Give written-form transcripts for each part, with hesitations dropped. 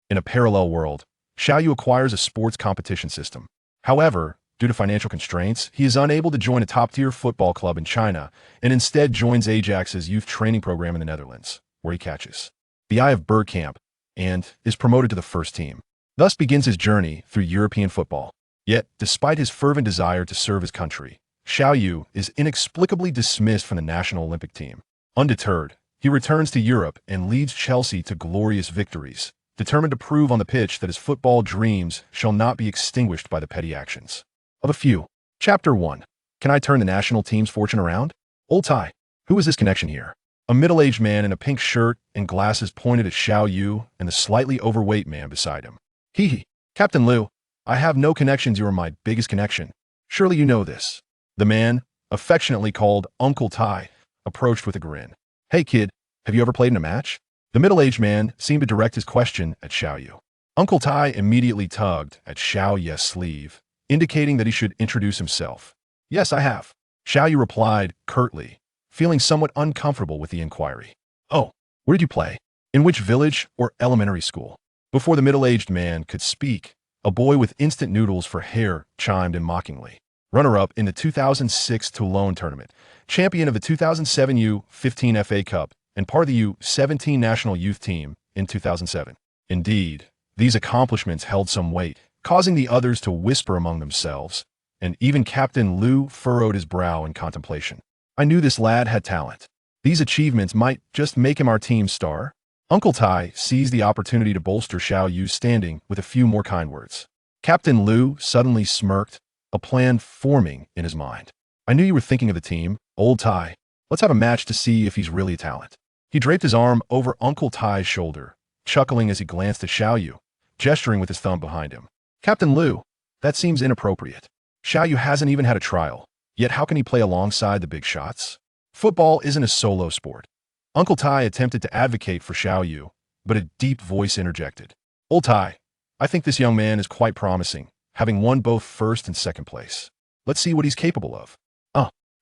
In a parallel world, Xiao Yu acquires a sports competition system. However, due to financial constraints, he is unable to join a top-tier football club in China and instead joins Ajax's youth training program in the Netherlands, where he catches the eye of Bergkamp and is promoted to the first team. Thus begins his journey through European football. Yet, despite his fervent desire to serve his country, Xiao Yu is inexplicably dismissed from the national Olympic team. Undeterred, he returns to Europe and leads Chelsea to glorious victories, determined to prove on the pitch that his football dreams shall not be extinguished by the petty actions of a few. Chapter 1. Can I turn the national team's fortune around? Old Thai. Who is this connection here? A middle-aged man in a pink shirt and glasses pointed at Xiao Yu and the slightly overweight man beside him. Hee. Captain Liu, I have no connections. You are my biggest connection. Surely you know this. The man, affectionately called Uncle Tai, approached with a grin. Hey kid, have you ever played in a match? The middle-aged man seemed to direct his question at Xiao Yu. Uncle Tai immediately tugged at Xiao Yu's sleeve, indicating that he should introduce himself. Yes, I have. Xiao Yu replied curtly, feeling somewhat uncomfortable with the inquiry. Oh, where did you play? In which village or elementary school? Before the middle-aged man could speak, a boy with instant noodles for hair chimed in mockingly. Runner-up in the 2006 Toulon tournament, champion of the 2007 U15 FA Cup, and part of the U17 national youth team in 2007. Indeed, these accomplishments held some weight, causing the others to whisper among themselves, and even Captain Liu furrowed his brow in contemplation. I knew this lad had talent. These achievements might just make him our team's star. Uncle Tai seized the opportunity to bolster Xiao Yu's standing with a few more kind words. Captain Liu suddenly smirked, a plan forming in his mind. I knew you were thinking of the team, Old Tai. Let's have a match to see if he's really a talent. He draped his arm over Uncle Tai's shoulder, chuckling as he glanced at Xiao Yu, gesturing with his thumb behind him. Captain Liu, that seems inappropriate. Xiao Yu hasn't even had a trial, yet how can he play alongside the big shots? Football isn't a solo sport. Uncle Tai attempted to advocate for Xiao Yu, but a deep voice interjected. Old Tai, I think this young man is quite promising, having won both first and second place. Let's see what he's capable of.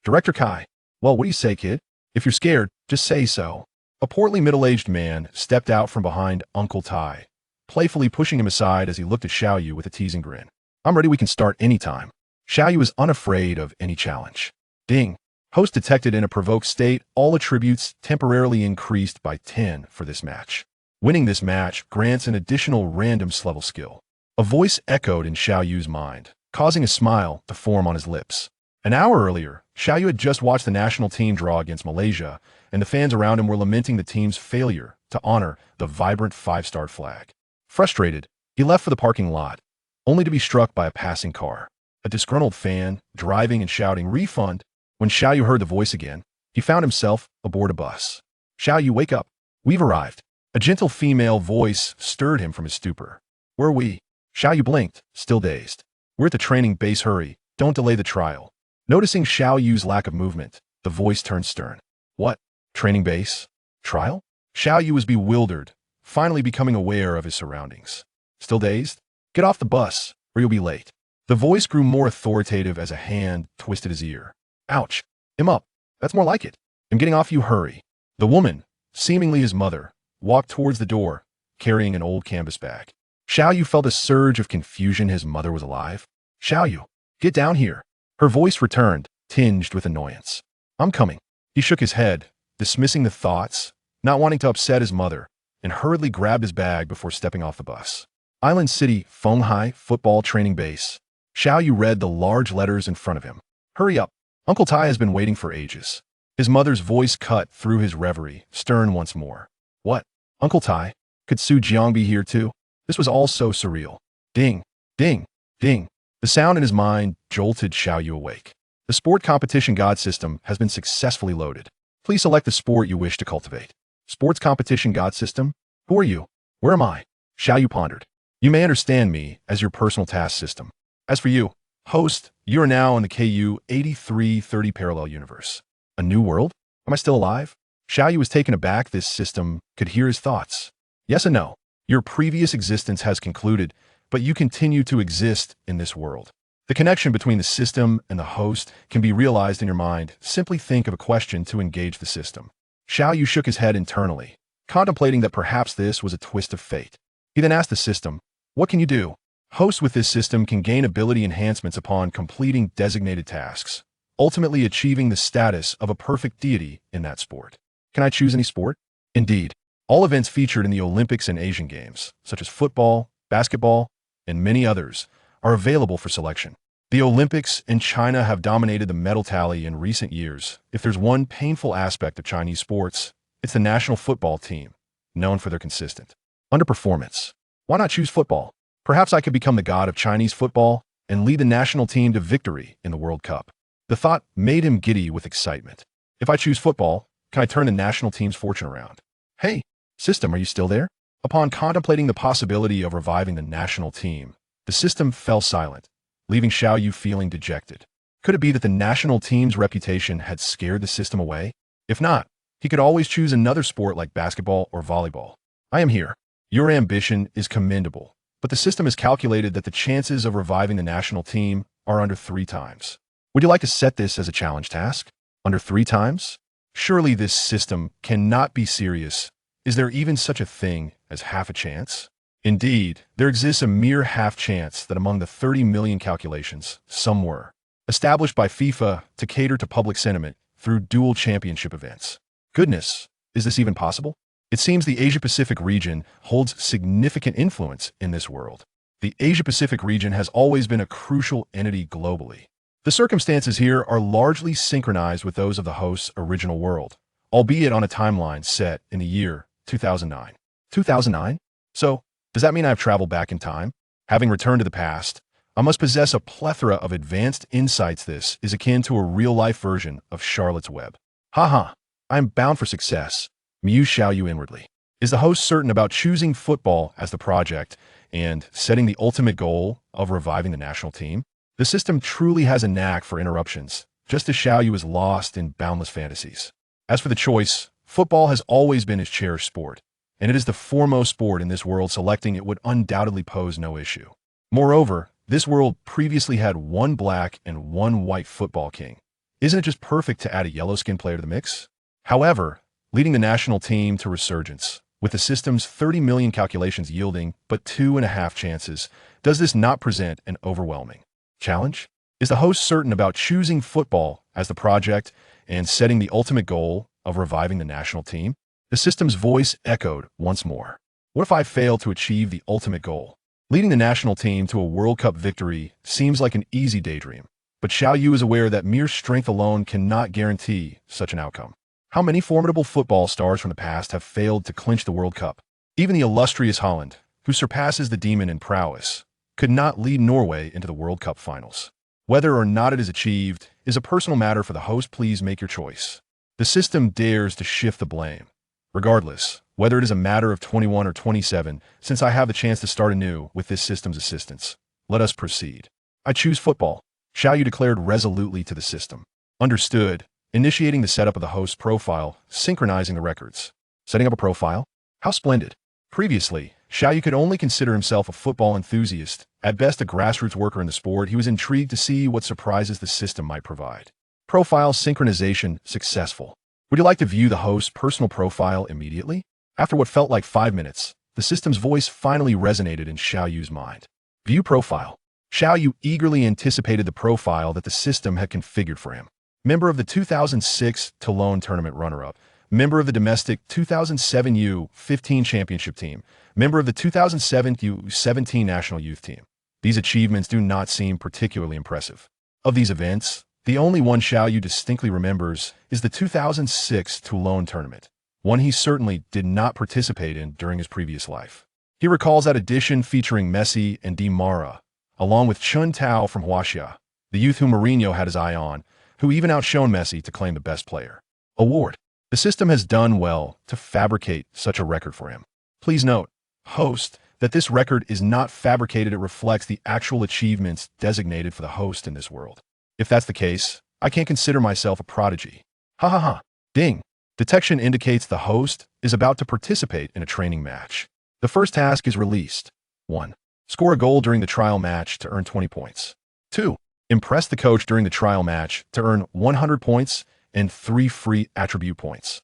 Director Kai. Well, what do you say, kid? If you're scared, just say so. A portly middle-aged man stepped out from behind Uncle Tai, playfully pushing him aside as he looked at Xiao Yu with a teasing grin. I'm ready, we can start anytime. Xiao Yu was unafraid of any challenge. Ding. Host detected in a provoked state, all attributes temporarily increased by 10 for this match. Winning this match grants an additional random level skill. A voice echoed in Xiao Yu's mind, causing a smile to form on his lips. An hour earlier, Xiao Yu had just watched the national team draw against Malaysia, and the fans around him were lamenting the team's failure to honor the vibrant five-star flag. Frustrated, he left for the parking lot, only to be struck by a passing car. A disgruntled fan, driving and shouting, "Refund!" When Xiao Yu heard the voice again, he found himself aboard a bus. Xiao Yu, wake up. We've arrived. A gentle female voice stirred him from his stupor. Where are we? Xiao Yu blinked, still dazed. We're at the training base, hurry. Don't delay the trial. Noticing Xiao Yu's lack of movement, the voice turned stern. What? Training base? Trial? Xiao Yu was bewildered, finally becoming aware of his surroundings. Still dazed? Get off the bus, or you'll be late. The voice grew more authoritative as a hand twisted his ear. Ouch. Him up. That's more like it. I'm getting off, you hurry. The woman, seemingly his mother, walked towards the door, carrying an old canvas bag. Xiao Yu felt a surge of confusion. His mother was alive. Xiao Yu, get down here. Her voice returned, tinged with annoyance. I'm coming. He shook his head, dismissing the thoughts, not wanting to upset his mother, and hurriedly grabbed his bag before stepping off the bus. Island City, Fenghai Football Training Base. Xiao Yu read the large letters in front of him. Hurry up. Uncle Tai has been waiting for ages. His mother's voice cut through his reverie, stern once more. What? Uncle Tai? Could Su Jiang be here too? This was all so surreal. Ding, ding, ding. The sound in his mind jolted Xiao Yu awake. The sport competition god system has been successfully loaded. Please select the sport you wish to cultivate. Sports competition god system? Who are you? Where am I? Xiao Yu pondered. You may understand me as your personal task system. As for you, host, you are now in the KU 8330 parallel universe. A new world? Am I still alive? Xiao Yu was taken aback. This system could hear his thoughts. Yes and no. Your previous existence has concluded, but you continue to exist in this world. The connection between the system and the host can be realized in your mind. Simply think of a question to engage the system. Xiao Yu shook his head internally, contemplating that perhaps this was a twist of fate. He then asked the system, "What can you do?" Hosts with this system can gain ability enhancements upon completing designated tasks, ultimately achieving the status of a perfect deity in that sport. Can I choose any sport? Indeed. All events featured in the Olympics and Asian Games, such as football, basketball, and many others, are available for selection. The Olympics and China have dominated the medal tally in recent years. If there's one painful aspect of Chinese sports, it's the national football team, known for their consistent underperformance. Why not choose football? Perhaps I could become the god of Chinese football and lead the national team to victory in the World Cup. The thought made him giddy with excitement. If I choose football, can I turn the national team's fortune around? Hey, system, are you still there? Upon contemplating the possibility of reviving the national team, the system fell silent, leaving Xiao Yu feeling dejected. Could it be that the national team's reputation had scared the system away? If not, he could always choose another sport like basketball or volleyball. I am here. Your ambition is commendable, but the system has calculated that the chances of reviving the national team are under 3 times. Would you like to set this as a challenge task? Under 3 times? Surely this system cannot be serious. Is there even such a thing as half a chance? Indeed, there exists a mere half chance that among the 30 million calculations, some were established by FIFA to cater to public sentiment through dual championship events. Goodness, is this even possible? It seems the Asia-Pacific region holds significant influence in this world. The Asia-Pacific region has always been a crucial entity globally. The circumstances here are largely synchronized with those of the host's original world, albeit on a timeline set in the year 2009. 2009? So, does that mean I've traveled back in time? Having returned to the past, I must possess a plethora of advanced insights. This is akin to a real-life version of Charlotte's Web. Haha, I am bound for success, mused Xiao Yu inwardly. Is the host certain about choosing football as the project and setting the ultimate goal of reviving the national team? The system truly has a knack for interruptions, just as Xiao Yu is lost in boundless fantasies. As for the choice, football has always been his cherished sport, and it is the foremost sport in this world. Selecting it would undoubtedly pose no issue. Moreover, this world previously had 1 black and 1 white football king. Isn't it just perfect to add a yellow-skinned player to the mix? However, leading the national team to resurgence, with the system's 30 million calculations yielding but 2.5 chances, does this not present an overwhelming challenge? Is the host certain about choosing football as the project and setting the ultimate goal of reviving the national team? The system's voice echoed once more. What if I fail to achieve the ultimate goal? Leading the national team to a World Cup victory seems like an easy daydream, but Xiao Yu is aware that mere strength alone cannot guarantee such an outcome. How many formidable football stars from the past have failed to clinch the World Cup? Even the illustrious Holland, who surpasses the demon in prowess, could not lead Norway into the World Cup finals. Whether or not it is achieved is a personal matter for the host. Please make your choice. The system dares to shift the blame. Regardless, whether it is a matter of 21 or 27, since I have the chance to start anew with this system's assistance, let us proceed. I choose football, Xiao Yu declared resolutely to the system. Understood. Initiating the setup of the host's profile, synchronizing the records. Setting up a profile? How splendid. Previously, Xiao Yu could only consider himself a football enthusiast, at best a grassroots worker in the sport. He was intrigued to see what surprises the system might provide. Profile synchronization successful. Would you like to view the host's personal profile immediately? After what felt like 5 minutes, the system's voice finally resonated in Xiao Yu's mind. View profile. Xiao Yu eagerly anticipated the profile that the system had configured for him. Member of the 2006 Toulon tournament runner-up, member of the domestic 2007 U15 championship team, member of the 2007 U17 national youth team. These achievements do not seem particularly impressive. Of these events, the only one Xiao Yu distinctly remembers is the 2006 Toulon tournament, one he certainly did not participate in during his previous life. He recalls that edition featuring Messi and Di Maria, along with Chun Tao from Huaxia, the youth whom Mourinho had his eye on, who even outshone Messi to claim the best player award. The system has done well to fabricate such a record for him. Please note, host, that this record is not fabricated. It reflects the actual achievements designated for the host in this world. If that's the case, I can't consider myself a prodigy. Ha ha ha. Ding. Detection indicates the host is about to participate in a training match. The first task is released. 1. Score a goal during the trial match to earn 20 points. 2. Impress the coach during the trial match to earn 100 points and 3 free attribute points.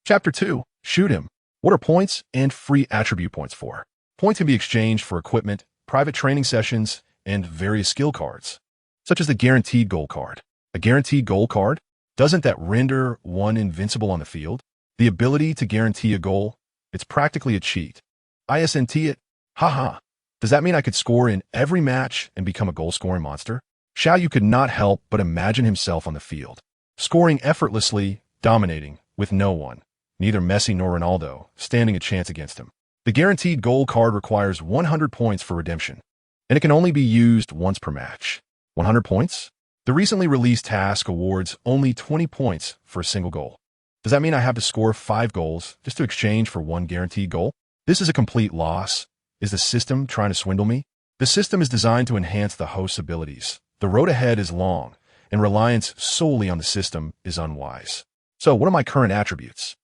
Chapter 2. Shoot him. What are points and free attribute points for? Points can be exchanged for equipment, private training sessions, and various skill cards, such as the guaranteed goal card. A guaranteed goal card? Doesn't that render one invincible on the field? The ability to guarantee a goal? It's practically a cheat. ISNT it? Haha. Does that mean I could score in every match and become a goal-scoring monster? Xiao Yu could not help but imagine himself on the field, scoring effortlessly, dominating, with no one, neither Messi nor Ronaldo, standing a chance against him. The guaranteed goal card requires 100 points for redemption, and it can only be used once per match. 100 points? The recently released task awards only 20 points for a single goal. Does that mean I have to score 5 goals just to exchange for one guaranteed goal? This is a complete loss. Is the system trying to swindle me? The system is designed to enhance the host's abilities. The road ahead is long, and reliance solely on the system is unwise. So, what are my current attributes?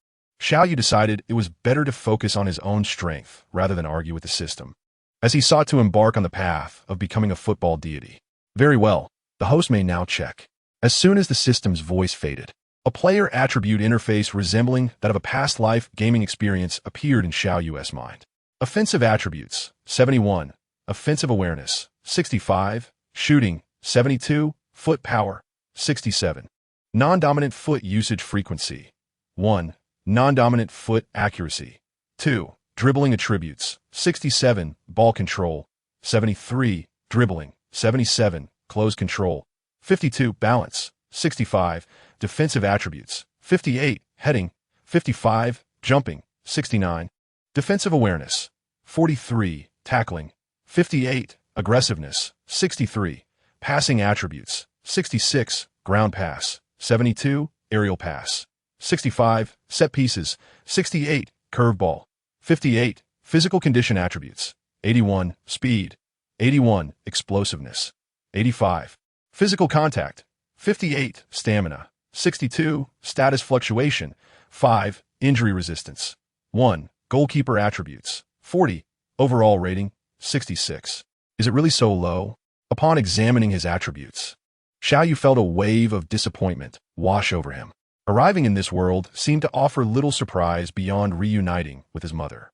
Xiao Yu decided it was better to focus on his own strength rather than argue with the system, as he sought to embark on the path of becoming a football deity. Very well, the host may now check. As soon as the system's voice faded, a player attribute interface resembling that of a past life gaming experience appeared in Xiao Yu's mind. Offensive attributes, 71. Offensive awareness, 65. Shooting, 72. Foot power, 67. Non-dominant foot usage frequency, 1. Non-dominant foot accuracy, 2. Dribbling attributes, 67. Ball control, 73. Dribbling, 77. Close control, 52. Balance, 65. Defensive attributes, 58. Heading, 55. Jumping, 69. Defensive awareness, 43. Tackling, 58. Aggressiveness, 63. Passing attributes, 66. Ground pass, 72. Aerial pass, 65. Set pieces, 68. Curveball, 58. Physical condition attributes, 81. Speed, 81. Explosiveness, 85. Physical contact, 58. Stamina, 62. Status fluctuation, 5. Injury resistance, 1. Goalkeeper attributes, 40. Overall rating, 66. Is it really so low? Upon examining his attributes, Xiao Yu felt a wave of disappointment wash over him. Arriving in this world seemed to offer little surprise beyond reuniting with his mother.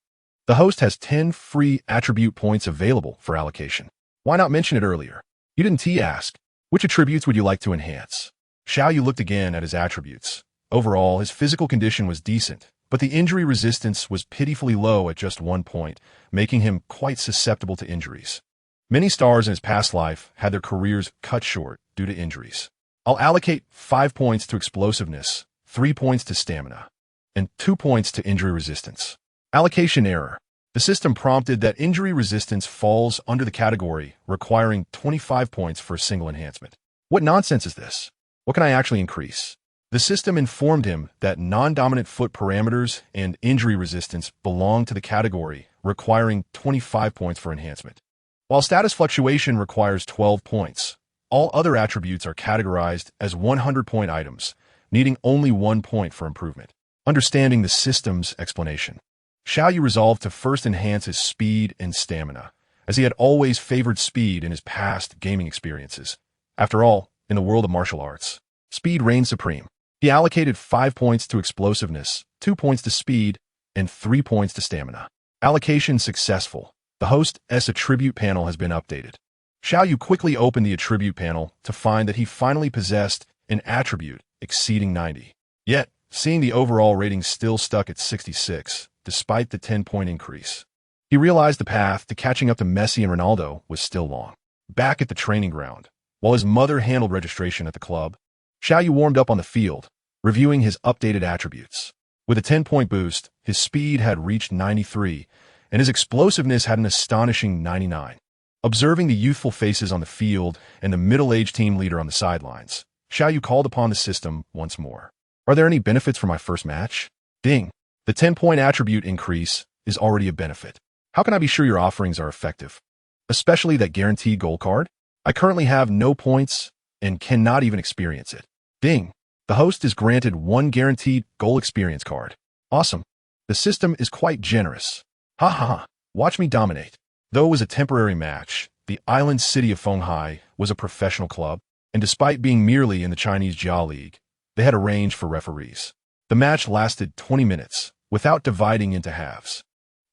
The host has 10 free attribute points available for allocation. Why not mention it earlier? You didn't ask, which attributes would you like to enhance? Xiao Yu looked again at his attributes. Overall, his physical condition was decent, but the injury resistance was pitifully low at just 1 point, making him quite susceptible to injuries. Many stars in his past life had their careers cut short due to injuries. I'll allocate 5 points to explosiveness, 3 points to stamina, and 2 points to injury resistance. Allocation error. The system prompted that injury resistance falls under the category requiring 25 points for a single enhancement. What nonsense is this? What can I actually increase? The system informed him that non-dominant foot parameters and injury resistance belong to the category requiring 25 points for enhancement. While status fluctuation requires 12 points, all other attributes are categorized as 100-point items, needing only 1 point for improvement. Understanding the system's explanation, Xiao Yu resolved to first enhance his speed and stamina, as he had always favored speed in his past gaming experiences. After all, in the world of martial arts, speed reigns supreme. He allocated 5 points to explosiveness, 2 points to speed, and 3 points to stamina. Allocation successful. The host's attribute panel has been updated. Xiao Yu quickly opened the attribute panel to find that he finally possessed an attribute exceeding 90. Yet, seeing the overall rating still stuck at 66, despite the 10-point increase, he realized the path to catching up to Messi and Ronaldo was still long. Back at the training ground, while his mother handled registration at the club, Xiao Yu warmed up on the field, reviewing his updated attributes. With a 10-point boost, his speed had reached 93, and his explosiveness had an astonishing 99. Observing the youthful faces on the field and the middle-aged team leader on the sidelines, Xiao Yu called upon the system once more. Are there any benefits for my first match? Ding! The 10-point attribute increase is already a benefit. How can I be sure your offerings are effective? Especially that guaranteed goal card? I currently have no points and cannot even experience it. Ding! The host is granted 1 guaranteed goal experience card. Awesome. The system is quite generous. Ha ha ha. Watch me dominate. Though it was a temporary match, the island city of Fenghai was a professional club, and despite being merely in the Chinese Jia League, they had arranged for referees. The match lasted 20 minutes, without dividing into halves.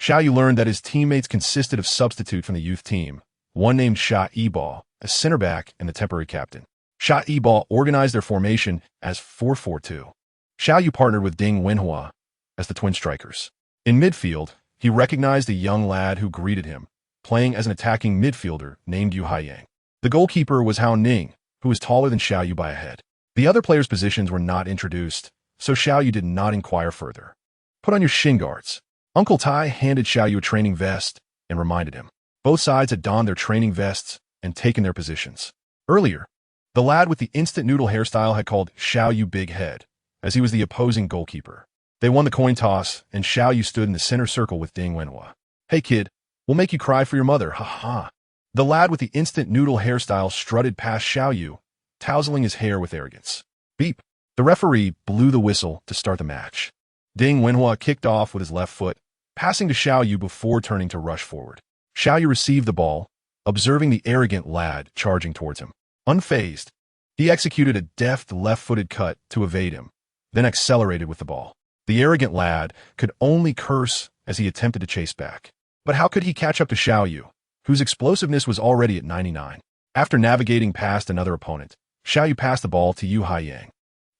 Xiao Yu learned that his teammates consisted of substitute from the youth team, one named Xiao Yu, a center back and the temporary captain. Xiao Yu organized their formation as 4-4-2. Xiao Yu partnered with Ding Wenhua as the twin strikers. In midfield, he recognized a young lad who greeted him, playing as an attacking midfielder named Yu Haiyang. The goalkeeper was Hao Ning, who was taller than Xiao Yu by a head. The other players' positions were not introduced, so Xiao Yu did not inquire further. Put on your shin guards. Uncle Tai handed Xiao Yu a training vest and reminded him. Both sides had donned their training vests and taken their positions. Earlier, the lad with the instant noodle hairstyle had called Xiao Yu Big Head, as he was the opposing goalkeeper. They won the coin toss, and Xiao Yu stood in the center circle with Ding Wenhua. Hey kid, we'll make you cry for your mother, ha. The lad with the instant noodle hairstyle strutted past Xiao Yu, tousling his hair with arrogance. Beep. The referee blew the whistle to start the match. Ding Wenhua kicked off with his left foot, passing to Xiao Yu before turning to rush forward. Xiao Yu received the ball, observing the arrogant lad charging towards him. Unfazed, he executed a deft left-footed cut to evade him, then accelerated with the ball. The arrogant lad could only curse as he attempted to chase back. But how could he catch up to Xiao Yu, whose explosiveness was already at 99? After navigating past another opponent, Xiao Yu passed the ball to Yu Haiyang,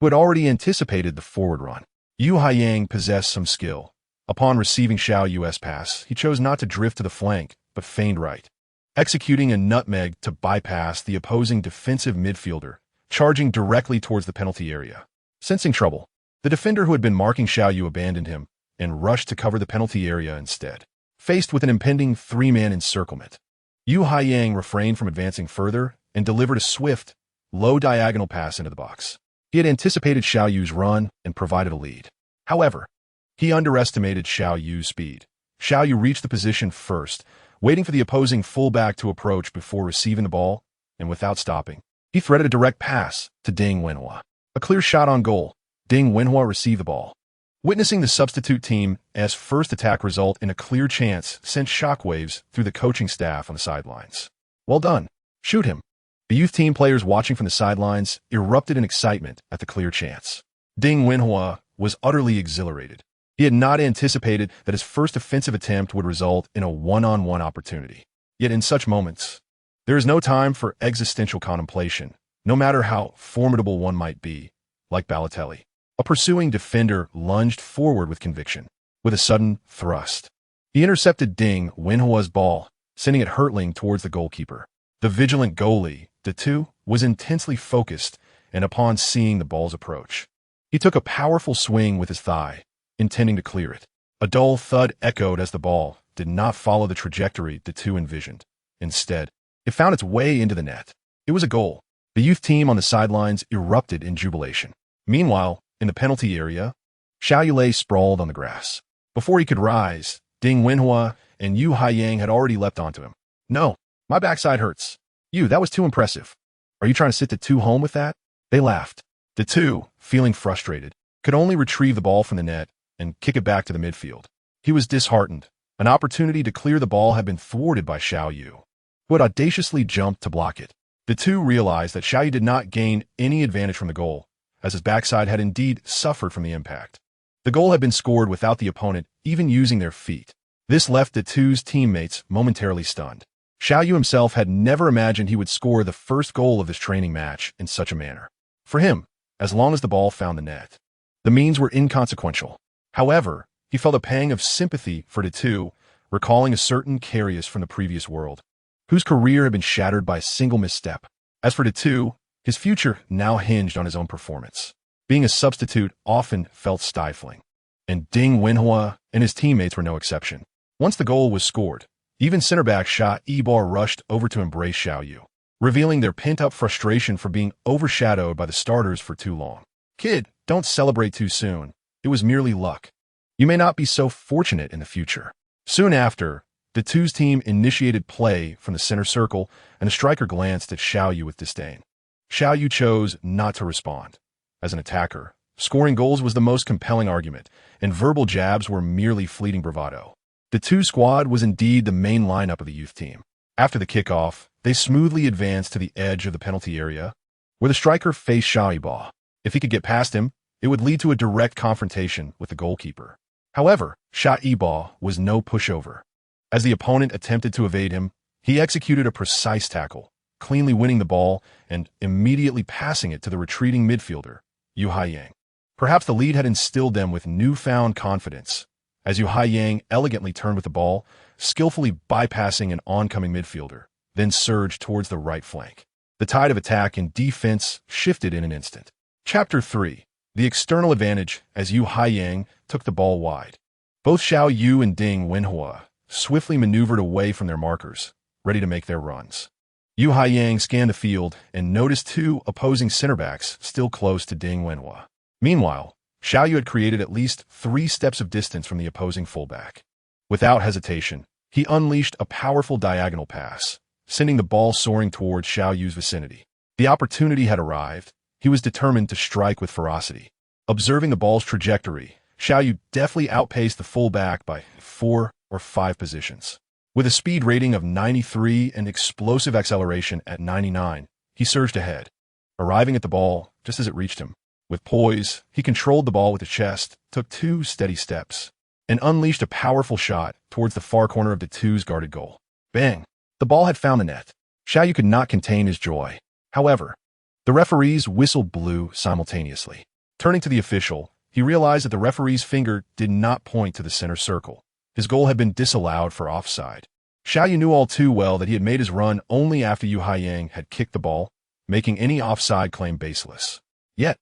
who had already anticipated the forward run. Yu Haiyang possessed some skill. Upon receiving Xiao Yu's pass, he chose not to drift to the flank, but feigned right, executing a nutmeg to bypass the opposing defensive midfielder, charging directly towards the penalty area. Sensing trouble, the defender who had been marking Xiao Yu abandoned him and rushed to cover the penalty area instead. Faced with an impending three-man encirclement, Yu Haiyang refrained from advancing further and delivered a swift, low-diagonal pass into the box. He had anticipated Xiao Yu's run and provided a lead. However, he underestimated Xiao Yu's speed. Xiao Yu reached the position first, waiting for the opposing fullback to approach before receiving the ball, and without stopping, he threaded a direct pass to Ding Wenhua. A clear shot on goal. Ding Wenhua received the ball. Witnessing the substitute team's first attack result in a clear chance sent shockwaves through the coaching staff on the sidelines. Well done. Shoot him. The youth team players watching from the sidelines erupted in excitement at the clear chance. Ding Wenhua was utterly exhilarated. He had not anticipated that his first offensive attempt would result in a one-on-one opportunity. Yet in such moments, there is no time for existential contemplation, no matter how formidable one might be, like Balotelli. A pursuing defender lunged forward with conviction. With a sudden thrust, he intercepted Ding Wenhua's ball, sending it hurtling towards the goalkeeper. The vigilant goalie, Dutch, was intensely focused, and upon seeing the ball's approach, he took a powerful swing with his thigh, intending to clear it. A dull thud echoed as the ball did not follow the trajectory Dutch envisioned. Instead, it found its way into the net. It was a goal. The youth team on the sidelines erupted in jubilation. Meanwhile, in the penalty area, Xiao Yu lay sprawled on the grass. Before he could rise, Ding Wenhua and Yu Haiyang had already leapt onto him. No, my backside hurts. Yu, that was too impressive. Are you trying to sit the two home with that? They laughed. The two, feeling frustrated, could only retrieve the ball from the net and kick it back to the midfield. He was disheartened. An opportunity to clear the ball had been thwarted by Xiao Yu, who had audaciously jumped to block it. The two realized that Xiao Yu did not gain any advantage from the goal, as his backside had indeed suffered from the impact. The goal had been scored without the opponent even using their feet. This left the two's teammates momentarily stunned. Xiao Yu himself had never imagined he would score the first goal of this training match in such a manner. For him, as long as the ball found the net, the means were inconsequential. However, he felt a pang of sympathy for the two, recalling a certain Carius from the previous world, whose career had been shattered by a single misstep. As for the two, his future now hinged on his own performance. Being a substitute often felt stifling, and Ding Wenhua and his teammates were no exception. Once the goal was scored, even center back Xiao Yu rushed over to embrace Xiao Yu, revealing their pent-up frustration for being overshadowed by the starters for too long. Kid, don't celebrate too soon. It was merely luck. You may not be so fortunate in the future. Soon after, the two's team initiated play from the center circle, and the striker glanced at Xiao Yu with disdain. Xiao Yu chose not to respond. As an attacker, scoring goals was the most compelling argument, and verbal jabs were merely fleeting bravado. The two squad was indeed the main lineup of the youth team. After the kickoff, they smoothly advanced to the edge of the penalty area, where the striker faced Xiao Yu. If he could get past him, it would lead to a direct confrontation with the goalkeeper. However, Xiao Yu was no pushover. As the opponent attempted to evade him, he executed a precise tackle, cleanly winning the ball and immediately passing it to the retreating midfielder, Yu Haiyang. Perhaps the lead had instilled them with newfound confidence, as Yu Haiyang elegantly turned with the ball, skillfully bypassing an oncoming midfielder, then surged towards the right flank. The tide of attack and defense shifted in an instant. Chapter 3. The external advantage as Yu Haiyang took the ball wide. Both Xiao Yu and Ding Wenhua swiftly maneuvered away from their markers, ready to make their runs. Yu Haiyang scanned the field and noticed two opposing center backs still close to Ding Wenhua. Meanwhile, Xiao Yu had created at least 3 steps of distance from the opposing fullback. Without hesitation, he unleashed a powerful diagonal pass, sending the ball soaring towards Xiao Yu's vicinity. The opportunity had arrived. He was determined to strike with ferocity. Observing the ball's trajectory, Xiao Yu deftly outpaced the fullback by 4 or 5 positions. With a speed rating of 93 and explosive acceleration at 99, he surged ahead, arriving at the ball just as it reached him. With poise, he controlled the ball with his chest, took 2 steady steps, and unleashed a powerful shot towards the far corner of the two's guarded goal. Bang! The ball had found the net. Xiao Yu could not contain his joy. However, the referee's whistle blew simultaneously. Turning to the official, he realized that the referee's finger did not point to the center circle. His goal had been disallowed for offside. Xiao Yu knew all too well that he had made his run only after Yu Haiyang had kicked the ball, making any offside claim baseless. Yet,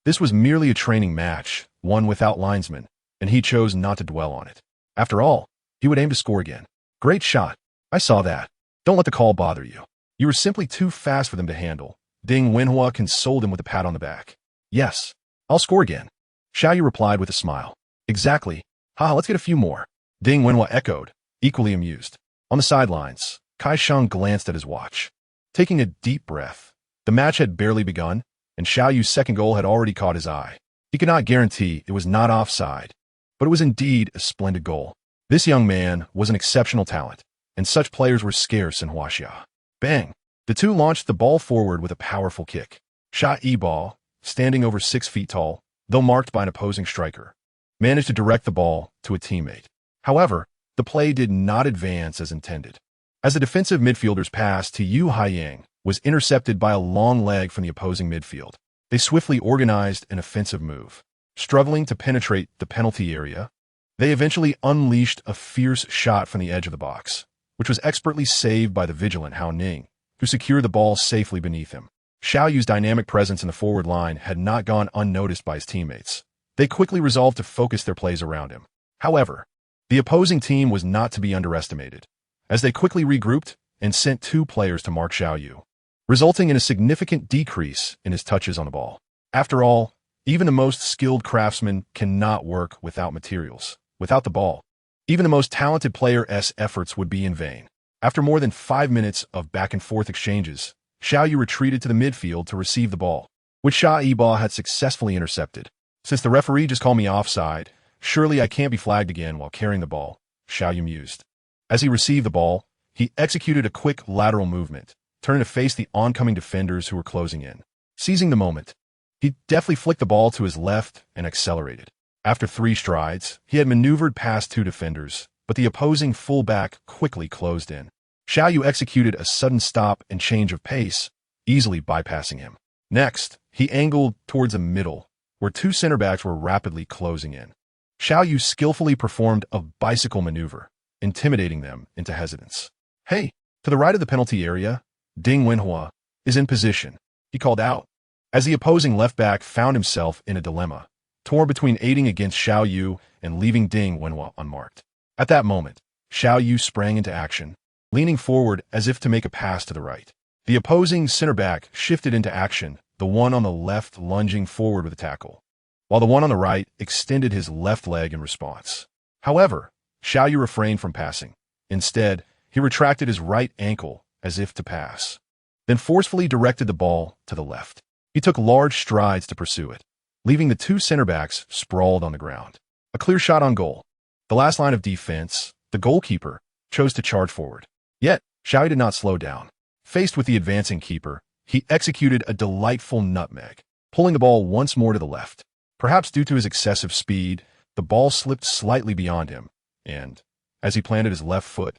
this was merely a training match, one without linesmen, and he chose not to dwell on it. After all, he would aim to score again. Great shot. I saw that. Don't let the call bother you. You were simply too fast for them to handle. Ding Wenhua consoled him with a pat on the back. Yes, I'll score again. Xiao Yu replied with a smile. Exactly. Let's get a few more. Ding Wenhua echoed, equally amused. On the sidelines, Kai Sheng glanced at his watch. Taking a deep breath, the match had barely begun, and Xiao Yu's second goal had already caught his eye. He could not guarantee it was not offside, but it was indeed a splendid goal. This young man was an exceptional talent, and such players were scarce in Huaxia. Bang! The two launched the ball forward with a powerful kick. Xiao Yu, standing over 6 feet tall, though marked by an opposing striker, managed to direct the ball to a teammate. However, the play did not advance as intended. As the defensive midfielder's pass to Yu Haiyang was intercepted by a long leg from the opposing midfield, they swiftly organized an offensive move. Struggling to penetrate the penalty area, they eventually unleashed a fierce shot from the edge of the box, which was expertly saved by the vigilant Hao Ning, who secured the ball safely beneath him. Xiao Yu's dynamic presence in the forward line had not gone unnoticed by his teammates. They quickly resolved to focus their plays around him. However, the opposing team was not to be underestimated, as they quickly regrouped and sent 2 players to mark Xiao Yu, resulting in a significant decrease in his touches on the ball. After all, even the most skilled craftsman cannot work without materials. Without the ball, even the most talented player's efforts would be in vain. After more than 5 minutes of back-and-forth exchanges, Xiao Yu retreated to the midfield to receive the ball, which Xiao Yu had successfully intercepted. Since the referee just called me offside, surely I can't be flagged again while carrying the ball, Xiao Yu mused. As he received the ball, he executed a quick lateral movement, turning to face the oncoming defenders who were closing in. Seizing the moment, he deftly flicked the ball to his left and accelerated. After 3 strides, he had maneuvered past 2 defenders, but the opposing fullback quickly closed in. Xiao Yu executed a sudden stop and change of pace, easily bypassing him. Next, he angled towards the middle, where 2 center backs were rapidly closing in. Xiao Yu skillfully performed a bicycle maneuver, intimidating them into hesitance. Hey, to the right of the penalty area, Ding Wenhua is in position, he called out, as the opposing left back found himself in a dilemma, torn between aiding against Xiao Yu and leaving Ding Wenhua unmarked. At that moment, Xiao Yu sprang into action, leaning forward as if to make a pass to the right. The opposing center back shifted into action, the one on the left lunging forward with a tackle, while the one on the right extended his left leg in response. However, Xiao Yu refrained from passing. Instead, he retracted his right ankle as if to pass, then forcefully directed the ball to the left. He took large strides to pursue it, leaving the 2 center backs sprawled on the ground. A clear shot on goal. The last line of defense, the goalkeeper, chose to charge forward. Yet, Xiao Yu did not slow down. Faced with the advancing keeper, he executed a delightful nutmeg, pulling the ball once more to the left. Perhaps due to his excessive speed, the ball slipped slightly beyond him, and, as he planted his left foot,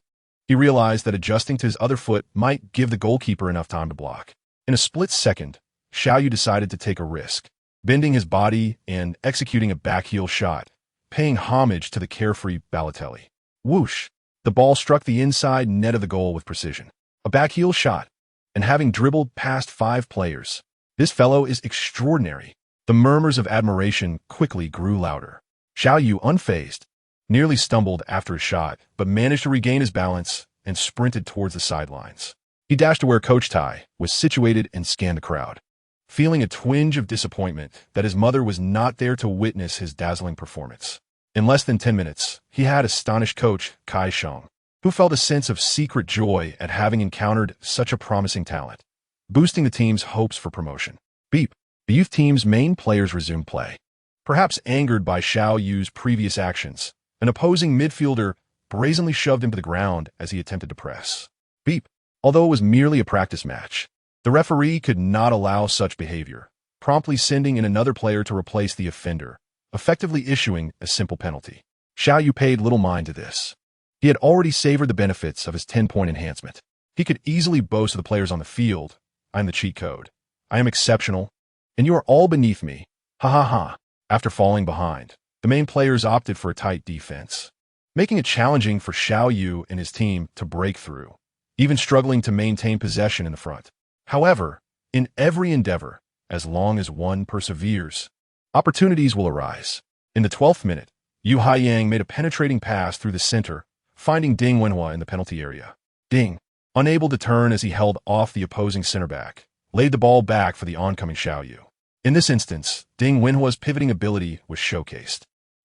he realized that adjusting to his other foot might give the goalkeeper enough time to block. In a split second, Xiao Yu decided to take a risk, bending his body and executing a backheel shot, paying homage to the carefree Balotelli. Whoosh! The ball struck the inside net of the goal with precision. A backheel shot, and having dribbled past 5 players. This fellow is extraordinary. The murmurs of admiration quickly grew louder. Xiao Yu, unfazed, nearly stumbled after a shot, but managed to regain his balance and sprinted towards the sidelines. He dashed to where Coach Tai was situated and scanned the crowd, feeling a twinge of disappointment that his mother was not there to witness his dazzling performance. In less than 10 minutes, he had astonished Coach Kai Shang, who felt a sense of secret joy at having encountered such a promising talent, boosting the team's hopes for promotion. Beep. The youth team's main players resumed play. Perhaps angered by Xiao Yu's previous actions, an opposing midfielder brazenly shoved him to the ground as he attempted to press. Beep. Although it was merely a practice match, the referee could not allow such behavior, promptly sending in another player to replace the offender, effectively issuing a simple penalty. Xiao Yu paid little mind to this. He had already savored the benefits of his 10-point enhancement. He could easily boast to the players on the field, "I am the cheat code. I am exceptional, and you are all beneath me. Ha ha ha." After falling behind, the main players opted for a tight defense, making it challenging for Xiao Yu and his team to break through, even struggling to maintain possession in the front. However, in every endeavor, as long as one perseveres, opportunities will arise. In the 12th minute, Yu Haiyang made a penetrating pass through the center, finding Ding Wenhua in the penalty area. Ding, unable to turn as he held off the opposing center back, laid the ball back for the oncoming Xiao Yu. In this instance, Ding Wenhua's pivoting ability was showcased.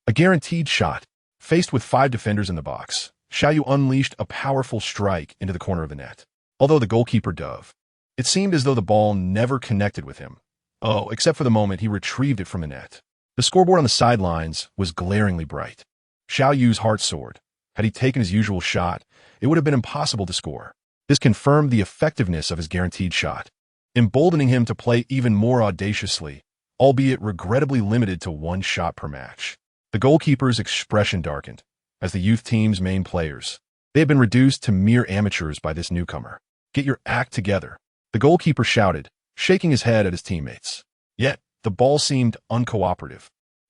A guaranteed shot. Faced with 5 defenders in the box, Xiao Yu unleashed a powerful strike into the corner of the net. Although the goalkeeper dove, it seemed as though the ball never connected with him. Oh, except for the moment he retrieved it from the net. The scoreboard on the sidelines was glaringly bright. Xiao Yu's heart soared. Had he taken his usual shot, it would have been impossible to score. This confirmed the effectiveness of his guaranteed shot, emboldening him to play even more audaciously, albeit regrettably limited to 1 shot per match. The goalkeeper's expression darkened, as the youth team's main players. They had been reduced to mere amateurs by this newcomer. "Get your act together," the goalkeeper shouted, shaking his head at his teammates. Yet, the ball seemed uncooperative.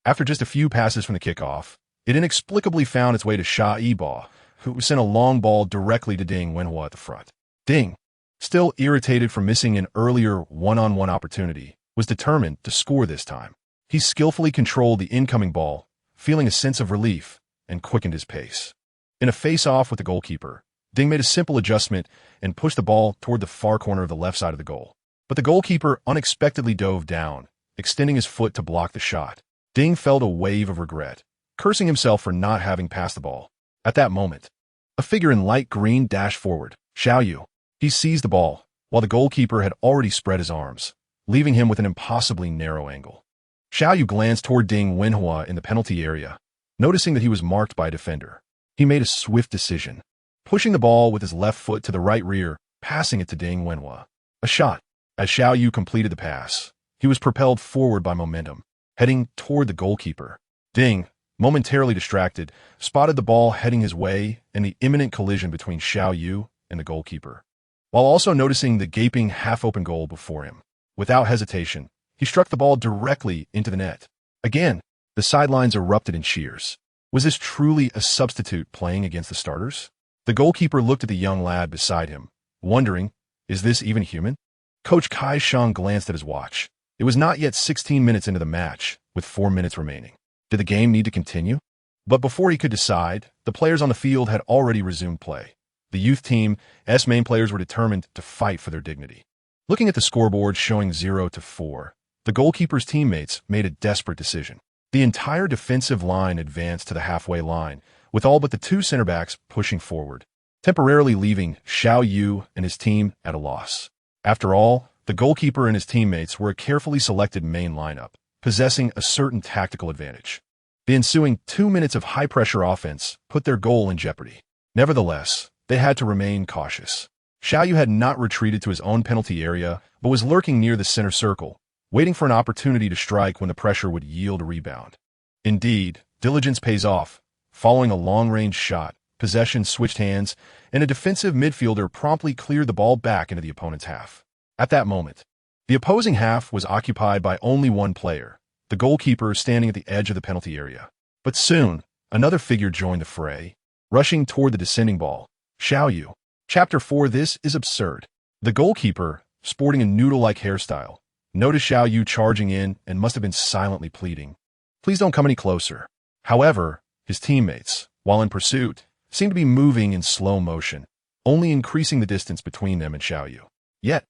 After just a few passes from the kickoff, it inexplicably found its way to Sha Yibo, who sent a long ball directly to Ding Wenhua at the front. Ding, still irritated from missing an earlier one-on-one opportunity, was determined to score this time. He skillfully controlled the incoming ball, feeling a sense of relief, and quickened his pace. In a face-off with the goalkeeper, Ding made a simple adjustment and pushed the ball toward the far corner of the left side of the goal. But the goalkeeper unexpectedly dove down, extending his foot to block the shot. Ding felt a wave of regret, cursing himself for not having passed the ball. At that moment, a figure in light green dashed forward. Xiao Yu. He seized the ball, while the goalkeeper had already spread his arms, leaving him with an impossibly narrow angle. Xiao Yu glanced toward Ding Wenhua in the penalty area, noticing that he was marked by a defender. He made a swift decision, pushing the ball with his left foot to the right rear, passing it to Ding Wenhua. A shot. As Xiao Yu completed the pass, he was propelled forward by momentum, heading toward the goalkeeper. Ding, momentarily distracted, spotted the ball heading his way and the imminent collision between Xiao Yu and the goalkeeper, while also noticing the gaping half-open goal before him. Without hesitation, he struck the ball directly into the net. Again, the sidelines erupted in cheers. Was this truly a substitute playing against the starters? The goalkeeper looked at the young lad beside him, wondering, is this even human? Coach Kai Shang glanced at his watch. It was not yet 16 minutes into the match, with 4 minutes remaining. Did the game need to continue? But before he could decide, the players on the field had already resumed play. The youth team's main players were determined to fight for their dignity. Looking at the scoreboard showing 0-4, the goalkeeper's teammates made a desperate decision. The entire defensive line advanced to the halfway line, with all but the 2 center backs pushing forward, temporarily leaving Xiao Yu and his team at a loss. After all, the goalkeeper and his teammates were a carefully selected main lineup, possessing a certain tactical advantage. The ensuing 2 minutes of high-pressure offense put their goal in jeopardy. Nevertheless, they had to remain cautious. Xiao Yu had not retreated to his own penalty area, but was lurking near the center circle, waiting for an opportunity to strike when the pressure would yield a rebound. Indeed, Diligence pays off. Following a long-range shot, possession switched hands, and a defensive midfielder promptly cleared the ball back into the opponent's half. At that moment, the opposing half was occupied by only one player, the goalkeeper standing at the edge of the penalty area. But soon, another figure joined the fray, rushing toward the descending ball. Xiao Yu. Chapter 4. This is absurd. The goalkeeper, sporting a noodle-like hairstyle, noticed Xiao Yu charging in and must have been silently pleading, "Please don't come any closer." However, his teammates, while in pursuit, seemed to be moving in slow motion, only increasing the distance between them and Xiao Yu. Yet,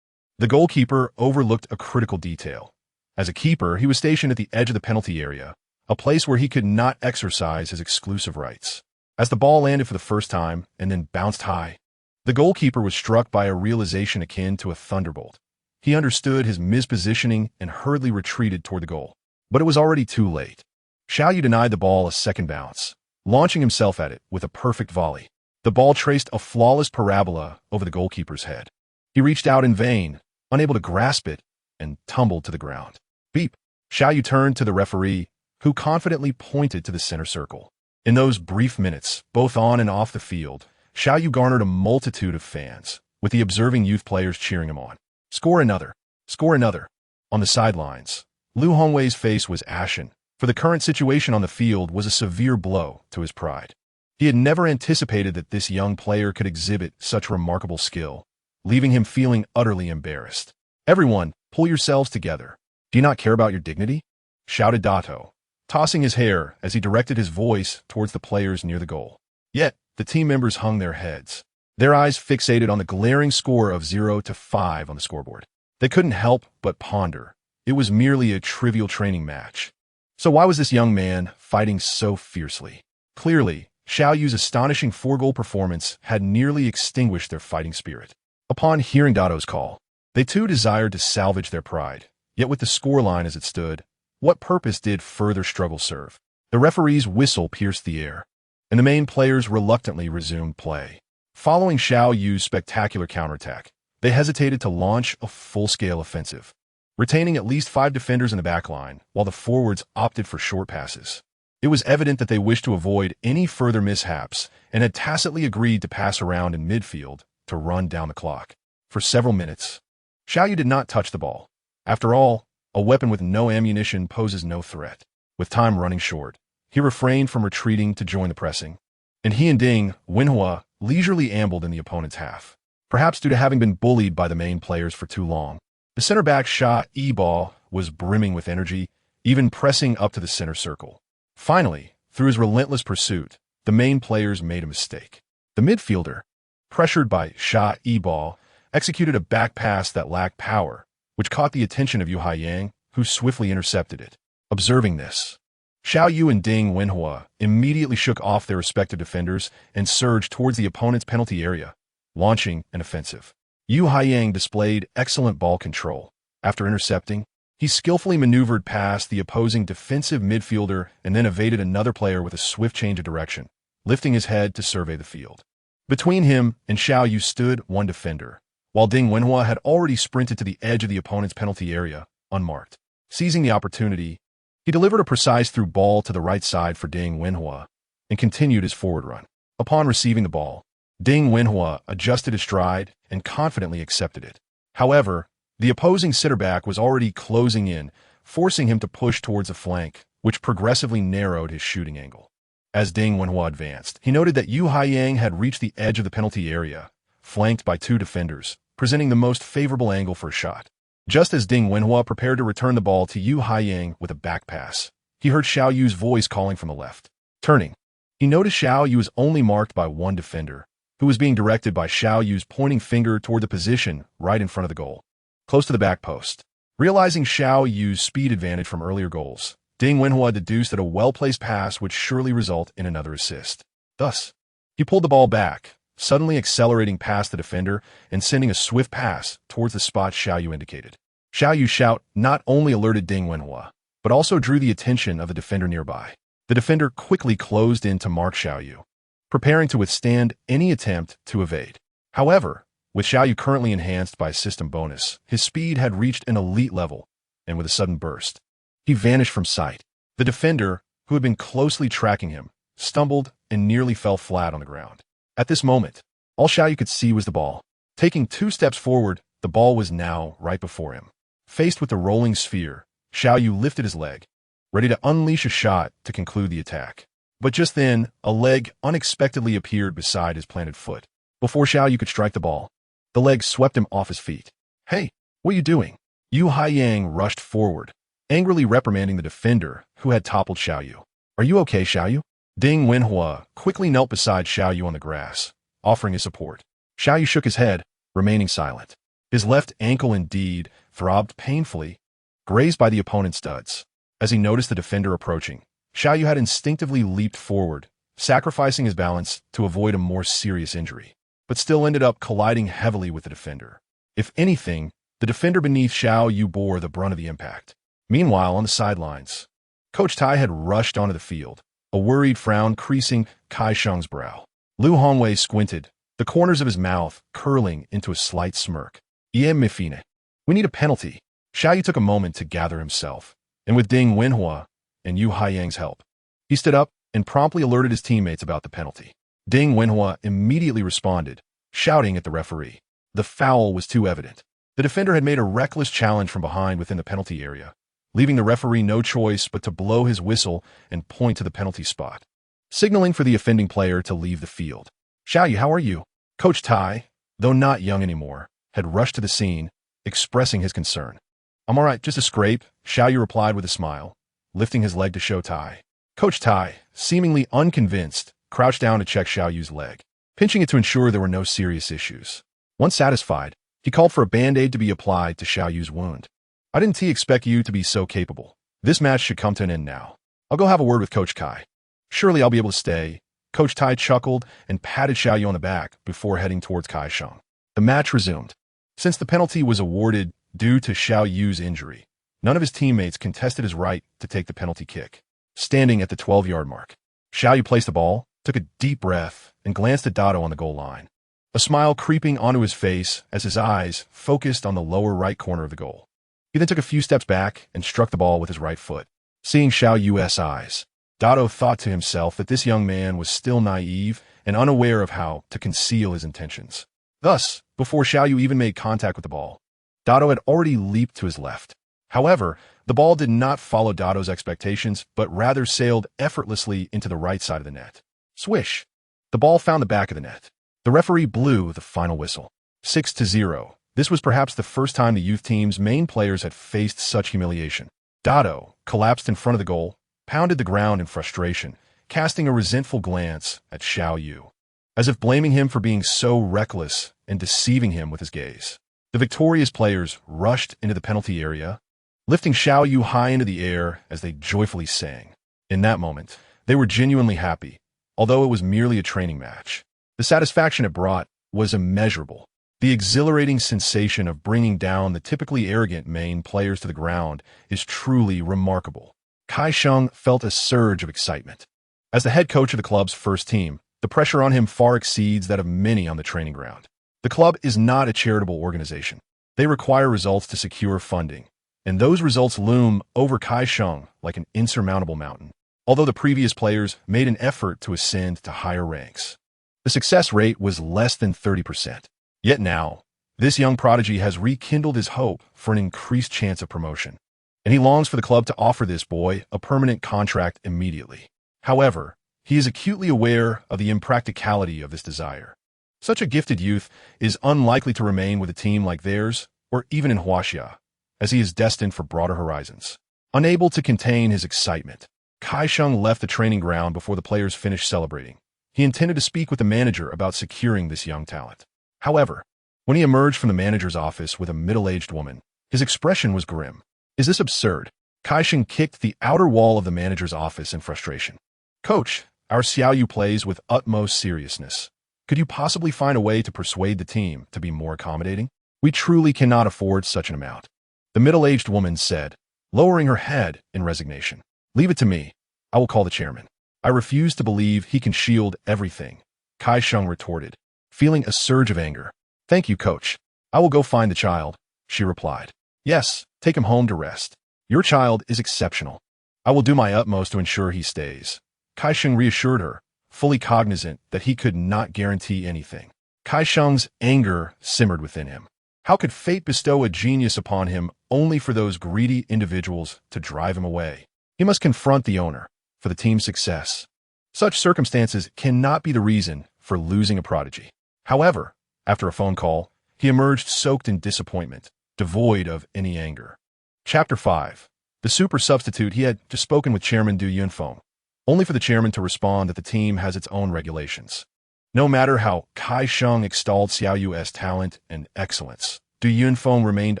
the goalkeeper overlooked a critical detail. As a keeper, he was stationed at the edge of the penalty area, a place where he could not exercise his exclusive rights. As the ball landed for the first time and then bounced high, the goalkeeper was struck by a realization akin to a thunderbolt. He understood his mispositioning and hurriedly retreated toward the goal. But it was already too late. Xiao Yu denied the ball a second bounce, launching himself at it with a perfect volley. The ball traced a flawless parabola over the goalkeeper's head. He reached out in vain, unable to grasp it, and tumbled to the ground. Beep! Xiao Yu turned to the referee, who confidently pointed to the center circle. In those brief minutes, both on and off the field, Xiao Yu garnered a multitude of fans, with the observing youth players cheering him on. Score another! Score another! On the sidelines, Lu Hongwei's face was ashen, for the current situation on the field was a severe blow to his pride. He had never anticipated that this young player could exhibit such remarkable skill, leaving him feeling utterly embarrassed. "Everyone, pull yourselves together. Do you not care about your dignity?" shouted Dato, tossing his hair as he directed his voice towards the players near the goal. Yet, the team members hung their heads, their eyes fixated on the glaring score of 0-5 on the scoreboard. They couldn't help but ponder. It was merely a trivial training match. So why was this young man fighting so fiercely? Clearly, Xiao Yu's astonishing 4-goal performance had nearly extinguished their fighting spirit. Upon hearing Dato's call, they too desired to salvage their pride. Yet with the scoreline as it stood, what purpose did further struggle serve? The referee's whistle pierced the air, and the main players reluctantly resumed play. Following Xiao Yu's spectacular counterattack, they hesitated to launch a full-scale offensive, retaining at least 5 defenders in the backline, while the forwards opted for short passes. It was evident that they wished to avoid any further mishaps and had tacitly agreed to pass around in midfield to run down the clock. For several minutes, Xiao Yu did not touch the ball. After all, a weapon with no ammunition poses no threat. With time running short, he refrained from retreating to join the pressing, and he and Ding Wenhua leisurely ambled in the opponent's half, perhaps due to having been bullied by the main players for too long. The center-back Xiao Yu was brimming with energy, even pressing up to the center circle. Finally, through his relentless pursuit, the main players made a mistake. The midfielder, pressured by Xiao Yu, executed a back pass that lacked power, which caught the attention of Yu Haiyang, who swiftly intercepted it. Observing this, Xiao Yu and Ding Wenhua immediately shook off their respective defenders and surged towards the opponent's penalty area, launching an offensive. Yu Haiyang displayed excellent ball control. After intercepting, he skillfully maneuvered past the opposing defensive midfielder and then evaded another player with a swift change of direction, lifting his head to survey the field. Between him and Xiao Yu stood one defender, while Ding Wenhua had already sprinted to the edge of the opponent's penalty area, unmarked. Seizing the opportunity, he delivered a precise through ball to the right side for Ding Wenhua and continued his forward run. Upon receiving the ball, Ding Wenhua adjusted his stride and confidently accepted it. However, the opposing center-back was already closing in, forcing him to push towards the flank, which progressively narrowed his shooting angle. As Ding Wenhua advanced, he noted that Yu Haiyang had reached the edge of the penalty area, flanked by 2 defenders, presenting the most favorable angle for a shot. Just as Ding Wenhua prepared to return the ball to Yu Haiyang with a back pass, he heard Xiao Yu's voice calling from the left. Turning, he noticed Xiao Yu was only marked by one defender, who was being directed by Xiao Yu's pointing finger toward the position right in front of the goal, close to the back post. Realizing Xiao Yu's speed advantage from earlier goals, Ding Wenhua deduced that a well-placed pass would surely result in another assist. Thus, he pulled the ball back, suddenly accelerating past the defender and sending a swift pass towards the spot Xiao Yu indicated. Xiao Yu's shout not only alerted Ding Wenhua, but also drew the attention of the defender nearby. The defender quickly closed in to mark Xiao Yu, preparing to withstand any attempt to evade. However, with Xiao Yu currently enhanced by a system bonus, his speed had reached an elite level, and with a sudden burst, he vanished from sight. The defender, who had been closely tracking him, stumbled and nearly fell flat on the ground. At this moment, all Xiao Yu could see was the ball. Taking 2 steps forward, the ball was now right before him. Faced with the rolling sphere, Xiao Yu lifted his leg, ready to unleash a shot to conclude the attack. But just then, a leg unexpectedly appeared beside his planted foot. Before Xiao Yu could strike the ball, the leg swept him off his feet. "Hey, what are you doing?" Yu Haiyang rushed forward, angrily reprimanding the defender who had toppled Xiao Yu. "Are you okay, Xiao Yu?" Ding Wenhua quickly knelt beside Xiao Yu on the grass, offering his support. Xiao Yu shook his head, remaining silent. His left ankle indeed throbbed painfully, grazed by the opponent's studs. As he noticed the defender approaching, Xiao Yu had instinctively leaped forward, sacrificing his balance to avoid a more serious injury, but still ended up colliding heavily with the defender. If anything, the defender beneath Xiao Yu bore the brunt of the impact. Meanwhile, on the sidelines, Coach Tai had rushed onto the field, a worried frown creasing Kai Sheng's brow. Lu Hongwei squinted, the corners of his mouth curling into a slight smirk. "Mifine. We need a penalty." Xiao Yu took a moment to gather himself, and with Ding Wenhua and Yu Haiyang's help, he stood up and promptly alerted his teammates about the penalty. Ding Wenhua immediately responded, shouting at the referee. The foul was too evident. The defender had made a reckless challenge from behind within the penalty area, leaving the referee no choice but to blow his whistle and point to the penalty spot, signaling for the offending player to leave the field. "Xiao Yu, how are you?" Coach Tai, though not young anymore, had rushed to the scene, expressing his concern. "I'm all right, just a scrape," Xiao Yu replied with a smile, lifting his leg to show Tai. Coach Tai, seemingly unconvinced, crouched down to check Xiao Yu's leg, pinching it to ensure there were no serious issues. Once satisfied, he called for a band-aid to be applied to Xiao Yu's wound. "I didn't expect you to be so capable. This match should come to an end now. I'll go have a word with Coach Kai. Surely I'll be able to stay." Coach Tai chuckled and patted Xiao Yu on the back before heading towards Kai Sheng. The match resumed. Since the penalty was awarded due to Xiao Yu's injury, none of his teammates contested his right to take the penalty kick. Standing at the 12-yard mark, Xiao Yu placed the ball, took a deep breath, and glanced at Dado on the goal line, a smile creeping onto his face as his eyes focused on the lower right corner of the goal. He then took a few steps back and struck the ball with his right foot. Seeing Xiao Yu's eyes, Dado thought to himself that this young man was still naive and unaware of how to conceal his intentions. Thus, before Xiao Yu even made contact with the ball, Dado had already leaped to his left. However, the ball did not follow Dado's expectations, but rather sailed effortlessly into the right side of the net. Swish! The ball found the back of the net. The referee blew the final whistle. 6-0. This was perhaps the first time the youth team's main players had faced such humiliation. Dado collapsed in front of the goal, pounded the ground in frustration, casting a resentful glance at Xiao Yu, as if blaming him for being so reckless and deceiving him with his gaze. The victorious players rushed into the penalty area, lifting Xiao Yu high into the air as they joyfully sang. In that moment, they were genuinely happy, although it was merely a training match. The satisfaction it brought was immeasurable. The exhilarating sensation of bringing down the typically arrogant main players to the ground is truly remarkable. Kai Sheng felt a surge of excitement. As the head coach of the club's first team, the pressure on him far exceeds that of many on the training ground. The club is not a charitable organization. They require results to secure funding, and those results loom over Kai Sheng like an insurmountable mountain. Although the previous players made an effort to ascend to higher ranks, the success rate was less than 30%. Yet now, this young prodigy has rekindled his hope for an increased chance of promotion, and he longs for the club to offer this boy a permanent contract immediately. However, he is acutely aware of the impracticality of this desire. Such a gifted youth is unlikely to remain with a team like theirs, or even in Huaxia, as he is destined for broader horizons. Unable to contain his excitement, Kai Sheng left the training ground before the players finished celebrating. He intended to speak with the manager about securing this young talent. However, when he emerged from the manager's office with a middle-aged woman, his expression was grim. "Is this absurd?" Kai Sheng kicked the outer wall of the manager's office in frustration. "Coach, our Xiao Yu plays with utmost seriousness. Could you possibly find a way to persuade the team to be more accommodating? We truly cannot afford such an amount," the middle-aged woman said, lowering her head in resignation. "Leave it to me. I will call the chairman." "I refuse to believe he can shield everything," Kai Sheng retorted, feeling a surge of anger. "Thank you, coach. I will go find the child," she replied. "Yes, take him home to rest. Your child is exceptional. I will do my utmost to ensure he stays. Kaisheng reassured her, fully cognizant that he could not guarantee anything. Kaisheng's anger simmered within him. How could fate bestow a genius upon him only for those greedy individuals to drive him away? He must confront the owner for the team's success. Such circumstances cannot be the reason for losing a prodigy. However, after a phone call, he emerged soaked in disappointment, devoid of any anger. Chapter 5. The super substitute. He had just spoken with Chairman Du Yunfeng, only for the chairman to respond that the team has its own regulations. No matter how Kaisheng extolled Xiao Yu's talent and excellence, Du Yunfeng remained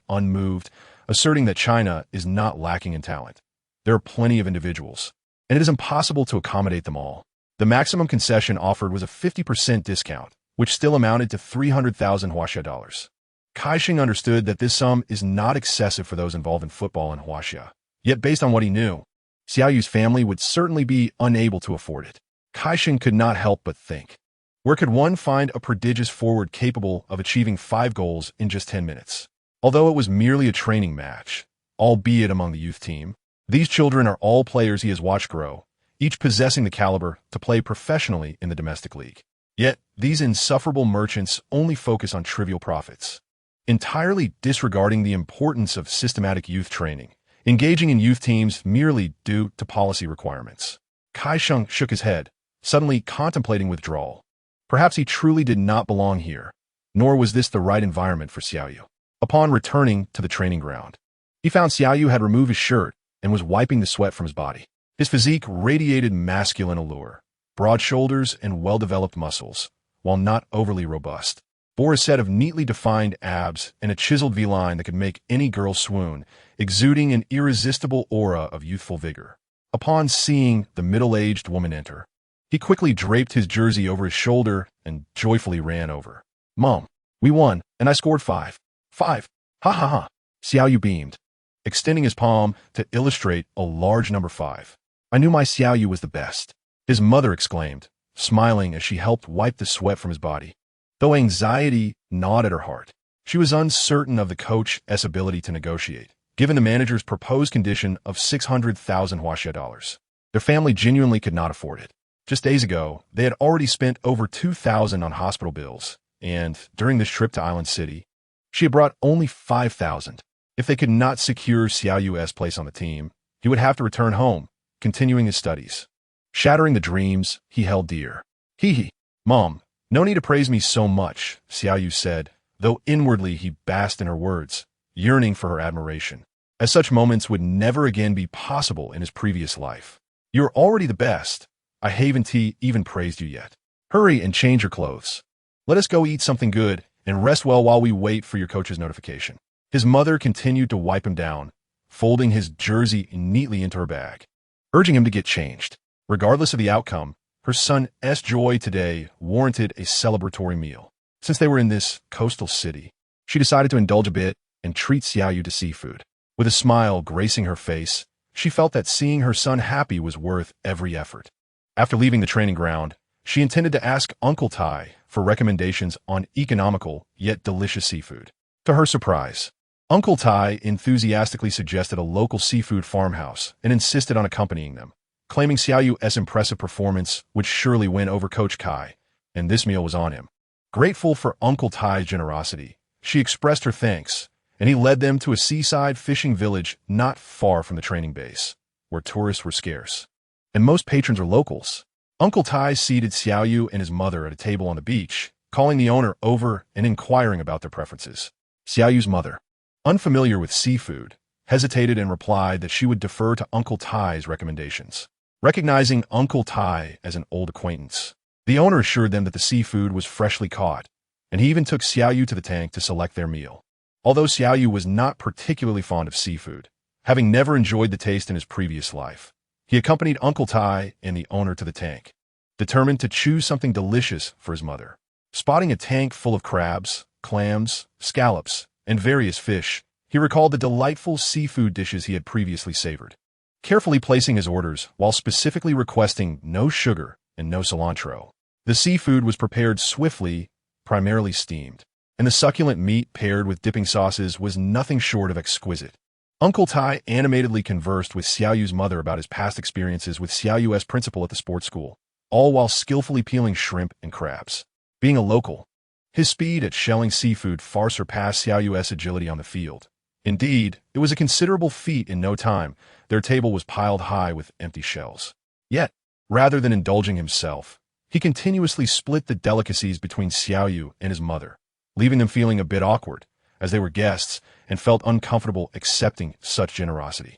unmoved, asserting that China is not lacking in talent. There are plenty of individuals, and it is impossible to accommodate them all. The maximum concession offered was a 50% discount, which still amounted to 300,000 Huaxia dollars. Kaisheng understood that this sum is not excessive for those involved in football in Huaxia. Yet based on what he knew, Xiao Yu's family would certainly be unable to afford it. Kaisheng could not help but think, where could one find a prodigious forward capable of achieving 5 goals in just 10 minutes? Although it was merely a training match, albeit among the youth team, these children are all players he has watched grow, each possessing the caliber to play professionally in the domestic league. Yet, these insufferable merchants only focus on trivial profits, entirely disregarding the importance of systematic youth training, engaging in youth teams merely due to policy requirements. Kaisheng shook his head, suddenly contemplating withdrawal. Perhaps he truly did not belong here, nor was this the right environment for Xiao Yu. Upon returning to the training ground, he found Xiao Yu had removed his shirt and was wiping the sweat from his body. His physique radiated masculine allure, broad shoulders and well-developed muscles, while not overly robust, bore a set of neatly defined abs and a chiseled V-line that could make any girl swoon, exuding an irresistible aura of youthful vigor. Upon seeing the middle-aged woman enter, he quickly draped his jersey over his shoulder and joyfully ran over. "Mom, we won, and I scored 5. 5. Ha ha ha." Xiao Yu beamed, extending his palm to illustrate a large number 5. "I knew my Xiao Yu was the best," his mother exclaimed, smiling as she helped wipe the sweat from his body. Though anxiety gnawed at her heart, she was uncertain of the coach's ability to negotiate, given the manager's proposed condition of 600,000 Huaxia dollars. Their family genuinely could not afford it. Just days ago, they had already spent over 2,000 on hospital bills, and during this trip to Island City, she had brought only 5,000. If they could not secure Xiao Yu's place on the team, he would have to return home, continuing his studies, shattering the dreams he held dear. "Hee, Mom, no need to praise me so much," Xiao Yu said, though inwardly he basked in her words, yearning for her admiration, as such moments would never again be possible in his previous life. "You're already the best. I haven't even praised you yet. Hurry and change your clothes. Let us go eat something good and rest well while we wait for your coach's notification." His mother continued to wipe him down, folding his jersey neatly into her bag, urging him to get changed. Regardless of the outcome, her son's joy today warranted a celebratory meal. Since they were in this coastal city, she decided to indulge a bit and treat Xiao Yu to seafood. With a smile gracing her face, she felt that seeing her son happy was worth every effort. After leaving the training ground, she intended to ask Uncle Tai for recommendations on economical yet delicious seafood. To her surprise, Uncle Tai enthusiastically suggested a local seafood farmhouse and insisted on accompanying them, claiming Xiao Yu's impressive performance would surely win over Coach Kai, and this meal was on him. Grateful for Uncle Tai's generosity, she expressed her thanks, and he led them to a seaside fishing village not far from the training base, where tourists were scarce, and most patrons are locals. Uncle Tai seated Xiao Yu and his mother at a table on the beach, calling the owner over and inquiring about their preferences. Xiao Yu's mother, unfamiliar with seafood, hesitated and replied that she would defer to Uncle Tai's recommendations. Recognizing Uncle Tai as an old acquaintance, the owner assured them that the seafood was freshly caught, and he even took Xiao Yu to the tank to select their meal. Although Xiao Yu was not particularly fond of seafood, having never enjoyed the taste in his previous life, he accompanied Uncle Tai and the owner to the tank, determined to choose something delicious for his mother. Spotting a tank full of crabs, clams, scallops, and various fish, he recalled the delightful seafood dishes he had previously savored. Carefully placing his orders while specifically requesting no sugar and no cilantro, the seafood was prepared swiftly, primarily steamed, and the succulent meat paired with dipping sauces was nothing short of exquisite. Uncle Tai animatedly conversed with Xiao Yu's mother about his past experiences with Xiao Yu as principal at the sports school, all while skillfully peeling shrimp and crabs. Being a local, his speed at shelling seafood far surpassed Xiao Yu's agility on the field. Indeed, it was a considerable feat in no time. Their table was piled high with empty shells. Yet, rather than indulging himself, he continuously split the delicacies between Xiao Yu and his mother, leaving them feeling a bit awkward, as they were guests and felt uncomfortable accepting such generosity.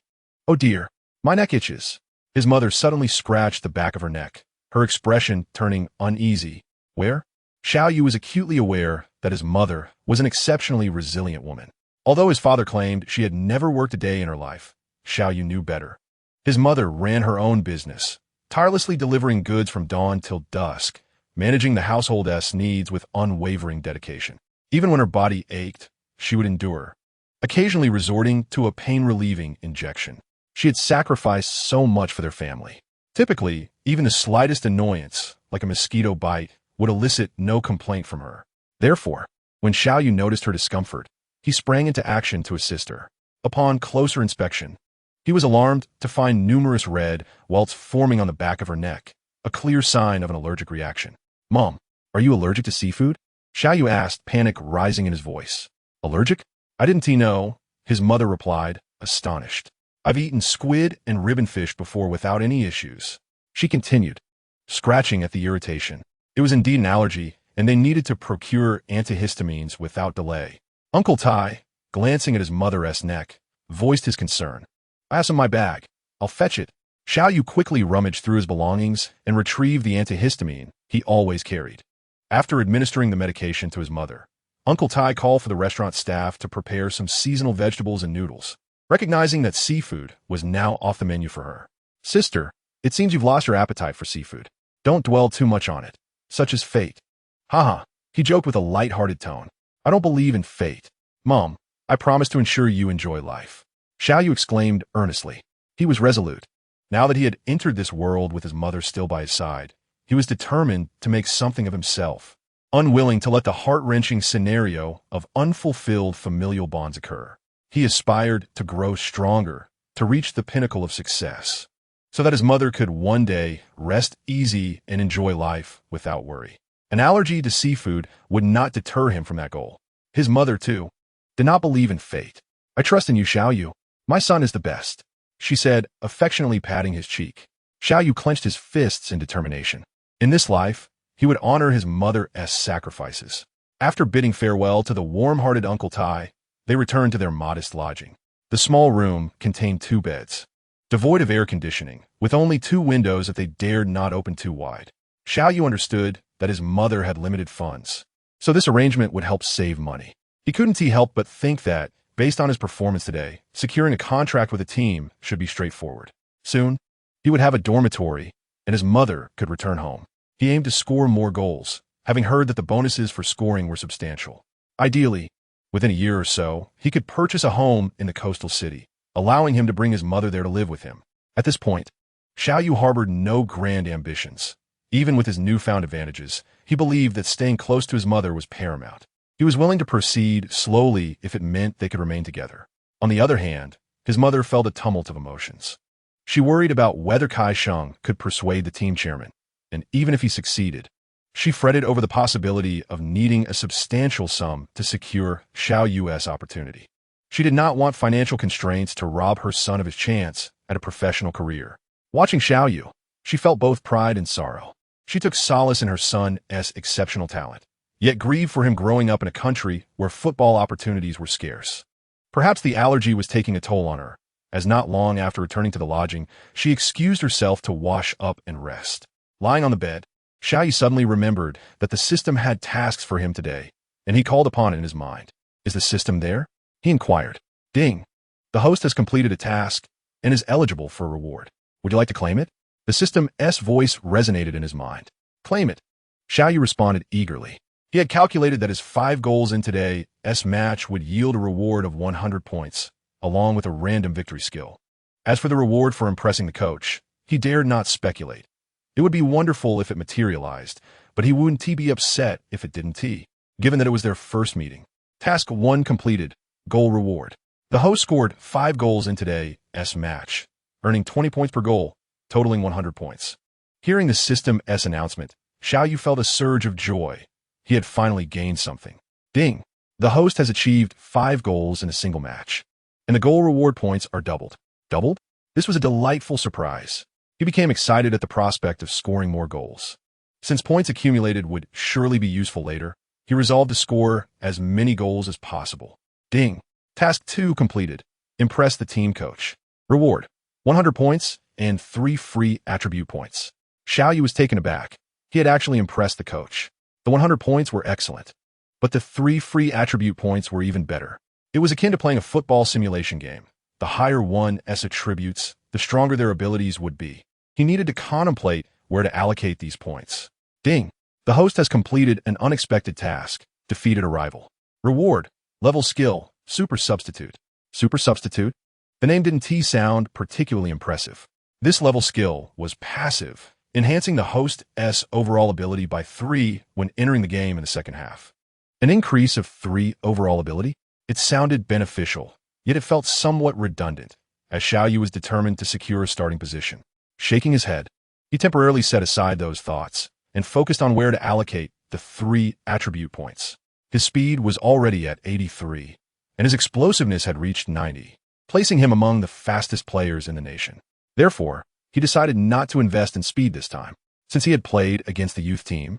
"Oh dear, my neck itches." His mother suddenly scratched the back of her neck, her expression turning uneasy. Where? Xiao Yu was acutely aware that his mother was an exceptionally resilient woman. Although his father claimed she had never worked a day in her life, Xiao Yu knew better. His mother ran her own business, tirelessly delivering goods from dawn till dusk, managing the household's needs with unwavering dedication. Even when her body ached, she would endure, occasionally resorting to a pain-relieving injection. She had sacrificed so much for their family. Typically, even the slightest annoyance, like a mosquito bite, would elicit no complaint from her. Therefore, when Xiao Yu noticed her discomfort, he sprang into action to assist her. Upon closer inspection, he was alarmed to find numerous red welts forming on the back of her neck, a clear sign of an allergic reaction. "Mom, are you allergic to seafood?" Xiao Yu asked, panic rising in his voice. "Allergic? I didn't know," his mother replied, astonished. "I've eaten squid and ribbonfish before without any issues." She continued, scratching at the irritation. It was indeed an allergy, and they needed to procure antihistamines without delay. Uncle Tai, glancing at his mother's neck, voiced his concern. "I have some in my bag. I'll fetch it." Xiao Yu quickly rummaged through his belongings and retrieved the antihistamine he always carried. After administering the medication to his mother, Uncle Tai called for the restaurant staff to prepare some seasonal vegetables and noodles, recognizing that seafood was now off the menu for her. "Sister, it seems you've lost your appetite for seafood. Don't dwell too much on it. Such is fate." "Haha," he joked with a light-hearted tone. "I don't believe in fate. Mom, I promise to ensure you enjoy life." Xiao Yu exclaimed earnestly. He was resolute. Now that he had entered this world with his mother still by his side, he was determined to make something of himself, unwilling to let the heart-wrenching scenario of unfulfilled familial bonds occur. He aspired to grow stronger, to reach the pinnacle of success, so that his mother could one day rest easy and enjoy life without worry. An allergy to seafood would not deter him from that goal. His mother, too, did not believe in fate. "I trust in you, Xiao Yu. My son is the best," she said, affectionately patting his cheek. Xiao Yu clenched his fists in determination. In this life, he would honor his mother's sacrifices. After bidding farewell to the warm-hearted Uncle Tai, they returned to their modest lodging. The small room contained 2 beds, devoid of air conditioning, with only 2 windows that they dared not open too wide. Xiao Yu understood that his mother had limited funds, so this arrangement would help save money. He couldn't help but think that, based on his performance today, securing a contract with a team should be straightforward. Soon, he would have a dormitory, and his mother could return home. He aimed to score more goals, having heard that the bonuses for scoring were substantial. Ideally, within a year or so, he could purchase a home in the coastal city, allowing him to bring his mother there to live with him. At this point, Xiao Yu harbored no grand ambitions. Even with his newfound advantages, he believed that staying close to his mother was paramount. He was willing to proceed slowly if it meant they could remain together. On the other hand, his mother felt a tumult of emotions. She worried about whether Kai Sheng could persuade the team chairman, and even if he succeeded, she fretted over the possibility of needing a substantial sum to secure Xiao Yu's opportunity. She did not want financial constraints to rob her son of his chance at a professional career. Watching Xiao Yu, she felt both pride and sorrow. She took solace in her son's exceptional talent, yet grieved for him growing up in a country where football opportunities were scarce. Perhaps the allergy was taking a toll on her, as not long after returning to the lodging, she excused herself to wash up and rest. Lying on the bed, Xiao Yu suddenly remembered that the system had tasks for him today, and he called upon it in his mind. "Is the system there?" he inquired. "Ding! The host has completed a task and is eligible for a reward. Would you like to claim it?" The system's voice resonated in his mind. "Claim it." Xiao Yu responded eagerly. He had calculated that his 5 goals in today's match would yield a reward of 100 points, along with a random victory skill. As for the reward for impressing the coach, he dared not speculate. It would be wonderful if it materialized, but he wouldn't be upset if it didn't, given that it was their first meeting. Task 1 completed. Goal reward. The host scored 5 goals in today's match, earning 20 points per goal, totaling 100 points. Hearing the system's announcement, Xiao Yu felt a surge of joy. He had finally gained something. Ding! The host has achieved 5 goals in a single match, and the goal reward points are doubled. Doubled? This was a delightful surprise. He became excited at the prospect of scoring more goals. Since points accumulated would surely be useful later, he resolved to score as many goals as possible. Ding! Task 2 completed. Impress the team coach. Reward: 100 points and 3 free attribute points. Xiao Yu was taken aback. He had actually impressed the coach. The 100 points were excellent, but the 3 free attribute points were even better. It was akin to playing a football simulation game. The higher one's attributes, the stronger their abilities would be. He needed to contemplate where to allocate these points. Ding! The host has completed an unexpected task, defeated a rival. Reward: level skill, super substitute. Super substitute? The name didn't sound particularly impressive. This level skill was passive, enhancing the host's overall ability by 3 when entering the game in the second half. An increase of 3 overall ability? It sounded beneficial, yet it felt somewhat redundant, as Xiao Yu was determined to secure a starting position. Shaking his head, he temporarily set aside those thoughts and focused on where to allocate the 3 attribute points. His speed was already at 83, and his explosiveness had reached 90, placing him among the fastest players in the nation. Therefore, he decided not to invest in speed this time. Since he had played against the youth team,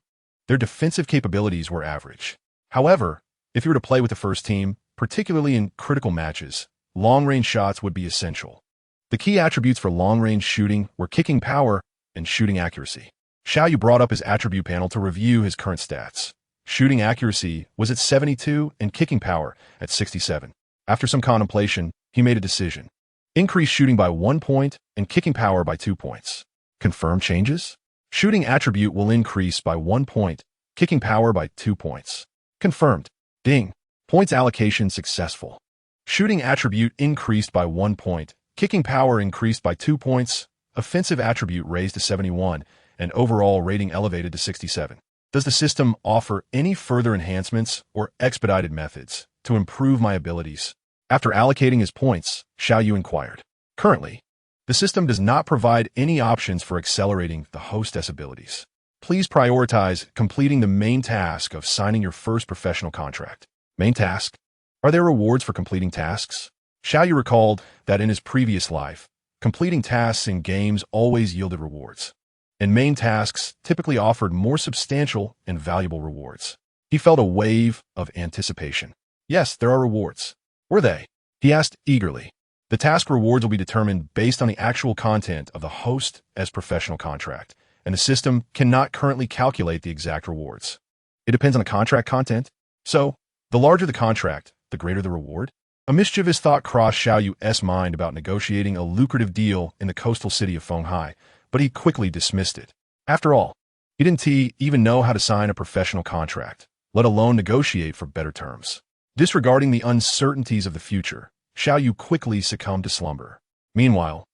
their defensive capabilities were average. However, if he were to play with the first team, particularly in critical matches, long-range shots would be essential. The key attributes for long-range shooting were kicking power and shooting accuracy. Xiao Yu brought up his attribute panel to review his current stats. Shooting accuracy was at 72 and kicking power at 67. After some contemplation, he made a decision. Increase shooting by 1 point and kicking power by 2 points. Confirm changes? Shooting attribute will increase by 1 point, kicking power by 2 points. Confirmed. Ding! Points allocation successful. Shooting attribute increased by 1 point, kicking power increased by 2 points, offensive attribute raised to 71, and overall rating elevated to 67. Does the system offer any further enhancements or expedited methods to improve my abilities? After allocating his points, Xiao Yu inquired. Currently, the system does not provide any options for accelerating the hostess abilities. Please prioritize completing the main task of signing your first professional contract. Main task? Are there rewards for completing tasks? Xiao Yu recalled that in his previous life, completing tasks in games always yielded rewards, and main tasks typically offered more substantial and valuable rewards. He felt a wave of anticipation. Yes, there are rewards. Were they? He asked eagerly. The task rewards will be determined based on the actual content of the host's professional contract, and the system cannot currently calculate the exact rewards. It depends on the contract content, so the larger the contract, the greater the reward. A mischievous thought crossed Xiao Yu's mind about negotiating a lucrative deal in the coastal city of Fenghai, but he quickly dismissed it. After all, he didn't even know how to sign a professional contract, let alone negotiate for better terms. Disregarding the uncertainties of the future, Xiao Yu quickly succumbed to slumber. Meanwhile,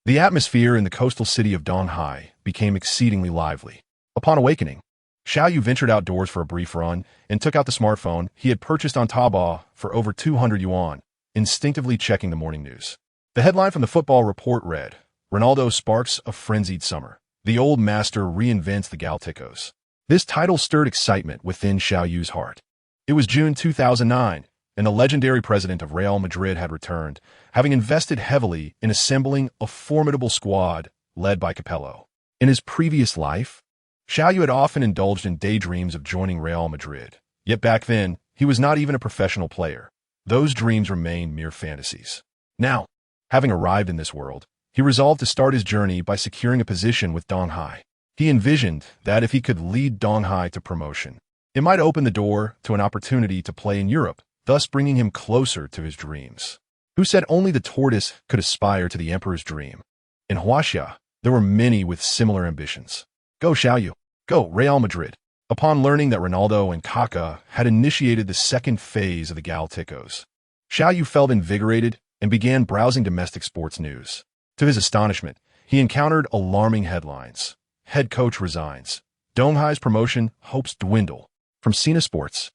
the atmosphere in the coastal city of Donghai became exceedingly lively. Upon awakening, Xiao Yu ventured outdoors for a brief run and took out the smartphone he had purchased on Taobao for over 200 yuan, instinctively checking the morning news. The headline from the football report read, "Ronaldo sparks a frenzied summer. The old master reinvents the Galacticos." This title stirred excitement within Xiao Yu's heart. It was June 2009, and the legendary president of Real Madrid had returned, having invested heavily in assembling a formidable squad led by Capello. In his previous life, Xiao Yu had often indulged in daydreams of joining Real Madrid. Yet back then, he was not even a professional player. Those dreams remained mere fantasies. Now, having arrived in this world, he resolved to start his journey by securing a position with Donghai. He envisioned that if he could lead Donghai to promotion, it might open the door to an opportunity to play in Europe, thus bringing him closer to his dreams. Who said only the tortoise could aspire to the emperor's dream? In Huaxia, there were many with similar ambitions. Go Xiao Yu, go Real Madrid. Upon learning that Ronaldo and Kaká had initiated the second phase of the Galacticos, Xiao Yu felt invigorated and began browsing domestic sports news. To his astonishment, he encountered alarming headlines. Head coach resigns. Donghai's promotion hopes dwindle. From Sina Sports,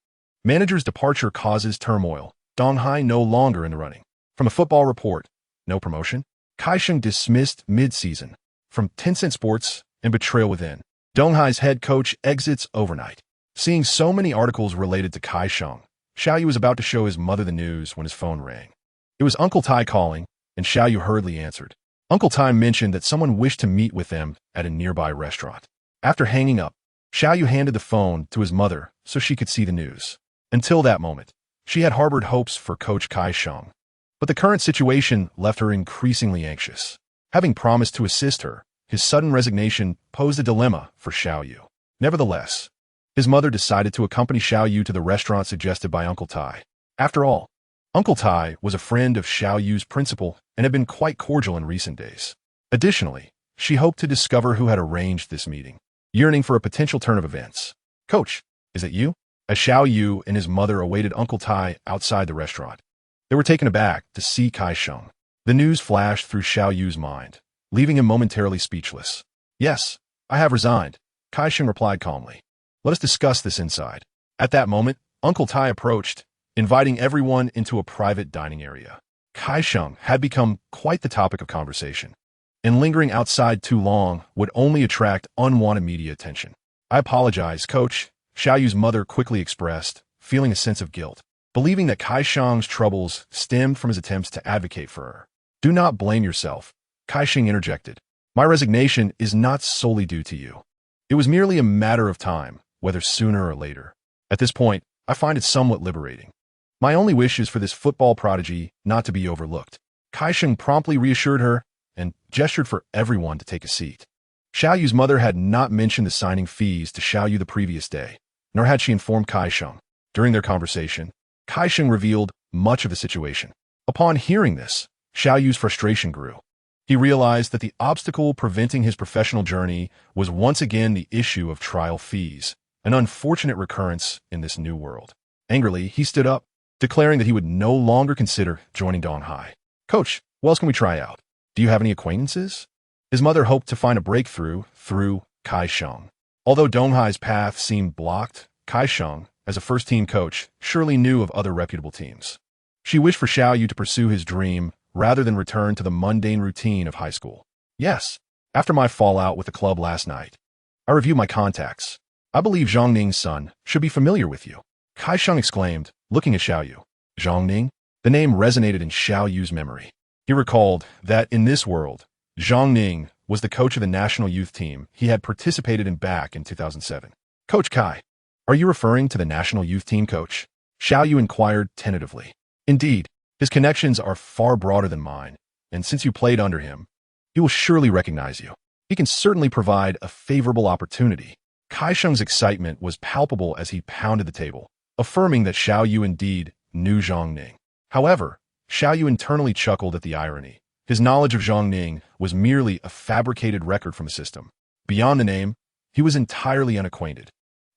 manager's departure causes turmoil. Donghai no longer in the running. From a football report, no promotion. Kaisheng dismissed mid-season. From Tencent Sports and betrayal within. Donghai's head coach exits overnight. Seeing so many articles related to Kaisheng, Xiao Yu was about to show his mother the news when his phone rang. It was Uncle Tai calling, and Xiao Yu hurriedly answered. Uncle Tai mentioned that someone wished to meet with them at a nearby restaurant. After hanging up, Xiao Yu handed the phone to his mother so she could see the news. Until that moment, she had harbored hopes for Coach Kaisheng. But the current situation left her increasingly anxious. Having promised to assist her, his sudden resignation posed a dilemma for Xiao Yu. Nevertheless, his mother decided to accompany Xiao Yu to the restaurant suggested by Uncle Tai. After all, Uncle Tai was a friend of Xiao Yu's principal and had been quite cordial in recent days. Additionally, she hoped to discover who had arranged this meeting, yearning for a potential turn of events. Coach, is it you? As Xiao Yu and his mother awaited Uncle Tai outside the restaurant, they were taken aback to see Kaisheng. The news flashed through Xiao Yu's mind, leaving him momentarily speechless. Yes, I have resigned, Kaisheng replied calmly. Let us discuss this inside. At that moment, Uncle Tai approached, inviting everyone into a private dining area. Kaisheng had become quite the topic of conversation, and lingering outside too long would only attract unwanted media attention. I apologize, Coach, Xiao Yu's mother quickly expressed, feeling a sense of guilt, believing that Kaisheng's troubles stemmed from his attempts to advocate for her. Do not blame yourself, Kaisheng interjected. My resignation is not solely due to you. It was merely a matter of time, whether sooner or later. At this point, I find it somewhat liberating. My only wish is for this football prodigy not to be overlooked. Kaisheng promptly reassured her and gestured for everyone to take a seat. Xiao Yu's mother had not mentioned the signing fees to Xiao Yu the previous day, nor had she informed Kaisheng. During their conversation, Kaisheng revealed much of the situation. Upon hearing this, Xiao Yu's frustration grew. He realized that the obstacle preventing his professional journey was once again the issue of trial fees, an unfortunate recurrence in this new world. Angrily, he stood up, declaring that he would no longer consider joining Donghai. Coach, what else can we try out? Do you have any acquaintances? His mother hoped to find a breakthrough through Kaisheng. Although Donghai's path seemed blocked, Kaisheng, as a first-team coach, surely knew of other reputable teams. She wished for Xiao Yu to pursue his dream rather than return to the mundane routine of high school. Yes, after my fallout with the club last night, I reviewed my contacts. I believe Zhang Ning's son should be familiar with you. Kaisheng exclaimed, looking at Xiao Yu. Zhang Ning? The name resonated in Xiao Yu's memory. He recalled that in this world, Zhang Ning was the coach of the national youth team he had participated in back in 2007. Coach Kai, are you referring to the national youth team coach? Xiao Yu inquired tentatively. Indeed, his connections are far broader than mine, and since you played under him, he will surely recognize you. He can certainly provide a favorable opportunity. Kaisheng's excitement was palpable as he pounded the table, affirming that Xiao Yu indeed knew Zhang Ning. However, Xiao Yu internally chuckled at the irony. His knowledge of Zhang Ning was merely a fabricated record from a system. Beyond the name, he was entirely unacquainted.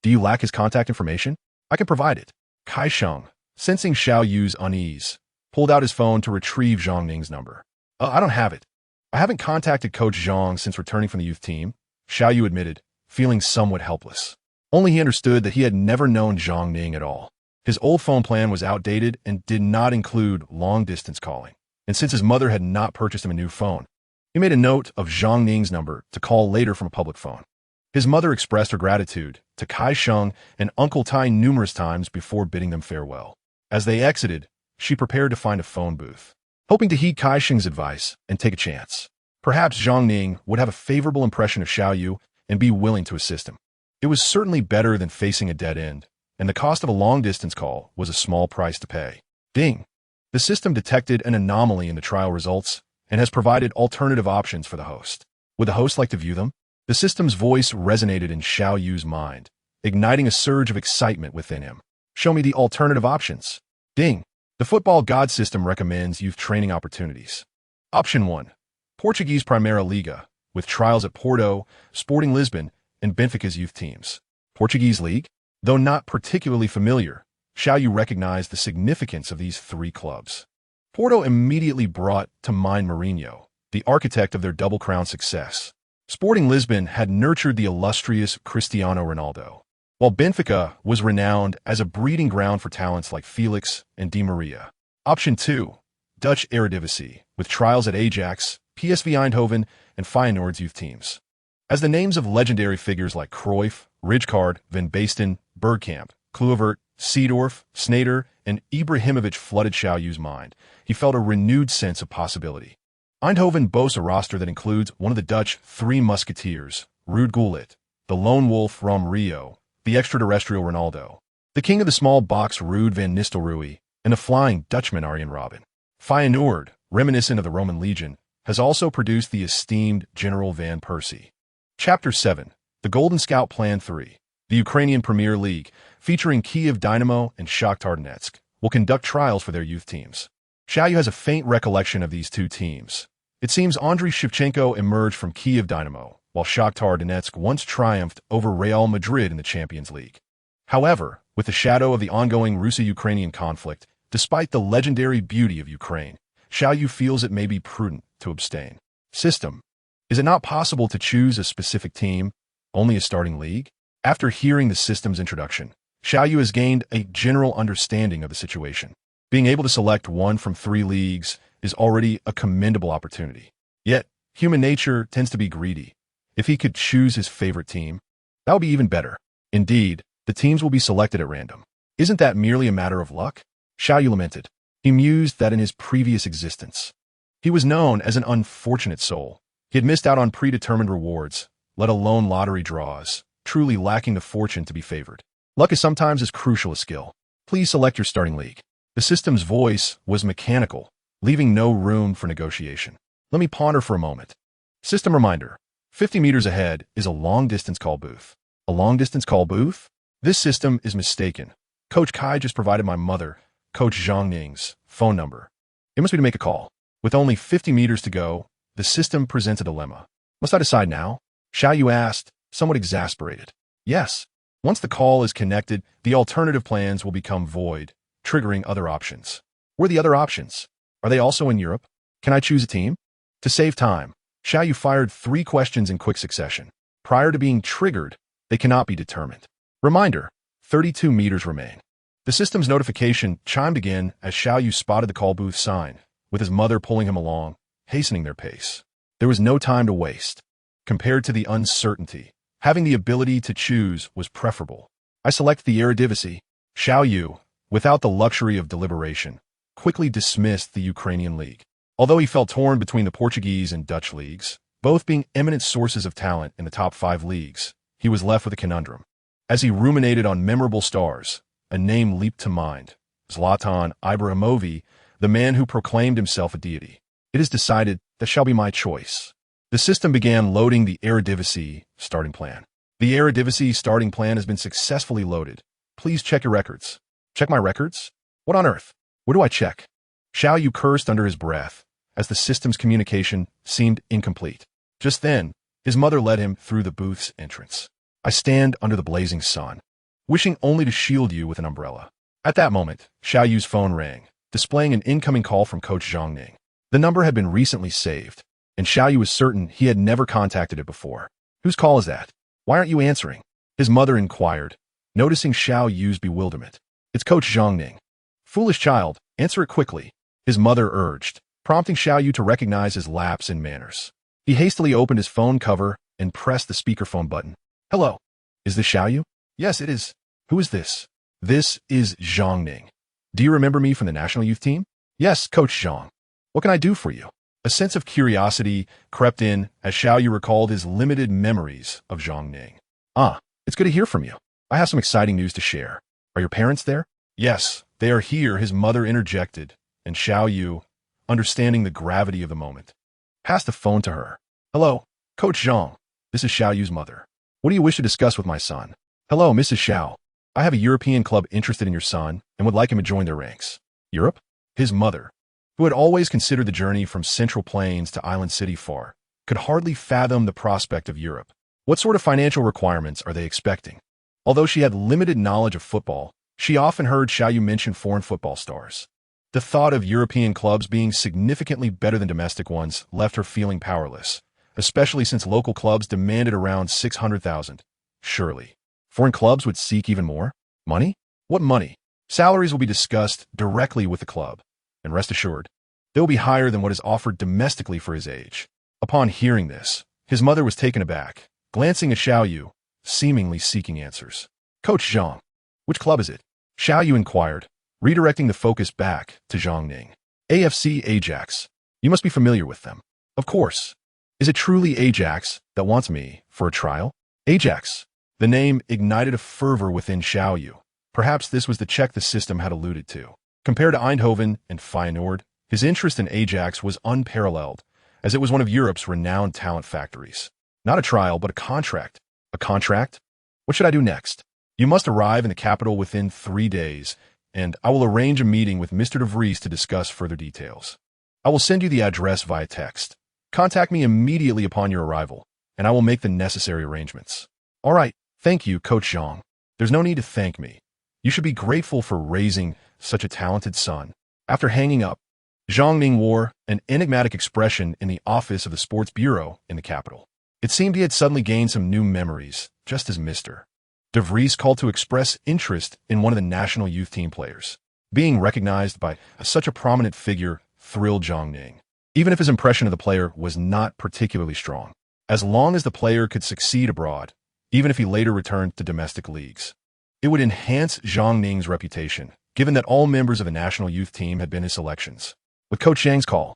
Do you lack his contact information? I can provide it. Kaisheng, sensing Xiao Yu's unease, pulled out his phone to retrieve Zhang Ning's number. I don't have it. I haven't contacted Coach Zhang since returning from the youth team, Xiao Yu admitted, feeling somewhat helpless. Only he understood that he had never known Zhang Ning at all. His old phone plan was outdated and did not include long-distance calling. And since his mother had not purchased him a new phone, he made a note of Zhang Ning's number to call later from a public phone. His mother expressed her gratitude to Kaisheng and Uncle Tai numerous times before bidding them farewell. As they exited, she prepared to find a phone booth, hoping to heed Kaisheng's advice and take a chance. Perhaps Zhang Ning would have a favorable impression of Xiao Yu and be willing to assist him. It was certainly better than facing a dead end, and the cost of a long-distance call was a small price to pay. Ding! The system detected an anomaly in the trial results and has provided alternative options for the host. Would the host like to view them? The system's voice resonated in Xiao Yu's mind, igniting a surge of excitement within him. Show me the alternative options. Ding! The football god system recommends youth training opportunities. Option 1. Portuguese Primeira Liga, with trials at Porto, Sporting Lisbon, and Benfica's youth teams. Portuguese League? Though not particularly familiar, Xiao Yu recognized the significance of these three clubs. Porto immediately brought to mind Mourinho, the architect of their double crown success. Sporting Lisbon had nurtured the illustrious Cristiano Ronaldo, while Benfica was renowned as a breeding ground for talents like Felix and Di Maria. Option 2. Dutch Eredivisie, with trials at Ajax, PSV Eindhoven, and Feyenoord's youth teams. As the names of legendary figures like Cruyff, Rijkaard, Van Basten, Bergkamp, Kluivert, Seedorf, Sneijder, and Ibrahimovic flooded Xiao Yu's mind, he felt a renewed sense of possibility. Eindhoven boasts a roster that includes one of the Dutch Three Musketeers, Ruud Gullit, the lone wolf from Rio, the extraterrestrial Ronaldo, the king of the small box Ruud van Nistelrooy, and the flying Dutchman Arjen Robben. Feyenoord, reminiscent of the Roman legion, has also produced the esteemed General Van Persie. Chapter 7. The Golden Scout Plan 3. The Ukrainian Premier League, featuring Kyiv Dynamo and Shakhtar Donetsk, will conduct trials for their youth teams. Xiao Yu has a faint recollection of these two teams. It seems Andriy Shevchenko emerged from Kyiv Dynamo, while Shakhtar Donetsk once triumphed over Real Madrid in the Champions League. However, with the shadow of the ongoing Russo-Ukrainian conflict, despite the legendary beauty of Ukraine, Xiao Yu feels it may be prudent to abstain. System. Is it not possible to choose a specific team, only a starting league? After hearing the system's introduction, Xiao Yu has gained a general understanding of the situation. Being able to select one from 3 leagues is already a commendable opportunity. Yet, human nature tends to be greedy. If he could choose his favorite team, that would be even better. Indeed, the teams will be selected at random. Isn't that merely a matter of luck? Xiao Yu lamented. He mused that in his previous existence, he was known as an unfortunate soul. He had missed out on predetermined rewards, let alone lottery draws, truly lacking the fortune to be favored. Luck is sometimes as crucial as skill. Please select your starting league. The system's voice was mechanical, leaving no room for negotiation. Let me ponder for a moment. System reminder. 50 meters ahead is a long-distance call booth. A long-distance call booth? This system is mistaken. Coach Kai just provided my mother, Coach Zhang Ning's, phone number. It must be to make a call. With only 50 meters to go, the system presents a dilemma. Must I decide now? Xiao Yu asked, somewhat exasperated. Yes. Once the call is connected, the alternative plans will become void, triggering other options. What are the other options? Are they also in Europe? Can I choose a team? To save time, Xiao Yu fired 3 questions in quick succession. Prior to being triggered, they cannot be determined. Reminder, 32 meters remain. The system's notification chimed again as Xiao Yu spotted the call booth sign, with his mother pulling him along, hastening their pace. There was no time to waste. Compared to the uncertainty, having the ability to choose was preferable. I select the Eredivisie. Xiao Yu, without the luxury of deliberation, quickly dismissed the Ukrainian league. Although he felt torn between the Portuguese and Dutch leagues, both being eminent sources of talent in the top 5 leagues, he was left with a conundrum. As he ruminated on memorable stars, a name leaped to mind. Zlatan Ibrahimovic, the man who proclaimed himself a deity. It is decided that shall be my choice. The system began loading the Eredivisie starting plan. The Eredivisie starting plan has been successfully loaded. Please check your records. Check my records? What on earth? What do I check? Xiao Yu cursed under his breath, as the system's communication seemed incomplete. Just then, his mother led him through the booth's entrance. I stand under the blazing sun, wishing only to shield you with an umbrella. At that moment, Xiao Yu's phone rang, displaying an incoming call from Coach Zhang Ning. The number had been recently saved, and Xiao Yu was certain he had never contacted it before. Whose call is that? Why aren't you answering? His mother inquired, noticing Xiao Yu's bewilderment. It's Coach Zhang Ning. Foolish child, answer it quickly, his mother urged, prompting Xiao Yu to recognize his lapse in manners. He hastily opened his phone cover and pressed the speakerphone button. Hello. Is this Xiao Yu? Yes, it is. Who is this? This is Zhang Ning. Do you remember me from the national youth team? Yes, Coach Zhang. What can I do for you? A sense of curiosity crept in as Xiao Yu recalled his limited memories of Zhang Ning. It's good to hear from you. I have some exciting news to share. Are your parents there? Yes, they are here, his mother interjected, and Xiao Yu, understanding the gravity of the moment, passed the phone to her. Hello, Coach Zhang. This is Xiao Yu's mother. What do you wish to discuss with my son? Hello, Mrs. Xiao. I have a European club interested in your son and would like him to join their ranks. Europe? His mother, who had always considered the journey from Central Plains to Island City far, could hardly fathom the prospect of Europe. What sort of financial requirements are they expecting? Although she had limited knowledge of football, she often heard Xiao Yu mention foreign football stars. The thought of European clubs being significantly better than domestic ones left her feeling powerless, especially since local clubs demanded around 600,000. Surely, foreign clubs would seek even more? Money? What money? Salaries will be discussed directly with the club. And rest assured, They will be higher than what is offered domestically for his age. Upon hearing this, his mother was taken aback, glancing at Xiao Yu, seemingly seeking answers. Coach Zhang, which club is it? Xiao Yu inquired, redirecting the focus back to Zhang Ning. AFC Ajax. You must be familiar with them. Of course. Is it truly Ajax that wants me for a trial? Ajax. The name ignited a fervor within Xiao Yu. Perhaps this was the check the system had alluded to. Compared to Eindhoven and Feyenoord, his interest in Ajax was unparalleled, as it was one of Europe's renowned talent factories. Not a trial, but a contract. A contract? What should I do next? You must arrive in the capital within 3 days, and I will arrange a meeting with Mr. de Vries to discuss further details. I will send you the address via text. Contact me immediately upon your arrival, and I will make the necessary arrangements. All right, thank you, Coach Zhang. There's no need to thank me. You should be grateful for raising such a talented son. After hanging up, Zhang Ning wore an enigmatic expression in the office of the sports bureau in the capital. It seemed he had suddenly gained some new memories, just as Mr. de Vries called to express interest in one of the national youth team players. Being recognized by such a prominent figure thrilled Zhang Ning, even if his impression of the player was not particularly strong. As long as the player could succeed abroad, even if he later returned to domestic leagues, it would enhance Zhang Ning's reputation, given that all members of the national youth team had been his selections. With Coach Zhang's call,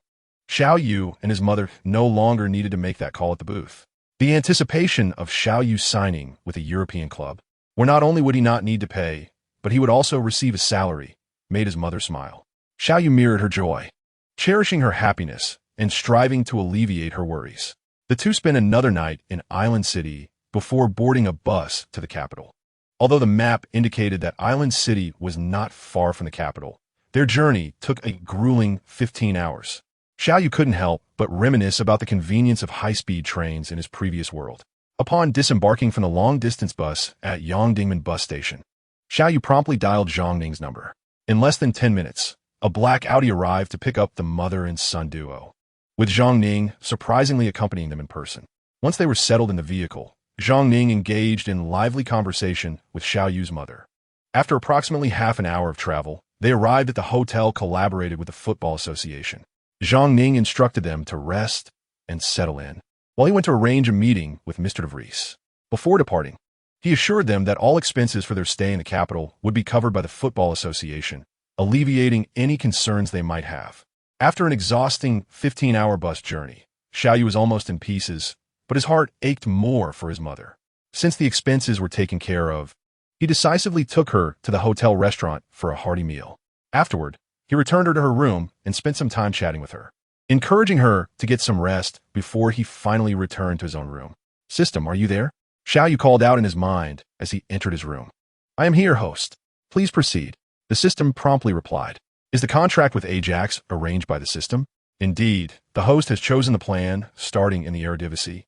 Xiao Yu and his mother no longer needed to make that call at the booth. The anticipation of Xiao Yu signing with a European club, where not only would he not need to pay, but he would also receive a salary, made his mother smile. Xiao Yu mirrored her joy, cherishing her happiness and striving to alleviate her worries. The two spent another night in Island City before boarding a bus to the capital. Although the map indicated that Island City was not far from the capital, their journey took a grueling 15 hours. Xiao Yu couldn't help but reminisce about the convenience of high-speed trains in his previous world. Upon disembarking from the long-distance bus at Yongdingmen bus station, Xiao Yu promptly dialed Zhang Ning's number. In less than 10 minutes, a black Audi arrived to pick up the mother and son duo, with Zhang Ning surprisingly accompanying them in person. Once they were settled in the vehicle, Zhang Ning engaged in lively conversation with Xiao Yu's mother. After approximately half an hour of travel, they arrived at the hotel collaborated with the Football Association. Zhang Ning instructed them to rest and settle in, while he went to arrange a meeting with Mr. de Vries. Before departing, he assured them that all expenses for their stay in the capital would be covered by the Football Association, alleviating any concerns they might have. After an exhausting 15-hour bus journey, Xiao Yu was almost in pieces, but his heart ached more for his mother. Since the expenses were taken care of, he decisively took her to the hotel restaurant for a hearty meal. Afterward, he returned her to her room and spent some time chatting with her, encouraging her to get some rest before he finally returned to his own room. "System, are you there?" Xiao Yu called out in his mind as he entered his room. "I am here, host. Please proceed." The system promptly replied. "Is the contract with Ajax arranged by the system?" Indeed, the host has chosen the plan starting in the Eredivisie,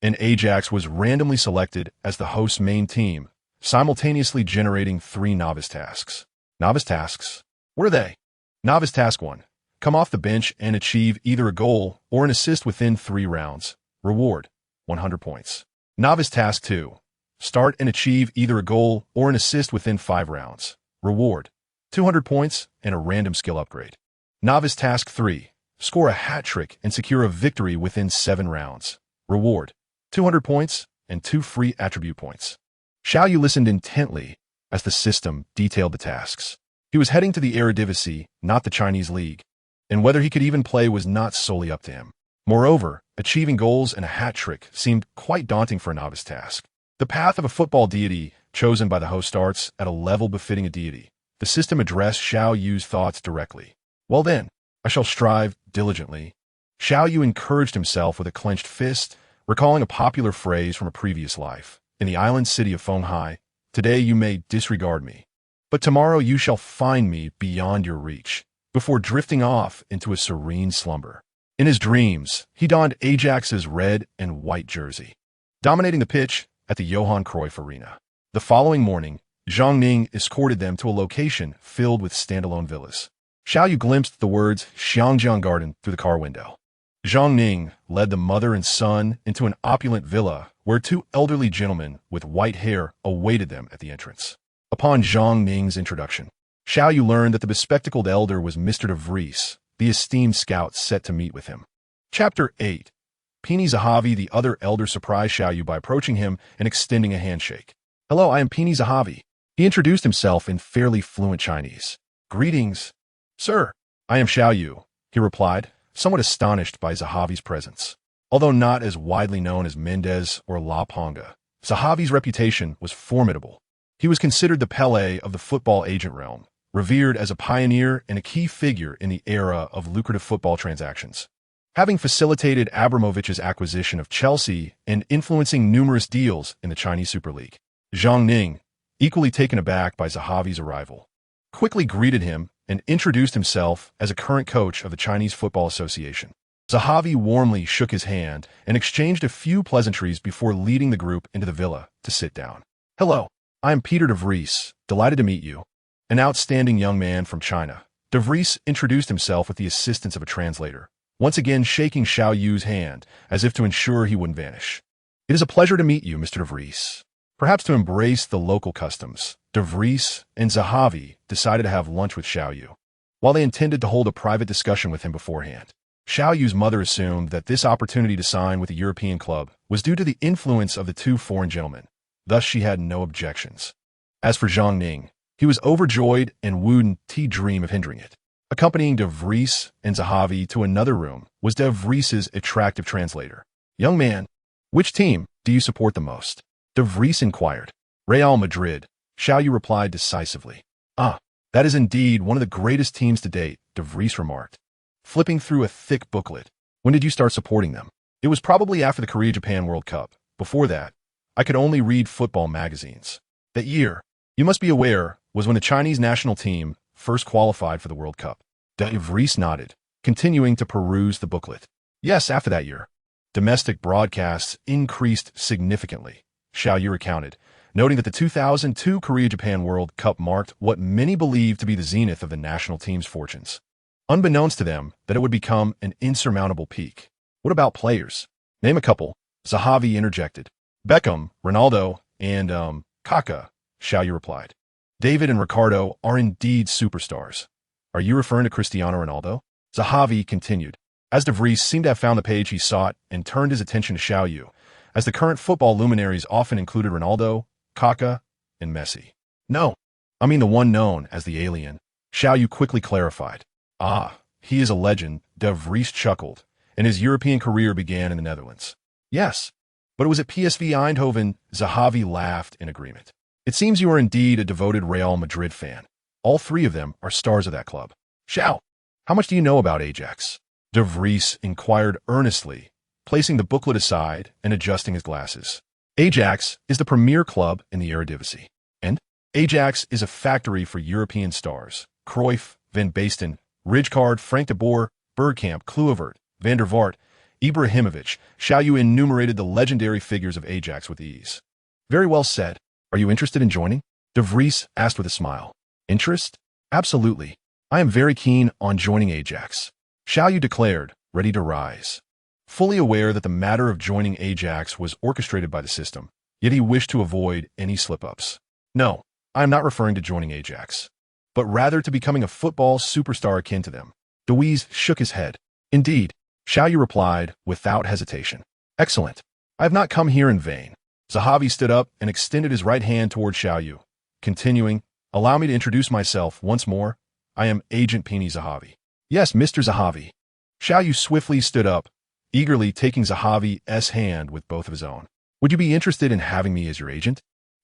and Ajax was randomly selected as the host's main team, simultaneously generating 3 novice tasks. Novice tasks? What are they? Novice Task 1. Come off the bench and achieve either a goal or an assist within 3 rounds. Reward, 100 points. Novice Task 2. Start and achieve either a goal or an assist within 5 rounds. Reward, 200 points and a random skill upgrade. Novice Task 3. Score a hat-trick and secure a victory within 7 rounds. Reward, 200 points and 2 free attribute points. Xiao Yu listened intently as the system detailed the tasks. He was heading to the Eredivisie, not the Chinese league, and whether he could even play was not solely up to him. Moreover, achieving goals and a hat-trick seemed quite daunting for a novice task. The path of a football deity chosen by the host starts at a level befitting a deity. The system addressed Xiao Yu's thoughts directly. "Well then, I shall strive diligently." Xiao Yu encouraged himself with a clenched fist, recalling a popular phrase from a previous life. "In the island city of Fenghai, today you may disregard me, but tomorrow you shall find me beyond your reach," before drifting off into a serene slumber. In his dreams, he donned Ajax's red and white jersey, dominating the pitch at the Johan Cruyff Arena. The following morning, Zhang Ning escorted them to a location filled with standalone villas. Xiao Yu glimpsed the words Xiangjiang Garden through the car window. Zhang Ning led the mother and son into an opulent villa where 2 elderly gentlemen with white hair awaited them at the entrance. Upon Zhang Ning's introduction, Xiao Yu learned that the bespectacled elder was Mr. de Vries, the esteemed scout set to meet with him. Chapter 8. Pini Zahavi, the other elder, surprised Xiao Yu by approaching him and extending a handshake. "Hello, I am Pini Zahavi." He introduced himself in fairly fluent Chinese. "Greetings, sir. I am Xiao Yu," he replied, somewhat astonished by Zahavi's presence. Although not as widely known as Mendez or La Ponga, Zahavi's reputation was formidable. He was considered the Pelé of the football agent realm, revered as a pioneer and a key figure in the era of lucrative football transactions. Having facilitated Abramovich's acquisition of Chelsea and influencing numerous deals in the Chinese Super League, Zhang Ning, equally taken aback by Zahavi's arrival, quickly greeted him and introduced himself as a current coach of the Chinese Football Association. Zahavi warmly shook his hand and exchanged a few pleasantries before leading the group into the villa to sit down. "Hello, I am Peter de Vries, delighted to meet you." An outstanding young man from China, de Vries introduced himself with the assistance of a translator, once again shaking Xiao Yu's hand as if to ensure he wouldn't vanish. "It is a pleasure to meet you, Mr. de Vries." Perhaps to embrace the local customs, de Vries and Zahavi decided to have lunch with Xiao Yu. While they intended to hold a private discussion with him beforehand, Xiao Yu's mother assumed that this opportunity to sign with a European club was due to the influence of the two foreign gentlemen. Thus, she had no objections. As for Zhang Ning, he was overjoyed and wouldn't dream of hindering it. Accompanying de Vries and Zahavi to another room was de Vries's attractive translator. "Young man, which team do you support the most?" de Vries inquired. "Real Madrid," Xiao Yu replied decisively. "Ah, that is indeed one of the greatest teams to date," de Vries remarked, flipping through a thick booklet. "When did you start supporting them?" "It was probably after the Korea-Japan World Cup. Before that, I could only read football magazines. That year, you must be aware, was when the Chinese national team first qualified for the World Cup." De Vries nodded, continuing to peruse the booklet. "Yes, after that year, domestic broadcasts increased significantly," Xiao Yu recounted, noting that the 2002 Korea-Japan World Cup marked what many believed to be the zenith of the national team's fortunes. Unbeknownst to them that it would become an insurmountable peak. "What about players? Name a couple," Zahavi interjected. "Beckham, Ronaldo, and, Kaká," Xiao Yu replied. "David and Ricardo are indeed superstars." "Are you referring to Cristiano Ronaldo?" Zahavi continued, as de Vries seemed to have found the page he sought and turned his attention to Xiao Yu, as the current football luminaries often included Ronaldo, Kaká, and Messi. "No, I mean the one known as the Alien," Xiao Yu quickly clarified. "Ah, he is a legend," de Vries chuckled, and his European career began in the Netherlands. "Yes, but it was at PSV Eindhoven," Zahavi laughed in agreement. "It seems you are indeed a devoted Real Madrid fan. All three of them are stars of that club." "Xiao, how much do you know about Ajax?" de Vries inquired earnestly, placing the booklet aside and adjusting his glasses. "Ajax is the premier club in the Eredivisie, and Ajax is a factory for European stars. Cruyff, Van Basten, Rijkaard, Frank de Boer, Bergkamp, Kluivert, Van der Vaart, Ibrahimovic." Xiao Yu enumerated the legendary figures of Ajax with ease. "Very well said. Are you interested in joining?" de Vries asked with a smile. "Interest? Absolutely. I am very keen on joining Ajax," Xiao Yu declared, ready to rise. Fully aware that the matter of joining Ajax was orchestrated by the system, yet he wished to avoid any slip-ups. "No, I am not referring to joining Ajax, but rather to becoming a football superstar akin to them." De Vries shook his head. "Indeed," Xiao Yu replied without hesitation. "Excellent. I have not come here in vain." Zahavi stood up and extended his right hand toward Xiao Yu, continuing, "Allow me to introduce myself once more. I am Agent Pini Zahavi." "Yes, Mr. Zahavi." Xiao Yu swiftly stood up, eagerly taking Zahavi's hand with both of his own. "Would you be interested in having me as your agent?"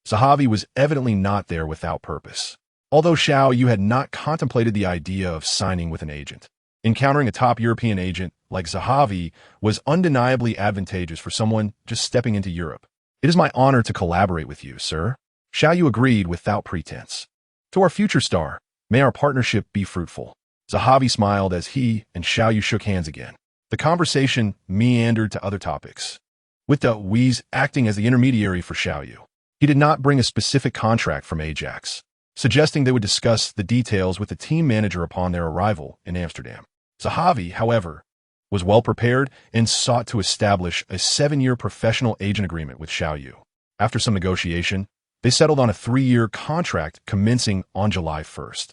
Zahavi was evidently not there without purpose. Although Xiao Yu had not contemplated the idea of signing with an agent, encountering a top European agent like Zahavi was undeniably advantageous for someone just stepping into Europe. "It is my honor to collaborate with you, sir," Xiao Yu agreed without pretense. "To our future star, may our partnership be fruitful." Zahavi smiled as he and Xiao Yu shook hands again. The conversation meandered to other topics, with de Vries acting as the intermediary for Xiao Yu. He did not bring a specific contract from Ajax, suggesting they would discuss the details with the team manager upon their arrival in Amsterdam. Zahavi, however, was well prepared and sought to establish a 7-year professional agent agreement with Xiao Yu. After some negotiation, they settled on a 3-year contract commencing on July 1st.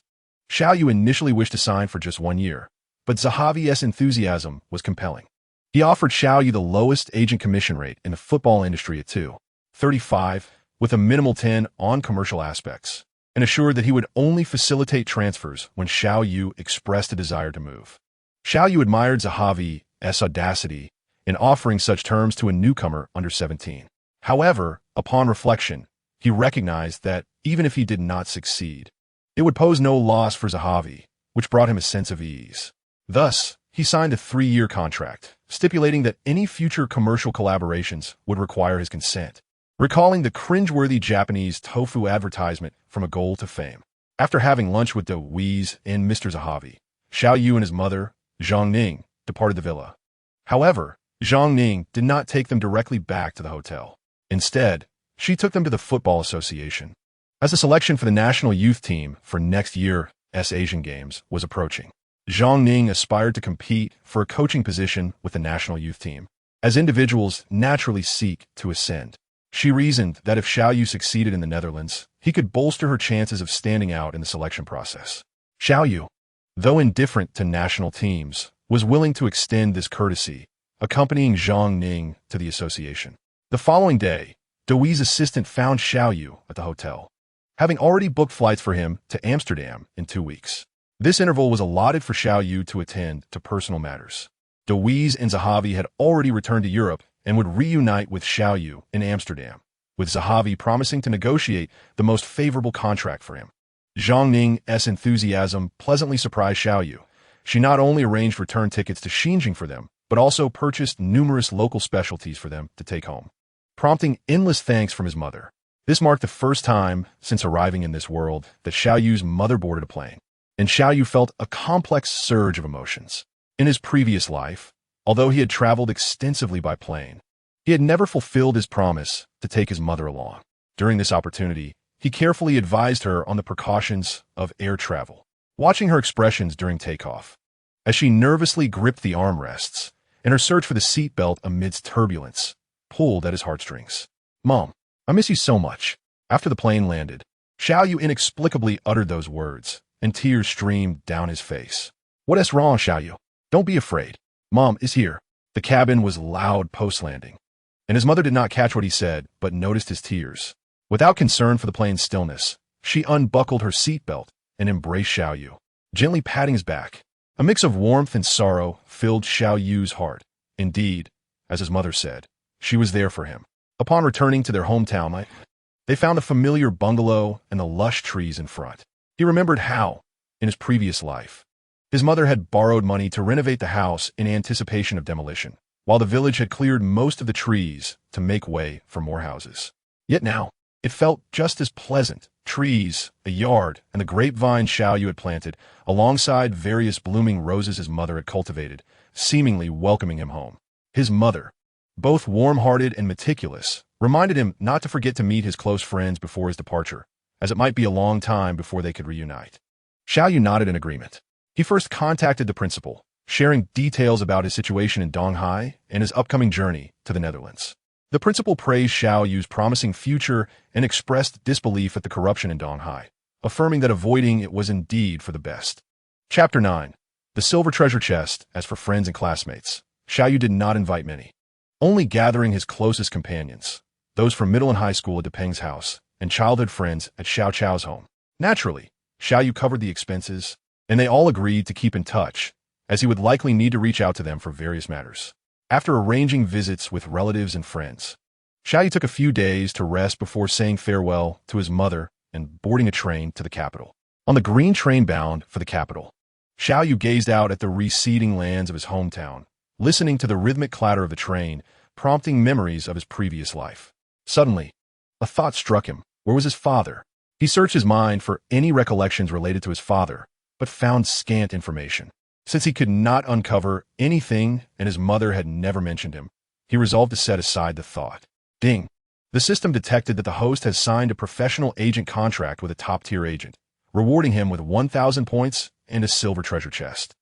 Xiao Yu initially wished to sign for just 1 year, but Zahavi's enthusiasm was compelling. He offered Xiao Yu the lowest agent commission rate in the football industry at 2.35, with a minimal 10 on commercial aspects, and assured that he would only facilitate transfers when Xiao Yu expressed a desire to move. Xiao Yu admired Zahavi's audacity in offering such terms to a newcomer under 17. However, upon reflection, he recognized that even if he did not succeed, it would pose no loss for Zahavi, which brought him a sense of ease. Thus, he signed a 3-year contract, stipulating that any future commercial collaborations would require his consent, recalling the cringeworthy Japanese tofu advertisement from A Goal to Fame. After having lunch with Deweese and Mr. Zahavi, Xiao Yu and his mother, Zhang Ning, departed the villa. However, Zhang Ning did not take them directly back to the hotel. Instead, she took them to the Football Association. As the selection for the national youth team for next year's Asian Games was approaching, Zhang Ning aspired to compete for a coaching position with the national youth team. As individuals naturally seek to ascend, she reasoned that if Xiao Yu succeeded in the Netherlands, he could bolster her chances of standing out in the selection process. Xiao Yu, though indifferent to national teams, was willing to extend this courtesy, accompanying Zhang Ning to the association. The following day, Dewee's assistant found Xiao Yu at the hotel, having already booked flights for him to Amsterdam in 2 weeks. This interval was allotted for Xiao Yu to attend to personal matters. Deweese and Zahavi had already returned to Europe and would reunite with Xiao Yu in Amsterdam, with Zahavi promising to negotiate the most favorable contract for him. Zhang Ning's enthusiasm pleasantly surprised Xiao Yu. She not only arranged return tickets to Xinjiang for them, but also purchased numerous local specialties for them to take home, prompting endless thanks from his mother. This marked the first time since arriving in this world that Xiao Yu's mother boarded a plane, and Xiao Yu felt a complex surge of emotions. In his previous life, although he had traveled extensively by plane, he had never fulfilled his promise to take his mother along. During this opportunity, he carefully advised her on the precautions of air travel, watching her expressions during takeoff, as she nervously gripped the armrests, and her search for the seatbelt amidst turbulence pulled at his heartstrings. "Mom, I miss you so much." After the plane landed, Xiao Yu inexplicably uttered those words, and tears streamed down his face. "What's wrong, Xiao Yu? Don't be afraid. Mom is here." The cabin was loud post-landing, and his mother did not catch what he said, but noticed his tears. Without concern for the plane's stillness, she unbuckled her seatbelt and embraced Xiao Yu, gently patting his back. A mix of warmth and sorrow filled Xiao Yu's heart. Indeed, as his mother said, she was there for him. Upon returning to their hometown, they found a familiar bungalow and the lush trees in front. He remembered how, in his previous life, his mother had borrowed money to renovate the house in anticipation of demolition, while the village had cleared most of the trees to make way for more houses. Yet now, it felt just as pleasant. Trees, a yard, and the grapevine Xiao Yu had planted, alongside various blooming roses his mother had cultivated, seemingly welcoming him home. His mother, both warm-hearted and meticulous, reminded him not to forget to meet his close friends before his departure, as it might be a long time before they could reunite. Xiao Yu nodded in agreement. He first contacted the principal, sharing details about his situation in Donghai and his upcoming journey to the Netherlands. The principal praised Xiao Yu's promising future and expressed disbelief at the corruption in Donghai, affirming that avoiding it was indeed for the best. Chapter 9. The Silver Treasure Chest. As for friends and classmates, Xiao Yu did not invite many, only gathering his closest companions, those from middle and high school at Depeng's house, and childhood friends at Xiao Chao's home. Naturally, Xiao Yu covered the expenses, and they all agreed to keep in touch, as he would likely need to reach out to them for various matters. After arranging visits with relatives and friends, Xiao Yu took a few days to rest before saying farewell to his mother and boarding a train to the capital. On the green train bound for the capital, Xiao Yu gazed out at the receding lands of his hometown, listening to the rhythmic clatter of the train, prompting memories of his previous life. Suddenly, a thought struck him. Where was his father? He searched his mind for any recollections related to his father, but found scant information. Since he could not uncover anything and his mother had never mentioned him, he resolved to set aside the thought. Ding! The system detected that the host has signed a professional agent contract with a top-tier agent, rewarding him with 1,000 points and a silver treasure chest.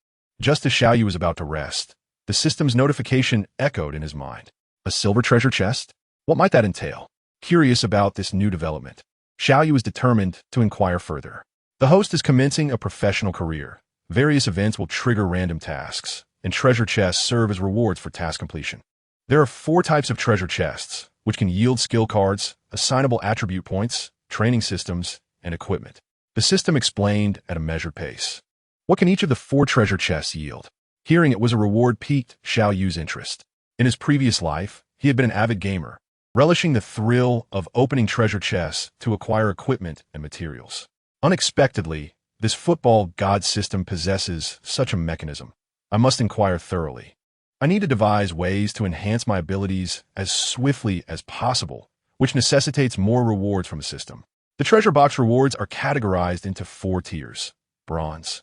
Just as Xiao Yu was about to rest, the system's notification echoed in his mind. A silver treasure chest? What might that entail? Curious about this new development, Xiao Yu was determined to inquire further. The host is commencing a professional career, Various events will trigger random tasks, and treasure chests serve as rewards for task completion. There are 4 types of treasure chests, which can yield skill cards, assignable attribute points, training systems, and equipment. The system explained at a measured pace. What can each of the 4 treasure chests yield? Hearing it was a reward piqued Xiao Yu's interest. In his previous life, he had been an avid gamer, relishing the thrill of opening treasure chests to acquire equipment and materials. Unexpectedly, this football god system possesses such a mechanism. I must inquire thoroughly. I need to devise ways to enhance my abilities as swiftly as possible, which necessitates more rewards from the system. The treasure box rewards are categorized into 4 tiers: bronze,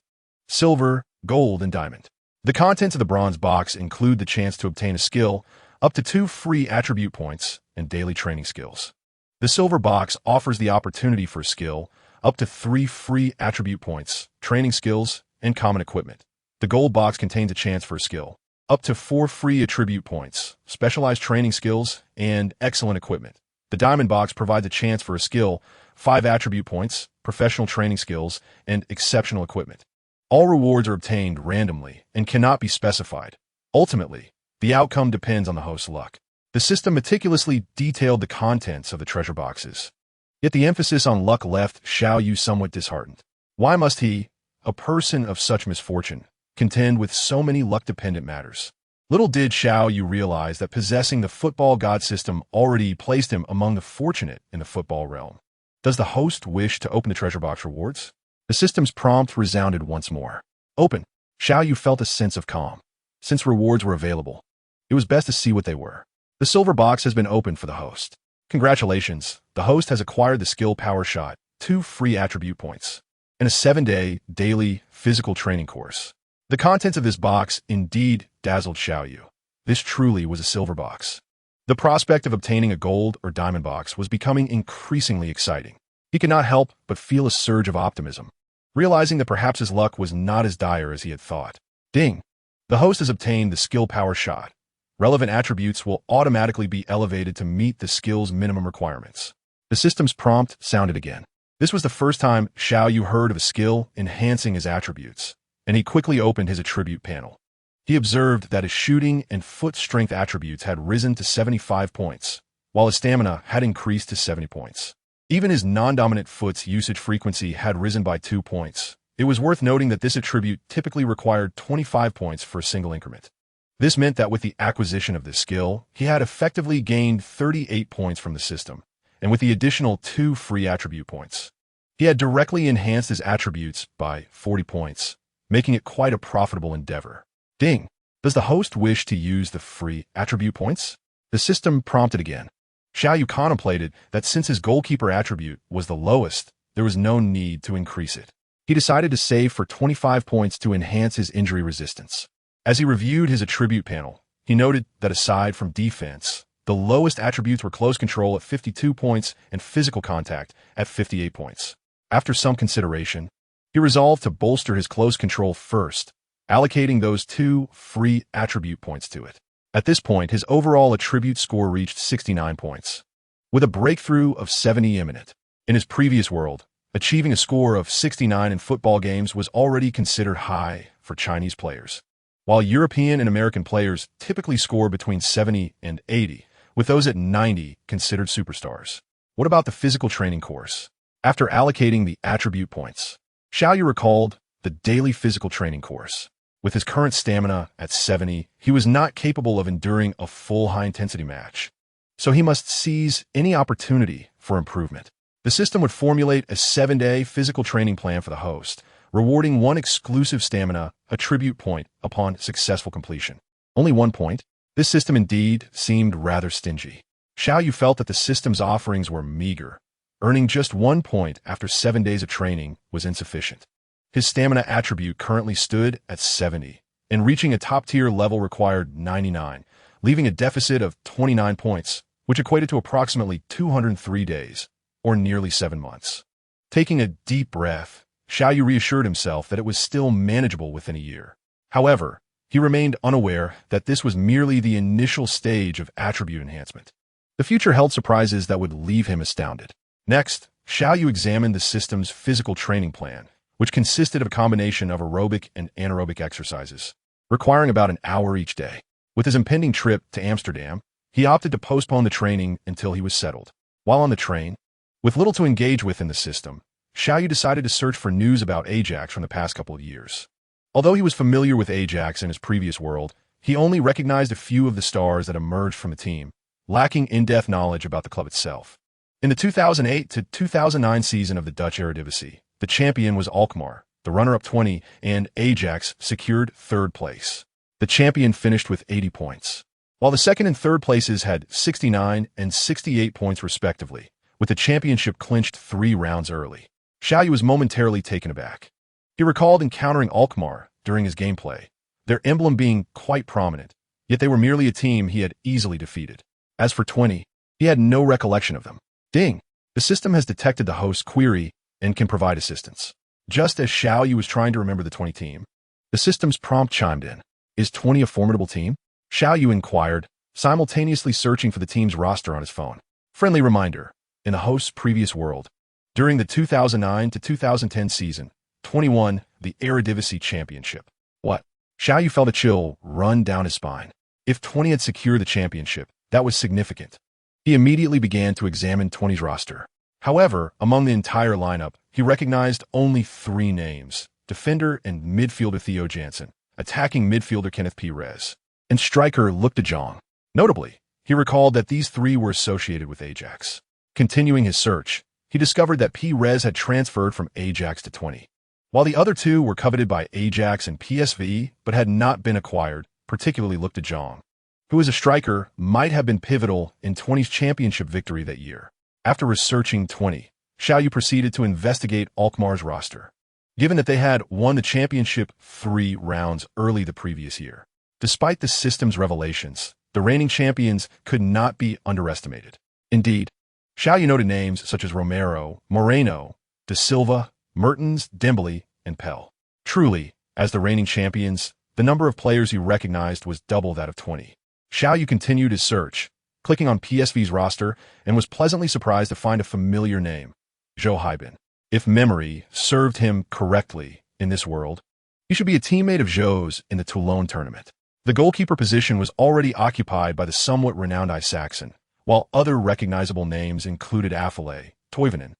silver, gold, and diamond. The contents of the bronze box include the chance to obtain a skill, up to 2 free attribute points, and daily training skills. The silver box offers the opportunity for a skill, up to 3 free attribute points, training skills, and common equipment. The gold box contains a chance for a skill, up to 4 free attribute points, specialized training skills, and excellent equipment. The diamond box provides a chance for a skill, 5 attribute points, professional training skills, and exceptional equipment. All rewards are obtained randomly and cannot be specified. Ultimately, the outcome depends on the host's luck. The system meticulously detailed the contents of the treasure boxes. Yet the emphasis on luck left Xiao Yu somewhat disheartened. Why must he, a person of such misfortune, contend with so many luck-dependent matters? Little did Xiao Yu realize that possessing the football god system already placed him among the fortunate in the football realm. Does the host wish to open the treasure box rewards? The system's prompt resounded once more. Open. Xiao Yu felt a sense of calm. Since rewards were available, it was best to see what they were. The silver box has been opened for the host. Congratulations, the host has acquired the skill Power Shot, 2 free attribute points, and a 7-day daily physical training course. The contents of this box indeed dazzled Xiao Yu. This truly was a silver box. The prospect of obtaining a gold or diamond box was becoming increasingly exciting. He could not help but feel a surge of optimism, realizing that perhaps his luck was not as dire as he had thought. Ding! The host has obtained the skill Power Shot. Relevant attributes will automatically be elevated to meet the skill's minimum requirements. The system's prompt sounded again. This was the first time Xiao Yu heard of a skill enhancing his attributes, and he quickly opened his attribute panel. He observed that his shooting and foot strength attributes had risen to 75 points, while his stamina had increased to 70 points. Even his non-dominant foot's usage frequency had risen by 2 points. It was worth noting that this attribute typically required 25 points for a single increment. This meant that with the acquisition of this skill, he had effectively gained 38 points from the system, and with the additional 2 free attribute points, he had directly enhanced his attributes by 40 points, making it quite a profitable endeavor. Ding! Does the host wish to use the free attribute points? The system prompted again. Xiao Yu contemplated that since his goalkeeper attribute was the lowest, there was no need to increase it. He decided to save for 25 points to enhance his injury resistance. As he reviewed his attribute panel, he noted that aside from defense, the lowest attributes were close control at 52 points and physical contact at 58 points. After some consideration, he resolved to bolster his close control first, allocating those 2 free attribute points to it. At this point, his overall attribute score reached 69 points, with a breakthrough of 70 imminent. In his previous world, achieving a score of 69 in football games was already considered high for Chinese players, while European and American players typically score between 70 and 80, with those at 90 considered superstars. What about the physical training course? After allocating the attribute points, Xiao Yu recalled the daily physical training course. With his current stamina at 70, he was not capable of enduring a full high-intensity match, so he must seize any opportunity for improvement. The system would formulate a 7-day physical training plan for the host, rewarding 1 exclusive stamina attribute point upon successful completion. Only 1 point? This system indeed seemed rather stingy. Xiao Yu felt that the system's offerings were meager. Earning just 1 point after 7 days of training was insufficient. His stamina attribute currently stood at 70, and reaching a top-tier level required 99, leaving a deficit of 29 points, which equated to approximately 203 days, or nearly 7 months. Taking a deep breath, Xiao Yu reassured himself that it was still manageable within a year. However, he remained unaware that this was merely the initial stage of attribute enhancement. The future held surprises that would leave him astounded. Next, Xiao Yu examined the system's physical training plan, which consisted of a combination of aerobic and anaerobic exercises, requiring about an hour each day. With his impending trip to Amsterdam, he opted to postpone the training until he was settled. While on the train, with little to engage with in the system, Xiao Yu decided to search for news about Ajax from the past couple of years. Although he was familiar with Ajax in his previous world, he only recognized a few of the stars that emerged from the team, lacking in-depth knowledge about the club itself. In the 2008 to 2009 season of the Dutch Eredivisie, the champion was Alkmaar, the runner-up 20, and Ajax secured third place. The champion finished with 80 points, while the second and third places had 69 and 68 points respectively, with the championship clinched 3 rounds early. Xiao Yu was momentarily taken aback. He recalled encountering Alkmaar during his gameplay, their emblem being quite prominent, yet they were merely a team he had easily defeated. As for 20, he had no recollection of them. Ding! The system has detected the host's query and can provide assistance. Just as Xiao Yu was trying to remember the 20 team, the system's prompt chimed in. Is 20 a formidable team? Xiao Yu inquired, simultaneously searching for the team's roster on his phone. Friendly reminder, in the host's previous world, during the 2009 to 2010 season, 20 won the Eredivisie Championship. What? Xiao Yu felt a chill run down his spine. If 20 had secured the championship, that was significant. He immediately began to examine 20's roster. However, among the entire lineup, he recognized only 3 names: defender and midfielder Theo Jansen, attacking midfielder Kenneth Pires, and striker Luc de Jong. Notably, he recalled that these 3 were associated with Ajax. Continuing his search, he discovered that Pires had transferred from Ajax to 20, while the other 2 were coveted by Ajax and PSV but had not been acquired, particularly Luc de Jong, who as a striker might have been pivotal in 20's championship victory that year. After researching 20, Xiao Yu proceeded to investigate Alkmaar's roster, given that they had won the championship 3 rounds early the previous year. Despite the system's revelations, the reigning champions could not be underestimated. Indeed, Xiao Yu noted names such as Romero, Moreno, De Silva, Mertens, Dembele, and Pell. Truly, as the reigning champions, the number of players he recognized was double that of 20. Xiao Yu continued his search, clicking on PSV's roster, and was pleasantly surprised to find a familiar name, Zhou Haibin. If memory served him correctly in this world, he should be a teammate of Zhou's in the Toulon tournament. The goalkeeper position was already occupied by the somewhat renowned Saxon, while other recognizable names included Affalay, Toivonen,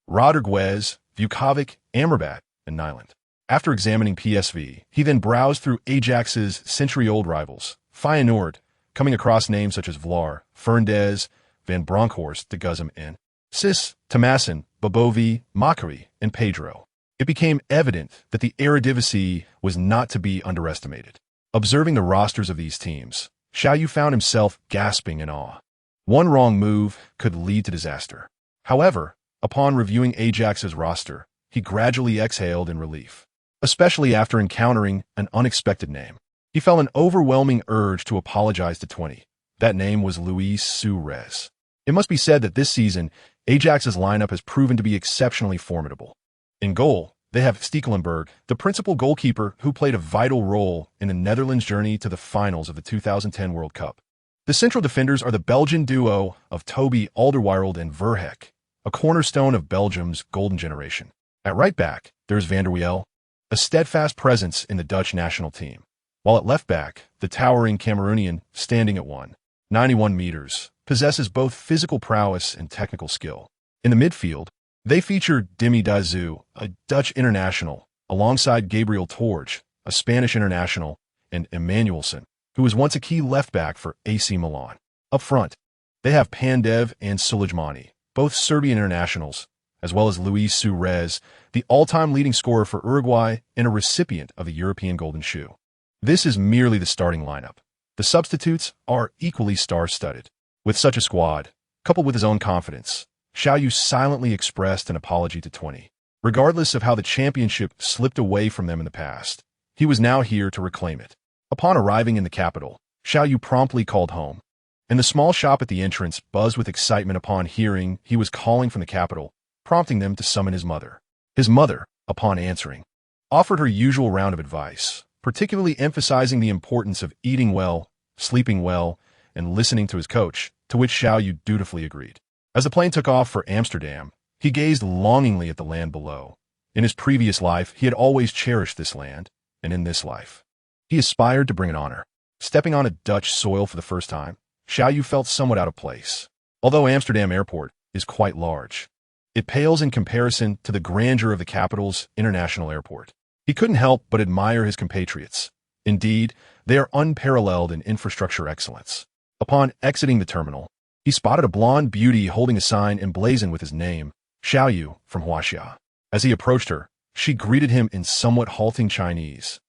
Rodriguez, Vukovic, Amrabat, and Nyland. After examining PSV, he then browsed through Ajax's century-old rivals, Feyenoord, coming across names such as Vlar, Fernandez, Van Bronckhorst, De Guzem, and Sis, Tomasson, Bobovi, Macari, and Pedro. It became evident that the Eredivisie was not to be underestimated. Observing the rosters of these teams, Xiao Yu found himself gasping in awe. One wrong move could lead to disaster. However, upon reviewing Ajax's roster, he gradually exhaled in relief, especially after encountering an unexpected name. He felt an overwhelming urge to apologize to 20. That name was Luis Suarez. It must be said that this season, Ajax's lineup has proven to be exceptionally formidable. In goal, they have Stekelenburg, the principal goalkeeper who played a vital role in the Netherlands' journey to the finals of the 2010 World Cup. The central defenders are the Belgian duo of Toby Alderweireld and Verheck, a cornerstone of Belgium's golden generation. At right back, there's Van der Wiel, a steadfast presence in the Dutch national team. While at left back, the towering Cameroonian, standing at 191 meters, possesses both physical prowess and technical skill. In the midfield, they feature Dimi Dazu, a Dutch international, alongside Gabriel Torge, a Spanish international, and Emmanuelson, who was once a key left back for AC Milan. Up front, they have Pandev and Sulijmani, both Serbian internationals, as well as Luis Suarez, the all-time leading scorer for Uruguay and a recipient of the European Golden Shoe. This is merely the starting lineup. The substitutes are equally star-studded. With such a squad, coupled with his own confidence, Xiao Yu silently expressed an apology to 20. Regardless of how the championship slipped away from them in the past, he was now here to reclaim it. Upon arriving in the capital, Xiao Yu promptly called home, and the small shop at the entrance buzzed with excitement upon hearing he was calling from the capital, prompting them to summon his mother. His mother, upon answering, offered her usual round of advice, particularly emphasizing the importance of eating well, sleeping well, and listening to his coach, to which Xiao Yu dutifully agreed. As the plane took off for Amsterdam, he gazed longingly at the land below, In his previous life, he had always cherished this land, and in this life, he aspired to bring an honor. Stepping on a Dutch soil for the first time, Xiao Yu felt somewhat out of place. Although Amsterdam Airport is quite large, it pales in comparison to the grandeur of the capital's international airport. He couldn't help but admire his compatriots. Indeed, they are unparalleled in infrastructure excellence. Upon exiting the terminal, he spotted a blonde beauty holding a sign emblazoned with his name, Xiao Yu from Huaxia. As he approached her, she greeted him in somewhat halting Chinese.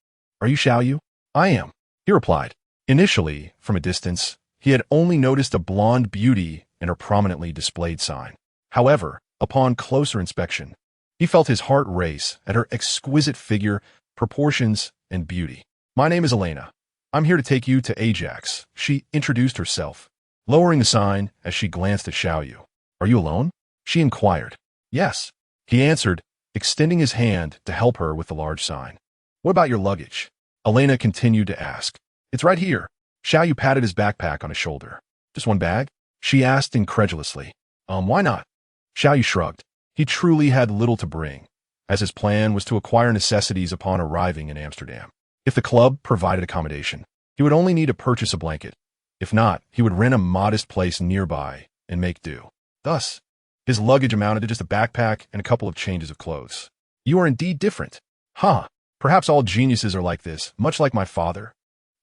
"Are you Xiao Yu?" "I am," he replied. Initially, from a distance, he had only noticed a blonde beauty and her prominently displayed sign. However, upon closer inspection, he felt his heart race at her exquisite figure, proportions, and beauty. "My name is Elena. I'm here to take you to Ajax," she introduced herself, lowering the sign as she glanced at Xiao Yu. "Are you alone?" she inquired. "Yes," he answered, extending his hand to help her with the large sign. "What about your luggage?" Elena continued to ask. "It's right here." Xiao Yu patted his backpack on his shoulder. "Just one bag?" she asked incredulously. Why not?" Xiao Yu shrugged. He truly had little to bring, as his plan was to acquire necessities upon arriving in Amsterdam. If the club provided accommodation, he would only need to purchase a blanket. If not, he would rent a modest place nearby and make do. Thus, his luggage amounted to just a backpack and a couple of changes of clothes. "You are indeed different." "Huh, perhaps all geniuses are like this, much like my father."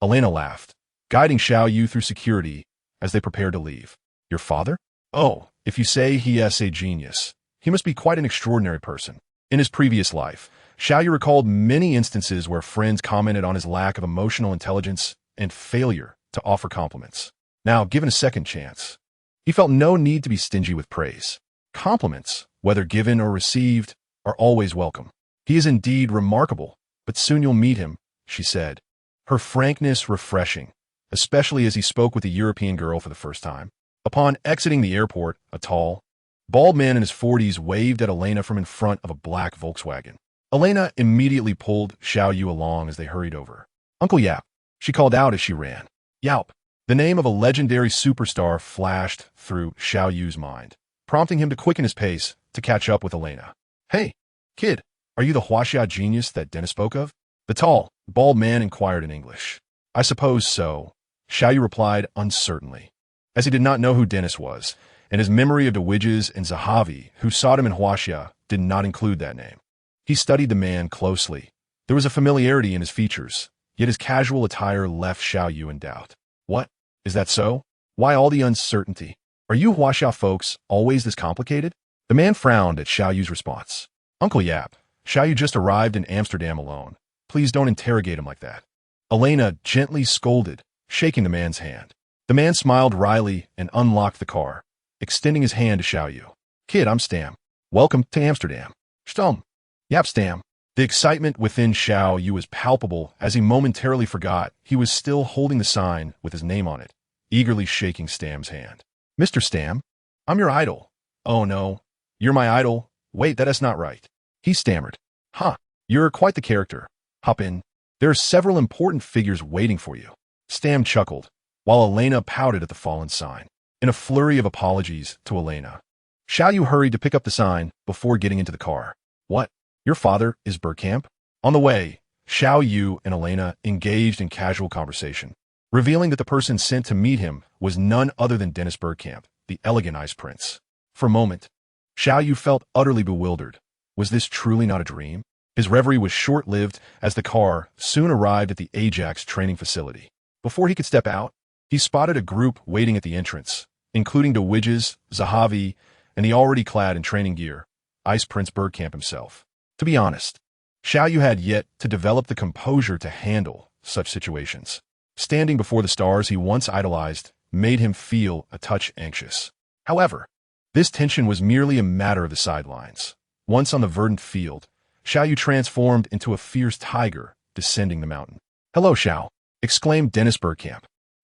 Elena laughed, guiding Xiao Yu through security as they prepared to leave. "Your father? Oh, if you say he is a genius, he must be quite an extraordinary person." In his previous life, Xiao Yu recalled many instances where friends commented on his lack of emotional intelligence and failure to offer compliments. Now, given a second chance, he felt no need to be stingy with praise. Compliments, whether given or received, are always welcome. "He is indeed remarkable, but soon you'll meet him," she said, her frankness refreshing, especially as he spoke with a European girl for the first time. Upon exiting the airport, a tall, bald man in his 40s waved at Elena from in front of a black Volkswagen. Elena immediately pulled Xiao Yu along as they hurried over. "Uncle Yap," she called out as she ran. Yap, the name of a legendary superstar, flashed through Xiao Yu's mind, prompting him to quicken his pace to catch up with Elena. "Hey, kid, are you the Huaxia genius that Dennis spoke of?" The tall, bald man inquired in English. "I suppose so," Xiao Yu replied uncertainly, as he did not know who Dennis was, and his memory of the Widges and Zahavi, who sought him in Huaxia, did not include that name. He studied the man closely. There was a familiarity in his features, yet his casual attire left Xiao Yu in doubt. "What? Is that so? Why all the uncertainty? Are you Huaxia folks always this complicated?" The man frowned at Xiao Yu's response. "Uncle Yap, Xiao Yu just arrived in Amsterdam alone. Please don't interrogate him like that." Elena gently scolded, shaking the man's hand. The man smiled wryly and unlocked the car, extending his hand to Xiao Yu. "Kid, I'm Stam. Welcome to Amsterdam." "Stam." "Yap, Stam." The excitement within Xiao Yu was palpable as he momentarily forgot he was still holding the sign with his name on it, eagerly shaking Stam's hand. "Mr. Stam, I'm your idol." "Oh no, you're my idol? Wait, that is not right." He stammered. "Huh, you're quite the character. Hop in. There are several important figures waiting for you." Stam chuckled, while Elena pouted at the fallen sign. In a flurry of apologies to Elena, Xiao Yu hurried to pick up the sign before getting into the car. "What? Your father is Bergkamp?" On the way, Xiao Yu and Elena engaged in casual conversation, revealing that the person sent to meet him was none other than Dennis Bergkamp, the elegant ice prince. For a moment, Xiao Yu felt utterly bewildered. Was this truly not a dream? His reverie was short-lived as the car soon arrived at the Ajax training facility. Before he could step out, he spotted a group waiting at the entrance, including the Widges, Zahavi, and the already clad in training gear, Ice Prince Bergkamp himself. To be honest, Xiao Yu had yet to develop the composure to handle such situations. Standing before the stars he once idolized made him feel a touch anxious. However, this tension was merely a matter of the sidelines. Once on the verdant field, Xiao Yu transformed into a fierce tiger descending the mountain. "Hello, Xiao," exclaimed Dennis Bergkamp,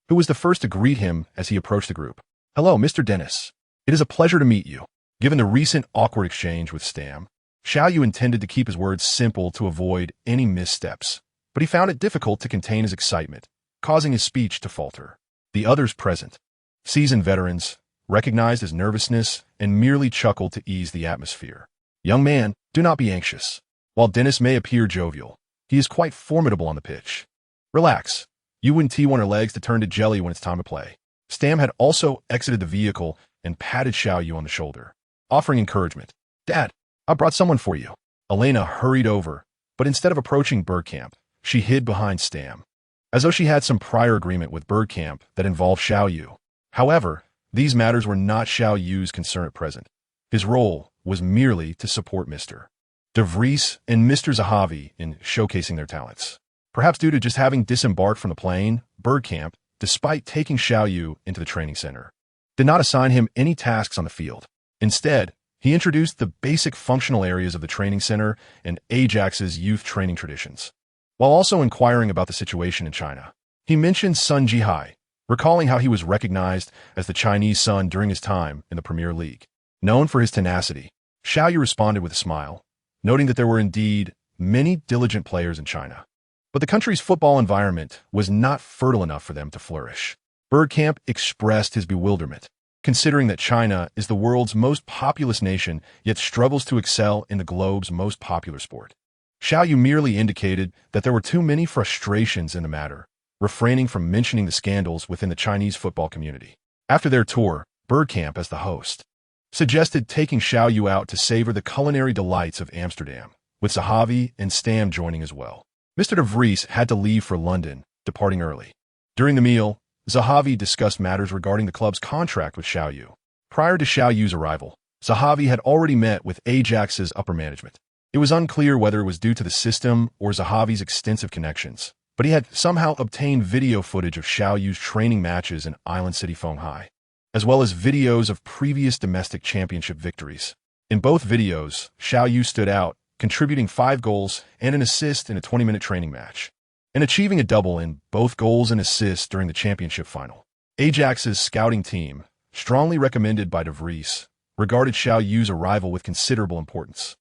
who was the first to greet him as he approached the group. "Hello, Mr. Dennis. It is a pleasure to meet you." Given the recent awkward exchange with Stam, Xiao Yu intended to keep his words simple to avoid any missteps, but he found it difficult to contain his excitement, causing his speech to falter. The others present, seasoned veterans, recognized his nervousness and merely chuckled to ease the atmosphere. "Young man, do not be anxious. While Dennis may appear jovial, he is quite formidable on the pitch. Relax. You wouldn't want her legs to turn to jelly when it's time to play. Stam had also exited the vehicle and patted Xiao Yu on the shoulder, offering encouragement. Dad, I brought someone for you. Elena hurried over, but instead of approaching Bergkamp, she hid behind Stam, as though she had some prior agreement with Bergkamp that involved Xiao Yu. However, these matters were not Xiao Yu's concern at present. His role was merely to support Mr. De Vries and Mr. Zahavi in showcasing their talents. Perhaps due to just having disembarked from the plane, Bergkamp, despite taking Xiao Yu into the training center, did not assign him any tasks on the field. Instead, he introduced the basic functional areas of the training center and Ajax's youth training traditions, while also inquiring about the situation in China. He mentioned Sun Jihai, recalling how he was recognized as the Chinese Sun during his time in the Premier League. Known for his tenacity, Xiao Yu responded with a smile, noting that there were indeed many diligent players in China. But the country's football environment was not fertile enough for them to flourish. Bergkamp expressed his bewilderment, considering that China is the world's most populous nation, yet struggles to excel in the globe's most popular sport. Xiao Yu merely indicated that there were too many frustrations in the matter, refraining from mentioning the scandals within the Chinese football community. After their tour, Bergkamp, as the host, suggested taking Xiao Yu out to savor the culinary delights of Amsterdam, with Zahavi and Stam joining as well. Mr. De Vries had to leave for London, departing early. During the meal, Zahavi discussed matters regarding the club's contract with Xiao Yu. Prior to Xiao Yu's arrival, Zahavi had already met with Ajax's upper management. It was unclear whether it was due to the system or Zahavi's extensive connections, but he had somehow obtained video footage of Xiao Yu's training matches in Island City Shanghai, as well as videos of previous domestic championship victories. In both videos, Xiao Yu stood out, contributing 5 goals and an assist in a 20-minute training match, and achieving a double in both goals and assists during the championship final. Ajax's scouting team, strongly recommended by De Vries, regarded Xiao Yu's arrival with considerable importance.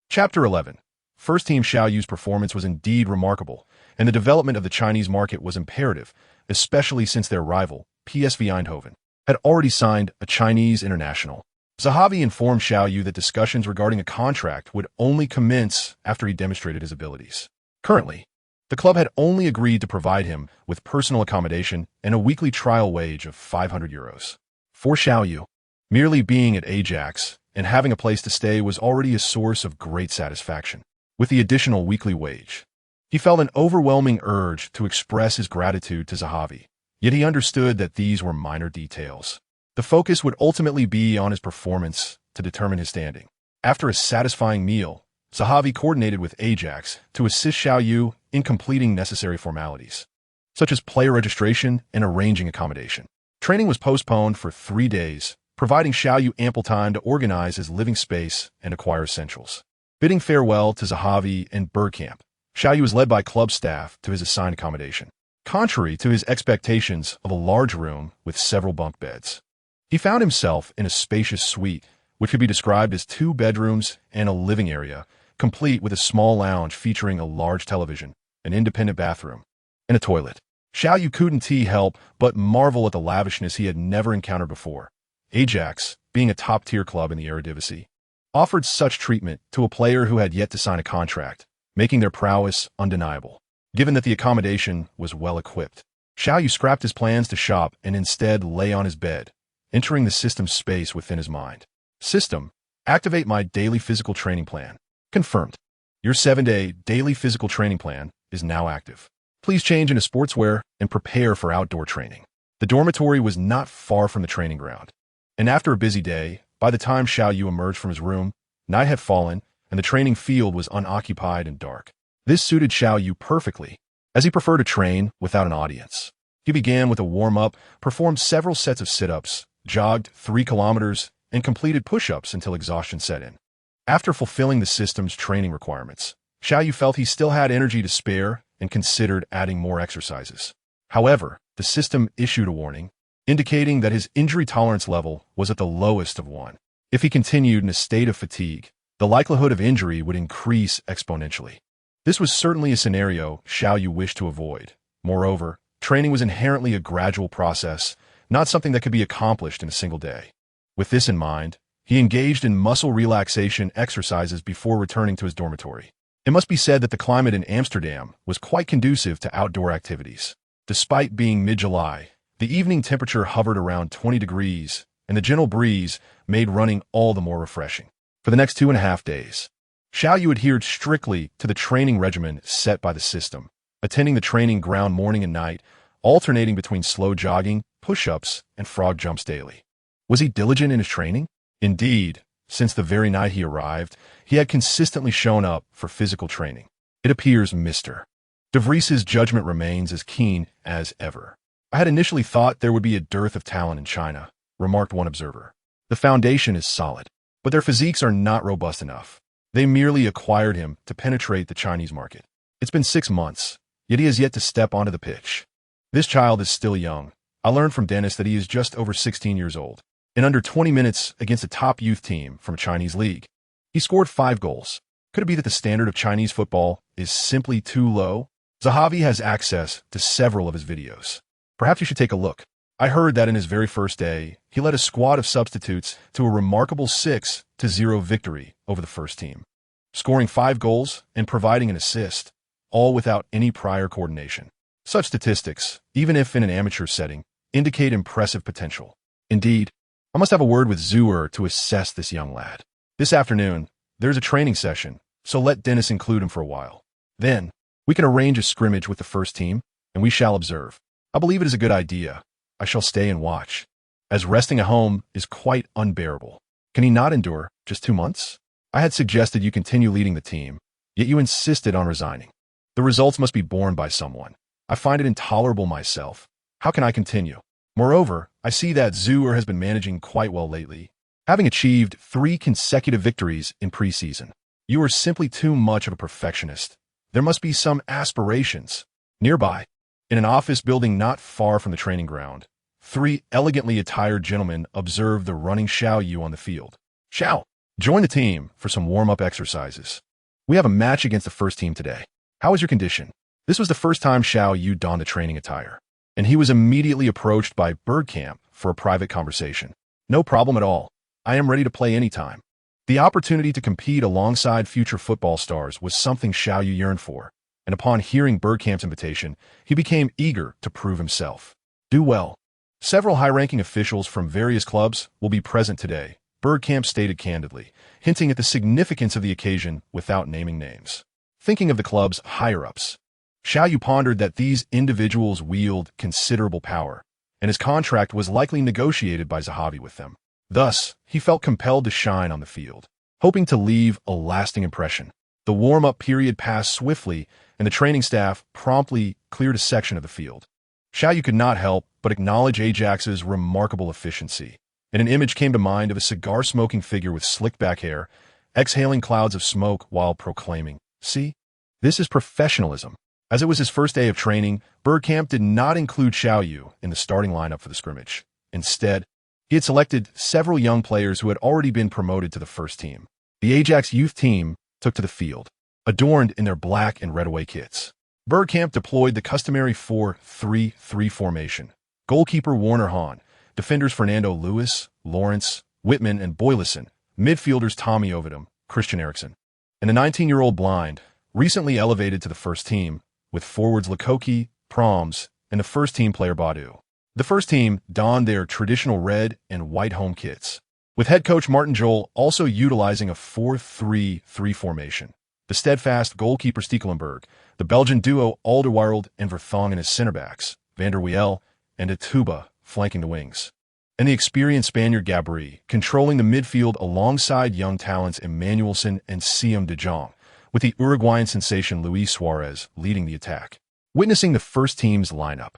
Chapter 11. First team Xiao Yu's performance was indeed remarkable, and the development of the Chinese market was imperative, especially since their rival, PSV Eindhoven, had already signed a Chinese international. Zahavi informed Xiao Yu that discussions regarding a contract would only commence after he demonstrated his abilities. Currently, the club had only agreed to provide him with personal accommodation and a weekly trial wage of 500 euros. For Xiao Yu, merely being at Ajax and having a place to stay was already a source of great satisfaction. With the additional weekly wage, he felt an overwhelming urge to express his gratitude to Zahavi, yet he understood that these were minor details. The focus would ultimately be on his performance to determine his standing. After a satisfying meal, Zahavi coordinated with Ajax to assist Xiao Yu in completing necessary formalities, such as player registration and arranging accommodation. Training was postponed for 3 days, providing Xiao Yu ample time to organize his living space and acquire essentials. Bidding farewell to Zahavi and Bergkamp, Xiao Yu was led by club staff to his assigned accommodation. Contrary to his expectations of a large room with several bunk beds, he found himself in a spacious suite, which could be described as 2 bedrooms and a living area, complete with a small lounge featuring a large television, an independent bathroom, and a toilet. Xiao Yu couldn't help but marvel at the lavishness he had never encountered before. Ajax, being a top-tier club in the Eredivisie, offered such treatment to a player who had yet to sign a contract, making their prowess undeniable. Given that the accommodation was well-equipped, Xiao Yu scrapped his plans to shop and instead lay on his bed, entering the system's space within his mind. System, activate my daily physical training plan. Confirmed. Your 7-day daily physical training plan is now active. Please change into sportswear and prepare for outdoor training. The dormitory was not far from the training ground, and after a busy day, by the time Xiao Yu emerged from his room, night had fallen and the training field was unoccupied and dark. This suited Xiao Yu perfectly, as he preferred to train without an audience. He began with a warm-up, performed several sets of sit-ups, jogged 3 kilometers, and completed push-ups until exhaustion set in. After fulfilling the system's training requirements, Xiao Yu felt he still had energy to spare and considered adding more exercises. However, the system issued a warning, indicating that his injury tolerance level was at the lowest of 1. If he continued in a state of fatigue, the likelihood of injury would increase exponentially. This was certainly a scenario Xiao Yu wished to avoid. Moreover, training was inherently a gradual process, not something that could be accomplished in a single day. With this in mind, he engaged in muscle relaxation exercises before returning to his dormitory. It must be said that the climate in Amsterdam was quite conducive to outdoor activities. Despite being mid-July, the evening temperature hovered around 20 degrees, and the gentle breeze made running all the more refreshing. For the next 2.5 days, Xiao Yu adhered strictly to the training regimen set by the system, attending the training ground morning and night, alternating between slow jogging, push-ups, and frog jumps daily. Was he diligent in his training? Indeed, since the very night he arrived, he had consistently shown up for physical training. It appears Mr. De Vries's judgment remains as keen as ever. I had initially thought there would be a dearth of talent in China, remarked one observer. The foundation is solid, but their physiques are not robust enough. They merely acquired him to penetrate the Chinese market. It's been 6 months, yet he has yet to step onto the pitch. This child is still young. I learned from Dennis that he is just over 16 years old. In under 20 minutes against a top youth team from a Chinese league, he scored 5 goals. Could it be that the standard of Chinese football is simply too low? Zahavi has access to several of his videos. Perhaps you should take a look. I heard that in his very first day, he led a squad of substitutes to a remarkable 6-0 victory over the first team, scoring 5 goals and providing an assist, all without any prior coordination. Such statistics, even if in an amateur setting, indicate impressive potential. Indeed, I must have a word with Zhu'er to assess this young lad. This afternoon, there's a training session, so let Dennis include him for a while. Then, we can arrange a scrimmage with the first team, and we shall observe. I believe it is a good idea. I shall stay and watch, as resting at home is quite unbearable. Can he not endure just 2 months? I had suggested you continue leading the team, yet you insisted on resigning. The results must be borne by someone. I find it intolerable myself. How can I continue? Moreover, I see that Zhu'er has been managing quite well lately, having achieved 3 consecutive victories in preseason. You are simply too much of a perfectionist. There must be some aspirations. Nearby, in an office building not far from the training ground, 3 elegantly attired gentlemen observed the running Xiao Yu on the field. Xiao, join the team for some warm-up exercises. We have a match against the first team today. How is your condition? This was the first time Xiao Yu donned the training attire, and he was immediately approached by Bergkamp for a private conversation. No problem at all. I am ready to play anytime. The opportunity to compete alongside future football stars was something Xiao Yu yearned for, and upon hearing Bergkamp's invitation, he became eager to prove himself. Do well. Several high-ranking officials from various clubs will be present today, Bergkamp stated candidly, hinting at the significance of the occasion without naming names. Thinking of the club's higher-ups, Xiao Yu pondered that these individuals wield considerable power, and his contract was likely negotiated by Zahavi with them. Thus, he felt compelled to shine on the field, hoping to leave a lasting impression. The warm-up period passed swiftly, and the training staff promptly cleared a section of the field. Xiao Yu could not help but acknowledge Ajax's remarkable efficiency, and an image came to mind of a cigar-smoking figure with slicked-back hair, exhaling clouds of smoke while proclaiming, "See, this is professionalism." As it was his first day of training, Bergkamp did not include Xiao Yu in the starting lineup for the scrimmage. Instead, he had selected several young players who had already been promoted to the first team. The Ajax youth team took to the field, adorned in their black and red away kits. Bergkamp deployed the customary 4-3-3 formation. Goalkeeper Werner Hahn, defenders Fernando Lewis, Lawrence, Whitman, and Boyleson, midfielders Tommy Ovidum, Christian Eriksen, and the 19-year-old blind, recently elevated to the first team, with forwards Lukoki, Proms, and the first-team player Badu. The first team donned their traditional red and white home kits, with head coach Martin Jol also utilizing a 4-3-3 formation. The steadfast goalkeeper Stekelenburg, the Belgian duo Alderweireld and Vertonghen as center backs, Van der Wiel and Atuba flanking the wings, and the experienced Spaniard Gabri controlling the midfield alongside young talents Emmanuelson and Siem de Jong, with the Uruguayan sensation Luis Suarez leading the attack. Witnessing the first team's lineup,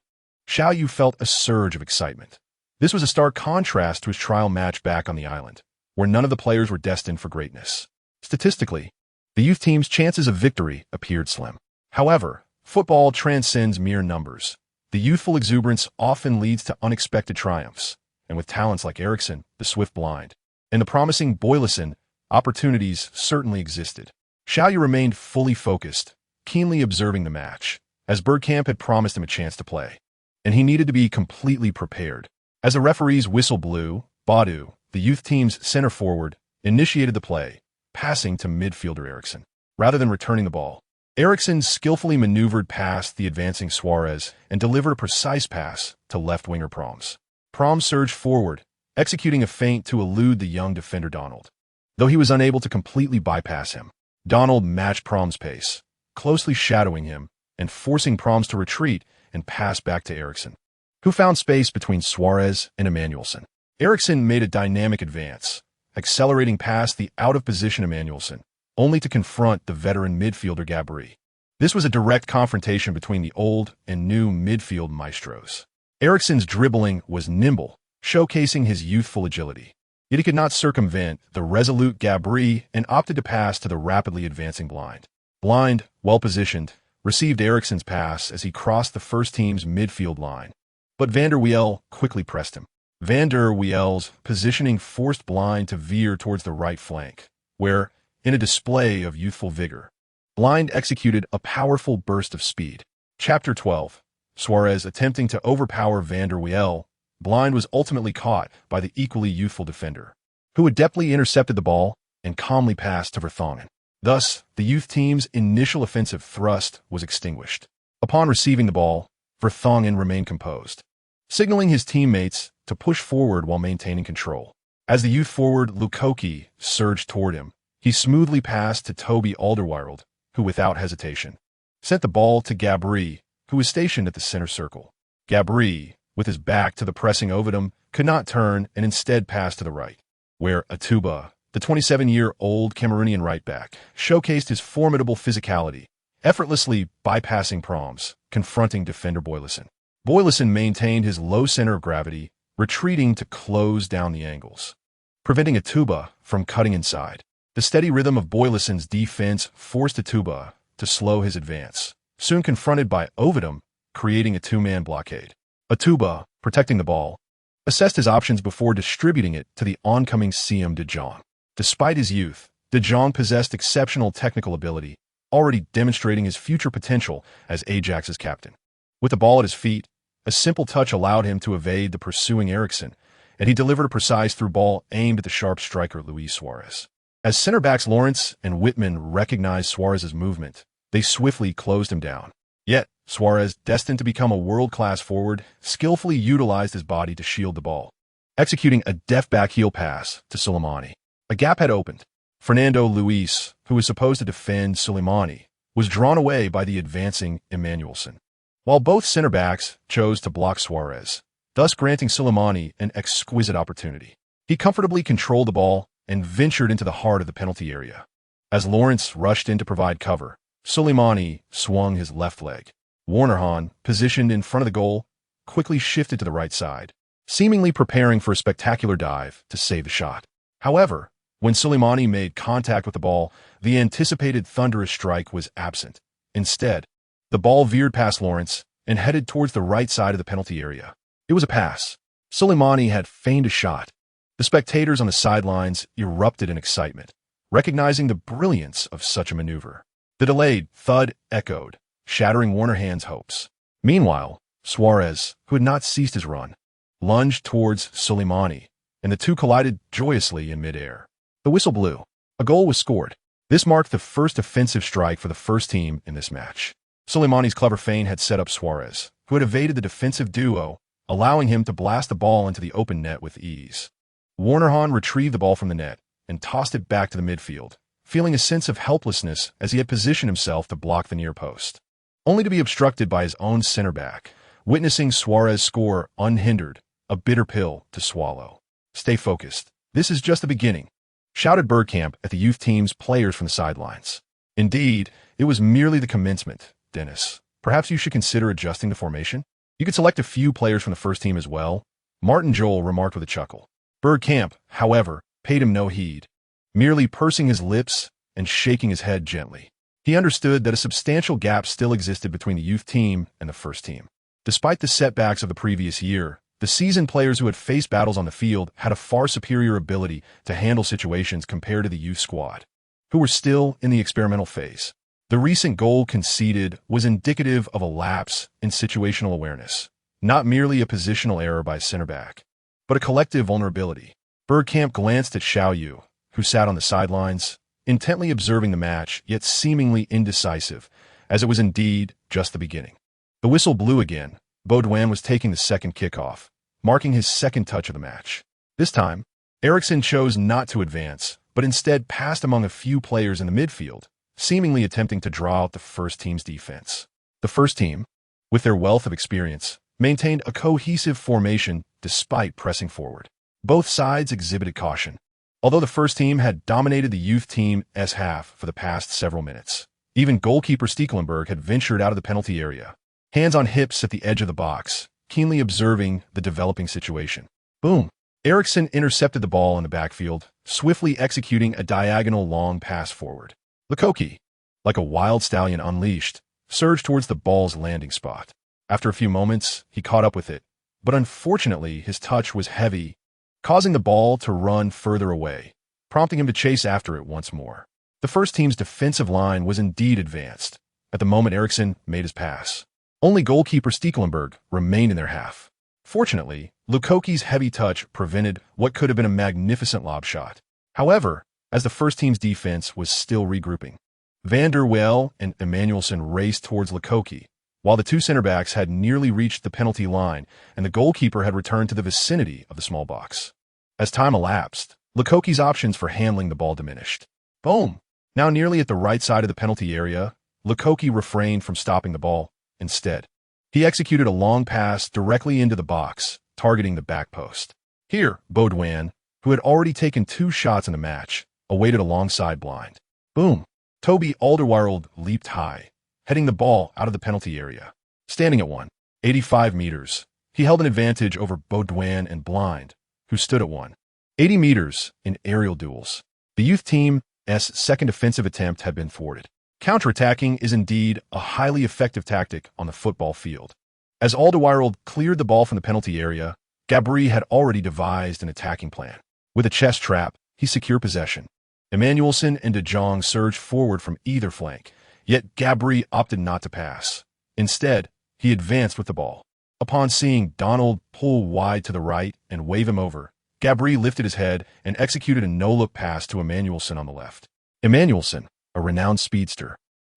Xiao Yu felt a surge of excitement. This was a stark contrast to his trial match back on the island, where none of the players were destined for greatness. Statistically, the youth team's chances of victory appeared slim. However, football transcends mere numbers. The youthful exuberance often leads to unexpected triumphs, and with talents like Eriksen, the swift blind, and the promising Boyleson, opportunities certainly existed. Xiao Yu remained fully focused, keenly observing the match, as Bergkamp had promised him a chance to play, and he needed to be completely prepared. As the referee's whistle blew, Badu, the youth team's center forward, initiated the play, passing to midfielder Eriksen. rather than returning the ball. Eriksson skillfully maneuvered past the advancing Suarez and delivered a precise pass to left winger Proms. Proms surged forward, executing a feint to elude the young defender Donald. Though he was unable to completely bypass him, Donald matched Proms' pace, closely shadowing him and forcing Proms to retreat and pass back to Eriksson, who found space between Suarez and Emmanuelson. Eriksson made a dynamic advance, accelerating past the out-of-position Emmanuelson, only to confront the veteran midfielder Gabri. This was a direct confrontation between the old and new midfield maestros. Eriksson's dribbling was nimble, showcasing his youthful agility. Yet he could not circumvent the resolute Gabri and opted to pass to the rapidly advancing Blind. Blind, well-positioned, received Eriksson's pass as he crossed the first team's midfield line. But Van der Wiel quickly pressed him. Van der Wiel's positioning forced Blind to veer towards the right flank, where, in a display of youthful vigor, Blind executed a powerful burst of speed. Chapter 12. Suarez attempting to overpower Van der Wiel, Blind was ultimately caught by the equally youthful defender, who adeptly intercepted the ball and calmly passed to Vertonghen. Thus, the youth team's initial offensive thrust was extinguished. Upon receiving the ball, Vertonghen remained composed, signaling his teammates to push forward while maintaining control. As the youth forward Lukoki surged toward him, he smoothly passed to Toby Alderweireld, who without hesitation sent the ball to Gabri, who was stationed at the center circle. Gabri, with his back to the pressing Ovidum, could not turn and instead passed to the right, where Atuba, the 27-year-old Cameroonian right-back, showcased his formidable physicality, effortlessly bypassing Proms, confronting defender Boylisson. Boylisson maintained his low center of gravity, retreating to close down the angles, preventing Atuba from cutting inside. The steady rhythm of Boylisson's defense forced Atuba to slow his advance, soon confronted by Ovidum, creating a two-man blockade. Atuba, protecting the ball, assessed his options before distributing it to the oncoming Siem de Jong. Despite his youth, de Jong possessed exceptional technical ability, already demonstrating his future potential as Ajax's captain. With the ball at his feet, a simple touch allowed him to evade the pursuing Eriksson, and he delivered a precise through ball aimed at the sharp striker Luis Suarez. As center backs Lawrence and Whitman recognized Suarez's movement, they swiftly closed him down. Yet, Suarez, destined to become a world-class forward, skillfully utilized his body to shield the ball, executing a deft back-heel pass to Soleimani. A gap had opened. Fernando Luis, who was supposed to defend Soleimani, was drawn away by the advancing Emmanuelson, while both center backs chose to block Suarez, thus granting Soleimani an exquisite opportunity. He comfortably controlled the ball and ventured into the heart of the penalty area. As Lawrence rushed in to provide cover, Soleimani swung his left leg. Warnerhan, positioned in front of the goal, quickly shifted to the right side, seemingly preparing for a spectacular dive to save the shot. However, when Soleimani made contact with the ball, the anticipated thunderous strike was absent. Instead, the ball veered past Lawrence and headed towards the right side of the penalty area. It was a pass. Soleimani had feigned a shot. The spectators on the sidelines erupted in excitement, recognizing the brilliance of such a maneuver. The delayed thud echoed, shattering Warnerhan's hopes. Meanwhile, Suarez, who had not ceased his run, lunged towards Soleimani, and the two collided joyously in midair. The whistle blew. A goal was scored. This marked the first offensive strike for the first team in this match. Soleimani's clever feint had set up Suarez, who had evaded the defensive duo, allowing him to blast the ball into the open net with ease. Warnerhan retrieved the ball from the net and tossed it back to the midfield, feeling a sense of helplessness as he had positioned himself to block the near post, only to be obstructed by his own center back. Witnessing Suarez score unhindered, a bitter pill to swallow. "Stay focused. This is just the beginning," shouted Bergkamp at the youth team's players from the sidelines. "Indeed, it was merely the commencement, Dennis. Perhaps you should consider adjusting the formation? You could select a few players from the first team as well," Martin Joel remarked with a chuckle. Bergkamp, however, paid him no heed, merely pursing his lips and shaking his head gently. He understood that a substantial gap still existed between the youth team and the first team. Despite the setbacks of the previous year, the seasoned players who had faced battles on the field had a far superior ability to handle situations compared to the youth squad, who were still in the experimental phase. The recent goal conceded was indicative of a lapse in situational awareness, not merely a positional error by a center back, but a collective vulnerability. Bergkamp glanced at Xiao Yu, who sat on the sidelines, intently observing the match, yet seemingly indecisive, as it was indeed just the beginning. The whistle blew again. Baudouin was taking the second kickoff, marking his second touch of the match. This time, Eriksen chose not to advance, but instead passed among a few players in the midfield, seemingly attempting to draw out the first team's defense. The first team, with their wealth of experience, maintained a cohesive formation despite pressing forward. Both sides exhibited caution. Although the first team had dominated the youth team's half for the past several minutes, even goalkeeper Stekelenburg had ventured out of the penalty area, hands on hips at the edge of the box, keenly observing the developing situation. Boom! Eriksen intercepted the ball in the backfield, swiftly executing a diagonal long pass forward. Lukoki, like a wild stallion unleashed, surged towards the ball's landing spot. After a few moments, he caught up with it, but unfortunately his touch was heavy, causing the ball to run further away, prompting him to chase after it once more. The first team's defensive line was indeed advanced at the moment Eriksen made his pass. Only goalkeeper Stekelenburg remained in their half. Fortunately, Lukoki's heavy touch prevented what could have been a magnificent lob shot. However, as the first team's defense was still regrouping, Van der Wel and Emmanuelson raced towards Lukoki, while the two center-backs had nearly reached the penalty line and the goalkeeper had returned to the vicinity of the small box. As time elapsed, Lukoki's options for handling the ball diminished. Boom! Now nearly at the right side of the penalty area, Lukoki refrained from stopping the ball. Instead, he executed a long pass directly into the box, targeting the back post. Here, Baudouin, who had already taken 2 shots in the match, awaited alongside blind. Boom! Toby Alderweireld leaped high, heading the ball out of the penalty area. Standing at 185 meters, he held an advantage over Baudouin and Blind, who stood at 180 meters in aerial duels. The youth team's second offensive attempt had been thwarted. Counterattacking is indeed a highly effective tactic on the football field. As Alderweireld cleared the ball from the penalty area, Gabri had already devised an attacking plan. With a chest trap, he secured possession. Emmanuelson and De Jong surged forward from either flank, yet Gabri opted not to pass. Instead, he advanced with the ball. Upon seeing Donald pull wide to the right and wave him over, Gabri lifted his head and executed a no-look pass to Emmanuelson on the left. Emmanuelson, a renowned speedster,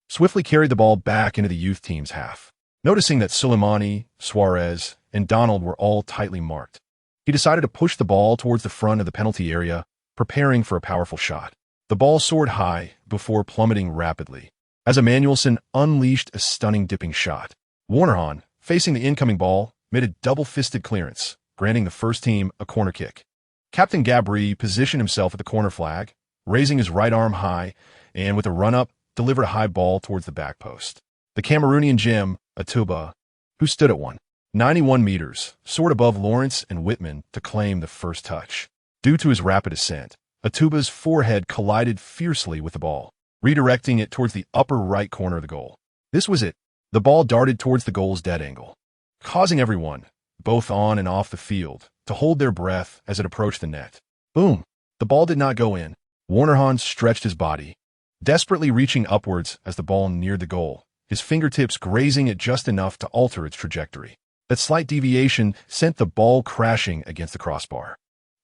swiftly carried the ball back into the youth team's half. Noticing that Soleimani, Suarez, and Donald were all tightly marked, he decided to push the ball towards the front of the penalty area, preparing for a powerful shot. The ball soared high before plummeting rapidly, as Emmanuelson unleashed a stunning dipping shot. Warnerhan, facing the incoming ball, made a double-fisted clearance, granting the first team a corner kick. Captain Gabri positioned himself at the corner flag, raising his right arm high, and with a run-up, delivered a high ball towards the back post. The Cameroonian gem, Atuba, who stood at 191 meters, soared above Lawrence and Whitman to claim the first touch. Due to his rapid ascent, Atuba's forehead collided fiercely with the ball, redirecting it towards the upper right corner of the goal. This was it. The ball darted towards the goal's dead angle, causing everyone, both on and off the field, to hold their breath as it approached the net. Boom! The ball did not go in. Warnerhan stretched his body, desperately reaching upwards as the ball neared the goal, his fingertips grazing it just enough to alter its trajectory. That slight deviation sent the ball crashing against the crossbar.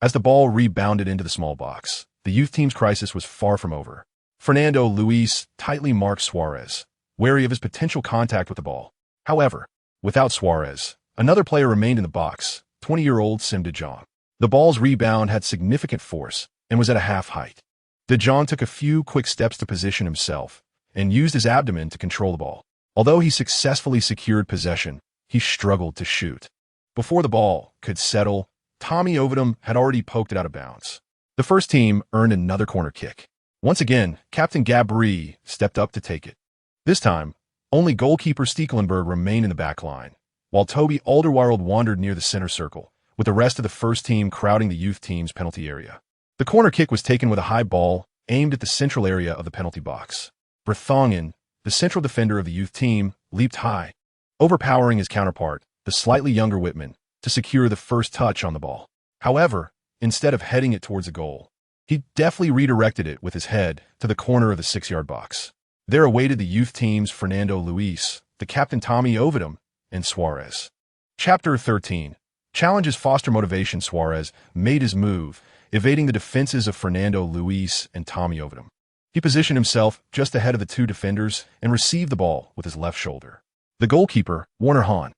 As the ball rebounded into the small box, the youth team's crisis was far from over. Fernando Luis tightly marked Suarez, wary of his potential contact with the ball. However, without Suarez, another player remained in the box, 20-year-old Sim De Jong. The ball's rebound had significant force and was at a half height. De Jong took a few quick steps to position himself and used his abdomen to control the ball. Although he successfully secured possession, he struggled to shoot. Before the ball could settle, Tommy Ovidum had already poked it out of bounds. The first team earned another corner kick. Once again, Captain Gabri stepped up to take it. This time, only goalkeeper Stekelenburg remained in the back line, while Toby Alderweireld wandered near the center circle, with the rest of the first team crowding the youth team's penalty area. The corner kick was taken with a high ball aimed at the central area of the penalty box. Vertonghen, the central defender of the youth team, leaped high, overpowering his counterpart, the slightly younger Whitman, to secure the first touch on the ball. However, instead of heading it towards a goal, he deftly redirected it with his head to the corner of the 6-yard box. There awaited the youth team's Fernando Luis, the captain Tommy Ovidum, and Suarez. Chapter 13. Challenges foster motivation. Suarez made his move, evading the defenses of Fernando Luis and Tommy Ovidum. He positioned himself just ahead of the two defenders and received the ball with his left shoulder. The goalkeeper, Werner Hahn,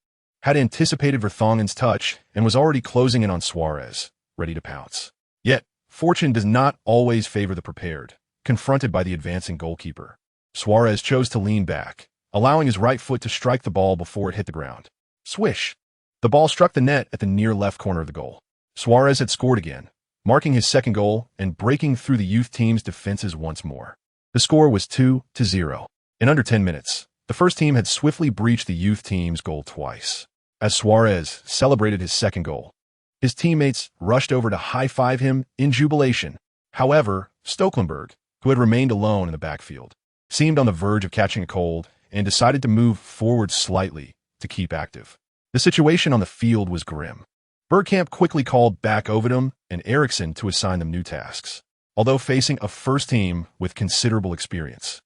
had anticipated Vertonghen's touch and was already closing in on Suarez, ready to pounce. Yet, fortune does not always favor the prepared. Confronted by the advancing goalkeeper, Suarez chose to lean back, allowing his right foot to strike the ball before it hit the ground. Swish! The ball struck the net at the near left corner of the goal. Suarez had scored again, marking his second goal and breaking through the youth team's defenses once more. The score was 2-0. In under 10 minutes, the first team had swiftly breached the youth team's goal twice. As Suarez celebrated his second goal, his teammates rushed over to high-five him in jubilation. However, Stokelenburg, who had remained alone in the backfield, seemed on the verge of catching a cold and decided to move forward slightly to keep active. The situation on the field was grim. Bergkamp quickly called back Ovidum and Eriksson to assign them new tasks. Although facing a first team with considerable experience,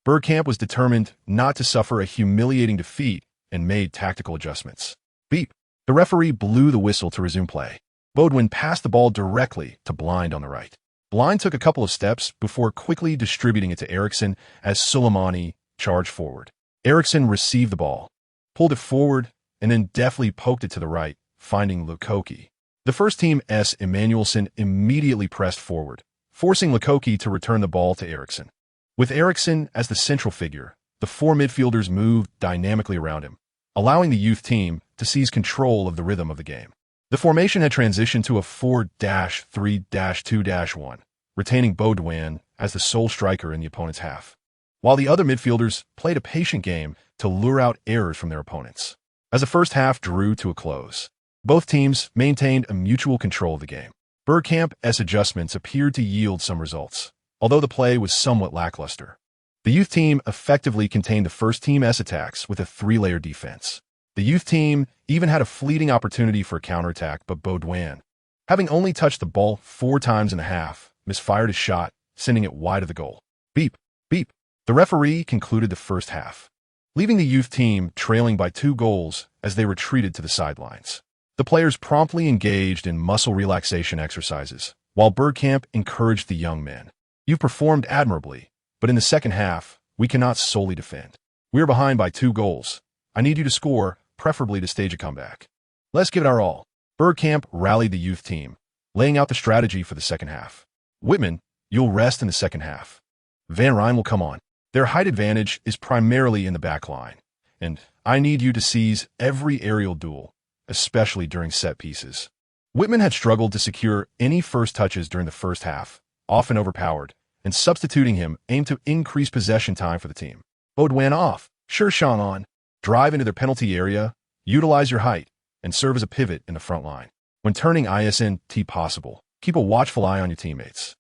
Bergkamp was determined not to suffer a humiliating defeat and made tactical adjustments. Beep! The referee blew the whistle to resume play. Baudouin passed the ball directly to Blind on the right. Blind took a couple of steps before quickly distributing it to Eriksson as Soleimani charged forward. Eriksson received the ball, pulled it forward, and then deftly poked it to the right, finding Lukoki. The first team's Emanuelson immediately pressed forward, forcing Lukoki to return the ball to Eriksson. With Eriksson as the central figure, the four midfielders moved dynamically around him, allowing the youth team to seize control of the rhythm of the game. The formation had transitioned to a 4-3-2-1, retaining Baudouin as the sole striker in the opponent's half, while the other midfielders played a patient game to lure out errors from their opponents. As the first half drew to a close, both teams maintained a mutual control of the game. Bergkamp's adjustments appeared to yield some results, although the play was somewhat lackluster. The youth team effectively contained the first team's attacks with a three-layer defense. The youth team even had a fleeting opportunity for a counterattack, but Baudouin, having only touched the ball 4 times in the half, misfired his shot, sending it wide of the goal. Beep, beep. The referee concluded the first half, leaving the youth team trailing by 2 goals as they retreated to the sidelines. The players promptly engaged in muscle relaxation exercises, while Bergkamp encouraged the young men. "You've performed admirably, but in the second half, we cannot solely defend. We are behind by 2 goals. I need you to score, preferably to stage a comeback. Let's give it our all." Bergkamp rallied the youth team, laying out the strategy for the second half. "Whitman, you'll rest in the second half. Van Rijn will come on. Their height advantage is primarily in the back line, and I need you to seize every aerial duel, especially during set pieces." Whitman had struggled to secure any first touches during the first half, often overpowered, and substituting him aimed to increase possession time for the team. Baudouin off, Xiao Yu on, drive into their penalty area, utilize your height, and serve as a pivot in the front line. When turning ISNT possible, keep a watchful eye on your teammates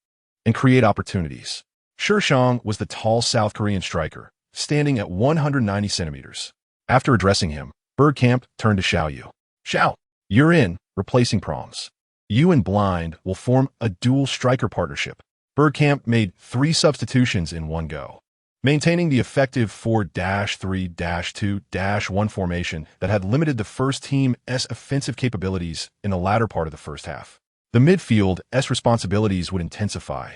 and create opportunities. Xiao Yu was the tall South Korean striker, standing at 190 centimeters. After addressing him, Bergkamp turned to Xiao Yu. "Xiao, you're in," replacing Proms. "You and Blind will form a dual striker partnership." Bergkamp made 3 substitutions in one go, maintaining the effective 4-3-2-1 formation that had limited the first team's offensive capabilities in the latter part of the first half. The midfield's responsibilities would intensify,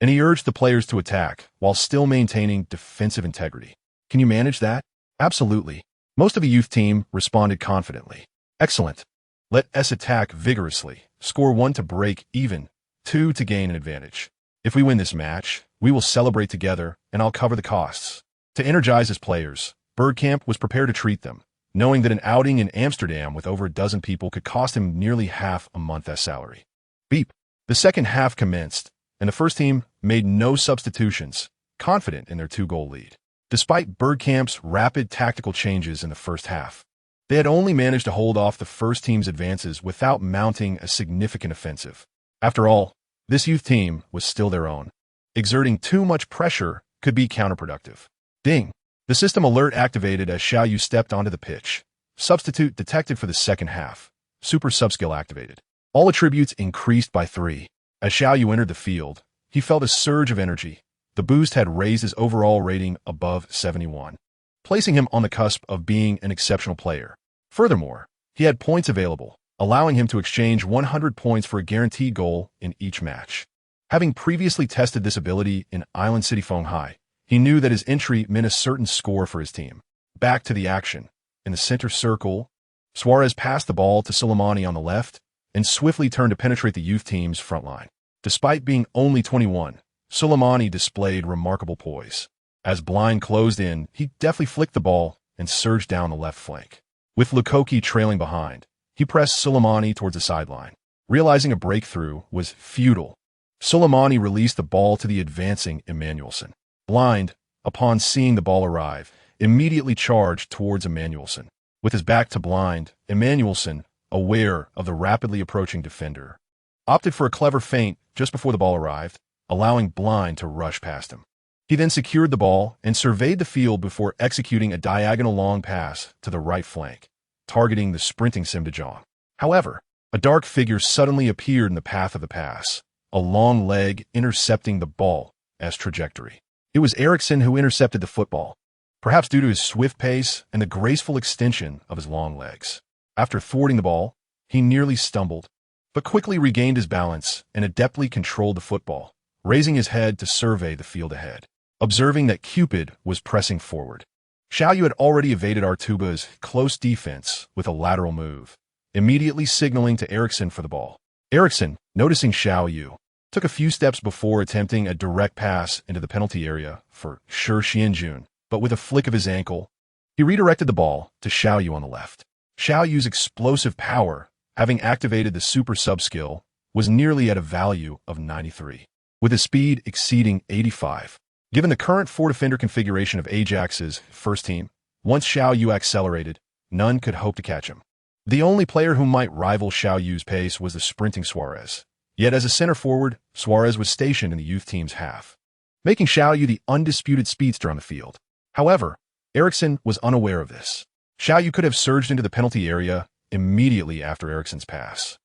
and he urged the players to attack while still maintaining defensive integrity. "Can you manage that?" "Absolutely." Most of the youth team responded confidently. "Excellent. Let us attack vigorously. Score 1 to break even, 2 to gain an advantage. If we win this match, we will celebrate together, and I'll cover the costs." To energize his players, Bergkamp was prepared to treat them, knowing that an outing in Amsterdam with over a dozen people could cost him nearly half a month's salary. Beep. The second half commenced, and the first team made no substitutions, confident in their 2-goal lead. Despite Bergkamp's rapid tactical changes in the first half, they had only managed to hold off the first team's advances without mounting a significant offensive. After all, this youth team was still their own. Exerting too much pressure could be counterproductive. Ding! The system alert activated as Xiao Yu stepped onto the pitch. Substitute detected for the second half. Super subskill activated. All attributes increased by 3. As Xiao Yu entered the field, he felt a surge of energy. The boost had raised his overall rating above 71, placing him on the cusp of being an exceptional player. Furthermore, he had points available, allowing him to exchange 100 points for a guaranteed goal in each match. Having previously tested this ability in Island City Fenghai, he knew that his entry meant a certain score for his team. Back to the action. In the center circle, Suarez passed the ball to Soleimani on the left and swiftly turned to penetrate the youth team's front line. Despite being only 21, Soleimani displayed remarkable poise. As Blind closed in, he deftly flicked the ball and surged down the left flank. With Lukoki trailing behind, he pressed Soleimani towards the sideline. Realizing a breakthrough was futile, Soleimani released the ball to the advancing Emmanuelson. Blind, upon seeing the ball arrive, immediately charged towards Emmanuelson. With his back to Blind, Emmanuelson, aware of the rapidly approaching defender, opted for a clever feint just before the ball arrived, allowing Blind to rush past him. He then secured the ball and surveyed the field before executing a diagonal long pass to the right flank, targeting the sprinting Sim de Jong. However, a dark figure suddenly appeared in the path of the pass, a long leg intercepting the ball as trajectory. It was Eriksson who intercepted the football, perhaps due to his swift pace and the graceful extension of his long legs. After thwarting the ball, he nearly stumbled, but quickly regained his balance and adeptly controlled the football, raising his head to survey the field ahead. Observing that Cupid was pressing forward, Xiao Yu had already evaded Artuba's close defense with a lateral move, immediately signaling to Eriksson for the ball. Eriksson, noticing Xiao Yu, took a few steps before attempting a direct pass into the penalty area for Shi Xianjun, but with a flick of his ankle, he redirected the ball to Xiao Yu on the left. Xiao Yu's explosive power, having activated the super sub skill, was nearly at a value of 93, with his speed exceeding 85. Given the current four-defender configuration of Ajax's first team, once Xiao Yu accelerated, none could hope to catch him. The only player who might rival Xiao Yu's pace was the sprinting Suarez. Yet as a center forward, Suarez was stationed in the youth team's half, making Xiao Yu the undisputed speedster on the field. However, Eriksson was unaware of this. Xiao Yu could have surged into the penalty area immediately after Eriksson's pass,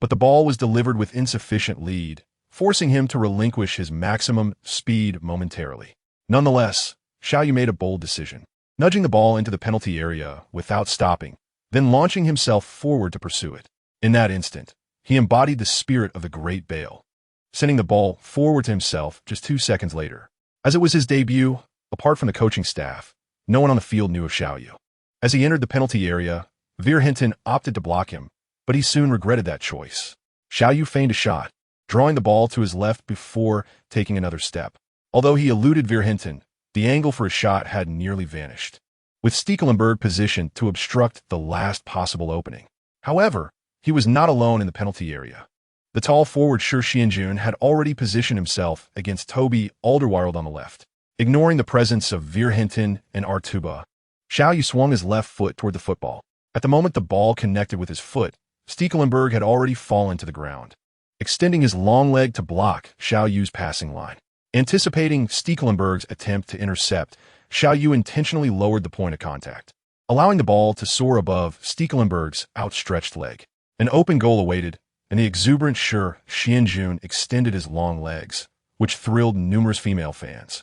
but the ball was delivered with insufficient lead, forcing him to relinquish his maximum speed momentarily. Nonetheless, Xiao Yu made a bold decision, nudging the ball into the penalty area without stopping, then launching himself forward to pursue it. In that instant, he embodied the spirit of the Great Bale, sending the ball forward to himself just 2 seconds later. As it was his debut, apart from the coaching staff, no one on the field knew of Xiao Yu. As he entered the penalty area, Verhinten opted to block him, but he soon regretted that choice. Xiao Yu feigned a shot, drawing the ball to his left before taking another step. Although he eluded Verhinten, the angle for his shot had nearly vanished, with Stekelenburg positioned to obstruct the last possible opening. However, he was not alone in the penalty area. The tall forward Shi Xianjun had already positioned himself against Toby Alderweireld on the left. Ignoring the presence of Verhinten and Artuba, Xiao Yu swung his left foot toward the football. At the moment the ball connected with his foot, Stekelenburg had already fallen to the ground, extending his long leg to block Xiao Yu's passing line. Anticipating Stekelenburg's attempt to intercept, Xiao Yu intentionally lowered the point of contact, allowing the ball to soar above Stekelenburg's outstretched leg. An open goal awaited, and the exuberant Shi Xianjun extended his long legs, which thrilled numerous female fans,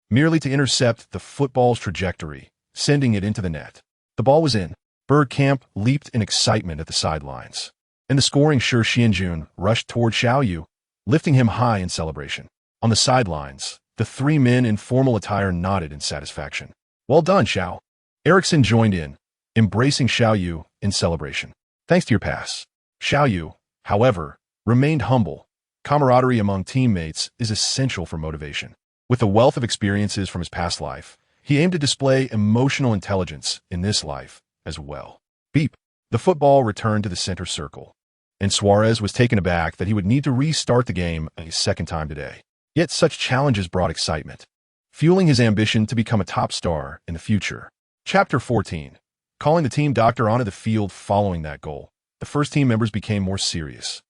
merely to intercept the football's trajectory, sending it into the net. The ball was in. Bergkamp leaped in excitement at the sidelines, and the scoring Shi Xianjun rushed toward Xiao Yu, lifting him high in celebration. On the sidelines, the three men in formal attire nodded in satisfaction. "Well done, Xiao." Eriksson joined in, embracing Xiao Yu in celebration. "Thanks to your pass." Xiao Yu, however, remained humble. Camaraderie among teammates is essential for motivation. With a wealth of experiences from his past life, he aimed to display emotional intelligence in this life as well. Beep. The football returned to the center circle, and Suarez was taken aback that he would need to restart the game a second time today. Yet such challenges brought excitement, fueling his ambition to become a top star in the future. Chapter 14. Calling the team doctor onto the field following that goal, the first team members became more serious,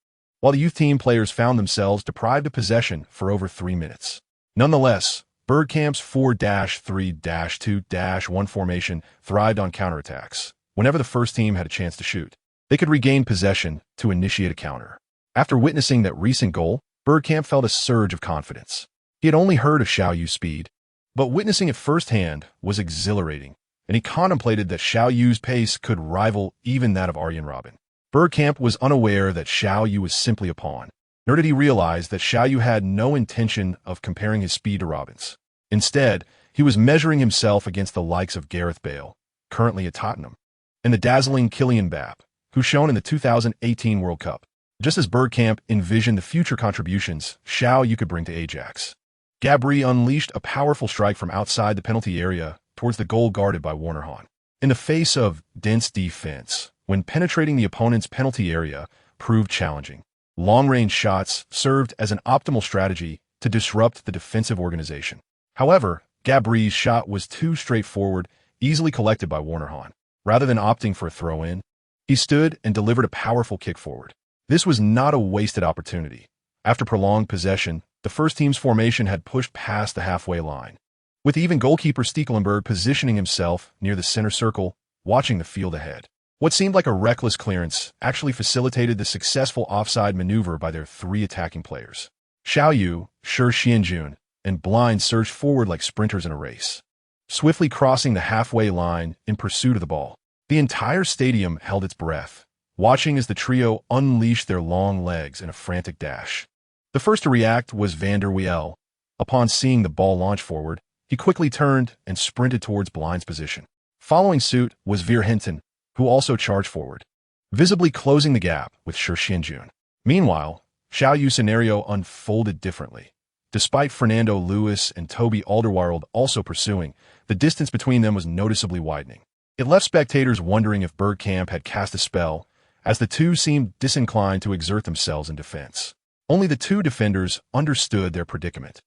while the youth team players found themselves deprived of possession for over 3 minutes. Nonetheless, Bergkamp's 4-3-2-1 formation thrived on counterattacks. Whenever the first team had a chance to shoot, they could regain possession to initiate a counter. After witnessing that recent goal, Bergkamp felt a surge of confidence. He had only heard of Xiao Yu's speed, but witnessing it firsthand was exhilarating, and he contemplated that Xiao Yu's pace could rival even that of Arjen Robben. Bergkamp was unaware that Xiao Yu was simply a pawn, Nor did he realize that Xiao Yu had no intention of comparing his speed to Robin's. Instead, he was measuring himself against the likes of Gareth Bale, currently at Tottenham, and the dazzling Kylian Mbappe, who shone in the 2018 World Cup. Just as Bergkamp envisioned the future contributions Xiao Yu could bring to Ajax, Gabri unleashed a powerful strike from outside the penalty area towards the goal guarded by Werner Hahn. In the face of dense defense, when penetrating the opponent's penalty area proved challenging, long-range shots served as an optimal strategy to disrupt the defensive organization. However, Gabri's shot was too straightforward, easily collected by Werner Hahn. Rather than opting for a throw-in, he stood and delivered a powerful kick forward. This was not a wasted opportunity. After prolonged possession, the first team's formation had pushed past the halfway line, with even goalkeeper Stekelenburg positioning himself near the center circle, watching the field ahead. What seemed like a reckless clearance actually facilitated the successful offside maneuver by their three attacking players. Xiao Yu, Shi Xianjun, and Blind surged forward like sprinters in a race, swiftly crossing the halfway line in pursuit of the ball. The entire stadium held its breath, watching as the trio unleashed their long legs in a frantic dash. The first to react was Van der Wiel. Upon seeing the ball launch forward, he quickly turned and sprinted towards Blind's position. Following suit was Veer Hinton, who also charged forward, visibly closing the gap with Shi Xianjun. Meanwhile, Xiao Yu's scenario unfolded differently. Despite Fernando Lewis and Toby Alderweireld also pursuing, the distance between them was noticeably widening. It left spectators wondering if Bergkamp had cast a spell, as the two seemed disinclined to exert themselves in defense. Only the two defenders understood their predicament,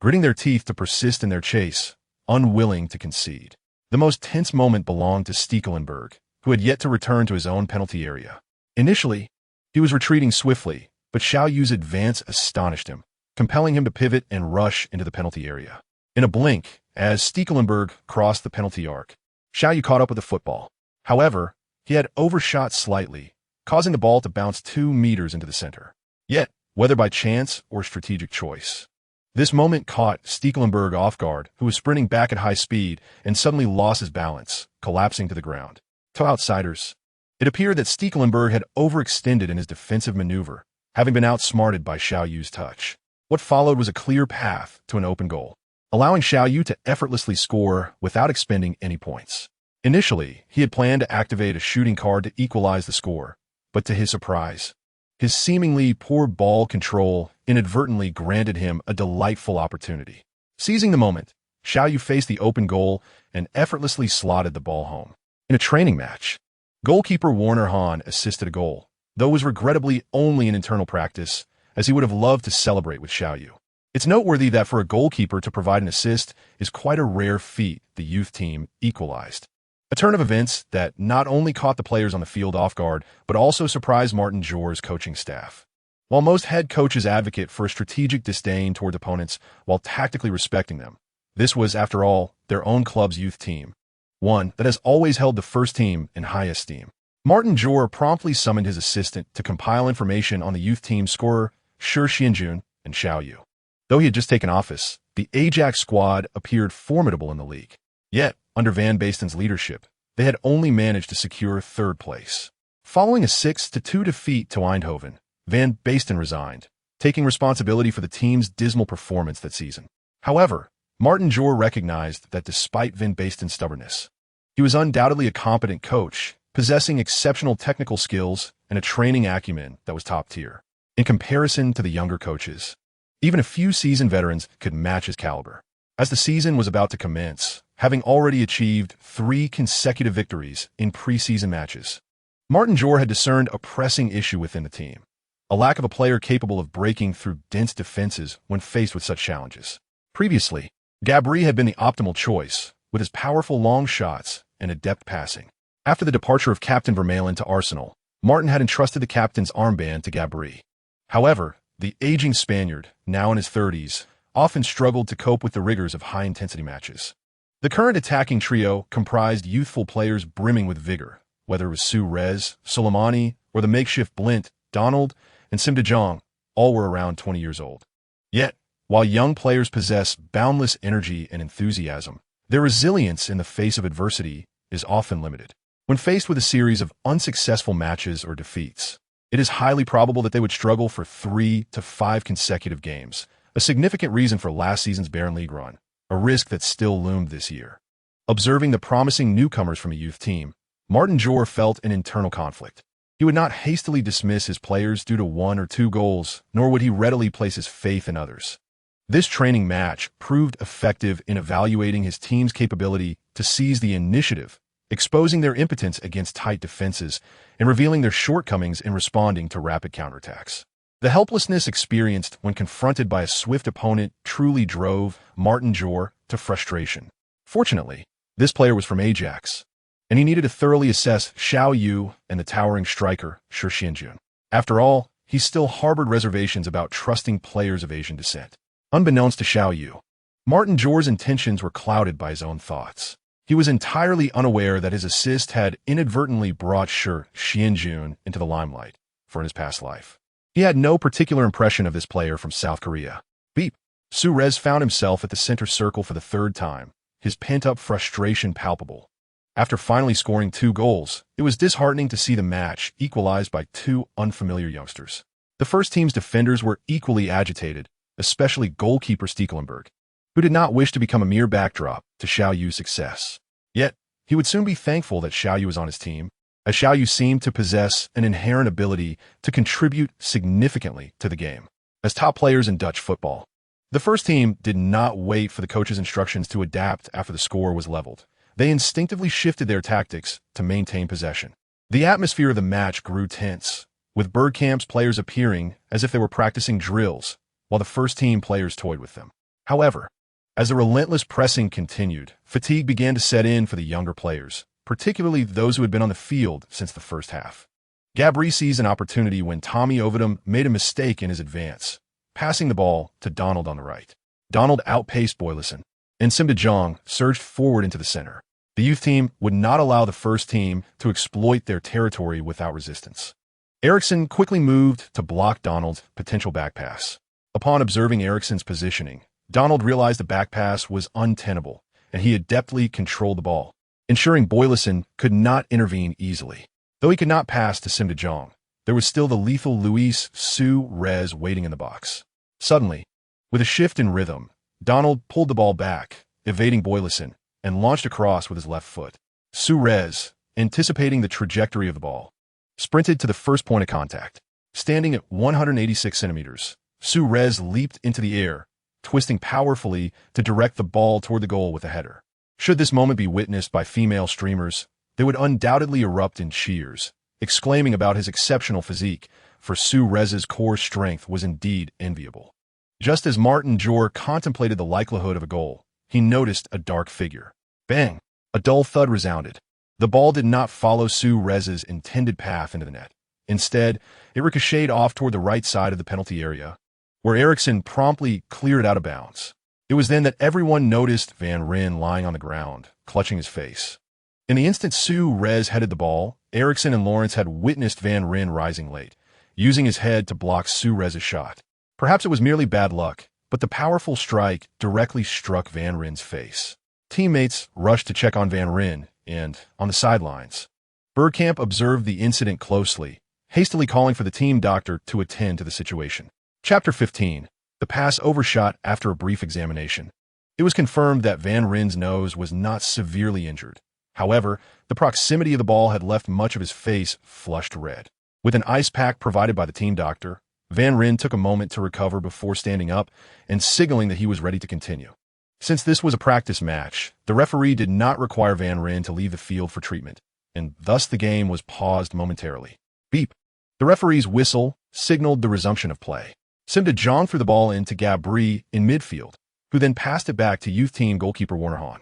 gritting their teeth to persist in their chase, unwilling to concede. The most tense moment belonged to Stekelenburg, who had yet to return to his own penalty area. Initially, he was retreating swiftly, but Xiao Yu's advance astonished him, compelling him to pivot and rush into the penalty area. In a blink, as Stekelenburg crossed the penalty arc, Xiao Yu caught up with the football. However, he had overshot slightly, causing the ball to bounce 2 meters into the center. Yet, whether by chance or strategic choice, this moment caught Stekelenburg off guard, who was sprinting back at high speed and suddenly lost his balance, collapsing to the ground. To outsiders, it appeared that Stekelenburg had overextended in his defensive maneuver, having been outsmarted by Xiao Yu's touch. What followed was a clear path to an open goal, allowing Xiao Yu to effortlessly score without expending any points. Initially, he had planned to activate a shooting card to equalize the score, but to his surprise, his seemingly poor ball control inadvertently granted him a delightful opportunity. Seizing the moment, Xiao Yu faced the open goal and effortlessly slotted the ball home. In a training match, goalkeeper Werner Hahn assisted a goal, though it was regrettably only an internal practice, as he would have loved to celebrate with Xiao Yu. It's noteworthy that for a goalkeeper to provide an assist is quite a rare feat. The youth team equalized, a turn of events that not only caught the players on the field off guard, but also surprised Martin Jor's coaching staff. While most head coaches advocate for a strategic disdain toward opponents while tactically respecting them, this was, after all, their own club's youth team, one that has always held the first team in high esteem. Martin Jor promptly summoned his assistant to compile information on the youth team's scorer, Shi Xianjun, and Xiao Yu. Though he had just taken office, the Ajax squad appeared formidable in the league. Yet, under Van Basten's leadership, they had only managed to secure third place. Following a 6-2 defeat to Eindhoven, Van Basten resigned, taking responsibility for the team's dismal performance that season. However, Martin Jor recognized that despite Van Basten's stubbornness, he was undoubtedly a competent coach, possessing exceptional technical skills and a training acumen that was top tier. In comparison to the younger coaches, even a few seasoned veterans could match his caliber. As the season was about to commence, having already achieved 3 consecutive victories in preseason matches, Martin Jor had discerned a pressing issue within the team: a lack of a player capable of breaking through dense defenses when faced with such challenges. Previously, Gabri had been the optimal choice, with his powerful long shots and adept passing. After the departure of Captain Vermaelen to Arsenal, Martin had entrusted the captain's armband to Gabri. However, the aging Spaniard, now in his 30s, often struggled to cope with the rigors of high-intensity matches. The current attacking trio comprised youthful players brimming with vigor, whether it was Suarez, Soleimani, or the makeshift Blint, Donald, and Sim de Jong. All were around 20 years old. Yet, while young players possess boundless energy and enthusiasm, their resilience in the face of adversity is often limited. When faced with a series of unsuccessful matches or defeats, It is highly probable that they would struggle for 3 to 5 consecutive games, a significant reason for last season's Barron League run, a risk that still loomed this year. Observing the promising newcomers from a youth team, Martin Jor felt an internal conflict. He would not hastily dismiss his players due to 1 or 2 goals, nor would he readily place his faith in others. This training match proved effective in evaluating his team's capability to seize the initiative, exposing their impotence against tight defenses and revealing their shortcomings in responding to rapid counterattacks. The helplessness experienced when confronted by a swift opponent truly drove Martin Jor to frustration. Fortunately, this player was from Ajax, and he needed to thoroughly assess Xiao Yu and the towering striker Xiao Yu. After all, he still harbored reservations about trusting players of Asian descent. Unbeknownst to Xiao Yu, Martin Jor's intentions were clouded by his own thoughts. He was entirely unaware that his assist had inadvertently brought Xiao Yu into the limelight for in his past life. He had no particular impression of this player from South Korea. Beep. Suarez found himself at the center circle for the 3rd time, his pent-up frustration palpable. After finally scoring 2 goals, it was disheartening to see the match equalized by 2 unfamiliar youngsters. The first team's defenders were equally agitated, especially goalkeeper Stekelenburg, who did not wish to become a mere backdrop to Xiao Yu's success. Yet, he would soon be thankful that Xiao Yu was on his team, as Xiao Yu seemed to possess an inherent ability to contribute significantly to the game. As top players in Dutch football, the first team did not wait for the coach's instructions to adapt after the score was leveled. They instinctively shifted their tactics to maintain possession. The atmosphere of the match grew tense, with Bergkamp's players appearing as if they were practicing drills, while the first team players toyed with them. However, as the relentless pressing continued, fatigue began to set in for the younger players, particularly those who had been on the field since the first half. Gabri seized an opportunity when Tommy Ovidum made a mistake in his advance, passing the ball to Donald on the right. Donald outpaced Boyleson, and Sim de Jong surged forward into the center. The youth team would not allow the first team to exploit their territory without resistance. Eriksson quickly moved to block Donald's potential back pass. Upon observing Eriksson's positioning, Donald realized the back pass was untenable, and he adeptly controlled the ball, ensuring Boyleson could not intervene easily. Though he could not pass to Sim de Jong, there was still the lethal Luis Suarez waiting in the box. Suddenly, with a shift in rhythm, Donald pulled the ball back, evading Boyleson, and launched across with his left foot. Suarez, anticipating the trajectory of the ball, sprinted to the first point of contact. Standing at 186 centimeters, Suarez leaped into the air, twisting powerfully to direct the ball toward the goal with a header. Should this moment be witnessed by female streamers, they would undoubtedly erupt in cheers, exclaiming about his exceptional physique, for Suarez's core strength was indeed enviable. Just as Martin Jor contemplated the likelihood of a goal, he noticed a dark figure. Bang! A dull thud resounded. The ball did not follow Suarez's intended path into the net. Instead, it ricocheted off toward the right side of the penalty area, where Eriksson promptly cleared it out of bounds. It was then that everyone noticed Van Ryn lying on the ground, clutching his face. In the instant Suarez headed the ball, Eriksson and Lawrence had witnessed Van Ryn rising late, using his head to block Suarez's shot. Perhaps it was merely bad luck, but the powerful strike directly struck Van Ryn's face. Teammates rushed to check on Van Ryn, and, on the sidelines, Bergkamp observed the incident closely, hastily calling for the team doctor to attend to the situation. Chapter 15. The pass overshot after a brief examination. It was confirmed that Van Ryn's nose was not severely injured. However, the proximity of the ball had left much of his face flushed red. With an ice pack provided by the team doctor, Van Ryn took a moment to recover before standing up and signaling that he was ready to continue. Since this was a practice match, the referee did not require Van Ryn to leave the field for treatment, and thus the game was paused momentarily. Beep. The referee's whistle signaled the resumption of play. Sim de Jong threw the ball into Gabri in midfield, who then passed it back to youth team goalkeeper Werner Hahn,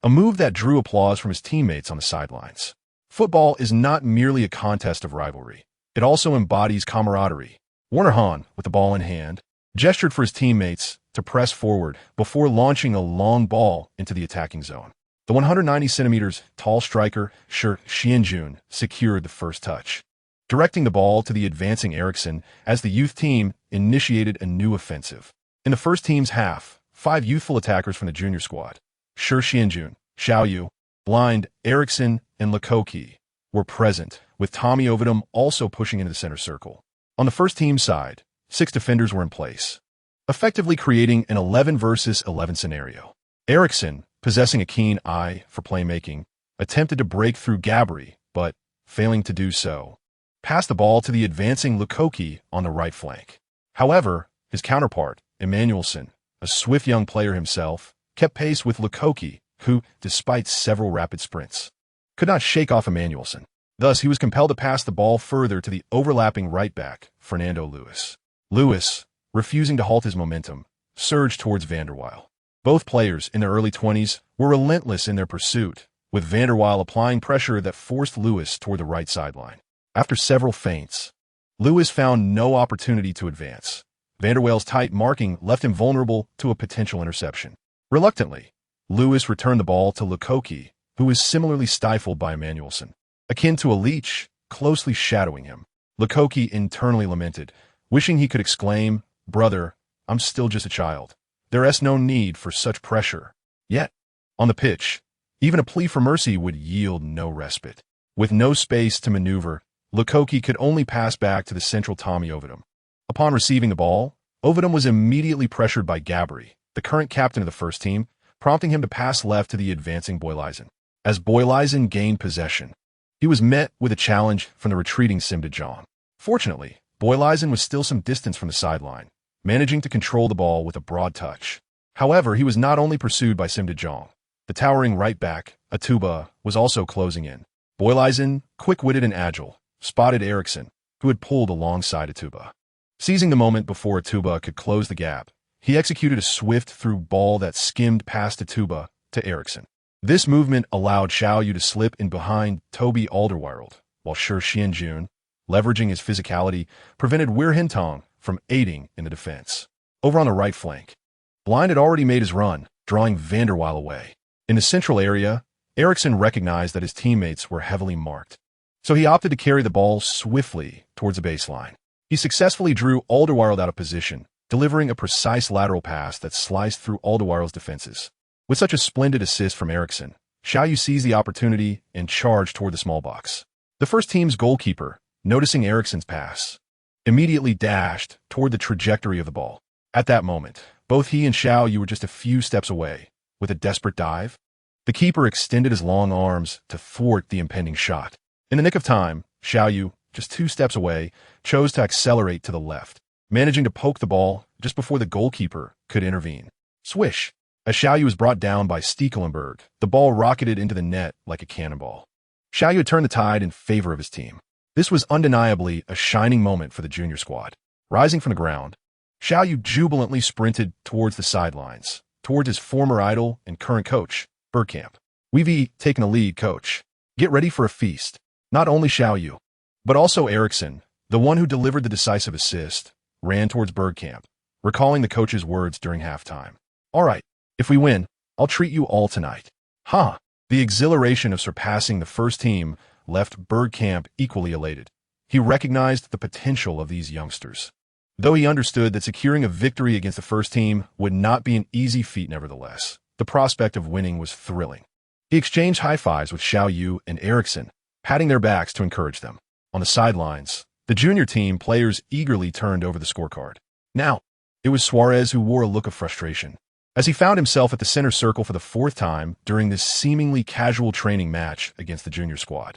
a move that drew applause from his teammates on the sidelines. Football is not merely a contest of rivalry. It also embodies camaraderie. Werner Hahn, with the ball in hand, gestured for his teammates to press forward before launching a long ball into the attacking zone. The 190 centimeters tall striker, Xiao Yu, secured the first touch, directing the ball to the advancing Eriksson as the youth team initiated a new offensive. In the first team's half, 5 youthful attackers from the junior squad, Xiao Yu, Blind, Eriksson, and Lukoki, were present, with Tommy Ovidum also pushing into the center circle. On the first team side, 6 defenders were in place, effectively creating an 11 versus 11 scenario. Eriksson, possessing a keen eye for playmaking, attempted to break through Gabri, but, failing to do so, passed the ball to the advancing Lukoki on the right flank. However, his counterpart, Emmanuelson, a swift young player himself, kept pace with Lukoki, who, despite several rapid sprints, could not shake off Emmanuelson. Thus, he was compelled to pass the ball further to the overlapping right back, Fernando Lewis. Lewis, refusing to halt his momentum, surged towards van der Waal. Both players, in their early 20s, were relentless in their pursuit, with van der Waal applying pressure that forced Lewis toward the right sideline. After several feints, Lewis found no opportunity to advance. Van der Waal's tight marking left him vulnerable to a potential interception. Reluctantly, Lewis returned the ball to Lukoki, who was similarly stifled by Emmanuelson. Akin to a leech, closely shadowing him, Lukoki internally lamented, wishing he could exclaim, "Brother, I'm still just a child. There's no need for such pressure." Yet, on the pitch, even a plea for mercy would yield no respite. With no space to maneuver, Lukoki could only pass back to the central Tommy Ovidum. Upon receiving the ball, Ovidum was immediately pressured by Gabri, the current captain of the first team, prompting him to pass left to the advancing Boyleisen. As Boyleisen gained possession, he was met with a challenge from the retreating Sim de Jong. Fortunately, Boyleisen was still some distance from the sideline, managing to control the ball with a broad touch. However, he was not only pursued by Sim de Jong. The towering right back, Atuba, was also closing in. Boyleisen, quick-witted and agile, spotted Eriksson, who had pulled alongside Atuba. Seizing the moment before Atuba could close the gap, he executed a swift through ball that skimmed past Atuba to Eriksson. This movement allowed Xiao Yu to slip in behind Toby Alderweireld, while Shi Xianjun, leveraging his physicality, prevented Weir Hintong from aiding in the defense. Over on the right flank, Blind had already made his run, drawing van der Waal away. In the central area, Eriksson recognized that his teammates were heavily marked, so he opted to carry the ball swiftly towards the baseline. He successfully drew Alderweireld out of position, delivering a precise lateral pass that sliced through Alderweireld's defenses. With such a splendid assist from Eriksson, Xiao Yu seized the opportunity and charged toward the small box. The first team's goalkeeper, noticing Eriksson's pass, immediately dashed toward the trajectory of the ball. At that moment, both he and Xiao Yu were just a few steps away. With a desperate dive, the keeper extended his long arms to thwart the impending shot. In the nick of time, Xiao Yu, just 2 steps away, chose to accelerate to the left, managing to poke the ball just before the goalkeeper could intervene. Swish! As Xiao Yu was brought down by Stekelenburg, the ball rocketed into the net like a cannonball. Xiao Yu had turned the tide in favor of his team. This was undeniably a shining moment for the junior squad. Rising from the ground, Xiao Yu jubilantly sprinted towards the sidelines, towards his former idol and current coach, Bergkamp. "We've taken a lead, coach. Get ready for a feast." Not only Xiao Yu, but also Eriksson, the one who delivered the decisive assist, ran towards Bergkamp, recalling the coach's words during halftime. "All right, if we win, I'll treat you all tonight." Huh! The exhilaration of surpassing the first team left Bergkamp equally elated. He recognized the potential of these youngsters. Though he understood that securing a victory against the first team would not be an easy feat nevertheless, the prospect of winning was thrilling. He exchanged high-fives with Xiao Yu and Eriksson, patting their backs to encourage them. On the sidelines, the junior team players eagerly turned over the scorecard. Now, it was Suarez who wore a look of frustration, as he found himself at the center circle for the 4th time during this seemingly casual training match against the junior squad.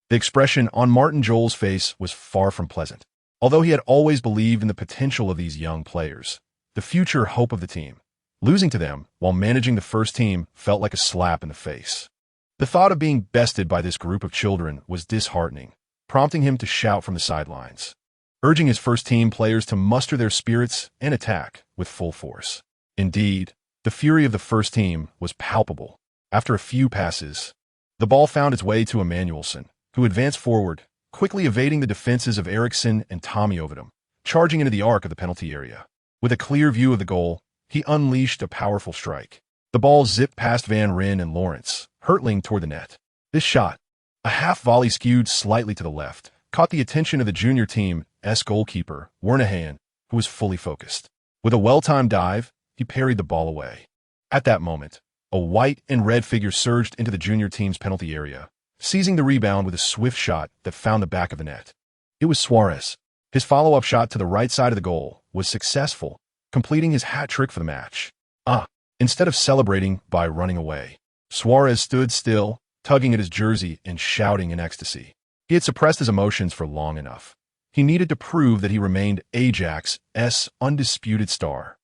The expression on Martin Joel's face was far from pleasant. Although he had always believed in the potential of these young players, the future hope of the team, losing to them while managing the first team felt like a slap in the face. The thought of being bested by this group of children was disheartening, prompting him to shout from the sidelines, urging his first team players to muster their spirits and attack with full force. Indeed, the fury of the first team was palpable. After a few passes, the ball found its way to Emmanuelson, who advanced forward, quickly evading the defenses of Eriksson and Tommy Ovidum, charging into the arc of the penalty area. With a clear view of the goal, he unleashed a powerful strike. The ball zipped past Van Ryn and Lawrence, hurtling toward the net. This shot, a half volley skewed slightly to the left, caught the attention of the junior team's goalkeeper, Wernehan, who was fully focused. With a well-timed dive, he parried the ball away. At that moment, a white and red figure surged into the junior team's penalty area, seizing the rebound with a swift shot that found the back of the net. It was Suarez. His follow-up shot to the right side of the goal was successful, completing his hat trick for the match. Instead of celebrating by running away, Suarez stood still, tugging at his jersey and shouting in ecstasy. He had suppressed his emotions for long enough. He needed to prove that he remained Ajax's undisputed star.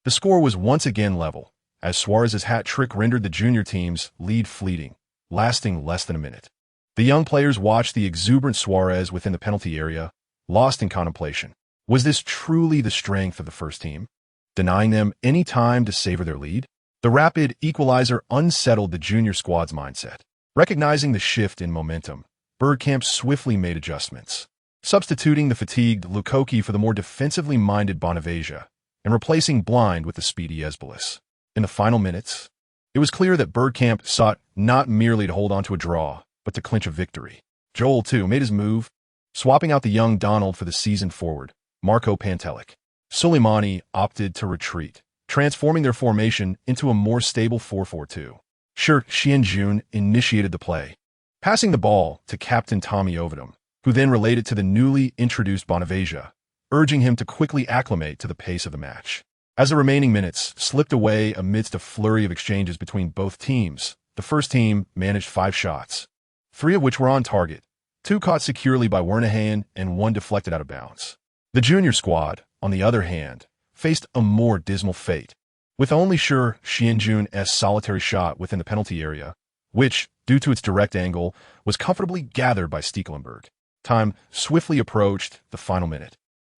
The score was once again level, as Suarez's hat trick rendered the junior team's lead fleeting, lasting less than a minute. The young players watched the exuberant Suarez within the penalty area, lost in contemplation. Was this truly the strength of the first team, denying them any time to savor their lead? The rapid equalizer unsettled the junior squad's mindset. Recognizing the shift in momentum, Bergkamp swiftly made adjustments, substituting the fatigued Lukoki for the more defensively minded Bonavega, and replacing Blind with the speedy Esbalis. In the final minutes, it was clear that Bergkamp sought not merely to hold on to a draw, but to clinch a victory. Joel, too, made his move, swapping out the young Donald for the seasoned forward, Marko Pantelic. Soleimani opted to retreat, transforming their formation into a more stable 4-4-2. Xiao Yu initiated the play, passing the ball to Captain Tommy Ovidum, who then relayed it to the newly introduced Bonavega, urging him to quickly acclimate to the pace of the match. As the remaining minutes slipped away amidst a flurry of exchanges between both teams, the first team managed 5 shots, 3 of which were on target, 2 caught securely by Wernehan and 1 deflected out of bounds. The junior squad, on the other hand, faced a more dismal fate, with only Xiao Yu's solitary shot within the penalty area, which, due to its direct angle, was comfortably gathered by Stekelenburg. Time swiftly approached the final minute,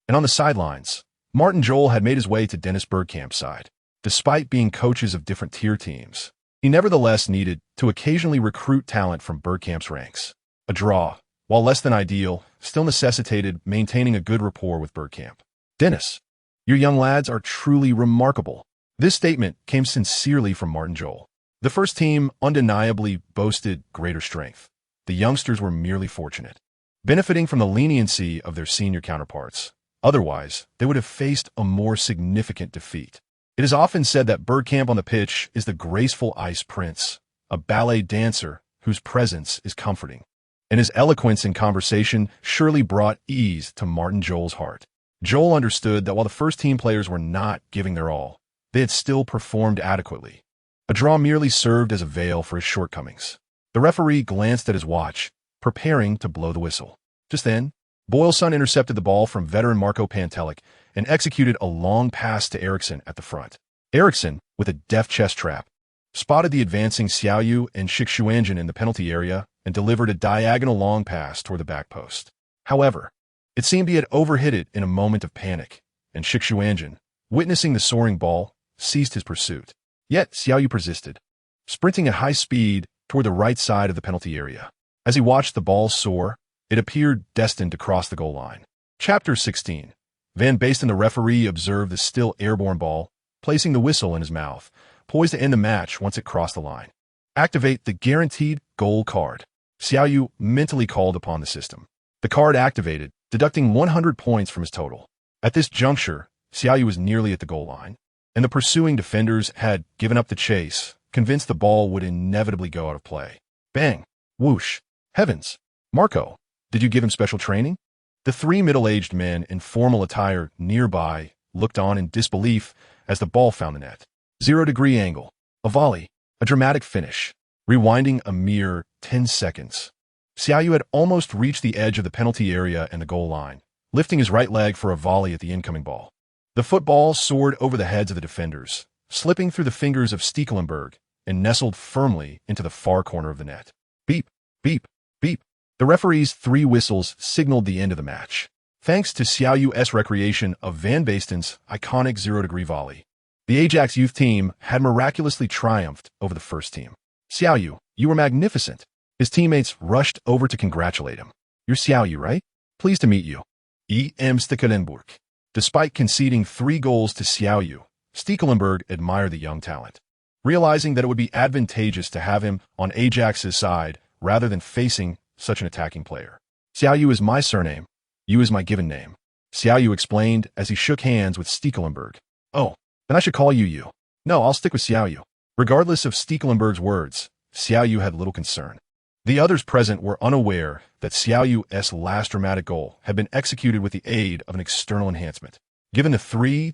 and on the sidelines, Martin Jol had made his way to Dennis Bergkamp's side. Despite being coaches of different tier teams, he nevertheless needed to occasionally recruit talent from Bergkamp's ranks. A draw, while less than ideal, still necessitated maintaining a good rapport with Bergkamp. "Dennis, your young lads are truly remarkable." This statement came sincerely from Martin Jol. The first team undeniably boasted greater strength. The youngsters were merely fortunate, benefiting from the leniency of their senior counterparts. Otherwise, they would have faced a more significant defeat. It is often said that Bergkamp on the pitch is the graceful ice prince, a ballet dancer whose presence is comforting. And his eloquence in conversation surely brought ease to Martin Jol's heart. Jol understood that while the first team players were not giving their all, they had still performed adequately. A draw merely served as a veil for his shortcomings. The referee glanced at his watch, preparing to blow the whistle. Just then, Boylson intercepted the ball from veteran Marko Pantelic and executed a long pass to Eriksson at the front. Eriksson, with a deft chest trap, spotted the advancing Xiao Yu and Xiao Yu in the penalty area and delivered a diagonal long pass toward the back post. However, it seemed he had overhit it in a moment of panic, and Xiao Yu, witnessing the soaring ball, ceased his pursuit. Yet Xiao Yu persisted, sprinting at high speed toward the right side of the penalty area. As he watched the ball soar, it appeared destined to cross the goal line. Chapter 16. Van Basten, the referee, observed the still airborne ball, placing the whistle in his mouth, poised to end the match once it crossed the line. Activate the guaranteed goal card. Xiao Yu mentally called upon the system. The card activated, deducting 100 points from his total. At this juncture, Xiao Yu was nearly at the goal line, and the pursuing defenders had given up the chase, convinced the ball would inevitably go out of play. Bang! Whoosh! Heavens! Marko, did you give him special training? The 3 middle-aged men in formal attire nearby looked on in disbelief as the ball found the net. 0-degree angle, a volley, a dramatic finish, rewinding a mere 10 seconds. Xiao Yu had almost reached the edge of the penalty area and the goal line, lifting his right leg for a volley at the incoming ball. The football soared over the heads of the defenders, slipping through the fingers of Stekelenburg and nestled firmly into the far corner of the net. Beep, beep, beep. The referee's 3 whistles signaled the end of the match, thanks to Xiao Yu's recreation of Van Basten's iconic 0-degree volley. The Ajax youth team had miraculously triumphed over the first team. "Xiao Yu, you were magnificent." His teammates rushed over to congratulate him. "You're Xiao Yu, right? Pleased to meet you." E.M. Stekelenburg. Despite conceding 3 goals to Xiao Yu, Stekelenburg admired the young talent, realizing that it would be advantageous to have him on Ajax's side rather than facing such an attacking player. "Xiao Yu is my surname. Yu is my given name," Xiao Yu explained as he shook hands with Stekelenburg. "Oh, then I should call you Yu." "No, I'll stick with Xiao Yu." Regardless of Stekelenburg's words, Xiao Yu had little concern. The others present were unaware that Xiao Yu's last dramatic goal had been executed with the aid of an external enhancement. Given the 3-3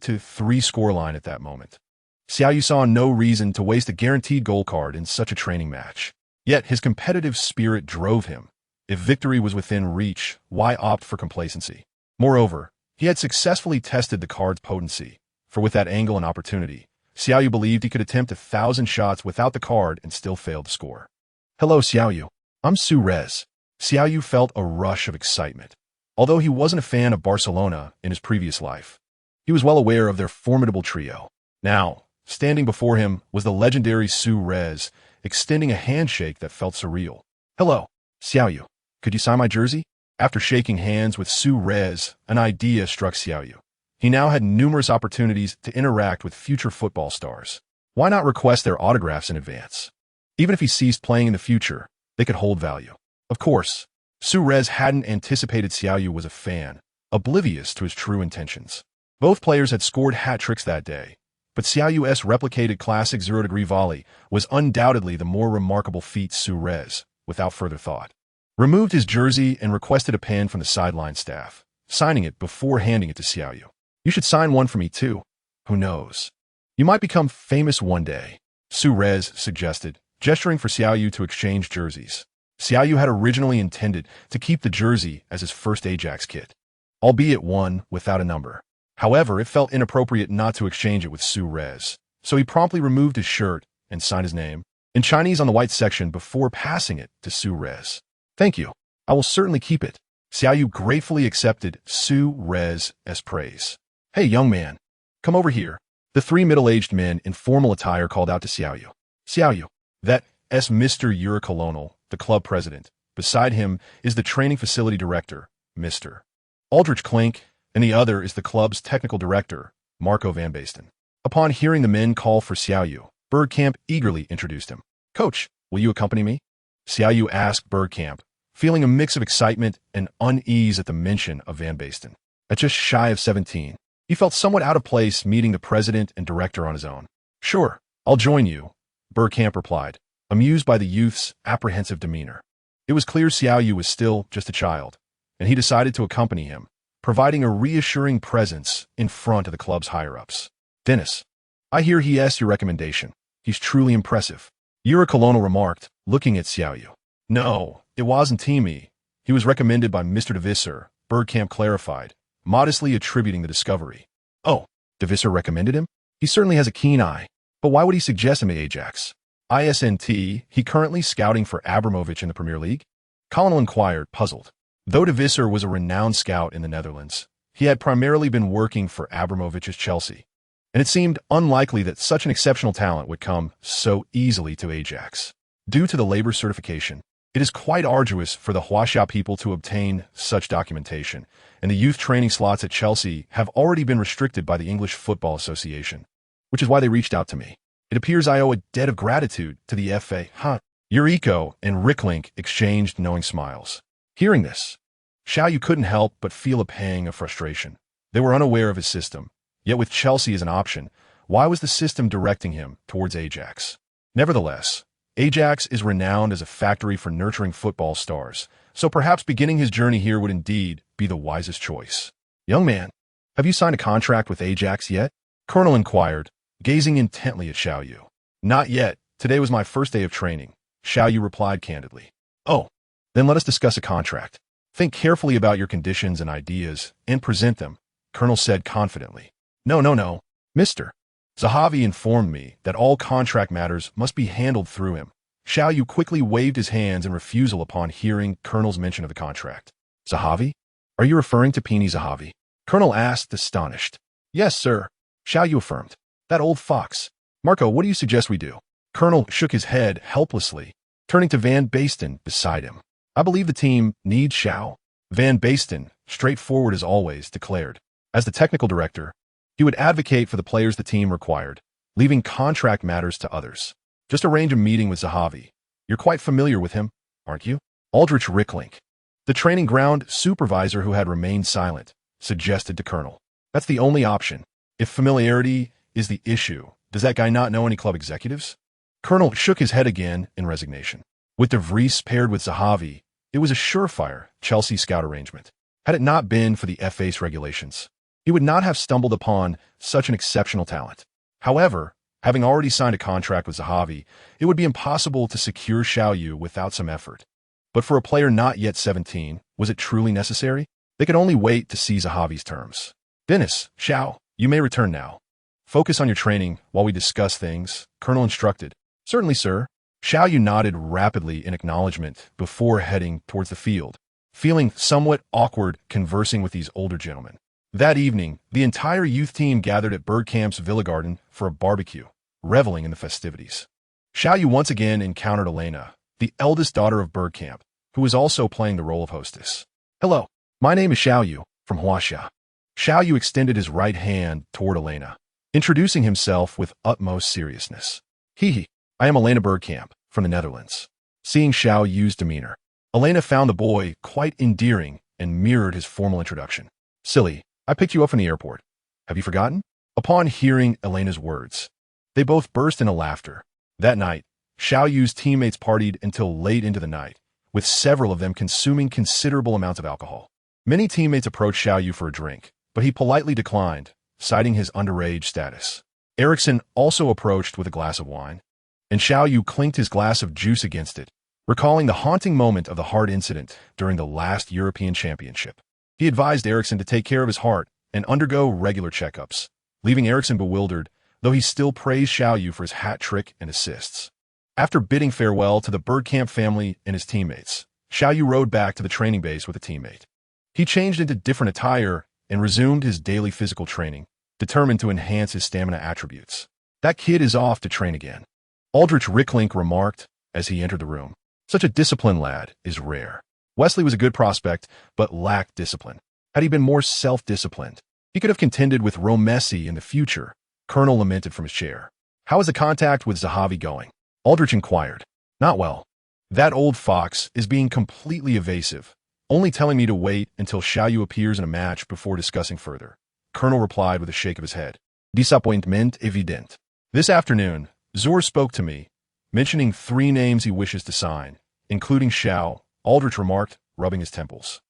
scoreline at that moment, Xiao Yu saw no reason to waste a guaranteed goal card in such a training match. Yet his competitive spirit drove him. If victory was within reach, why opt for complacency? Moreover, he had successfully tested the card's potency, for with that angle and opportunity, Xiao Yu believed he could attempt 1,000 shots without the card and still fail to score. Hello, Xiao Yu. I'm Su Rez. Xiao Yu felt a rush of excitement. Although he wasn't a fan of Barcelona in his previous life, he was well aware of their formidable trio. Now, standing before him was the legendary Su Rez, extending a handshake that felt surreal. Hello, Xiao Yu. Could you sign my jersey? After shaking hands with Su Rez, an idea struck Xiao Yu. He now had numerous opportunities to interact with future football stars. Why not request their autographs in advance? Even if he ceased playing in the future, they could hold value. Of course, Su Rez hadn't anticipated Xiao Yu was a fan, oblivious to his true intentions. Both players had scored hat-tricks that day, but Xiao Yu's replicated classic zero-degree volley was undoubtedly the more remarkable feat. Su Rez, without further thought, removed his jersey and requested a pen from the sideline staff, signing it before handing it to Xiao Yu. You should sign one for me too. Who knows? You might become famous one day, Su Rez suggested, gesturing for Xiao Yu to exchange jerseys. Xiao Yu had originally intended to keep the jersey as his first Ajax kit, albeit one without a number. However, it felt inappropriate not to exchange it with Su Rez, so he promptly removed his shirt and signed his name in Chinese on the white section before passing it to Su Rez. Thank you. I will certainly keep it. Xiao Yu gratefully accepted Su Rez's praise. Hey, young man, come over here. The three middle-aged men in formal attire called out to Xiao Yu. Xiao Yu, that's Mr. Colonel, the club president. Beside him is the training facility director, Mr. Aldrich Klink, and the other is the club's technical director, Marco van Basten. Upon hearing the men call for Xiao Yu, Bergkamp eagerly introduced him. Coach, will you accompany me? Xiao Yu asked Bergkamp, feeling a mix of excitement and unease at the mention of Van Basten. At just shy of 17, he felt somewhat out of place meeting the president and director on his own. Sure, I'll join you, Bergkamp replied, amused by the youth's apprehensive demeanor. It was clear Xiao Yu was still just a child, and he decided to accompany him, providing a reassuring presence in front of the club's higher-ups. Dennis, I hear he asked your recommendation. He's truly impressive. Colonel remarked, looking at Xiao Yu. No, it wasn't me. He was recommended by Mr. De Visser, Bergkamp clarified, modestly attributing the discovery. Oh, De Visser recommended him? He certainly has a keen eye. But why would he suggest him at Ajax? He currently scouting for Abramovich in the Premier League? Colonel inquired, puzzled. Though De Visser was a renowned scout in the Netherlands, he had primarily been working for Abramovich's Chelsea, and it seemed unlikely that such an exceptional talent would come so easily to Ajax. Due to the labor certification, it is quite arduous for the Huaxia people to obtain such documentation, and the youth training slots at Chelsea have already been restricted by the English Football Association, which is why they reached out to me. It appears I owe a debt of gratitude to the FA. Eureka and Ricklink exchanged knowing smiles. Hearing this, Xiao Yu couldn't help but feel a pang of frustration. They were unaware of his system, yet with Chelsea as an option, why was the system directing him towards Ajax? Nevertheless, Ajax is renowned as a factory for nurturing football stars, so perhaps beginning his journey here would indeed be the wisest choice. Young man, have you signed a contract with Ajax yet? Colonel inquired, gazing intently at Xiao Yu. Not yet. Today was my first day of training, Xiao Yu replied candidly. Oh, then let us discuss a contract. Think carefully about your conditions and ideas, and present them, Colonel said confidently. No, Mr. Zahavi informed me that all contract matters must be handled through him. Xiao Yu quickly waved his hands in refusal upon hearing Colonel's mention of the contract. Zahavi? Are you referring to Pini Zahavi? Colonel asked, astonished. Yes, sir, Xiao Yu affirmed. That old fox. Marco, what do you suggest we do? Colonel shook his head helplessly, turning to Van Basten beside him. I believe the team needs Xiao. Van Basten, straightforward as always, declared. As the technical director, he would advocate for the players the team required, leaving contract matters to others. Just arrange a meeting with Zahavi. You're quite familiar with him, aren't you? Aldrich Ricklink, the training ground supervisor who had remained silent, suggested to Colonel. That's the only option. If familiarity is the issue, does that guy not know any club executives? Colonel shook his head again in resignation. With De Vries paired with Zahavi, it was a surefire Chelsea scout arrangement. Had it not been for the FA's regulations, he would not have stumbled upon such an exceptional talent. However, having already signed a contract with Zahavi, it would be impossible to secure Xiao Yu without some effort. But for a player not yet 17, was it truly necessary? They could only wait to see Zahavi's terms. Dennis, Xiao, you may return now. Focus on your training while we discuss things, Colonel instructed. Certainly, sir. Xiao Yu nodded rapidly in acknowledgement before heading towards the field, feeling somewhat awkward conversing with these older gentlemen. That evening, the entire youth team gathered at Bergkamp's Villa Garden for a barbecue, reveling in the festivities. Xiao Yu once again encountered Elena, the eldest daughter of Bergkamp, who was also playing the role of hostess. Hello, my name is Xiao Yu, from Huaxia. Xiao Yu extended his right hand toward Elena, introducing himself with utmost seriousness. Hee, I am Elena Bergkamp, from the Netherlands. Seeing Xiao Yu's demeanor, Elena found the boy quite endearing and mirrored his formal introduction. Silly, I picked you up from the airport. Have you forgotten? Upon hearing Elena's words, they both burst into laughter. That night, Xiao Yu's teammates partied until late into the night, with several of them consuming considerable amounts of alcohol. Many teammates approached Xiao Yu for a drink, but he politely declined, citing his underage status. Eriksson also approached with a glass of wine, and Xiao Yu clinked his glass of juice against it, recalling the haunting moment of the heart incident during the last European Championship. He advised Eriksson to take care of his heart and undergo regular checkups, leaving Eriksson bewildered, though he still praised Xiao Yu for his hat trick and assists. After bidding farewell to the Bergkamp family and his teammates, Xiao Yu rode back to the training base with a teammate. He changed into different attire and resumed his daily physical training, determined to enhance his stamina attributes. That kid is off to train again, Aldrich Ricklink remarked as he entered the room. Such a disciplined lad is rare. Wesley was a good prospect, but lacked discipline. Had he been more self-disciplined, he could have contended with Romesi in the future, Colonel lamented from his chair. How is the contact with Zahavi going? Aldrich inquired. Not well. That old fox is being completely evasive, only telling me to wait until Xiao Yu appears in a match before discussing further. Colonel replied with a shake of his head. Disappointment evident. This afternoon, Zor spoke to me, mentioning 3 names he wishes to sign, including Xiao, Aldrich remarked, rubbing his temples.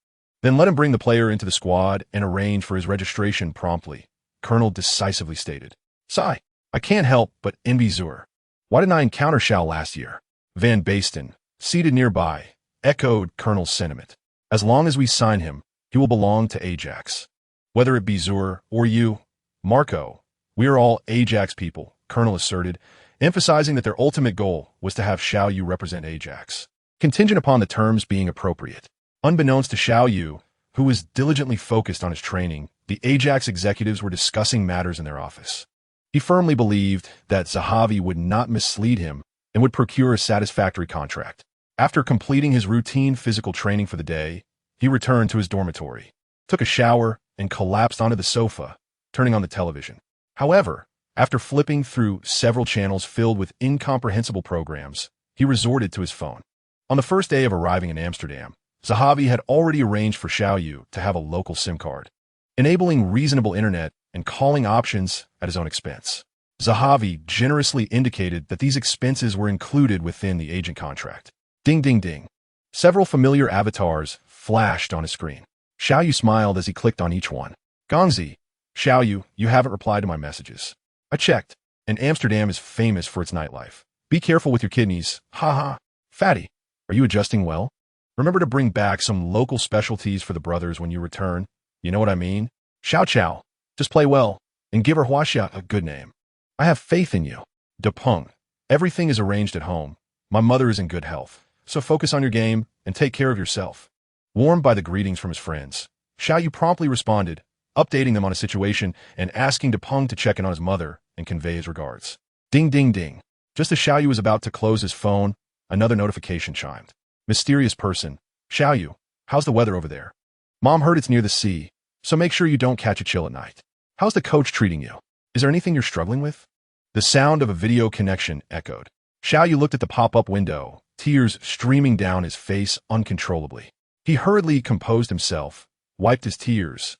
Then let him bring the player into the squad and arrange for his registration promptly, Colonel decisively stated. Sigh, I can't help but envy Zor. Why didn't I encounter Xiao last year? Van Basten, seated nearby, echoed Colonel's sentiment. As long as we sign him, he will belong to Ajax. Whether it be Zor or you, Marco, we are all Ajax people, Colonel asserted, emphasizing that their ultimate goal was to have Xiao Yu represent Ajax, contingent upon the terms being appropriate. Unbeknownst to Xiao Yu, who was diligently focused on his training, the Ajax executives were discussing matters in their office. He firmly believed that Zahavi would not mislead him and would procure a satisfactory contract. After completing his routine physical training for the day, he returned to his dormitory, took a shower, and collapsed onto the sofa, turning on the television. However, after flipping through several channels filled with incomprehensible programs, he resorted to his phone. On the first day of arriving in Amsterdam, Zahavi had already arranged for Xiao Yu to have a local SIM card, enabling reasonable internet and calling options at his own expense. Zahavi generously indicated that these expenses were included within the agent contract. Ding ding ding. Several familiar avatars flashed on his screen. Xiao Yu smiled as he clicked on each one. Gongzi, Xiao Yu, you haven't replied to my messages. I checked, and Amsterdam is famous for its nightlife. Be careful with your kidneys. Ha. Fatty, are you adjusting well? Remember to bring back some local specialties for the brothers when you return. You know what I mean? Xiao. Just play well, and give her Huaxia a good name. I have faith in you. Depung. Everything is arranged at home. My mother is in good health, so focus on your game and take care of yourself. Warmed by the greetings from his friends, Xiao Yu promptly responded, updating them on a situation and asking Depung to check in on his mother and convey his regards. Ding ding ding. Just as Xiao Yu was about to close his phone, another notification chimed. Mysterious person. Xiao Yu, how's the weather over there? Mom heard it's near the sea, so make sure you don't catch a chill at night. How's the coach treating you? Is there anything you're struggling with? The sound of a video connection echoed. Xiao Yu looked at the pop-up window, tears streaming down his face uncontrollably. He hurriedly composed himself, wiped his tears,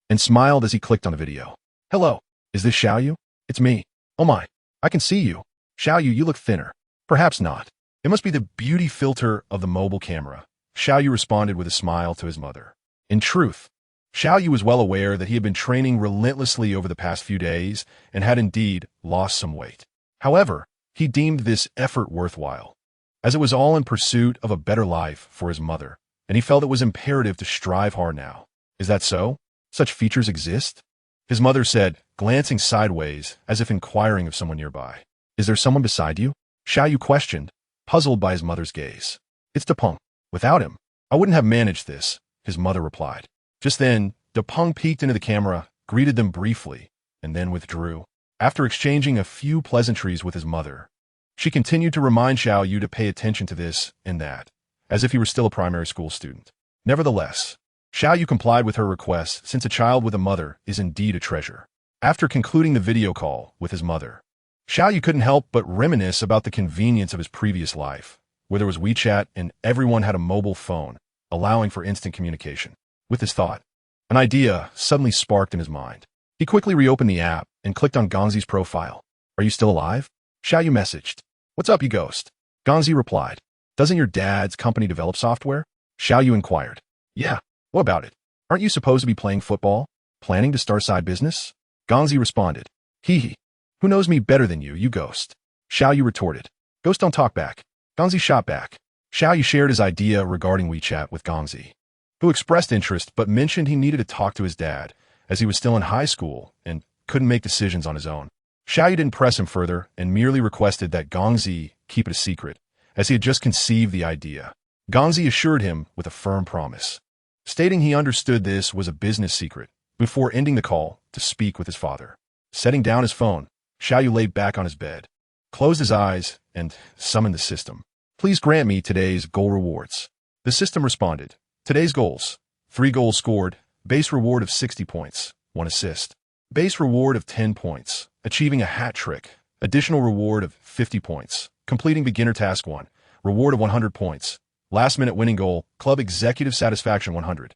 and smiled as he clicked on the video. Hello, is this Xiao Yu? It's me. Oh my, I can see you. Xiao Yu, you look thinner. Perhaps not. It must be the beauty filter of the mobile camera, Xiao Yu responded with a smile to his mother. In truth, Xiao Yu was well aware that he had been training relentlessly over the past few days and had indeed lost some weight. However, he deemed this effort worthwhile, as it was all in pursuit of a better life for his mother, and he felt it was imperative to strive hard now. Is that so? Such features exist? His mother said, glancing sideways as if inquiring of someone nearby. Is there someone beside you? Xiao Yu questioned, puzzled by his mother's gaze. It's Dupeng. Without him, I wouldn't have managed this, his mother replied. Just then, Dupeng peeked into the camera, greeted them briefly, and then withdrew. After exchanging a few pleasantries with his mother, she continued to remind Xiao Yu to pay attention to this and that, as if he were still a primary school student. Nevertheless, Xiao Yu complied with her request, since a child with a mother is indeed a treasure. After concluding the video call with his mother, Xiao Yu couldn't help but reminisce about the convenience of his previous life, where there was WeChat and everyone had a mobile phone, allowing for instant communication. With this thought, an idea suddenly sparked in his mind. He quickly reopened the app and clicked on Gongzi's profile. Are you still alive? Xiao Yu messaged. What's up, you ghost? Gongzi replied. Doesn't your dad's company develop software? Xiao Yu inquired. Yeah, what about it? Aren't you supposed to be playing football? Planning to start a side business? Gongzi responded. Hee hee. Who knows me better than you ghost? Xiao Yu retorted. Ghost don't talk back. Gongzi shot back. Xiao Yu shared his idea regarding WeChat with Gongzi, who expressed interest but mentioned he needed to talk to his dad, as he was still in high school and couldn't make decisions on his own. Xiao Yu didn't press him further and merely requested that Gongzi keep it a secret, as he had just conceived the idea. Gongzi assured him with a firm promise, stating he understood this was a business secret, before ending the call to speak with his father. Setting down his phone, Xiao Yu lay back on his bed, closed his eyes, and summoned the system. Please grant me today's goal rewards. The system responded. Today's goals. 3 goals scored, base reward of 60 points, 1 assist. Base reward of 10 points, achieving a hat trick, additional reward of 50 points, completing beginner task 1, reward of 100 points, last minute winning goal, club executive satisfaction 100.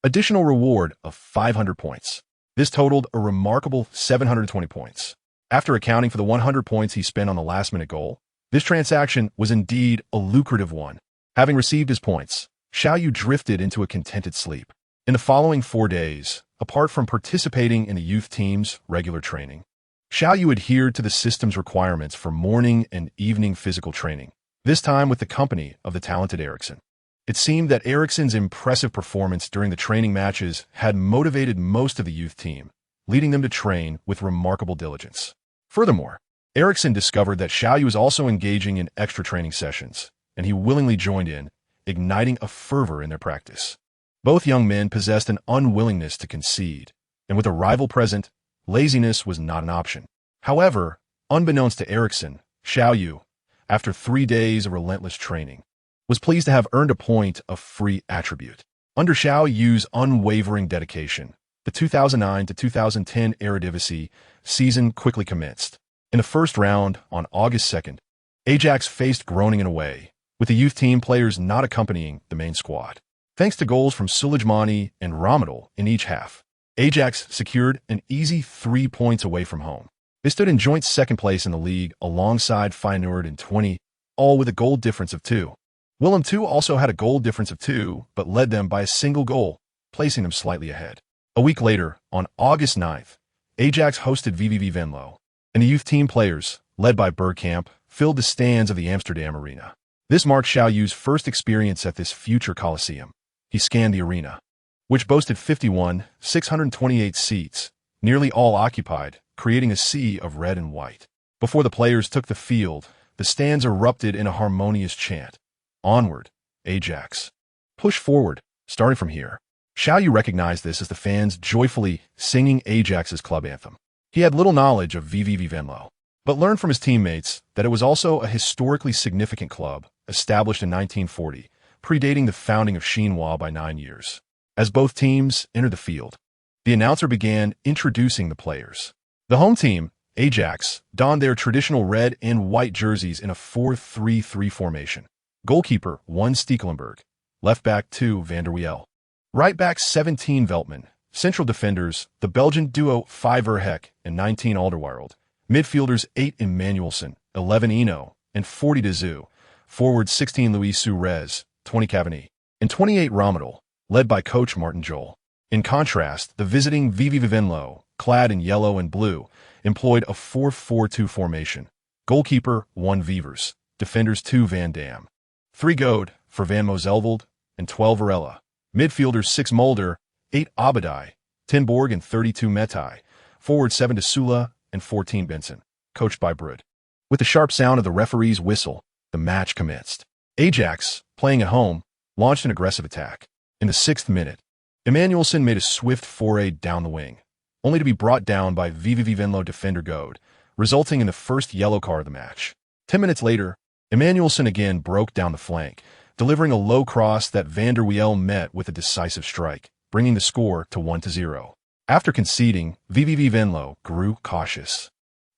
Additional reward of 500 points. This totaled a remarkable 720 points. After accounting for the 100 points he spent on the last-minute goal, this transaction was indeed a lucrative one. Having received his points, Xiao Yu drifted into a contented sleep. In the following 4 days, apart from participating in the youth team's regular training, Xiao Yu adhered to the system's requirements for morning and evening physical training, this time with the company of the talented Ericsson. It seemed that Ericsson's impressive performance during the training matches had motivated most of the youth team, leading them to train with remarkable diligence. Furthermore, Ericsson discovered that Xiao Yu was also engaging in extra training sessions, and he willingly joined in, igniting a fervor in their practice. Both young men possessed an unwillingness to concede, and with a rival present, laziness was not an option. However, unbeknownst to Ericsson, Xiao Yu, after 3 days of relentless training, was pleased to have earned a point of free attribute. Under Xiao Yu's unwavering dedication, the 2009 to 2010 Eredivisie season quickly commenced. In the first round, on August 2nd, Ajax faced Groningen away, with the youth team players not accompanying the main squad. Thanks to goals from Sulijmani and Ramadal in each half, Ajax secured an easy 3 points away from home. They stood in joint second place in the league alongside Feyenoord in 20, all with a goal difference of 2. Willem II also had a goal difference of 2, but led them by a single goal, placing them slightly ahead. A week later, on August 9th, Ajax hosted VVV Venlo, and the youth team players, led by Bergkamp, filled the stands of the Amsterdam Arena. This marked Xiao Yu's first experience at this future Coliseum. He scanned the arena, which boasted 628 seats, nearly all occupied, creating a sea of red and white. Before the players took the field, the stands erupted in a harmonious chant. Onward, Ajax. Push forward, starting from here. Xiao Yu recognized this as the fans joyfully singing Ajax's club anthem. He had little knowledge of VVV Venlo, but learned from his teammates that it was also a historically significant club, established in 1940, predating the founding of Xinhua by 9 years. As both teams entered the field, the announcer began introducing the players. The home team, Ajax, donned their traditional red and white jerseys in a 4-3-3 formation. Goalkeeper 1 Stekelenburg, left back 2 Van der Wiel, right back 17 Veltman, central defenders the Belgian duo 5 Verheck and 19 Alderweireld, midfielders 8 Emmanuelson, 11 Eno, and 40 De Zoo, forward 16 Luis Suarez, 20 Cavani, and 28 Ramadal, led by coach Martin Jol. In contrast, the visiting VV Venlo, clad in yellow and blue, employed a 4-4-2 formation. Goalkeeper 1 Vevers, defenders 2 Van Dam, 3 Goad for Van Moselvold, and 12 Varela. Midfielders 6 Mulder, 8 Abadai, 10 Borg and 32 Metai, forward 7 de Sula and 14 Benson, coached by Brud. With the sharp sound of the referee's whistle, the match commenced. Ajax, playing at home, launched an aggressive attack. In the 6th minute, Emmanuelson made a swift foray down the wing, only to be brought down by VV Venlo defender Goad, resulting in the first yellow card of the match. 10 minutes later, Emmanuelson again broke down the flank, delivering a low cross that Van der Wiel met with a decisive strike, bringing the score to 1-0. After conceding, VV Venlo grew cautious.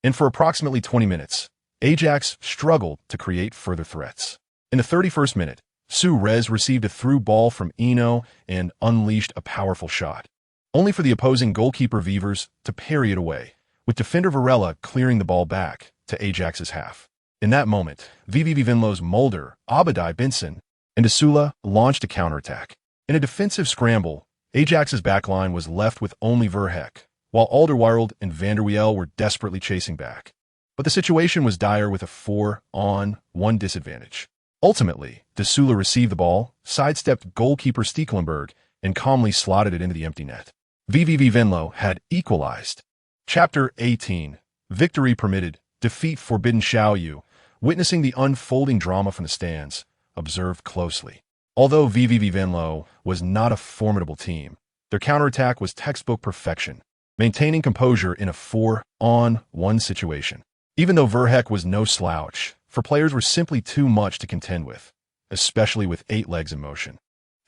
And for approximately 20 minutes, Ajax struggled to create further threats. In the 31st minute, Suarez received a through ball from Eno and unleashed a powerful shot, only for the opposing goalkeeper Vevers to parry it away, with defender Varela clearing the ball back to Ajax's half. In that moment, VV Venlo's Mulder, Abadai Benson, and de Sula launched a counterattack. In a defensive scramble, Ajax's backline was left with only Verheck, while Alderweireld and Van der Wiel were desperately chasing back. But the situation was dire with a 4-on-1 disadvantage. Ultimately, de Sula received the ball, sidestepped goalkeeper Stekelenburg, and calmly slotted it into the empty net. VV Venlo had equalized. Chapter 18. Victory permitted, defeat forbidden. Xiao Yu, witnessing the unfolding drama from the stands, observed closely. Although VV Venlo was not a formidable team, their counterattack was textbook perfection, maintaining composure in a 4-on-1 situation. Even though Verheck was no slouch, for players were simply too much to contend with, especially with 8 legs in motion.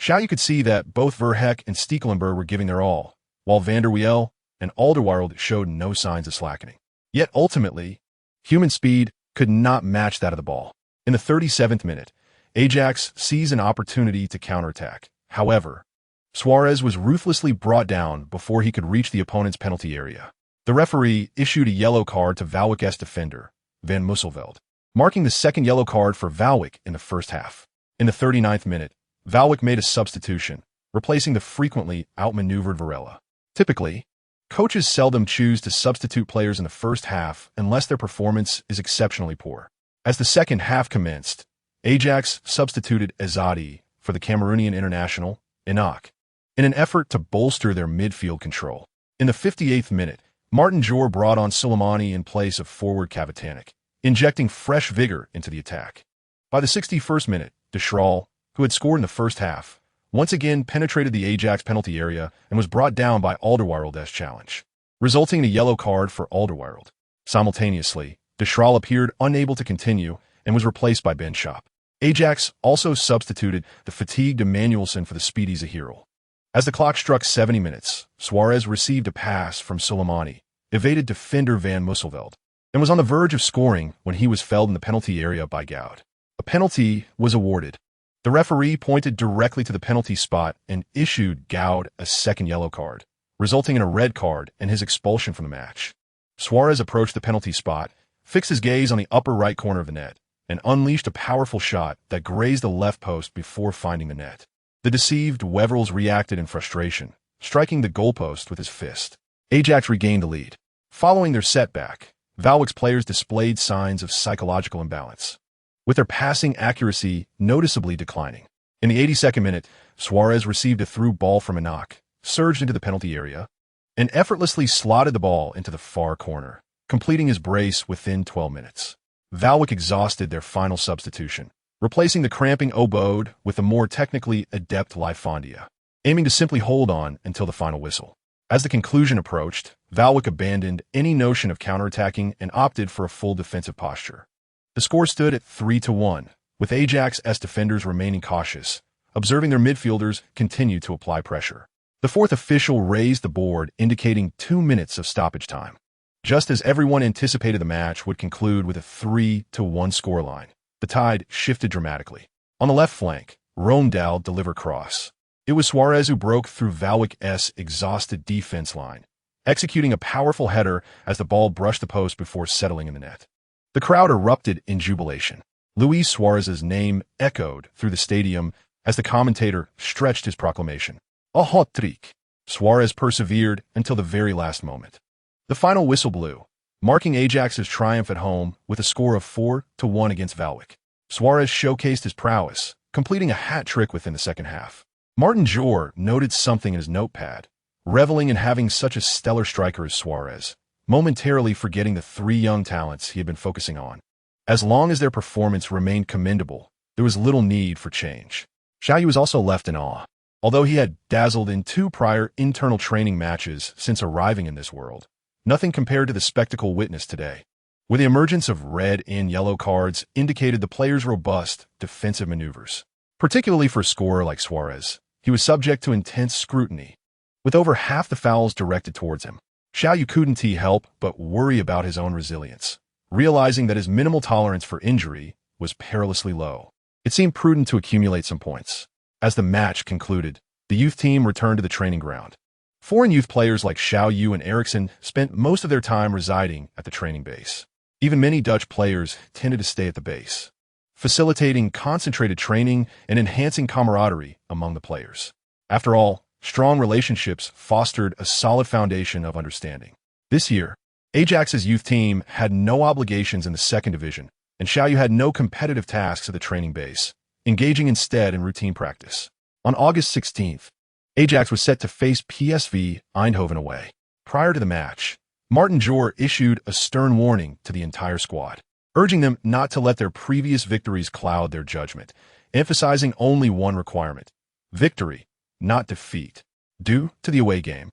Xiao Yu could see that both Verheck and Stekelenburg were giving their all, while Van der Wiel and Alderweireld showed no signs of slackening. Yet ultimately, human speed could not match that of the ball. In the 37th minute, Ajax seized an opportunity to counterattack. However, Suarez was ruthlessly brought down before he could reach the opponent's penalty area. The referee issued a yellow card to Valwyk's defender, Van Moselvold, marking the second yellow card for Valwyk in the first half. In the 39th minute, Valwyk made a substitution, replacing the frequently outmaneuvered Varela. Typically, coaches seldom choose to substitute players in the first half unless their performance is exceptionally poor. As the second half commenced, Ajax substituted Azadi for the Cameroonian international, Enoch, in an effort to bolster their midfield control. In the 58th minute, Martin Jor brought on Soleimani in place of forward Kavatanik, injecting fresh vigor into the attack. By the 61st minute, de Schral, who had scored in the first half, once again penetrated the Ajax penalty area and was brought down by Alderweireld's challenge, resulting in a yellow card for Alderweireld. Simultaneously, de Schral appeared unable to continue and was replaced by Ben Schop. Ajax also substituted the fatigued Emmanuelson for the speedy Zahiril. As the clock struck 70 minutes, Suarez received a pass from Soleimani, evaded defender Van Moselvold, and was on the verge of scoring when he was felled in the penalty area by Goud. A penalty was awarded. The referee pointed directly to the penalty spot and issued Goud a second yellow card, resulting in a red card and his expulsion from the match. Suarez approached the penalty spot, fixed his gaze on the upper right corner of the net, and unleashed a powerful shot that grazed the left post before finding the net. The deceived Weverls reacted in frustration, striking the goalpost with his fist. Ajax regained the lead. Following their setback, Valwyk's players displayed signs of psychological imbalance, with their passing accuracy noticeably declining. In the 82nd minute, Suarez received a through ball from Enoch, surged into the penalty area, and effortlessly slotted the ball into the far corner, completing his brace within 12 minutes. Valwyk exhausted their final substitution, replacing the cramping Obode with a more technically adept Lifondia, aiming to simply hold on until the final whistle. As the conclusion approached, Valwyk abandoned any notion of counterattacking and opted for a full defensive posture. The score stood at 3-1, with Ajax's defenders remaining cautious, observing their midfielders continue to apply pressure. The fourth official raised the board, indicating 2 minutes of stoppage time. Just as everyone anticipated the match would conclude with a 3-1 scoreline, the tide shifted dramatically. On the left flank, Rondal delivered cross. It was Suarez who broke through Valwyk's exhausted defense line, executing a powerful header as the ball brushed the post before settling in the net. The crowd erupted in jubilation. Luis Suarez's name echoed through the stadium as the commentator stretched his proclamation. A hot trick. Suarez persevered until the very last moment. The final whistle blew, marking Ajax's triumph at home with a score of 4-1 against Valwick. Suarez showcased his prowess, completing a hat trick within the second half. Martin Jor noted something in his notepad, reveling in having such a stellar striker as Suarez, momentarily forgetting the three young talents he had been focusing on. As long as their performance remained commendable, there was little need for change. Xiao Yu was also left in awe. Although he had dazzled in 2 prior internal training matches since arriving in this world, nothing compared to the spectacle witnessed today, where the emergence of red and yellow cards indicated the player's robust defensive maneuvers. Particularly for a scorer like Suarez, he was subject to intense scrutiny, with over half the fouls directed towards him. Xiao Yu couldn't help but worry about his own resilience, realizing that his minimal tolerance for injury was perilously low. It seemed prudent to accumulate some points. As the match concluded, the youth team returned to the training ground. Foreign youth players like Xiao Yu and Eriksson spent most of their time residing at the training base. Even many Dutch players tended to stay at the base, facilitating concentrated training and enhancing camaraderie among the players. After all, strong relationships fostered a solid foundation of understanding. This year, Ajax's youth team had no obligations in the second division, and Xiao Yu had no competitive tasks at the training base, engaging instead in routine practice. On August 16th, Ajax was set to face PSV Eindhoven away. Prior to the match, Martin Jor issued a stern warning to the entire squad, urging them not to let their previous victories cloud their judgment, emphasizing only one requirement: victory, not defeat. Due to the away game,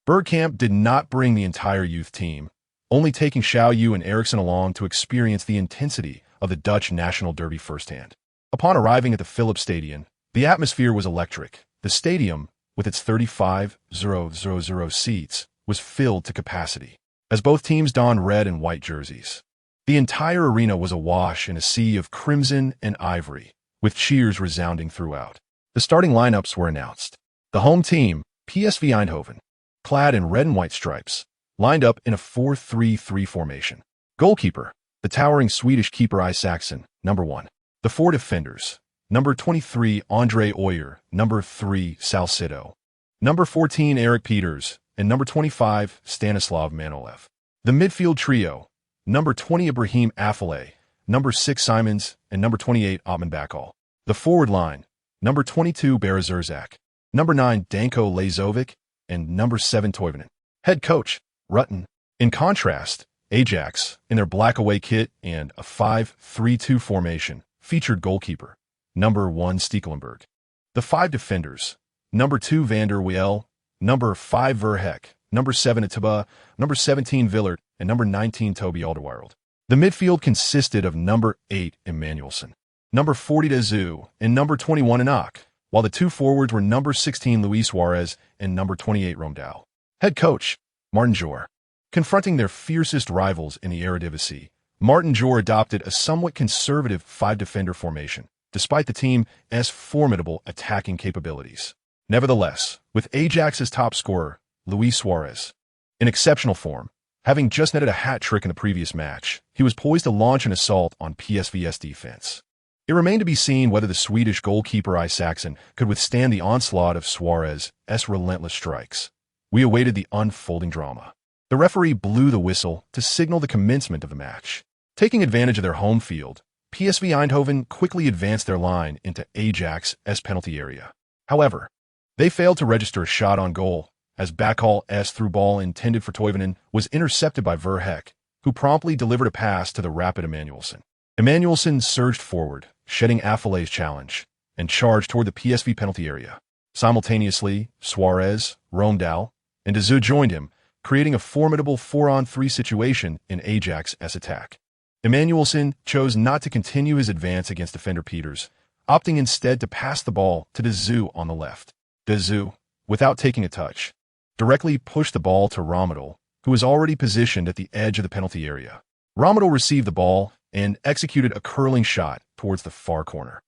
Bergkamp did not bring the entire youth team, only taking Xiao Yu and Eriksson along to experience the intensity of the Dutch national derby firsthand. Upon arriving at the Philips Stadium, the atmosphere was electric. The stadium, with its 35,000 seats, was filled to capacity, as both teams donned red and white jerseys. The entire arena was awash in a sea of crimson and ivory, with cheers resounding throughout. The starting lineups were announced. The home team, PSV Eindhoven, clad in red and white stripes, lined up in a 4-3-3 formation. Goalkeeper, the towering Swedish keeper Isaksson, number 1. The 4 defenders, number 23 Andre Oyer, number 3 Salcido, number 14 Eric Peters, and number 25 Stanislav Manolev. The midfield trio, number 20 Ibrahim Afellay, number 6 Simons, and number 28 Otman Bakal. The forward line, number 22 Barazurzak, number 9 Danko Lazovic, and number 7 Toivonen. Head coach, Rutten. In contrast, Ajax, in their black away kit and a 5-3-2 formation, featured goalkeeper, number 1 Stekelenburg. The 5 defenders, number 2 Van der Wiel, number 5 Verheck, number 7 Atiba, number 17 Villert, and number 19 Toby Alderweireld. The midfield consisted of number 8 Emmanuelson, number 40 Dezu, and number 21 Enoch, while the 2 forwards were number 16 Luis Suarez and number 28 Romdal. Head coach, Martin Jor. Confronting their fiercest rivals in the Eredivisie, Martin Jor adopted a somewhat conservative 5-defender formation, despite the team's formidable attacking capabilities. Nevertheless, with Ajax's top scorer, Luis Suarez, in exceptional form, having just netted a hat trick in the previous match, he was poised to launch an assault on PSV's defense. It remained to be seen whether the Swedish goalkeeper Isaksson could withstand the onslaught of Suarez's relentless strikes. We awaited the unfolding drama. The referee blew the whistle to signal the commencement of the match. Taking advantage of their home field, PSV Eindhoven quickly advanced their line into Ajax's penalty area. However, they failed to register a shot on goal, as Bakal's through ball intended for Toivonen was intercepted by Verheck, who promptly delivered a pass to the rapid Emmanuelson. Emmanuelson surged forward, shedding Affelay's challenge, and charged toward the PSV penalty area. Simultaneously, Suarez, Romdal, and Dezu joined him, creating a formidable 4-on-3 situation in Ajax's attack. Emmanuelson chose not to continue his advance against defender Peters, opting instead to pass the ball to Dezu on the left. Dezu, without taking a touch, directly pushed the ball to Romdal, who was already positioned at the edge of the penalty area. Romdal received the ball and executed a curling shot towards the far corner.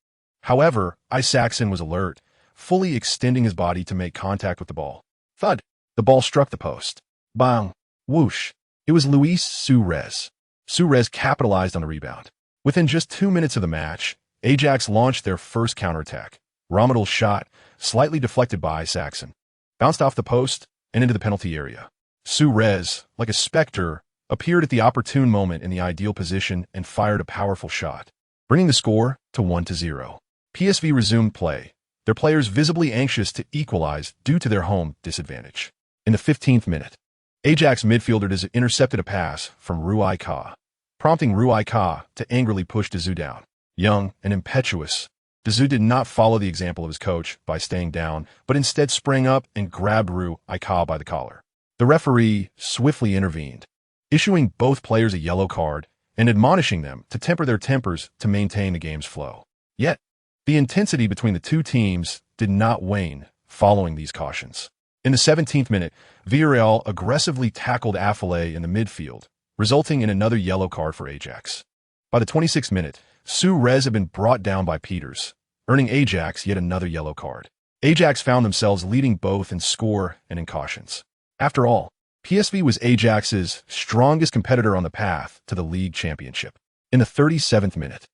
However, Isaksson was alert, fully extending his body to make contact with the ball. Thud! The ball struck the post. Bang! Whoosh! It was Luis Suarez. Suarez capitalized on the rebound. Within just 2 minutes of the match, Ajax launched their first counterattack. Romedel's shot, slightly deflected by Saxon, bounced off the post and into the penalty area. Suarez, like a specter, appeared at the opportune moment in the ideal position and fired a powerful shot, bringing the score to 1-0. PSV resumed play, their players visibly anxious to equalize due to their home disadvantage. In the 15th minute, Ajax midfielder intercepted a pass from Rui Ka, prompting Rui Ka to angrily push Dazou down. Young and impetuous, Dazou did not follow the example of his coach by staying down, but instead sprang up and grabbed Rui Ka by the collar. The referee swiftly intervened, issuing both players a yellow card and admonishing them to temper their tempers to maintain the game's flow. Yet, the intensity between the two teams did not wane following these cautions. In the 17th minute, Villarreal aggressively tackled Affalay in the midfield, resulting in another yellow card for Ajax. By the 26th minute, Suarez had been brought down by Peters, earning Ajax yet another yellow card. Ajax found themselves leading both in score and in cautions. After all, PSV was Ajax's strongest competitor on the path to the league championship. In the 37th minute,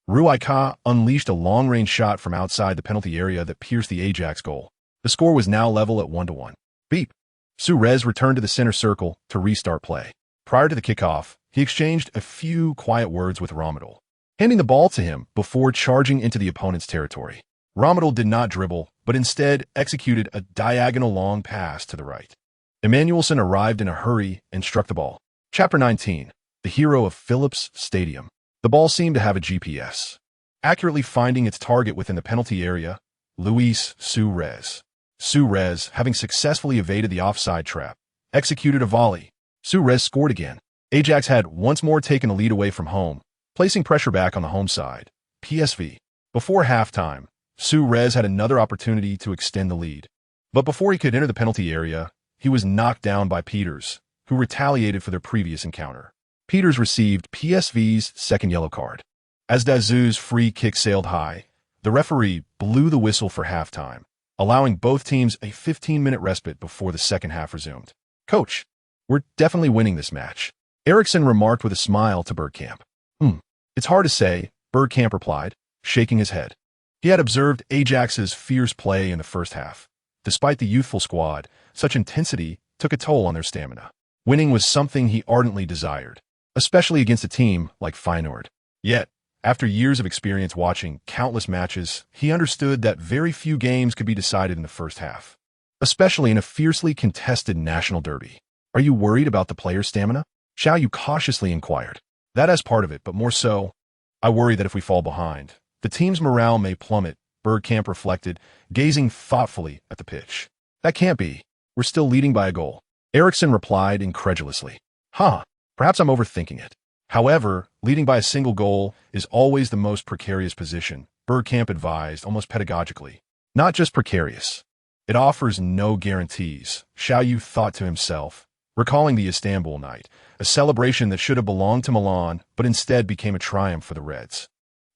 Rui Ka unleashed a long-range shot from outside the penalty area that pierced the Ajax goal. The score was now level at 1-1. Beep. Suarez returned to the center circle to restart play. Prior to the kickoff, he exchanged a few quiet words with Romedel, handing the ball to him before charging into the opponent's territory. Romedel did not dribble, but instead executed a diagonal long pass to the right. Emmanuelson arrived in a hurry and struck the ball. Chapter 19. The hero of Philips Stadium. The ball seemed to have a GPS, accurately finding its target within the penalty area, Luis Suarez. Suarez, having successfully evaded the offside trap, executed a volley. Suarez scored again. Ajax had once more taken the lead away from home, placing pressure back on the home side, PSV. Before halftime, Suarez had another opportunity to extend the lead. But before he could enter the penalty area, he was knocked down by Peters, who retaliated for their previous encounter. Peters received PSV's second yellow card. As Dazou's free kick sailed high, the referee blew the whistle for halftime, allowing both teams a 15-minute respite before the second half resumed. "Coach, we're definitely winning this match," Eriksson remarked with a smile to Bergkamp. It's hard to say," Bergkamp replied, shaking his head. He had observed Ajax's fierce play in the first half. Despite the youthful squad, such intensity took a toll on their stamina. Winning was something he ardently desired, especially against a team like Feyenoord. Yet, after years of experience watching countless matches, he understood that very few games could be decided in the first half, especially in a fiercely contested national derby. "Are you worried about the players' stamina?" Xiao Yu cautiously inquired. "That is part of it, but more so, I worry that if we fall behind, the team's morale may plummet," Bergkamp reflected, gazing thoughtfully at the pitch. "That can't be. We're still leading by a goal." Eriksson replied incredulously. Perhaps I'm overthinking it. However, leading by a single goal is always the most precarious position," Bergkamp advised almost pedagogically. "Not just precarious. It offers no guarantees," Xiao Yu thought to himself, recalling the Istanbul night, a celebration that should have belonged to Milan, but instead became a triumph for the Reds.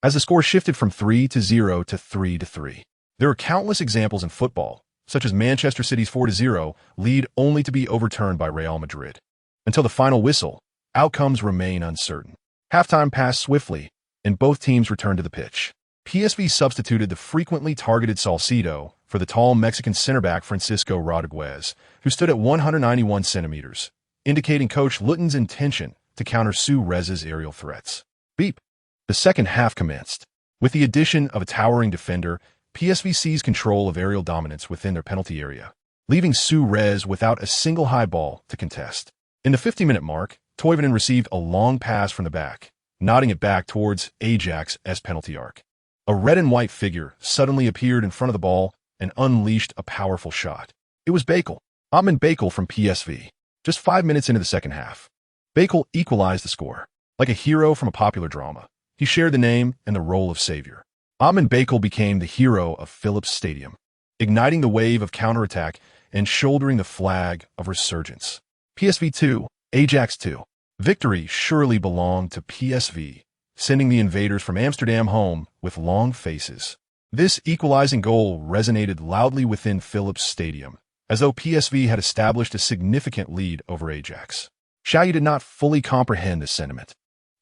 As the score shifted from 3-0 to 3-3, there are countless examples in football, such as Manchester City's 4-0 lead only to be overturned by Real Madrid. Until the final whistle, outcomes remain uncertain. Halftime passed swiftly, and both teams returned to the pitch. PSV substituted the frequently targeted Salcido for the tall Mexican center-back Francisco Rodriguez, who stood at 191 centimeters, indicating Coach Lutton's intention to counter Suarez's aerial threats. Beep. The second half commenced. With the addition of a towering defender, PSV seized control of aerial dominance within their penalty area, leaving Suarez without a single high ball to contest. In the 50-minute mark, Toivonen received a long pass from the back, nodding it back towards Ajax's penalty arc. A red and white figure suddenly appeared in front of the ball and unleashed a powerful shot. It was Bakel, Otman Bakel from PSV. Just 5 minutes into the second half, Bakel equalized the score. Like a hero from a popular drama, he shared the name and the role of savior. Otman Bakel became the hero of Philips Stadium, igniting the wave of counterattack and shouldering the flag of resurgence. PSV 2, Ajax 2. Victory surely belonged to PSV, sending the invaders from Amsterdam home with long faces. This equalizing goal resonated loudly within Philips Stadium, as though PSV had established a significant lead over Ajax. Xiao Yu did not fully comprehend this sentiment.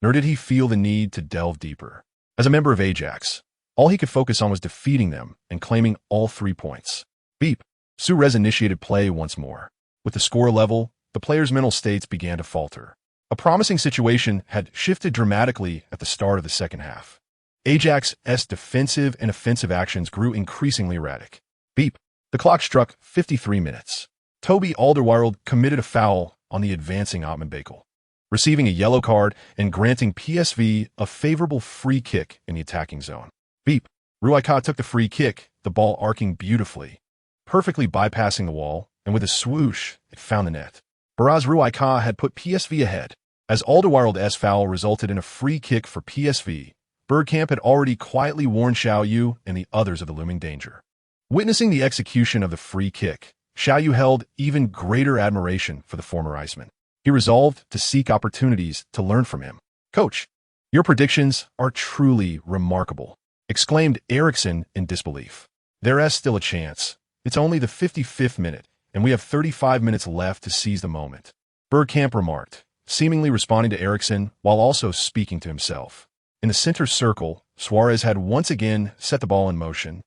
nor did he feel the need to delve deeper. As a member of Ajax, all he could focus on was defeating them and claiming all 3 points. Beep. Suarez initiated play once more. With the score level, the players' mental states began to falter. A promising situation had shifted dramatically at the start of the second half. Ajax's defensive and offensive actions grew increasingly erratic. Beep. The clock struck 53 minutes. Toby Alderweireld committed a foul on the advancing Otman Bakel, receiving a yellow card and granting PSV a favorable free kick in the attacking zone. Beep. Ruika took the free kick, the ball arcing beautifully, perfectly bypassing the wall, and with a swoosh, it found the net. Baraz Ruika had put PSV ahead. As Alderweireld's foul resulted in a free kick for PSV, Bergkamp had already quietly warned Xiao Yu and the others of the looming danger. Witnessing the execution of the free kick, Xiao Yu held even greater admiration for the former Iceman. He resolved to seek opportunities to learn from him. "Coach, your predictions are truly remarkable," exclaimed Eriksen in disbelief. "There's still a chance. It's only the 55th minute, and we have 35 minutes left to seize the moment," Bergkamp remarked, seemingly responding to Eriksen while also speaking to himself. In the center circle, Suarez had once again set the ball in motion,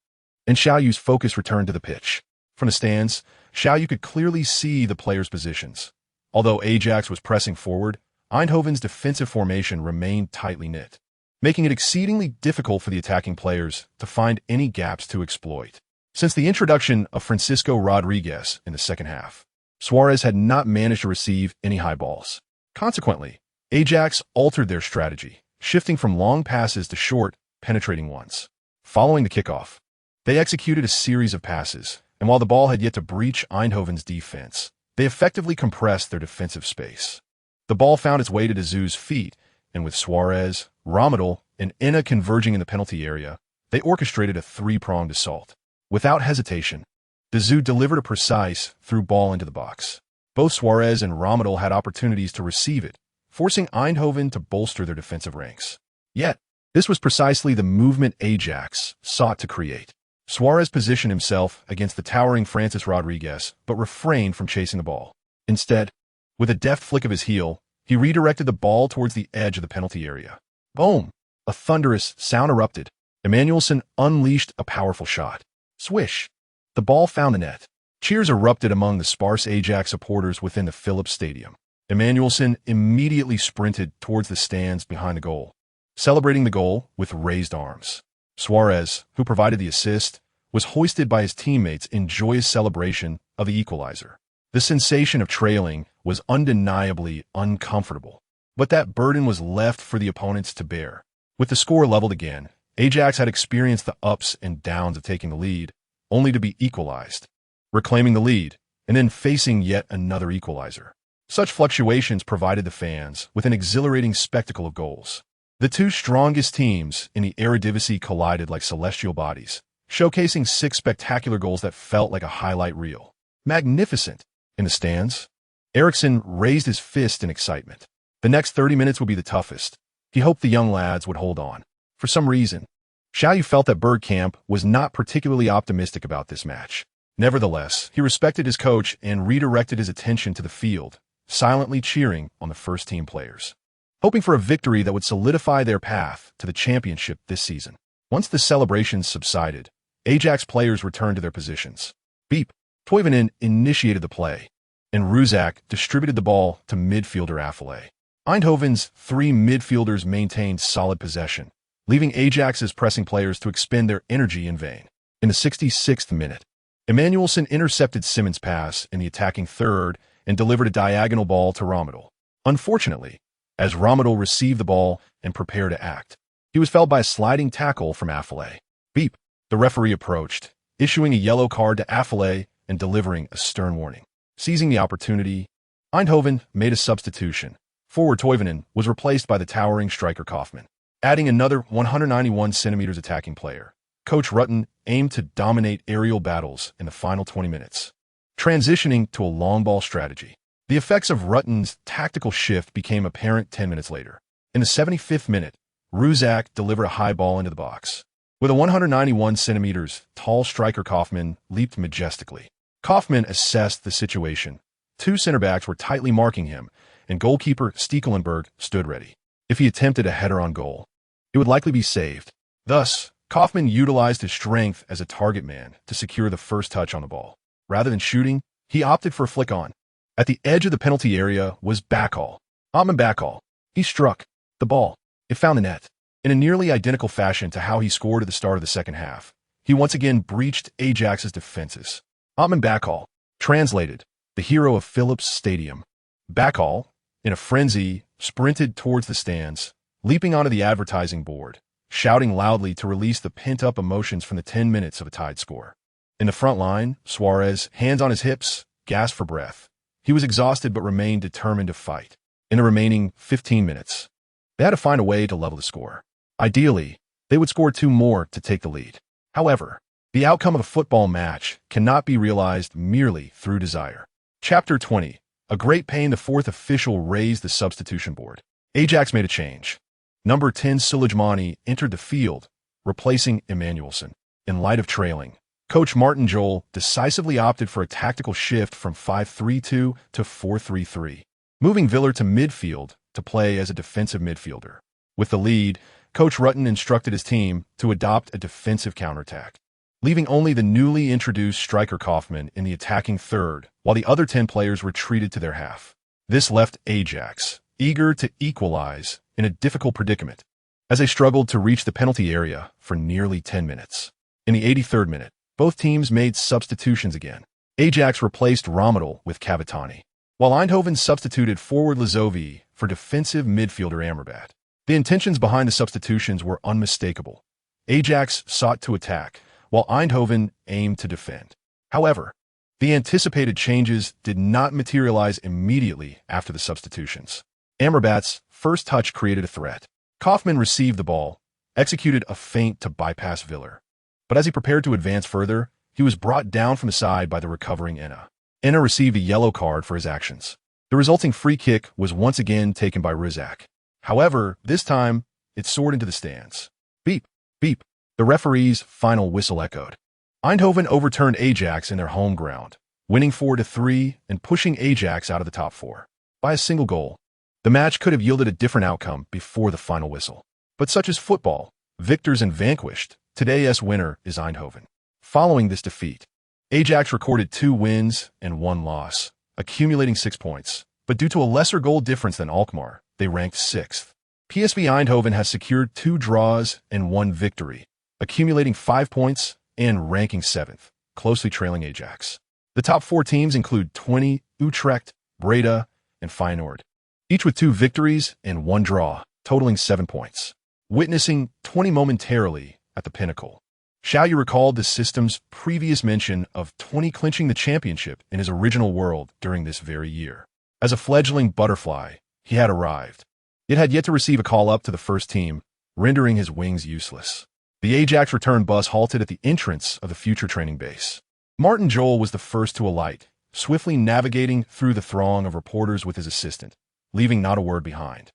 and Xiao Yu's focus returned to the pitch. From the stands, Xiao Yu could clearly see the players' positions. Although Ajax was pressing forward, Eindhoven's defensive formation remained tightly knit, making it exceedingly difficult for the attacking players to find any gaps to exploit. Since the introduction of Francisco Rodriguez in the second half, Suarez had not managed to receive any high balls. Consequently, Ajax altered their strategy, shifting from long passes to short, penetrating ones. Following the kickoff, they executed a series of passes, and while the ball had yet to breach Eindhoven's defense, they effectively compressed their defensive space. The ball found its way to Dazou's feet, and with Suarez, Ramadal, and Inna converging in the penalty area, they orchestrated a 3-pronged assault. Without hesitation, Dazou delivered a precise through ball into the box. Both Suarez and Ramadal had opportunities to receive it, forcing Eindhoven to bolster their defensive ranks. Yet, this was precisely the movement Ajax sought to create. Suarez positioned himself against the towering Francis Rodriguez, but refrained from chasing the ball. Instead, with a deft flick of his heel, he redirected the ball towards the edge of the penalty area. Boom! A thunderous sound erupted. Emmanuelson unleashed a powerful shot. Swish! The ball found the net. Cheers erupted among the sparse Ajax supporters within the Philips Stadium. Emmanuelson immediately sprinted towards the stands behind the goal, celebrating the goal with raised arms. Suarez, who provided the assist, was hoisted by his teammates in joyous celebration of the equalizer. The sensation of trailing was undeniably uncomfortable, but that burden was left for the opponents to bear. With the score leveled again, Ajax had experienced the ups and downs of taking the lead, only to be equalized, reclaiming the lead, and then facing yet another equalizer. Such fluctuations provided the fans with an exhilarating spectacle of goals. The two strongest teams in the Eredivisie collided like celestial bodies, showcasing 6 spectacular goals that felt like a highlight reel. Magnificent! In the stands, Eriksen raised his fist in excitement. The next 30 minutes would be the toughest. He hoped the young lads would hold on. For some reason, Xiao Yu felt that Bergkamp was not particularly optimistic about this match. Nevertheless, he respected his coach and redirected his attention to the field, silently cheering on the first-team players, hoping for a victory that would solidify their path to the championship this season. Once the celebrations subsided, Ajax players returned to their positions. Beep. Toivonen initiated the play, and Ruzak distributed the ball to midfielder Affalay. Eindhoven's 3 midfielders maintained solid possession, leaving Ajax's pressing players to expend their energy in vain. In the 66th minute, Emmanuelson intercepted Simmons' pass in the attacking third and delivered a diagonal ball to Ramadal. Unfortunately, as Ramadal received the ball and prepared to act, he was felled by a sliding tackle from Affalay. Beep. The referee approached, issuing a yellow card to Affalay and delivering a stern warning. Seizing the opportunity, Eindhoven made a substitution. Forward Toivonen was replaced by the towering striker Kaufmann, adding another 191 centimeters attacking player. Coach Rutten aimed to dominate aerial battles in the final 20 minutes, transitioning to a long ball strategy. The effects of Rutten's tactical shift became apparent 10 minutes later. In the 75th minute, Ruzak delivered a high ball into the box. With a 191 centimeters tall striker, Kaufmann leaped majestically. Kaufmann assessed the situation. 2 center backs were tightly marking him, and goalkeeper Stekelenburg stood ready. If he attempted a header on goal, it would likely be saved. Thus, Kaufman utilized his strength as a target man to secure the first touch on the ball. Rather than shooting, he opted for a flick on. At the edge of the penalty area was Backhaul. Ottman Backhaul. He struck the ball. It found the net. In a nearly identical fashion to how he scored at the start of the second half, he once again breached Ajax's defenses. Ottman Backhaul. Translated, the hero of Philips Stadium. Backhaul, in a frenzy, sprinted towards the stands, leaping onto the advertising board, shouting loudly to release the pent-up emotions from the 10 minutes of a tied score. In the front line, Suarez, hands on his hips, gasped for breath. He was exhausted but remained determined to fight. In the remaining 15 minutes, they had to find a way to level the score. Ideally, they would score 2 more to take the lead. However, the outcome of a football match cannot be realized merely through desire. Chapter 20. A great pain. The fourth official raised the substitution board. Ajax made a change. Number 10 Suleimani entered the field, replacing Emmanuelson. In light of trailing, coach Martin Jol decisively opted for a tactical shift from 5-3-2 to 4-3-3, moving Viller to midfield to play as a defensive midfielder. With the lead, Coach Rutten instructed his team to adopt a defensive counterattack, leaving only the newly introduced striker Kaufman in the attacking third, while the other 10 players retreated to their half. This left Ajax, eager to equalize, in a difficult predicament, as they struggled to reach the penalty area for nearly 10 minutes. In the 83rd minute, both teams made substitutions again. Ajax replaced Romadel with Cavitani, while Eindhoven substituted forward Lazovi for defensive midfielder Amrabat. The intentions behind the substitutions were unmistakable. Ajax sought to attack, while Eindhoven aimed to defend. However, the anticipated changes did not materialize immediately after the substitutions. Amrabat's first touch created a threat. Kaufman received the ball, executed a feint to bypass Viller. But as he prepared to advance further, he was brought down from the side by the recovering Enna. Enna received a yellow card for his actions. The resulting free kick was once again taken by Rizak. However, this time, it soared into the stands. Beep, beep. The referee's final whistle echoed. Eindhoven overturned Ajax in their home ground, winning 4-3 and pushing Ajax out of the top 4. By a single goal, the match could have yielded a different outcome before the final whistle. But such is football. Victors and vanquished. Today's winner is Eindhoven. Following this defeat, Ajax recorded 2 wins and 1 loss, accumulating 6 points. But due to a lesser goal difference than Alkmaar, they ranked 6th. PSV Eindhoven has secured 2 draws and 1 victory, accumulating 5 points and ranking 7th, closely trailing Ajax. The top 4 teams include 20, Utrecht, Breda, and Feyenoord, each with 2 victories and 1 draw, totaling 7 points. Witnessing 20 momentarily at the pinnacle, Xiao Yu recalled the system's previous mention of 20 clinching the championship in his original world during this very year. As a fledgling butterfly, he had arrived, yet had yet to receive a call-up to the first team, rendering his wings useless. The Ajax return bus halted at the entrance of the future training base. Martin Jol was the first to alight, swiftly navigating through the throng of reporters with his assistant, leaving not a word behind.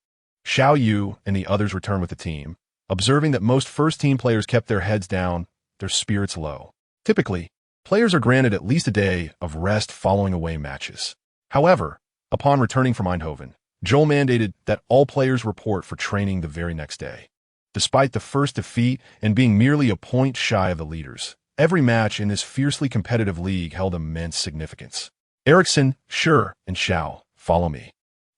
Xiao Yu and the others returned with the team, observing that most first-team players kept their heads down, their spirits low. Typically, players are granted at least a day of rest following away matches. However, upon returning from Eindhoven, Joel mandated that all players report for training the very next day. Despite the first defeat and being merely a point shy of the leaders, every match in this fiercely competitive league held immense significance. Eriksson, Schur, and Xiao, follow me.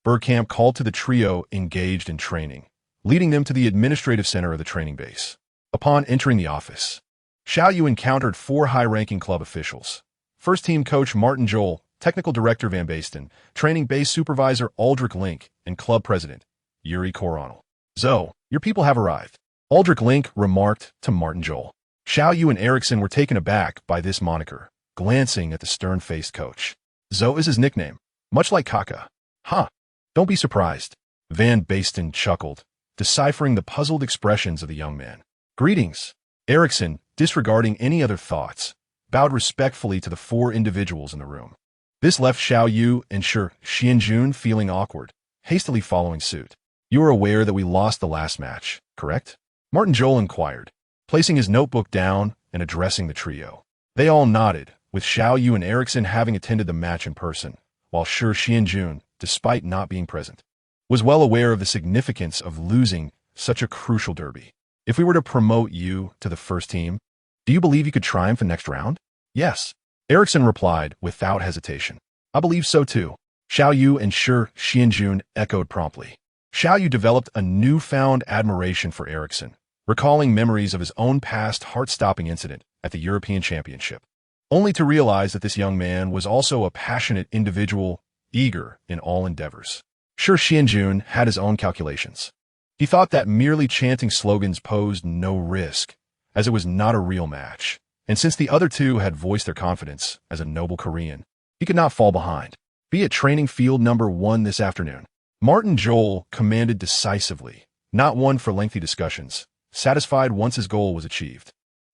Bergkamp called to the trio engaged in training, leading them to the administrative center of the training base. Upon entering the office, Xiao Yu encountered 4 high-ranking club officials. First-team coach Martin Jol, technical director Van Basten, training base supervisor Aldrich Link, and club president Yuri Koronel. "So, your people have arrived," Aldrich Link remarked to Martin Jol. Xiao Yu and Eriksson were taken aback by this moniker, glancing at the stern-faced coach. "Zo is his nickname, much like Kaka." "Huh, don't be surprised," Van Basten chuckled, deciphering the puzzled expressions of the young man. "Greetings." Eriksson, disregarding any other thoughts, bowed respectfully to the 4 individuals in the room. This left Xiao Yu and Xianjun feeling awkward, hastily following suit. "You are aware that we lost the last match, correct?" Martin Jol inquired, placing his notebook down and addressing the trio. They all nodded, with Xiao Yu and Eriksson having attended the match in person, while Xianjun, despite not being present, was well aware of the significance of losing such a crucial derby. If we were to promote you to the first team, do you believe you could triumph in next round? Yes. Eriksson replied without hesitation. I believe so too. Xiao Yu and Xianjun echoed promptly. Xiao Yu developed a newfound admiration for Eriksson, recalling memories of his own past heart-stopping incident at the European Championship, only to realize that this young man was also a passionate individual, eager in all endeavors. Xianjun had his own calculations. He thought that merely chanting slogans posed no risk, as it was not a real match, and since the other two had voiced their confidence as a noble Korean, he could not fall behind. Be at training field number 1 this afternoon. Martin Joel commanded decisively, not one for lengthy discussions, satisfied once his goal was achieved.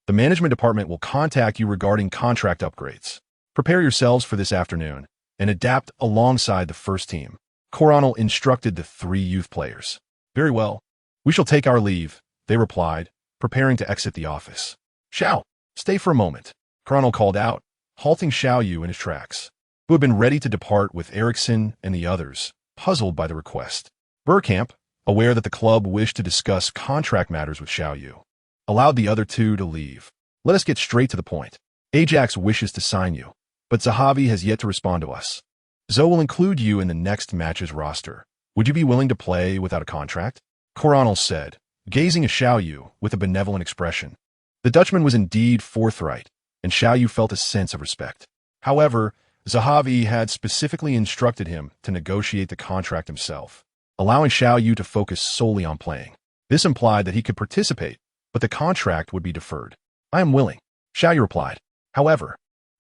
The management department will contact you regarding contract upgrades. Prepare yourselves for this afternoon and adapt alongside the first team. Coronel instructed the 3 youth players. Very well. We shall take our leave, they replied, preparing to exit the office. Xiao, stay for a moment, Coronel called out, halting Xiao Yu in his tracks, who had been ready to depart with Eriksson and the others, puzzled by the request. Bergkamp, aware that the club wished to discuss contract matters with Xiao Yu, allowed the other two to leave. Let us get straight to the point. Ajax wishes to sign you, but Zahavi has yet to respond to us. Zoe will include you in the next match's roster. Would you be willing to play without a contract? Coronel said, gazing at Xiao Yu with a benevolent expression. The Dutchman was indeed forthright, and Xiao Yu felt a sense of respect. However, Zahavi had specifically instructed him to negotiate the contract himself, allowing Xiao Yu to focus solely on playing. This implied that he could participate, but the contract would be deferred. I am willing, Xiao Yu replied. However,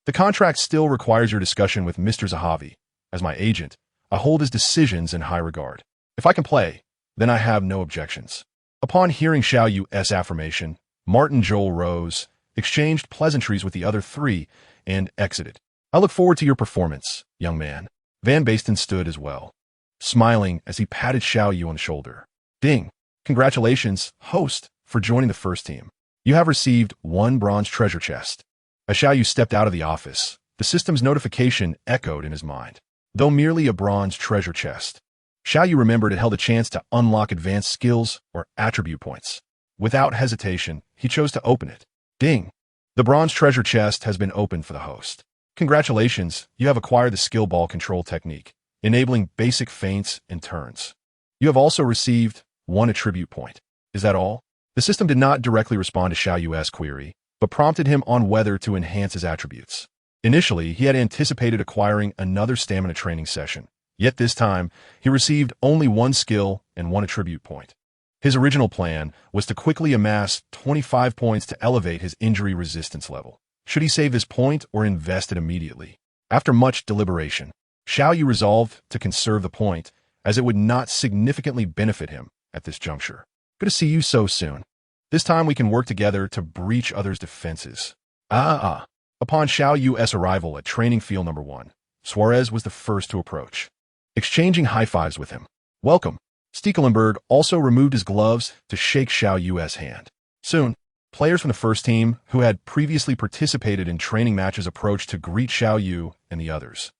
the contract still requires your discussion with Mr. Zahavi. As my agent, I hold his decisions in high regard. If I can play, then I have no objections. Upon hearing Xiao Yu's affirmation, Martin Joel rose, exchanged pleasantries with the other 3, and exited. I look forward to your performance, young man. Van Basten stood as well, smiling as he patted Xiao Yu on the shoulder. Ding! Congratulations, host, for joining the first team. You have received 1 bronze treasure chest. As Xiao Yu stepped out of the office, the system's notification echoed in his mind. Though merely a bronze treasure chest, Xiao Yu remembered it held a chance to unlock advanced skills or attribute points. Without hesitation, he chose to open it. Ding! The bronze treasure chest has been opened for the host. Congratulations, you have acquired the skill ball control technique, enabling basic feints and turns. You have also received 1 attribute point. Is that all? The system did not directly respond to Xiao Yu's query, but prompted him on whether to enhance his attributes. Initially, he had anticipated acquiring another stamina training session, yet this time, he received only 1 skill and 1 attribute point. His original plan was to quickly amass 25 points to elevate his injury resistance level. Should he save this point or invest it immediately? After much deliberation, Xiao Yu resolved to conserve the point, as it would not significantly benefit him at this juncture. Good to see you so soon. This time we can work together to breach others' defenses. Upon Xiao Yu's arrival at training field number 1, Suarez was the first to approach, exchanging high-fives with him. Welcome. Stekelenburg also removed his gloves to shake Xiao Yu's hand. Soon, players from the first team, who had previously participated in training matches, approached to greet Xiao Yu and the others,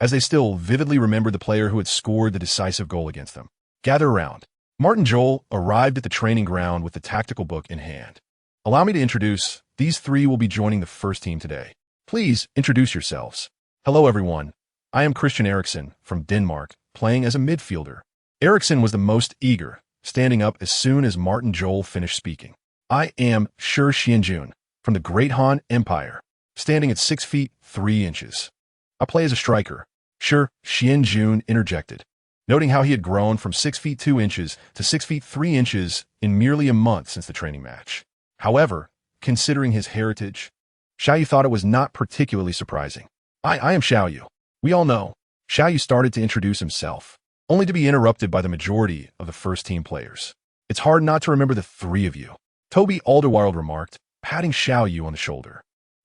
as they still vividly remembered the player who had scored the decisive goal against them. Gather around. Martin Joel arrived at the training ground with the tactical book in hand. Allow me to introduce, these 3 will be joining the first team today. Please introduce yourselves. Hello everyone. I am Christian Eriksson from Denmark, playing as a midfielder. Eriksson was the most eager, standing up as soon as Martin Joel finished speaking. I am Xianjun from the Great Han Empire, standing at 6 feet 3 inches. I play as a striker. Xianjun interjected, noting how he had grown from 6 feet 2 inches to 6 feet 3 inches in merely a month since the training match. However, considering his heritage, Xiao Yu thought it was not particularly surprising. I am Xiao Yu. We all know. Xiao Yu started to introduce himself, only to be interrupted by the majority of the first team players. It's hard not to remember the 3 of you, Toby Alderweireld remarked, patting Xiao Yu on the shoulder.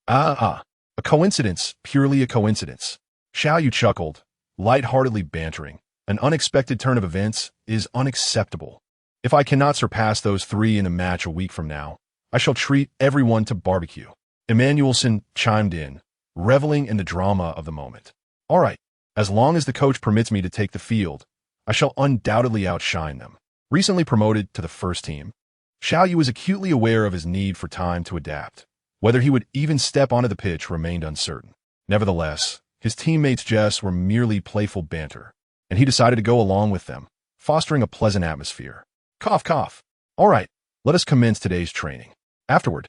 A coincidence, purely a coincidence. Xiao Yu chuckled, lightheartedly bantering. An unexpected turn of events is unacceptable. If I cannot surpass those 3 in a match a week from now, I shall treat everyone to barbecue. Emanuelson chimed in, reveling in the drama of the moment. All right, as long as the coach permits me to take the field, I shall undoubtedly outshine them. Recently promoted to the first team, Xiao Yu was acutely aware of his need for time to adapt. Whether he would even step onto the pitch remained uncertain. Nevertheless, his teammates' jests were merely playful banter, and he decided to go along with them, fostering a pleasant atmosphere. Cough, cough. All right, let us commence today's training. Afterward,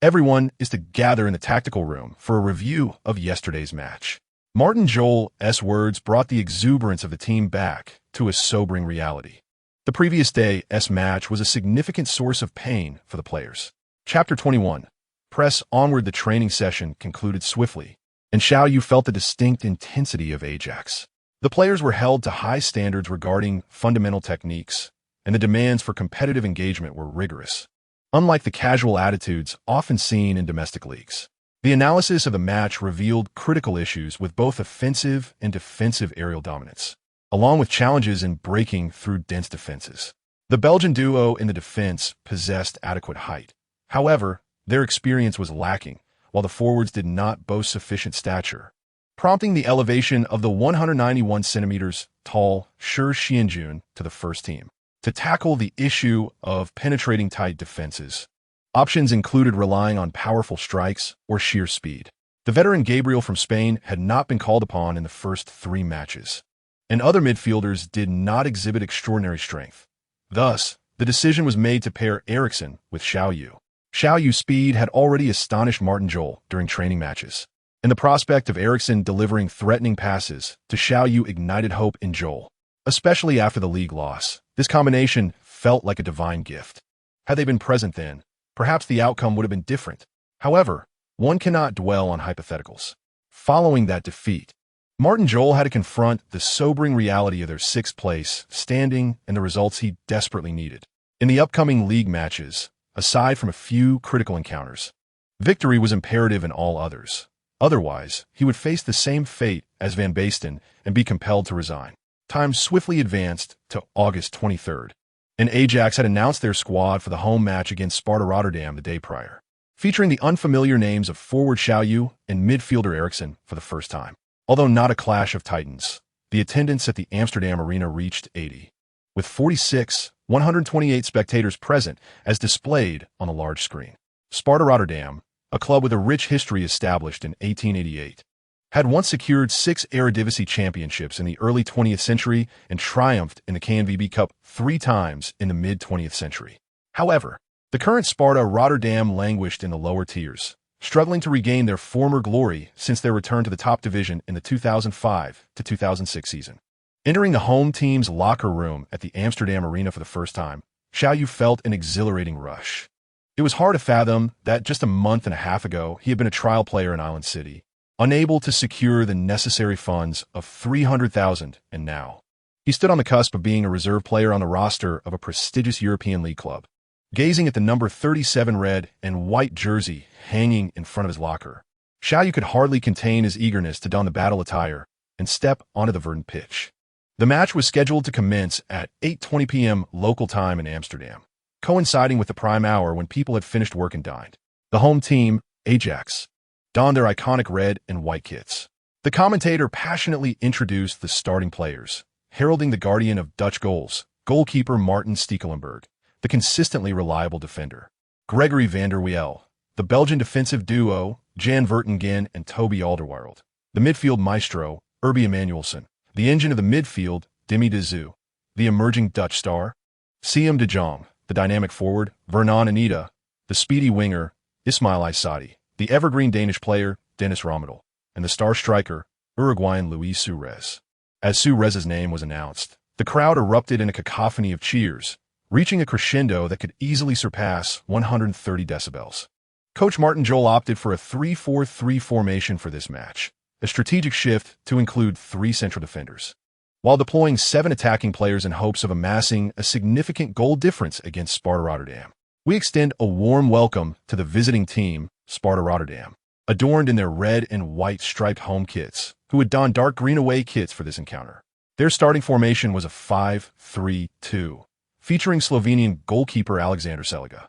everyone is to gather in the tactical room for a review of yesterday's match. Martin Joel's words brought the exuberance of the team back to a sobering reality. The previous day's match was a significant source of pain for the players. Chapter 21. Press onward. The training session concluded swiftly, and Xiao Yu felt the distinct intensity of Ajax. The players were held to high standards regarding fundamental techniques, and the demands for competitive engagement were rigorous, unlike the casual attitudes often seen in domestic leagues. The analysis of the match revealed critical issues with both offensive and defensive aerial dominance, along with challenges in breaking through dense defenses. The Belgian duo in the defense possessed adequate height. However, their experience was lacking, while the forwards did not boast sufficient stature, prompting the elevation of the 191 centimeters tall Shi Xianjun to the first team. To tackle the issue of penetrating tight defenses, options included relying on powerful strikes or sheer speed. The veteran Gabriel from Spain had not been called upon in the first 3 matches, and other midfielders did not exhibit extraordinary strength. Thus, the decision was made to pair Eriksen with Xiao Yu. Xiao Yu's speed had already astonished Martin Joel during training matches, and the prospect of Eriksen delivering threatening passes to Xiao Yu ignited hope in Joel. Especially after the league loss, this combination felt like a divine gift. Had they been present then, perhaps the outcome would have been different. However, one cannot dwell on hypotheticals. Following that defeat, Martin Joel had to confront the sobering reality of their 6th place standing and the results he desperately needed. In the upcoming league matches, aside from a few critical encounters, victory was imperative in all others. Otherwise, he would face the same fate as Van Basten and be compelled to resign. Time swiftly advanced to August 23rd, and Ajax had announced their squad for the home match against Sparta Rotterdam the day prior, featuring the unfamiliar names of forward Xiao Yu and midfielder Eriksen for the first time. Although not a clash of titans, the attendance at the Amsterdam arena reached 80, with 128 spectators present as displayed on a large screen. Sparta Rotterdam, a club with a rich history established in 1888, had once secured 6 Eredivisie championships in the early 20th century and triumphed in the KNVB Cup 3 times in the mid-20th century. However, the current Sparta Rotterdam languished in the lower tiers, struggling to regain their former glory since their return to the top division in the 2005-2006 season. Entering the home team's locker room at the Amsterdam arena for the first time, Xiao Yu felt an exhilarating rush. It was hard to fathom that just a month and a half ago he had been a trial player in Island City, unable to secure the necessary funds of $300,000, and now he stood on the cusp of being a reserve player on the roster of a prestigious European League club. Gazing at the number 37 red and white jersey hanging in front of his locker, Xiao Yu could hardly contain his eagerness to don the battle attire and step onto the verdant pitch. The match was scheduled to commence at 8:20 p.m. local time in Amsterdam, coinciding with the prime hour when people had finished work and dined. The home team, Ajax, donned their iconic red and white kits. The commentator passionately introduced the starting players, heralding the guardian of Dutch goals, goalkeeper Martin Stekelenburg, the consistently reliable defender, Gregory van der Wiel, the Belgian defensive duo, Jan Vertonghen and Toby Alderweireld, the midfield maestro, Herbie Emmanuelson, the engine of the midfield, Demi de Zoo, the emerging Dutch star, Siem de Jong, the dynamic forward, Vernon Anita, the speedy winger, Ismail Aysati, the evergreen Danish player, Dennis Bergkamp, and the star striker, Uruguayan Luis Suarez. As Suarez's name was announced, the crowd erupted in a cacophony of cheers, reaching a crescendo that could easily surpass 130 decibels. Coach Martin Joel opted for a 3-4-3 formation for this match, a strategic shift to include 3 central defenders, while deploying 7 attacking players in hopes of amassing a significant goal difference against Sparta Rotterdam. We extend a warm welcome to the visiting team, Sparta Rotterdam, adorned in their red and white striped home kits, who had donned dark green away kits for this encounter. Their starting formation was a 5-3-2, featuring Slovenian goalkeeper Alexander Seliga,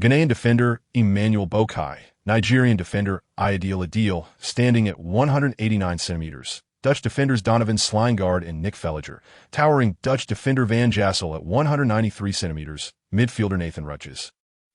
Ghanaian defender Emmanuel Bokai, Nigerian defender Ayodele Adil, standing at 189 centimeters, Dutch defenders Donovan Slijngaard and Nick Velliger, towering Dutch defender Van Jassel at 193 centimeters, midfielder Nathan Rutjes,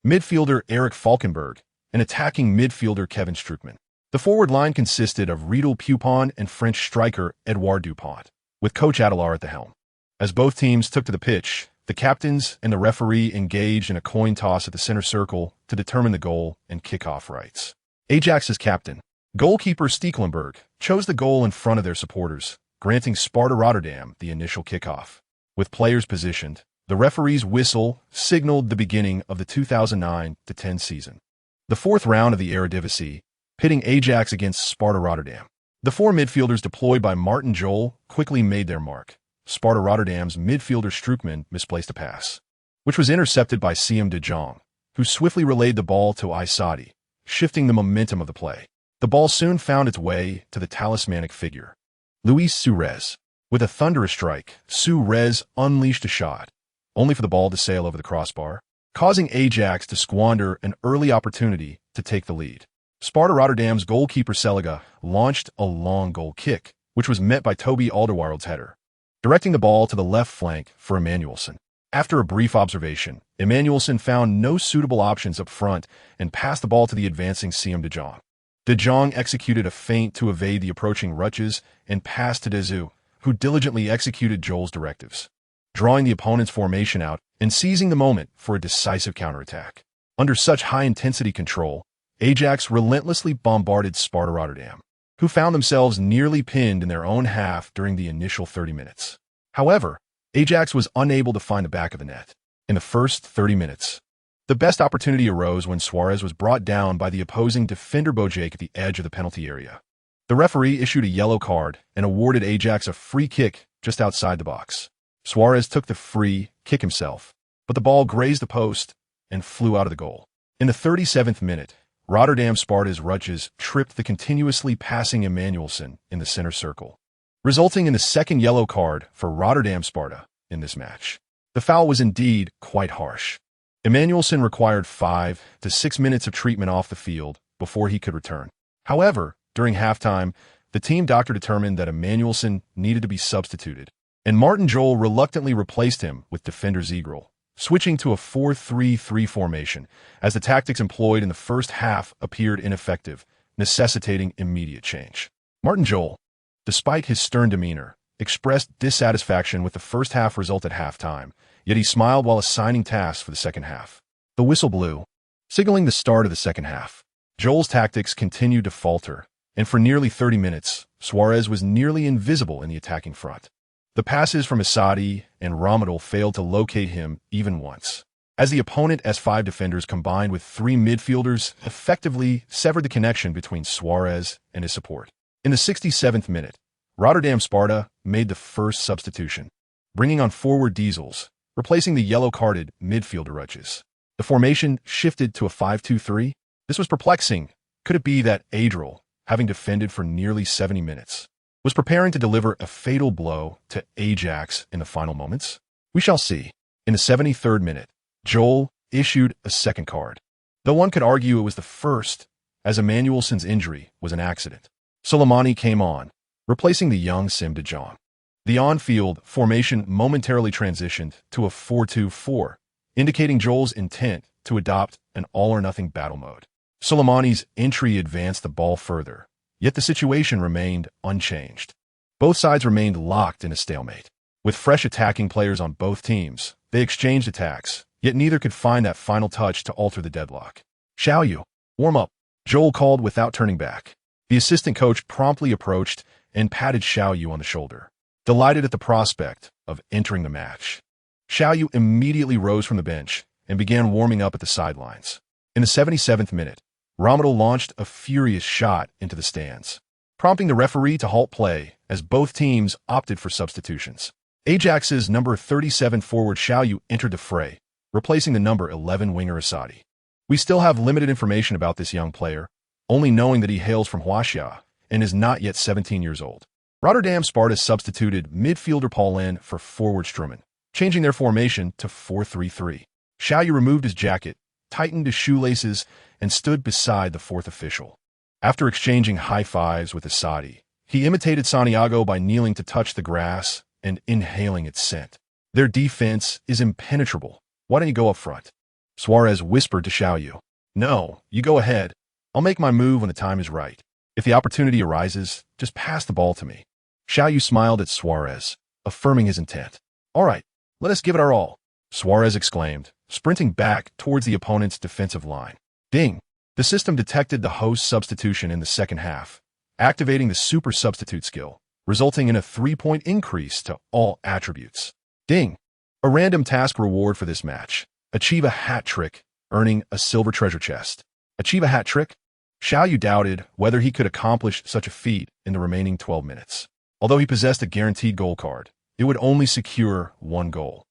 midfielder Eric Falkenberg, and attacking midfielder Kevin Strootman. The forward line consisted of Riedel Pupon and French striker Edouard Dupont, with coach Adelaar at the helm. As both teams took to the pitch, the captains and the referee engaged in a coin toss at the center circle to determine the goal and kickoff rights. Ajax's captain, goalkeeper Stekelenburg, chose the goal in front of their supporters, granting Sparta Rotterdam the initial kickoff. With players positioned, the referee's whistle signaled the beginning of the 2009-10 season. The fourth round of the Eredivisie, pitting Ajax against Sparta Rotterdam. The four midfielders deployed by Martin Jol quickly made their mark. Sparta Rotterdam's midfielder Strootman misplaced a pass, which was intercepted by Siem de Jong, who swiftly relayed the ball to Aysati, shifting the momentum of the play. The ball soon found its way to the talismanic figure, Luis Suarez. With a thunderous strike, Suarez unleashed a shot, only for the ball to sail over the crossbar, causing Ajax to squander an early opportunity to take the lead. Sparta Rotterdam's goalkeeper Seliga launched a long goal kick, which was met by Toby Alderweireld's header, directing the ball to the left flank for Emmanuelson. After a brief observation, Emmanuelson found no suitable options up front and passed the ball to the advancing Siem de Jong. De Jong executed a feint to evade the approaching Rutjes and passed to Dezu, who diligently executed Jol's directives, drawing the opponent's formation out and seizing the moment for a decisive counterattack. Under such high-intensity control, Ajax relentlessly bombarded Sparta Rotterdam, who found themselves nearly pinned in their own half during the initial 30 minutes. However, Ajax was unable to find the back of the net. In the first 30 minutes, the best opportunity arose when Suarez was brought down by the opposing defender Bojek at the edge of the penalty area. The referee issued a yellow card and awarded Ajax a free kick just outside the box. Suarez took the free kick himself, but the ball grazed the post and flew out of the goal. In the 37th minute, Rotterdam Sparta's Rutjes tripped the continuously passing Emmanuelson in the center circle, resulting in the second yellow card for Rotterdam Sparta in this match. The foul was indeed quite harsh. Emmanuelson required 5 to 6 minutes of treatment off the field before he could return. However, during halftime, the team doctor determined that Emmanuelson needed to be substituted, and Martin Jol reluctantly replaced him with defender Ziegel, switching to a 4-3-3 formation, as the tactics employed in the first half appeared ineffective, necessitating immediate change. Martin Jol, despite his stern demeanor, expressed dissatisfaction with the first half result at halftime, yet he smiled while assigning tasks for the second half. The whistle blew, signaling the start of the second half. Jol's tactics continued to falter, and for nearly 30 minutes, Suarez was nearly invisible in the attacking front. The passes from Aysati and Ramadal failed to locate him even once, as the opponent S5 defenders combined with 3 midfielders effectively severed the connection between Suarez and his support. In the 67th minute, Rotterdam Sparta made the first substitution, bringing on forward Diesels, replacing the yellow-carded midfielder Rutjes. The formation shifted to a 5-2-3. This was perplexing. Could it be that Adriel, having defended for nearly 70 minutes, was preparing to deliver a fatal blow to Ajax in the final moments? We shall see. In the 73rd minute, Jol issued a second card, though one could argue it was the first, as Emmanuelson's injury was an accident. Soleimani came on, replacing the young Siem de Jong. The on-field formation momentarily transitioned to a 4-2-4, indicating Jol's intent to adopt an all-or-nothing battle mode. Soleimani's entry advanced the ball further, yet the situation remained unchanged. Both sides remained locked in a stalemate. With fresh attacking players on both teams, they exchanged attacks, yet neither could find that final touch to alter the deadlock. Xiao Yu, warm up, Jol called without turning back. The assistant coach promptly approached and patted Xiao Yu on the shoulder, delighted at the prospect of entering the match. Xiao Yu immediately rose from the bench and began warming up at the sidelines. In the 77th minute, Ramadal launched a furious shot into the stands, prompting the referee to halt play as both teams opted for substitutions. Ajax's number 37 forward Xiao Yu entered the fray, replacing the number 11 winger Aysati. We still have limited information about this young player, only knowing that he hails from Huaxia and is not yet 17 years old. Rotterdam Sparta substituted midfielder Paulin for forward Strootman, changing their formation to 4-3-3. Xiao Yu removed his jacket, tightened his shoelaces, and stood beside the fourth official. After exchanging high fives with Aysati, He imitated Santiago by kneeling to touch the grass and inhaling its scent. Their defense is impenetrable. Why don't you go up front? Suarez whispered to Xiao Yu. No, you go ahead. I'll make my move when the time is right. If the opportunity arises, just pass the ball to me. Xiao Yu smiled at Suarez, affirming his intent. All right, let us give it our all, Suarez exclaimed, sprinting back towards the opponent's defensive line. Ding! The system detected the host's substitution in the second half, activating the super substitute skill, resulting in a 3-point increase to all attributes. Ding! A random task reward for this match. Achieve a hat trick, earning a silver treasure chest. Achieve a hat trick? Xiao Yu doubted whether he could accomplish such a feat in the remaining 12 minutes. Although he possessed a guaranteed goal card, it would only secure one goal.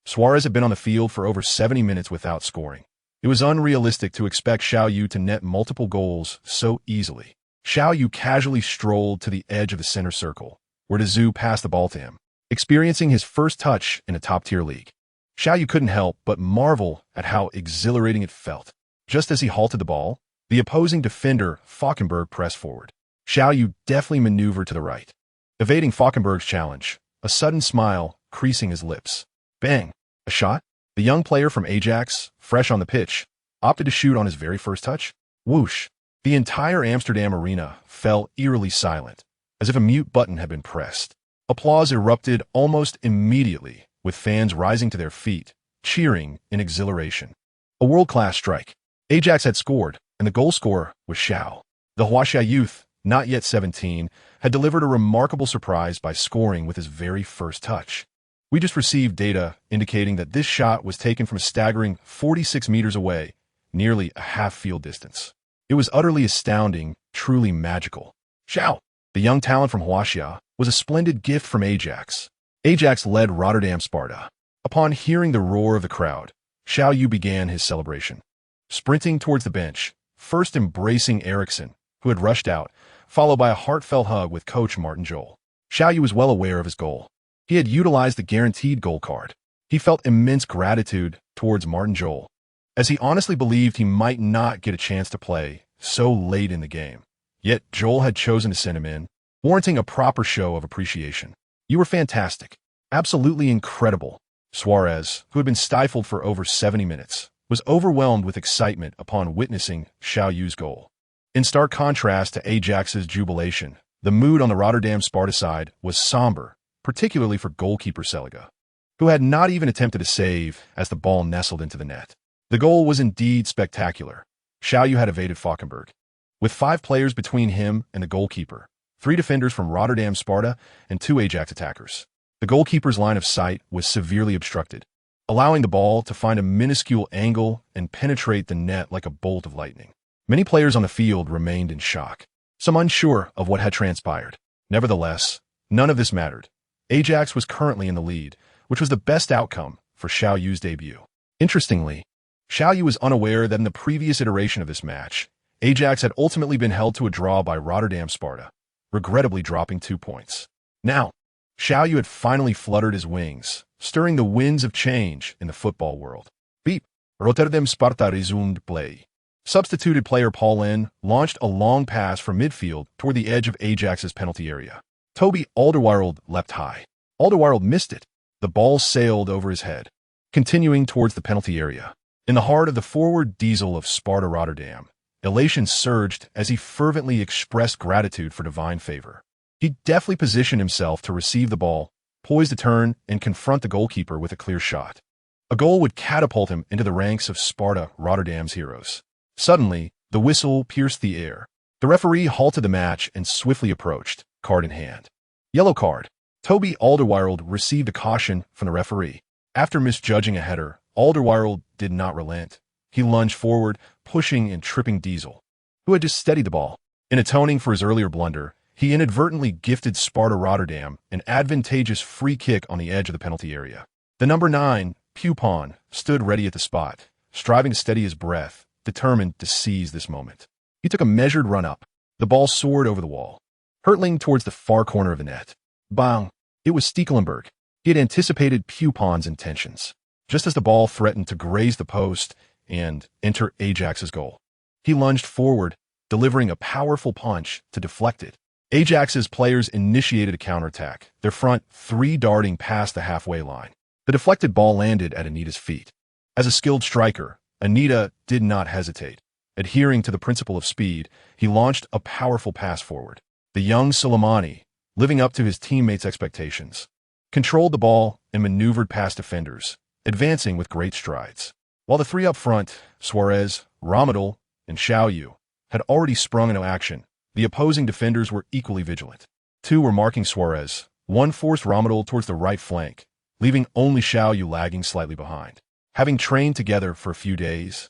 Suarez had been on the field for over 70 minutes without scoring. It was unrealistic to expect Xiao Yu to net multiple goals so easily. Xiao Yu casually strolled to the edge of the center circle, where Zhu passed the ball to him, experiencing his first touch in a top-tier league. Xiao Yu couldn't help but marvel at how exhilarating it felt. Just as he halted the ball, the opposing defender, Falkenberg, pressed forward. Xiao Yu deftly maneuvered to the right, evading Falkenberg's challenge, a sudden smile creasing his lips. Bang! A shot? The young player from Ajax, fresh on the pitch, opted to shoot on his very first touch. Whoosh! The entire Amsterdam arena fell eerily silent, as if a mute button had been pressed. Applause erupted almost immediately, with fans rising to their feet, cheering in exhilaration. A world-class strike. Ajax had scored, and the goal scorer was Xiao. The Huaxia youth, not yet 17, had delivered a remarkable surprise by scoring with his very first touch. We just received data indicating that this shot was taken from a staggering 46 meters away, nearly a half-field distance. It was utterly astounding, truly magical. Xiao, the young talent from Huaxia, was a splendid gift from Ajax. Ajax led Rotterdam Sparta. Upon hearing the roar of the crowd, Xiao Yu began his celebration. Sprinting towards the bench, first embracing Eriksson, who had rushed out, followed by a heartfelt hug with coach Martin Jol. Xiao Yu was well aware of his goal. He had utilized the guaranteed goal card. He felt immense gratitude towards Martin Jol, as he honestly believed he might not get a chance to play so late in the game. Yet Jol had chosen to send him in, warranting a proper show of appreciation. You were fantastic. Absolutely incredible. Suarez, who had been stifled for over 70 minutes, was overwhelmed with excitement upon witnessing Xiao Yu's goal. In stark contrast to Ajax's jubilation, the mood on the Rotterdam Sparta side was somber, particularly for goalkeeper Seliga, who had not even attempted a save as the ball nestled into the net. The goal was indeed spectacular. Xiao Yu had evaded Falkenberg. With 5 players between him and the goalkeeper, 3 defenders from Rotterdam Sparta and 2 Ajax attackers, the goalkeeper's line of sight was severely obstructed, allowing the ball to find a minuscule angle and penetrate the net like a bolt of lightning. Many players on the field remained in shock, some unsure of what had transpired. Nevertheless, none of this mattered. Ajax was currently in the lead, which was the best outcome for Xiao Yu's debut. Interestingly, Xiao Yu was unaware that in the previous iteration of this match, Ajax had ultimately been held to a draw by Rotterdam Sparta, regrettably dropping 2 points. Now, Xiao Yu had finally fluttered his wings, stirring the winds of change in the football world. Beep! Rotterdam Sparta resumed play. Substituted player Paul N launched a long pass from midfield toward the edge of Ajax's penalty area. Toby Alderweireld leapt high. Alderweireld missed it. The ball sailed over his head, continuing towards the penalty area. In the heart of the forward diesel of Sparta Rotterdam, elation surged as he fervently expressed gratitude for divine favor. He deftly positioned himself to receive the ball, poised to turn and confront the goalkeeper with a clear shot. A goal would catapult him into the ranks of Sparta Rotterdam's heroes. Suddenly, the whistle pierced the air. The referee halted the match and swiftly approached, card in hand. Yellow card. Toby Alderweireld received a caution from the referee. After misjudging a header, Alderweireld did not relent. He lunged forward, pushing and tripping Diesel, who had just steadied the ball. In atoning for his earlier blunder, he inadvertently gifted Sparta Rotterdam an advantageous free kick on the edge of the penalty area. The number 9, Pupon, stood ready at the spot, striving to steady his breath, determined to seize this moment. He took a measured run up. The ball soared over the wall, hurtling towards the far corner of the net. Bang! It was Stekelenburg. He had anticipated Pupon's intentions. Just as the ball threatened to graze the post and enter Ajax's goal, he lunged forward, delivering a powerful punch to deflect it. Ajax's players initiated a counterattack, their front three darting past the halfway line. The deflected ball landed at Anita's feet. As a skilled striker, Anita did not hesitate. Adhering to the principle of speed, he launched a powerful pass forward. The young Soleimani, living up to his teammates' expectations, controlled the ball and maneuvered past defenders, advancing with great strides. While the three up front, Suarez, Ramadal, and Xiao Yu, had already sprung into action, the opposing defenders were equally vigilant. Two were marking Suarez, one forced Ramadal towards the right flank, leaving only Xiao Yu lagging slightly behind. Having trained together for a few days,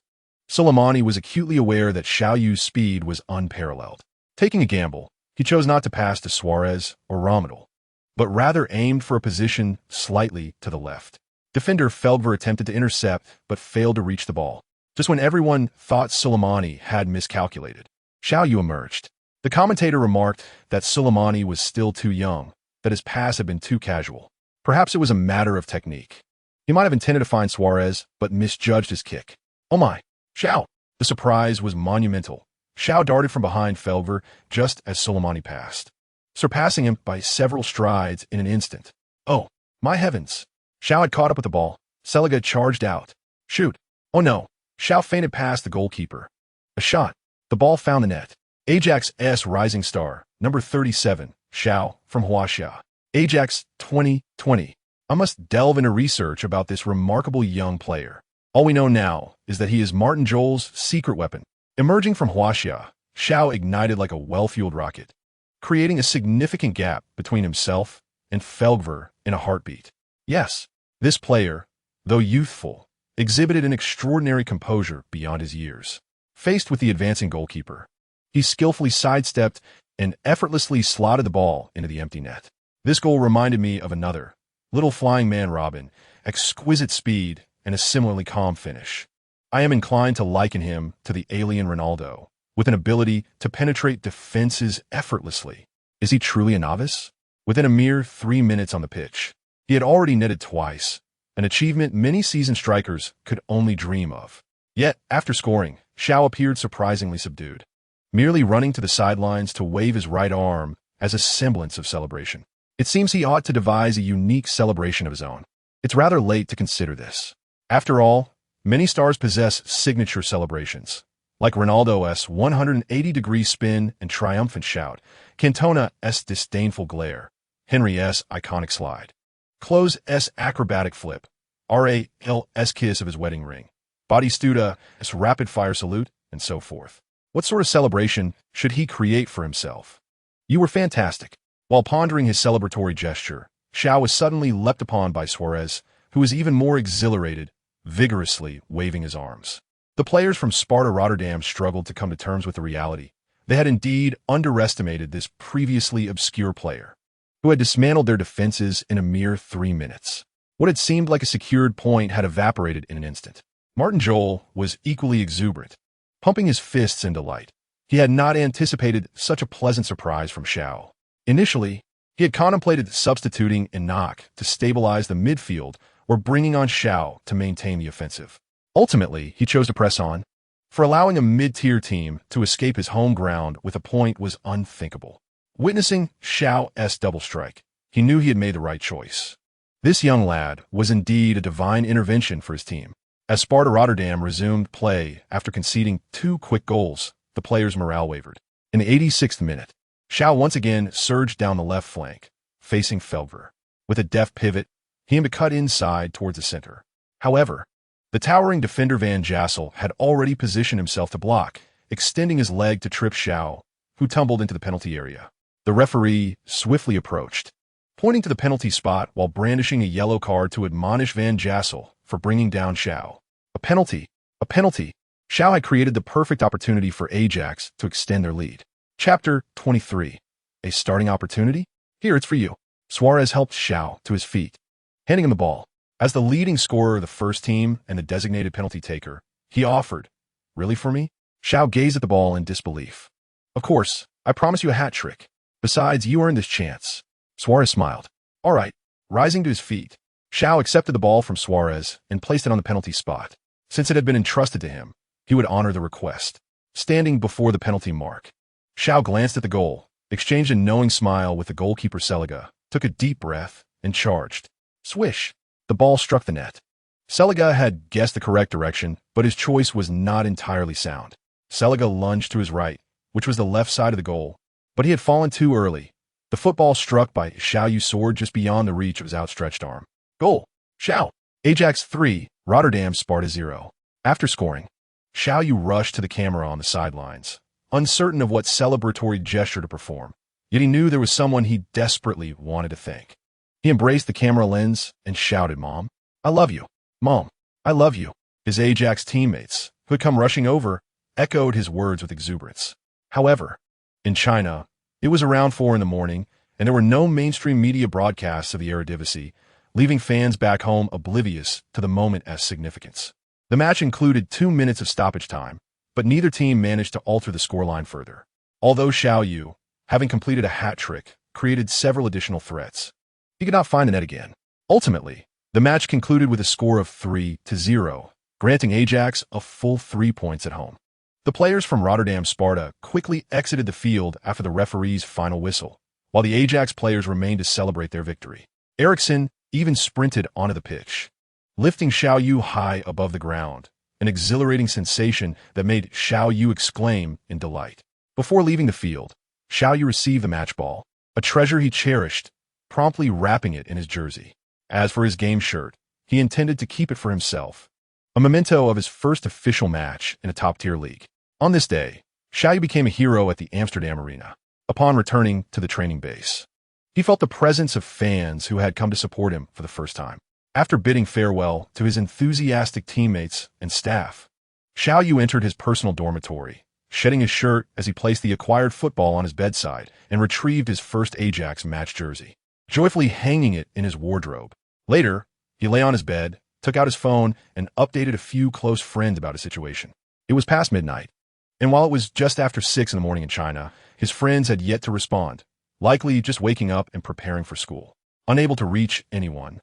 Soleimani was acutely aware that Xiao Yu's speed was unparalleled. Taking a gamble, he chose not to pass to Suarez or Ramadal, but rather aimed for a position slightly to the left. Defender Feldver attempted to intercept, but failed to reach the ball. Just when everyone thought Soleimani had miscalculated, Xiao Yu emerged. The commentator remarked that Soleimani was still too young, that his pass had been too casual. Perhaps it was a matter of technique. He might have intended to find Suarez, but misjudged his kick. Oh my! Xiao! The surprise was monumental. Xiao darted from behind Feldver just as Soleimani passed, surpassing him by several strides in an instant. Oh, my heavens! Xiao had caught up with the ball. Seliga charged out. Shoot! Oh no! Xiao feinted past the goalkeeper. A shot. The ball found the net. Ajax's rising star, number 37, Xiao, from Huaxia. Ajax 2020. I must delve into research about this remarkable young player. All we know now is that he is Martin Jol's secret weapon. Emerging from Huaxia, Xiao ignited like a well-fueled rocket, creating a significant gap between himself and Feldver in a heartbeat. Yes, this player, though youthful, exhibited an extraordinary composure beyond his years. Faced with the advancing goalkeeper, he skillfully sidestepped and effortlessly slotted the ball into the empty net. This goal reminded me of another, little flying man Robin, exquisite speed and a similarly calm finish. I am inclined to liken him to the alien Ronaldo, with an ability to penetrate defenses effortlessly. Is he truly a novice? Within a mere 3 minutes on the pitch, he had already netted twice, an achievement many seasoned strikers could only dream of. Yet, after scoring, Xiao appeared surprisingly subdued, merely running to the sidelines to wave his right arm as a semblance of celebration. It seems he ought to devise a unique celebration of his own. It's rather late to consider this. After all, many stars possess signature celebrations, like Ronaldo's 180-degree spin and triumphant shout, Cantona's disdainful glare, Henry's iconic slide, Klose's acrobatic flip, Ral's kiss of his wedding ring, Batistuta's rapid-fire salute, and so forth. What sort of celebration should he create for himself? You were fantastic. While pondering his celebratory gesture, Xiao was suddenly leapt upon by Suarez, who was even more exhilarated, vigorously waving his arms. The players from Sparta Rotterdam struggled to come to terms with the reality. They had indeed underestimated this previously obscure player, who had dismantled their defenses in a mere 3 minutes. What had seemed like a secured point had evaporated in an instant. Martin Jol was equally exuberant, pumping his fists in delight. He had not anticipated such a pleasant surprise from Xiao. Initially, he had contemplated substituting Enoch to stabilize the midfield or bringing on Xiao to maintain the offensive. Ultimately, he chose to press on, for allowing a mid-tier team to escape his home ground with a point was unthinkable. Witnessing Xiao's double strike, he knew he had made the right choice. This young lad was indeed a divine intervention for his team. As Sparta Rotterdam resumed play after conceding 2 quick goals, the players' morale wavered. In the 86th minute, Xiao once again surged down the left flank, facing Feldver. With a deft pivot, he aimed to cut inside towards the center. However, the towering defender Van Jassel had already positioned himself to block, extending his leg to trip Xiao, who tumbled into the penalty area. The referee swiftly approached, pointing to the penalty spot while brandishing a yellow card to admonish Van Jassel for bringing down Xiao. A penalty! A penalty! Xiao had created the perfect opportunity for Ajax to extend their lead. Chapter 23. A starting opportunity? Here, it's for you. Suarez helped Xiao to his feet, handing him the ball. As the leading scorer of the first team and the designated penalty taker, he offered, "Really for me?" Xiao gazed at the ball in disbelief. "Of course, I promise you a hat trick. Besides, you earned this chance." Suarez smiled. "All right." Rising to his feet, Xiao accepted the ball from Suarez and placed it on the penalty spot. Since it had been entrusted to him, he would honor the request. Standing before the penalty mark, Xiao glanced at the goal, exchanged a knowing smile with the goalkeeper Seliga, took a deep breath, and charged. Swish! The ball struck the net. Seliga had guessed the correct direction, but his choice was not entirely sound. Seliga lunged to his right, which was the left side of the goal, but he had fallen too early. The football struck by Xiao Yu soared just beyond the reach of his outstretched arm. Goal! Xiao! Ajax 3, Rotterdam Sparta 0. After scoring, Xiao Yu rushed to the camera on the sidelines, uncertain of what celebratory gesture to perform. Yet he knew there was someone he desperately wanted to thank. He embraced the camera lens and shouted, "Mom, I love you. Mom, I love you." His Ajax teammates, who had come rushing over, echoed his words with exuberance. However, in China, it was around 4 in the morning, and there were no mainstream media broadcasts of the Eredivisie, leaving fans back home oblivious to the moment as significance. The match included 2 minutes of stoppage time, but neither team managed to alter the scoreline further. Although Xiao Yu, having completed a hat trick, created several additional threats, he could not find the net again. Ultimately, the match concluded with a score of 3-0, granting Ajax a full 3 points at home. The players from Rotterdam Sparta quickly exited the field after the referee's final whistle, while the Ajax players remained to celebrate their victory. Eriksson even sprinted onto the pitch, lifting Xiao Yu high above the ground, an exhilarating sensation that made Xiao Yu exclaim in delight. Before leaving the field, Xiao Yu received the match ball, a treasure he cherished, promptly wrapping it in his jersey. As for his game shirt, he intended to keep it for himself, a memento of his first official match in a top-tier league. On this day, Xiao Yu became a hero at the Amsterdam Arena. Upon returning to the training base, he felt the presence of fans who had come to support him for the first time. After bidding farewell to his enthusiastic teammates and staff, Xiao Yu entered his personal dormitory, shedding his shirt as he placed the acquired football on his bedside and retrieved his first Ajax match jersey, joyfully hanging it in his wardrobe. Later, he lay on his bed, took out his phone, and updated a few close friends about his situation. It was past midnight, and while it was just after 6 in the morning in China, his friends had yet to respond, likely just waking up and preparing for school. Unable to reach anyone,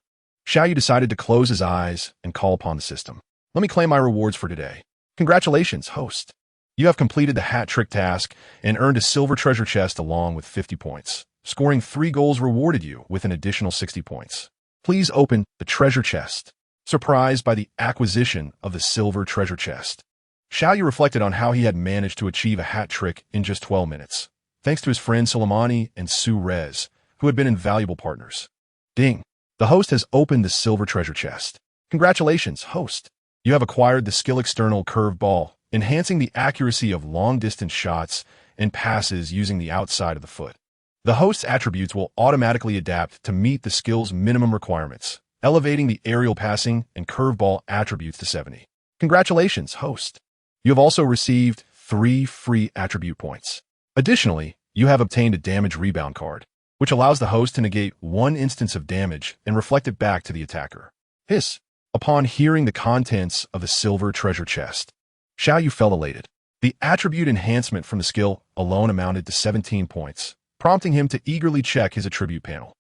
Xiao Yu decided to close his eyes and call upon the system. "Let me claim my rewards for today. Congratulations, host. You have completed the hat trick task and earned a silver treasure chest along with 50 points. Scoring 3 goals rewarded you with an additional 60 points. Please open the treasure chest." Surprised by the acquisition of the silver treasure chest, Xiao Yu reflected on how he had managed to achieve a hat trick in just 12 minutes, thanks to his friends Soleimani and Su Rez, who had been invaluable partners. Ding! The host has opened the silver treasure chest. Congratulations, host. You have acquired the skill external curve ball, enhancing the accuracy of long-distance shots and passes using the outside of the foot. The host's attributes will automatically adapt to meet the skill's minimum requirements, elevating the aerial passing and curveball attributes to 70. Congratulations, host. You have also received 3 free attribute points. Additionally, you have obtained a damage rebound card, which allows the host to negate 1 instance of damage and reflect it back to the attacker. Hiss! Upon hearing the contents of the silver treasure chest, Xiao Yu felt elated. The attribute enhancement from the skill alone amounted to 17 points, prompting him to eagerly check his attribute panel.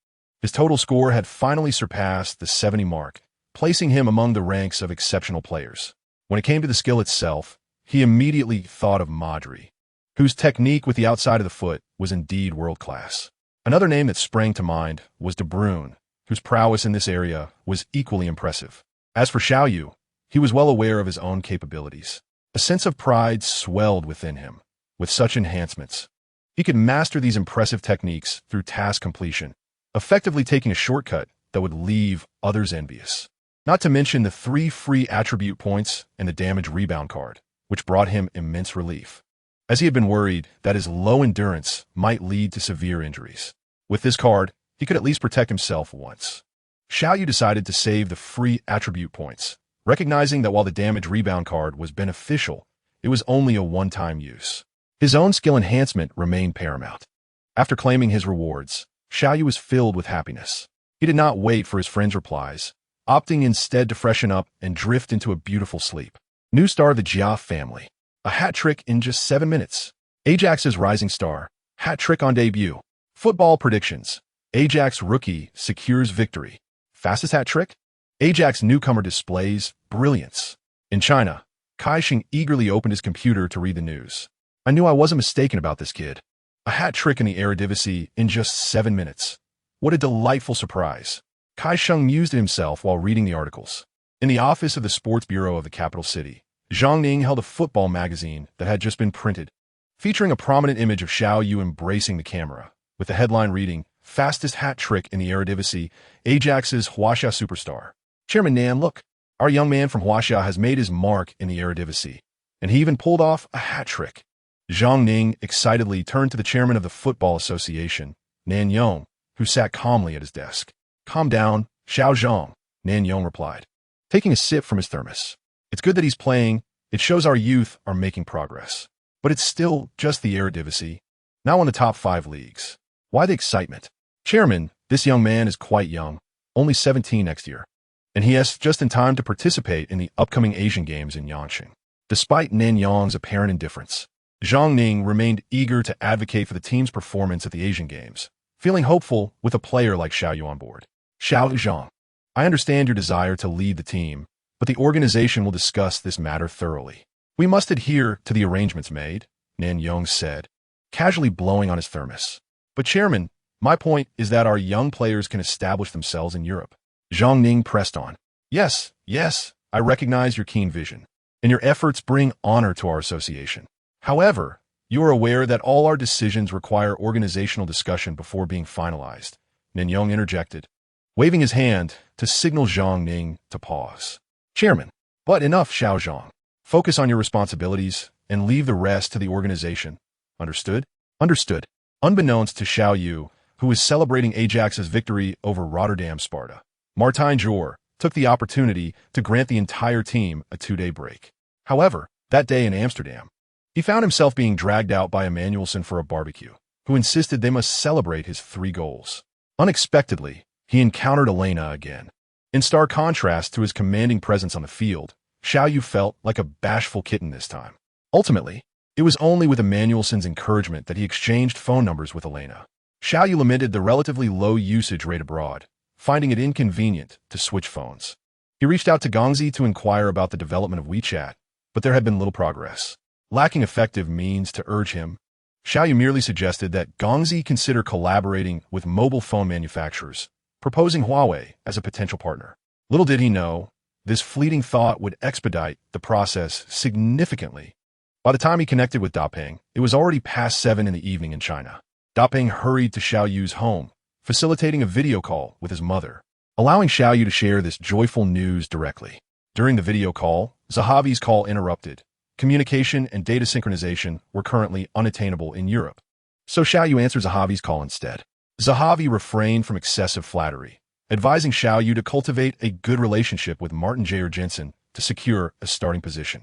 His total score had finally surpassed the 70 mark, placing him among the ranks of exceptional players. When it came to the skill itself, he immediately thought of Madri, whose technique with the outside of the foot was indeed world-class. Another name that sprang to mind was De Bruyne, whose prowess in this area was equally impressive. As for Xiao Yu, he was well aware of his own capabilities. A sense of pride swelled within him. With such enhancements, he could master these impressive techniques through task completion, effectively taking a shortcut that would leave others envious. Not to mention the 3 free attribute points and the damage rebound card, which brought him immense relief, as he had been worried that his low endurance might lead to severe injuries. With this card, he could at least protect himself once. Xiao Yu decided to save the free attribute points, recognizing that while the damage rebound card was beneficial, it was only a one-time use. His own skill enhancement remained paramount. After claiming his rewards, Xiao Yu was filled with happiness. He did not wait for his friends' replies, opting instead to freshen up and drift into a beautiful sleep. New star of the Jia family. A hat trick in just 7 minutes. Ajax's rising star. Hat trick on debut. Football predictions. Ajax rookie secures victory. Fastest hat trick? Ajax newcomer displays brilliance. In China, Kai Xing eagerly opened his computer to read the news. "I knew I wasn't mistaken about this kid. A hat trick in the Eredivisie in just 7 minutes. What a delightful surprise. Kai Sheng mused to himself while reading the articles. In the office of the sports bureau of the capital city, Zhang Ning held a football magazine that had just been printed, featuring a prominent image of Xiao Yu embracing the camera, with the headline reading, "Fastest hat trick in the Eredivisie, Ajax's Huaxia superstar." Chairman Nan, look, our young man from Huaxia has made his mark in the Eredivisie, and he even pulled off a hat trick. Zhang Ning excitedly turned to the chairman of the Football Association, Nan Yong, who sat calmly at his desk. "Calm down, Xiao Zhang," Nan Yong replied, taking a sip from his thermos. "It's good that he's playing. It shows our youth are making progress. But it's still just the Eredivisie. Now in the top 5 leagues. Why the excitement? Chairman, this young man is quite young, only 17 next year, and he has just in time to participate in the upcoming Asian Games in Yanqing." Despite Nan Yong's apparent indifference, Zhang Ning remained eager to advocate for the team's performance at the Asian Games, feeling hopeful with a player like Xiao Yu on board. "Xiao Zhang, I understand your desire to lead the team, but the organization will discuss this matter thoroughly. We must adhere to the arrangements made," Nan Yong said, casually blowing on his thermos. "But Chairman, my point is that our young players can establish themselves in Europe." Zhang Ning pressed on. Yes, I recognize your keen vision, and your efforts bring honor to our association. However, you are aware that all our decisions require organizational discussion before being finalized," Nan Yong interjected, waving his hand to signal Zhang Ning to pause. "Chairman, but enough, Xiao Zhang. Focus on your responsibilities and leave the rest to the organization. Understood?" "Understood." Unbeknownst to Xiao Yu, who was celebrating Ajax's victory over Rotterdam Sparta, Martijn Jor took the opportunity to grant the entire team a 2-day break. However, that day in Amsterdam, he found himself being dragged out by Emmanuelson for a barbecue, who insisted they must celebrate his 3 goals. Unexpectedly, he encountered Elena again. In stark contrast to his commanding presence on the field, Xiao Yu felt like a bashful kitten this time. Ultimately, it was only with Emmanuelson's encouragement that he exchanged phone numbers with Elena. Xiao Yu lamented the relatively low usage rate abroad, finding it inconvenient to switch phones. He reached out to Gongzi to inquire about the development of WeChat, but there had been little progress. Lacking effective means to urge him, Xiao Yu merely suggested that Gongzi consider collaborating with mobile phone manufacturers, proposing Huawei as a potential partner. Little did he know, this fleeting thought would expedite the process significantly. By the time he connected with Dapeng, it was already past 7 in the evening in China. Dapeng hurried to Xiao Yu's home, facilitating a video call with his mother, allowing Xiao Yu to share this joyful news directly. During the video call, Zahavi's call interrupted. Communication and data synchronization were currently unattainable in Europe. So Xiao Yu answered Zahavi's call instead. Zahavi refrained from excessive flattery, advising Xiao Yu to cultivate a good relationship with Martin J. Jensen to secure a starting position.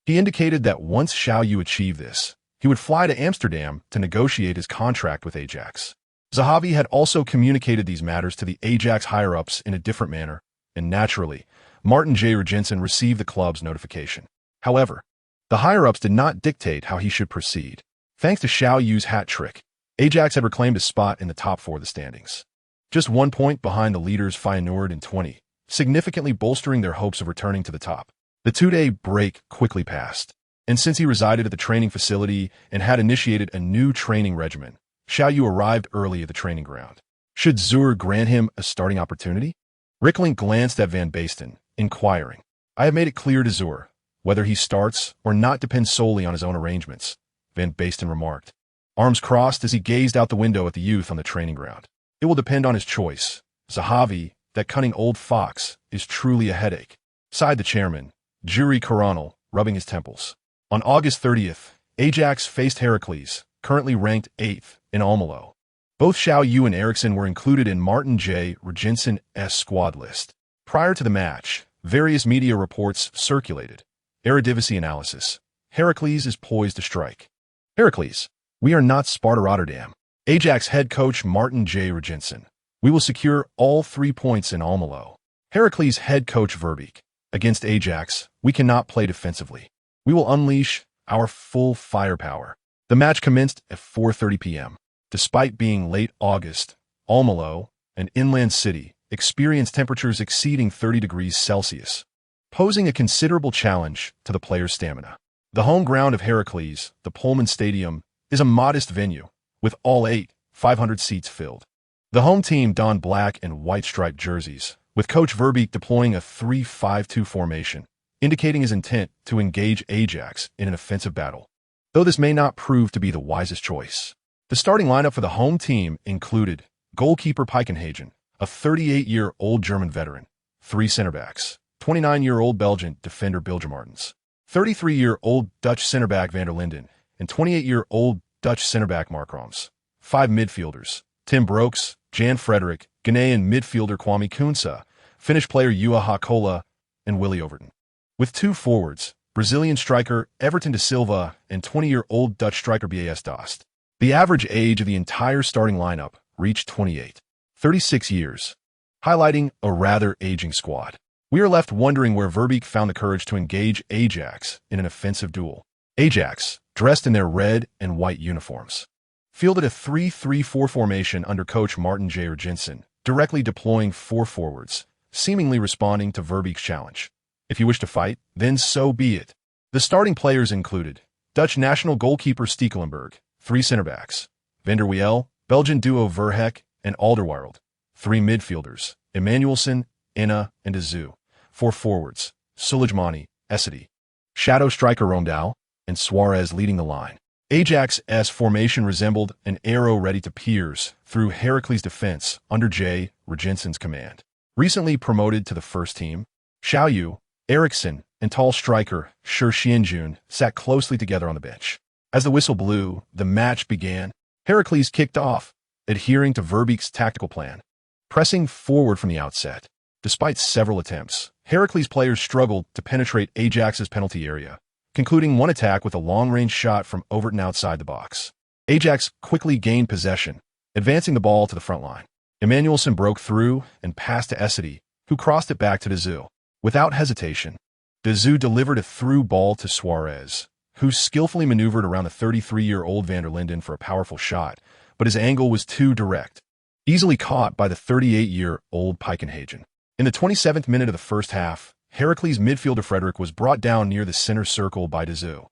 He indicated that once Xiao Yu achieved this, he would fly to Amsterdam to negotiate his contract with Ajax. Zahavi had also communicated these matters to the Ajax higher-ups in a different manner, and naturally, Martin J. Jensen received the club's notification. However, the higher-ups did not dictate how he should proceed. Thanks to Xiao Yu's hat trick, Ajax had reclaimed a spot in the top 4 of the standings, just 1 point behind the leaders Feyenoord in 20, significantly bolstering their hopes of returning to the top. The 2-day break quickly passed, and since he resided at the training facility and had initiated a new training regimen, Xiao Yu arrived early at the training ground. Should Zur grant him a starting opportunity? Ricklink glanced at Van Basten, inquiring. "I have made it clear to Zur. Whether he starts or not depends solely on his own arrangements," Van Basten remarked, arms crossed as he gazed out the window at the youth on the training ground. "It will depend on his choice. Zahavi, that cunning old fox, is truly a headache," sighed the chairman, Juri Coronel, rubbing his temples. On August 30th, Ajax faced Heracles, currently ranked 8th in Almelo. Both Xiao Yu and Eriksson were included in Martin J. Jensen's squad list. Prior to the match, various media reports circulated. Eredivisie analysis. Heracles is poised to strike. Heracles, we are not Sparta Rotterdam. Ajax head coach Martin J. Jensen. We will secure all 3 points in Almelo. Heracles head coach Verbeek. Against Ajax, we cannot play defensively. We will unleash our full firepower. The match commenced at 4:30 p.m. Despite being late August, Almelo, an inland city, experienced temperatures exceeding 30 degrees Celsius, posing a considerable challenge to the players' stamina. The home ground of Heracles, the Pullman Stadium, is a modest venue, with all 500 seats filled. The home team donned black and white striped jerseys, with Coach Verbeek deploying a 3-5-2 formation, indicating his intent to engage Ajax in an offensive battle, though this may not prove to be the wisest choice. The starting lineup for the home team included goalkeeper Pikenhagen, a 38-year-old German veteran, 3 center backs, 29-year-old Belgian defender Bilger Martens, 33-year-old Dutch center back Van der Linden, and 28-year-old Dutch center back Mark Roms, 5 midfielders, Tim Brooks, Jan Frederick, Ghanaian midfielder Kwame Kunsa, Finnish player Juha Hakola, and Willie Overton. With 2 forwards, Brazilian striker Everton da Silva and 20-year-old Dutch striker Bas Dost. The average age of the entire starting lineup reached 36 years, highlighting a rather aging squad. We are left wondering where Verbeek found the courage to engage Ajax in an offensive duel. Ajax, dressed in their red and white uniforms, fielded a 3-3-4 formation under coach Martin J. Jensen, directly deploying 4 forwards, seemingly responding to Verbeek's challenge. If you wish to fight, then so be it. The starting players included Dutch national goalkeeper Stekelenburg, 3 center backs, Van der Wiel, Belgian duo Verheck and Alderweireld, 3 midfielders, Emmanuelson, Inna, and Azu, 4 forwards, Sulijmani, Essedy, shadow striker Romdau, and Suarez leading the line. Ajax's formation resembled an arrow ready to pierce through Heracles' defense under J. Jensen's command. Recently promoted to the first team, Xiao Yu, Eriksson, and tall striker Shi Xianjun sat closely together on the bench. As the whistle blew, the match began. Heracles kicked off, adhering to Verbeek's tactical plan, pressing forward from the outset. Despite several attempts, Heracles players struggled to penetrate Ajax's penalty area, concluding one attack with a long-range shot from Overton outside the box. Ajax quickly gained possession, advancing the ball to the front line. Emmanuelson broke through and passed to Essedy, who crossed it back to Dazu. Without hesitation, Dazu delivered a through ball to Suarez, who skillfully maneuvered around the 33-year-old Van der Linden for a powerful shot, but his angle was too direct, easily caught by the 38-year-old Pikenhagen. In the 27th minute of the first half, Heracles midfielder Frederick was brought down near the center circle by Dazu,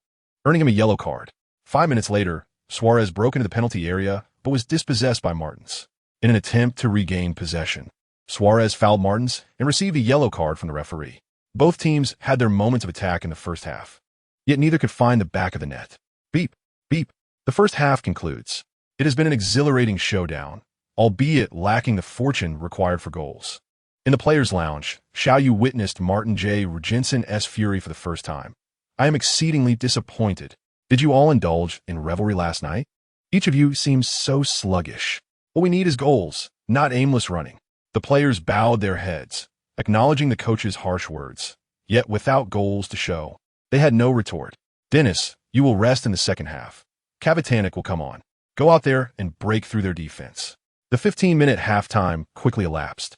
earning him a yellow card. 5 minutes later, Suarez broke into the penalty area but was dispossessed by Martens. In an attempt to regain possession, Suarez fouled Martens and received a yellow card from the referee. Both teams had their moments of attack in the first half, yet neither could find the back of the net. Beep, beep. The first half concludes. It has been an exhilarating showdown, albeit lacking the fortune required for goals. In the players' lounge, Xiao Yu witnessed Martin J. Jensen's fury for the first time. I am exceedingly disappointed. Did you all indulge in revelry last night? Each of you seems so sluggish. What we need is goals, not aimless running. The players bowed their heads, acknowledging the coach's harsh words, yet without goals to show. They had no retort. Dennis, you will rest in the second half. Kavitanek will come on. Go out there and break through their defense. The 15-minute halftime quickly elapsed,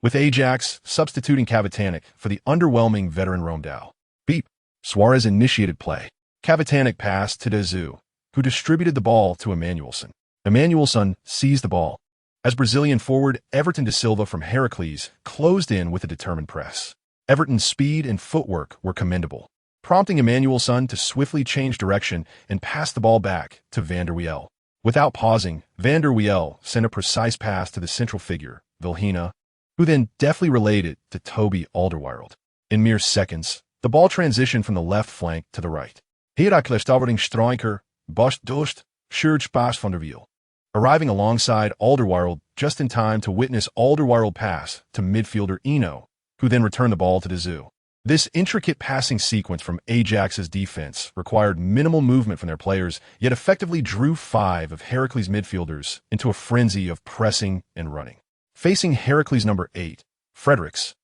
with Ajax substituting Kavitanek for the underwhelming veteran Romdau. Beep. Suarez initiated play. Kavitanek passed to Dazu, who distributed the ball to Emmanuelson. Emmanuelson seized the ball, as Brazilian forward Everton da Silva from Heracles closed in with a determined press. Everton's speed and footwork were commendable, prompting Emmanuelson to swiftly change direction and pass the ball back to Van der Wiel. Without pausing, Van der Wiel sent a precise pass to the central figure, Vilhena, who then deftly relayed it to Toby Alderweireld. In mere seconds, the ball transitioned from the left flank to the right. Heracles striker, Bas Dost, Sjoerd Paas van der Wiel, arriving alongside Alderweireld just in time to witness Alderweireld pass to midfielder Eno, who then returned the ball to Dazu. This intricate passing sequence from Ajax's defense required minimal movement from their players, yet effectively drew 5 of Heracles' midfielders into a frenzy of pressing and running. Facing Heracles' number 8, Fredericks,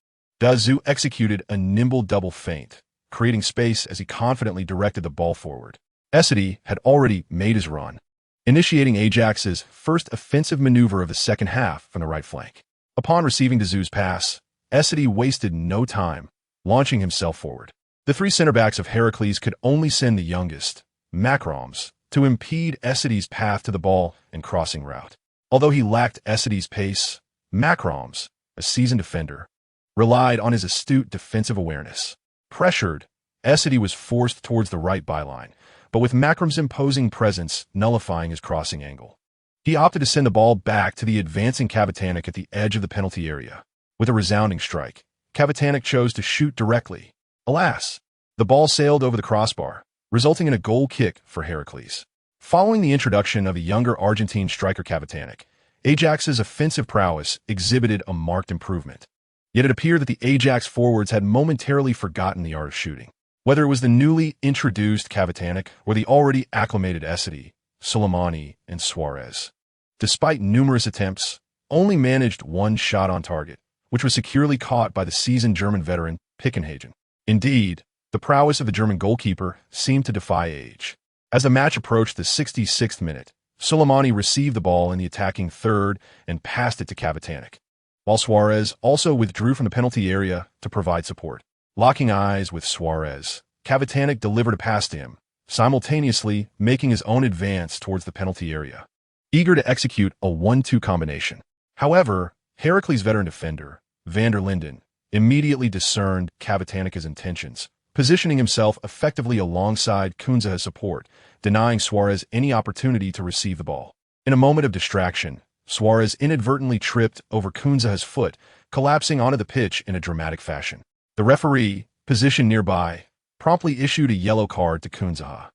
Dazu executed a nimble double feint, creating space as he confidently directed the ball forward. Essedy had already made his run, initiating Ajax's first offensive maneuver of the second half from the right flank. Upon receiving Dazu's pass, Essedy wasted no time, launching himself forward. The 3 center-backs of Heracles could only send the youngest, Macroms, to impede Essedy's path to the ball and crossing route. Although he lacked Essedy's pace, Macroms, a seasoned defender, relied on his astute defensive awareness. Pressured, Essedy was forced towards the right byline, but with Macrom's imposing presence nullifying his crossing angle. He opted to send the ball back to the advancing Kapitanich at the edge of the penalty area. With a resounding strike, Kapitanich chose to shoot directly. Alas, the ball sailed over the crossbar, resulting in a goal kick for Heracles. Following the introduction of a younger Argentine striker Kapitanich, Ajax's offensive prowess exhibited a marked improvement. Yet it appeared that the Ajax forwards had momentarily forgotten the art of shooting. Whether it was the newly introduced Kapitanich or the already acclimated Essidi, Soleimani, and Suarez. Despite numerous attempts, only managed one shot on target, which was securely caught by the seasoned German veteran Pickenhagen. Indeed, the prowess of the German goalkeeper seemed to defy age. As the match approached the 66th minute, Soleimani received the ball in the attacking third and passed it to Kapitanich, while Suarez also withdrew from the penalty area to provide support. Locking eyes with Suarez, Kapitanich delivered a pass to him, simultaneously making his own advance towards the penalty area, eager to execute a 1-2 combination. However, Heracles' veteran defender, van der Linden, immediately discerned Kapitanich's intentions, positioning himself effectively alongside Kunza's support, denying Suarez any opportunity to receive the ball. In a moment of distraction, Suarez inadvertently tripped over Kunza's foot, collapsing onto the pitch in a dramatic fashion. The referee, positioned nearby, promptly issued a yellow card to Kunza.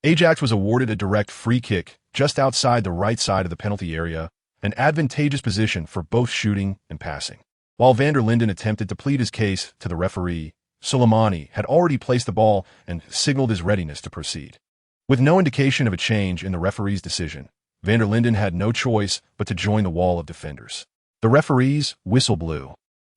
Ajax was awarded a direct free kick just outside the right side of the penalty area, an advantageous position for both shooting and passing. While van der Linden attempted to plead his case to the referee, Soleimani had already placed the ball and signaled his readiness to proceed. With no indication of a change in the referee's decision, van der Linden had no choice but to join the wall of defenders. The referee's whistle blew,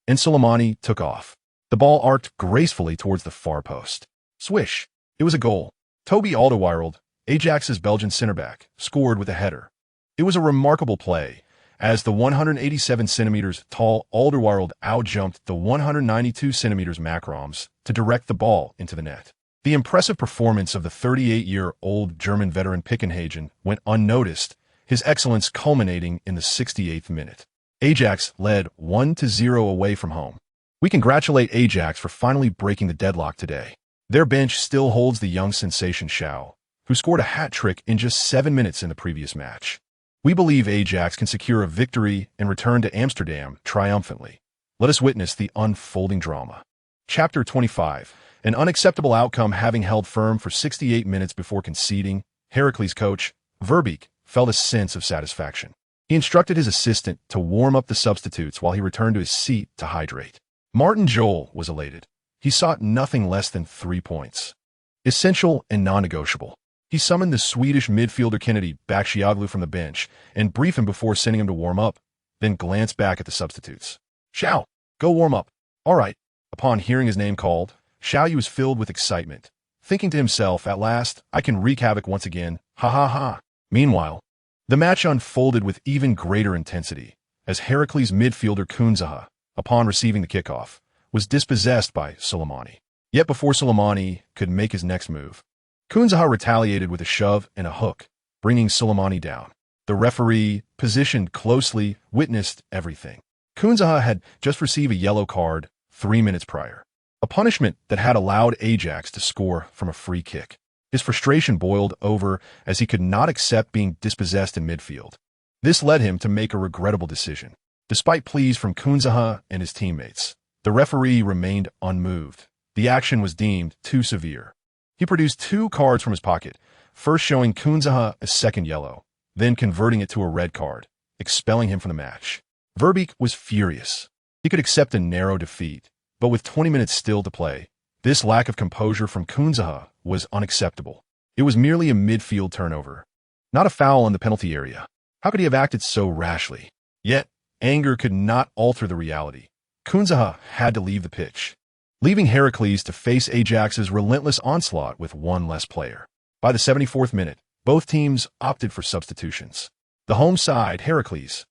and Soleimani took off. The ball arced gracefully towards the far post. Swish! It was a goal. Toby Alderweireld, Ajax's Belgian centre-back, scored with a header. It was a remarkable play, as the 187 centimeters tall Alderweireld outjumped the 192 centimeters Macroms to direct the ball into the net. The impressive performance of the 38-year-old German veteran Pickenhagen went unnoticed, his excellence culminating in the 68th minute. Ajax led 1-0 away from home. We congratulate Ajax for finally breaking the deadlock today. Their bench still holds the young sensation Xiao, who scored a hat-trick in just 7 minutes in the previous match. We believe Ajax can secure a victory and return to Amsterdam triumphantly. Let us witness the unfolding drama. Chapter 25. An unacceptable outcome. Having held firm for 68 minutes before conceding, Heracles coach, Verbeek, felt a sense of satisfaction. He instructed his assistant to warm up the substitutes while he returned to his seat to hydrate. Martin Jol was elated. He sought nothing less than 3 points. Essential and non-negotiable. He summoned the Swedish midfielder Kennedy Xiao from the bench and briefed him before sending him to warm up, then glanced back at the substitutes. Xiao, go warm up. All right. Upon hearing his name called, Xiao Yu was filled with excitement, thinking to himself, at last, I can wreak havoc once again, ha ha ha. Meanwhile, the match unfolded with even greater intensity, as Heracles midfielder Kunza, upon receiving the kickoff, was dispossessed by Soleimani. Yet before Soleimani could make his next move, Kunza retaliated with a shove and a hook, bringing Soleimani down. The referee, positioned closely, witnessed everything. Kunza had just received a yellow card 3 minutes prior, a punishment that had allowed Ajax to score from a free kick. His frustration boiled over as he could not accept being dispossessed in midfield. This led him to make a regrettable decision. Despite pleas from Kunza and his teammates, the referee remained unmoved. The action was deemed too severe. He produced 2 cards from his pocket, first showing Kunza a second yellow, then converting it to a red card, expelling him from the match. Verbeek was furious. He could accept a narrow defeat, but with 20 minutes still to play, this lack of composure from Kunza was unacceptable. It was merely a midfield turnover, not a foul in the penalty area. How could he have acted so rashly? Yet, anger could not alter the reality. Kunza had to leave the pitch, leaving Heracles to face Ajax's relentless onslaught with one less player. By the 74th minute, both teams opted for substitutions. The home side, Heracles,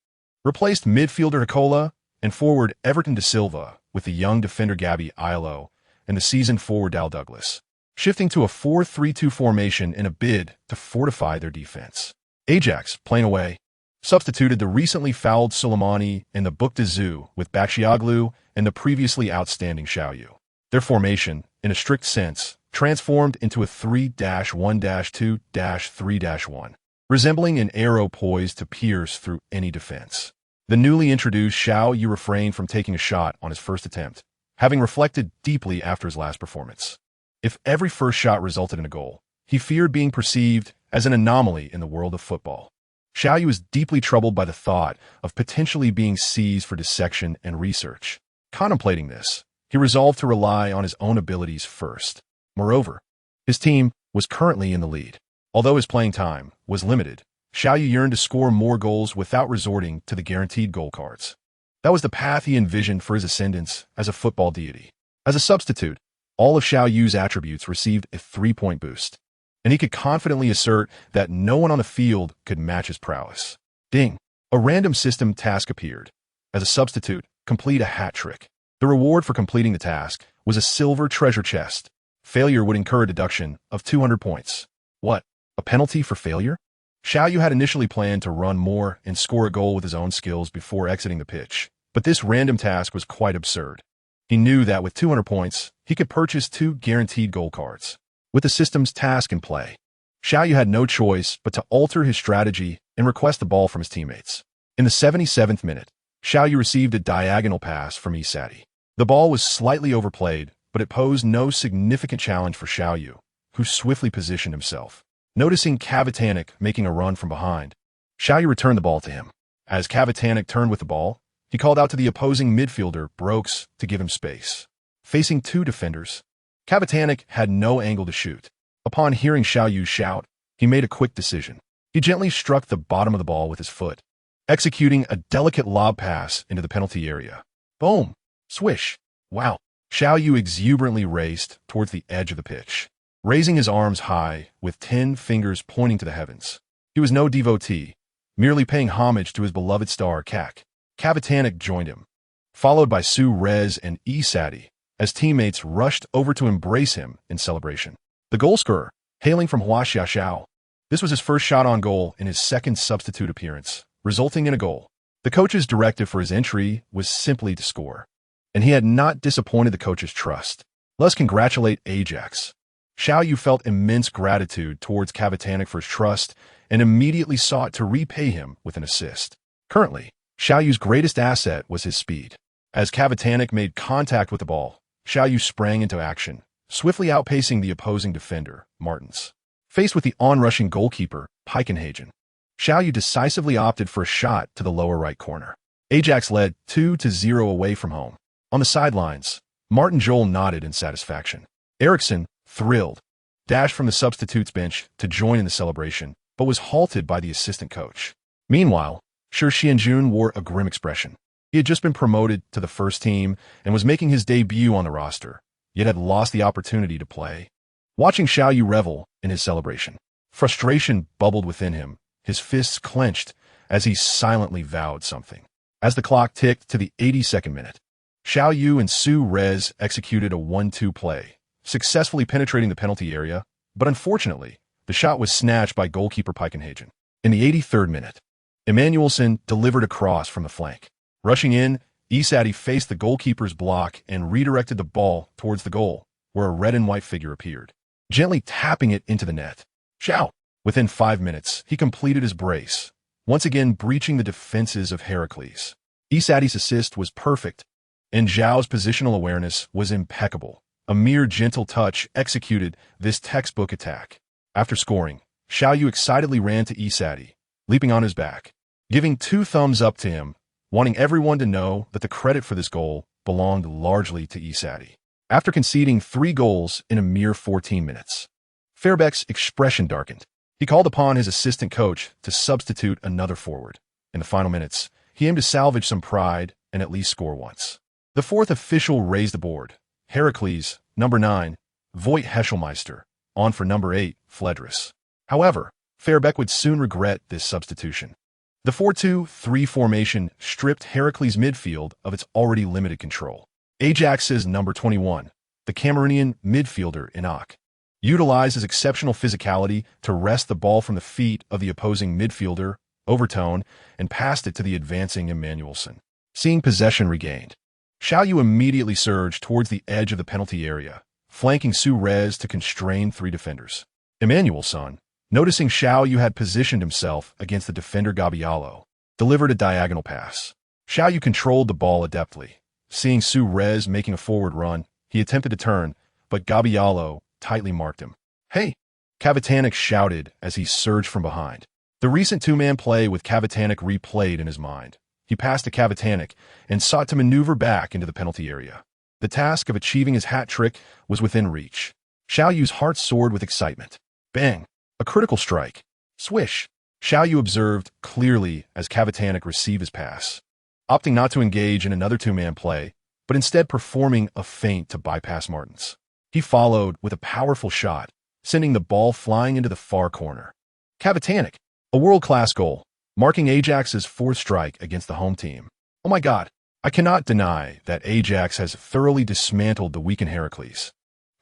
replaced midfielder Hakola and forward Everton de Silva with the young defender Gabi Ilo and the seasoned forward Dal Douglas, shifting to a 4-3-2 formation in a bid to fortify their defense. Ajax, playing away, substituted the recently fouled Soleimani and the Bouc de Zoo with Xiao and the previously outstanding Xiao Yu. Their formation, in a strict sense, transformed into a 3-1-2-3-1. resembling an arrow poised to pierce through any defense. The newly introduced Xiao Yu refrained from taking a shot on his first attempt, having reflected deeply after his last performance. If every first shot resulted in a goal, he feared being perceived as an anomaly in the world of football. Xiao Yu was deeply troubled by the thought of potentially being seized for dissection and research. Contemplating this, he resolved to rely on his own abilities first. Moreover, his team was currently in the lead. Although his playing time was limited, Xiao Yu yearned to score more goals without resorting to the guaranteed goal cards. That was the path he envisioned for his ascendance as a football deity. As a substitute, all of Xiao Yu's attributes received a 3-point boost, and he could confidently assert that no one on the field could match his prowess. Ding! A random system task appeared. As a substitute, complete a hat trick. The reward for completing the task was a silver treasure chest. Failure would incur a deduction of 200 points. What? A penalty for failure? Xiao Yu had initially planned to run more and score a goal with his own skills before exiting the pitch, but this random task was quite absurd. He knew that with 200 points, he could purchase 2 guaranteed goal cards. With the system's task in play, Xiao Yu had no choice but to alter his strategy and request the ball from his teammates. In the 77th minute, Xiao Yu received a diagonal pass from Isadi. The ball was slightly overplayed, but it posed no significant challenge for Xiao Yu, who swiftly positioned himself. Noticing Kavitanek making a run from behind, Xiao Yu returned the ball to him. As Kavitanek turned with the ball, he called out to the opposing midfielder, Brooks, to give him space. Facing 2 defenders, Kavitanek had no angle to shoot. Upon hearing Xiao Yu shout, he made a quick decision. He gently struck the bottom of the ball with his foot, executing a delicate lob pass into the penalty area. Boom! Swish! Wow! Xiao Yu exuberantly raced towards the edge of the pitch, raising his arms high with 10 fingers pointing to the heavens. He was no devotee, merely paying homage to his beloved star, Kak. Kavitanek joined him, followed by Su Rez and Isadi, as teammates rushed over to embrace him in celebration. The goal scorer, hailing from Hua Xiaoxiao. This was his first shot on goal in his second substitute appearance, resulting in a goal. The coach's directive for his entry was simply to score, and he had not disappointed the coach's trust. Let's congratulate Ajax. Xiao Yu felt immense gratitude towards Kavitanek for his trust and immediately sought to repay him with an assist. Currently, Xiao Yu's greatest asset was his speed. As Kavitanek made contact with the ball, Xiao Yu sprang into action, swiftly outpacing the opposing defender, Martins. Faced with the onrushing goalkeeper, Pikenhagen, Xiao Yu decisively opted for a shot to the lower right corner. Ajax led 2-0 away from home. On the sidelines, Martin Joel nodded in satisfaction. Eriksson, thrilled, dashed from the substitutes bench to join in the celebration, but was halted by the assistant coach. Meanwhile, Shi Xianjun wore a grim expression. He had just been promoted to the first team and was making his debut on the roster, yet had lost the opportunity to play. Watching Xiao Yu revel in his celebration, frustration bubbled within him, his fists clenched as he silently vowed something. As the clock ticked to the 82nd minute, Xiao Yu and Su Rez executed a 1-2 play, successfully penetrating the penalty area, but unfortunately, the shot was snatched by goalkeeper Pikenhagen. In the 83rd minute, Emmanuelson delivered a cross from the flank. Rushing in, Isadi faced the goalkeeper's block and redirected the ball towards the goal, where a red and white figure appeared, gently tapping it into the net. Xiao! Within 5 minutes, he completed his brace, once again breaching the defenses of Heracles. Isadi's assist was perfect, and Zhao's positional awareness was impeccable. A mere gentle touch executed this textbook attack. After scoring, Xiao Yu excitedly ran to Isadi, leaping on his back, giving 2 thumbs up to him, wanting everyone to know that the credit for this goal belonged largely to Isadi. After conceding 3 goals in a mere 14 minutes, Fairbeck's expression darkened. He called upon his assistant coach to substitute another forward. In the final minutes, he aimed to salvage some pride and at least score once. The 4th official raised the board. Heracles, number 9, Voigt Heschelmeister, on for number 8, Fledris. However, Fairbeck would soon regret this substitution. The 4-2-3 formation stripped Heracles' midfield of its already limited control. Ajax's number 21, the Cameroonian midfielder Enoch, utilized his exceptional physicality to wrest the ball from the feet of the opposing midfielder, Overtone, and passed it to the advancing Emmanuelson. Seeing possession regained, Xiao Yu immediately surged towards the edge of the penalty area, flanking Su Rez to constrain 3 defenders. Emmanuelson, Noticing Xiao Yu had positioned himself against the defender Gabialo, delivered a diagonal pass. Xiao Yu controlled the ball adeptly. Seeing Su Rez making a forward run, he attempted to turn, but Gabialo tightly marked him. "Hey!" Cavatanik shouted as he surged from behind. The recent two-man play with Cavatanik replayed in his mind. He passed to Cavatanik and sought to maneuver back into the penalty area. The task of achieving his hat trick was within reach. Xiao Yu's heart soared with excitement. Bang! A critical strike. Swish! Xiao Yu observed clearly as Cavatanik received his pass, opting not to engage in another two-man play, but instead performing a feint to bypass Martins. He followed with a powerful shot, sending the ball flying into the far corner. Cavatanik, a world-class goal, marking Ajax's fourth strike against the home team. Oh my God, I cannot deny that Ajax has thoroughly dismantled the weakened Heracles,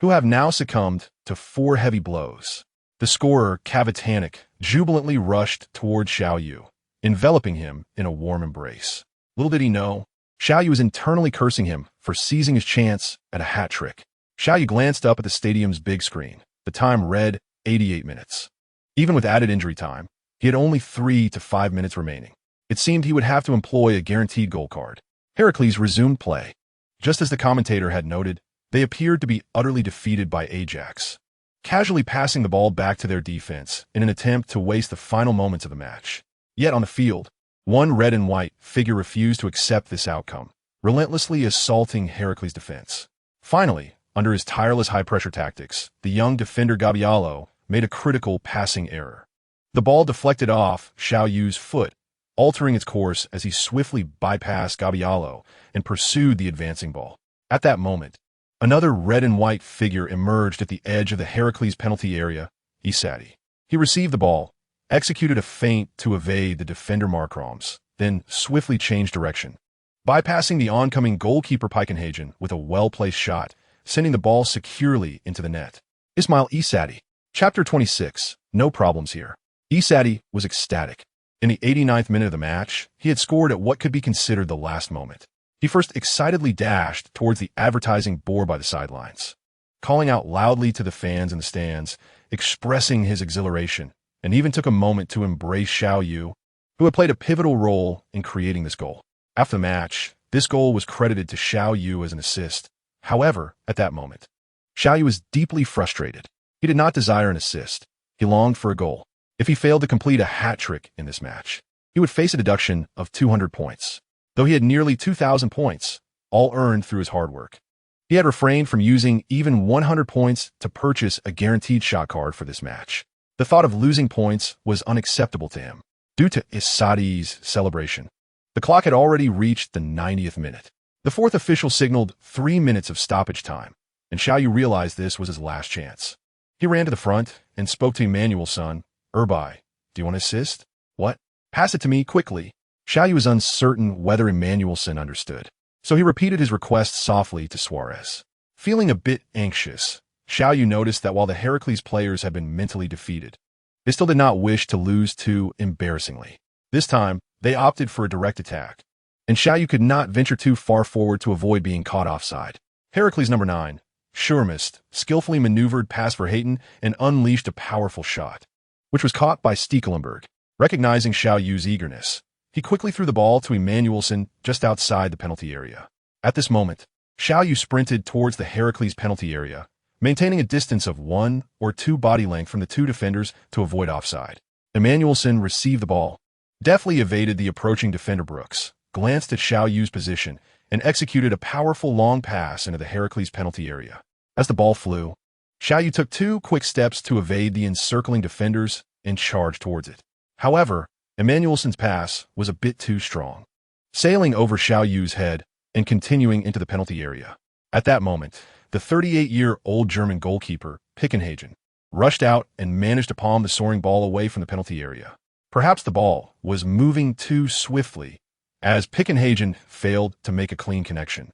who have now succumbed to 4 heavy blows. The scorer, Cavatanik, jubilantly rushed toward Xiao Yu, enveloping him in a warm embrace. Little did he know, Xiao Yu was internally cursing him for seizing his chance at a hat trick. Xiao Yu glanced up at the stadium's big screen. The time read 88 minutes. Even with added injury time, he had only 3 to 5 minutes remaining. It seemed he would have to employ a guaranteed goal card. Heracles resumed play. Just as the commentator had noted, they appeared to be utterly defeated by Ajax, casually passing the ball back to their defense in an attempt to waste the final moments of the match. Yet on the field, one red and white figure refused to accept this outcome, relentlessly assaulting Heracles' defense. Finally, under his tireless high-pressure tactics, the young defender Gabialo made a critical passing error. The ball deflected off Xiao Yu's foot, altering its course as he swiftly bypassed Gabialo and pursued the advancing ball. At that moment, another red and white figure emerged at the edge of the Heracles penalty area, Isati. He received the ball, executed a feint to evade the defender Markrams, then swiftly changed direction, bypassing the oncoming goalkeeper Pikenhagen with a well-placed shot, sending the ball securely into the net. Ismail Isati. Chapter 26. No problems here. Isati was ecstatic. In the 89th minute of the match, he had scored at what could be considered the last moment. He first excitedly dashed towards the advertising board by the sidelines, calling out loudly to the fans in the stands, expressing his exhilaration, and even took a moment to embrace Xiao Yu, who had played a pivotal role in creating this goal. After the match, this goal was credited to Xiao Yu as an assist. However, at that moment, Xiao Yu was deeply frustrated. He did not desire an assist. He longed for a goal. If he failed to complete a hat trick in this match, he would face a deduction of 200 points, though he had nearly 2,000 points, all earned through his hard work. He had refrained from using even 100 points to purchase a guaranteed shot card for this match. The thought of losing points was unacceptable to him, due to Isati's celebration. The clock had already reached the 90th minute. The fourth official signaled 3 minutes of stoppage time, and Xiao Yu realized this was his last chance. He ran to the front and spoke to Emmanuel's son, Urbai. Do you want to assist? What? Pass it to me, quickly. Xiao Yu was uncertain whether Emmanuelson understood, so he repeated his request softly to Suarez. Feeling a bit anxious, Xiao Yu noticed that while the Heracles players had been mentally defeated, they still did not wish to lose too embarrassingly. This time, they opted for a direct attack, and Xiao Yu could not venture too far forward to avoid being caught offside. Heracles number 9, Schurmist, skillfully maneuvered past Verhaeten and unleashed a powerful shot, which was caught by Stekelenburg. Recognizing Xiao Yu's eagerness, he quickly threw the ball to Emmanuelson just outside the penalty area. At this moment, Xiao Yu sprinted towards the Heracles penalty area, maintaining a distance of 1 or 2 body length from the 2 defenders to avoid offside. Emmanuelson received the ball, deftly evaded the approaching defender Brooks, glanced at Xiao Yu's position, and executed a powerful long pass into the Heracles penalty area. As the ball flew, Xiao Yu took 2 quick steps to evade the encircling defenders and charged towards it. However, Emmanuelson's pass was a bit too strong, sailing over Xiao Yu's head and continuing into the penalty area. At that moment, the 38-year-old German goalkeeper, Pikenhagen, rushed out and managed to palm the soaring ball away from the penalty area. Perhaps the ball was moving too swiftly, as Pikenhagen failed to make a clean connection,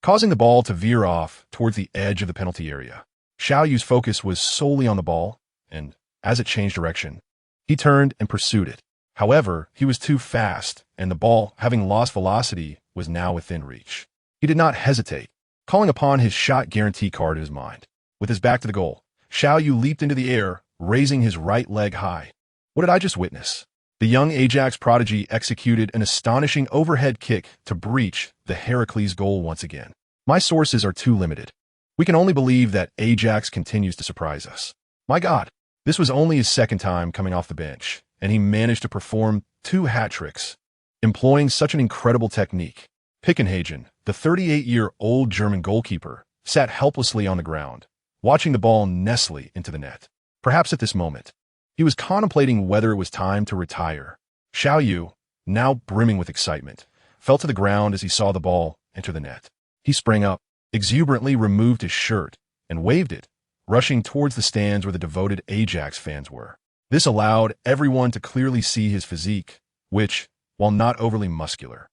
causing the ball to veer off towards the edge of the penalty area. Xiao Yu's focus was solely on the ball, and as it changed direction, he turned and pursued it. However, he was too fast, and the ball, having lost velocity, was now within reach. He did not hesitate, calling upon his shot guarantee card in his mind. With his back to the goal, Xiao Yu leaped into the air, raising his right leg high. What did I just witness? The young Ajax prodigy executed an astonishing overhead kick to breach the Heracles goal once again. My sources are too limited. We can only believe that Ajax continues to surprise us. My God, this was only his second time coming off the bench, and he managed to perform 2 hat tricks, employing such an incredible technique. Pickenhagen, the 38-year-old German goalkeeper, sat helplessly on the ground, watching the ball nestle into the net. Perhaps at this moment, he was contemplating whether it was time to retire. Xiao Yu, now brimming with excitement, fell to the ground as he saw the ball enter the net. He sprang up, exuberantly removed his shirt, and waved it, rushing towards the stands where the devoted Ajax fans were. This allowed everyone to clearly see his physique, which, while not overly muscular,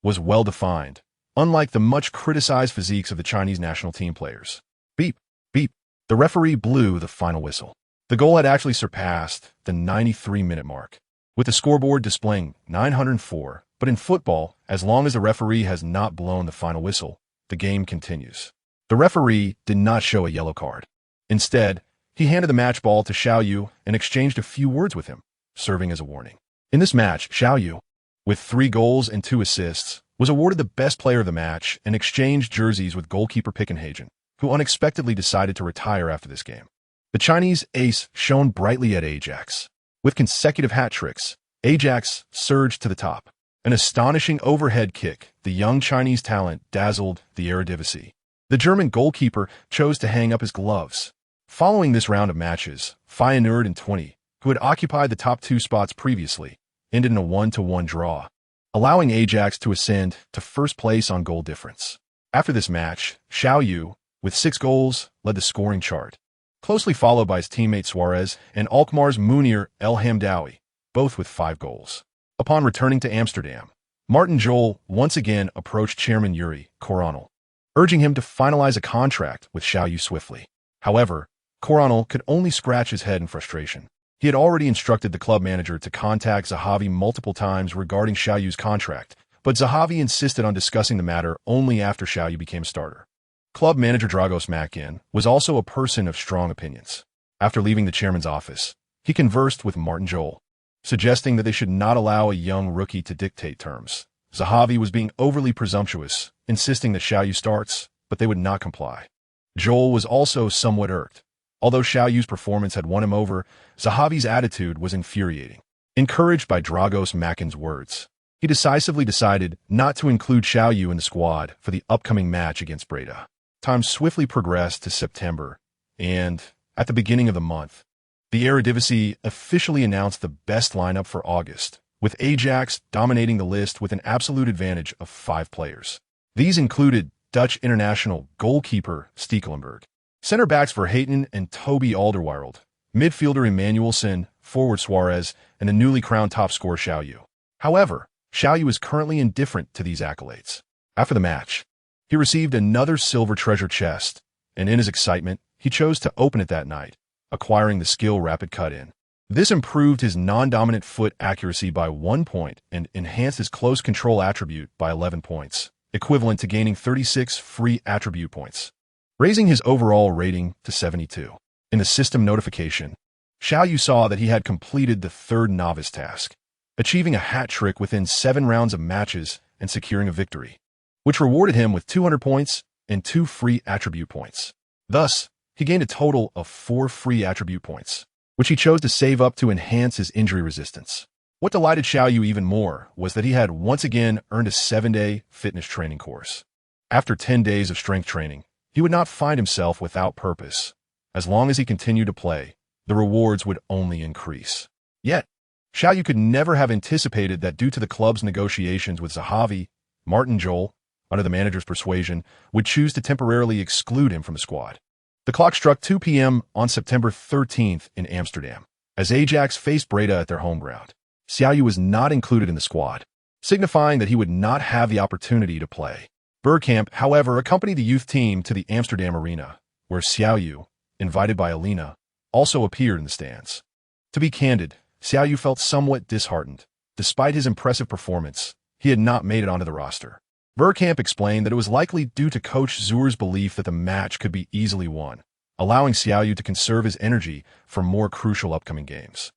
was well-defined, unlike the much-criticized physiques of the Chinese national team players. Beep, beep. The referee blew the final whistle. The goal had actually surpassed the 93-minute mark, with the scoreboard displaying 904, but in football, as long as the referee has not blown the final whistle, the game continues. The referee did not show a yellow card. Instead, he handed the match ball to Xiao Yu and exchanged a few words with him, serving as a warning. In this match, Xiao Yu, with 3 goals and 2 assists, was awarded the best player of the match and exchanged jerseys with goalkeeper Pickenhagen, who unexpectedly decided to retire after this game. The Chinese ace shone brightly at Ajax. With consecutive hat tricks, Ajax surged to the top. An astonishing overhead kick, the young Chinese talent dazzled the Eredivisie. The German goalkeeper chose to hang up his gloves. Following this round of matches, Feyenoord and 20, who had occupied the top 2 spots previously, ended in a 1-1 draw, allowing Ajax to ascend to first place on goal difference. After this match, Xiao Yu, with 6 goals, led the scoring chart, closely followed by his teammate Suarez and Alkmaar's Munir El Hamdawi, both with 5 goals. Upon returning to Amsterdam, Martin Jol once again approached chairman Yuri Coronel, urging him to finalize a contract with Xiao Yu swiftly. However, Coronel could only scratch his head in frustration. He had already instructed the club manager to contact Zahavi multiple times regarding Xiao Yu's contract, but Zahavi insisted on discussing the matter only after Xiao Yu became starter. Club manager Dragos Makin was also a person of strong opinions. After leaving the chairman's office, he conversed with Martin Jol, suggesting that they should not allow a young rookie to dictate terms. Zahavi was being overly presumptuous, insisting that Xiao Yu starts, but they would not comply. Jol was also somewhat irked. Although Xiao Yu's performance had won him over, Zahavi's attitude was infuriating. Encouraged by Dragos Makin's words, he decisively decided not to include Xiao Yu in the squad for the upcoming match against Breda. Time swiftly progressed to September, and, at the beginning of the month, the Eredivisie officially announced the best lineup for August, with Ajax dominating the list with an absolute advantage of 5 players. These included Dutch international goalkeeper Stekelenburg, center-backs Verhaeten and Toby Alderweireld, midfielder Emmanuelson, forward Suarez, and the newly crowned top scorer Xiao Yu. However, Xiao Yu is currently indifferent to these accolades. After the match, he received another silver treasure chest, and in his excitement, he chose to open it that night, acquiring the skill rapid cut-in. This improved his non-dominant foot accuracy by 1 point and enhanced his close control attribute by 11 points, equivalent to gaining 36 free attribute points, raising his overall rating to 72. In the system notification, Xiao Yu saw that he had completed the 3rd novice task, achieving a hat trick within 7 rounds of matches and securing a victory, which rewarded him with 200 points and 2 free attribute points. Thus, he gained a total of 4 free attribute points, which he chose to save up to enhance his injury resistance. What delighted Xiao Yu even more was that he had once again earned a 7-day fitness training course. After 10 days of strength training, he would not find himself without purpose. As long as he continued to play, the rewards would only increase. Yet, Xiao Yu could never have anticipated that due to the club's negotiations with Zahavi, Martin Jol, under the manager's persuasion, would choose to temporarily exclude him from the squad. The clock struck 2 p.m. on September 13th in Amsterdam, as Ajax faced Breda at their home ground. Xiao Yu was not included in the squad, signifying that he would not have the opportunity to play. Bergkamp, however, accompanied the youth team to the Amsterdam arena, where Xiao Yu, invited by Alina, also appeared in the stands. To be candid, Xiao Yu felt somewhat disheartened. Despite his impressive performance, he had not made it onto the roster. Bergkamp explained that it was likely due to Coach Zur's belief that the match could be easily won, allowing Xiao Yu to conserve his energy for more crucial upcoming games.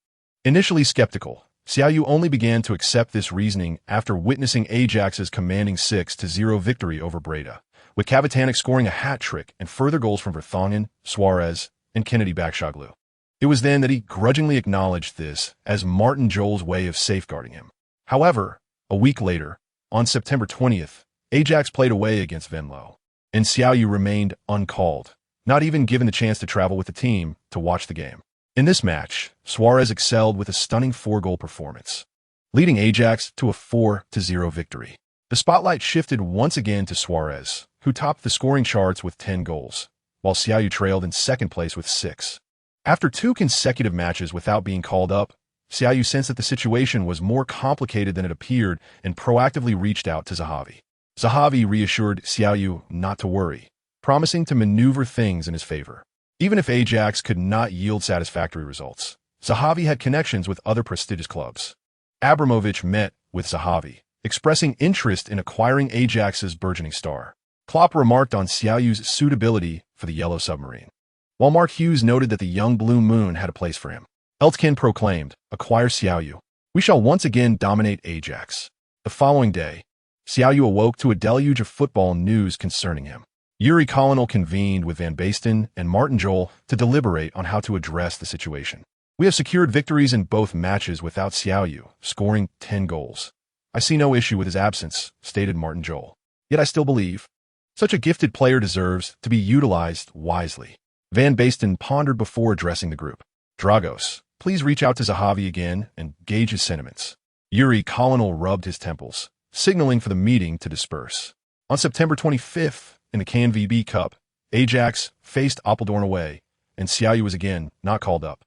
Initially skeptical, Xiao Yu only began to accept this reasoning after witnessing Ajax's commanding 6-0 victory over Breda, with Cavatanek scoring a hat-trick and further goals from Vertonghen, Suarez, and Kennedy Bakshoglu. It was then that he grudgingly acknowledged this as Martin Jol's way of safeguarding him. However, a week later, on September 20th, Ajax played away against Venlo, and Xiao Yu remained uncalled, not even given the chance to travel with the team to watch the game. In this match, Suarez excelled with a stunning 4-goal performance, leading Ajax to a 4-0 victory. The spotlight shifted once again to Suarez, who topped the scoring charts with 10 goals, while Xiao Yu trailed in second place with 6. After 2 consecutive matches without being called up, Xiao Yu sensed that the situation was more complicated than it appeared and proactively reached out to Zahavi. Zahavi reassured Xiao Yu not to worry, promising to maneuver things in his favor. Even if Ajax could not yield satisfactory results, Zahavi had connections with other prestigious clubs. Abramovich met with Zahavi, expressing interest in acquiring Ajax's burgeoning star. Klopp remarked on Xiao Yu's suitability for the Yellow Submarine, while Mark Hughes noted that the young Blue Moon had a place for him. Eltkin proclaimed, "Acquire Xiao Yu. We shall once again dominate Ajax." The following day, Xiao Yu awoke to a deluge of football news concerning him. Yuri Colonel convened with Van Basten and Martin Jol to deliberate on how to address the situation. "We have secured victories in both matches without Xiao Yu, scoring 10 goals. I see no issue with his absence," stated Martin Jol. "Yet I still believe such a gifted player deserves to be utilized wisely." Van Basten pondered before addressing the group. "Dragos, please reach out to Zahavi again and gauge his sentiments." Yuri Colonel rubbed his temples, signaling for the meeting to disperse. On September 25th, in the KNVB Cup, Ajax faced Apeldoorn away, and Xiao Yu was again not called up.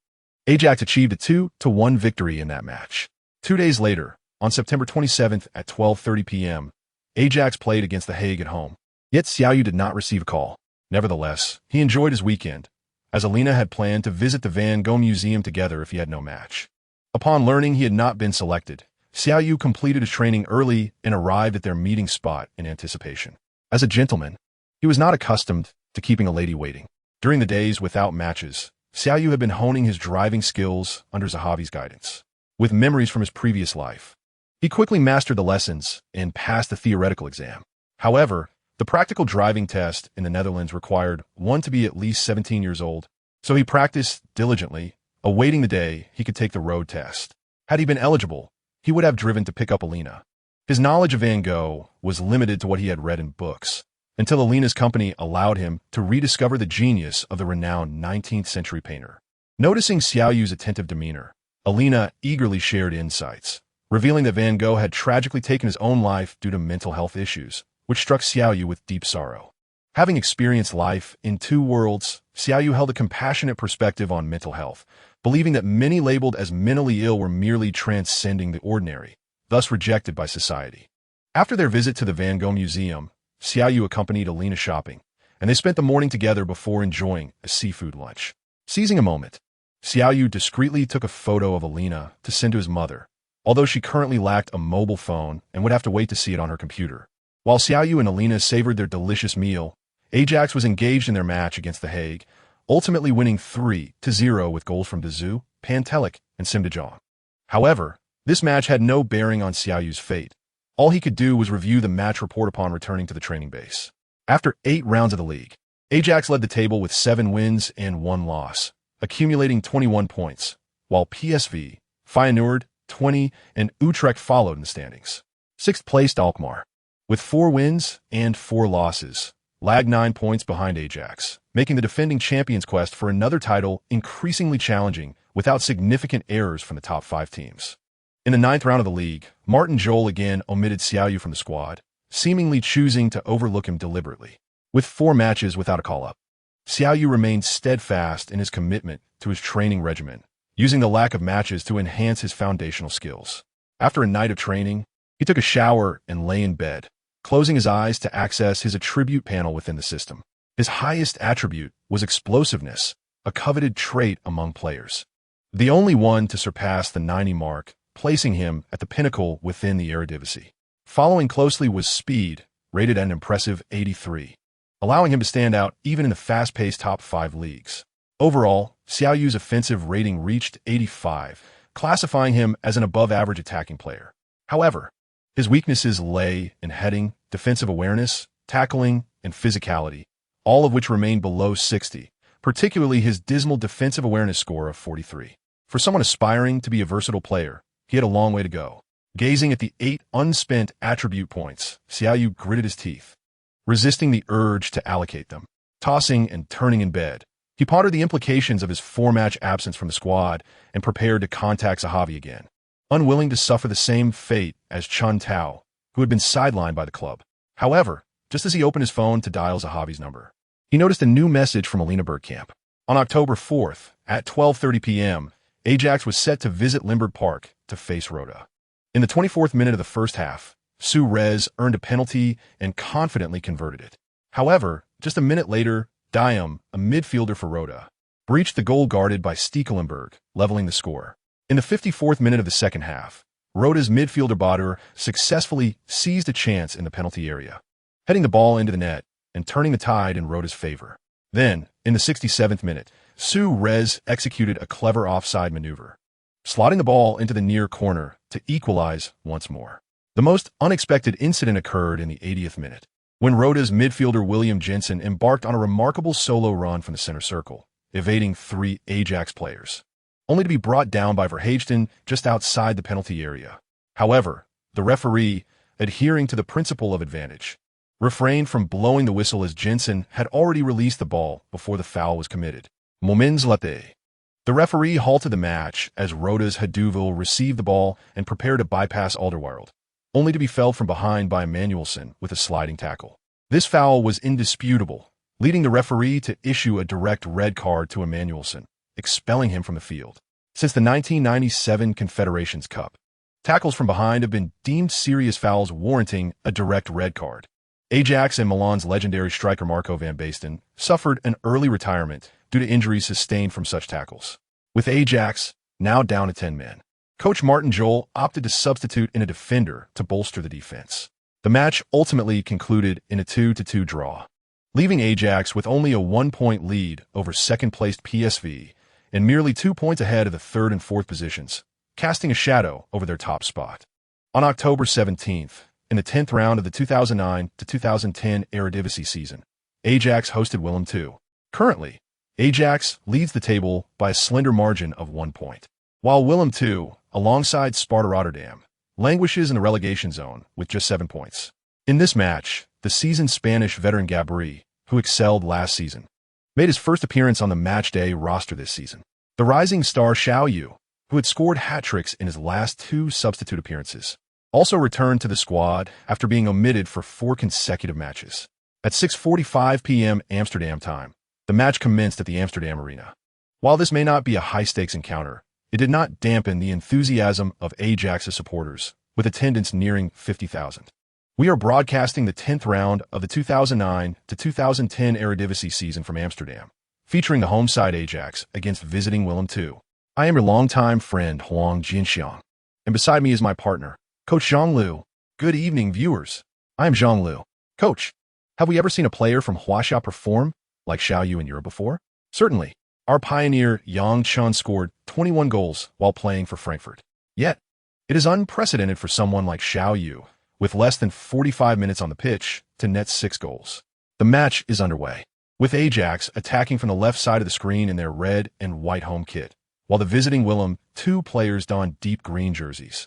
Ajax achieved a 2-1 victory in that match. 2 days later, on September 27th at 12:30 p.m., Ajax played against The Hague at home. Yet Xiao Yu did not receive a call. Nevertheless, he enjoyed his weekend, as Alina had planned to visit the Van Gogh Museum together if he had no match. Upon learning he had not been selected, Xiao Yu completed his training early and arrived at their meeting spot in anticipation. As a gentleman, he was not accustomed to keeping a lady waiting. During the days without matches, Xiao Yu had been honing his driving skills under Zahavi's guidance. With memories from his previous life, he quickly mastered the lessons and passed the theoretical exam. However, the practical driving test in the Netherlands required one to be at least 17 years old, so he practiced diligently, awaiting the day he could take the road test. Had he been eligible, he would have driven to pick up Alina. His knowledge of Van Gogh was limited to what he had read in books, until Alina's company allowed him to rediscover the genius of the renowned 19th century painter. Noticing Xiao Yu's attentive demeanor, Alina eagerly shared insights, revealing that Van Gogh had tragically taken his own life due to mental health issues, which struck Xiao Yu with deep sorrow. Having experienced life in 2 worlds, Xiao Yu held a compassionate perspective on mental health, believing that many labeled as mentally ill were merely transcending the ordinary, thus rejected by society. After their visit to the Van Gogh Museum, Xiao Yu accompanied Alina shopping, and they spent the morning together before enjoying a seafood lunch. Seizing a moment, Xiao Yu discreetly took a photo of Alina to send to his mother, although she currently lacked a mobile phone and would have to wait to see it on her computer. While Xiao Yu and Alina savored their delicious meal, Ajax was engaged in their match against The Hague, ultimately winning 3-0 with goals from Dazou, Pantelic, and Sim de Jong. However, this match had no bearing on Xiao Yu's fate. All he could do was review the match report upon returning to the training base. After 8 rounds of the league, Ajax led the table with 7 wins and 1 loss, accumulating 21 points, while PSV, Feyenoord, 20, and Utrecht followed in the standings. 6th placed Alkmaar, with 4 wins and 4 losses, lagged 9 points behind Ajax, making the defending champions' quest for another title increasingly challenging without significant errors from the top 5 teams. In the 9th round of the league, Martin Jol again omitted Xiao Yu from the squad, seemingly choosing to overlook him deliberately. With 4 matches without a call-up, Xiao Yu remained steadfast in his commitment to his training regimen, using the lack of matches to enhance his foundational skills. After a night of training, he took a shower and lay in bed, closing his eyes to access his attribute panel within the system. His highest attribute was explosiveness, a coveted trait among players. The only one to surpass the 90 mark, placing him at the pinnacle within the Eredivisie. Following closely was speed, rated an impressive 83. allowing him to stand out even in the fast-paced top 5 leagues. Overall, Xiao Yu's offensive rating reached 85, classifying him as an above-average attacking player. However, his weaknesses lay in heading, defensive awareness, tackling, and physicality, all of which remained below 60, particularly his dismal defensive awareness score of 43. For someone aspiring to be a versatile player, he had a long way to go. Gazing at the 8 unspent attribute points, Xiao Yu gritted his teeth, resisting the urge to allocate them. Tossing and turning in bed, he pondered the implications of his 4-match absence from the squad and prepared to contact Zahavi again, unwilling to suffer the same fate as Chun Tao, who had been sidelined by the club. However, just as he opened his phone to dial Zahavi's number, he noticed a new message from Dennis Bergkamp. On October 4th, at 12:30 p.m., Ajax was set to visit Limburg Park to face Roda. In the 24th minute of the first half, Suarez earned a penalty and confidently converted it. However, just a minute later, Diam, a midfielder for Roda, breached the goal guarded by Stekelenburg, leveling the score. In the 54th minute of the second half, Roda's midfielder Bader successfully seized a chance in the penalty area, heading the ball into the net and turning the tide in Roda's favor. Then, in the 67th minute, Suarez executed a clever offside maneuver, slotting the ball into the near corner to equalize once more. The most unexpected incident occurred in the 80th minute, when Roda's midfielder William Jensen embarked on a remarkable solo run from the center circle, evading 3 Ajax players, only to be brought down by Verhaeghen just outside the penalty area. However, the referee, adhering to the principle of advantage, refrained from blowing the whistle as Jensen had already released the ball before the foul was committed. Moments later, the referee halted the match as Roda's Haduville received the ball and prepared to bypass Alderweireld, only to be felled from behind by Manuelsen with a sliding tackle. This foul was indisputable, leading the referee to issue a direct red card to Manuelsen, expelling him from the field. Since the 1997 Confederations Cup, tackles from behind have been deemed serious fouls warranting a direct red card. Ajax and Milan's legendary striker Marco van Basten suffered an early retirement due to injuries sustained from such tackles. With Ajax now down to 10 men, coach Martin Jol opted to substitute in a defender to bolster the defense. The match ultimately concluded in a 2-2 draw, leaving Ajax with only a 1-point lead over second-placed PSV and merely 2 points ahead of the 3rd and 4th positions, casting a shadow over their top spot. On October 17th, in the 10th round of the 2009-2010 Eredivisie season, Ajax hosted Willem II. Currently, Ajax leads the table by a slender margin of 1 point, while Willem II, alongside Sparta Rotterdam, languishes in the relegation zone with just 7 points. In this match, the seasoned Spanish veteran Gabri, who excelled last season, made his first appearance on the matchday roster this season. The rising star Xiao Yu, who had scored hat-tricks in his last 2 substitute appearances, also returned to the squad after being omitted for 4 consecutive matches. At 6:45 p.m. Amsterdam time, the match commenced at the Amsterdam Arena. While this may not be a high-stakes encounter, it did not dampen the enthusiasm of Ajax's supporters, with attendance nearing 50,000. We are broadcasting the 10th round of the 2009-2010 Eredivisie season from Amsterdam, featuring the home side Ajax against visiting Willem II. I am your longtime friend Huang Jinxiang, and beside me is my partner, Coach Zhang Liu. Good evening, viewers. I am Zhang Liu. Coach, have we ever seen a player from Huaxia perform like Xiao Yu in Europe before? Certainly. Our pioneer Yang Chun scored 21 goals while playing for Frankfurt. Yet, it is unprecedented for someone like Xiao Yu, with less than 45 minutes on the pitch, to net 6 goals. The match is underway, with Ajax attacking from the left side of the screen in their red and white home kit, while the visiting Willem II players don deep green jerseys.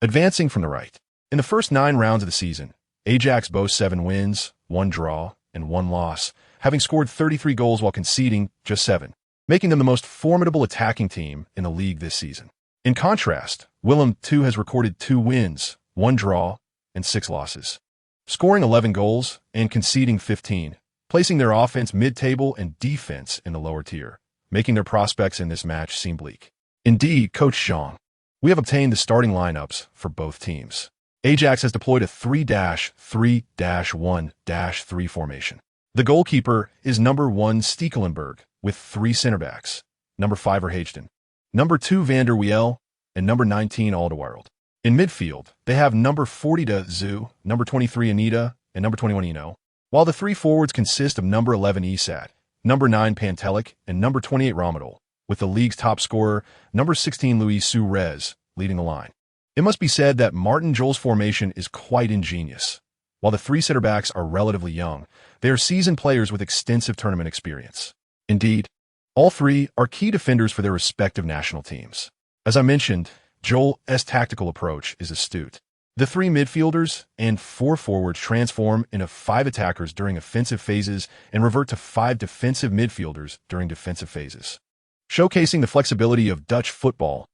Advancing from the right, in the first 9 rounds of the season, Ajax boasts 7 wins, 1 draw, and 1 loss, having scored 33 goals while conceding just 7, making them the most formidable attacking team in the league this season. In contrast, Willem II has recorded 2 wins, 1 draw, and 6 losses, scoring 11 goals and conceding 15, placing their offense mid-table and defense in the lower tier, making their prospects in this match seem bleak. Indeed, Coach Zhang, we have obtained the starting lineups for both teams. Ajax has deployed a 3-3-1-3 formation. The goalkeeper is number 1 Stekelenburg, with 3 center backs, number 5 Verhaeghen, number 2 Van der Wiel, and number 19 Alderweireld. In midfield, they have number 40 Zhu, number 23 Anita, and number 21 Eno, while the three forwards consist of number 11 Isat, number 9 Pantelic, and number 28 Ramadal, with the league's top scorer, number 16 Luis Suarez, leading the line. It must be said that Martin Jol's formation is quite ingenious. While the three center-backs are relatively young, they are seasoned players with extensive tournament experience. Indeed, all three are key defenders for their respective national teams. As I mentioned, Jol's tactical approach is astute. The three midfielders and four forwards transform into five attackers during offensive phases and revert to five defensive midfielders during defensive phases, showcasing the flexibility of Dutch football's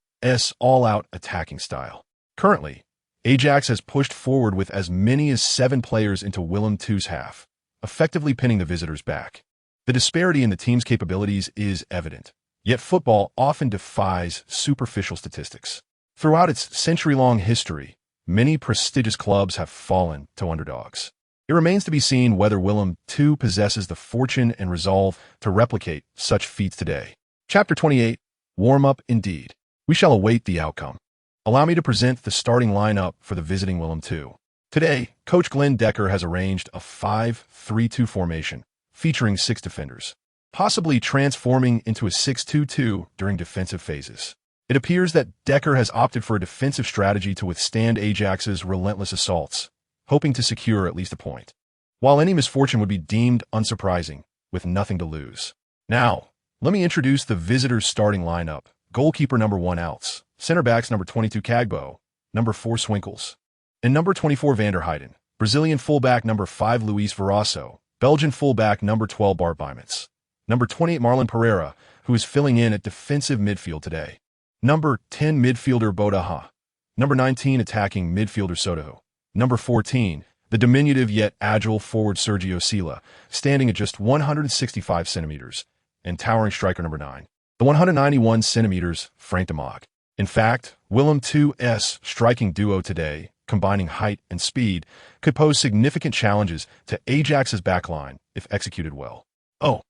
all-out attacking style. Currently, Ajax has pushed forward with as many as 7 players into Willem II's half, effectively pinning the visitors back. The disparity in the team's capabilities is evident, yet football often defies superficial statistics. Throughout its century-long history, many prestigious clubs have fallen to underdogs. It remains to be seen whether Willem II possesses the fortune and resolve to replicate such feats today. Chapter 28, Warm-Up Indeed. We shall await the outcome. Allow me to present the starting lineup for the visiting Willem II. Today, Coach Glenn Decker has arranged a 5-3-2 formation, featuring 6 defenders, possibly transforming into a 6-2-2 during defensive phases. It appears that Decker has opted for a defensive strategy to withstand Ajax's relentless assaults, hoping to secure at least a point. While any misfortune would be deemed unsurprising, with nothing to lose. Now, let me introduce the visitors' starting lineup. Goalkeeper number 1 Outs, center backs number 22 Kagbo, number 4 Swinkels, and number 24 Van der Heyden, Brazilian fullback number 5 Luis Verasso, Belgian fullback number 12 Bart Bijmans, number 28 Marlon Pereira, who is filling in at defensive midfield today, number 10 midfielder Bodaha, number 19 attacking midfielder Soto, number 14, the diminutive yet agile forward Sergio Sila, standing at just 165 centimeters, and towering striker number 9, the 191 centimeters Frank de Mog. In fact, Willem II's striking duo today, combining height and speed, could pose significant challenges to Ajax's backline if executed well. Oh,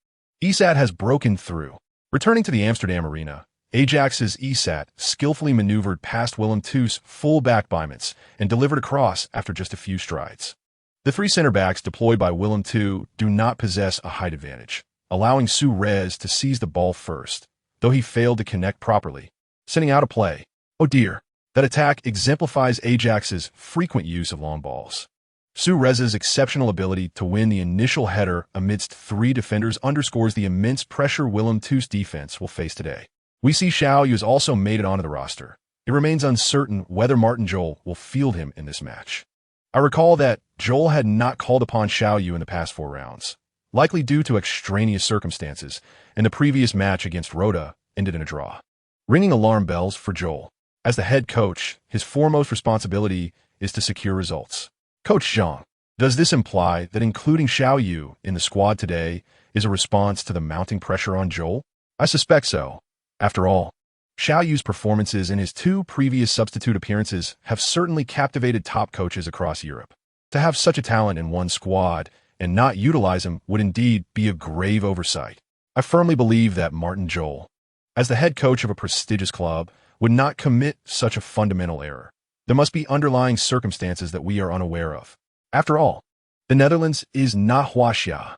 Isat has broken through. Returning to the Amsterdam arena, Ajax's Isat skillfully maneuvered past Willem II's full-back Bijmans and delivered a cross after just a few strides. The 3 center-backs deployed by Willem II do not possess a height advantage, allowing Suarez to seize the ball first, though he failed to connect properly, sending out a play. Oh dear, that attack exemplifies Ajax's frequent use of long balls. Suarez's exceptional ability to win the initial header amidst 3 defenders underscores the immense pressure Willem II's defense will face today. We see Xiao Yu has also made it onto the roster. It remains uncertain whether Martin Jol will field him in this match. I recall that Jol had not called upon Xiao Yu in the past 4 rounds, likely due to extraneous circumstances, and the previous match against Roda ended in a draw. Ringing alarm bells for Jol. As the head coach, his foremost responsibility is to secure results. Coach Zhang, does this imply that including Xiao Yu in the squad today is a response to the mounting pressure on Jol? I suspect so. After all, Xiao Yu's performances in his 2 previous substitute appearances have certainly captivated top coaches across Europe. To have such a talent in one squad and not utilize him would indeed be a grave oversight. I firmly believe that Martin Jol, as the head coach of a prestigious club, would not commit such a fundamental error. There must be underlying circumstances that we are unaware of. After all, the Netherlands is not Huaxia.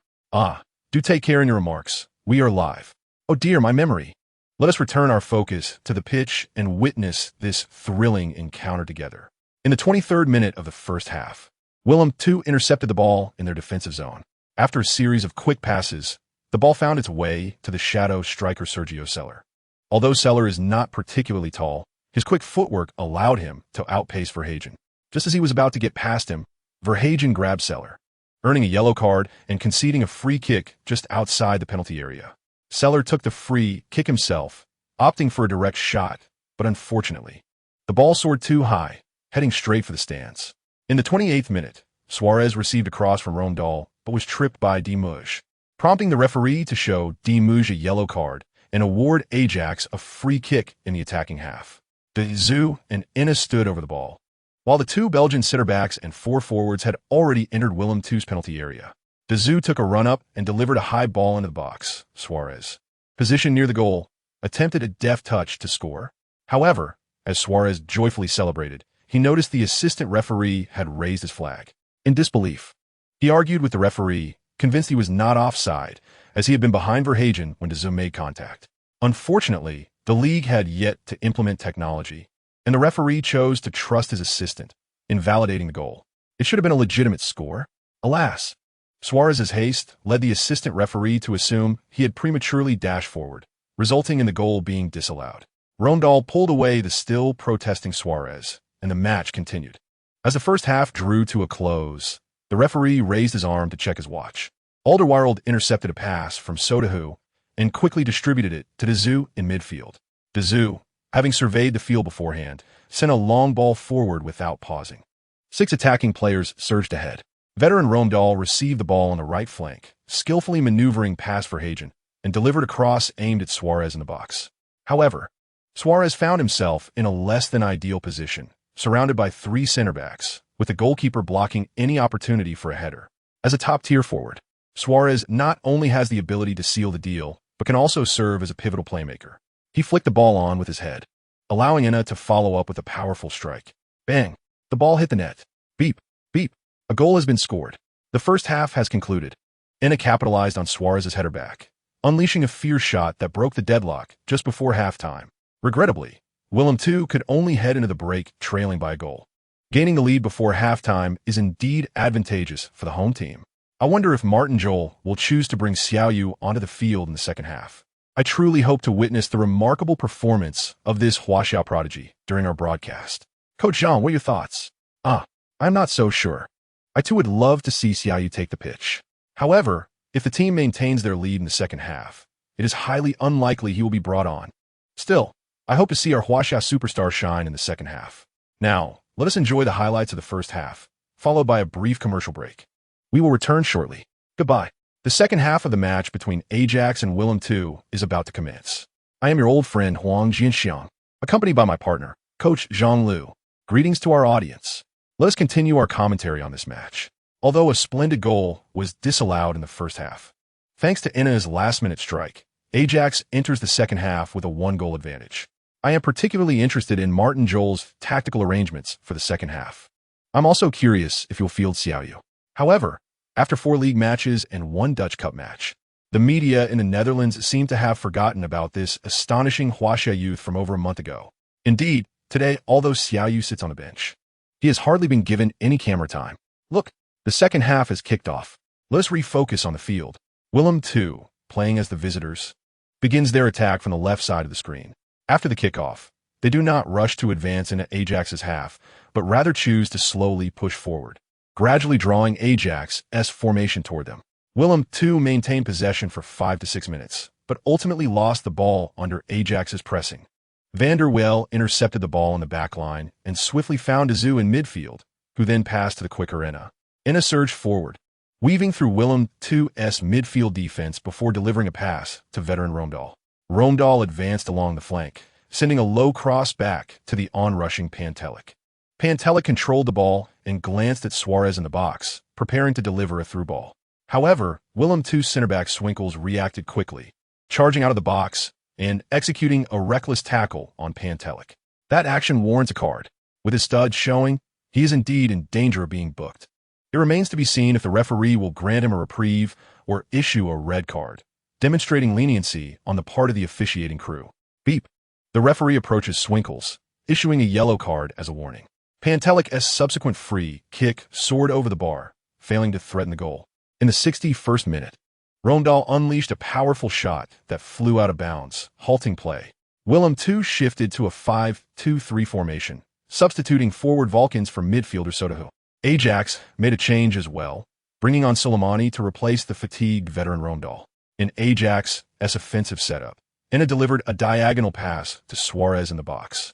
Do take care in your remarks. We are live. Oh dear, my memory. Let us return our focus to the pitch and witness this thrilling encounter together. In the 23rd minute of the first half, Willem II intercepted the ball in their defensive zone. After a series of quick passes, the ball found its way to the shadow striker Sergio Seller. Although Seller is not particularly tall, his quick footwork allowed him to outpace Verhagen. Just as he was about to get past him, Verhagen grabbed Seller, earning a yellow card and conceding a free kick just outside the penalty area. Seller took the free kick himself, opting for a direct shot, but unfortunately, the ball soared too high, heading straight for the stands. In the 28th minute, Suarez received a cross from Roomdahl, but was tripped by De Muge, prompting the referee to show De Muge a yellow card and award Ajax a free kick in the attacking half. De Zoo and Inna stood over the ball, while the 2 Belgian center-backs and 4 forwards had already entered Willem II's penalty area. De Zoo took a run-up and delivered a high ball into the box. Suarez, positioned near the goal, attempted a deft touch to score. However, as Suarez joyfully celebrated, he noticed the assistant referee had raised his flag. In disbelief, He argued with the referee, convinced he was not offside, as he had been behind Verhagen when Dazou made contact. Unfortunately, the league had yet to implement technology, and the referee chose to trust his assistant, invalidating the goal. It should have been a legitimate score. Alas, Suarez's haste led the assistant referee to assume he had prematurely dashed forward, resulting in the goal being disallowed. Rondal pulled away the still protesting Suarez, and the match continued. As the first half drew to a close, the referee raised his arm to check his watch. Alderweireld intercepted a pass from Sodahu and quickly distributed it to Dazou in midfield. Dazou, having surveyed the field beforehand, sent a long ball forward without pausing. 6 attacking players surged ahead. Veteran Rondal received the ball on the right flank, skillfully maneuvering past Verhagen, and delivered a cross aimed at Suarez in the box. However, Suarez found himself in a less than ideal position, surrounded by 3 center-backs, with the goalkeeper blocking any opportunity for a header. As a top-tier forward, Suarez not only has the ability to seal the deal, but can also serve as a pivotal playmaker. He flicked the ball on with his head, allowing Ina to follow up with a powerful strike. Bang! The ball hit the net. Beep! Beep! A goal has been scored. The first half has concluded. Ina capitalized on Suarez's header back, unleashing a fierce shot that broke the deadlock just before halftime. Regrettably, Willem II could only head into the break trailing by a goal. Gaining the lead before halftime is indeed advantageous for the home team. I wonder if Martin Jol will choose to bring Xiao Yu onto the field in the second half. I truly hope to witness the remarkable performance of this Huaxiao prodigy during our broadcast. Coach Zhang, what are your thoughts? I'm not so sure. I too would love to see Xiao Yu take the pitch. However, if the team maintains their lead in the second half, it is highly unlikely he will be brought on. Still, I hope to see our Huaxia superstar shine in the second half. Now, let us enjoy the highlights of the first half, followed by a brief commercial break. We will return shortly. Goodbye. The second half of the match between Ajax and Willem II is about to commence. I am your old friend Huang Jianxiang, accompanied by my partner, Coach Zhang Lu. Greetings to our audience. Let us continue our commentary on this match. Although a splendid goal was disallowed in the first half, thanks to Ina's last-minute strike, Ajax enters the second half with a 1-goal advantage. I am particularly interested in Martin Jol's tactical arrangements for the second half. I'm also curious if he'll field Xiao Yu. However, after 4 league matches and 1 Dutch Cup match, the media in the Netherlands seem to have forgotten about this astonishing Huaxia youth from over a month ago. Indeed, today, although Xiao Yu sits on a bench, he has hardly been given any camera time. Look, the second half has kicked off. Let us refocus on the field. Willem II, playing as the visitors, begins their attack from the left side of the screen. After the kickoff, they do not rush to advance into Ajax's half, but rather choose to slowly push forward, gradually drawing Ajax's formation toward them. Willem II maintained possession for 5 to 6 minutes, but ultimately lost the ball under Ajax's pressing. Van der Wel intercepted the ball in the back line and swiftly found Dazou in midfield, who then passed to the quicker Ina. Ina surged forward, weaving through Willem II's midfield defense before delivering a pass to veteran Rondal. Rondal advanced along the flank, sending a low cross back to the onrushing Pantelic. Pantelic controlled the ball and glanced at Suarez in the box, preparing to deliver a through ball. However, Willem II center-back Swinkels reacted quickly, charging out of the box and executing a reckless tackle on Pantelic. That action warrants a card, with his studs showing he is indeed in danger of being booked. It remains to be seen if the referee will grant him a reprieve or issue a red card, demonstrating leniency on the part of the officiating crew. Beep. The referee approaches Swinkels, issuing a yellow card as a warning. Pantelic's subsequent free kick soared over the bar, failing to threaten the goal. In the 61st minute, Rondal unleashed a powerful shot that flew out of bounds, halting play. Willem II shifted to a 5-2-3 formation, substituting forward Vulcans for midfielder Sodahu. Ajax made a change as well, bringing on Soleimani to replace the fatigued veteran Rondal. In Ajax's offensive setup, Ina delivered a diagonal pass to Suarez in the box,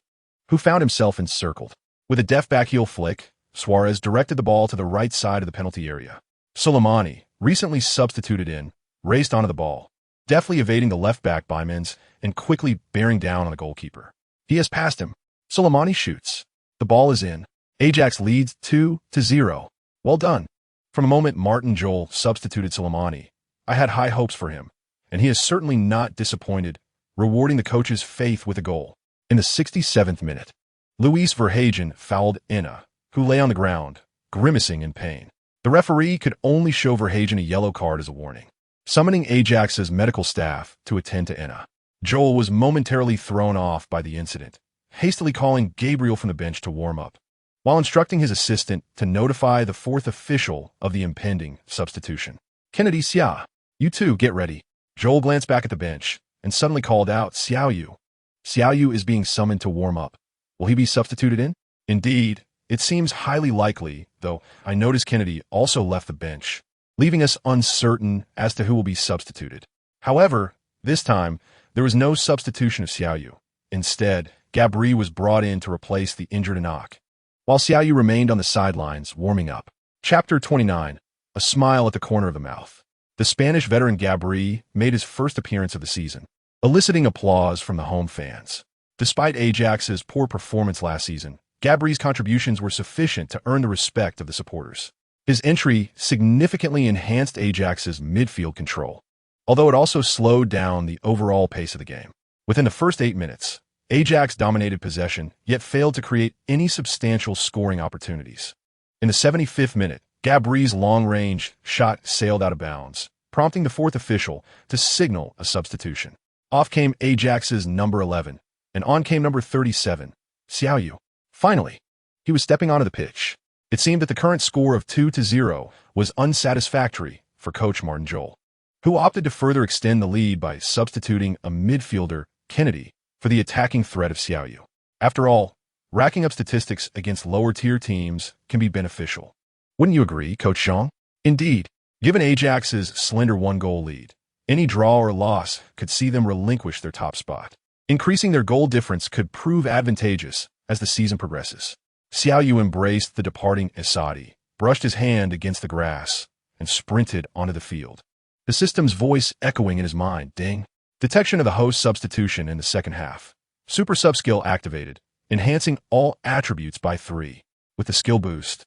who found himself encircled. With a deft backheel flick, Suarez directed the ball to the right side of the penalty area. Soleimani, recently substituted in, raced onto the ball, deftly evading the left-back Bymans and quickly bearing down on the goalkeeper. He has passed him. Soleimani shoots. The ball is in. Ajax leads 2-0. Well done. From the moment Martin Jol substituted Soleimani, I had high hopes for him, and he is certainly not disappointed, rewarding the coach's faith with a goal. In the 67th minute, Luis Verhagen fouled Ina, who lay on the ground, grimacing in pain. The referee could only show Verhagen a yellow card as a warning, summoning Ajax's medical staff to attend to Enna. Joel was momentarily thrown off by the incident, hastily calling Gabriel from the bench to warm up, while instructing his assistant to notify the fourth official of the impending substitution. Kennedy, Xiao Yu, too, get ready. Joel glanced back at the bench and suddenly called out, Xiao Yu. Xiao Yu is being summoned to warm up. Will he be substituted in? Indeed, it seems highly likely, though I notice Kennedy also left the bench, leaving us uncertain as to who will be substituted. However, this time, there was no substitution of Xiao Yu. Instead, Gabri was brought in to replace the injured Anak, while Xiao Yu remained on the sidelines, warming up. Chapter 29. A smile at the corner of the mouth. The Spanish veteran Gabri made his first appearance of the season, eliciting applause from the home fans. Despite Ajax's poor performance last season, Gabri's contributions were sufficient to earn the respect of the supporters. His entry significantly enhanced Ajax's midfield control, although it also slowed down the overall pace of the game. Within the first 8 minutes, Ajax dominated possession, yet failed to create any substantial scoring opportunities. In the 75th minute, Gabri's long-range shot sailed out of bounds, prompting the fourth official to signal a substitution. Off came Ajax's number 11, and on came number 37, Xiao Yu. Finally, he was stepping onto the pitch. It seemed that the current score of 2-0 was unsatisfactory for coach Martin Jol, who opted to further extend the lead by substituting a midfielder, Kennedy, for the attacking threat of Xiao Yu. After all, racking up statistics against lower-tier teams can be beneficial. Wouldn't you agree, Coach Zhang? Indeed, given Ajax's slender one-goal lead, any draw or loss could see them relinquish their top spot. Increasing their goal difference could prove advantageous as the season progresses. Xiao Yu embraced the departing Asadi, brushed his hand against the grass, and sprinted onto the field. The system's voice echoing in his mind, ding. Detection of the host substitution in the second half. Super sub skill activated, enhancing all attributes by 3. With the skill boost,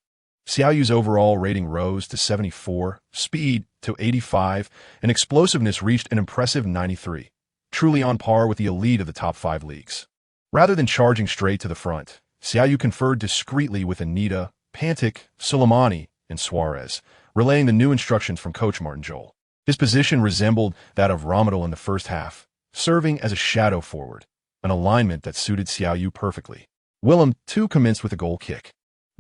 Xiao Yu's overall rating rose to 74, speed to 85, and explosiveness reached an impressive 93, truly on par with the elite of the top 5 leagues. Rather than charging straight to the front, Xiao Yu conferred discreetly with Anita, Pantic, Soleimani, and Suarez, relaying the new instructions from coach Martin Jol. His position resembled that of Ramadal in the first half, serving as a shadow forward, an alignment that suited Xiao Yu perfectly. Willem, too, commenced with a goal kick.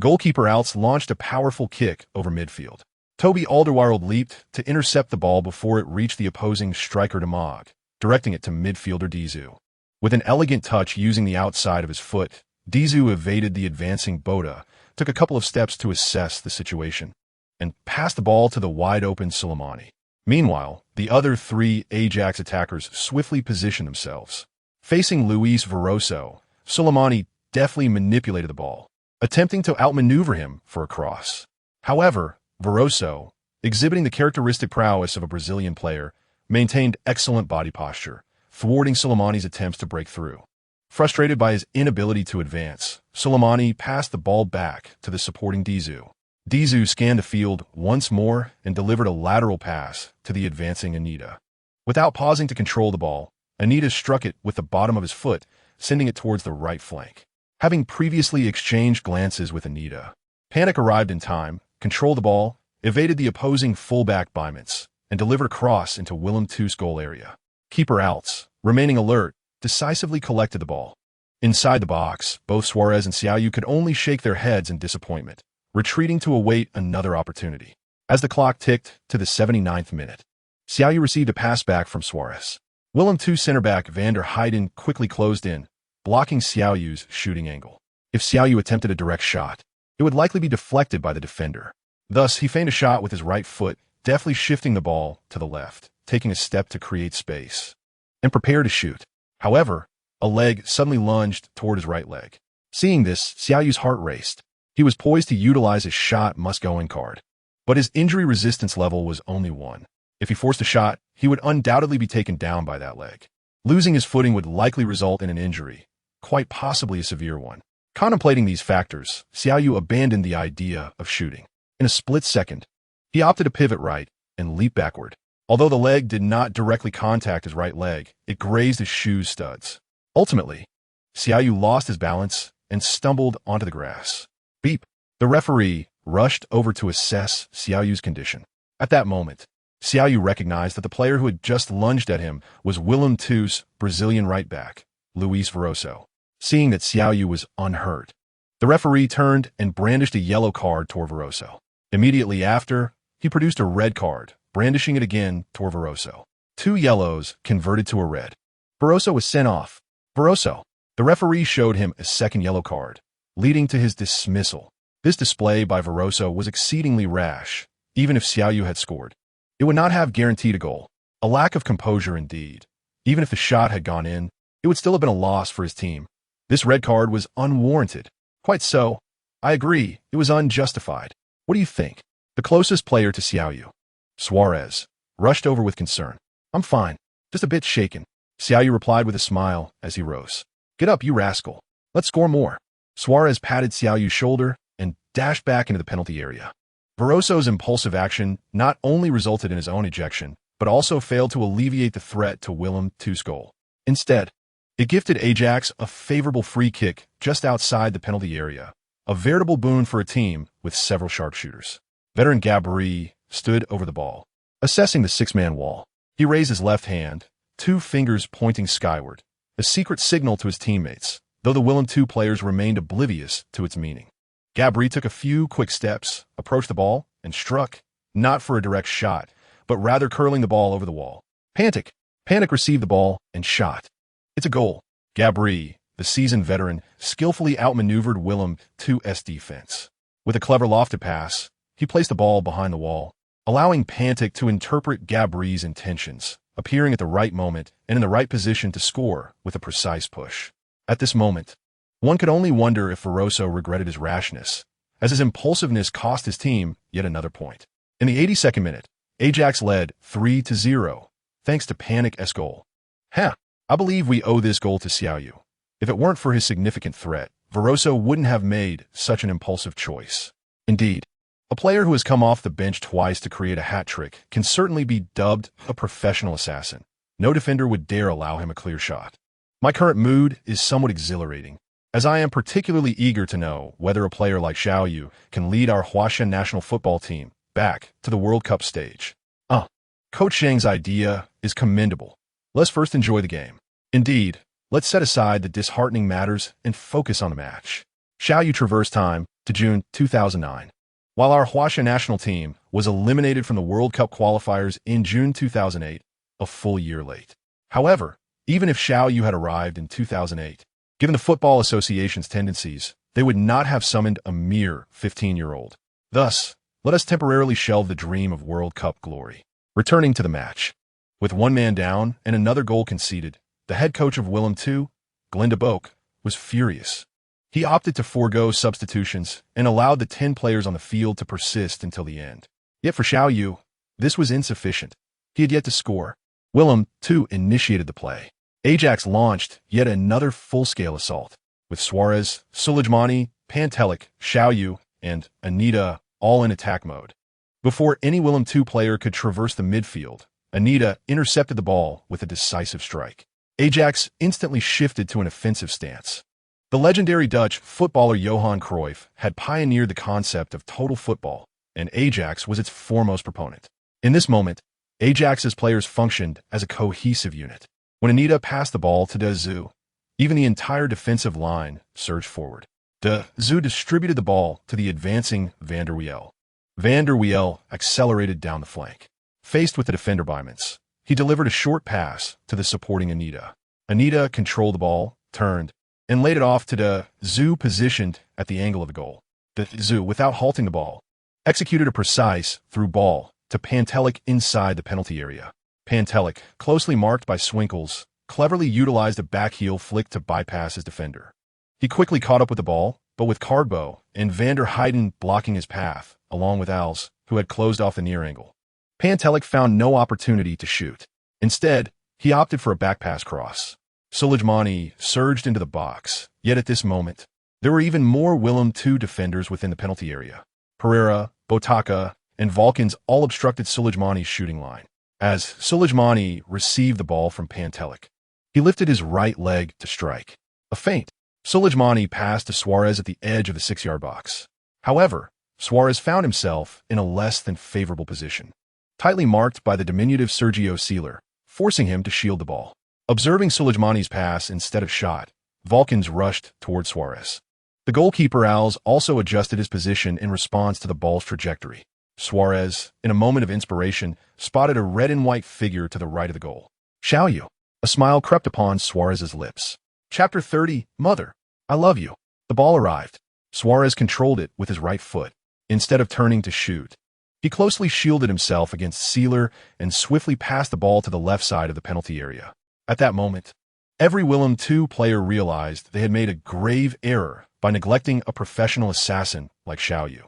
Goalkeeper Alts launched a powerful kick over midfield. Toby Alderweireld leaped to intercept the ball before it reached the opposing striker Demag, directing it to midfielder Dizu. With an elegant touch using the outside of his foot, Dizu evaded the advancing Boda, took a couple of steps to assess the situation, and passed the ball to the wide-open Soleimani. Meanwhile, the other 3 Ajax attackers swiftly positioned themselves. Facing Luis Veroso, Soleimani deftly manipulated the ball, attempting to outmaneuver him for a cross. However, Veroso, exhibiting the characteristic prowess of a Brazilian player, maintained excellent body posture, thwarting Soleimani's attempts to break through. Frustrated by his inability to advance, Soleimani passed the ball back to the supporting Dizu. Dizu scanned the field once more and delivered a lateral pass to the advancing Anita. Without pausing to control the ball, Anita struck it with the bottom of his foot, sending it towards the right flank. Having previously exchanged glances with Anita, Panic arrived in time, controlled the ball, evaded the opposing fullback Bymans, and delivered a cross into Willem II's goal area. Keeper Alts, remaining alert, decisively collected the ball. Inside the box, both Suarez and Xiao Yu could only shake their heads in disappointment, retreating to await another opportunity. As the clock ticked to the 79th minute, Xiao Yu received a pass back from Suarez. Willem II center-back Van der Heijden quickly closed in, blocking Xiao Yu's shooting angle. If Xiao Yu attempted a direct shot, it would likely be deflected by the defender. Thus, he feigned a shot with his right foot, deftly shifting the ball to the left, taking a step to create space, and prepare to shoot. However, a leg suddenly lunged toward his right leg. Seeing this, Xiao Yu's heart raced. He was poised to utilize his shot must-go-in card. But his injury resistance level was only 1. If he forced a shot, he would undoubtedly be taken down by that leg. Losing his footing would likely result in an injury, quite possibly a severe one. Contemplating these factors, Xiao Yu abandoned the idea of shooting. In a split second, he opted to pivot right and leap backward. Although the leg did not directly contact his right leg, it grazed his shoe studs. Ultimately, Xiao Yu lost his balance and stumbled onto the grass. Beep. The referee, rushed over to assess Xiao Yu's condition. At that moment, Xiao Yu recognized that the player who had just lunged at him was Willem II's Brazilian right back, Luis Veroso. Seeing that Xiao Yu was unhurt, the referee turned and brandished a yellow card toward Veroso. Immediately after, he produced a red card, brandishing it again toward Veroso. 2 yellows converted to a red. Veroso was sent off. The referee showed him a second yellow card, leading to his dismissal. This display by Veroso was exceedingly rash. Even if Xiao Yu had scored, it would not have guaranteed a goal. A lack of composure indeed. Even if the shot had gone in, it would still have been a loss for his team. This red card was unwarranted. Quite so. I agree, it was unjustified. What do you think? The closest player to Xiao Yu, Suarez, rushed over with concern. I'm fine, just a bit shaken. Xiao Yu replied with a smile as he rose. Get up, you rascal. Let's score more. Suarez patted Xiao Yu's shoulder and dashed back into the penalty area. Veroso's impulsive action not only resulted in his own ejection, but also failed to alleviate the threat to Willem II's goal. Instead, it gifted Ajax a favorable free kick just outside the penalty area, a veritable boon for a team with several sharpshooters. Veteran Gabri stood over the ball, assessing the 6-man wall. He raised his left hand, 2 fingers pointing skyward, a secret signal to his teammates, though the Willem II players remained oblivious to its meaning. Gabri took a few quick steps, approached the ball, and struck, not for a direct shot, but rather curling the ball over the wall. Panic received the ball and shot. It's a goal. Gabri, the seasoned veteran, skillfully outmaneuvered Willem II's defense. With a clever lofted pass, he placed the ball behind the wall, allowing Pantic to interpret Gabri's intentions, appearing at the right moment and in the right position to score with a precise push. At this moment, one could only wonder if Veroso regretted his rashness, as his impulsiveness cost his team yet another point. In the 82nd minute, Ajax led 3-0, thanks to Panic's goal. I believe we owe this goal to Xiao Yu. If it weren't for his significant threat, Veroso wouldn't have made such an impulsive choice. Indeed, a player who has come off the bench twice to create a hat-trick can certainly be dubbed a professional assassin. No defender would dare allow him a clear shot. My current mood is somewhat exhilarating, as I am particularly eager to know whether a player like Xiao Yu can lead our Huashan national football team back to the World Cup stage. Coach Zhang's idea is commendable. Let's first enjoy the game. Indeed, let's set aside the disheartening matters and focus on the match. Xiao Yu traversed time to June 2009. While our Huashan national team was eliminated from the World Cup qualifiers in June 2008, a full year late. However, even if Xiao Yu had arrived in 2008, given the Football Association's tendencies, they would not have summoned a mere 15-year-old. Thus, let us temporarily shelve the dream of World Cup glory. Returning to the match. With 1 man down and another goal conceded, the head coach of Willem II, Glenn de Boek, was furious. He opted to forego substitutions and allowed the 10 players on the field to persist until the end. Yet for Xiao Yu, this was insufficient. He had yet to score. Willem II initiated the play. Ajax launched yet another full-scale assault, with Suarez, Sulijmani, Pantelic, Xiao Yu, and Anita all in attack mode. Before any Willem II player could traverse the midfield, Anita intercepted the ball with a decisive strike. Ajax instantly shifted to an offensive stance. The legendary Dutch footballer Johan Cruyff had pioneered the concept of total football, and Ajax was its foremost proponent. In this moment, Ajax's players functioned as a cohesive unit. When Anita passed the ball to De Zhu, even the entire defensive line surged forward. De Zhu distributed the ball to the advancing Van der Wiel. Van der Wiel accelerated down the flank. Faced with the defender Bymans, he delivered a short pass to the supporting Anita. Anita controlled the ball, turned, and laid it off to De Zhu positioned at the angle of the goal. De Zhu, without halting the ball, executed a precise through ball to Pantelic inside the penalty area. Pantelic, closely marked by Swinkles, cleverly utilized a backheel flick to bypass his defender. He quickly caught up with the ball, but with Cardbo and Van der Heyden blocking his path, along with Als, who had closed off the near angle. Pantelic found no opportunity to shoot. Instead, he opted for a back-pass cross. Sulijmani surged into the box, yet at this moment, there were even more Willem II defenders within the penalty area. Pereira, Botaka, and Valkens all obstructed Sulijmani's shooting line. As Sulijmani received the ball from Pantelic, he lifted his right leg to strike. A feint. Sulijmani passed to Suarez at the edge of the 6-yard box. However, Suarez found himself in a less than favorable position, tightly marked by the diminutive Sergio Sealer, forcing him to shield the ball. Observing Soleimani's pass instead of shot, Vulcans rushed toward Suarez. The goalkeeper Al's also adjusted his position in response to the ball's trajectory. Suarez, in a moment of inspiration, spotted a red and white figure to the right of the goal. Xiao Yu. A smile crept upon Suarez's lips. Chapter 30, Mother, I love you. The ball arrived. Suarez controlled it with his right foot, instead of turning to shoot. He closely shielded himself against Sealer and swiftly passed the ball to the left side of the penalty area. At that moment, every Willem II player realized they had made a grave error by neglecting a professional assassin like Xiao Yu.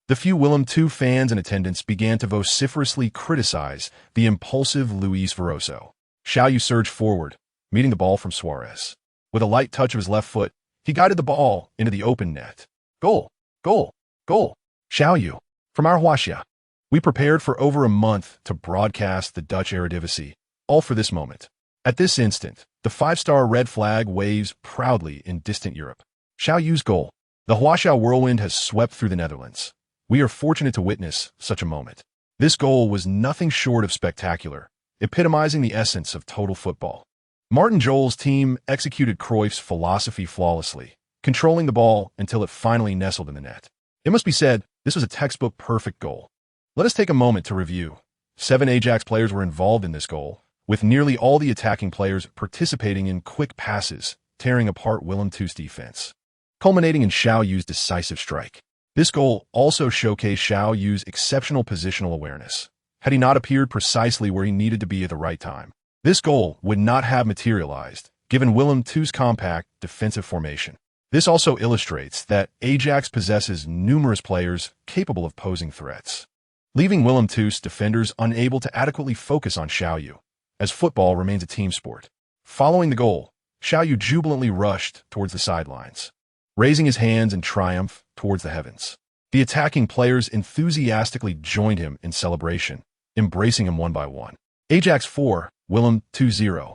The few Willem II fans in attendance began to vociferously criticize the impulsive Luis Veroso. Xiao Yu surged forward, meeting the ball from Suarez. With a light touch of his left foot, he guided the ball into the open net. Goal! Goal! Goal! Xiao Yu. From our Huaxia. We prepared for over a month to broadcast the Dutch Eredivisie, all for this moment. At this instant, the five-star red flag waves proudly in distant Europe. Xiao Yu's goal. The Huaxia whirlwind has swept through the Netherlands. We are fortunate to witness such a moment. This goal was nothing short of spectacular, epitomizing the essence of total football. Martin Jol's team executed Cruyff's philosophy flawlessly, controlling the ball until it finally nestled in the net. It must be said, this was a textbook perfect goal. Let us take a moment to review. 7 Ajax players were involved in this goal, with nearly all the attacking players participating in quick passes, tearing apart Willem II's defense, culminating in Xiao Yu's decisive strike. This goal also showcased Xiao Yu's exceptional positional awareness. Had he not appeared precisely where he needed to be at the right time, this goal would not have materialized, given Willem II's compact defensive formation. This also illustrates that Ajax possesses numerous players capable of posing threats, leaving Willem II's defenders unable to adequately focus on Xiao Yu, as football remains a team sport. Following the goal, Xiao Yu jubilantly rushed towards the sidelines, raising his hands in triumph towards the heavens. The attacking players enthusiastically joined him in celebration, embracing him one by one. Ajax 4, Willem 2-0.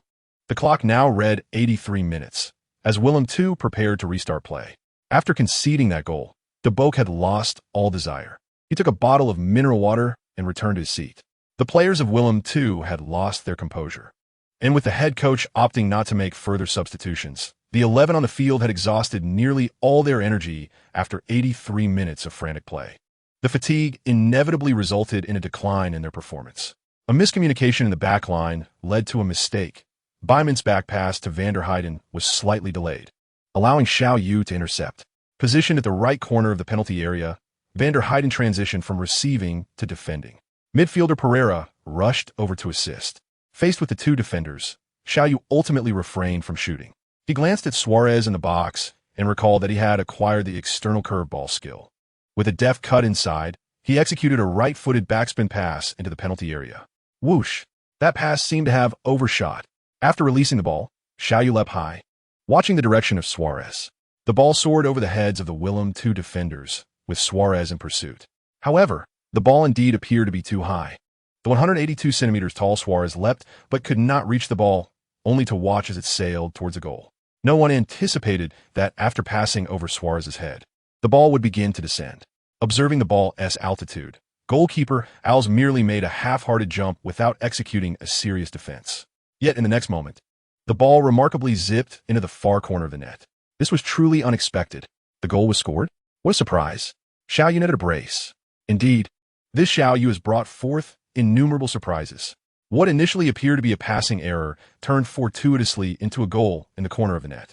The clock now read 83 minutes, as Willem II prepared to restart play. After conceding that goal, De Boek had lost all desire. He took a bottle of mineral water and returned to his seat. The players of Willem II had lost their composure. And with the head coach opting not to make further substitutions, the 11 on the field had exhausted nearly all their energy after 83 minutes of frantic play. The fatigue inevitably resulted in a decline in their performance. A miscommunication in the back line led to a mistake. Byman's back pass to Van der Heyden was slightly delayed, allowing Xiao Yu to intercept. Positioned at the right corner of the penalty area, Van der Heyden transitioned from receiving to defending. Midfielder Pereira rushed over to assist. Faced with the two defenders, Xiao Yu ultimately refrained from shooting. He glanced at Suarez in the box and recalled that he had acquired the external curveball skill. With a deft cut inside, he executed a right-footed backspin pass into the penalty area. Whoosh! That pass seemed to have overshot. After releasing the ball, Xiao Yu leapt high, watching the direction of Suarez. The ball soared over the heads of the Willem II defenders, with Suarez in pursuit. However, the ball indeed appeared to be too high. The 182 centimeters tall Suarez leapt but could not reach the ball, only to watch as it sailed towards a goal. No one anticipated that after passing over Suarez's head, the ball would begin to descend. Observing the ball's altitude, goalkeeper Al's merely made a half-hearted jump without executing a serious defense. Yet in the next moment, the ball remarkably zipped into the far corner of the net. This was truly unexpected. The goal was scored? What a surprise. Xiao Yu netted a brace. Indeed, this Xiao Yu has brought forth innumerable surprises. What initially appeared to be a passing error turned fortuitously into a goal in the corner of the net.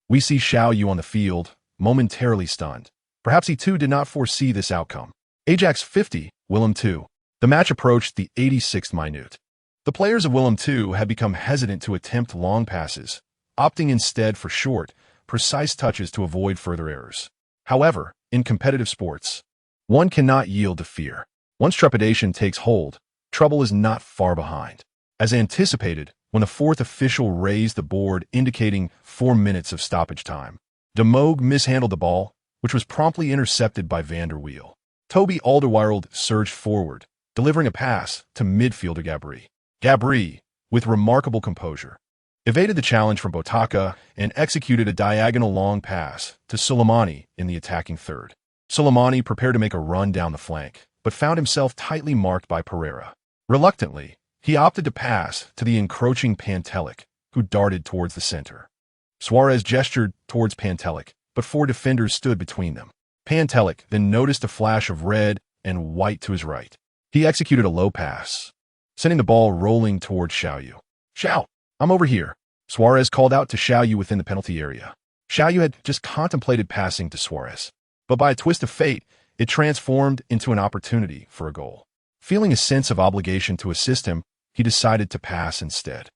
We see Xiao Yu on the field, momentarily stunned. Perhaps he too did not foresee this outcome. Ajax 50, Willem II. The match approached the 86th minute. The players of Willem II had become hesitant to attempt long passes, opting instead for short, precise touches to avoid further errors. However, in competitive sports, one cannot yield to fear. Once trepidation takes hold, trouble is not far behind. As anticipated, when the fourth official raised the board indicating 4 minutes of stoppage time, De Moog mishandled the ball, which was promptly intercepted by Van der Wiel. Toby Alderweireld surged forward, delivering a pass to midfielder Gabri. Gabri, with remarkable composure, evaded the challenge from Botaka and executed a diagonal long pass to Soleimani in the attacking third. Soleimani prepared to make a run down the flank, but found himself tightly marked by Pereira. Reluctantly, he opted to pass to the encroaching Pantelic, who darted towards the center. Suarez gestured towards Pantelic, but 4 defenders stood between them. Pantelic then noticed a flash of red and white to his right. He executed a low pass, sending the ball rolling towards Xiao Yu. "Xiao, I'm over here," Suarez called out to Xiao Yu within the penalty area. Xiao Yu had just contemplated passing to Suarez, but by a twist of fate, it transformed into an opportunity for a goal. Feeling a sense of obligation to assist him, he decided to pass instead.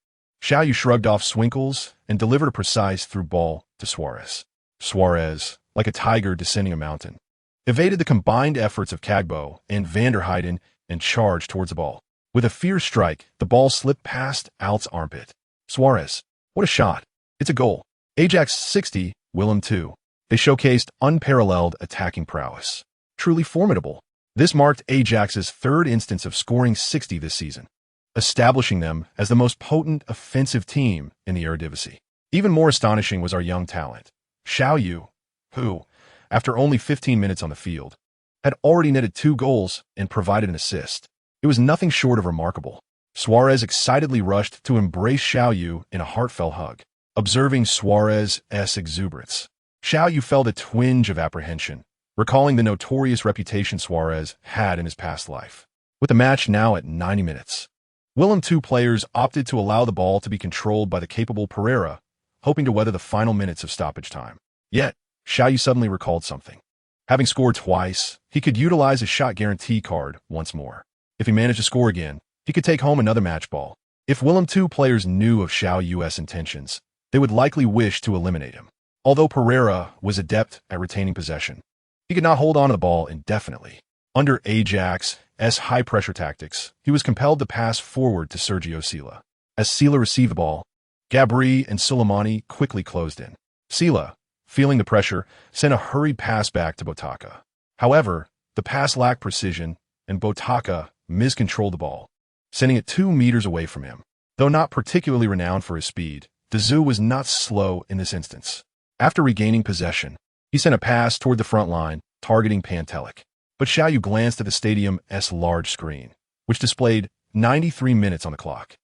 Xiao Yu shrugged off Swinkles and delivered a precise through ball to Suarez. Suarez, like a tiger descending a mountain, evaded the combined efforts of Kagbo and van der Heyden and charged towards the ball. With a fierce strike, the ball slipped past Alt's armpit. Suarez, what a shot. It's a goal. Ajax 60, Willem 2. They showcased unparalleled attacking prowess. Truly formidable. This marked Ajax's 3rd instance of scoring 60 this season, establishing them as the most potent offensive team in the Eredivisie. Even more astonishing was our young talent, Xiao Yu, who, after only 15 minutes on the field, had already netted 2 goals and provided an assist. It was nothing short of remarkable. Suarez excitedly rushed to embrace Xiao Yu in a heartfelt hug. Observing Suarez's exuberance, Xiao Yu felt a twinge of apprehension, recalling the notorious reputation Suarez had in his past life. With the match now at 90 minutes, Willem 2 players opted to allow the ball to be controlled by the capable Pereira, hoping to weather the final minutes of stoppage time. Yet, Xiao Yu suddenly recalled something. Having scored twice, he could utilize his shot guarantee card once more. If he managed to score again, he could take home another match ball. If Willem 2 players knew of Xiao Yu's intentions, they would likely wish to eliminate him. Although Pereira was adept at retaining possession, he could not hold on to the ball indefinitely. Under Ajax's high-pressure tactics, he was compelled to pass forward to Sergio Sila. As Sila received the ball, Gabri and Soleimani quickly closed in. Sila, feeling the pressure, sent a hurried pass back to Botaka. However, the pass lacked precision, and Botaka miscontrolled the ball, sending it 2 meters away from him. Though not particularly renowned for his speed, Dazou was not slow in this instance. After regaining possession, he sent a pass toward the front line, targeting Pantelic. But Xiao Yu glanced at the stadium's large screen, which displayed 93 minutes on the clock.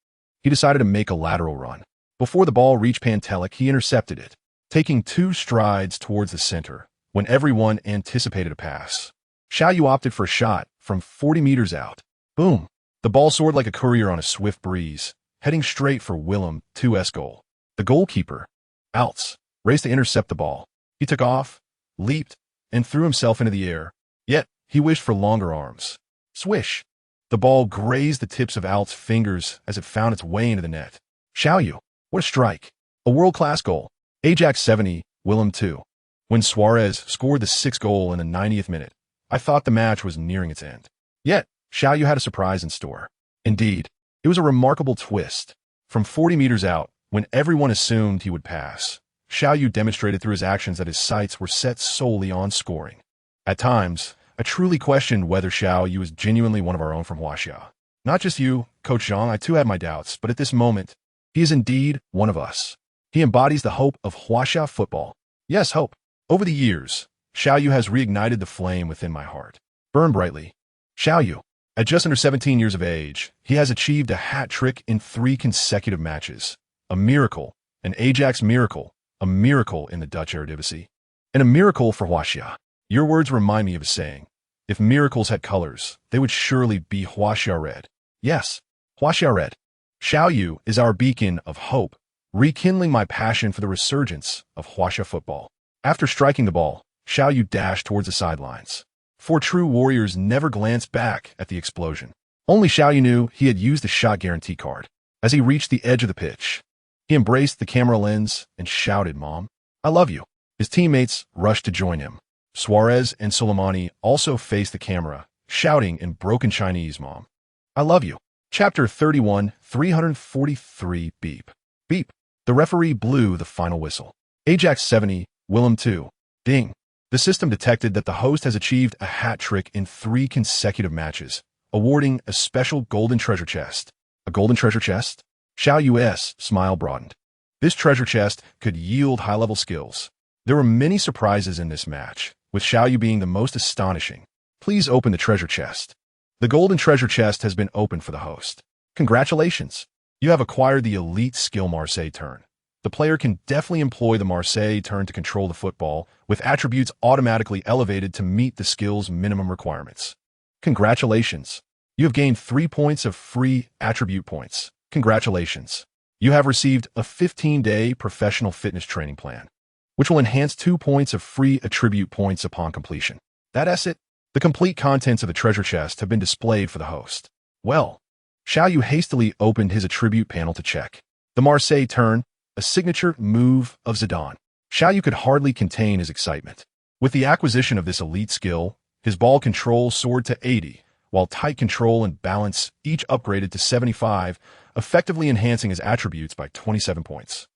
He decided to make a lateral run. Before the ball reached Pantelic, he intercepted it, taking 2 strides towards the center when everyone anticipated a pass. Xiao Yu opted for a shot from 40 meters out. Boom! The ball soared like a courier on a swift breeze, heading straight for Willem 2's goal. The goalkeeper, Alts, raced to intercept the ball. He took off, leaped, and threw himself into the air. Yet, he wished for longer arms. Swish! The ball grazed the tips of Alt's fingers as it found its way into the net. Xiao Yu, what a strike! A world-class goal. Ajax 70, Willem 2. When Suarez scored the 6th goal in the 90th minute, I thought the match was nearing its end. Yet, Xiao Yu had a surprise in store. Indeed, it was a remarkable twist. From 40 meters out, when everyone assumed he would pass, Xiao Yu demonstrated through his actions that his sights were set solely on scoring. At times, I truly questioned whether Xiao Yu was genuinely one of our own from Huaxia. Not just you, Coach Zhang, I too had my doubts, but at this moment, he is indeed one of us. He embodies the hope of Huaxia football. Yes, hope. Over the years, Xiao Yu has reignited the flame within my heart. Burn brightly. Xiao Yu, at just under 17 years of age, he has achieved a hat trick in 3 consecutive matches. A miracle, an Ajax miracle, a miracle in the Dutch Eredivisie, and a miracle for Huaxia. Your words remind me of a saying. If miracles had colors, they would surely be Huaxia red. Yes, Huaxia red. Xiao Yu is our beacon of hope, rekindling my passion for the resurgence of Huaxia football. After striking the ball, Xiao Yu dashed towards the sidelines. 4 true warriors never glanced back at the explosion. Only Xiao Yu knew he had used the shot guarantee card. As he reached the edge of the pitch, he embraced the camera lens and shouted, "Mom, I love you." His teammates rushed to join him. Suarez and Soleimani also faced the camera, shouting in broken Chinese, "Mom, I love you." Chapter 31, 343, Beep. Beep. The referee blew the final whistle. Ajax 70, Willem 2. Ding. The system detected that the host has achieved a hat trick in 3 consecutive matches, awarding a special golden treasure chest. A golden treasure chest? Xiao Yu's smile broadened. This treasure chest could yield high-level skills. There were many surprises in this match, with Xiao Yu being the most astonishing. Please open the treasure chest. The golden treasure chest has been opened for the host. Congratulations! You have acquired the elite skill Marseille turn. The player can definitely employ the Marseille turn to control the football, with attributes automatically elevated to meet the skill's minimum requirements. Congratulations! You have gained 3 points of free attribute points. Congratulations! You have received a 15-day professional fitness training plan, which will enhance 2 points of free attribute points upon completion. That's it. The complete contents of the treasure chest have been displayed for the host. Well, Xiao Yu hastily opened his attribute panel to check. The Marseille turn, a signature move of Zidane. Xiao Yu could hardly contain his excitement. With the acquisition of this elite skill, his ball control soared to 80, while tight control and balance each upgraded to 75, effectively enhancing his attributes by 27 points.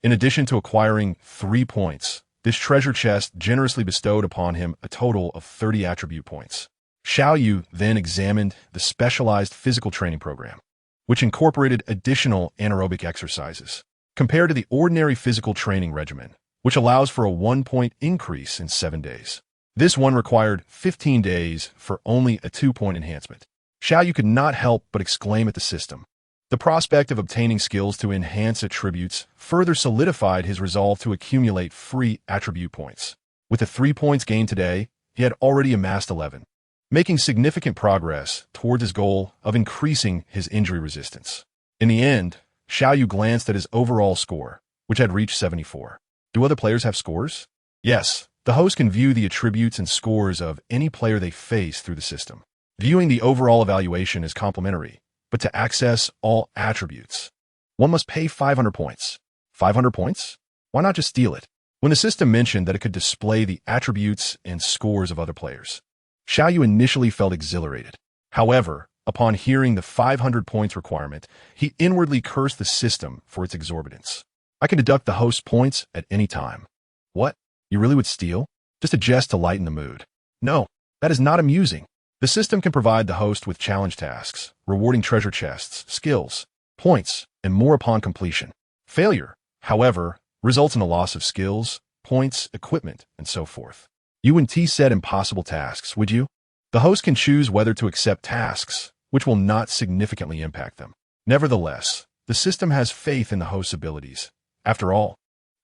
In addition to acquiring 3 points, this treasure chest generously bestowed upon him a total of 30 attribute points. Xiao Yu then examined the specialized physical training program, which incorporated additional anaerobic exercises, compared to the ordinary physical training regimen, which allows for a 1-point increase in 7 days. This one required 15 days for only a 2-point enhancement. Xiao Yu could not help but exclaim at the system. The prospect of obtaining skills to enhance attributes further solidified his resolve to accumulate free attribute points. With the 3 points gained today, he had already amassed 11, making significant progress towards his goal of increasing his injury resistance. In the end, Xiao Yu glanced at his overall score, which had reached 74. Do other players have scores? Yes, the host can view the attributes and scores of any player they face through the system. Viewing the overall evaluation is complementary, but to access all attributes, one must pay 500 points. 500 points? Why not just steal it? When the system mentioned that it could display the attributes and scores of other players, Xiao Yu initially felt exhilarated. However, upon hearing the 500 points requirement, he inwardly cursed the system for its exorbitance. I can deduct the host's points at any time. What? You really would steal? Just a jest to lighten the mood. No, that is not amusing. The system can provide the host with challenge tasks, rewarding treasure chests, skills, points, and more upon completion. Failure, however, results in a loss of skills, points, equipment, and so forth. You wouldn't set impossible tasks, would you? The host can choose whether to accept tasks, which will not significantly impact them. Nevertheless, the system has faith in the host's abilities. After all,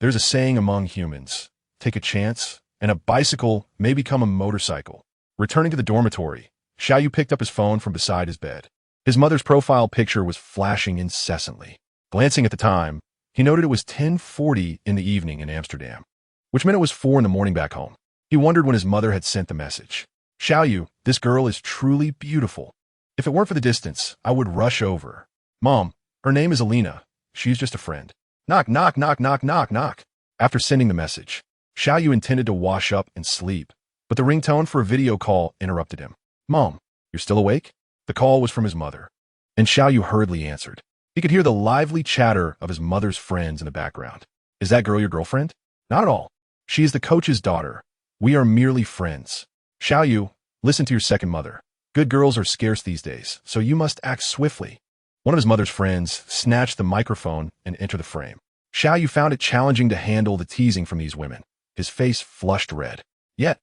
there's a saying among humans, take a chance, and a bicycle may become a motorcycle. Returning to the dormitory, Xiao Yu picked up his phone from beside his bed. His mother's profile picture was flashing incessantly. Glancing at the time, he noted it was 10:40 in the evening in Amsterdam, which meant it was 4 in the morning back home. He wondered when his mother had sent the message. Xiao Yu, this girl is truly beautiful. If it weren't for the distance, I would rush over. Mom, her name is Alina. She's just a friend. Knock, knock, knock, knock, knock, knock. After sending the message, Xiao Yu intended to wash up and sleep, but the ringtone for a video call interrupted him. Mom, you're still awake? The call was from his mother, and Xiao Yu hurriedly answered. He could hear the lively chatter of his mother's friends in the background. Is that girl your girlfriend? Not at all. She is the coach's daughter. We are merely friends. Xiao Yu, listen to your second mother. Good girls are scarce these days, so you must act swiftly. One of his mother's friends snatched the microphone and entered the frame. Xiao Yu found it challenging to handle the teasing from these women. His face flushed red. Yet,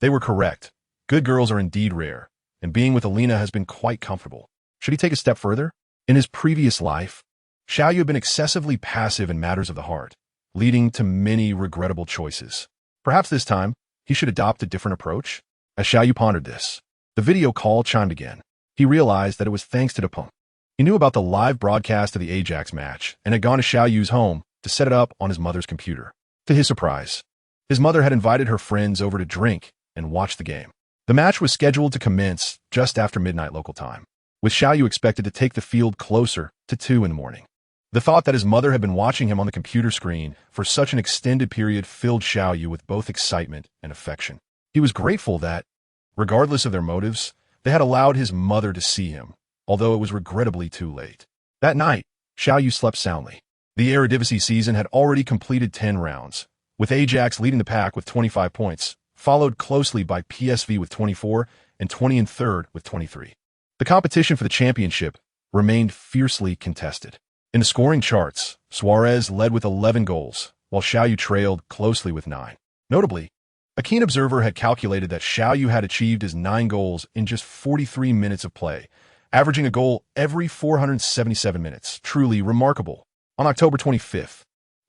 they were correct. Good girls are indeed rare, and being with Alina has been quite comfortable. Should he take a step further? In his previous life, Xiao Yu had been excessively passive in matters of the heart, leading to many regrettable choices. Perhaps this time, he should adopt a different approach? As Xiao Yu pondered this, the video call chimed again. He realized that it was thanks to Dupont. He knew about the live broadcast of the Ajax match and had gone to Xiao Yu's home to set it up on his mother's computer. To his surprise, his mother had invited her friends over to drink and watch the game. The match was scheduled to commence just after midnight local time, with Xiao Yu expected to take the field closer to 2 in the morning. The thought that his mother had been watching him on the computer screen for such an extended period filled Xiao Yu with both excitement and affection. He was grateful that, regardless of their motives, they had allowed his mother to see him, although it was regrettably too late. That night, Xiao Yu slept soundly. The Eredivisie season had already completed 10 rounds, with Ajax leading the pack with 25 points, followed closely by PSV with 24 and 20 in third with 23. The competition for the championship remained fiercely contested. In the scoring charts, Suarez led with 11 goals, while Xiao Yu trailed closely with 9. Notably, A keen observer had calculated that Xiao Yu had achieved his 9 goals in just 43 minutes of play, averaging a goal every 477 minutes. Truly remarkable. On October 25th,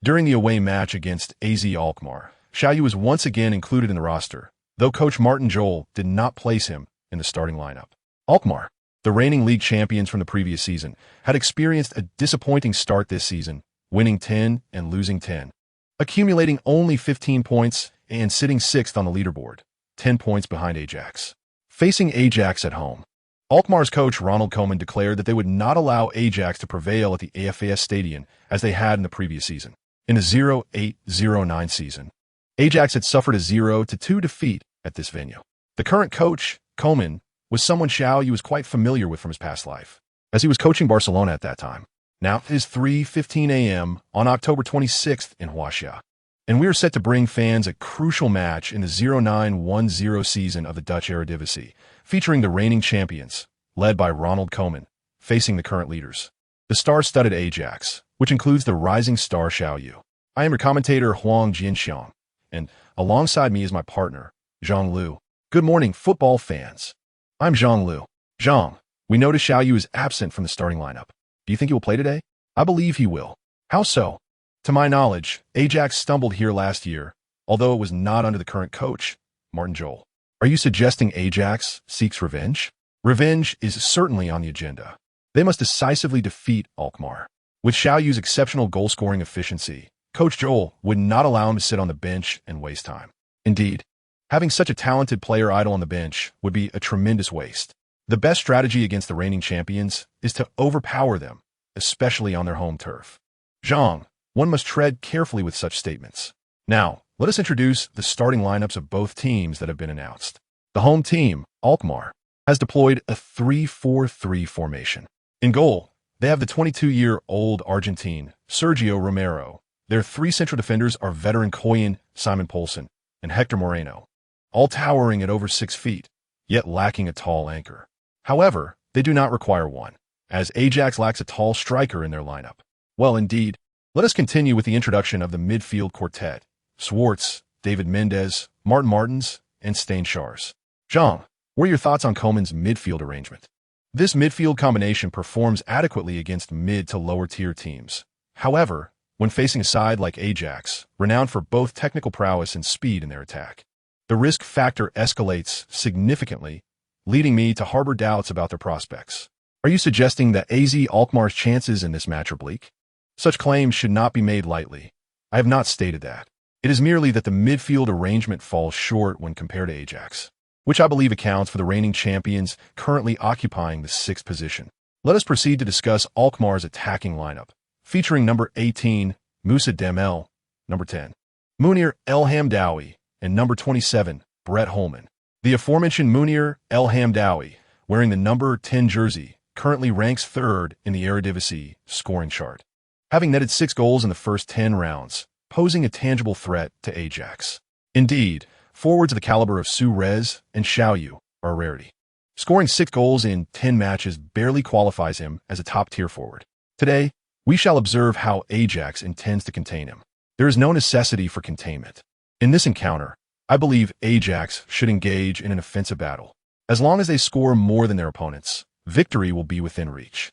during the away match against AZ Alkmaar, Xiao Yu was once again included in the roster, though coach Martin Jol did not place him in the starting lineup. Alkmaar, the reigning league champions from the previous season, had experienced a disappointing start this season, winning 10 and losing 10, accumulating only 15 points and sitting 6th on the leaderboard, 10 points behind Ajax. Facing Ajax at home, Alkmaar's coach Ronald Koeman declared that they would not allow Ajax to prevail at the AFAS Stadion as they had in the previous season. In the 08-09 season, Ajax had suffered a 0-2 defeat at this venue. The current coach, Koeman, was someone Xiao Yu was quite familiar with from his past life, as he was coaching Barcelona at that time. Now it is 3:15 a.m. on October 26th in Huaxia, and we are set to bring fans a crucial match in the 09-10 season of the Dutch Eredivisie, featuring the reigning champions, led by Ronald Koeman, facing the current leaders, the star-studded Ajax, which includes the rising star Xiao Yu. I am your commentator Huang Jinxiang, and alongside me is my partner, Zhang Lu. Good morning, football fans. I'm Zhang Lu. Zhang, we notice Xiao Yu is absent from the starting lineup. Do you think he will play today? I believe he will. How so? To my knowledge, Ajax stumbled here last year, although it was not under the current coach, Martin Jol. Are you suggesting Ajax seeks revenge? Revenge is certainly on the agenda. They must decisively defeat Alkmaar. With Xiao Yu's exceptional goal-scoring efficiency, Coach Jol would not allow him to sit on the bench and waste time. Indeed, having such a talented player idle on the bench would be a tremendous waste. The best strategy against the reigning champions is to overpower them, especially on their home turf. Zhang, one must tread carefully with such statements. Now, let us introduce the starting lineups of both teams that have been announced. The home team, Alkmaar, has deployed a 3-4-3 formation. In goal, they have the 22-year-old Argentine, Sergio Romero. Their 3 central defenders are veteran Koyan, Simon Poulsen, and Hector Moreno, all towering at over 6 feet, yet lacking a tall anchor. However, they do not require one, as Ajax lacks a tall striker in their lineup. Well, indeed, let us continue with the introduction of the midfield quartet, Swartz, David Mendes, Martin Martins, and Stain Schars. Zhang, what are your thoughts on Koeman's midfield arrangement? This midfield combination performs adequately against mid to lower tier teams. However, when facing a side like Ajax, renowned for both technical prowess and speed in their attack, the risk factor escalates significantly, leading me to harbor doubts about their prospects. Are you suggesting that AZ Alkmaar's chances in this match are bleak? Such claims should not be made lightly. I have not stated that. It is merely that the midfield arrangement falls short when compared to Ajax, which I believe accounts for the reigning champions currently occupying the 6th position. Let us proceed to discuss Alkmaar's attacking lineup, featuring number 18, Moussa Demmel, number 10, Munir El Hamdawi, and number 27, Brett Holman. The aforementioned Munir El Hamdawi, wearing the number 10 jersey, currently ranks 3rd in the Eredivisie scoring chart, having netted 6 goals in the first 10 rounds, posing a tangible threat to Ajax. Indeed, forwards of the caliber of Suarez and Xiao Yu are a rarity. Scoring 6 goals in 10 matches barely qualifies him as a top-tier forward. Today, we shall observe how Ajax intends to contain him. There is no necessity for containment. In this encounter, I believe Ajax should engage in an offensive battle. As long as they score more than their opponents, victory will be within reach.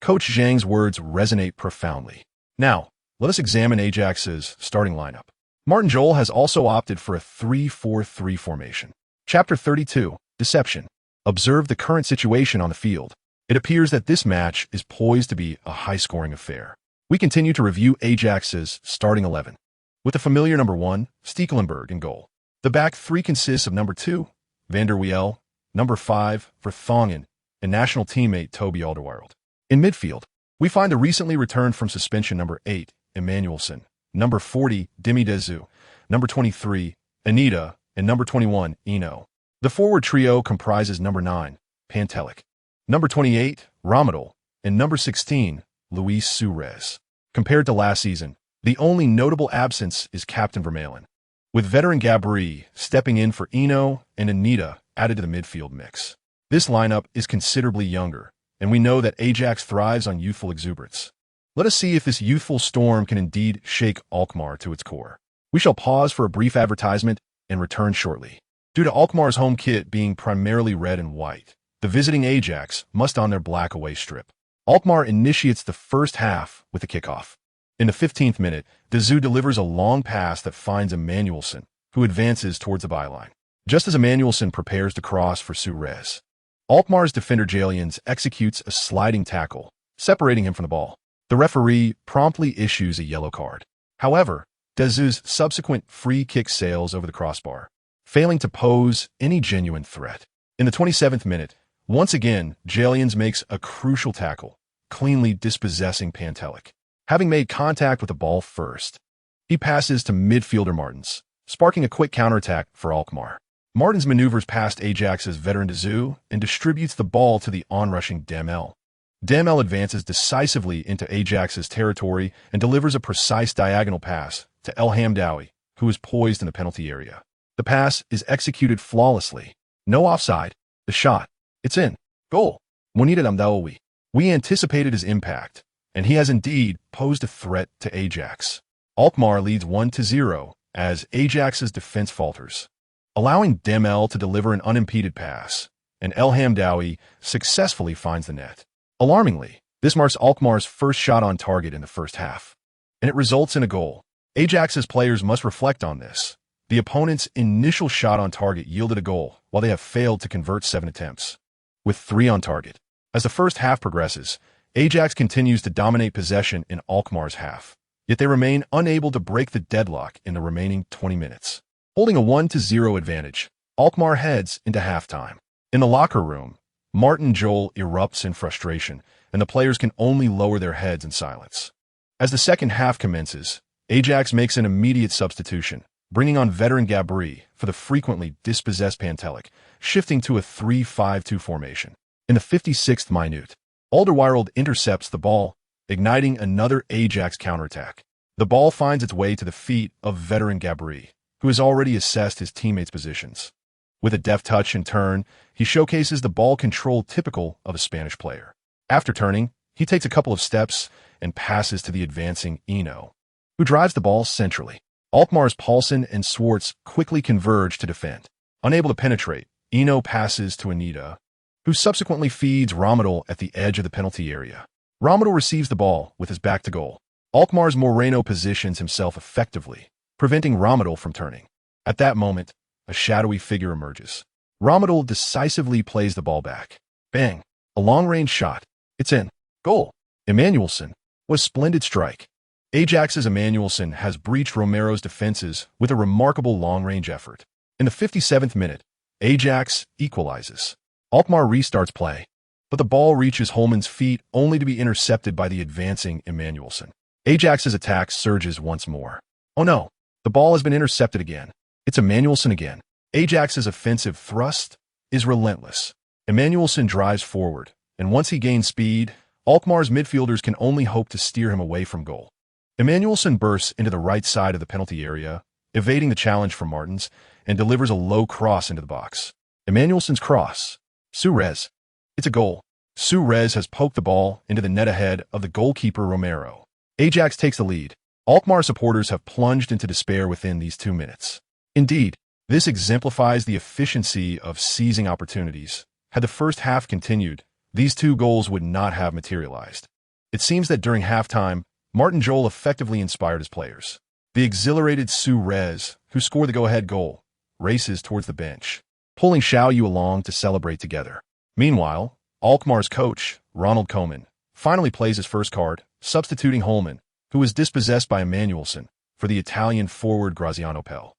Coach Zhang's words resonate profoundly. Now, let us examine Ajax's starting lineup. Martin Jol has also opted for a 3-4-3 formation. Chapter 32, Deception. Observe the current situation on the field. It appears that this match is poised to be a high-scoring affair. We continue to review Ajax's starting 11. With the familiar number 1, Stekelenburg, in goal. The back 3 consists of number 2, Van der Wiel, number 5, Vertonghen, and national teammate Toby Alderweireld. In midfield, we find the recently returned from suspension number 8, Emmanuelson, number 40, Dimi Dezu, number 23, Anita, and number 21, Eno. The forward trio comprises number 9, Pantelic, number 28, Ramadal, and number 16, Luis Suarez. Compared to last season, the only notable absence is Captain Vermaelen, with veteran Gabri stepping in for Eno and Anita added to the midfield mix. This lineup is considerably younger, and we know that Ajax thrives on youthful exuberance. Let us see if this youthful storm can indeed shake Alkmaar to its core. We shall pause for a brief advertisement and returned shortly. Due to Alkmaar's home kit being primarily red and white, the visiting Ajax must on their black away strip. Alkmaar initiates the first half with a kickoff. In the 15th minute, De Zeu delivers a long pass that finds Emmanuelson, who advances towards the byline. Just as Emmanuelson prepares to cross for Suarez, Alkmaar's defender Jalians executes a sliding tackle, separating him from the ball. The referee promptly issues a yellow card. However, De Zeu's subsequent free kick sails over the crossbar, failing to pose any genuine threat. In the 27th minute, once again, Jalians makes a crucial tackle, cleanly dispossessing Pantelic. Having made contact with the ball first, he passes to midfielder Martens, sparking a quick counterattack for Alkmaar. Martens maneuvers past Ajax's veteran De Zeu and distributes the ball to the onrushing Damel. Damel advances decisively into Ajax's territory and delivers a precise diagonal pass to El Hamdawi, who is poised in the penalty area. The pass is executed flawlessly. No offside. The shot. It's in. Goal. Munir Hamdawi. We anticipated his impact, and he has indeed posed a threat to Ajax. Alkmaar leads 1-0 as Ajax's defense falters, allowing Damel to deliver an unimpeded pass, and El Hamdawi successfully finds the net. Alarmingly, this marks Alkmaar's first shot on target in the first half, and it results in a goal. Ajax's players must reflect on this. The opponent's initial shot on target yielded a goal, while they have failed to convert 7 attempts, with 3 on target. As the first half progresses, Ajax continues to dominate possession in Alkmaar's half, yet they remain unable to break the deadlock in the remaining 20 minutes. Holding a 1-0 advantage, Alkmaar heads into halftime. In the locker room, Martin Jol erupts in frustration, and the players can only lower their heads in silence. As the second half commences, Ajax makes an immediate substitution, bringing on veteran Gabri for the frequently dispossessed Pantelic, shifting to a 3-5-2 formation. In the 56th minute, Alderweireld intercepts the ball, igniting another Ajax counterattack. The ball finds its way to the feet of veteran Gabri, who has already assessed his teammates' positions. With a deft touch and turn, he showcases the ball control typical of a Spanish player. After turning, he takes a couple of steps and passes to the advancing Eno, who drives the ball centrally. Alkmaar's Paulsen and Swartz quickly converge to defend. Unable to penetrate, Eno passes to Anita, who subsequently feeds Ramadal at the edge of the penalty area. Ramadal receives the ball with his back to goal. Alkmaar's Moreno positions himself effectively, preventing Ramadal from turning. At that moment, a shadowy figure emerges. Ramadal decisively plays the ball back. Bang! A long-range shot. It's in. Goal. Emmanuelson. Was splendid strike. Ajax's Emmanuelson has breached Romero's defenses with a remarkable long-range effort. In the 57th minute, Ajax equalizes. Alkmaar restarts play, but the ball reaches Holman's feet only to be intercepted by the advancing Emmanuelson. Ajax's attack surges once more. Oh no! The ball has been intercepted again. It's Emmanuelson again. Ajax's offensive thrust is relentless. Emmanuelson drives forward, and once he gains speed, Alkmaar's midfielders can only hope to steer him away from goal. Emmanuelson bursts into the right side of the penalty area, evading the challenge from Martens, and delivers a low cross into the box. Emmanuelson's cross. Suarez. It's a goal. Suarez has poked the ball into the net ahead of the goalkeeper Romero. Ajax takes the lead. Alkmaar supporters have plunged into despair within these 2 minutes. Indeed, this exemplifies the efficiency of seizing opportunities. Had the first half continued, these 2 goals would not have materialized. It seems that during halftime, Martin Jol effectively inspired his players. The exhilarated Suarez, who scored the go-ahead goal, races towards the bench, pulling Xiao Yu along to celebrate together. Meanwhile, Alkmaar's coach, Ronald Koeman, finally plays his first card, substituting Holman, who was dispossessed by Emmanuelson, for the Italian forward Graziano Pell.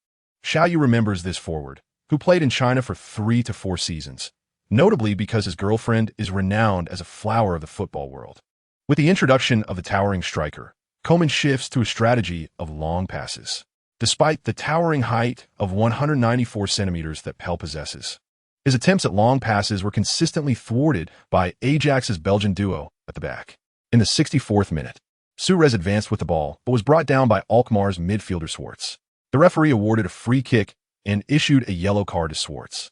Xiao Yu remembers this forward, who played in China for 3 to 4 seasons, notably because his girlfriend is renowned as a flower of the football world. With the introduction of the towering striker, Koeman shifts to a strategy of long passes. Despite the towering height of 194 centimeters that Pell possesses, his attempts at long passes were consistently thwarted by Ajax's Belgian duo at the back. In the 64th minute, Suarez advanced with the ball, but was brought down by Alkmaar's midfielder Swartz. The referee awarded a free kick and issued a yellow card to Swartz.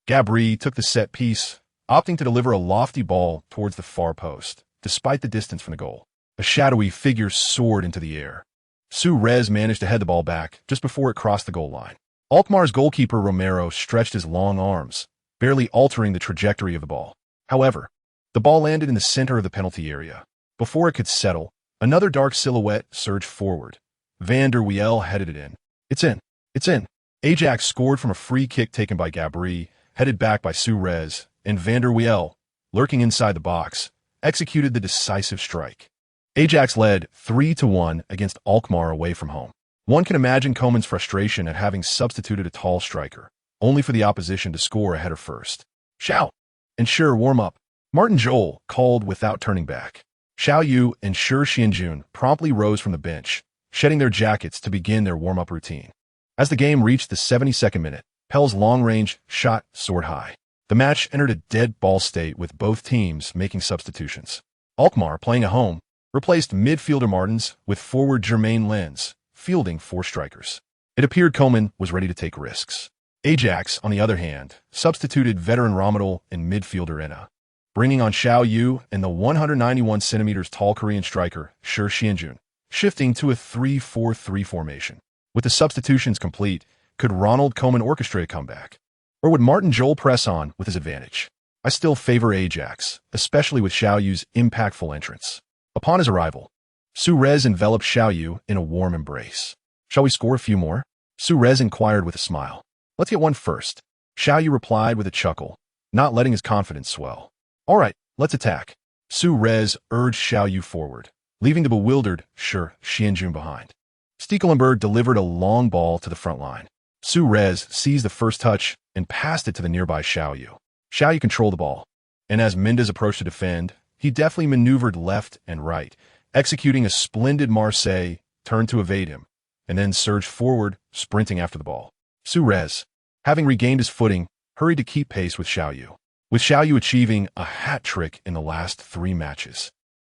Gabri took the set piece, opting to deliver a lofty ball towards the far post, despite the distance from the goal. A shadowy figure soared into the air. Suarez managed to head the ball back just before it crossed the goal line. Alkmaar's goalkeeper Romero stretched his long arms, barely altering the trajectory of the ball. However, the ball landed in the center of the penalty area. Before it could settle, another dark silhouette surged forward. Van der Wiel headed it in. It's in. It's in. Ajax scored from a free kick taken by Gabri, headed back by Suarez, and Van der Wiel, lurking inside the box, executed the decisive strike. Ajax led 3-1 against Alkmaar away from home. One can imagine Koeman's frustration at having substituted a tall striker, only for the opposition to score a header first. Xiao! Ensure warm-up. Martin Jol called without turning back. Xiao Yu and Shi Xianjun promptly rose from the bench, shedding their jackets to begin their warm-up routine. As the game reached the 72nd minute, Pell's long-range shot soared high. The match entered a dead ball state with both teams making substitutions. Alkmaar, playing at home, replaced midfielder Martins with forward Jermaine Lenz, fielding 4 strikers. It appeared Koeman was ready to take risks. Ajax, on the other hand, substituted veteran Ramadal and midfielder Enna, bringing on Xiao Yu and the 191 centimeters tall Korean striker Shi Xianjun, shifting to a 3-4-3 formation. With the substitutions complete, could Ronald Koeman orchestrate a comeback? Or would Martin Jol press on with his advantage? I still favor Ajax, especially with Xiao Yu's impactful entrance. Upon his arrival, Suarez enveloped Xiao Yu in a warm embrace. Shall we score a few more? Suarez inquired with a smile. Let's get one first. Xiao Yu replied with a chuckle, not letting his confidence swell. All right, let's attack. Suarez urged Xiao Yu forward, leaving the bewildered Shi Xianjun behind. Stekelenburg delivered a long ball to the front line. Suarez seized the first touch and passed it to the nearby Xiao Yu. Xiao Yu controlled the ball, and as Mendes approached to defend, he deftly maneuvered left and right, executing a splendid Marseille turn to evade him, and then surged forward, sprinting after the ball. Suarez, having regained his footing, hurried to keep pace with Xiao Yu, with Xiao Yu achieving a hat trick in the last 3 matches.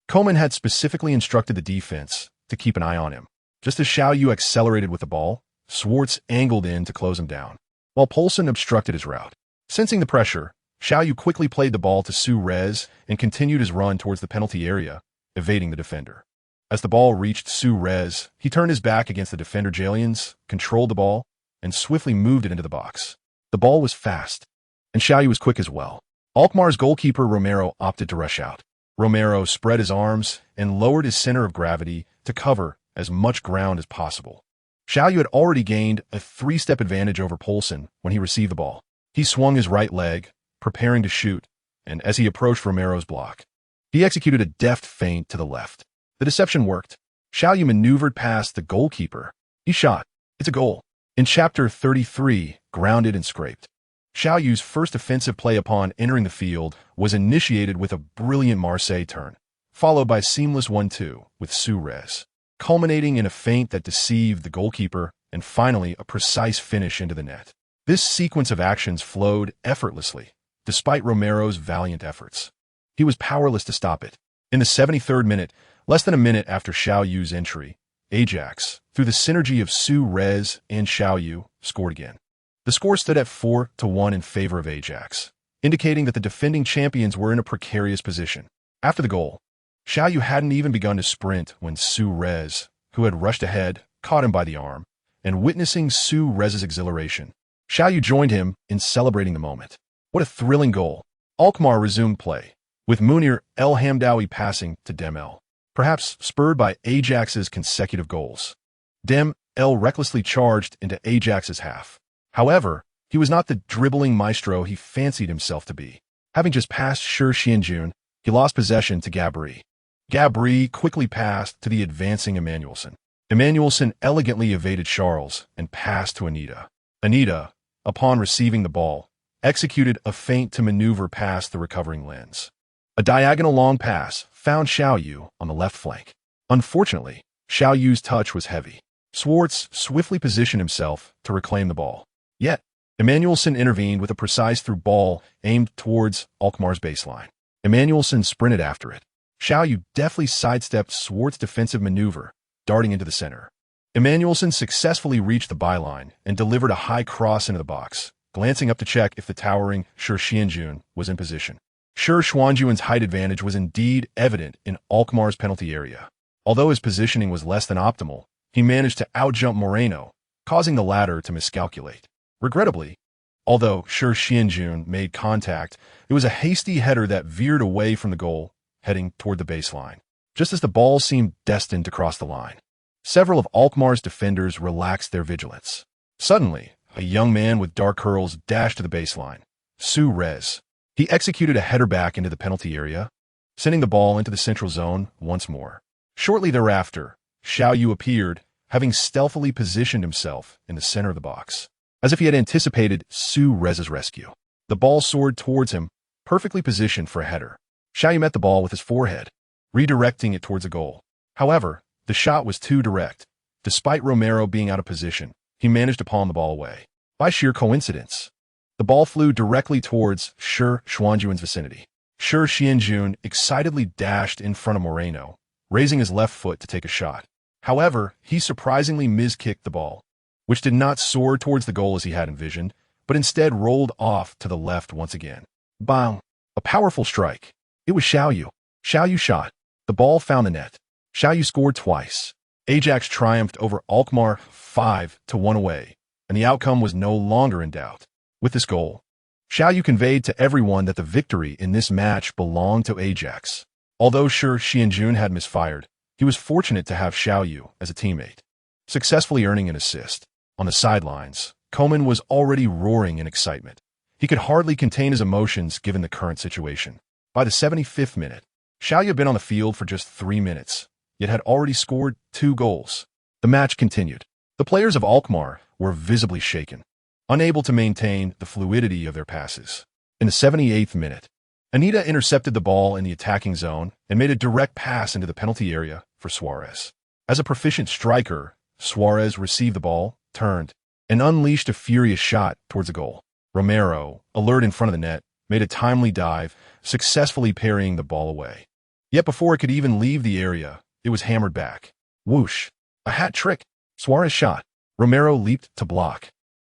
Koeman had specifically instructed the defense to keep an eye on him. Just as Xiao Yu accelerated with the ball, Schwartz angled in to close him down, while Poulsen obstructed his route. Sensing the pressure, Xiao Yu quickly played the ball to Suarez and continued his run towards the penalty area, evading the defender. As the ball reached Suarez, he turned his back against the defender Jalians, controlled the ball, and swiftly moved it into the box. The ball was fast, and Xiao Yu was quick as well. Alkmaar's goalkeeper Romero opted to rush out. Romero spread his arms and lowered his center of gravity to cover as much ground as possible. Xiao Yu had already gained a 3-step advantage over Poulsen when he received the ball. He swung his right leg, preparing to shoot, and as he approached Romero's block, he executed a deft feint to the left. The deception worked. Xiao Yu maneuvered past the goalkeeper. He shot. It's a goal. In Chapter 33, grounded and scraped. Xiao Yu's first offensive play upon entering the field was initiated with a brilliant Marseille turn, followed by a seamless 1-2 with Suarez, culminating in a feint that deceived the goalkeeper and finally a precise finish into the net. This sequence of actions flowed effortlessly, despite Romero's valiant efforts. He was powerless to stop it. In the 73rd minute, less than a minute after Xiao Yu's entry, Ajax, through the synergy of Suarez and Xiao Yu, scored again. The score stood at 4-1 in favor of Ajax, indicating that the defending champions were in a precarious position. After the goal, Xiao Yu hadn't even begun to sprint when Suarez, who had rushed ahead, caught him by the arm, and witnessing Suarez's exhilaration, Xiao Yu joined him in celebrating the moment. What a thrilling goal. Alkmaar resumed play, with Munir El Hamdawi passing to Dem El, perhaps spurred by Ajax's consecutive goals. Dem El recklessly charged into Ajax's half. However, he was not the dribbling maestro he fancied himself to be. Having just passed Shi Xianjun, he lost possession to Gabri. Gabri quickly passed to the advancing Emanuelson. Emanuelson elegantly evaded Charles and passed to Anita. Anita, upon receiving the ball, executed a feint to maneuver past the recovering Lenz. A diagonal long pass found Xiao Yu on the left flank. Unfortunately, Xiao Yu's touch was heavy. Schwartz swiftly positioned himself to reclaim the ball. Yet, Emanuelson intervened with a precise through ball aimed towards Alkmaar's baseline. Emanuelson sprinted after it. Xiao Yu deftly sidestepped Schwartz's defensive maneuver, darting into the center. Emanuelson successfully reached the byline and delivered a high cross into the box, glancing up to check if the towering Shi Xianjun was in position. Shi Xianjun's height advantage was indeed evident in Alkmaar's penalty area. Although his positioning was less than optimal, he managed to outjump Moreno, causing the latter to miscalculate. Regrettably, although Shi Xianjun made contact, it was a hasty header that veered away from the goal, heading toward the baseline, just as the ball seemed destined to cross the line. Several of Alkmaar's defenders relaxed their vigilance. Suddenly, a young man with dark curls dashed to the baseline. Su Rez. He executed a header back into the penalty area, sending the ball into the central zone once more. Shortly thereafter, Xiao Yu appeared, having stealthily positioned himself in the center of the box, as if he had anticipated Su Rez's rescue. The ball soared towards him, perfectly positioned for a header. Xiao Yu met the ball with his forehead, redirecting it towards a goal. However, the shot was too direct. Despite Romero being out of position, he managed to palm the ball away. By sheer coincidence, the ball flew directly towards Shi Xianjun's vicinity. Shi Xianjun excitedly dashed in front of Moreno, raising his left foot to take a shot. However, he surprisingly miskicked the ball, which did not soar towards the goal as he had envisioned, but instead rolled off to the left once again. Bang! A powerful strike. It was Xiao Yu. Xiao Yu shot. The ball found the net. Xiao Yu scored twice. Ajax triumphed over Alkmaar 5-1 away, and the outcome was no longer in doubt. With this goal, Xiao Yu conveyed to everyone that the victory in this match belonged to Ajax. Although Shi Xianjun had misfired, he was fortunate to have Xiao Yu as a teammate, successfully earning an assist. On the sidelines, Koeman was already roaring in excitement. He could hardly contain his emotions given the current situation. By the 75th minute, Xiao Yu had been on the field for just 3 minutes, yet had already scored 2 goals. The match continued. The players of Alkmaar were visibly shaken, unable to maintain the fluidity of their passes. In the 78th minute, Anita intercepted the ball in the attacking zone and made a direct pass into the penalty area for Suarez. As a proficient striker, Suarez received the ball, turned, and unleashed a furious shot towards the goal. Romero, alert in front of the net, made a timely dive, successfully parrying the ball away. Yet before it could even leave the area, it was hammered back. Whoosh! A hat trick! Suarez shot. Romero leaped to block.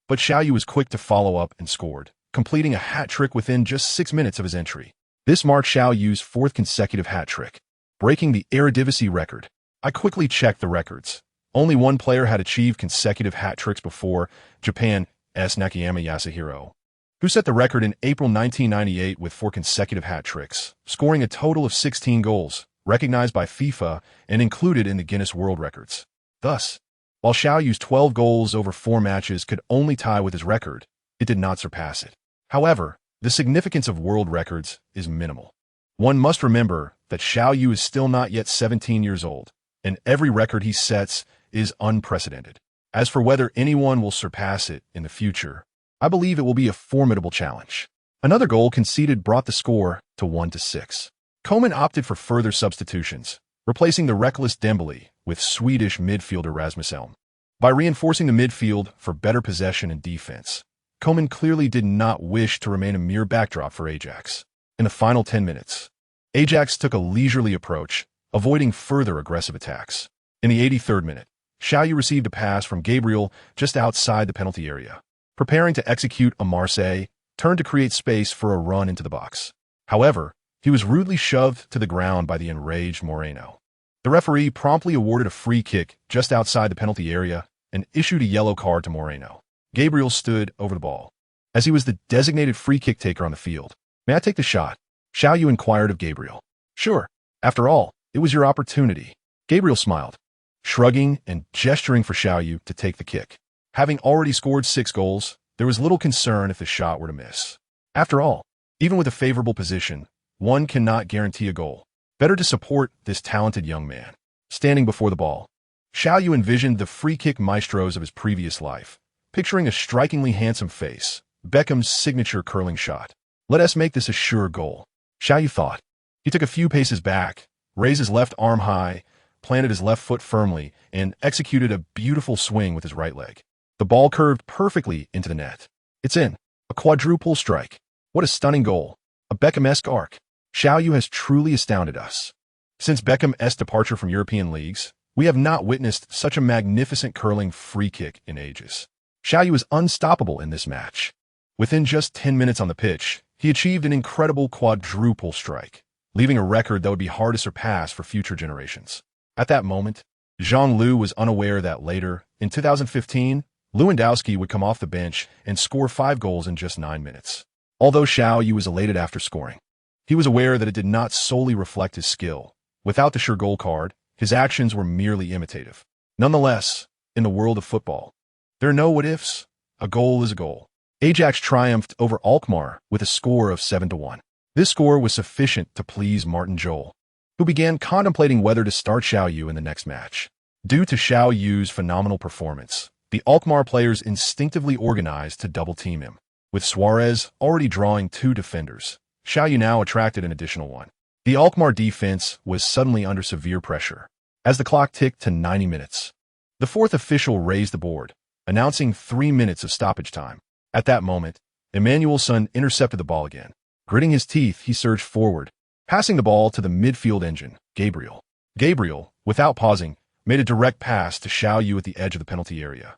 But Xiao Yu was quick to follow up and scored, completing a hat trick within just 6 minutes of his entry. This marked Xiao Yu's 4th consecutive hat trick, breaking the Eredivisie record. I quickly checked the records. Only one player had achieved consecutive hat tricks before, Japan's Nakayama Yasuhiro, who set the record in April 1998 with 4 consecutive hat tricks, scoring a total of 16 goals, recognized by FIFA and included in the Guinness World Records. Thus, while Xiao Yu's 12 goals over 4 matches could only tie with his record, it did not surpass it. However, the significance of world records is minimal. One must remember that Xiao Yu is still not yet 17 years old, and every record he sets is unprecedented. As for whether anyone will surpass it in the future, I believe it will be a formidable challenge. Another goal conceded brought the score to 1-6. Koeman opted for further substitutions, replacing the reckless Dembele with Swedish midfielder Rasmus Elm. By reinforcing the midfield for better possession and defense, Koeman clearly did not wish to remain a mere backdrop for Ajax. In the final 10 minutes, Ajax took a leisurely approach, avoiding further aggressive attacks. In the 83rd minute, Xiao Yu received a pass from Gabriel just outside the penalty area. Preparing to execute a Marseille, turned to create space for a run into the box. However, he was rudely shoved to the ground by the enraged Moreno. The referee promptly awarded a free kick just outside the penalty area and issued a yellow card to Moreno. Gabriel stood over the ball, as he was the designated free kick taker on the field. "May I take the shot?" Xiao Yu inquired of Gabriel. "Sure. After all, it was your opportunity." Gabriel smiled, shrugging and gesturing for Xiao Yu to take the kick. Having already scored 6 goals, there was little concern if the shot were to miss. After all, even with a favorable position, one cannot guarantee a goal. Better to support this talented young man. Standing before the ball, Xiao Yu envisioned the free kick maestros of his previous life, picturing a strikingly handsome face, Beckham's signature curling shot. "Let us make this a sure goal," Xiao Yu thought. He took a few paces back, raised his left arm high, planted his left foot firmly, and executed a beautiful swing with his right leg. The ball curved perfectly into the net. "It's in. A quadruple strike. What a stunning goal. A Beckham-esque arc." Xiao Yu has truly astounded us. Since Beckham's departure from European leagues, we have not witnessed such a magnificent curling free kick in ages. Xiao Yu is unstoppable in this match. Within just 10 minutes on the pitch, he achieved an incredible quadruple strike, leaving a record that would be hard to surpass for future generations. At that moment, Zhang Lu was unaware that later, in 2015, Lewandowski would come off the bench and score 5 goals in just 9 minutes. Although Xiao Yu was elated after scoring, he was aware that it did not solely reflect his skill. Without the sure goal card, his actions were merely imitative. Nonetheless, in the world of football, there are no what-ifs. A goal is a goal. Ajax triumphed over Alkmaar with a score of 7-1. This score was sufficient to please Martin Jol, who began contemplating whether to start Xiao Yu in the next match. Due to Xiao Yu's phenomenal performance, the Alkmaar players instinctively organized to double-team him. With Suarez already drawing 2 defenders, Xiao Yu now attracted an additional one. The Alkmaar defense was suddenly under severe pressure. As the clock ticked to 90 minutes, the 4th official raised the board, announcing 3 minutes of stoppage time. At that moment, Emmanuelson intercepted the ball again. Gritting his teeth, he surged forward, passing the ball to the midfield engine, Gabriel. Gabriel, without pausing, made a direct pass to Xiao Yu at the edge of the penalty area.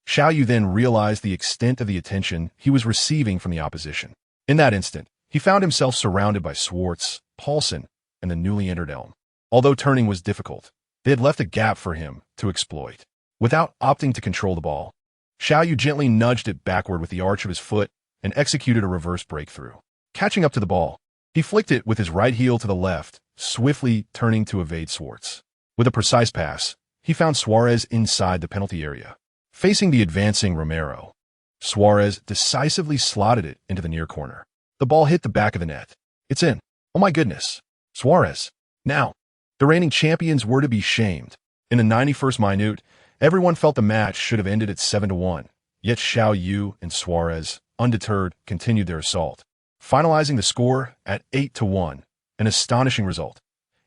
Xiao Yu then realized the extent of the attention he was receiving from the opposition. In that instant, he found himself surrounded by Schwartz, Paulsen, and the newly entered Elm. Although turning was difficult, they had left a gap for him to exploit. Without opting to control the ball, Xiao Yu gently nudged it backward with the arch of his foot and executed a reverse breakthrough. Catching up to the ball, he flicked it with his right heel to the left, swiftly turning to evade Schwartz. With a precise pass, he found Suarez inside the penalty area. Facing the advancing Romero, Suarez decisively slotted it into the near corner. The ball hit the back of the net. It's in. Oh my goodness. Suarez. Now, the reigning champions were to be shamed. In the 91st minute, everyone felt the match should have ended at 7-1, yet Xiao Yu and Suarez, undeterred, continued their assault, finalizing the score at 8-1, an astonishing result.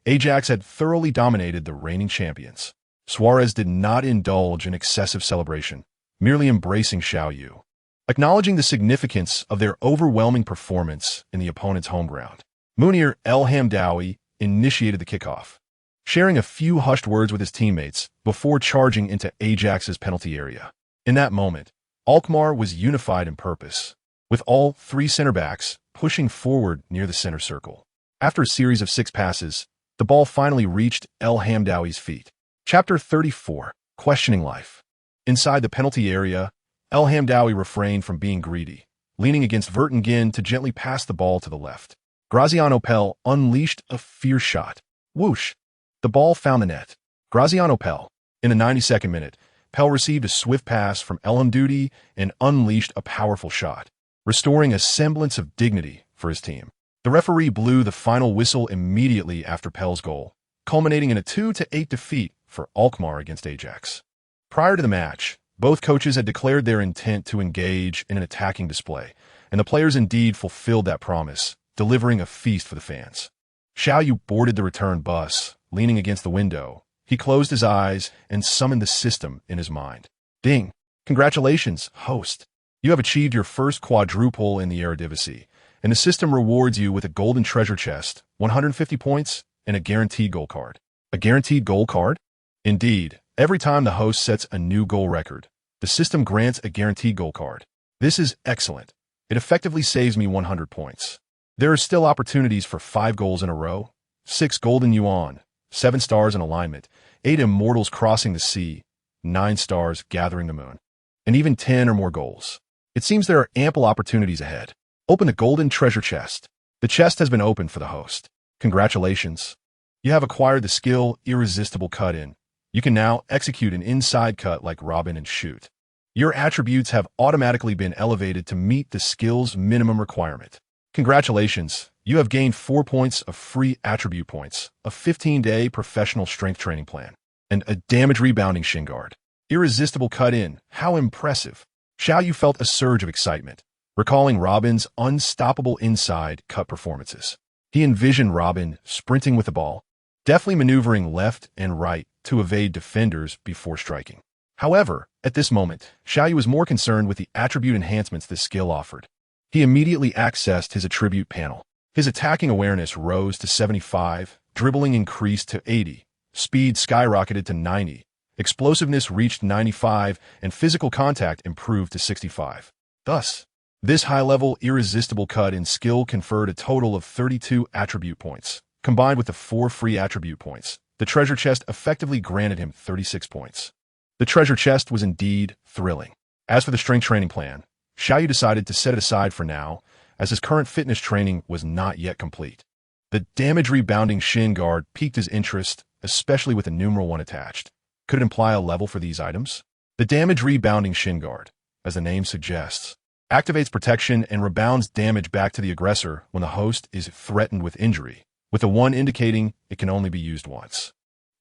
Ajax had thoroughly dominated the reigning champions. Suarez did not indulge in excessive celebration, merely embracing Xiao Yu, acknowledging the significance of their overwhelming performance in the opponent's home ground. Munir El Hamdawi initiated the kickoff, sharing a few hushed words with his teammates before charging into Ajax's penalty area. In that moment, Alkmaar was unified in purpose, with all 3 center-backs pushing forward near the center circle. After a series of 6 passes, the ball finally reached El Hamdawi's feet. Chapter 34, Questioning Life. Inside the penalty area, El Hamdawi refrained from being greedy, leaning against Vertonghen to gently pass the ball to the left. Graziano Pell unleashed a fierce shot. Whoosh! The ball found the net. Graziano Pell. In the 92nd minute, Pell received a swift pass from El Hamdoudi and unleashed a powerful shot, restoring a semblance of dignity for his team. The referee blew the final whistle immediately after Pell's goal, culminating in a 2-8 defeat for Alkmaar against Ajax. Prior to the match, both coaches had declared their intent to engage in an attacking display, and the players indeed fulfilled that promise, delivering a feast for the fans. Xiao Yu boarded the return bus, leaning against the window. He closed his eyes and summoned the system in his mind. Ding! Congratulations, host! You have achieved your first quadruple in the Eredivisie, and the system rewards you with a golden treasure chest, 150 points, and a guaranteed goal card. A guaranteed goal card? Indeed, every time the host sets a new goal record, the system grants a guaranteed goal card. This is excellent. It effectively saves me 100 points. There are still opportunities for 5 goals in a row, 6 golden yuan, 7 stars in alignment, 8 immortals crossing the sea, 9 stars gathering the moon, and even 10 or more goals. It seems there are ample opportunities ahead. Open the golden treasure chest. The chest has been opened for the host. Congratulations. You have acquired the skill Irresistible Cut-In. You can now execute an inside cut like Robin and shoot. Your attributes have automatically been elevated to meet the skill's minimum requirement. Congratulations, you have gained 4 points of free attribute points, a 15-day professional strength training plan, and a damage rebounding shin guard. Irresistible Cut-In, how impressive. Xiao Yu felt a surge of excitement, recalling Robin's unstoppable inside cut performances. He envisioned Robin sprinting with the ball, deftly maneuvering left and right to evade defenders before striking. However, at this moment, Xiao Yu was more concerned with the attribute enhancements this skill offered. He immediately accessed his attribute panel. His attacking awareness rose to 75, dribbling increased to 80, speed skyrocketed to 90, explosiveness reached 95, and physical contact improved to 65. Thus, this high-level irresistible cut-in skill conferred a total of 32 attribute points. Combined with the 4 free attribute points, the treasure chest effectively granted him 36 points. The treasure chest was indeed thrilling. As for the strength training plan, Xiao Yu decided to set it aside for now, as his current fitness training was not yet complete. The damage-rebounding shin guard piqued his interest, especially with the numeral 1 attached. Could it imply a level for these items? The damage-rebounding shin guard, as the name suggests, activates protection and rebounds damage back to the aggressor when the host is threatened with injury, with the 1 indicating it can only be used once.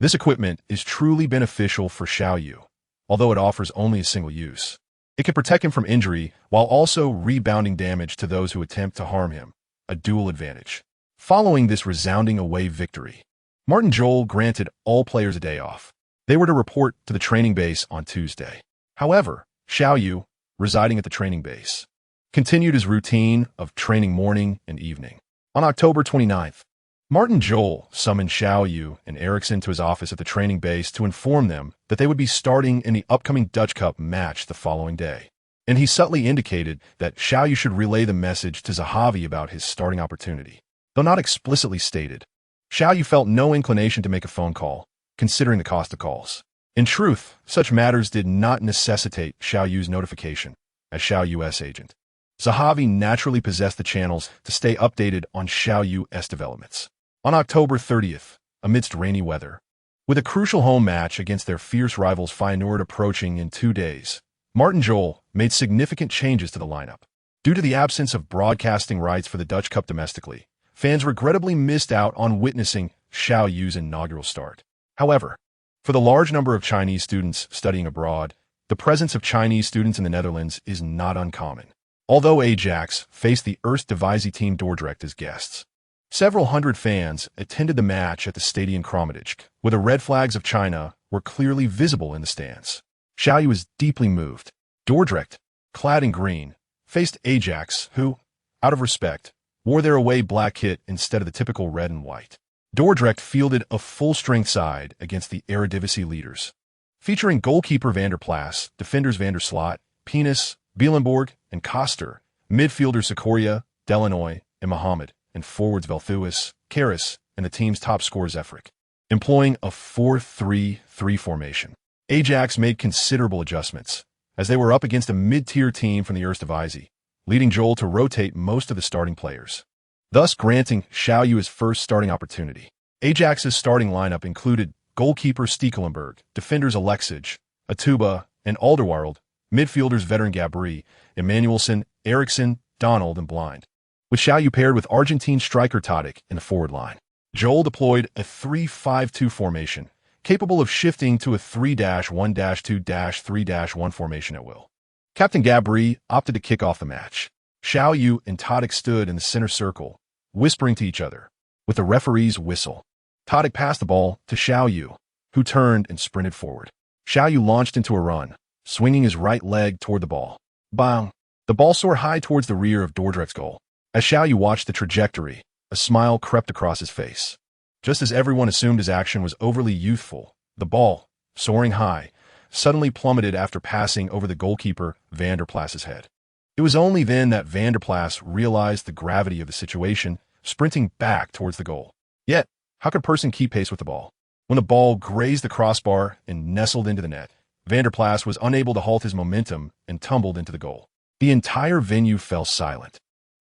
This equipment is truly beneficial for Xiao Yu, although it offers only a single use. It can protect him from injury while also rebounding damage to those who attempt to harm him, a dual advantage. Following this resounding away victory, Martin Jol granted all players a day off. They were to report to the training base on Tuesday. However, Xiao Yu, residing at the training base, continued his routine of training morning and evening. On October 29th, Martin Jol summoned Xiao Yu and Eriksson to his office at the training base to inform them that they would be starting in the upcoming Dutch Cup match the following day. And he subtly indicated that Xiao Yu should relay the message to Zahavi about his starting opportunity. Though not explicitly stated, Xiao Yu felt no inclination to make a phone call, considering the cost of calls. In truth, such matters did not necessitate Xiao Yu's notification, as Xiao Yu's agent. Zahavi naturally possessed the channels to stay updated on Xiao Yu's developments. On October 30th, amidst rainy weather, with a crucial home match against their fierce rivals Feyenoord approaching in 2 days, Martin Jol made significant changes to the lineup. Due to the absence of broadcasting rights for the Dutch Cup domestically, fans regrettably missed out on witnessing Xiao Yu's inaugural start. However, for the large number of Chinese students studying abroad, the presence of Chinese students in the Netherlands is not uncommon. Although Ajax faced the Eredivisie team Dordrecht as guests, several hundred fans attended the match at the Stadion Kramatisch, where the red flags of China were clearly visible in the stands. Xiao Yu was deeply moved. Dordrecht, clad in green, faced Ajax, who, out of respect, wore their away black kit instead of the typical red and white. Dordrecht fielded a full-strength side against the Eredivisie leaders, featuring goalkeeper Van der Plas, defenders Van der Slot, Penis, Bielenborg, and Koster, midfielders Sikoria, Delanoy, and Mohammed, and forwards Velthuis, Karas, and the team's top scorer Zefrik. Employing a 4-3-3 formation, Ajax made considerable adjustments, as they were up against a mid-tier team from the Eredivisie, leading Joel to rotate most of the starting players, thus granting Xiao Yu his first starting opportunity. Ajax's starting lineup included goalkeeper Stekelenburg, defenders Alexic, Atuba, and Alderweireld, midfielders veteran Gabri, Emmanuelson, Eriksson, Donald, and Blind, with Xiao Yu paired with Argentine striker Tadic in the forward line. Joel deployed a 3-5-2 formation, capable of shifting to a 3-1-2-3-1 formation at will. Captain Gabri opted to kick off the match. Xiao Yu and Tadic stood in the center circle, whispering to each other, with the referee's whistle. Tadic passed the ball to Xiao Yu, who turned and sprinted forward. Xiao Yu launched into a run, swinging his right leg toward the ball. Bang! The ball soared high towards the rear of Dordrecht's goal. As Xiao Yu watched the trajectory, a smile crept across his face. Just as everyone assumed his action was overly youthful, the ball, soaring high, suddenly plummeted after passing over the goalkeeper Van der Plas's head. It was only then that Van der Plas realized the gravity of the situation, sprinting back towards the goal. Yet, how could a person keep pace with the ball? When the ball grazed the crossbar and nestled into the net, Van der Plas was unable to halt his momentum and tumbled into the goal. The entire venue fell silent,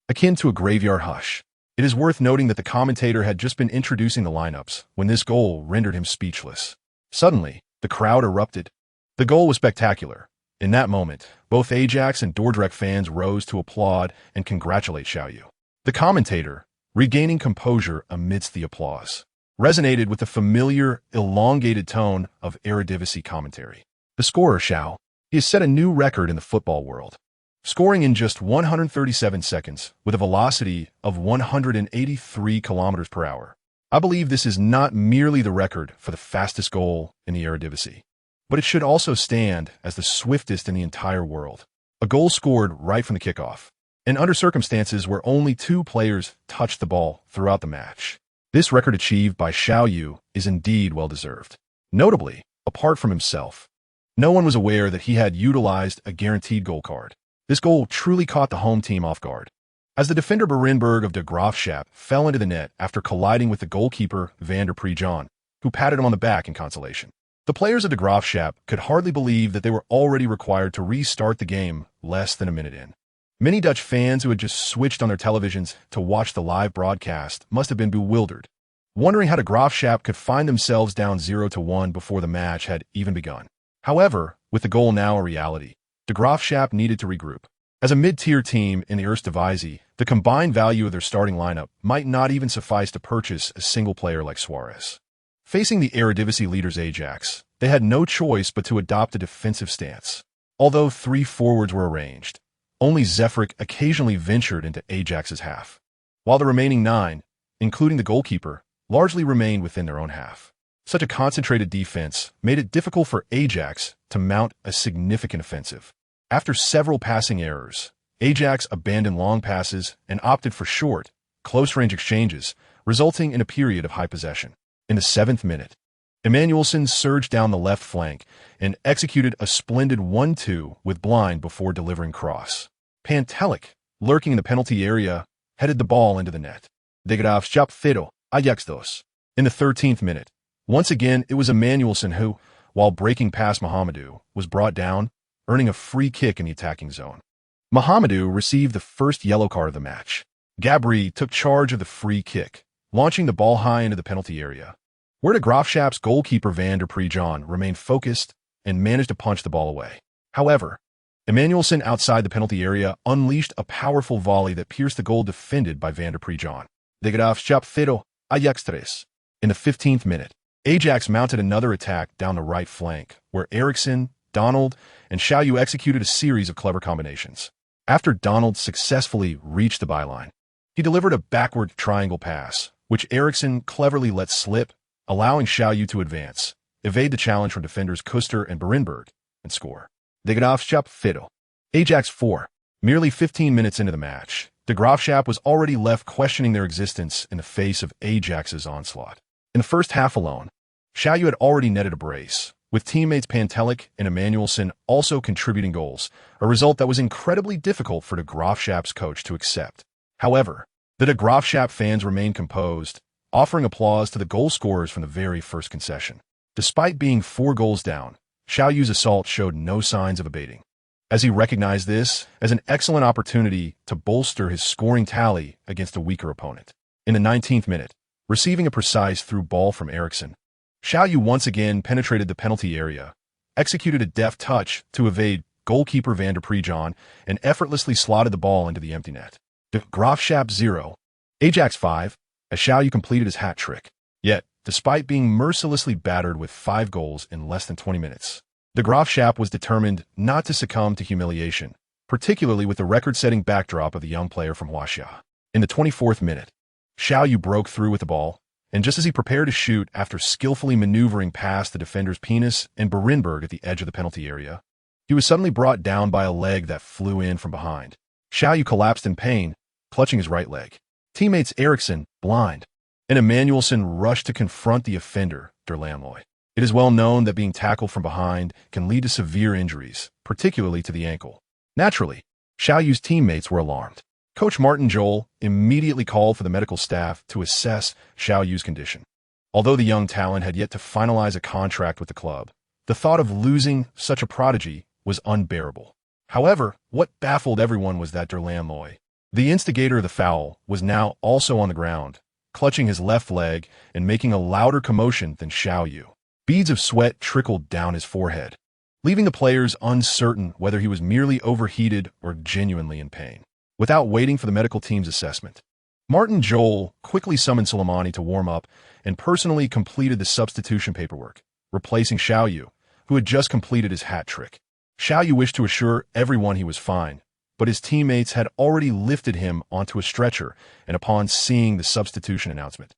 akin to a graveyard hush. It is worth noting that the commentator had just been introducing the lineups when this goal rendered him speechless. Suddenly, the crowd erupted. The goal was spectacular. In that moment, both Ajax and Dordrecht fans rose to applaud and congratulate Xiao Yu. The commentator, regaining composure amidst the applause, resonated with the familiar, elongated tone of Eredivisie commentary. The scorer, Xiao, he has set a new record in the football world, scoring in just 137 seconds with a velocity of 183 kilometers per hour. I believe this is not merely the record for the fastest goal in the Eredivisie, but it should also stand as the swiftest in the entire world. A goal scored right from the kickoff, and under circumstances where only 2 players touched the ball throughout the match. This record achieved by Xiao Yu is indeed well-deserved. Notably, apart from himself, no one was aware that he had utilized a guaranteed goal card. This goal truly caught the home team off guard, as the defender Berenberg of de Graafschap fell into the net after colliding with the goalkeeper Van der Prejon, who patted him on the back in consolation. The players of the Graafschap could hardly believe that they were already required to restart the game less than a minute in. Many Dutch fans who had just switched on their televisions to watch the live broadcast must have been bewildered, wondering how the Graafschap could find themselves down 0-1 before the match had even begun. However, with the goal now a reality, the Graafschap needed to regroup. As a mid-tier team in the Eredivisie, the combined value of their starting lineup might not even suffice to purchase a single player like Suarez. Facing the Eredivisie leaders Ajax, they had no choice but to adopt a defensive stance. Although 3 forwards were arranged, only Zefric occasionally ventured into Ajax's half, while the remaining 9, including the goalkeeper, largely remained within their own half. Such a concentrated defense made it difficult for Ajax to mount a significant offensive. After several passing errors, Ajax abandoned long passes and opted for short, close-range exchanges, resulting in a period of high possession. In the 7th minute, Emmanuelson surged down the left flank and executed a splendid 1-2 with Blind before delivering cross. Pantelic, lurking in the penalty area, headed the ball into the net. De Graafschap 0, Ajax 2. In the 13th minute, once again it was Emmanuelson who, while breaking past Mohamedou, was brought down, earning a free kick in the attacking zone. Mohamedou received the first yellow card of the match. Gabri took charge of the free kick, launching the ball high into the penalty area, where the Graafschap's goalkeeper Van der Prejon remained focused and managed to punch the ball away. However, Emmanuelson outside the penalty area unleashed a powerful volley that pierced the goal defended by Van der Prejon. De Graafschap 0, Ajax 3. In the 15th minute, Ajax mounted another attack down the right flank, where Eriksen, Donald, and Xiao Yu executed a series of clever combinations. After Donald successfully reached the byline, he delivered a backward triangle pass, which Eriksen cleverly let slip, allowing Xiao Yu to advance, evade the challenge from defenders Kuster and Berenberg, and score. De Graafschap 0, Ajax 4. Merely 15 minutes into the match, de Graafschap was already left questioning their existence in the face of Ajax's onslaught. In the first half alone, Xiao Yu had already netted a brace, with teammates Pantelic and Emmanuelson also contributing goals, a result that was incredibly difficult for de Graafschap's coach to accept. However, the de Graafschap fans remained composed, offering applause to the goal scorers from the very first concession. Despite being 4 goals down, Xiao Yu's assault showed no signs of abating, as he recognized this as an excellent opportunity to bolster his scoring tally against a weaker opponent. In the 19th minute, receiving a precise through ball from Eriksen, Xiao Yu once again penetrated the penalty area, executed a deft touch to evade goalkeeper Van der Prejon, and effortlessly slotted the ball into the empty net. De Graafschap 0, Ajax 5, as Xiao Yu completed his hat trick. Yet, despite being mercilessly battered with 5 goals in less than 20 minutes, de Graafschap was determined not to succumb to humiliation, particularly with the record-setting backdrop of the young player from Huaxia. In the 24th minute, Xiao Yu broke through with the ball, and just as he prepared to shoot after skillfully maneuvering past the defender's penis and Berenberg at the edge of the penalty area, he was suddenly brought down by a leg that flew in from behind. Xiao Yu collapsed in pain, clutching his right leg. Teammates Eriksen, Blind, and Emmanuelson rushed to confront the offender, Der Landloy. It is well known that being tackled from behind can lead to severe injuries, particularly to the ankle. Naturally, Xiao Yu's teammates were alarmed. Coach Martin Jol immediately called for the medical staff to assess Xiao Yu's condition. Although the young talent had yet to finalize a contract with the club, the thought of losing such a prodigy was unbearable. However, what baffled everyone was that Der Landloy, the instigator of the foul, was now also on the ground, clutching his left leg and making a louder commotion than Xiao Yu. Beads of sweat trickled down his forehead, leaving the players uncertain whether he was merely overheated or genuinely in pain. Without waiting for the medical team's assessment, Martin Jol quickly summoned Soleimani to warm up and personally completed the substitution paperwork, replacing Xiao Yu, who had just completed his hat trick. Xiao Yu wished to assure everyone he was fine, but his teammates had already lifted him onto a stretcher, and upon seeing the substitution announcement,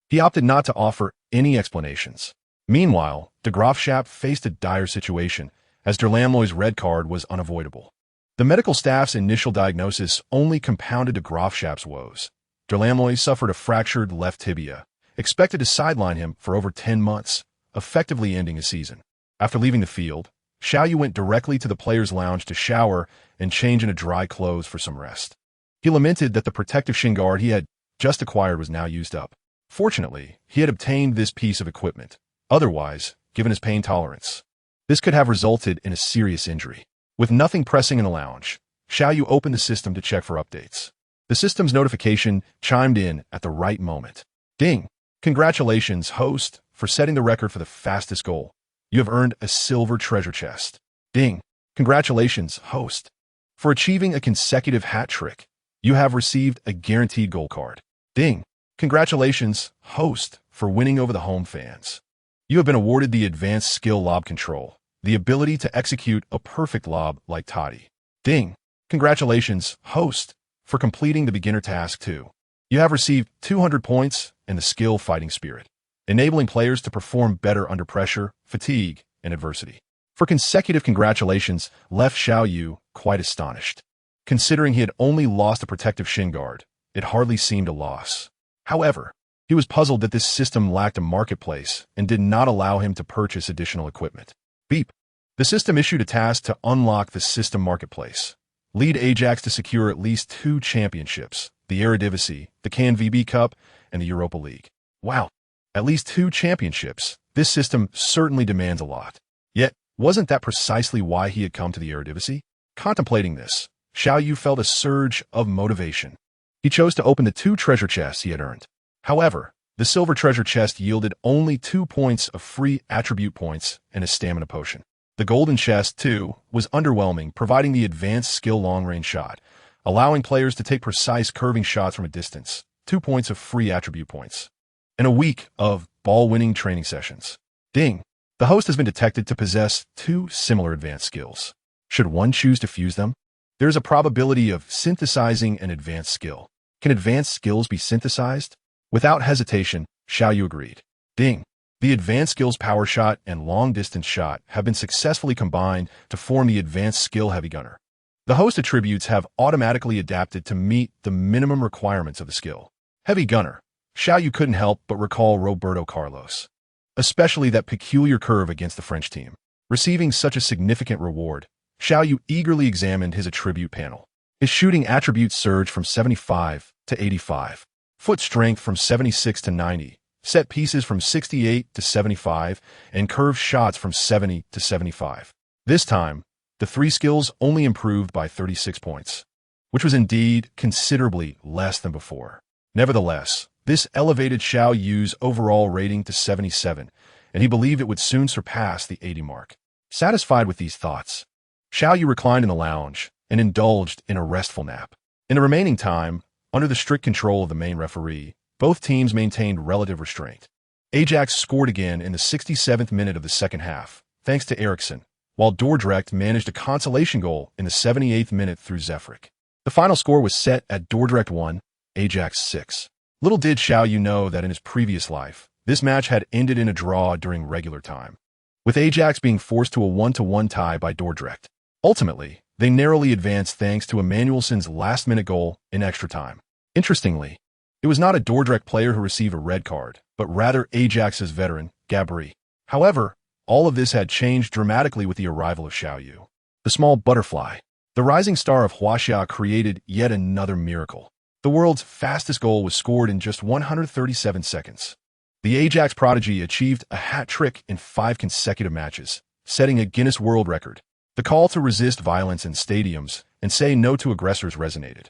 he opted not to offer any explanations. Meanwhile, de Graafschap faced a dire situation, as Der Landloy's red card was unavoidable. The medical staff's initial diagnosis only compounded de Graafschap's woes. Der Landloy suffered a fractured left tibia, expected to sideline him for over 10 months, effectively ending his season. After leaving the field, Xiao Yu went directly to the players' lounge to shower and change into dry clothes for some rest. He lamented that the protective shin guard he had just acquired was now used up. Fortunately, he had obtained this piece of equipment. Otherwise, given his pain tolerance. This could have resulted in a serious injury. With nothing pressing in the lounge, Xiao Yu opened the system to check for updates. The system's notification chimed in at the right moment. Ding! Congratulations, host, for setting the record for the fastest goal. You have earned a silver treasure chest. Ding! Congratulations, host, for achieving a consecutive hat trick. You have received a guaranteed goal card. Ding! Congratulations, host, for winning over the home fans. You have been awarded the advanced skill lob control, the ability to execute a perfect lob like Toddy. Ding! Congratulations, host, for completing the beginner task 2. You have received 200 points and the skill fighting spirit, enabling players to perform better under pressure, fatigue, and adversity. For consecutive congratulations left Xiao Yu quite astonished. Considering he had only lost a protective shin guard, it hardly seemed a loss. However, he was puzzled that this system lacked a marketplace and did not allow him to purchase additional equipment. Beep. The system issued a task to unlock the system marketplace. Lead Ajax to secure at least 2 championships, the Eredivisie, the CAN-VB Cup, and the Europa League. Wow. At least 2 championships. This system certainly demands a lot. Yet, wasn't that precisely why he had come to the Eredivisie? Contemplating this, Xiao Yu felt a surge of motivation. He chose to open the 2 treasure chests he had earned. However, the silver treasure chest yielded only 2 points of free attribute points and a stamina potion. The golden chest, too, was underwhelming, providing the advanced skill long-range shot, allowing players to take precise curving shots from a distance, 2 points of free attribute points, and a week of ball-winning training sessions. Ding! The host has been detected to possess 2 similar advanced skills. Should one choose to fuse them? There is a probability of synthesizing an advanced skill. Can advanced skills be synthesized? Without hesitation, Xiao Yu agreed. Ding! The advanced skills power shot and long-distance shot have been successfully combined to form the advanced skill heavy gunner. The host attributes have automatically adapted to meet the minimum requirements of the skill. Heavy gunner. Xiao Yu couldn't help but recall Roberto Carlos, especially that peculiar curve against the French team. Receiving such a significant reward, Xiao Yu eagerly examined his attribute panel. His shooting attributes surged from 75 to 85, foot strength from 76 to 90, set pieces from 68 to 75, and curved shots from 70 to 75. This time, the 3 skills only improved by 36 points, which was indeed considerably less than before. Nevertheless, this elevated Xiao Yu's overall rating to 77, and he believed it would soon surpass the 80 mark. Satisfied with these thoughts, Xiao Yu reclined in the lounge and indulged in a restful nap. In the remaining time, under the strict control of the main referee, both teams maintained relative restraint. Ajax scored again in the 67th minute of the second half, thanks to Eriksson, while Dordrecht managed a consolation goal in the 78th minute through Zefrik. The final score was set at Dordrecht 1, Ajax 6. Little did Xiao Yu know that in his previous life, this match had ended in a draw during regular time, with Ajax being forced to a 1-1 tie by Dordrecht. Ultimately, they narrowly advanced thanks to Emmanuelson's last-minute goal in extra time. Interestingly, it was not a Dordrecht player who received a red card, but rather Ajax's veteran, Gabri. However, all of this had changed dramatically with the arrival of Xiao Yu. The small butterfly, the rising star of Huaxia, created yet another miracle. The world's fastest goal was scored in just 137 seconds. The Ajax prodigy achieved a hat trick in 5 consecutive matches, setting a Guinness World Record. The call to resist violence in stadiums and say no to aggressors resonated.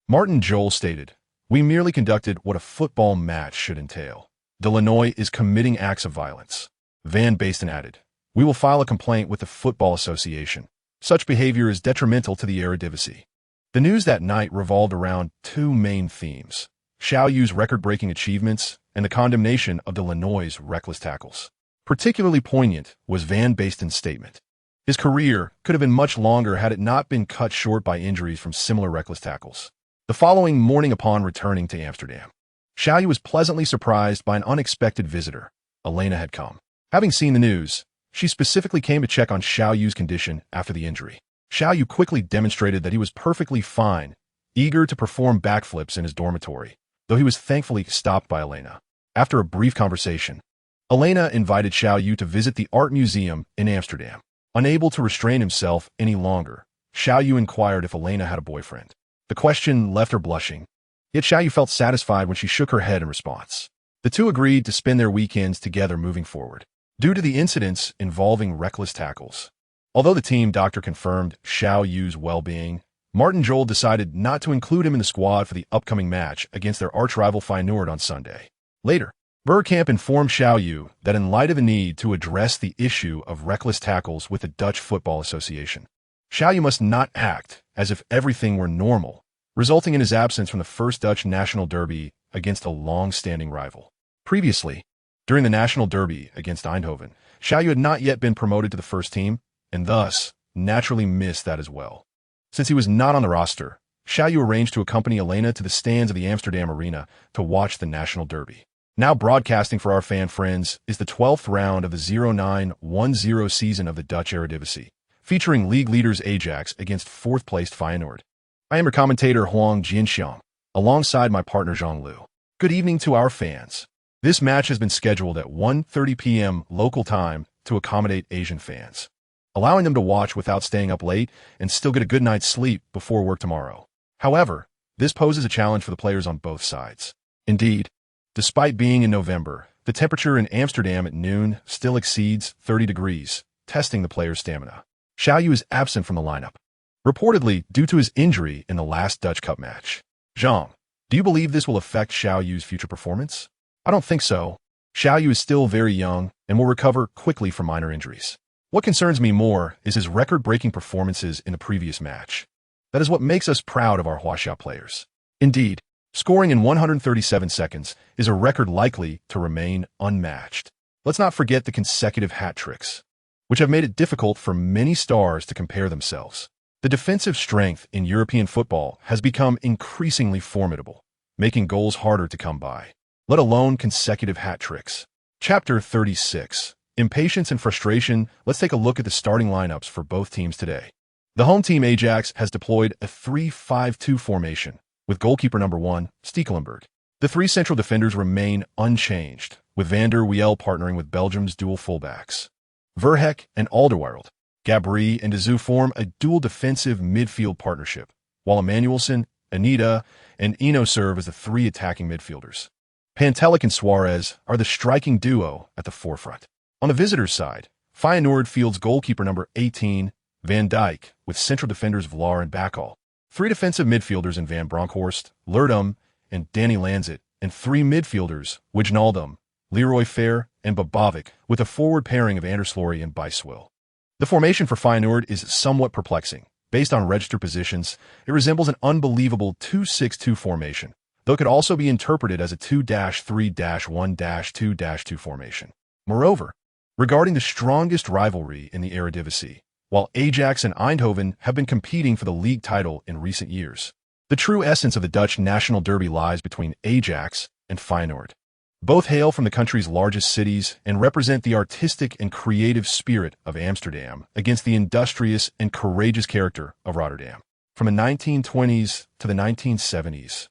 Martin Joel stated, "We merely conducted what a football match should entail. Illinois is committing acts of violence." Van Basten added, "We will file a complaint with the Football Association. Such behavior is detrimental to the Eredivisie." The news that night revolved around 2 main themes: Xiao Yu's record-breaking achievements and the condemnation of Illinois' reckless tackles. Particularly poignant was Van Basten's statement. His career could have been much longer had it not been cut short by injuries from similar reckless tackles. The following morning upon returning to Amsterdam, Xiao Yu was pleasantly surprised by an unexpected visitor. Elena had come. Having seen the news, she specifically came to check on Xiao Yu's condition after the injury. Xiao Yu quickly demonstrated that he was perfectly fine, eager to perform backflips in his dormitory, though he was thankfully stopped by Elena. After a brief conversation, Elena invited Xiao Yu to visit the art museum in Amsterdam. Unable to restrain himself any longer, Xiao Yu inquired if Elena had a boyfriend. The question left her blushing, yet Xiao Yu felt satisfied when she shook her head in response. The two agreed to spend their weekends together moving forward. due to the incidents involving reckless tackles. Although the team doctor confirmed Xiao Yu's well-being, Martin Jol decided not to include him in the squad for the upcoming match against their arch-rival Feyenoord on Sunday. Later, Bergkamp informed Xiao Yu that in light of the need to address the issue of reckless tackles with the Dutch Football Association, Xiao Yu must not act as if everything were normal, resulting in his absence from the first Dutch national derby against a long-standing rival. Previously, during the national derby against Eindhoven, Xiao Yu had not yet been promoted to the first team, and thus naturally missed that as well. Since he was not on the roster, Xiao Yu arranged to accompany Elena to the stands of the Amsterdam Arena to watch the national derby. Now broadcasting for our fan friends is the 12th round of the 09-10 season of the Dutch Eredivisie, featuring league leaders Ajax against fourth-placed Feyenoord. I am your commentator Huang Jinxiang, alongside my partner Zhang Lu. Good evening to our fans. This match has been scheduled at 1:30 p.m. local time to accommodate Asian fans, allowing them to watch without staying up late and still get a good night's sleep before work tomorrow. However, this poses a challenge for the players on both sides. Indeed, despite being in November, the temperature in Amsterdam at noon still exceeds 30 degrees, testing the players' stamina. Xiao Yu is absent from the lineup, reportedly due to his injury in the last Dutch Cup match. Zhang, do you believe this will affect Xiao Yu's future performance? I don't think so. Xiao Yu is still very young and will recover quickly from minor injuries. What concerns me more is his record-breaking performances in the previous match. That is what makes us proud of our Huaxia players. Indeed, scoring in 137 seconds is a record likely to remain unmatched. Let's not forget the consecutive hat tricks, which have made it difficult for many stars to compare themselves. The defensive strength in European football has become increasingly formidable, making goals harder to come by, let alone consecutive hat tricks. Chapter 36. Impatience and frustration. Let's take a look at the starting lineups for both teams today. The home team Ajax has deployed a 3-5-2 formation, with goalkeeper number 1, Stekelenburg. The three central defenders remain unchanged, with Van der Wiel partnering with Belgium's dual fullbacks. Verheck and Alderweireld, Gabri and De Zeu form a dual defensive midfield partnership, while Emmanuelson, Anita, and Eno serve as the three attacking midfielders. Pantelic and Suarez are the striking duo at the forefront. On the visitors' side, Feyenoord fields goalkeeper number 18, Van Dijk, with central defenders Vlaar and Bakal, three defensive midfielders in Van Bronckhorst, Leerdam, and Danny Lanzet, and three midfielders, Wijnaldum, Leroy Fer, and Babovic, with a forward pairing of Anders Laurie and Bijswil. The formation for Feyenoord is somewhat perplexing. Based on registered positions, it resembles an unbelievable 2-6-2 formation, though it could also be interpreted as a 2-3-1-2-2 formation. Moreover, regarding the strongest rivalry in the Eredivisie, while Ajax and Eindhoven have been competing for the league title in recent years, the true essence of the Dutch national derby lies between Ajax and Feyenoord. Both hail from the country's largest cities and represent the artistic and creative spirit of Amsterdam against the industrious and courageous character of Rotterdam. From the 1920s to the 1970s,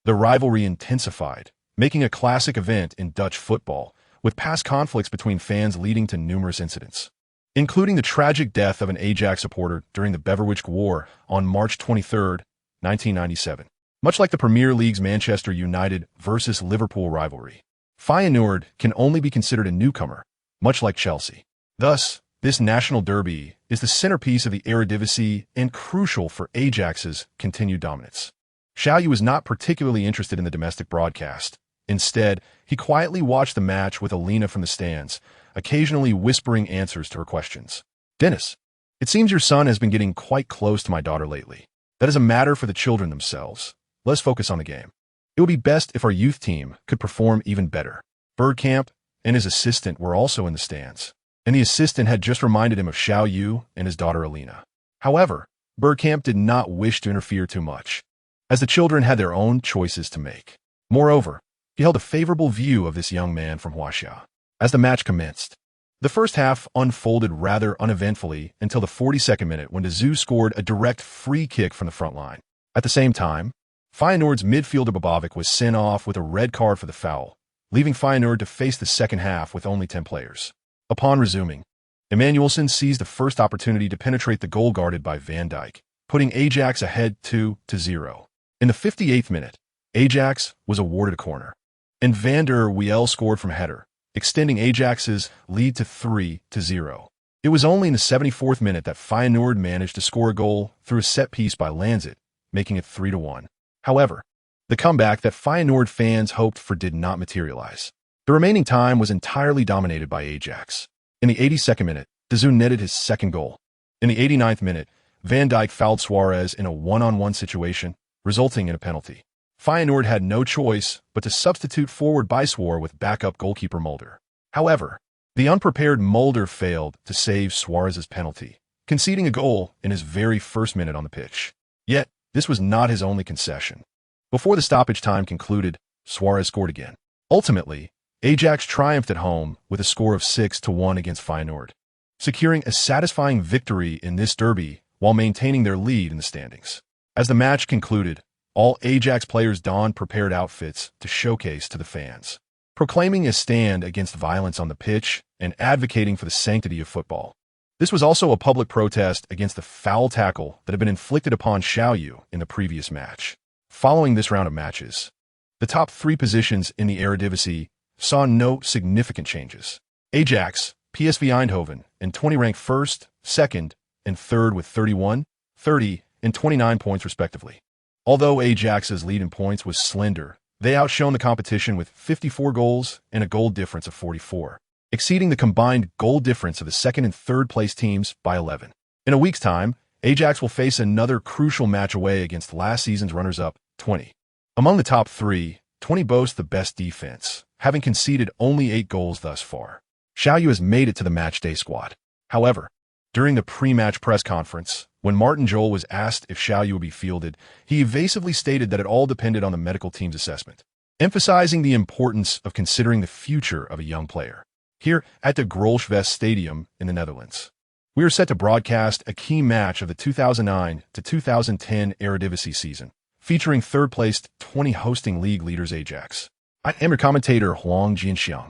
the rivalry intensified, making a classic event in Dutch football, with past conflicts between fans leading to numerous incidents, including the tragic death of an Ajax supporter during the Beverwijk War on March 23, 1997. Much like the Premier League's Manchester United versus Liverpool rivalry, Feyenoord can only be considered a newcomer, much like Chelsea. Thus, this national derby is the centerpiece of the Eredivisie and crucial for Ajax's continued dominance. Xiao Yu was not particularly interested in the domestic broadcast. Instead, he quietly watched the match with Elena from the stands, occasionally whispering answers to her questions. Dennis, it seems your son has been getting quite close to my daughter lately. That is a matter for the children themselves. Let's focus on the game. It would be best if our youth team could perform even better. Bergkamp and his assistant were also in the stands, and the assistant had just reminded him of Xiao Yu and his daughter Elena. However, Bergkamp did not wish to interfere too much, as the children had their own choices to make. Moreover, he held a favorable view of this young man from Huaxia. As the match commenced, the first half unfolded rather uneventfully until the 42nd minute when De Zeu scored a direct free kick from the front line. At the same time, Feyenoord's midfielder Babovic was sent off with a red card for the foul, leaving Feyenoord to face the second half with only 10 players. Upon resuming, Emmanuelson seized the first opportunity to penetrate the goal guarded by Van Dijk, putting Ajax ahead 2-0. In the 58th minute, Ajax was awarded a corner, and Van der Wiel scored from header, extending Ajax's lead to 3-0. It was only in the 74th minute that Feyenoord managed to score a goal through a set piece by Lanzet, making it 3-1. However, the comeback that Feyenoord fans hoped for did not materialize. The remaining time was entirely dominated by Ajax. In the 82nd minute, De Zoon netted his second goal. In the 89th minute, Van Dijk fouled Suarez in a one-on-one situation, resulting in a penalty. Feyenoord had no choice but to substitute forward Bijswar with backup goalkeeper Mulder. However, the unprepared Mulder failed to save Suarez's penalty, conceding a goal in his very first minute on the pitch. Yet, this was not his only concession. Before the stoppage time concluded, Suarez scored again. Ultimately, Ajax triumphed at home with a score of 6-1 against Feyenoord, securing a satisfying victory in this derby while maintaining their lead in the standings. As the match concluded, all Ajax players donned prepared outfits to showcase to the fans, proclaiming a stand against violence on the pitch and advocating for the sanctity of football. This was also a public protest against the foul tackle that had been inflicted upon Xiao Yu in the previous match. Following this round of matches, the top three positions in the Eredivisie saw no significant changes. Ajax, PSV Eindhoven, and 20 ranked first, second, and third with 31, 30, and 29 points respectively. Although Ajax's lead in points was slender, they outshone the competition with 54 goals and a goal difference of 44, exceeding the combined goal difference of the second and third place teams by 11. In a week's time, Ajax will face another crucial match away against last season's runners-up, 20. Among the top three, 20 boasts the best defense, having conceded only 8 goals thus far. Xiao Yu has made it to the matchday squad. However, during the pre-match press conference, when Martin Jol was asked if Xiao Yu would be fielded, he evasively stated that it all depended on the medical team's assessment, emphasizing the importance of considering the future of a young player. Here at the Grolschwest Stadium in the Netherlands, we are set to broadcast a key match of the 2009 to 2010 Eredivisie season, featuring third-placed 20 hosting league leaders Ajax. I am your commentator Huang Jianxiang,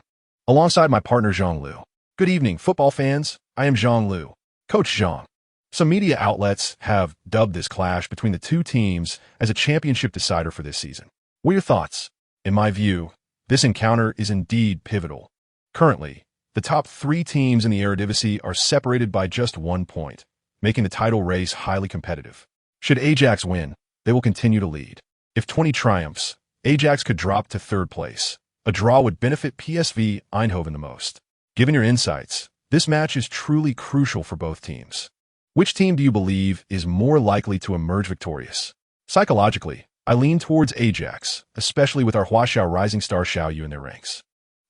alongside my partner Zhang Liu. Good evening, football fans. I am Zhang Liu, Coach Zhang. Some media outlets have dubbed this clash between the two teams as a championship decider for this season. What are your thoughts? In my view, this encounter is indeed pivotal. Currently, the top three teams in the Eredivisie are separated by just 1 point, making the title race highly competitive. Should Ajax win, they will continue to lead. If 20 triumphs, Ajax could drop to third place. A draw would benefit PSV Eindhoven the most. Given your insights, this match is truly crucial for both teams. Which team do you believe is more likely to emerge victorious? Psychologically, I lean towards Ajax, especially with our Huaxiao rising star Xiao Yu in their ranks.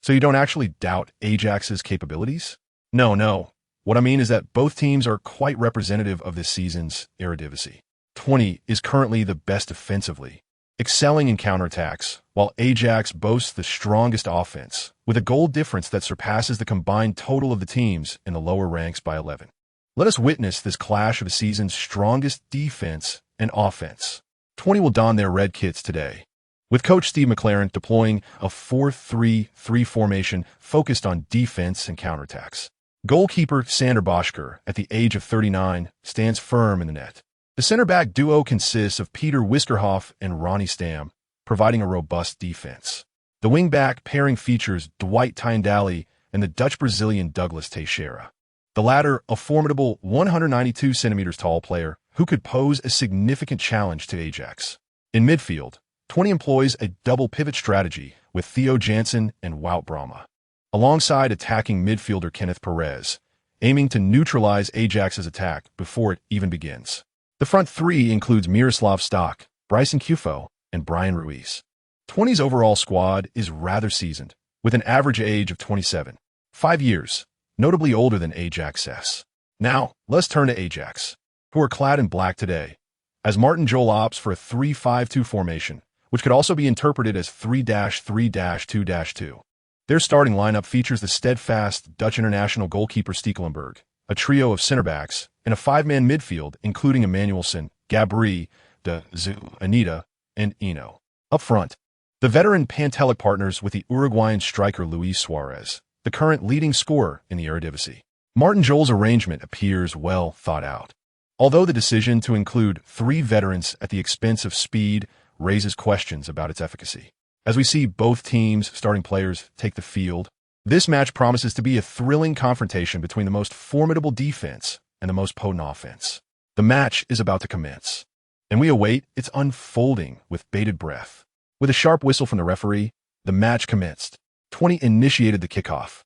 So you don't actually doubt Ajax's capabilities? No. What I mean is that both teams are quite representative of this season's Eredivisie. 20 is currently the best defensively, excelling in counterattacks, while Ajax boasts the strongest offense, with a goal difference that surpasses the combined total of the teams in the lower ranks by 11. Let us witness this clash of the season's strongest defense and offense. 20 will don their red kits today, with coach Steve McLaren deploying a 4-3-3 formation focused on defense and counterattacks. Goalkeeper Sander Boschker, at the age of 39, stands firm in the net. The center-back duo consists of Peter Wiskerhoff and Ronnie Stam, providing a robust defense. The wing-back pairing features Dwight Tyndall and the Dutch-Brazilian Douglas Teixeira. The latter, a formidable 192 centimeters tall player who could pose a significant challenge to Ajax. In midfield, 20 employs a double pivot strategy with Theo Jansen and Wout Brama, alongside attacking midfielder Kenneth Perez, aiming to neutralize Ajax's attack before it even begins. The front three includes Miroslav Stock, Bryson Cufo, and Brian Ruiz. 20's overall squad is rather seasoned, with an average age of 27, 5 years, notably older than Ajax's. Now, let's turn to Ajax, who are clad in black today, as Martin Jol opts for a 3-5-2 formation, which could also be interpreted as 3-3-2-2. Their starting lineup features the steadfast Dutch international goalkeeper Stekelenburg, a trio of center-backs, and a 5-man midfield including Emmanuelson, Gabri, De Zoon, Anita, and Eno. Up front, the veteran Pantelic partners with the Uruguayan striker Luis Suarez, the current leading scorer in the Eredivisie. Martin Jol's arrangement appears well thought out, although the decision to include 3 veterans at the expense of speed raises questions about its efficacy. As we see both teams' starting players take the field, This match promises to be a thrilling confrontation between the most formidable defense and the most potent offense. The match is about to commence, and we await its unfolding with bated breath. With a sharp whistle from the referee, the match commenced. 20 initiated the kickoff.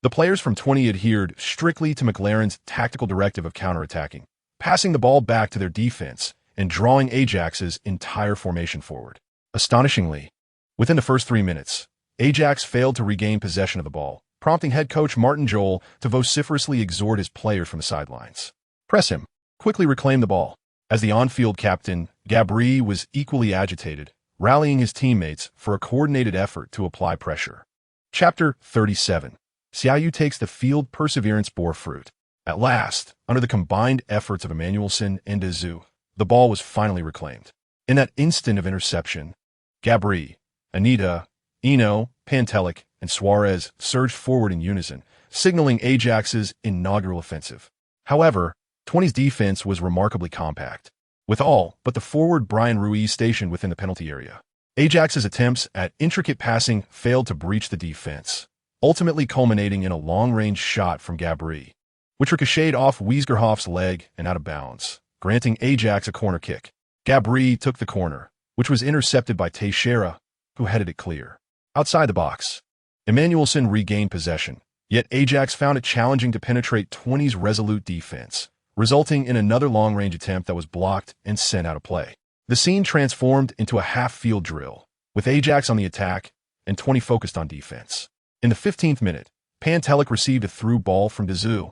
The players from 20 adhered strictly to McLaren's tactical directive of counterattacking, passing the ball back to their defense and drawing Ajax's entire formation forward. Astonishingly, within the first 3 minutes, Ajax failed to regain possession of the ball, prompting head coach Martin Jol to vociferously exhort his players from the sidelines. Press him. Quickly reclaim the ball. As the on-field captain, Gabri was equally agitated, rallying his teammates for a coordinated effort to apply pressure. Chapter 37. Xiao Yu takes the field. Perseverance bore fruit. At last, under the combined efforts of Emmanuelson and Dezu, the ball was finally reclaimed. In that instant of interception, Gabri, Anita, Eno, Pantelic, and Suarez surged forward in unison, signaling Ajax's inaugural offensive. However, 20's defense was remarkably compact, with all but the forward Brian Ruiz stationed within the penalty area. Ajax's attempts at intricate passing failed to breach the defense, ultimately culminating in a long-range shot from Gabri, which ricocheted off Wiesgerhoff's leg and out of bounds, granting Ajax a corner kick. Gabri took the corner, which was intercepted by Teixeira, who headed it clear. Outside the box, Emmanuelson regained possession, yet Ajax found it challenging to penetrate 20's resolute defense, resulting in another long-range attempt that was blocked and sent out of play. The scene transformed into a half-field drill, with Ajax on the attack and 20 focused on defense. In the 15th minute, Pantelic received a through ball from Dezu,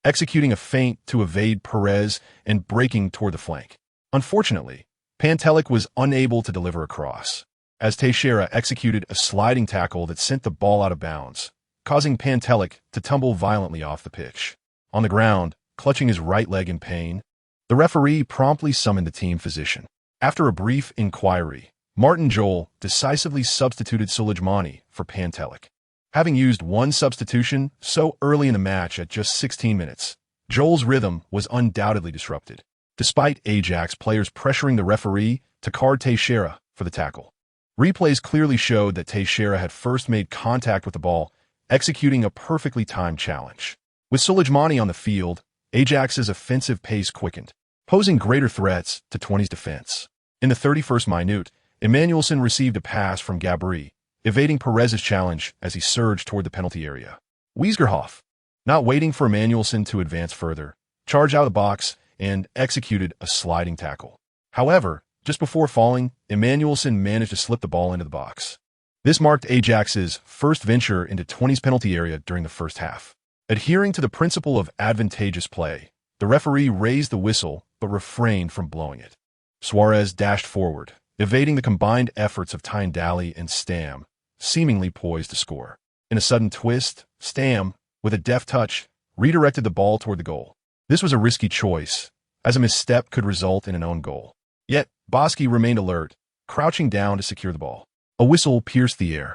executing a feint to evade Perez and breaking toward the flank. Unfortunately, Pantelic was unable to deliver a cross, as Teixeira executed a sliding tackle that sent the ball out of bounds, causing Pantelic to tumble violently off the pitch. On the ground, clutching his right leg in pain, the referee promptly summoned the team physician. After a brief inquiry, Martin Jol decisively substituted Sulijmani for Pantelic. Having used one substitution so early in the match at just 16 minutes, Jol's rhythm was undoubtedly disrupted, despite Ajax players pressuring the referee to card Teixeira for the tackle. Replays clearly showed that Teixeira had first made contact with the ball, executing a perfectly timed challenge. With Sulijmani on the field, Ajax's offensive pace quickened, posing greater threats to 20's defense. In the 31st minute, Emmanuelson received a pass from Gabri, evading Perez's challenge as he surged toward the penalty area. Wiesgerhoff, not waiting for Emmanuelson to advance further, charged out of the box and executed a sliding tackle. However, just before falling, Emmanuelson managed to slip the ball into the box. This marked Ajax's first venture into 20's penalty area during the first half. Adhering to the principle of advantageous play, the referee raised the whistle but refrained from blowing it. Suarez dashed forward, evading the combined efforts of Tyndally and Stam, seemingly poised to score. In a sudden twist, Stam, with a deft touch, redirected the ball toward the goal. This was a risky choice, as a misstep could result in an own goal. Yet, Boschi remained alert, crouching down to secure the ball. A whistle pierced the air.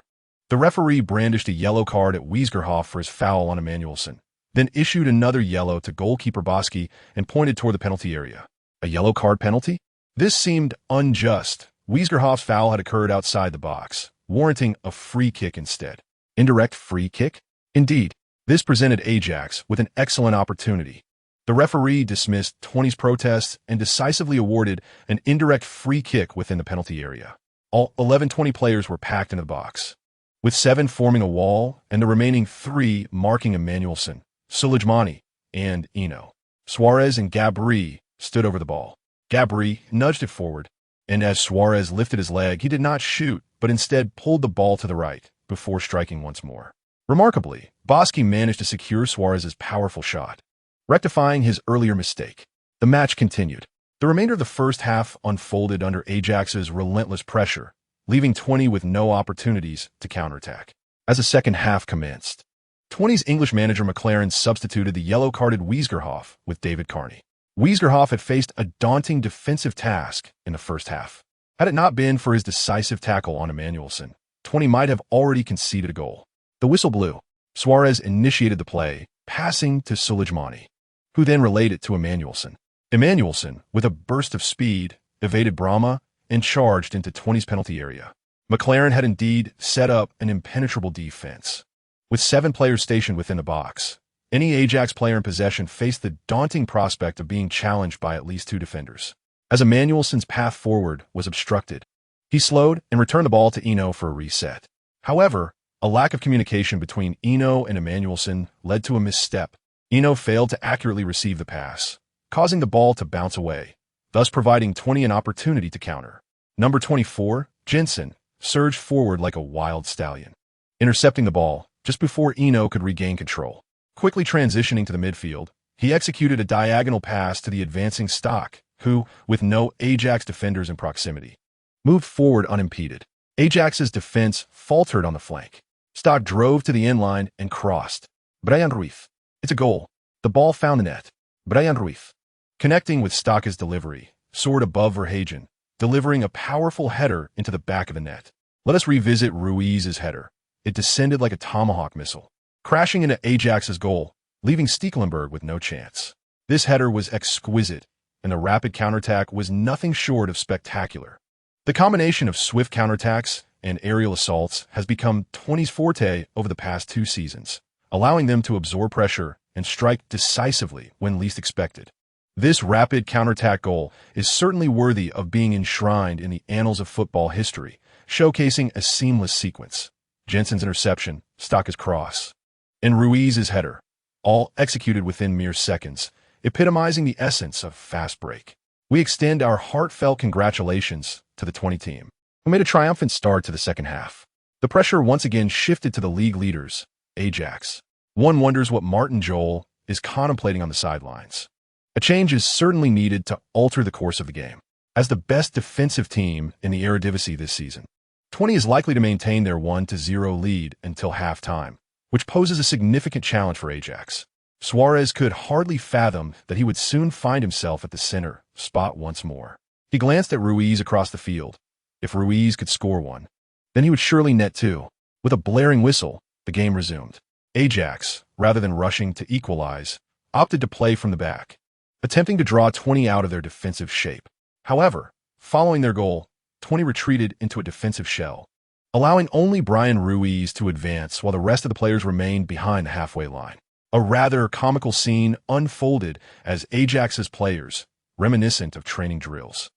The referee brandished a yellow card at Wiesgerhoff for his foul on Emmanuelson, then issued another yellow to goalkeeper Boschi and pointed toward the penalty area. A yellow card penalty? This seemed unjust. Wiesgerhoff's foul had occurred outside the box, warranting a free kick instead. Indirect free kick? Indeed, this presented Ajax with an excellent opportunity. The referee dismissed 20's protests and decisively awarded an indirect free kick within the penalty area. All 11 20 players were packed into the box, with 7 forming a wall and the remaining 3 marking Emmanuelson, Sulijmani, and Eno. Suarez and Gabri stood over the ball. Gabri nudged it forward, and as Suarez lifted his leg, he did not shoot, but instead pulled the ball to the right before striking once more. Remarkably, Boschi managed to secure Suarez's powerful shot, rectifying his earlier mistake. The match continued. The remainder of the first half unfolded under Ajax's relentless pressure, leaving 20 with no opportunities to counterattack. As the second half commenced, 20's English manager McLaren substituted the yellow-carded Wiesgerhoff with David Carney. Wiesgerhoff had faced a daunting defensive task in the first half. Had it not been for his decisive tackle on Emmanuelson, 20 might have already conceded a goal. The whistle blew. Suarez initiated the play, passing to Sulijmani, who then relayed it to Emmanuelson. Emmanuelson, with a burst of speed, evaded Brahma and charged into 20's penalty area. McLaren had indeed set up an impenetrable defense, With 7 players stationed within the box, any Ajax player in possession faced the daunting prospect of being challenged by at least 2 defenders. As Emmanuelson's path forward was obstructed, he slowed and returned the ball to Eno for a reset. However, a lack of communication between Eno and Emmanuelson led to a misstep. Eno failed to accurately receive the pass, causing the ball to bounce away, thus providing 20 an opportunity to counter. Number 24, Jensen, surged forward like a wild stallion, intercepting the ball just before Eno could regain control. Quickly transitioning to the midfield, he executed a diagonal pass to the advancing Stock, who, with no Ajax defenders in proximity, moved forward unimpeded. Ajax's defense faltered on the flank. Stock drove to the end line and crossed. Brian Ruiz. It's a goal. The ball found the net. Brian Ruiz, connecting with Stock's delivery, soared above Verhagen, delivering a powerful header into the back of the net. Let us revisit Ruiz's header. It descended like a tomahawk missile, crashing into Ajax's goal, leaving Stekelenburg with no chance. This header was exquisite, and the rapid counterattack was nothing short of spectacular. The combination of swift counterattacks and aerial assaults has become 20's forte over the past 2 seasons, allowing them to absorb pressure and strike decisively when least expected. This rapid counterattack goal is certainly worthy of being enshrined in the annals of football history, showcasing a seamless sequence. Jensen's interception, Stock's cross, and Ruiz's header, all executed within mere seconds, epitomizing the essence of fast break. We extend our heartfelt congratulations to the 20 team, who made a triumphant start to the second half. The pressure once again shifted to the league leaders, Ajax. One wonders what Martin Jol is contemplating on the sidelines. A change is certainly needed to alter the course of the game. As the best defensive team in the Eredivisie this season, 20 is likely to maintain their 1-0 lead until halftime, which poses a significant challenge for Ajax. Suarez could hardly fathom that he would soon find himself at the center spot once more. He glanced at Ruiz across the field. If Ruiz could score one, then he would surely net 2. With a blaring whistle, the game resumed. Ajax, rather than rushing to equalize, opted to play from the back, attempting to draw 20 out of their defensive shape. However, following their goal, 20 retreated into a defensive shell, allowing only Brian Ruiz to advance while the rest of the players remained behind the halfway line. A rather comical scene unfolded as Ajax's players, reminiscent of training drills,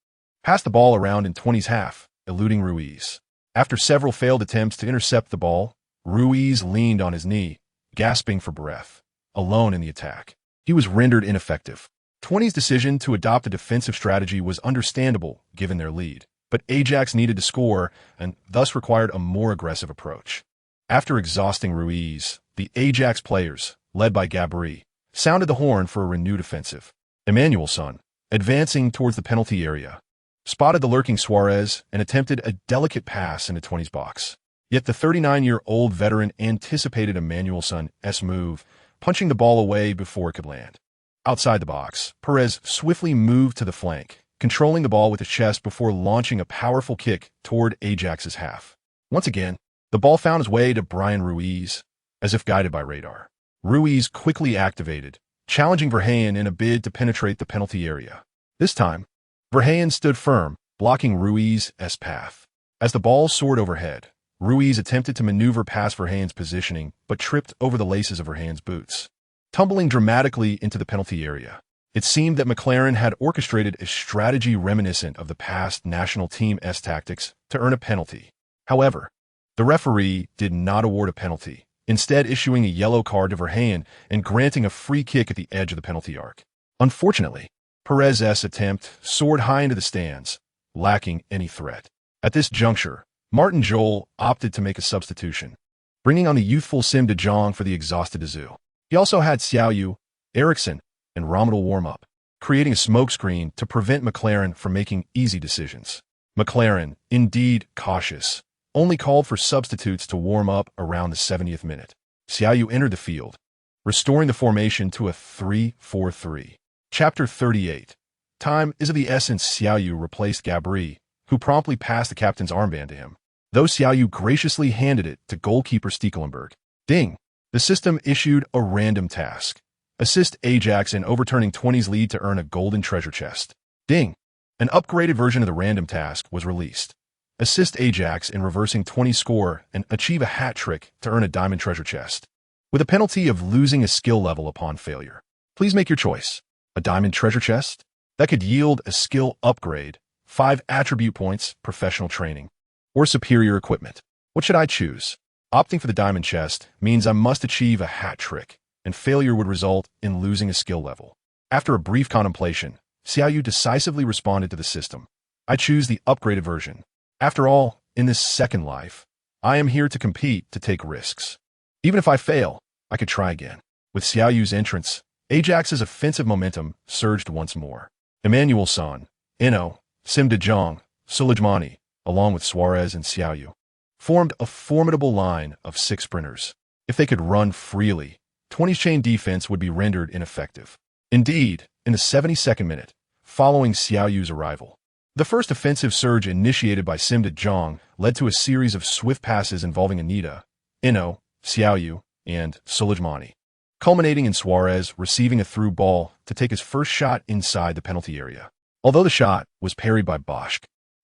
passed the ball around in 20's half, eluding Ruiz. After several failed attempts to intercept the ball, Ruiz leaned on his knee, gasping for breath, alone in the attack. He was rendered ineffective. 20's decision to adopt a defensive strategy was understandable given their lead, but Ajax needed to score and thus required a more aggressive approach. After exhausting Ruiz, the Ajax players, led by Gabri, sounded the horn for a renewed offensive. Emmanuelson, advancing towards the penalty area, spotted the lurking Suarez and attempted a delicate pass into 20's box. Yet the 39-year-old veteran anticipated Emmanuelson's move, punching the ball away before it could land. Outside the box, Perez swiftly moved to the flank, controlling the ball with his chest before launching a powerful kick toward Ajax's half. Once again, the ball found its way to Brian Ruiz, as if guided by radar. Ruiz quickly activated, challenging Verhagen in a bid to penetrate the penalty area. This time, Verhagen stood firm, blocking Ruiz's path. As the ball soared overhead, Ruiz attempted to maneuver past Verhagen's positioning, but tripped over the laces of Verhagen's boots, tumbling dramatically into the penalty area. It seemed that McLaren had orchestrated a strategy reminiscent of the past national team's tactics to earn a penalty. However, the referee did not award a penalty, instead issuing a yellow card to Verhagen and granting a free kick at the edge of the penalty arc. Unfortunately, Perez's attempt soared high into the stands, lacking any threat. At this juncture, Martin Jol opted to make a substitution, bringing on the youthful Sim de Jong for the exhausted Azul. He also had Xiao Yu, Eriksson, and Rommel warm up, creating a smokescreen to prevent McLaren from making easy decisions. McLaren, indeed cautious, only called for substitutes to warm up around the 70th minute. Xiao Yu entered the field, restoring the formation to a 3-4-3. Chapter 38. Time is of the essence. Xiao Yu replaced Gabri, who promptly passed the captain's armband to him, though Xiao Yu graciously handed it to goalkeeper Stekelenburg. Ding! The system issued a random task. Assist Ajax in overturning 20's lead to earn a golden treasure chest. Ding! An upgraded version of the random task was released. assist Ajax in reversing 20 score and achieve a hat trick to earn a diamond treasure chest, with a penalty of losing a skill level upon failure. Please make your choice. A diamond treasure chest? That could yield a skill upgrade, 5 attribute points, professional training, or superior equipment. What should I choose? Opting for the diamond chest means I must achieve a hat trick, and failure would result in losing a skill level. After a brief contemplation, Xiao Yu decisively responded to the system. I choose the upgraded version. After all, in this second life, I am here to compete, to take risks. Even if I fail, I could try again. With Xiao Yu's entrance, Ajax's offensive momentum surged once more. Emmanuel-san, Ino, Sim De Jong, Suleimani, along with Suarez and Xiao Yu, formed a formidable line of 6 sprinters. If they could run freely, 20's chain defense would be rendered ineffective. Indeed, in the 72nd minute, following Xiao Yu's arrival, the first offensive surge initiated by Sim De Jong led to a series of swift passes involving Anita, Ino, Xiao Yu, and Suleimani, culminating in Suarez receiving a through ball to take his first shot inside the penalty area. Although the shot was parried by Bosch,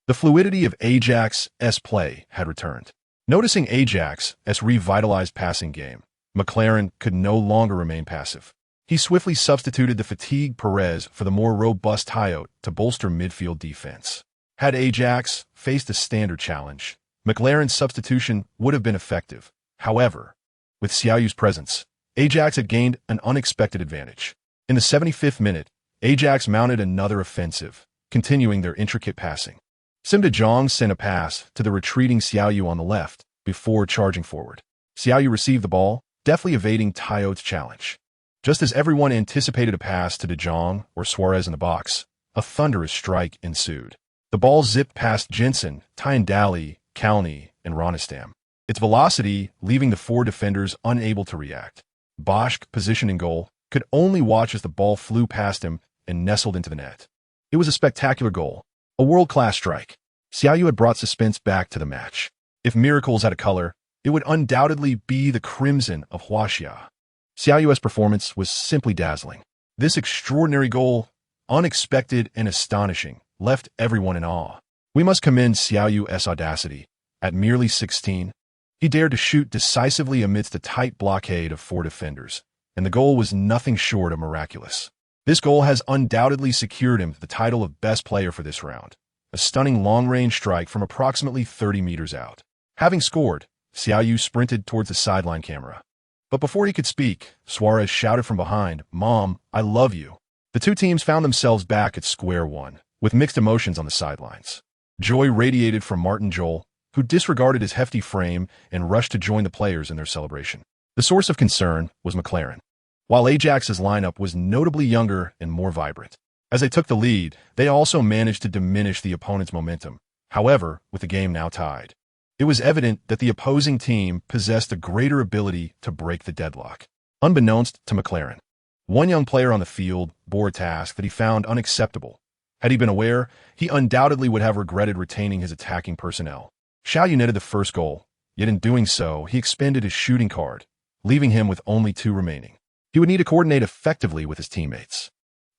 the fluidity of Ajax's play had returned. Noticing Ajax's revitalized passing game, McLaren could no longer remain passive. He swiftly substituted the fatigued Perez for the more robust Tayot to bolster midfield defense. Had Ajax faced a standard challenge, McLaren's substitution would have been effective. However, with Xiao Yu's presence, Ajax had gained an unexpected advantage. In the 75th minute, Ajax mounted another offensive, continuing their intricate passing. Sim De Jong sent a pass to the retreating Xiao Yu on the left before charging forward. Xiao Yu received the ball, deftly evading Tayot's challenge. Just as everyone anticipated a pass to De Jong or Suarez in the box, a thunderous strike ensued. The ball zipped past Jensen, Tyndally, Kalny, and Ronistam, its velocity leaving the 4 defenders unable to react. Bosch, positioned in goal, could only watch as the ball flew past him and nestled into the net. It was a spectacular goal, a world-class strike. Xiao Yu had brought suspense back to the match. If miracles had a color, it would undoubtedly be the crimson of Huaxia. Xiao Yu's performance was simply dazzling. This extraordinary goal, unexpected and astonishing, left everyone in awe. We must commend Xiao Yu's audacity. At merely 16, he dared to shoot decisively amidst a tight blockade of 4 defenders, and the goal was nothing short of miraculous. This goal has undoubtedly secured him the title of best player for this round, a stunning long-range strike from approximately 30 meters out. Having scored, Xiao Yu sprinted towards the sideline camera. But before he could speak, Suarez shouted from behind, "Mom, I love you." The 2 teams found themselves back at square one, with mixed emotions on the sidelines. Joy radiated from Martin Jol, who disregarded his hefty frame and rushed to join the players in their celebration. The source of concern was McLaren. While Ajax's lineup was notably younger and more vibrant, as they took the lead, they also managed to diminish the opponent's momentum. However, with the game now tied, it was evident that the opposing team possessed a greater ability to break the deadlock. Unbeknownst to McLaren, one young player on the field bore a task that he found unacceptable. Had he been aware, he undoubtedly would have regretted retaining his attacking personnel. Xiao Yu netted the first goal, yet in doing so, he expended his shooting card, leaving him with only 2 remaining. He would need to coordinate effectively with his teammates.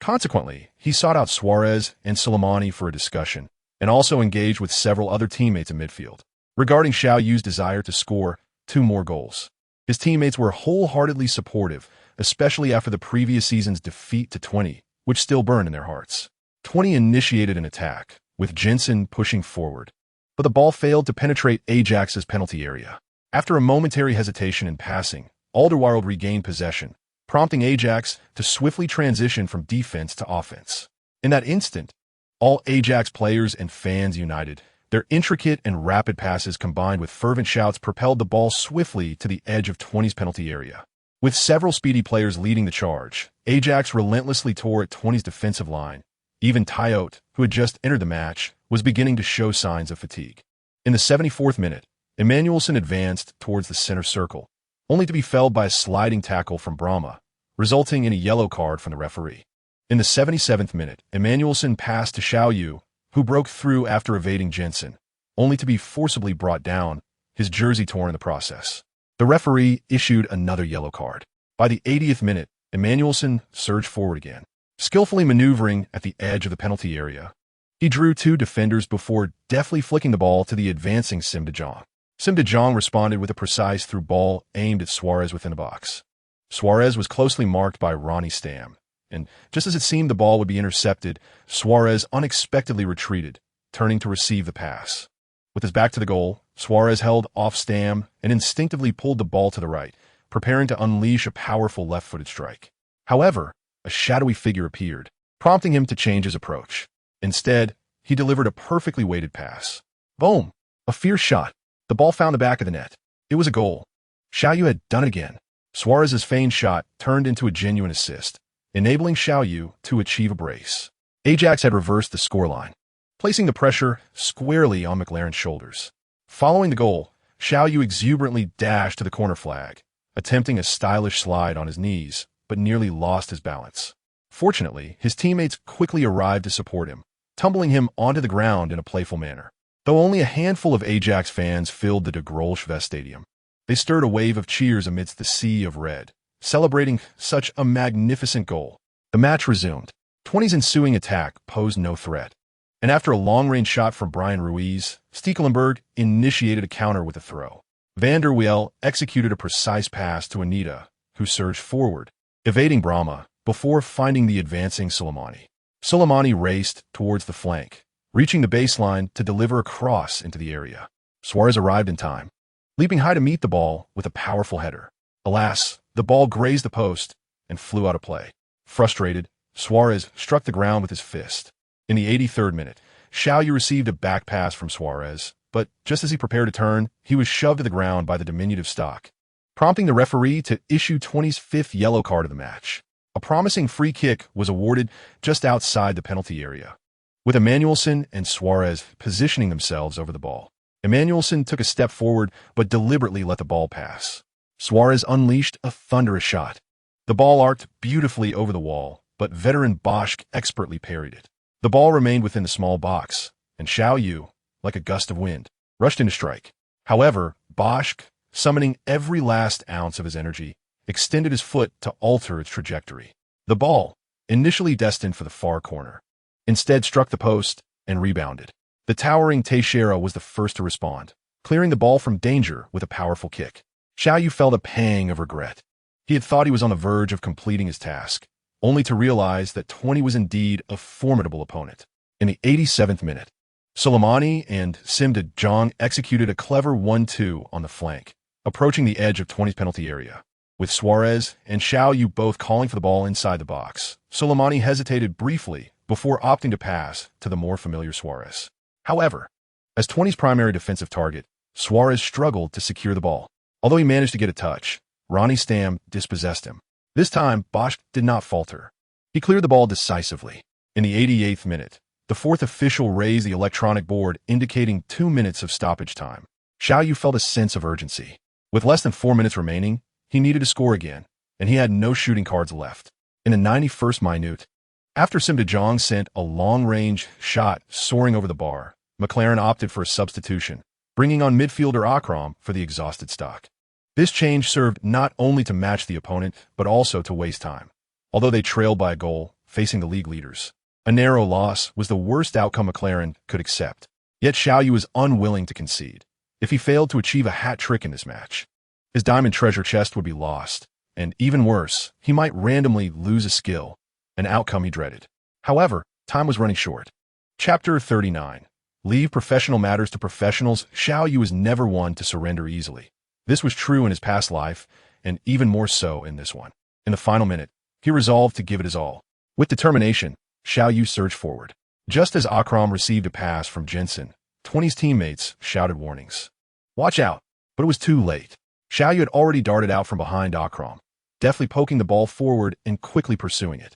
Consequently, he sought out Suarez and Suleimani for a discussion, and also engaged with several other teammates in midfield regarding Xiao Yu's desire to score 2 more goals. His teammates were wholeheartedly supportive, especially after the previous season's defeat to 20, which still burned in their hearts. 20 initiated an attack, with Jensen pushing forward, but the ball failed to penetrate Ajax's penalty area. After a momentary hesitation in passing, Alderweireld regained possession, prompting Ajax to swiftly transition from defense to offense. In that instant, all Ajax players and fans united. Their intricate and rapid passes combined with fervent shouts propelled the ball swiftly to the edge of 20's penalty area. With several speedy players leading the charge, Ajax relentlessly tore at 20's defensive line. Even Tayot, who had just entered the match, was beginning to show signs of fatigue. In the 74th minute, Emmanuelson advanced towards the center circle, only to be felled by a sliding tackle from Brahma, resulting in a yellow card from the referee. In the 77th minute, Emmanuelson passed to Xiao Yu, who broke through after evading Jensen, only to be forcibly brought down, his jersey torn in the process. The referee issued another yellow card. By the 80th minute, Emmanuelson surged forward again, skillfully maneuvering at the edge of the penalty area. He He drew two defenders before deftly flicking the ball to the advancing Sim de Jong. Sim de Jong responded with a precise through ball aimed at Suarez within the box. Suarez was closely marked by Ronnie Stam, and just as it seemed the ball would be intercepted, Suarez unexpectedly retreated, turning to receive the pass. With his back to the goal, Suarez held off Stam and instinctively pulled the ball to the right, preparing to unleash a powerful left-footed strike. However, a shadowy figure appeared, prompting him to change his approach. Instead, he delivered a perfectly weighted pass. Boom! A fierce shot. The ball found the back of the net. It was a goal. Xiao Yu had done it again. Suarez's feigned shot turned into a genuine assist, enabling Xiao Yu to achieve a brace. Ajax had reversed the scoreline, placing the pressure squarely on McLaren's shoulders. Following the goal, Xiao Yu exuberantly dashed to the corner flag, attempting a stylish slide on his knees, but nearly lost his balance. Fortunately, his teammates quickly arrived to support him, tumbling him onto the ground in a playful manner. Though only a handful of Ajax fans filled the De Grolschvest Stadium, they stirred a wave of cheers amidst the sea of red, celebrating such a magnificent goal. The match resumed. 20's ensuing attack posed no threat, and after a long-range shot from Brian Ruiz, Stekelenburg initiated a counter with a throw. Van der Wiel executed a precise pass to Anita, who surged forward, evading Brahma, before finding the advancing Soleimani. Soleimani raced towards the flank, reaching the baseline to deliver a cross into the area. Suarez arrived in time, leaping high to meet the ball with a powerful header. Alas, the ball grazed the post and flew out of play. Frustrated, Suarez struck the ground with his fist. In the 83rd minute, Xiao Yu received a back pass from Suarez, but just as he prepared to turn, he was shoved to the ground by the diminutive stock, prompting the referee to issue 20's fifth yellow card of the match. A promising free kick was awarded just outside the penalty area, with Emanuelson and Suarez positioning themselves over the ball. Emanuelson took a step forward but deliberately let the ball pass. Suarez unleashed a thunderous shot. The ball arced beautifully over the wall, but veteran Bosch expertly parried it. The ball remained within the small box, and Xiao Yu, like a gust of wind, rushed in to strike. However, Bosch, summoning every last ounce of his energy, extended his foot to alter its trajectory. The ball, initially destined for the far corner, instead struck the post and rebounded. The towering Teixeira was the first to respond, clearing the ball from danger with a powerful kick. Xiao Yu felt a pang of regret. He had thought he was on the verge of completing his task, only to realize that 20 was indeed a formidable opponent. In the 87th minute, Soleimani and Sim de Jong executed a clever 1-2 on the flank, approaching the edge of 20's penalty area. With Suarez and Xiao Yu both calling for the ball inside the box, Soleimani hesitated briefly before opting to pass to the more familiar Suarez. However, as 20's primary defensive target, Suarez struggled to secure the ball. Although he managed to get a touch, Ronnie Stam dispossessed him. This time, Bosch did not falter. He cleared the ball decisively. In the 88th minute, the fourth official raised the electronic board indicating 2 minutes of stoppage time. Xiao Yu felt a sense of urgency. With less than 4 minutes remaining, he needed to score again, and he had no shooting cards left. In the 91st minute, after Sim de Jong sent a long-range shot soaring over the bar, McLaren opted for a substitution, bringing on midfielder Akram for the exhausted stock. This change served not only to match the opponent, but also to waste time. Although they trailed by a goal, facing the league leaders, a narrow loss was the worst outcome McLaren could accept. Yet Xiao Yu was unwilling to concede. If he failed to achieve a hat-trick in this match, his diamond treasure chest would be lost, and even worse, he might randomly lose a skill, an outcome he dreaded. However, time was running short. Chapter 39. Leave professional matters to professionals. Xiao Yu was never one to surrender easily. This was true in his past life, and even more so in this one. In the final minute, he resolved to give it his all. With determination, Xiao Yu surged forward. Just as Akram received a pass from Jensen, 20's teammates shouted warnings. Watch out! But it was too late. Xiao Yu had already darted out from behind Akram, deftly poking the ball forward and quickly pursuing it.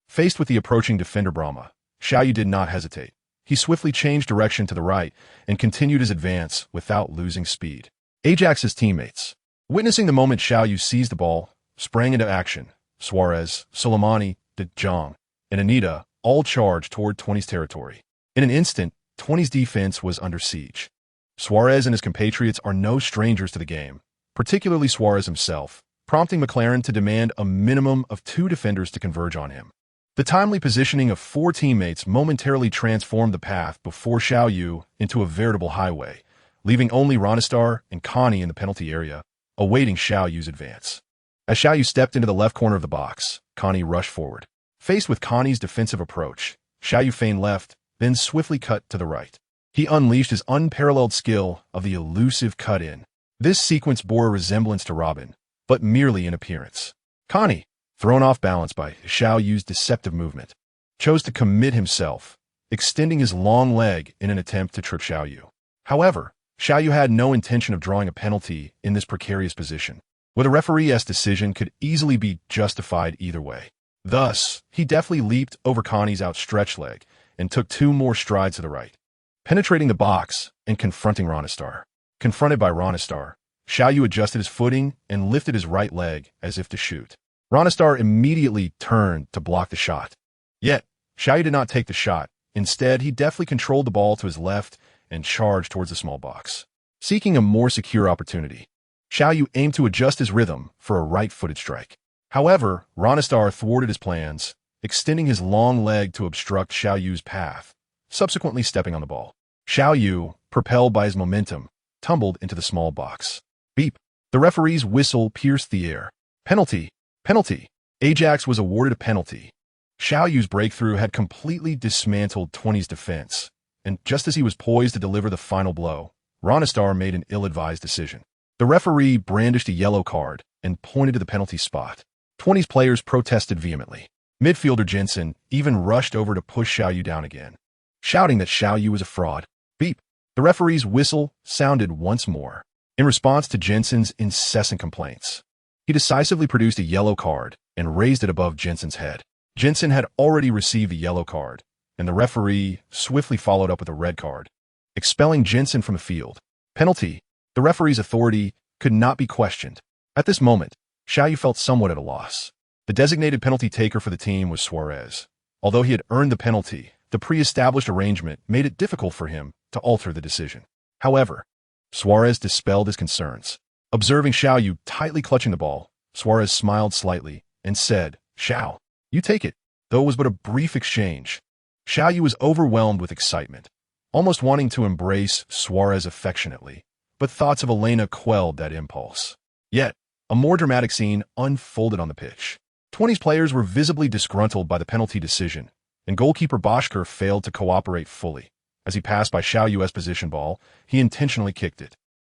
Faced with the approaching defender Brahma, Xiao Yu did not hesitate. He swiftly changed direction to the right and continued his advance without losing speed. Ajax's teammates, witnessing the moment Xiao Yu seized the ball, sprang into action. Suarez, Soleimani, de Jong, and Anita all charged toward 20's territory. In an instant, 20's defense was under siege. Suarez and his compatriots are no strangers to the game, particularly Suarez himself, prompting McLaren to demand a minimum of 2 defenders to converge on him. The timely positioning of four teammates momentarily transformed the path before Xiao Yu into a veritable highway, leaving only Ronistar and Connie in the penalty area, awaiting Xiao Yu's advance. As Xiao Yu stepped into the left corner of the box, Connie rushed forward. Faced with Connie's defensive approach, Xiao Yu feigned left, then swiftly cut to the right. He unleashed his unparalleled skill of the elusive cut-in. This sequence bore a resemblance to Robin, but merely in appearance. Connie, thrown off balance by Xiao Yu's deceptive movement, chose to commit himself, extending his long leg in an attempt to trip Xiao Yu. However, Xiao Yu had no intention of drawing a penalty in this precarious position, where the referee's decision could easily be justified either way. Thus, he deftly leaped over Connie's outstretched leg and took two more strides to the right, penetrating the box and confronting Ronistar. Confronted by Ronistar, Xiao Yu adjusted his footing and lifted his right leg as if to shoot. Ronistar immediately turned to block the shot. Yet, Xiao Yu did not take the shot. Instead, he deftly controlled the ball to his left and charged towards the small box. Seeking a more secure opportunity, Xiao Yu aimed to adjust his rhythm for a right-footed strike. However, Ronistar thwarted his plans, extending his long leg to obstruct Xiao Yu's path, subsequently stepping on the ball. Xiao Yu, propelled by his momentum, tumbled into the small box. Beep! The referee's whistle pierced the air. Penalty! Penalty! Ajax was awarded a penalty. Xiao Yu's breakthrough had completely dismantled 20's defense, and just as he was poised to deliver the final blow, Ronistar made an ill-advised decision. The referee brandished a yellow card and pointed to the penalty spot. 20's players protested vehemently. Midfielder Jensen even rushed over to push Xiao Yu down again, shouting that Xiao Yu was a fraud. Beep! The referee's whistle sounded once more. In response to Jensen's incessant complaints, he decisively produced a yellow card and raised it above Jensen's head. Jensen had already received a yellow card, and the referee swiftly followed up with a red card, expelling Jensen from the field. Penalty! The referee's authority could not be questioned. At this moment, Xiao Yu felt somewhat at a loss. The designated penalty taker for the team was Suarez. Although he had earned the penalty, the pre-established arrangement made it difficult for him to alter the decision. However, Suarez dispelled his concerns. Observing Xiao Yu tightly clutching the ball, Suarez smiled slightly and said, "Xiao, you take it." Though it was but a brief exchange, Xiao Yu was overwhelmed with excitement, almost wanting to embrace Suarez affectionately, but thoughts of Elena quelled that impulse. Yet, a more dramatic scene unfolded on the pitch. 20's players were visibly disgruntled by the penalty decision, and goalkeeper Boschker failed to cooperate fully. As he passed by Xiao Yu's position ball, he intentionally kicked it.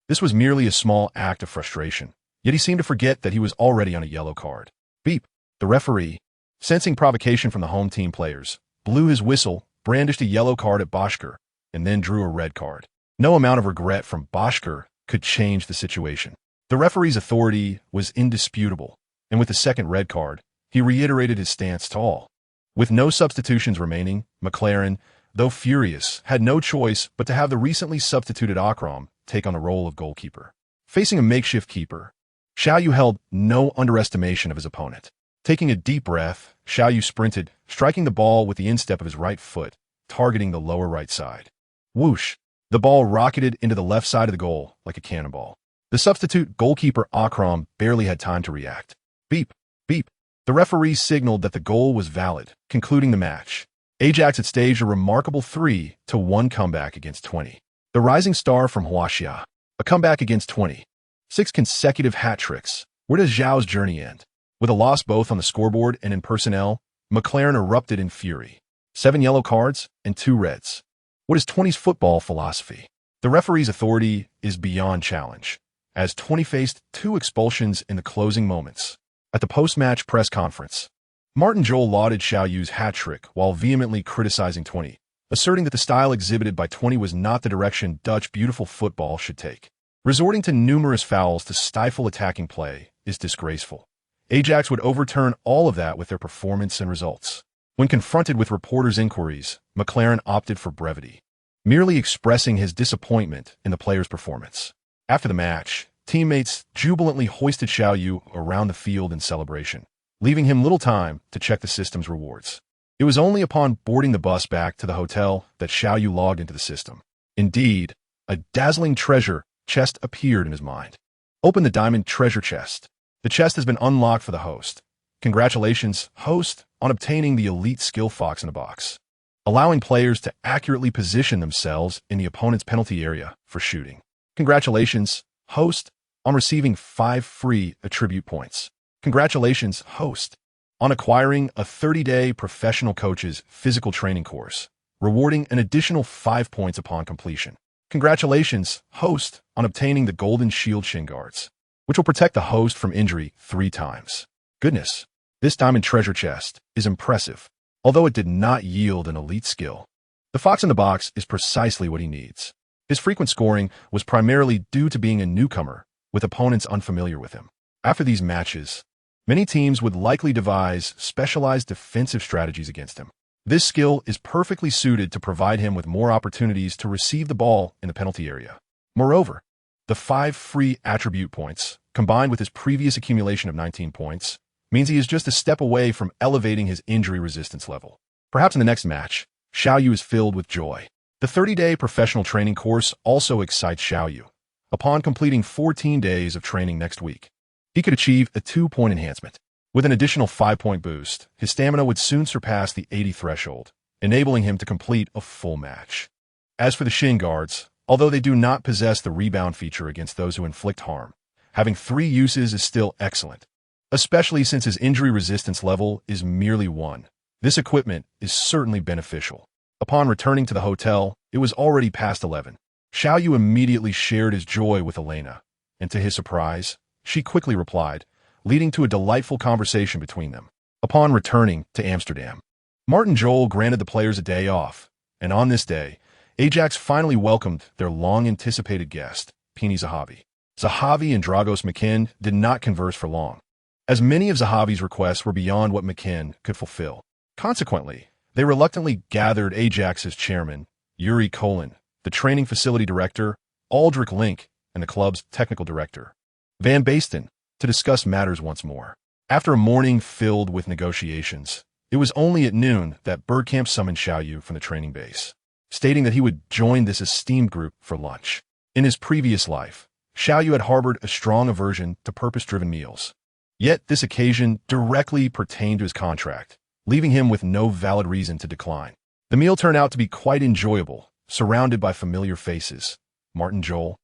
This was merely a small act of frustration, yet he seemed to forget that he was already on a yellow card. Beep! The referee, sensing provocation from the home team players, blew his whistle, brandished a yellow card at Boschker, and then drew a red card. No amount of regret from Boschker could change the situation. The referee's authority was indisputable, and with the second red card, he reiterated his stance to all. With no substitutions remaining, McLaren, though furious, had no choice but to have the recently substituted Akram take on the role of goalkeeper. Facing a makeshift keeper, Xiao Yu held no underestimation of his opponent. Taking a deep breath, Xiao Yu sprinted, striking the ball with the instep of his right foot, targeting the lower right side. Whoosh! The ball rocketed into the left side of the goal like a cannonball. The substitute goalkeeper Akram barely had time to react. Beep! Beep! The referee signaled that the goal was valid, concluding the match. Ajax had staged a remarkable 3-1 comeback against 20. The rising star from Huaxia, a comeback against 20. 6 consecutive hat-tricks. Where does Zhao's journey end? With a loss both on the scoreboard and in personnel, McLaren erupted in fury. 7 yellow cards and 2 reds. What is 20's football philosophy? The referee's authority is beyond challenge, as 20 faced 2 expulsions in the closing moments. At the post-match press conference, Martin Joel lauded Xiao Yu's hat-trick while vehemently criticizing 20, asserting that the style exhibited by 20 was not the direction Dutch beautiful football should take. Resorting to numerous fouls to stifle attacking play is disgraceful. Ajax would overturn all of that with their performance and results. When confronted with reporters' inquiries, McLaren opted for brevity, merely expressing his disappointment in the player's performance. After the match, teammates jubilantly hoisted Xiao Yu around the field in celebration, leaving him little time to check the system's rewards. It was only upon boarding the bus back to the hotel that Xiao Yu logged into the system. Indeed, a dazzling treasure chest appeared in his mind. Open the diamond treasure chest. The chest has been unlocked for the host. Congratulations, host, on obtaining the elite skill Fox in the box, allowing players to accurately position themselves in the opponent's penalty area for shooting. Congratulations, host, on receiving 5 free attribute points. Congratulations, host, on acquiring a 30-day professional coach's physical training course, rewarding an additional 5 points upon completion. Congratulations, host, on obtaining the Golden Shield shin guards, which will protect the host from injury 3 times. Goodness, this diamond treasure chest is impressive, although it did not yield an elite skill. The Fox in the box is precisely what he needs. His frequent scoring was primarily due to being a newcomer, with opponents unfamiliar with him. After these matches, many teams would likely devise specialized defensive strategies against him. This skill is perfectly suited to provide him with more opportunities to receive the ball in the penalty area. Moreover, the 5 free attribute points, combined with his previous accumulation of 19 points, means he is just a step away from elevating his injury resistance level. Perhaps in the next match, Xiao Yu is filled with joy. The 30-day professional training course also excites Xiao Yu. Upon completing 14 days of training next week, he could achieve a 2-point enhancement. With an additional 5-point boost, his stamina would soon surpass the 80 threshold, enabling him to complete a full match. As for the shin guards, although they do not possess the rebound feature against those who inflict harm, having 3 uses is still excellent, especially since his injury resistance level is merely 1. This equipment is certainly beneficial. Upon returning to the hotel, it was already past 11. Xiao Yu immediately shared his joy with Elena, and to his surprise, she quickly replied, leading to a delightful conversation between them. Upon returning to Amsterdam, Martin Jol granted the players a day off, and on this day, Ajax finally welcomed their long-anticipated guest, Pini Zahavi. Zahavi and Dragos McKinn did not converse for long, as many of Zahavi's requests were beyond what McKinn could fulfill. Consequently, they reluctantly gathered Ajax's chairman, Yuri Kolin, the training facility director, Aldrich Link, and the club's technical director, Van Basten, to discuss matters once more. After a morning filled with negotiations, it was only at noon that Bergkamp summoned Xiao Yu from the training base, stating that he would join this esteemed group for lunch. In his previous life, Xiao Yu had harbored a strong aversion to purpose-driven meals. Yet this occasion directly pertained to his contract, leaving him with no valid reason to decline. The meal turned out to be quite enjoyable, surrounded by familiar faces. Martin Jol,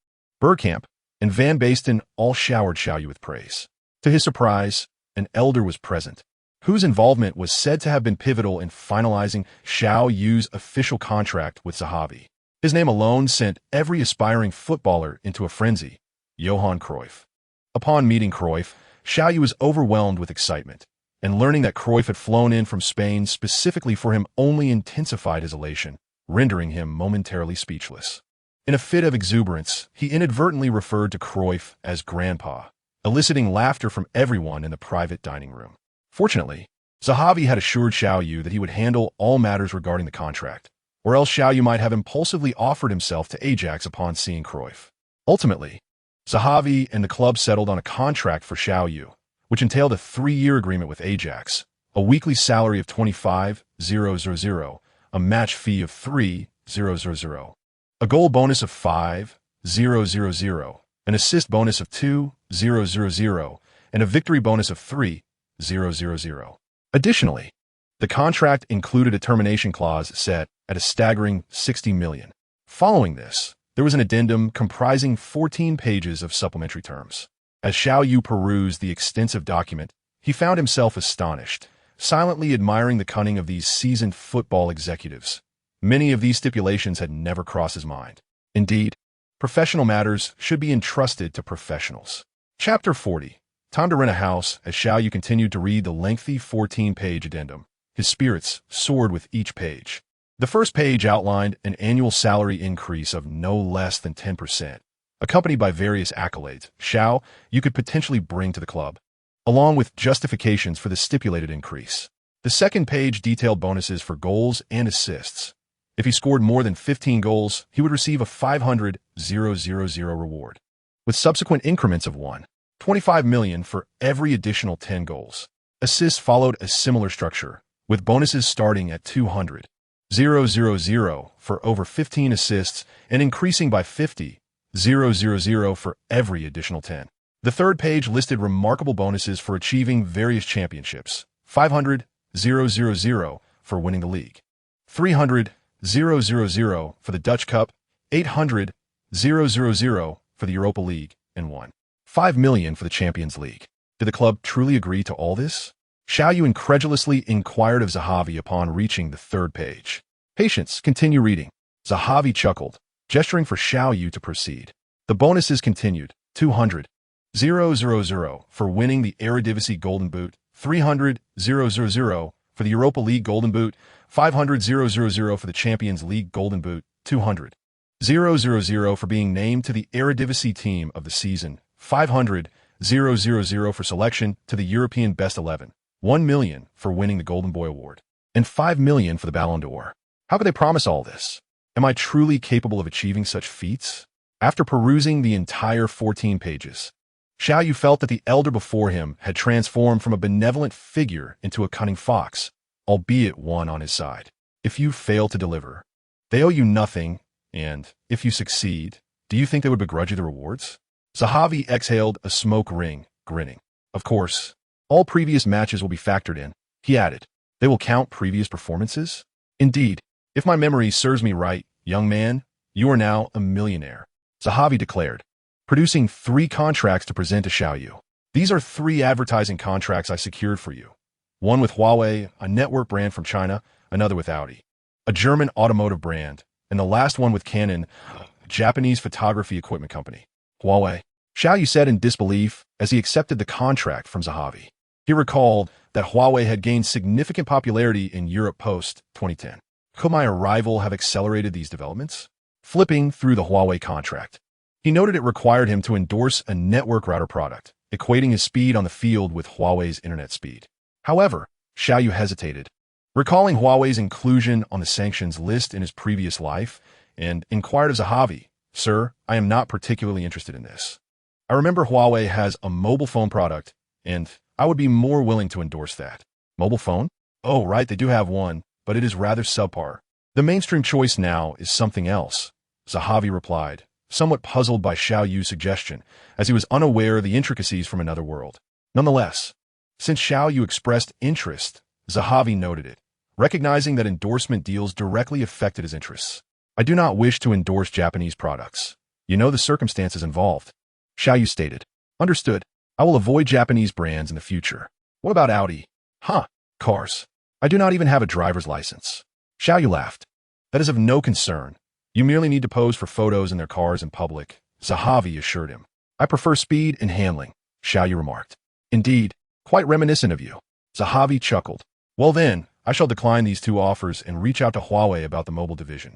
Bergkamp, and Van Basten all showered Xiao Yu with praise. To his surprise, an elder was present, whose involvement was said to have been pivotal in finalizing Xiao Yu's official contract with Zahavi. His name alone sent every aspiring footballer into a frenzy, Johan Cruyff. Upon meeting Cruyff, Xiao Yu was overwhelmed with excitement, and learning that Cruyff had flown in from Spain specifically for him only intensified his elation, rendering him momentarily speechless. In a fit of exuberance, he inadvertently referred to Cruyff as Grandpa, eliciting laughter from everyone in the private dining room. Fortunately, Zahavi had assured Xiao Yu that he would handle all matters regarding the contract, or else Xiao Yu might have impulsively offered himself to Ajax upon seeing Cruyff. Ultimately, Zahavi and the club settled on a contract for Xiao Yu, which entailed a 3-year agreement with Ajax, a weekly salary of 25,000, a match fee of 3,000, a goal bonus of 5,000, an assist bonus of 2,000, and a victory bonus of 3,000. Additionally, the contract included a termination clause set at a staggering 60 million. Following this, there was an addendum comprising 14 pages of supplementary terms. As Xiao Yu perused the extensive document, he found himself astonished, silently admiring the cunning of these seasoned football executives. Many of these stipulations had never crossed his mind. Indeed, professional matters should be entrusted to professionals. Chapter 40. Time to rent a house. As Xiao Yu continued to read the lengthy 14-page addendum, his spirits soared with each page. The first page outlined an annual salary increase of no less than 10%, accompanied by various accolades Xiao Yu could potentially bring to the club, along with justifications for the stipulated increase. The second page detailed bonuses for goals and assists. If he scored more than 15 goals, he would receive a 500,000 reward, with subsequent increments of 25 million for every additional 10 goals. Assists followed a similar structure, with bonuses starting at 200,000 for over 15 assists and increasing by 50,000 for every additional 10. The third page listed remarkable bonuses for achieving various championships, 500,000 for winning the league, 300,000 for the Dutch Cup, 800,000 for the Europa League, and 5 million for the Champions League. Did the club truly agree to all this? Xiao Yu incredulously inquired of Zahavi upon reaching the third page. Patience, continue reading. Zahavi chuckled, gesturing for Xiao Yu to proceed. The bonuses continued, 200,000 for winning the Eredivisie Golden Boot, 300,000 for the Europa League Golden Boot, 500,000 for the Champions League Golden Boot, 200,000 for being named to the Eredivisie Team of the Season, 500,000 for selection to the European Best 11, 1 million for winning the Golden Boy Award, and 5 million for the Ballon d'Or. How could they promise all this? Am I truly capable of achieving such feats? After perusing the entire 14 pages, Xiao Yu felt that the elder before him had transformed from a benevolent figure into a cunning fox, albeit one on his side. If you fail to deliver, they owe you nothing, and if you succeed, do you think they would begrudge you the rewards? Zahavi exhaled a smoke ring, grinning. Of course, all previous matches will be factored in, he added. They will count previous performances? Indeed, if my memory serves me right, young man, you are now a millionaire, Zahavi declared, producing 3 contracts to present to Xiao Yu. These are 3 advertising contracts I secured for you. One with Huawei, a network brand from China, another with Audi, a German automotive brand, and the last one with Canon, a Japanese photography equipment company. Huawei, Xiao Yu said in disbelief as he accepted the contract from Zahavi. He recalled that Huawei had gained significant popularity in Europe post-2010. Could my arrival have accelerated these developments? Flipping through the Huawei contract, he noted it required him to endorse a network router product, equating his speed on the field with Huawei's internet speed. However, Xiao Yu hesitated, recalling Huawei's inclusion on the sanctions list in his previous life, and inquired of Zahavi, Sir, I am not particularly interested in this. I remember Huawei has a mobile phone product, and I would be more willing to endorse that. Mobile phone? Oh, right, they do have one, but it is rather subpar. The mainstream choice now is something else, Zahavi replied, somewhat puzzled by Xiao Yu's suggestion, as he was unaware of the intricacies from another world. Nonetheless, since Xiao Yu expressed interest, Zahavi noted it, recognizing that endorsement deals directly affected his interests. I do not wish to endorse Japanese products. You know the circumstances involved. Xiao Yu stated. Understood. I will avoid Japanese brands in the future. What about Audi? Huh, cars. I do not even have a driver's license. Xiao Yu laughed. That is of no concern. You merely need to pose for photos in their cars in public, Zahavi assured him. I prefer speed and handling, Xiao Yu remarked. Indeed, quite reminiscent of you. Zahavi chuckled. Well then, I shall decline these 2 offers and reach out to Huawei about the mobile division.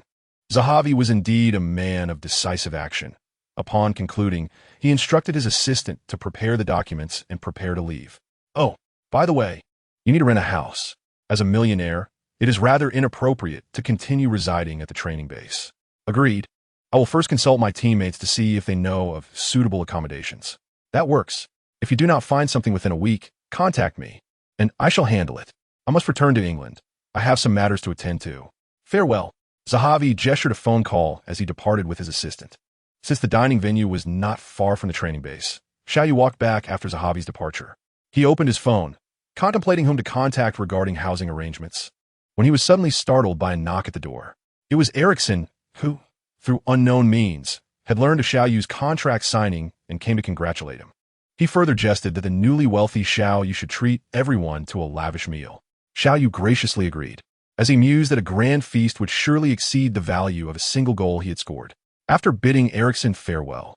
Zahavi was indeed a man of decisive action. Upon concluding, he instructed his assistant to prepare the documents and prepare to leave. Oh, by the way, you need to rent a house. As a millionaire, it is rather inappropriate to continue residing at the training base. Agreed. I will first consult my teammates to see if they know of suitable accommodations. That works. If you do not find something within a week, contact me, and I shall handle it. I must return to England. I have some matters to attend to. Farewell. Zahavi gestured a phone call as he departed with his assistant. Since the dining venue was not far from the training base, Xiao Yu walked back after Zahavi's departure. He opened his phone, contemplating whom to contact regarding housing arrangements, when he was suddenly startled by a knock at the door. It was Ericsson, who, through unknown means, had learned of Xiao Yu's contract signing and came to congratulate him. He further jested that the newly wealthy Xiao Yu should treat everyone to a lavish meal. Xiao Yu graciously agreed, as he mused that a grand feast would surely exceed the value of a single goal he had scored. After bidding Ericsson farewell,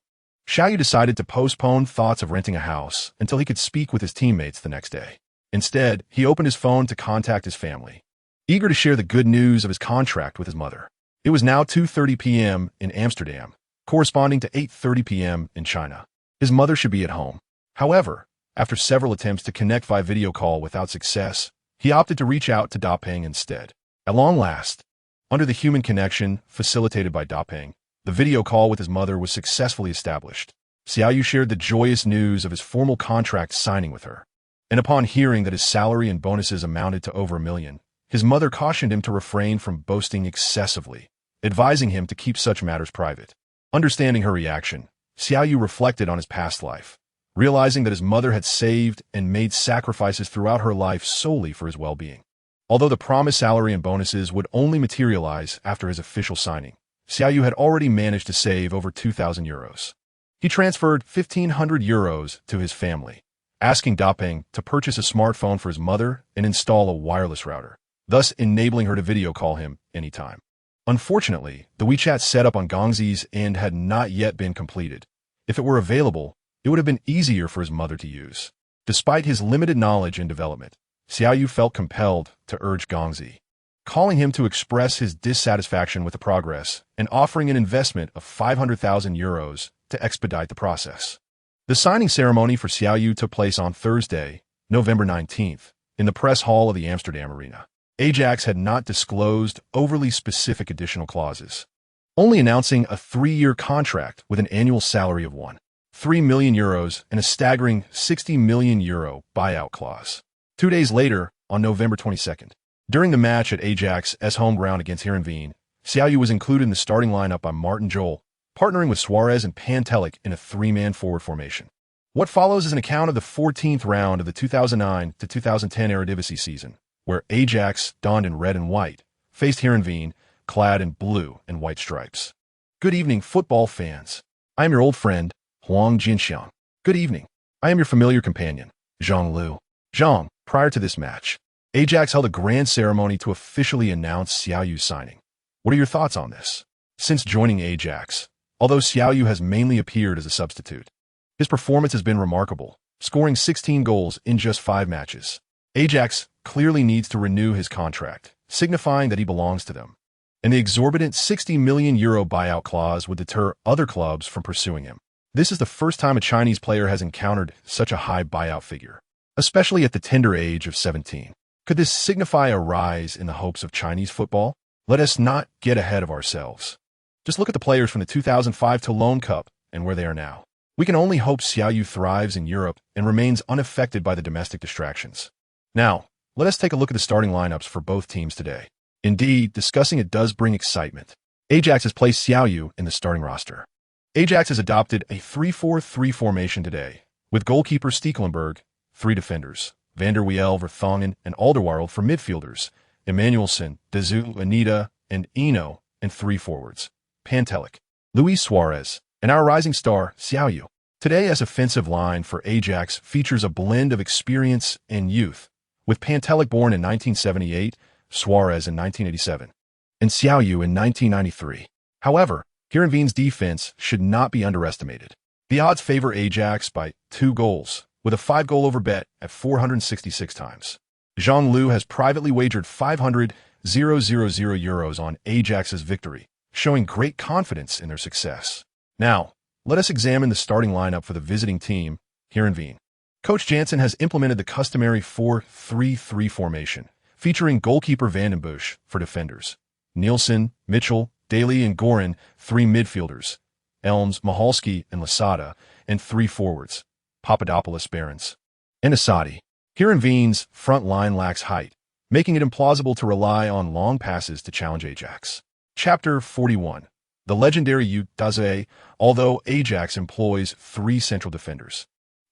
Xiao Yu decided to postpone thoughts of renting a house until he could speak with his teammates the next day. Instead, he opened his phone to contact his family, eager to share the good news of his contract with his mother. It was now 2:30 p.m. in Amsterdam, corresponding to 8:30 p.m. in China. His mother should be at home. However, after several attempts to connect via video call without success, he opted to reach out to Dapeng instead. At long last, under the human connection facilitated by Dapeng, the video call with his mother was successfully established. Xiao Yu shared the joyous news of his formal contract signing with her. And upon hearing that his salary and bonuses amounted to over $1 million, his mother cautioned him to refrain from boasting excessively, advising him to keep such matters private. Understanding her reaction, Xiao Yu reflected on his past life, realizing that his mother had saved and made sacrifices throughout her life solely for his well-being. Although the promised salary and bonuses would only materialize after his official signing, Xiao Yu had already managed to save over 2,000 euros. He transferred 1,500 euros to his family, asking Dapeng to purchase a smartphone for his mother and install a wireless router, thus enabling her to video call him anytime. Unfortunately, the WeChat setup on Gongzi's end had not yet been completed. If it were available, it would have been easier for his mother to use. Despite his limited knowledge and development, Xiao Yu felt compelled to urge Gongzi, calling him to express his dissatisfaction with the progress and offering an investment of 500,000 euros to expedite the process. The signing ceremony for Xiao Yu took place on Thursday, November 19th, in the press hall of the Amsterdam Arena. Ajax had not disclosed overly specific additional clauses, only announcing a 3-year contract with an annual salary of 1.3 million euros and a staggering 60 million euro buyout clause. 2 days later, on November 22nd, during the match at Ajax's home ground against Heerenveen, Xiao Yu was included in the starting lineup by Martin Jol, partnering with Suarez and Pantelic in a 3-man forward formation. What follows is an account of the 14th round of the 2009 to 2010 Eredivisie season, where Ajax, donned in red and white, faced Heerenveen, clad in blue and white stripes. Good evening, football fans. I am your old friend, Huang Jinxiang. Good evening. I am your familiar companion, Zhang Lu. Zhang, prior to this match, Ajax held a grand ceremony to officially announce Xiao Yu's signing. What are your thoughts on this? Since joining Ajax, although Xiao Yu has mainly appeared as a substitute, his performance has been remarkable, scoring 16 goals in just 5 matches. Ajax clearly needs to renew his contract, signifying that he belongs to them, and the exorbitant 60 million euro buyout clause would deter other clubs from pursuing him. This is the first time a Chinese player has encountered such a high buyout figure, especially at the tender age of 17. Could this signify a rise in the hopes of Chinese football? Let us not get ahead of ourselves. Just look at the players from the 2005 Toulon Cup and where they are now. We can only hope Xiao Yu thrives in Europe and remains unaffected by the domestic distractions. Now, let us take a look at the starting lineups for both teams today. Indeed, discussing it does bring excitement. Ajax has placed Xiao Yu in the starting roster. Ajax has adopted a 3-4-3 formation today, with goalkeeper Stekelenburg, 3 defenders, Van der Wiel, Vertonghen, and Alderweireld for midfielders, Emmanuelson, Dezu, Anita, and Eno, and 3 forwards, Pantelic, Luis Suarez, and our rising star, Xiao Yu. Today's offensive line for Ajax features a blend of experience and youth, with Pantelic born in 1978, Suarez in 1987, and Xiao Yu in 1993. However, Heerenveen's defense should not be underestimated. The odds favor Ajax by 2 goals, with a 5-goal over bet at 466 times. Zhang Lu has privately wagered 500,000 euros on Ajax's victory, showing great confidence in their success. Now, let us examine the starting lineup for the visiting team, Heerenveen. Coach Jansen has implemented the customary 4-3-3 formation, featuring goalkeeper Vandenbusch for defenders, Nielsen, Mitchell, Daly, and Gorin, 3 midfielders, Elms, Mahalski, and Lasada, and 3 forwards, Papadopoulos, Behrens, and Asadi. Heerenveen's front line lacks height, making it implausible to rely on long passes to challenge Ajax. Chapter 41. The legendary Yu-Daze, although Ajax employs 3 central defenders.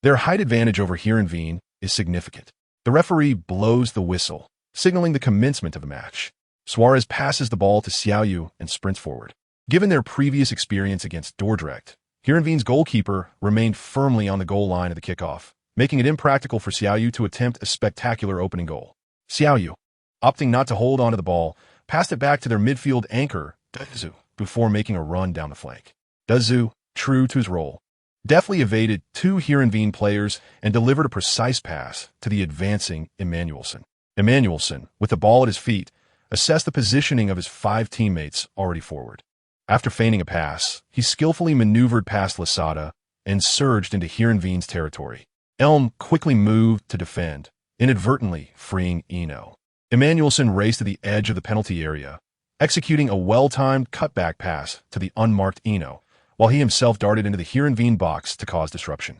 Their height advantage over Heerenveen is significant. The referee blows the whistle, signaling the commencement of the match. Suarez passes the ball to Xiao Yu and sprints forward. Given their previous experience against Dordrecht, Heerenveen's goalkeeper remained firmly on the goal line at the kickoff, making it impractical for Xiao Yu to attempt a spectacular opening goal. Xiao Yu, opting not to hold onto the ball, passed it back to their midfield anchor, Dezu, before making a run down the flank. Dezu, true to his role, deftly evaded 2 Heerenveen players and delivered a precise pass to the advancing Emmanuelson. Emmanuelson, with the ball at his feet, assessed the positioning of his 5 teammates already forward. After feigning a pass, he skillfully maneuvered past Lasada and surged into Heerenveen's territory. Elm quickly moved to defend, inadvertently freeing Eno. Emmanuelson raced to the edge of the penalty area, executing a well-timed cutback pass to the unmarked Eno, while he himself darted into the Heerenveen box to cause disruption.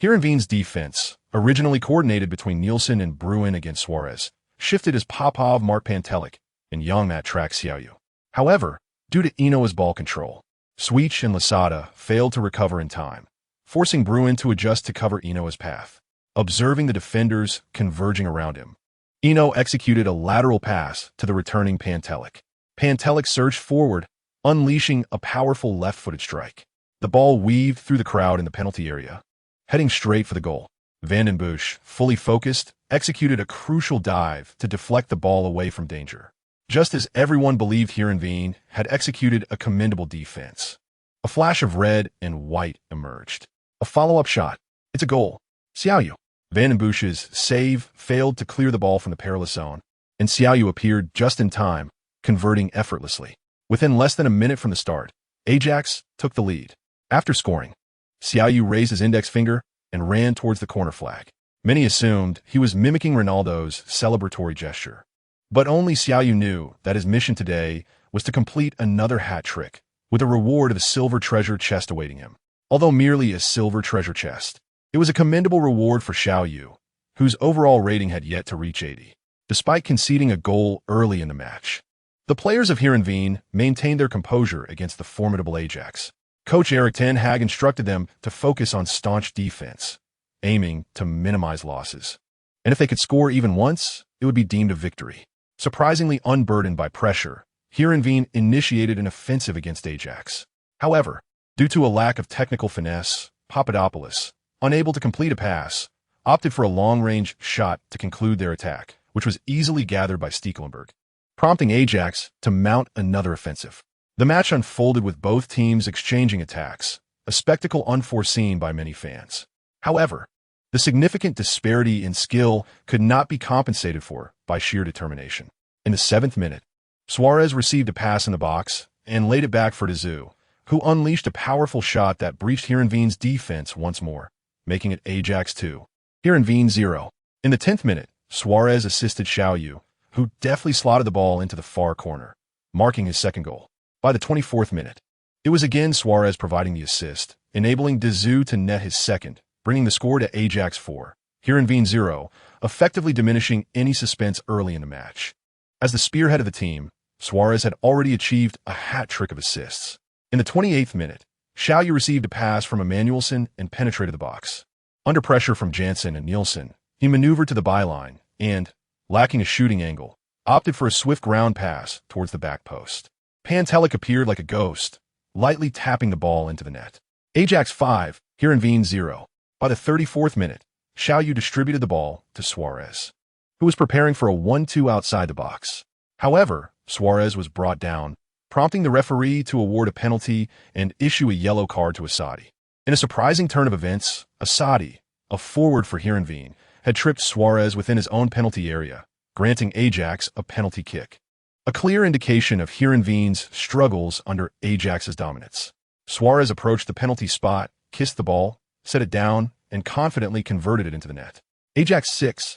Heerenveen's defense, originally coordinated between Nielsen and Bruin against Suarez, shifted as Popov marked Pantelic and Youngmat tracked Xiao Yu. However, due to Eno's ball control, Sweech and Lasada failed to recover in time, forcing Bruin to adjust to cover Eno's path. Observing the defenders converging around him, Eno executed a lateral pass to the returning Pantelic. Pantelic surged forward, unleashing a powerful left-footed strike. The ball weaved through the crowd in the penalty area, heading straight for the goal. Van den Busch, fully focused, executed a crucial dive to deflect the ball away from danger. Just as everyone believed Heerenveen had executed a commendable defense, a flash of red and white emerged. A follow-up shot. It's a goal. Xiao Yu. Van den Busch's save failed to clear the ball from the perilous zone, and Xiao Yu appeared just in time, converting effortlessly. Within less than a minute from the start, Ajax took the lead. After scoring, Xiao Yu raised his index finger and ran towards the corner flag. Many assumed he was mimicking Ronaldo's celebratory gesture. But only Xiao Yu knew that his mission today was to complete another hat trick, with a reward of a silver treasure chest awaiting him. Although merely a silver treasure chest, it was a commendable reward for Xiao Yu, whose overall rating had yet to reach 80. Despite conceding a goal early in the match, the players of Heerenveen maintained their composure against the formidable Ajax. Coach Erik ten Hag instructed them to focus on staunch defense, aiming to minimize losses. And if they could score even once, it would be deemed a victory. Surprisingly unburdened by pressure, Heerenveen initiated an offensive against Ajax. However, due to a lack of technical finesse, Papadopoulos, unable to complete a pass, opted for a long-range shot to conclude their attack, which was easily gathered by Stekelenburg, prompting Ajax to mount another offensive. The match unfolded with both teams exchanging attacks, a spectacle unforeseen by many fans. However, the significant disparity in skill could not be compensated for by sheer determination. In the 7th minute, Suarez received a pass in the box and laid it back for Dazou, who unleashed a powerful shot that breached Heerenveen's defense once more, making it Ajax 2, Heerenveen 0. In the 10th minute, Suarez assisted Xiao Yu, who deftly slotted the ball into the far corner, marking his second goal. By the 24th minute, it was again Suarez providing the assist, enabling Dazou to net his second, bringing the score to Ajax 4, Heerenveen 0, effectively diminishing any suspense early in the match. As the spearhead of the team, Suarez had already achieved a hat trick of assists. In the 28th minute, Xiao Yu received a pass from Emmanuelson and penetrated the box. Under pressure from Jansen and Nielsen, he maneuvered to the byline and, lacking a shooting angle, opted for a swift ground pass towards the back post. Pantelic appeared like a ghost, lightly tapping the ball into the net. Ajax 5, Heerenveen 0. By the 34th minute, Xiao Yu distributed the ball to Suarez, who was preparing for a 1-2 outside the box. However, Suarez was brought down, prompting the referee to award a penalty and issue a yellow card to Asadi. In a surprising turn of events, Asadi, a forward for Heerenveen, had tripped Suarez within his own penalty area, granting Ajax a penalty kick. A clear indication of Heerenveen's struggles under Ajax's dominance. Suarez approached the penalty spot, kissed the ball, set it down, and confidently converted it into the net. Ajax 6,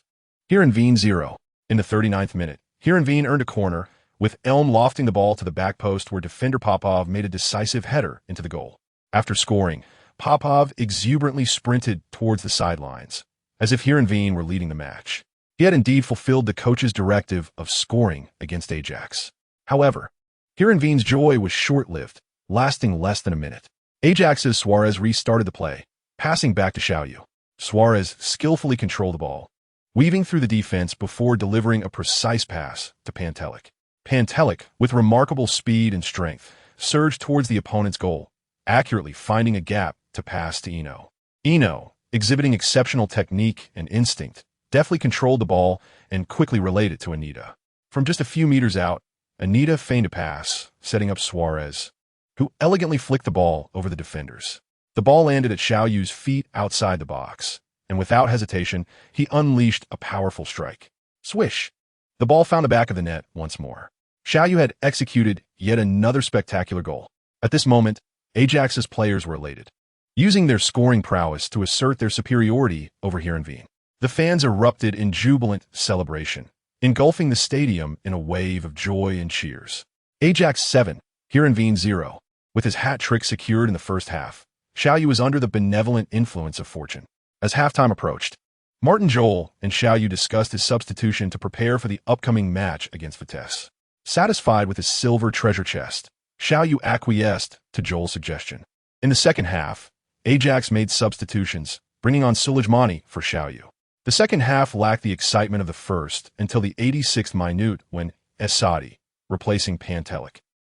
Heerenveen 0. In the 39th minute, Heerenveen earned a corner, with Elm lofting the ball to the back post where defender Popov made a decisive header into the goal. After scoring, Popov exuberantly sprinted towards the sidelines, as if Heerenveen were leading the match. He had indeed fulfilled the coach's directive of scoring against Ajax. However, Heerenveen's joy was short-lived, lasting less than a minute. Ajax's Suarez restarted the play, passing back to Xiao Yu. Suarez skillfully controlled the ball, weaving through the defense before delivering a precise pass to Pantelic. Pantelic, with remarkable speed and strength, surged towards the opponent's goal, accurately finding a gap to pass to Eno. Eno, exhibiting exceptional technique and instinct, deftly controlled the ball and quickly relayed it to Anita. From just a few meters out, Anita feigned a pass, setting up Suarez, who elegantly flicked the ball over the defenders. The ball landed at Xiao Yu's feet outside the box, and without hesitation, he unleashed a powerful strike. Swish! The ball found the back of the net once more. Xiao Yu had executed yet another spectacular goal. At this moment, Ajax's players were elated, using their scoring prowess to assert their superiority over Heerenveen. The fans erupted in jubilant celebration, engulfing the stadium in a wave of joy and cheers. Ajax 7, Heerenveen 0. With his hat trick secured in the first half, Xiao Yu was under the benevolent influence of fortune. As halftime approached, Martin Jol and Xiao Yu discussed his substitution to prepare for the upcoming match against Vitesse. Satisfied with his silver treasure chest, Xiao Yu acquiesced to Jol's suggestion. In the second half, Ajax made substitutions, bringing on Sulijmani for Xiao Yu. The second half lacked the excitement of the first until the 86th minute when Esadi, replacing Pantelic,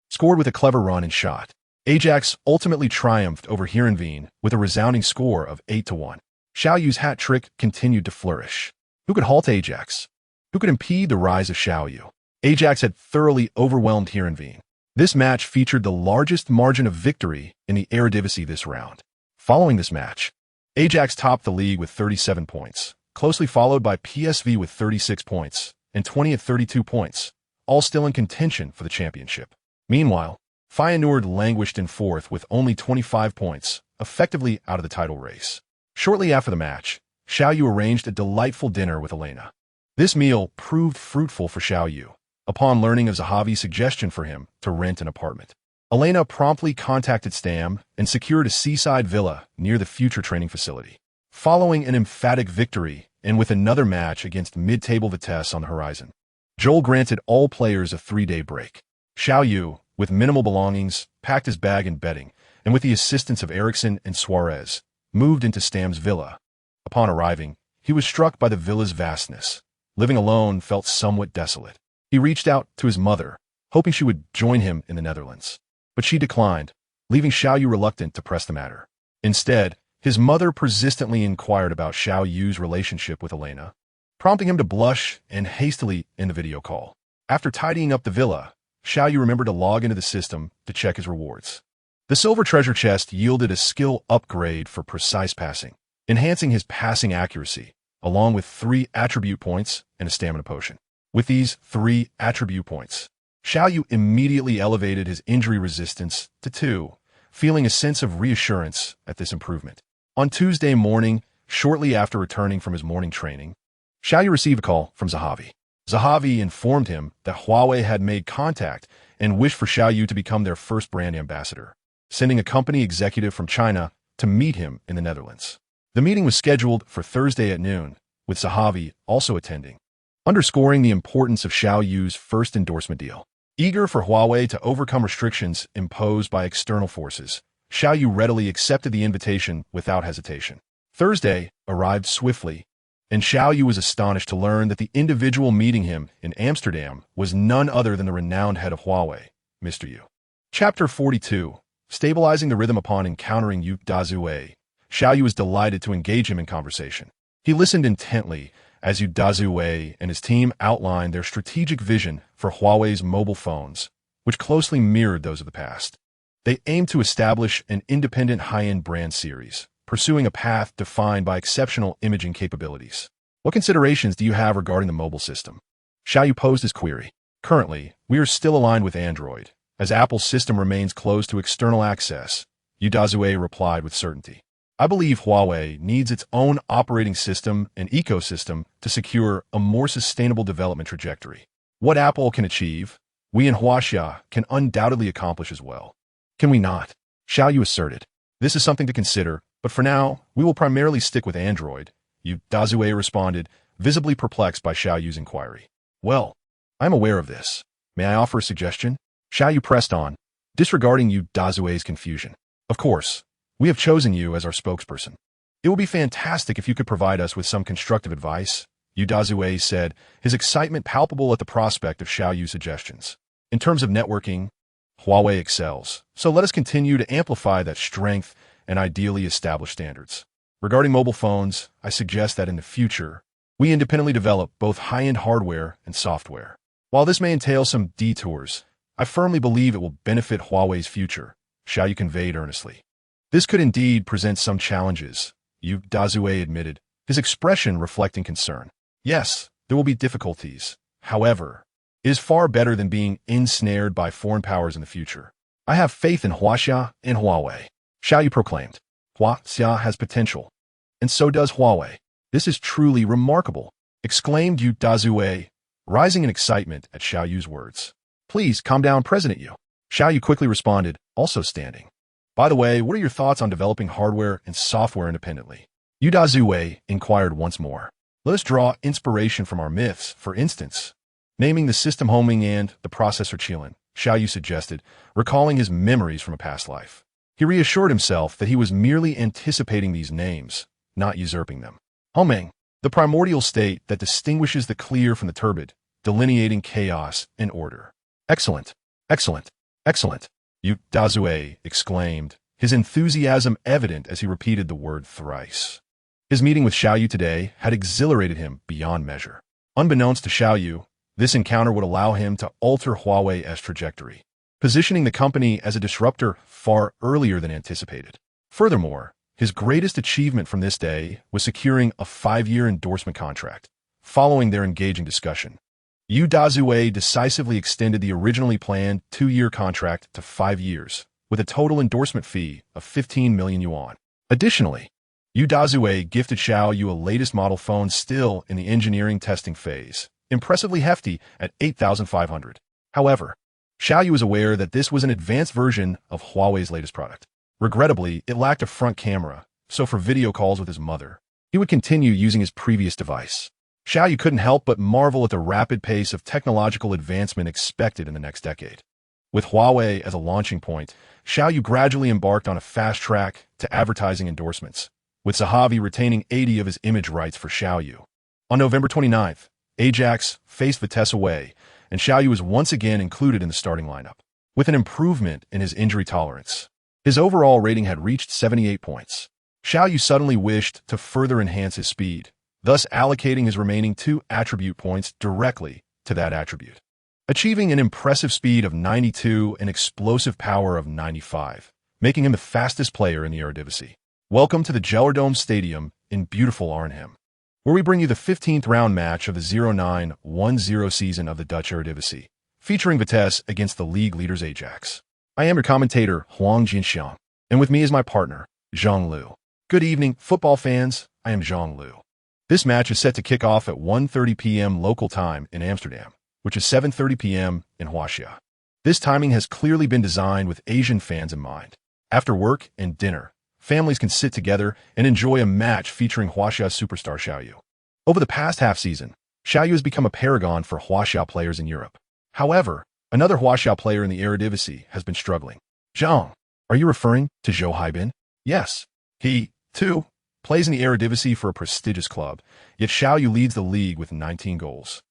scored with a clever run and shot. Ajax ultimately triumphed over Heerenveen with a resounding score of 8-1. Xiao Yu's hat trick continued to flourish. Who could halt Ajax? Who could impede the rise of Xiao Yu? Ajax had thoroughly overwhelmed Heerenveen. This match featured the largest margin of victory in the Eredivisie this round. Following this match, Ajax topped the league with 37 points, closely followed by PSV with 36 points and 20 at 32 points, all still in contention for the championship. Meanwhile, Feyenoord languished in fourth with only 25 points, effectively out of the title race. Shortly after the match, Xiao Yu arranged a delightful dinner with Elena. This meal proved fruitful for Xiao Yu, upon learning of Zahavi's suggestion for him to rent an apartment. Elena promptly contacted Stam and secured a seaside villa near the future training facility. Following an emphatic victory and with another match against mid-table Vitesse on the horizon, Joel granted all players a 3-day break. Xiao Yu, with minimal belongings, packed his bag and bedding, and with the assistance of Eriksson and Suarez, moved into Stam's villa. Upon arriving, he was struck by the villa's vastness. Living alone felt somewhat desolate. He reached out to his mother, hoping she would join him in the Netherlands. But she declined, leaving Xiao Yu reluctant to press the matter. Instead, his mother persistently inquired about Xiao Yu's relationship with Elena, prompting him to blush and hastily end the video call. After tidying up the villa, Xiao Yu remembered to log into the system to check his rewards. The silver treasure chest yielded a skill upgrade for precise passing, enhancing his passing accuracy, along with 3 attribute points and a stamina potion. With these 3 attribute points, Xiao Yu immediately elevated his injury resistance to 2, feeling a sense of reassurance at this improvement. On Tuesday morning, shortly after returning from his morning training, Xiao Yu received a call from Zahavi. Zahavi informed him that Huawei had made contact and wished for Xiao Yu to become their first brand ambassador, sending a company executive from China to meet him in the Netherlands. The meeting was scheduled for Thursday at noon, with Zahavi also attending, underscoring the importance of Xiao Yu's first endorsement deal. Eager for Huawei to overcome restrictions imposed by external forces, Xiao Yu readily accepted the invitation without hesitation. Thursday arrived swiftly, and Xiao Yu was astonished to learn that the individual meeting him in Amsterdam was none other than the renowned head of Huawei, Mr. Yu. Chapter 42. Stabilizing the rhythm upon encountering Yu Dazue. Xiao Yu was delighted to engage him in conversation. He listened intently as Yu Dazue and his team outlined their strategic vision for Huawei's mobile phones, which closely mirrored those of the past. They aimed to establish an independent high-end brand series, pursuing a path defined by exceptional imaging capabilities. What considerations do you have regarding the mobile system? Xiao Yu posed his query. Currently, we are still aligned with Android, as Apple's system remains closed to external access, Yu Dazue replied with certainty. I believe Huawei needs its own operating system and ecosystem to secure a more sustainable development trajectory. What Apple can achieve, we in Huaxia can undoubtedly accomplish as well. Can we not? Xiao Yu asserted. This is something to consider, but for now, we will primarily stick with Android, Yu Dazue responded, visibly perplexed by Xiao Yu's inquiry. Well, I am aware of this. May I offer a suggestion? Xiao Yu pressed on, disregarding Yu Dazue's confusion. Of course. We have chosen you as our spokesperson. It would be fantastic if you could provide us with some constructive advice, Yu Dazue said, his excitement palpable at the prospect of Xiao Yu's suggestions. In terms of networking, Huawei excels, so let us continue to amplify that strength and ideally establish standards. Regarding mobile phones, I suggest that in the future, we independently develop both high-end hardware and software. While this may entail some detours, I firmly believe it will benefit Huawei's future, Xiao Yu conveyed earnestly. This could indeed present some challenges, Yu Dazue admitted, his expression reflecting concern. Yes, there will be difficulties. However, it is far better than being ensnared by foreign powers in the future. I have faith in Huaxia and Huawei, Xiao Yu proclaimed. Huaxia has potential, and so does Huawei. This is truly remarkable, exclaimed Yu Dazue, rising in excitement at Xiao Yu's words. Please calm down, President Yu. Xiao Yu quickly responded, also standing. By the way, what are your thoughts on developing hardware and software independently? Yu Dazue inquired once more. Let us draw inspiration from our myths, for instance. Naming the system homing and the processor Qilin, Xiao Yu suggested, recalling his memories from a past life. He reassured himself that he was merely anticipating these names, not usurping them. Homing, the primordial state that distinguishes the clear from the turbid, delineating chaos and order. Excellent, excellent, excellent, Yu Dazue exclaimed, his enthusiasm evident as he repeated the word thrice. His meeting with Xiao Yu today had exhilarated him beyond measure. Unbeknownst to Xiao Yu, this encounter would allow him to alter Huawei's trajectory, positioning the company as a disruptor far earlier than anticipated. Furthermore, his greatest achievement from this day was securing a 5-year endorsement contract. Following their engaging discussion, Yu Dazue decisively extended the originally planned 2-year contract to 5 years, with a total endorsement fee of 15 million yuan. Additionally, Yu Dazue gifted Xiao Yu a latest model phone still in the engineering testing phase, impressively hefty at 8,500. However, Xiao Yu was aware that this was an advanced version of Huawei's latest product. Regrettably, it lacked a front camera, so for video calls with his mother, he would continue using his previous device. Xiao Yu couldn't help but marvel at the rapid pace of technological advancement expected in the next decade. With Huawei as a launching point, Xiao Yu gradually embarked on a fast track to advertising endorsements, with Zahavi retaining 80 of his image rights for Xiao Yu. On November 29th, Ajax faced Vitesse away, and Xiao Yu was once again included in the starting lineup. With an improvement in his injury tolerance, his overall rating had reached 78 points. Xiao Yu suddenly wished to further enhance his speed, thus allocating his remaining 2 attribute points directly to that attribute, achieving an impressive speed of 92 and explosive power of 95, making him the fastest player in the Eredivisie. Welcome to the Gelredome Stadium in beautiful Arnhem, where we bring you the 15th round match of the 09-10 season of the Dutch Eredivisie, featuring Vitesse against the league leaders Ajax. I am your commentator, Huang Jinxiang, and with me is my partner, Zhang Liu. Good evening, football fans. I am Zhang Liu. This match is set to kick off at 1:30 p.m. local time in Amsterdam, which is 7:30 p.m. in Huaxia. This timing has clearly been designed with Asian fans in mind. After work and dinner, families can sit together and enjoy a match featuring Huaxia superstar Xiao Yu. Over the past half-season, Xiao Yu has become a paragon for Huaxia players in Europe. However, another Huaxia player in the Eredivisie has been struggling. Zhang, are you referring to Zhou Haibin? Yes. He, too, plays in the Eredivisie for a prestigious club, yet Xiao Yu leads the league with 19 goals.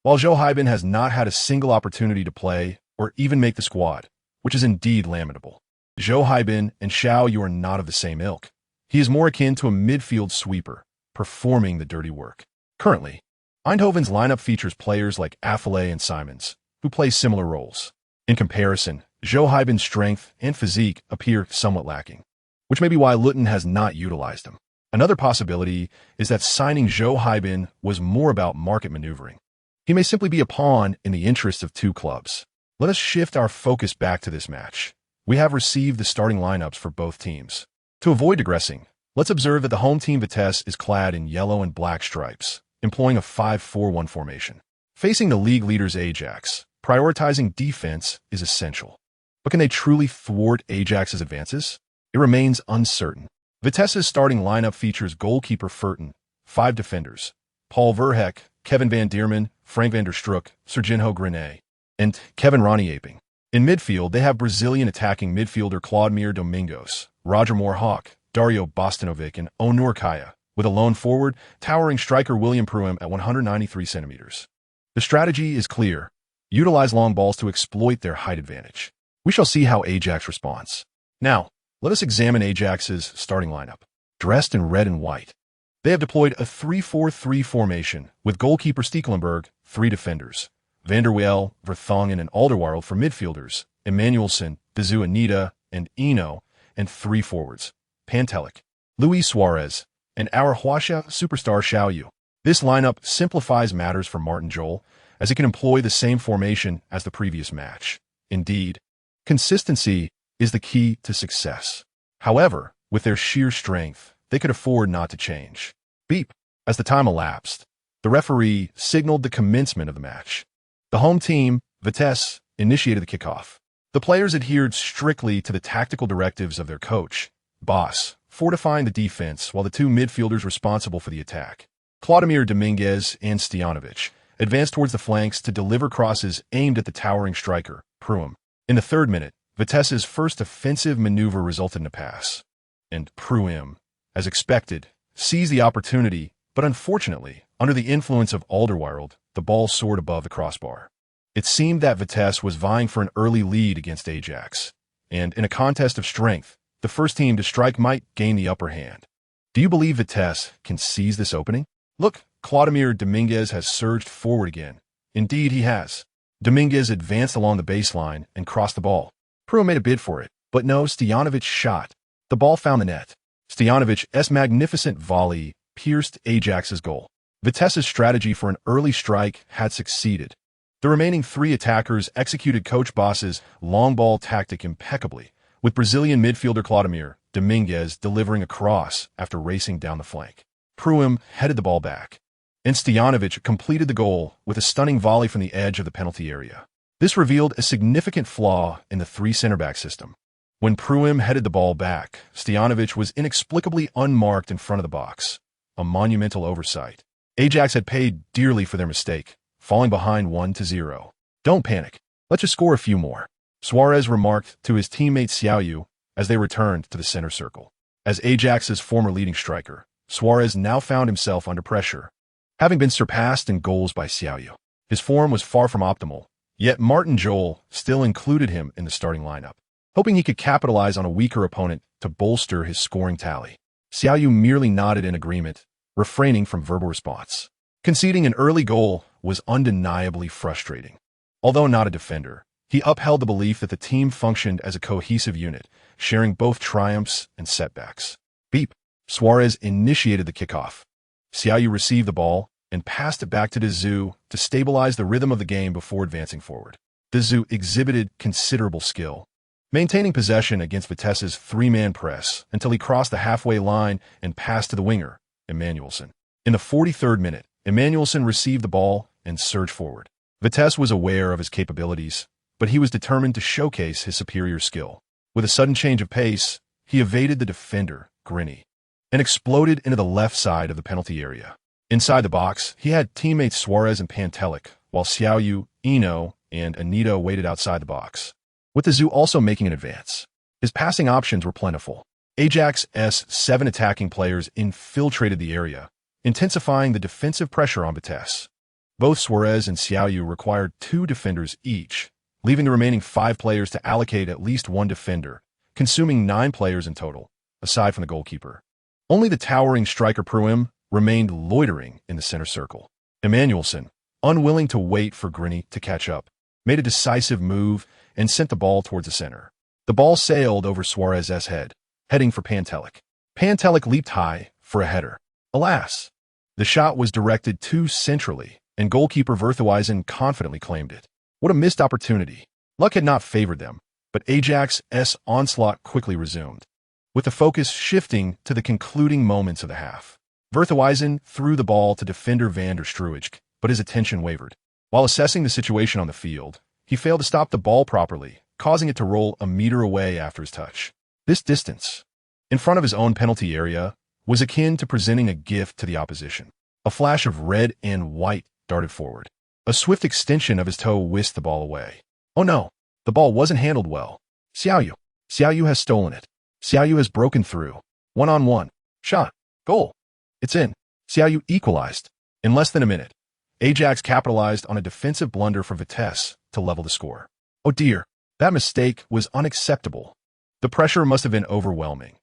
While Zhou Haibin has not had a single opportunity to play or even make the squad, which is indeed lamentable. Zhou Haibin and Xiao Yu are not of the same ilk. He is more akin to a midfield sweeper, performing the dirty work. Currently, Eindhoven's lineup features players like Affalay and Simons, who play similar roles. In comparison, Zhou Haibin's strength and physique appear somewhat lacking, which may be why Luton has not utilized him. Another possibility is that signing Zhou Haibin was more about market maneuvering. He may simply be a pawn in the interests of 2 clubs. Let us shift our focus back to this match. We have received the starting lineups for both teams. To avoid digressing, let's observe that the home team Vitesse is clad in yellow and black stripes, employing a 5-4-1 formation. Facing the league leaders Ajax, prioritizing defense is essential. But can they truly thwart Ajax's advances? It remains uncertain. Vitesse's starting lineup features goalkeeper Furton, 5 defenders, Paul Verheck, Kevin van Dierman, Frank van der Stroek, Serginho Grenet, and Kevin Ronnieping. In midfield, they have Brazilian attacking midfielder Claudemir Domingos, Roger Moore-Hawk, Dario Bostanovic, and Onur Kaya, with a lone forward, towering striker William Pruim at 193 centimeters. The strategy is clear. Utilize long balls to exploit their height advantage. We shall see how Ajax responds. Now, let us examine Ajax's starting lineup. Dressed in red and white, they have deployed a 3-4-3 formation with goalkeeper Stekelenburg, 3 defenders, Van der Wel, Vertonghen, and Alderweireld for midfielders, Emmanuelson, Bezuanita, and Eno, and 3 forwards, Pantelic, Luis Suarez, and our Huaxia superstar Xiao Yu. This lineup simplifies matters for Martin Jol, as it can employ the same formation as the previous match. Indeed, consistency is the key to success. However, with their sheer strength, they could afford not to change. Beep. As the time elapsed, the referee signaled the commencement of the match. The home team, Vitesse, initiated the kickoff. The players adhered strictly to the tactical directives of their coach, Boss, fortifying the defense while the 2 midfielders responsible for the attack, Claudemir Dominguez and Stojanovic, advanced towards the flanks to deliver crosses aimed at the towering striker, Pruim. In the 3rd minute, Vitesse's first offensive maneuver resulted in a pass, and Pruim, as expected, seized the opportunity, But unfortunately, under the influence of Alderweireld, the ball soared above the crossbar. It seemed that Vitesse was vying for an early lead against Ajax, and in a contest of strength, the first team to strike might gain the upper hand. Do you believe Vitesse can seize this opening? Look, Clodomir Dominguez has surged forward again. Indeed, he has. Dominguez advanced along the baseline and crossed the ball. Pruim made a bid for it, but no, Stojanovic shot. The ball found the net. Stojanovic's magnificent volley pierced Ajax's goal. Vitesse's strategy for an early strike had succeeded. The remaining three attackers executed Coach Boss's long ball tactic impeccably, with Brazilian midfielder Clodomir Dominguez delivering a cross after racing down the flank. Pruim headed the ball back, and Stojanovic completed the goal with a stunning volley from the edge of the penalty area. This revealed a significant flaw in the three center-back system. When Pruim headed the ball back, Stojanovic was inexplicably unmarked in front of the box, a monumental oversight. Ajax had paid dearly for their mistake, falling behind 1-0. Don't panic. Let's just score a few more, Suarez remarked to his teammate Xiao Yu as they returned to the center circle. As Ajax's former leading striker, Suarez now found himself under pressure. Having been surpassed in goals by Xiao Yu, his form was far from optimal, yet Martin Jol still included him in the starting lineup, hoping he could capitalize on a weaker opponent to bolster his scoring tally. Xiao Yu merely nodded in agreement, refraining from verbal response. Conceding an early goal was undeniably frustrating. Although not a defender, he upheld the belief that the team functioned as a cohesive unit, sharing both triumphs and setbacks. Beep. Suarez initiated the kickoff. Xiao Yu received the ball and passed it back to Dezou to stabilize the rhythm of the game before advancing forward. Dezou exhibited considerable skill, maintaining possession against Vitesse's three-man press until he crossed the halfway line and passed to the winger, Emmanuelson. In the 43rd minute, Emmanuelson received the ball and surged forward. Vitesse was aware of his capabilities, but he was determined to showcase his superior skill. With a sudden change of pace, he evaded the defender, Grini, and exploded into the left side of the penalty area. Inside the box, he had teammates Suarez and Pantelic, while Xiao Yu, Eno, and Anito waited outside the box, with Dezou also making an advance. His passing options were plentiful. Ajax's 7 attacking players infiltrated the area, intensifying the defensive pressure on Vitesse. Both Suarez and Xiao Yu required 2 defenders each, leaving the remaining 5 players to allocate at least 1 defender, consuming 9 players in total, aside from the goalkeeper. Only the towering striker Pruim remained loitering in the center circle. Emmanuelson, unwilling to wait for Grini to catch up, made a decisive move and sent the ball towards the center. The ball sailed over Suarez's head, heading for Pantelic. Pantelic leaped high for a header. Alas, the shot was directed too centrally, and goalkeeper Verthuijsen confidently claimed it. What a missed opportunity. Luck had not favored them, but Ajax's onslaught quickly resumed, with the focus shifting to the concluding moments of the half. Verthuijsen threw the ball to defender Van der Struijck, but his attention wavered. While assessing the situation on the field, he failed to stop the ball properly, causing it to roll a meter away after his touch. This distance, in front of his own penalty area, was akin to presenting a gift to the opposition. A flash of red and white darted forward. A swift extension of his toe whisked the ball away. Oh no, the ball wasn't handled well. Xiao Yu. Xiao Yu has stolen it. Xiao Yu has broken through. 1-on-1. Shot. Goal. It's in. Xiao Yu equalized. In less than a minute, Ajax capitalized on a defensive blunder from Vitesse to level the score. Oh dear, that mistake was unacceptable. The pressure must have been overwhelming.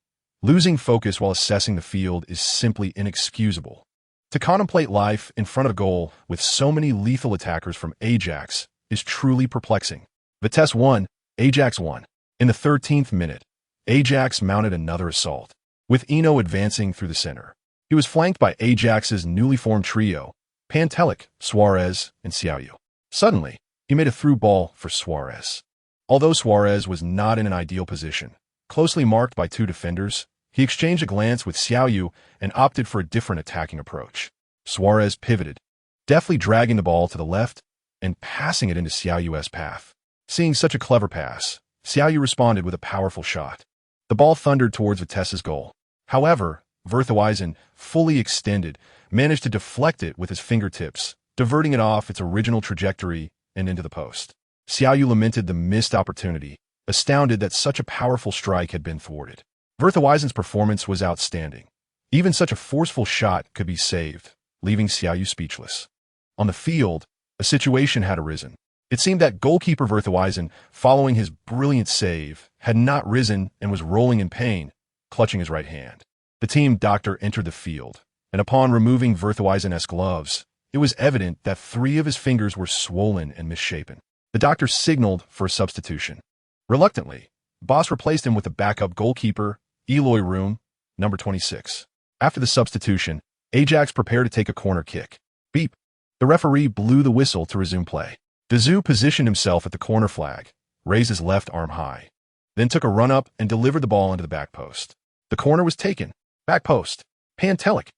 Losing focus while assessing the field is simply inexcusable. To contemplate life in front of a goal with so many lethal attackers from Ajax is truly perplexing. Vitesse won, Ajax won. In the 13th minute, Ajax mounted another assault, with Eno advancing through the center. He was flanked by Ajax's newly formed trio, Pantelic, Suarez, and Xiao Yu. Suddenly, he made a through ball for Suarez. Although Suarez was not in an ideal position, closely marked by 2 defenders, he exchanged a glance with Xiao Yu and opted for a different attacking approach. Suarez pivoted, deftly dragging the ball to the left and passing it into Xiao Yu's path. Seeing such a clever pass, Xiao Yu responded with a powerful shot. The ball thundered towards Vitesse's goal. However, Verthuijsen, fully extended, managed to deflect it with his fingertips, diverting it off its original trajectory and into the post. Xiao Yu lamented the missed opportunity, astounded that such a powerful strike had been thwarted. Verthuijsen's performance was outstanding. Even such a forceful shot could be saved, leaving Xiao Yu speechless. On the field, a situation had arisen. It seemed that goalkeeper Verthuisen, following his brilliant save, had not risen and was rolling in pain, clutching his right hand. The team doctor entered the field, and upon removing Verthuisen's gloves, it was evident that 3 of his fingers were swollen and misshapen. The doctor signaled for a substitution. Reluctantly, Boss replaced him with the backup goalkeeper, Eloy Room, number 26. After the substitution, Ajax prepared to take a corner kick. Beep. The referee blew the whistle to resume play. Zhu positioned himself at the corner flag, raised his left arm high, then took a run-up and delivered the ball into the back post. The corner was taken. Back post. Pantelic.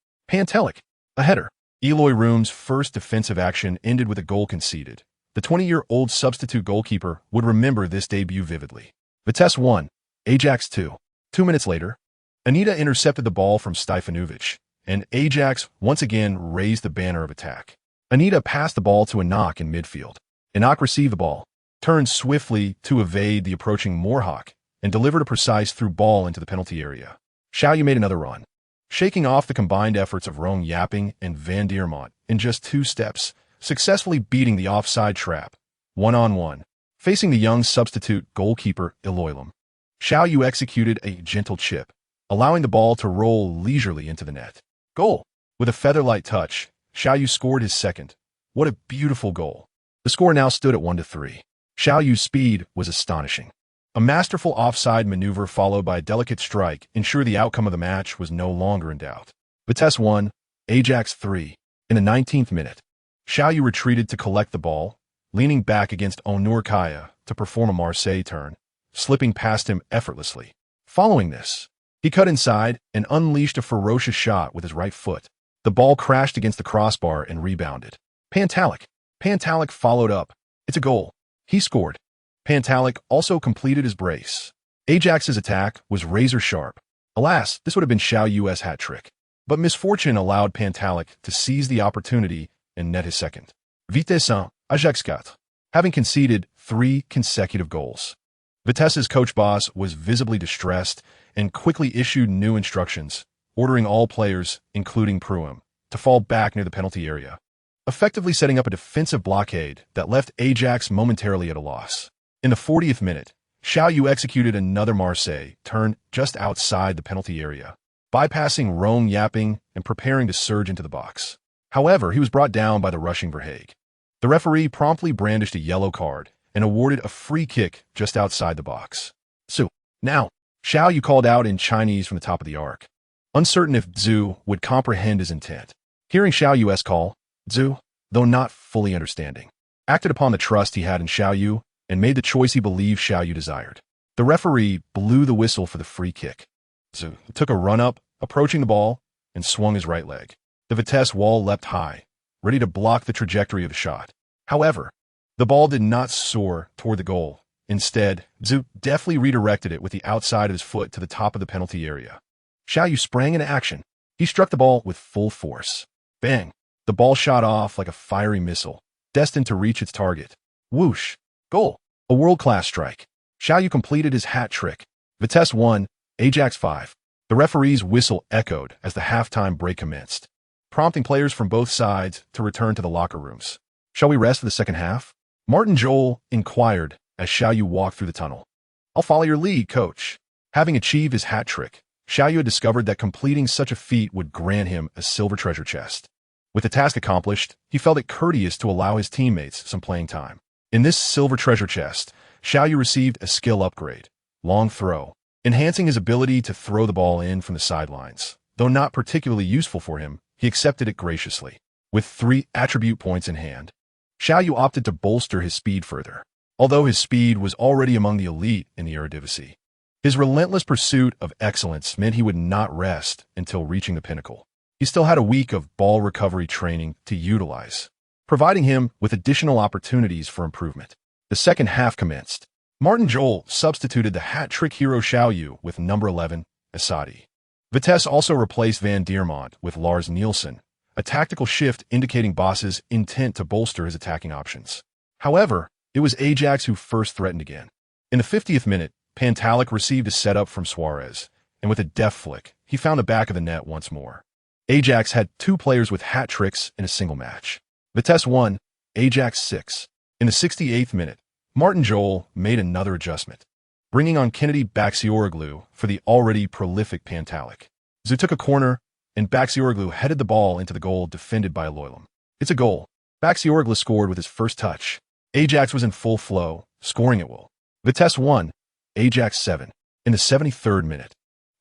A header. Eloy Room's first defensive action ended with a goal conceded. The 20-year-old substitute goalkeeper would remember this debut vividly. Vitesse 1, Ajax 2. 2 minutes later, Anita intercepted the ball from Stefanovic, and Ajax once again raised the banner of attack. Anita passed the ball to Enoch in midfield. Enoch received the ball, turned swiftly to evade the approaching Moorhawk, and delivered a precise through ball into the penalty area. Xiao Yu made another run, shaking off the combined efforts of Rong Yapping and Van Diermont in just 2 steps, successfully beating the offside trap, 1-on-1, facing the young substitute goalkeeper Eloylum. Xiao Yu executed a gentle chip, allowing the ball to roll leisurely into the net. Goal! With a feather-light touch, Xiao Yu scored his second. What a beautiful goal. The score now stood at 1-3. Xiao Yu's speed was astonishing. A masterful offside maneuver followed by a delicate strike ensured the outcome of the match was no longer in doubt. Vitesse 1, Ajax 3. In the 19th minute, Xiao Yu retreated to collect the ball, leaning back against Onur Kaya to perform a Marseille turn, slipping past him effortlessly. Following this, he cut inside and unleashed a ferocious shot with his right foot. The ball crashed against the crossbar and rebounded. Pantelic followed up. It's a goal. He scored. Pantelic also completed his brace. Ajax's attack was razor sharp. Alas, this would have been Xiao Yu's hat trick. But misfortune allowed Pantelic to seize the opportunity and net his second. Vitesse 1, Ajax 4. Having conceded 3 consecutive goals, Vitesse's coach Boss was visibly distressed and quickly issued new instructions, ordering all players, including Pruim, to fall back near the penalty area, effectively setting up a defensive blockade that left Ajax momentarily at a loss. In the 40th minute, Xiao Yu executed another Marseille turn just outside the penalty area, bypassing Rong Yapping and preparing to surge into the box. However, he was brought down by the rushing Verhaeghe. The referee promptly brandished a yellow card and awarded a free kick just outside the box. Now, Xiao Yu called out in Chinese from the top of the arc, uncertain if Zhu would comprehend his intent. Hearing Xiao Yu's call, Zhu, though not fully understanding, acted upon the trust he had in Xiao Yu and made the choice he believed Xiao Yu desired. The referee blew the whistle for the free kick. Zhu took a run-up, approaching the ball, and swung his right leg. The Vitesse wall leapt high, ready to block the trajectory of the shot. However, the ball did not soar toward the goal. Instead, Zhu deftly redirected it with the outside of his foot to the top of the penalty area. Xiao Yu sprang into action. He struck the ball with full force. Bang! The ball shot off like a fiery missile, destined to reach its target. Whoosh! Goal! A world-class strike. Xiao Yu completed his hat trick. Vitesse 1, Ajax 5. The referee's whistle echoed as the halftime break commenced, prompting players from both sides to return to the locker rooms. Shall we rest for the second half? Martin Joel inquired as Xiao Yu walked through the tunnel. I'll follow your lead, coach. Having achieved his hat trick, Xiao Yu had discovered that completing such a feat would grant him a silver treasure chest. With the task accomplished, he felt it courteous to allow his teammates some playing time. In this silver treasure chest, Xiao Yu received a skill upgrade, long throw, enhancing his ability to throw the ball in from the sidelines. Though not particularly useful for him, he accepted it graciously. With 3 attribute points in hand, Xiao Yu opted to bolster his speed further. Although his speed was already among the elite in the Eredivisie, his relentless pursuit of excellence meant he would not rest until reaching the pinnacle. He still had a week of ball recovery training to utilize, providing him with additional opportunities for improvement. The second half commenced. Martin Joel substituted the hat-trick hero Xiao Yu with number 11, Asadi. Vitesse also replaced Van Diermont with Lars Nielsen, a tactical shift indicating Boss's intent to bolster his attacking options. However, it was Ajax who first threatened again. In the 50th minute, Pantelic received a setup from Suarez, and with a deft flick, he found the back of the net once more. Ajax had 2 players with hat tricks in a single match. Vitesse 1, Ajax 6. In the 68th minute, Martin Jol made another adjustment, bringing on Kennedy Baxioroglu for the already prolific Pantalic. Zu took a corner, and Baxioroglu headed the ball into the goal defended by Aloylum. It's a goal. Baxioroglu scored with his first touch. Ajax was in full flow, scoring at will. Vitesse 1, Ajax 7. In the 73rd minute,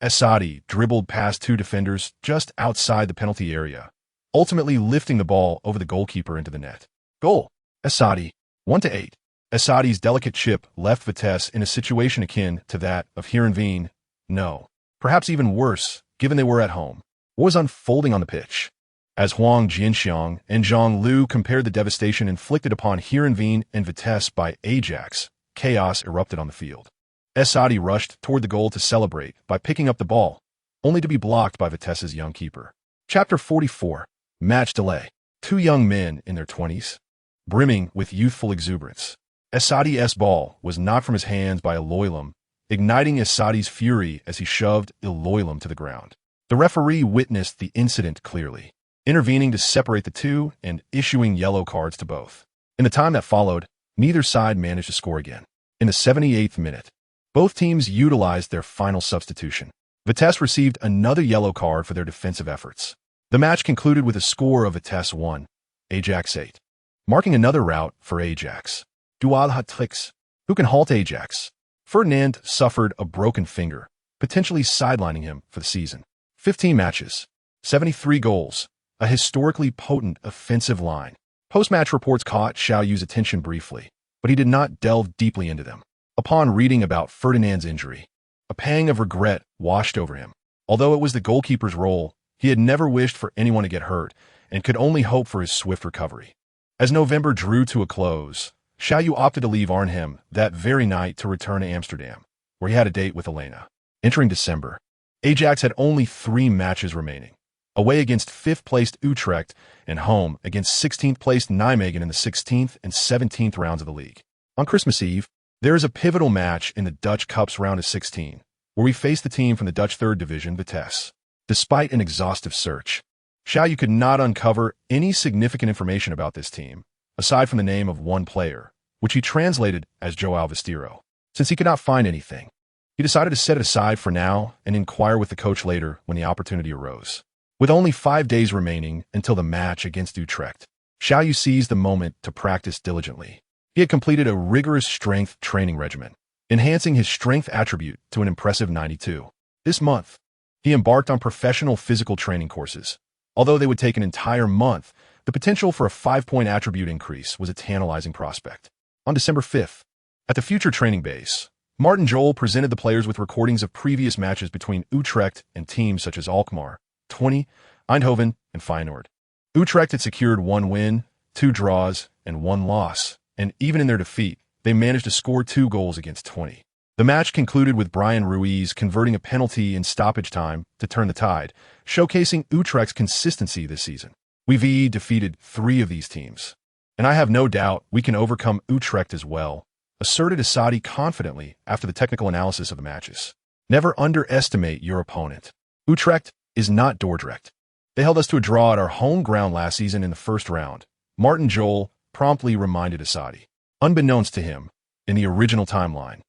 Asadi dribbled past 2 defenders just outside the penalty area, ultimately lifting the ball over the goalkeeper into the net. Goal. Asadi, 1-8. Asadi's delicate chip left Vitesse in a situation akin to that of Heerenveen. No, perhaps even worse, given they were at home. What was unfolding on the pitch? As Huang Jianxiang and Zhang Lu compared the devastation inflicted upon Heerenveen and Vitesse by Ajax, chaos erupted on the field. Asadi rushed toward the goal to celebrate by picking up the ball, only to be blocked by Vitesse's young keeper. Chapter 44. Match delay. 2 young men in their 20s, brimming with youthful exuberance. Asadi's ball was knocked from his hands by Aloylum, igniting Asadi's fury as he shoved Aloylum to the ground. The referee witnessed the incident clearly, intervening to separate the two and issuing yellow cards to both. In the time that followed, neither side managed to score again. In the 78th minute, both teams utilized their final substitution. Vitesse received another yellow card for their defensive efforts. The match concluded with a score of Vitesse 1, Ajax 8, marking another rout for Ajax. Dual hat-tricks. Who can halt Ajax? Ferdinand suffered a broken finger, potentially sidelining him for the season. 15 matches, 73 goals, a historically potent offensive line. Post-match reports caught Xiao Yu's attention briefly, but he did not delve deeply into them. Upon reading about Ferdinand's injury, a pang of regret washed over him. Although it was the goalkeeper's role, he had never wished for anyone to get hurt and could only hope for his swift recovery. As November drew to a close, Xiao Yu opted to leave Arnhem that very night to return to Amsterdam, where he had a date with Elena. Entering December, Ajax had only 3 matches remaining, away against 5th-placed Utrecht and home against 16th-placed Nijmegen in the 16th and 17th rounds of the league. On Christmas Eve, there is a pivotal match in the Dutch Cup's round of 16, where we face the team from the Dutch 3rd Division, Vitesse. Despite an exhaustive search, Xiao Yu could not uncover any significant information about this team, aside from the name of one player, which he translated as Joao Vestiro. Since he could not find anything, he decided to set it aside for now and inquire with the coach later when the opportunity arose. With only 5 days remaining until the match against Utrecht, Xiao Yu seized the moment to practice diligently. He had completed a rigorous strength training regimen, enhancing his strength attribute to an impressive 92. This month, he embarked on professional physical training courses. Although they would take an entire month, the potential for a 5-point attribute increase was a tantalizing prospect. On December 5th, at the future training base, Martin Jol presented the players with recordings of previous matches between Utrecht and teams such as Alkmaar, 20, Eindhoven, and Feyenoord. Utrecht had secured 1 win, 2 draws, and 1 loss, and even in their defeat, they managed to score 2 goals against 20. The match concluded with Brian Ruiz converting a penalty in stoppage time to turn the tide, showcasing Utrecht's consistency this season. We've defeated 3 of these teams, and I have no doubt we can overcome Utrecht as well, asserted Asadi confidently after the technical analysis of the matches. Never underestimate your opponent. Utrecht is not Dordrecht. They held us to a draw at our home ground last season in the first round, Martin Jol promptly reminded Asadi. Unbeknownst to him, in the original timeline,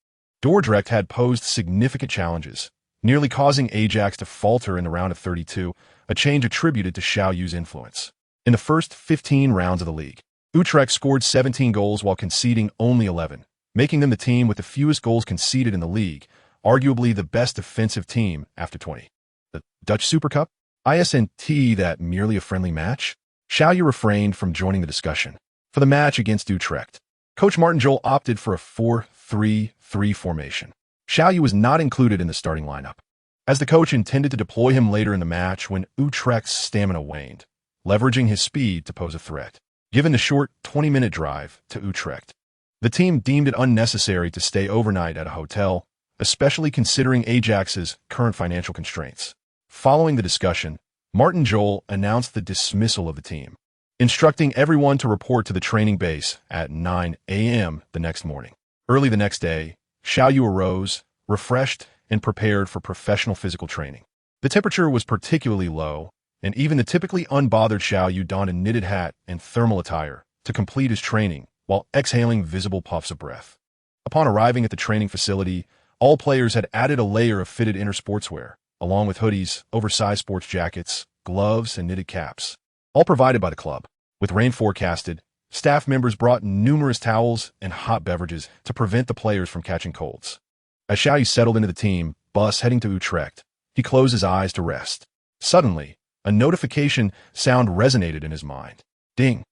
Dordrecht had posed significant challenges, nearly causing Ajax to falter in the round of 32, a change attributed to Xiao Yu's influence. In the first 15 rounds of the league, Utrecht scored 17 goals while conceding only 11, making them the team with the fewest goals conceded in the league, arguably the best defensive team after 20. The Dutch Super Cup? Isn't that merely a friendly match? Xiao Yu refrained from joining the discussion. For the match against Utrecht, Coach Martin Jol opted for a 4-3-3 formation. Xiao Yu was not included in the starting lineup, as the coach intended to deploy him later in the match when Utrecht's stamina waned, leveraging his speed to pose a threat. Given the short 20-minute drive to Utrecht, the team deemed it unnecessary to stay overnight at a hotel, especially considering Ajax's current financial constraints. Following the discussion, Martin Jol announced the dismissal of the team, instructing everyone to report to the training base at 9 a.m. the next morning. Early the next day, Xiao Yu arose, refreshed and prepared for professional physical training. The temperature was particularly low, and even the typically unbothered Xiao Yu donned a knitted hat and thermal attire to complete his training while exhaling visible puffs of breath. Upon arriving at the training facility, all players had added a layer of fitted inner sportswear, along with hoodies, oversized sports jackets, gloves, and knitted caps, all provided by the club. With rain forecasted, staff members brought numerous towels and hot beverages to prevent the players from catching colds. As Xiao Yu settled into the team bus heading to Utrecht, he closed his eyes to rest. Suddenly, a notification sound resonated in his mind. Ding!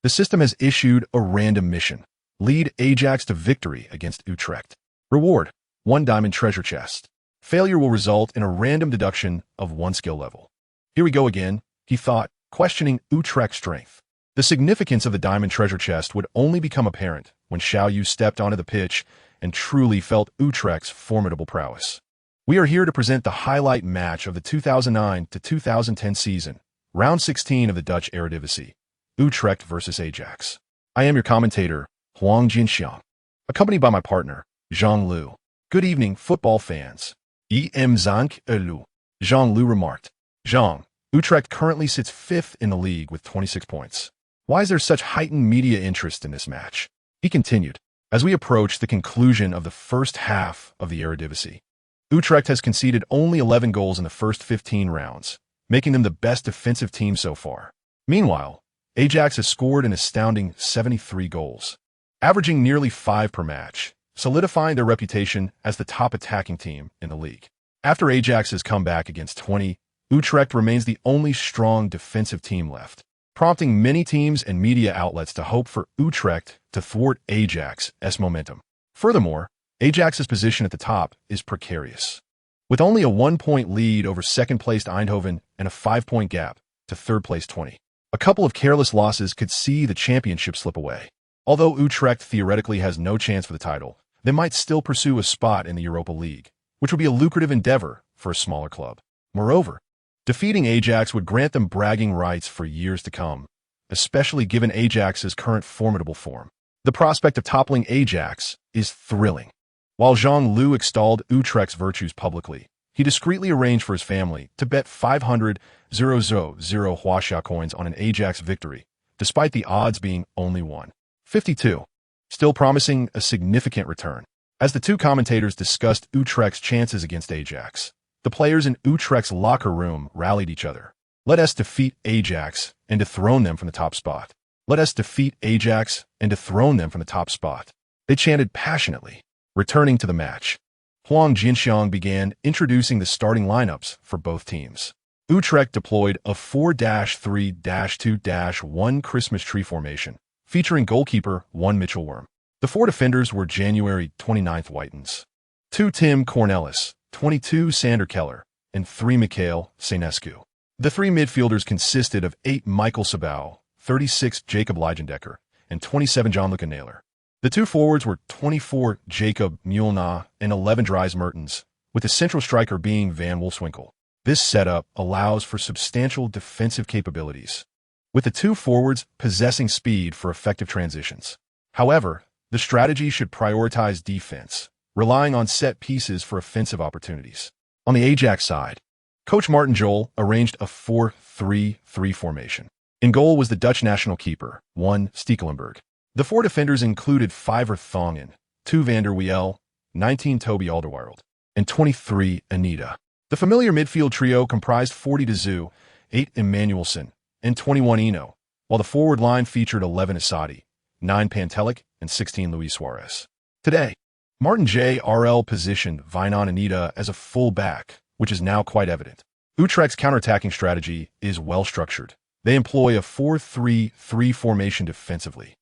The system has issued a random mission. Lead Ajax to victory against Utrecht. Reward: 1 diamond treasure chest. Failure will result in a random deduction of 1 skill level. Here we go again, he thought, questioning Utrecht's strength. The significance of the diamond treasure chest would only become apparent when Xiao Yu stepped onto the pitch and truly felt Utrecht's formidable prowess. We are here to present the highlight match of the 2009 to 2010 season, round 16 of the Dutch Eredivisie, Utrecht versus Ajax. I am your commentator, Huang Jinxiang, accompanied by my partner, Zhang Lu. Good evening, football fans. Zank Lu. Zhang Lu remarked. Zhang, Utrecht currently sits 5th in the league with 26 points. Why is there such heightened media interest in this match? He continued. As we approach the conclusion of the first half of the Eredivisie, Utrecht has conceded only 11 goals in the first 15 rounds, making them the best defensive team so far. Meanwhile, Ajax has scored an astounding 73 goals, averaging nearly 5 per match, solidifying their reputation as the top attacking team in the league. After Ajax's comeback against 20, Utrecht remains the only strong defensive team left, prompting many teams and media outlets to hope for Utrecht to thwart Ajax's momentum. Furthermore, Ajax's position at the top is precarious, with only a 1-point lead over second-placed Eindhoven and a 5-point gap to third-placed 20. A couple of careless losses could see the championship slip away. Although Utrecht theoretically has no chance for the title, they might still pursue a spot in the Europa League, which would be a lucrative endeavor for a smaller club. Moreover, defeating Ajax would grant them bragging rights for years to come, especially given Ajax's current formidable form. The prospect of toppling Ajax is thrilling. While Zhang Lu extolled Utrecht's virtues publicly, he discreetly arranged for his family to bet 500,000 Huaxia coins on an Ajax victory, despite the odds being only 1.52, still promising a significant return. As the two commentators discussed Utrecht's chances against Ajax, the players in Utrecht's locker room rallied each other. Let us defeat Ajax and dethrone them from the top spot. Let us defeat Ajax and dethrone them from the top spot. They chanted passionately. Returning to the match, Huang Jinxiang began introducing the starting lineups for both teams. Utrecht deployed a 4-3-2-1 Christmas tree formation, featuring goalkeeper 1 Mitchell Worm. The 4 defenders were January 29th Whitens, 2 Tim Cornelis, 22 Sander Keller, and 3 Mikhail Senescu. The 3 midfielders consisted of 8 Michael Sabau, 36 Jacob Leijendecker, and 27 Gianluca Naylor. The 2 forwards were 24 Jacob Mulenaar and 11 Dries Mertens, with the central striker being Van Wolfswinkel. This setup allows for substantial defensive capabilities, with the 2 forwards possessing speed for effective transitions. However, the strategy should prioritize defense, relying on set pieces for offensive opportunities. On the Ajax side, coach Martin Jol arranged a 4-3-3 formation. In goal was the Dutch national keeper, 1 Stekelenburg. The 4 defenders included 5 Thongen, 2 Van der Wiel, 19 Toby Alderweireld, and 23 Anita. The familiar midfield trio comprised 40 De Zoo, 8 Emmanuelson, and 21 Eno, while the forward line featured 11 Asadi, 9 Pantelic, and 16 Luis Suarez. Today, Martin J.R.L. positioned Vinon Anita as a full-back, which is now quite evident. Utrecht's counterattacking strategy is well-structured. They employ a 4-3-3 formation defensively,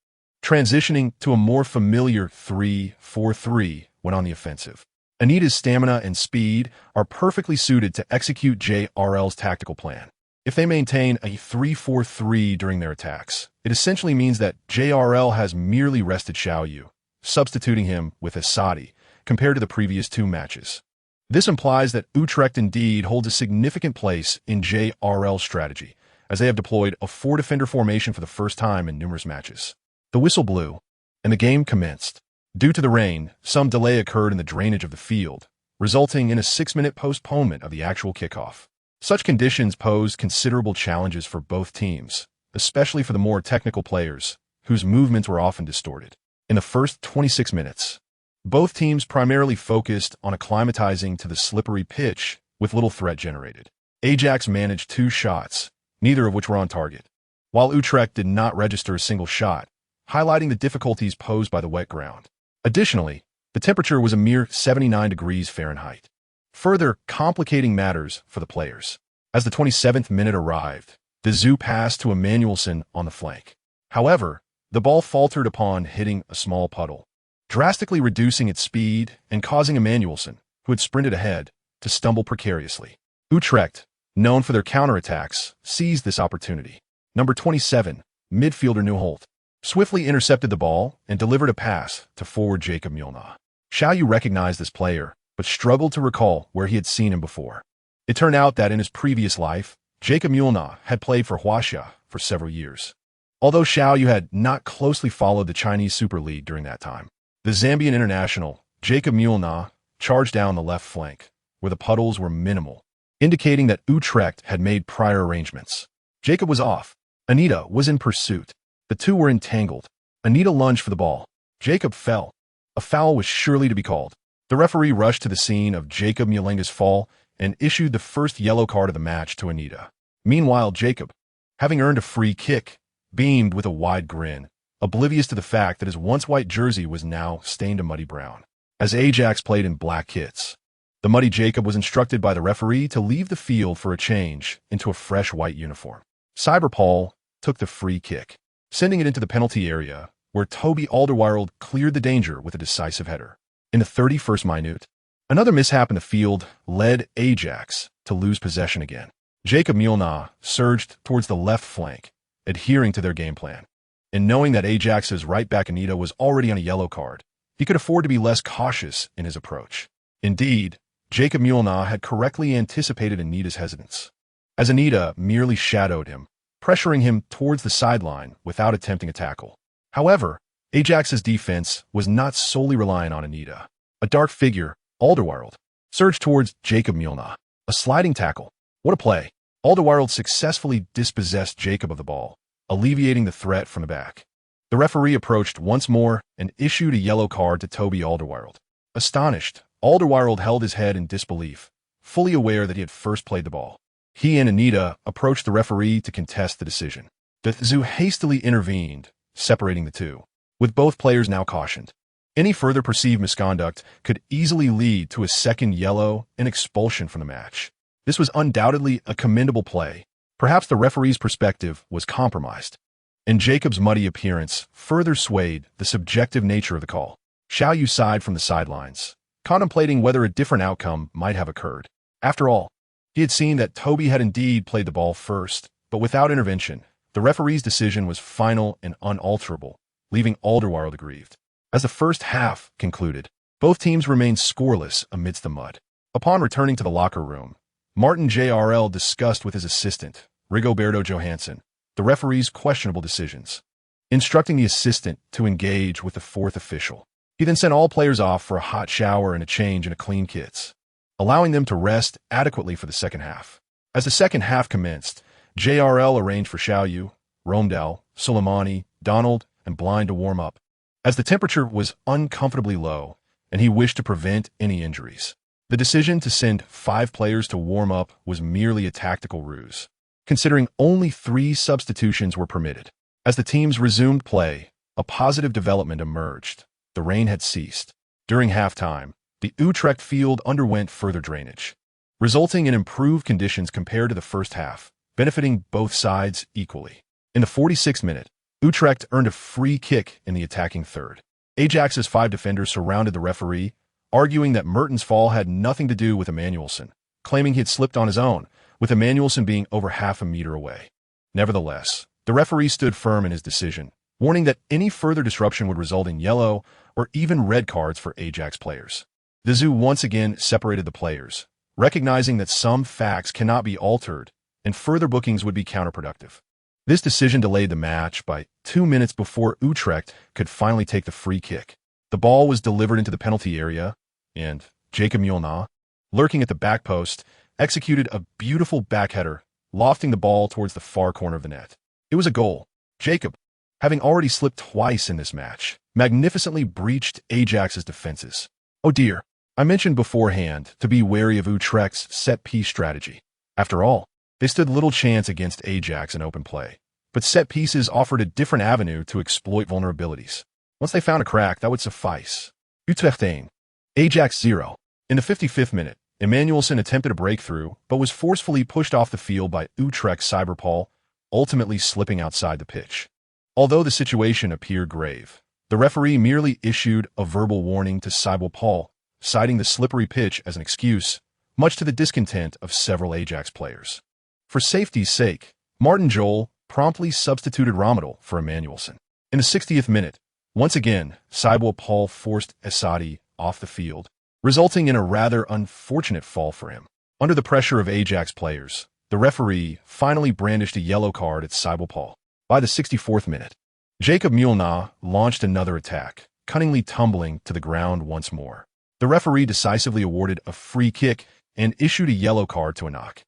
transitioning to a more familiar 3-4-3 when on the offensive. Anita's stamina and speed are perfectly suited to execute JRL's tactical plan. If they maintain a 3-4-3 during their attacks, it essentially means that JRL has merely rested Xiao Yu, substituting him with Asadi compared to the previous 2 matches. This implies that Utrecht indeed holds a significant place in JRL's strategy, as they have deployed a 4-defender formation for the first time in numerous matches. The whistle blew, and the game commenced. Due to the rain, some delay occurred in the drainage of the field, resulting in a 6-minute postponement of the actual kickoff. Such conditions posed considerable challenges for both teams, especially for the more technical players, whose movements were often distorted. In the first 26 minutes, both teams primarily focused on acclimatizing to the slippery pitch with little threat generated. Ajax managed 2 shots, neither of which were on target, while Utrecht did not register a single shot, highlighting the difficulties posed by the wet ground. Additionally, the temperature was a mere 79 degrees Fahrenheit, further complicating matters for the players. As the 27th minute arrived, the Zoo passed to Emmanuelson on the flank. However, the ball faltered upon hitting a small puddle, drastically reducing its speed and causing Emmanuelson, who had sprinted ahead, to stumble precariously. Utrecht, known for their counterattacks, seized this opportunity. Number 27, midfielder Nieuwholt, swiftly intercepted the ball and delivered a pass to forward Jacob Mulna. Xiao Yu recognized this player, but struggled to recall where he had seen him before. It turned out that in his previous life, Jacob Mulna had played for Huaxia for several years. Although Xiao Yu had not closely followed the Chinese Super League during that time, the Zambian international, Jacob Mulna, charged down the left flank, where the puddles were minimal, indicating that Utrecht had made prior arrangements. Jacob was off. Anita was in pursuit. The two were entangled. Anita lunged for the ball. Jacob fell. A foul was surely to be called. The referee rushed to the scene of Jacob Mulenga's fall and issued the first yellow card of the match to Anita. Meanwhile, Jacob, having earned a free kick, beamed with a wide grin, oblivious to the fact that his once white jersey was now stained a muddy brown. As Ajax played in black kits, the muddy Jacob was instructed by the referee to leave the field for a change into a fresh white uniform. Cyberpaul took the free kick, sending it into the penalty area, where Toby Alderweireld cleared the danger with a decisive header. In the 31st minute, another mishap in the field led Ajax to lose possession again. Jacob Mulna surged towards the left flank, adhering to their game plan. And knowing that Ajax's right back Anita was already on a yellow card, he could afford to be less cautious in his approach. Indeed, Jacob Mulna had correctly anticipated Anita's hesitance, as Anita merely shadowed him, pressuring him towards the sideline without attempting a tackle. However, Ajax's defense was not solely reliant on Anita. A dark figure, Alderweireld, surged towards Jacob Mulna. A sliding tackle. What a play. Alderweireld successfully dispossessed Jacob of the ball, alleviating the threat from the back. The referee approached once more and issued a yellow card to Toby Alderweireld. Astonished, Alderweireld held his head in disbelief, fully aware that he had first played the ball. He and Anita approached the referee to contest the decision. The Zoo hastily intervened, separating the two, with both players now cautioned. Any further perceived misconduct could easily lead to a second yellow and expulsion from the match. This was undoubtedly a commendable play. Perhaps the referee's perspective was compromised, and Jacob's muddy appearance further swayed the subjective nature of the call. Xiao Yu sighed from the sidelines, contemplating whether a different outcome might have occurred. After all, he had seen that Toby had indeed played the ball first, but without intervention, the referee's decision was final and unalterable, leaving Alderweireld aggrieved. As the first half concluded, both teams remained scoreless amidst the mud. Upon returning to the locker room, Martin JRL discussed with his assistant, Rigoberto Johansson, the referee's questionable decisions, instructing the assistant to engage with the fourth official. He then sent all players off for a hot shower and a change into clean kits, allowing them to rest adequately for the second half. As the second half commenced, JRL arranged for Xiao Yu, Romdel, Soleimani, Donald, and Blind to warm up, as the temperature was uncomfortably low and he wished to prevent any injuries. The decision to send 5 players to warm up was merely a tactical ruse, considering only 3 substitutions were permitted. As the teams resumed play, a positive development emerged. The rain had ceased. During halftime, the Utrecht field underwent further drainage, resulting in improved conditions compared to the first half, benefiting both sides equally. In the 46th minute, Utrecht earned a free kick in the attacking third. Ajax's 5 defenders surrounded the referee, arguing that Mertens' fall had nothing to do with Emmanuelson, claiming he had slipped on his own, with Emmanuelson being over half a meter away. Nevertheless, the referee stood firm in his decision, warning that any further disruption would result in yellow or even red cards for Ajax players. The Zoo once again separated the players, recognizing that some facts cannot be altered and further bookings would be counterproductive. This decision delayed the match by 2 minutes before Utrecht could finally take the free kick. The ball was delivered into the penalty area, and, Jacob Mulna, lurking at the back post, executed a beautiful backheader, lofting the ball towards the far corner of the net. It was a goal. Jacob, having already slipped twice in this match, magnificently breached Ajax's defenses. Oh dear, I mentioned beforehand to be wary of Utrecht's set-piece strategy. After all, they stood little chance against Ajax in open play, but set pieces offered a different avenue to exploit vulnerabilities. Once they found a crack, that would suffice. Utrecht 1, Ajax 0. In the 55th minute, Emmanuelson attempted a breakthrough, but was forcefully pushed off the field by Utrecht's Cyberpaul, ultimately slipping outside the pitch. Although the situation appeared grave, the referee merely issued a verbal warning to Cyberpaul, citing the slippery pitch as an excuse, much to the discontent of several Ajax players. For safety's sake, Martin Jol promptly substituted Romadel for Emmanuelson. In the 60th minute, once again, Cyberpaul forced Asadi off the field, resulting in a rather unfortunate fall for him. Under the pressure of Ajax players, the referee finally brandished a yellow card at Cyberpaul. By the 64th minute, Jacob Mulna launched another attack, cunningly tumbling to the ground once more. The referee decisively awarded a free kick and issued a yellow card to Enoch.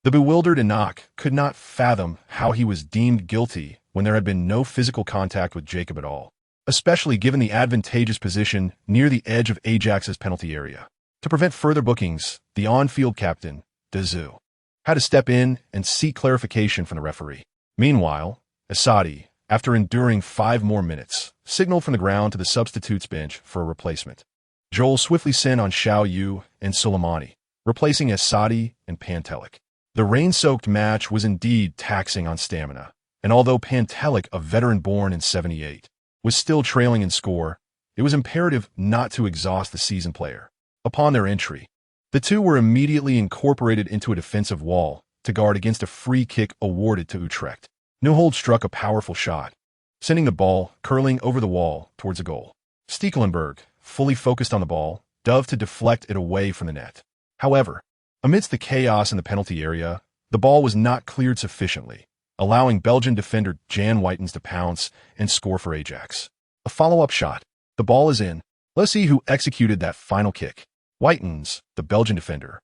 The bewildered Enoch could not fathom how he was deemed guilty when there had been no physical contact with Jacob at all, especially given the advantageous position near the edge of Ajax's penalty area. To prevent further bookings, the on-field captain, Dezu, had to step in and seek clarification from the referee. Meanwhile, Asadi, after enduring 5 more minutes, signaled from the ground to the substitutes bench for a replacement. Joel swiftly sent on Xiao Yu and Soleimani, replacing Asadi and Pantelic. The rain-soaked match was indeed taxing on stamina, and although Pantelic, a veteran born in '78, was still trailing in score, it was imperative not to exhaust the seasoned player. Upon their entry, the two were immediately incorporated into a defensive wall to guard against a free kick awarded to Utrecht. Neuhold struck a powerful shot, sending the ball curling over the wall towards a goal. Stekelenburg, fully focused on the ball, dove to deflect it away from the net. However, amidst the chaos in the penalty area, the ball was not cleared sufficiently, allowing Belgian defender Jan Whitens to pounce and score for Ajax. A follow-up shot. The ball is in. Let's see who executed that final kick. Whitens, the Belgian defender,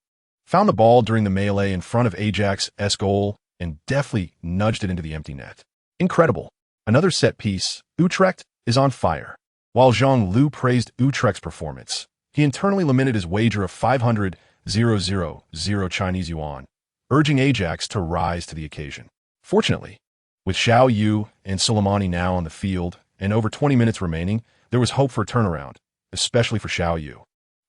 found the ball during the melee in front of Ajax's goal and deftly nudged it into the empty net. Incredible. Another set piece. Utrecht is on fire. While Zhang Lu praised Utrecht's performance, he internally lamented his wager of 500,000 Chinese yuan, urging Ajax to rise to the occasion. Fortunately, with Xiao Yu and Soleimani now on the field and over 20 minutes remaining, there was hope for a turnaround, especially for Xiao Yu,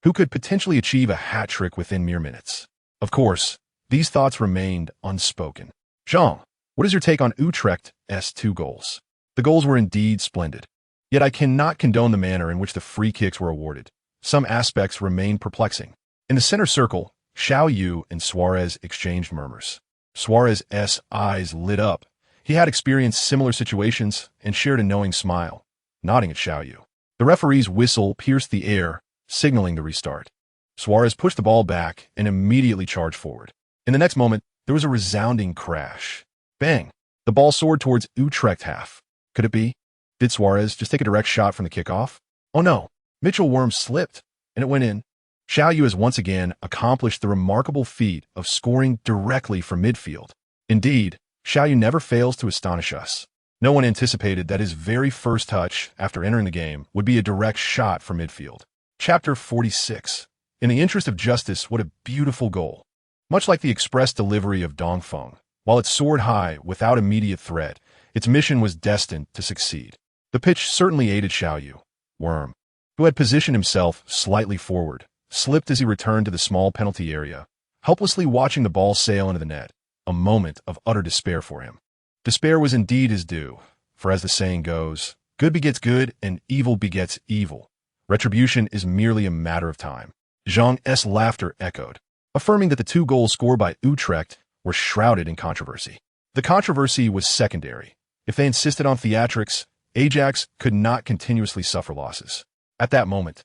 who could potentially achieve a hat-trick within mere minutes. Of course, these thoughts remained unspoken. Jean, what is your take on Utrecht's 2 goals? The goals were indeed splendid, yet I cannot condone the manner in which the free kicks were awarded. Some aspects remain perplexing. In the center circle, Xiao Yu and Suarez exchanged murmurs. Suarez's eyes lit up. He had experienced similar situations and shared a knowing smile, nodding at Xiao Yu. The referee's whistle pierced the air, signaling the restart. Suarez pushed the ball back and immediately charged forward. In the next moment, there was a resounding crash. Bang! The ball soared towards Utrecht half. Could it be? Did Suarez just take a direct shot from the kickoff? Oh no! Mitchell Worm slipped, and it went in. Xiao Yu has once again accomplished the remarkable feat of scoring directly from midfield. Indeed, Xiao Yu never fails to astonish us. No one anticipated that his very first touch after entering the game would be a direct shot from midfield. Chapter 46. In the interest of justice, what a beautiful goal. Much like the express delivery of Dongfeng, while it soared high without immediate threat, its mission was destined to succeed. The pitch certainly aided Xiao Yu. Worm, who had positioned himself slightly forward, slipped as he returned to the small penalty area, helplessly watching the ball sail into the net, a moment of utter despair for him. Despair was indeed his due, for as the saying goes, good begets good and evil begets evil. Retribution is merely a matter of time. Zhang's laughter echoed, affirming that the 2 goals scored by Utrecht were shrouded in controversy. The controversy was secondary. If they insisted on theatrics, Ajax could not continuously suffer losses. At that moment,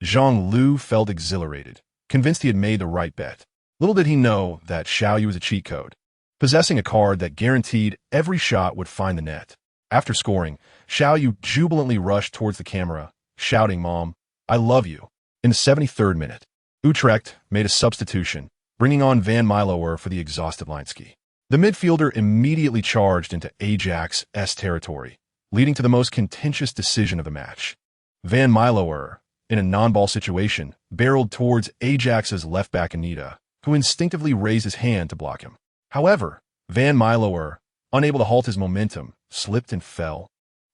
Zhang Lu felt exhilarated, convinced he had made the right bet. Little did he know that Xiao Yu was a cheat code, possessing a card that guaranteed every shot would find the net. After scoring, Xiao Yu jubilantly rushed towards the camera, shouting, "Mom, I love you." In the 73rd minute, Utrecht made a substitution, bringing on Van Miloer for the exhausted Linsky. The midfielder immediately charged into Ajax's territory, leading to the most contentious decision of the match. Van Miloer, in a non-ball situation, barreled towards Ajax's left-back Anita, who instinctively raised his hand to block him. However, Van Miloer, unable to halt his momentum, slipped and fell,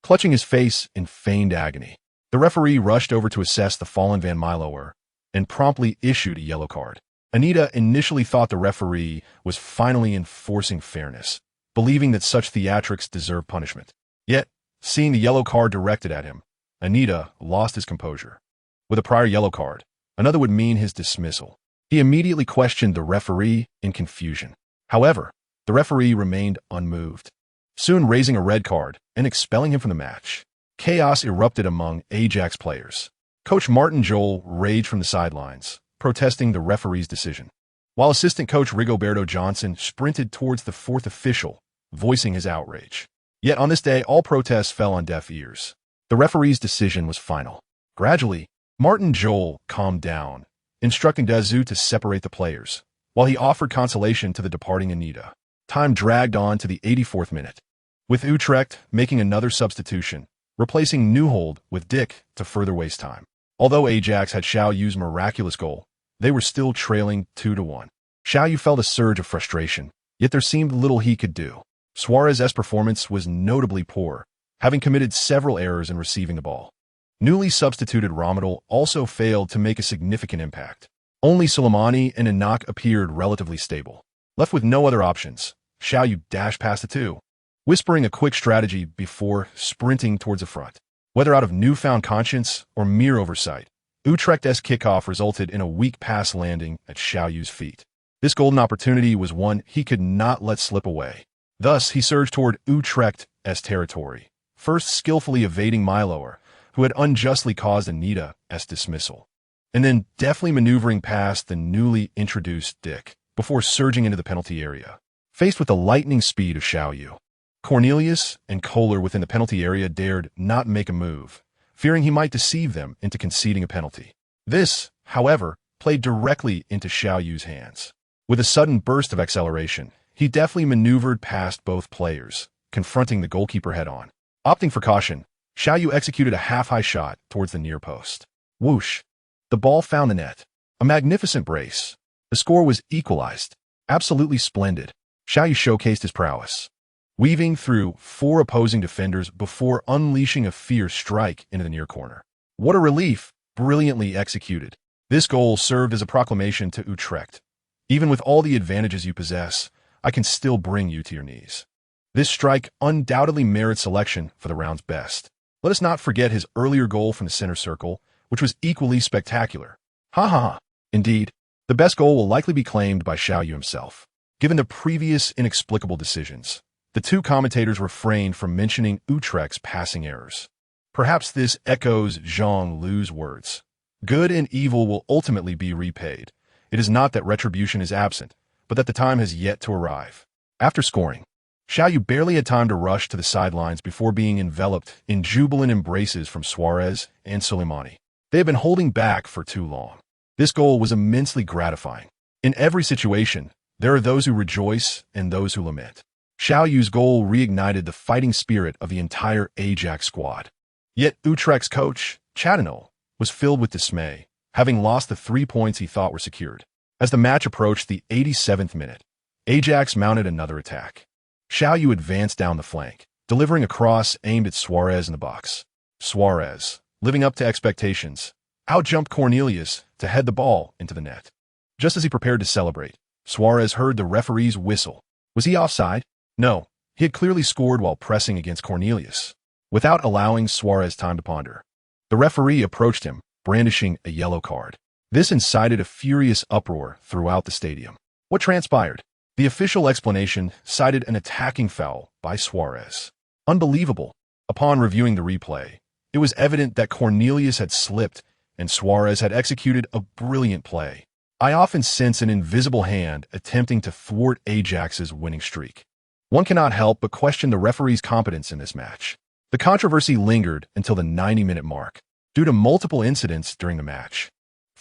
clutching his face in feigned agony. The referee rushed over to assess the fallen Van Miloer and promptly issued a yellow card. Anita initially thought the referee was finally enforcing fairness, believing that such theatrics deserved punishment. Yet, seeing the yellow card directed at him, Anita lost his composure. With a prior yellow card, another would mean his dismissal. He immediately questioned the referee in confusion. However, the referee remained unmoved, soon raising a red card and expelling him from the match. Chaos erupted among Ajax players. Coach Martin Jol raged from the sidelines, protesting the referee's decision, while assistant coach Rigoberto Johnson sprinted towards the fourth official, voicing his outrage. Yet on this day, all protests fell on deaf ears. The referee's decision was final. Gradually, Martin Jol calmed down, instructing Dazu to separate the players, while he offered consolation to the departing Anita. Time dragged on to the 84th minute, with Utrecht making another substitution, replacing Newhold with Dick to further waste time. Although Ajax had Xiao Yu's miraculous goal, they were still trailing 2-1. Xiao Yu felt a surge of frustration, yet there seemed little he could do. Suarez's performance was notably poor, having committed several errors in receiving the ball. Newly substituted Ramadal also failed to make a significant impact. Only Soleimani and Inak appeared relatively stable. Left with no other options, Xiao Yu dashed past the two, whispering a quick strategy before sprinting towards the front. Whether out of newfound conscience or mere oversight, Utrecht's kickoff resulted in a weak pass landing at Xiao Yu's feet. This golden opportunity was one he could not let slip away. Thus, he surged toward Utrecht's territory, first skillfully evading Miloer, who had unjustly caused Anita's dismissal, and then deftly maneuvering past the newly introduced Dick, before surging into the penalty area. Faced with the lightning speed of Xiao Yu, Cornelius and Kohler within the penalty area dared not make a move, fearing he might deceive them into conceding a penalty. This, however, played directly into Xiao Yu's hands. With a sudden burst of acceleration, he deftly maneuvered past both players, confronting the goalkeeper head-on. Opting for caution, Xiao Yu executed a half-high shot towards the near post. Whoosh! The ball found the net. A magnificent brace. The score was equalized. Absolutely splendid. Xiao Yu showcased his prowess, weaving through 4 opposing defenders before unleashing a fierce strike into the near corner. What a relief! Brilliantly executed. This goal served as a proclamation to Utrecht. Even with all the advantages you possess, I can still bring you to your knees. This strike undoubtedly merits selection for the round's best. Let us not forget his earlier goal from the center circle, which was equally spectacular. Ha ha ha. Indeed, the best goal will likely be claimed by Xiao Yu himself. Given the previous inexplicable decisions, the two commentators refrained from mentioning Utrecht's passing errors. Perhaps this echoes Zhang Lu's words. Good and evil will ultimately be repaid. It is not that retribution is absent, but that the time has yet to arrive. After scoring, Xiao Yu barely had time to rush to the sidelines before being enveloped in jubilant embraces from Suarez and Soleimani. They had been holding back for too long. This goal was immensely gratifying. In every situation, there are those who rejoice and those who lament. Xiao Yu's goal reignited the fighting spirit of the entire Ajax squad. Yet Utrecht's coach, Chadinol, was filled with dismay, having lost the 3 points he thought were secured. As the match approached the 87th minute, Ajax mounted another attack. Xiao Yu advanced down the flank, delivering a cross aimed at Suarez in the box. Suarez, living up to expectations, outjumped Cornelius to head the ball into the net. Just as he prepared to celebrate, Suarez heard the referee's whistle. Was he offside? No, he had clearly scored while pressing against Cornelius. Without allowing Suarez time to ponder, the referee approached him, brandishing a yellow card. This incited a furious uproar throughout the stadium. What transpired? The official explanation cited an attacking foul by Suarez. Unbelievable. Upon reviewing the replay, it was evident that Cornelius had slipped and Suarez had executed a brilliant play. I often sense an invisible hand attempting to thwart Ajax's winning streak. One cannot help but question the referee's competence in this match. The controversy lingered until the 90-minute mark, due to multiple incidents during the match.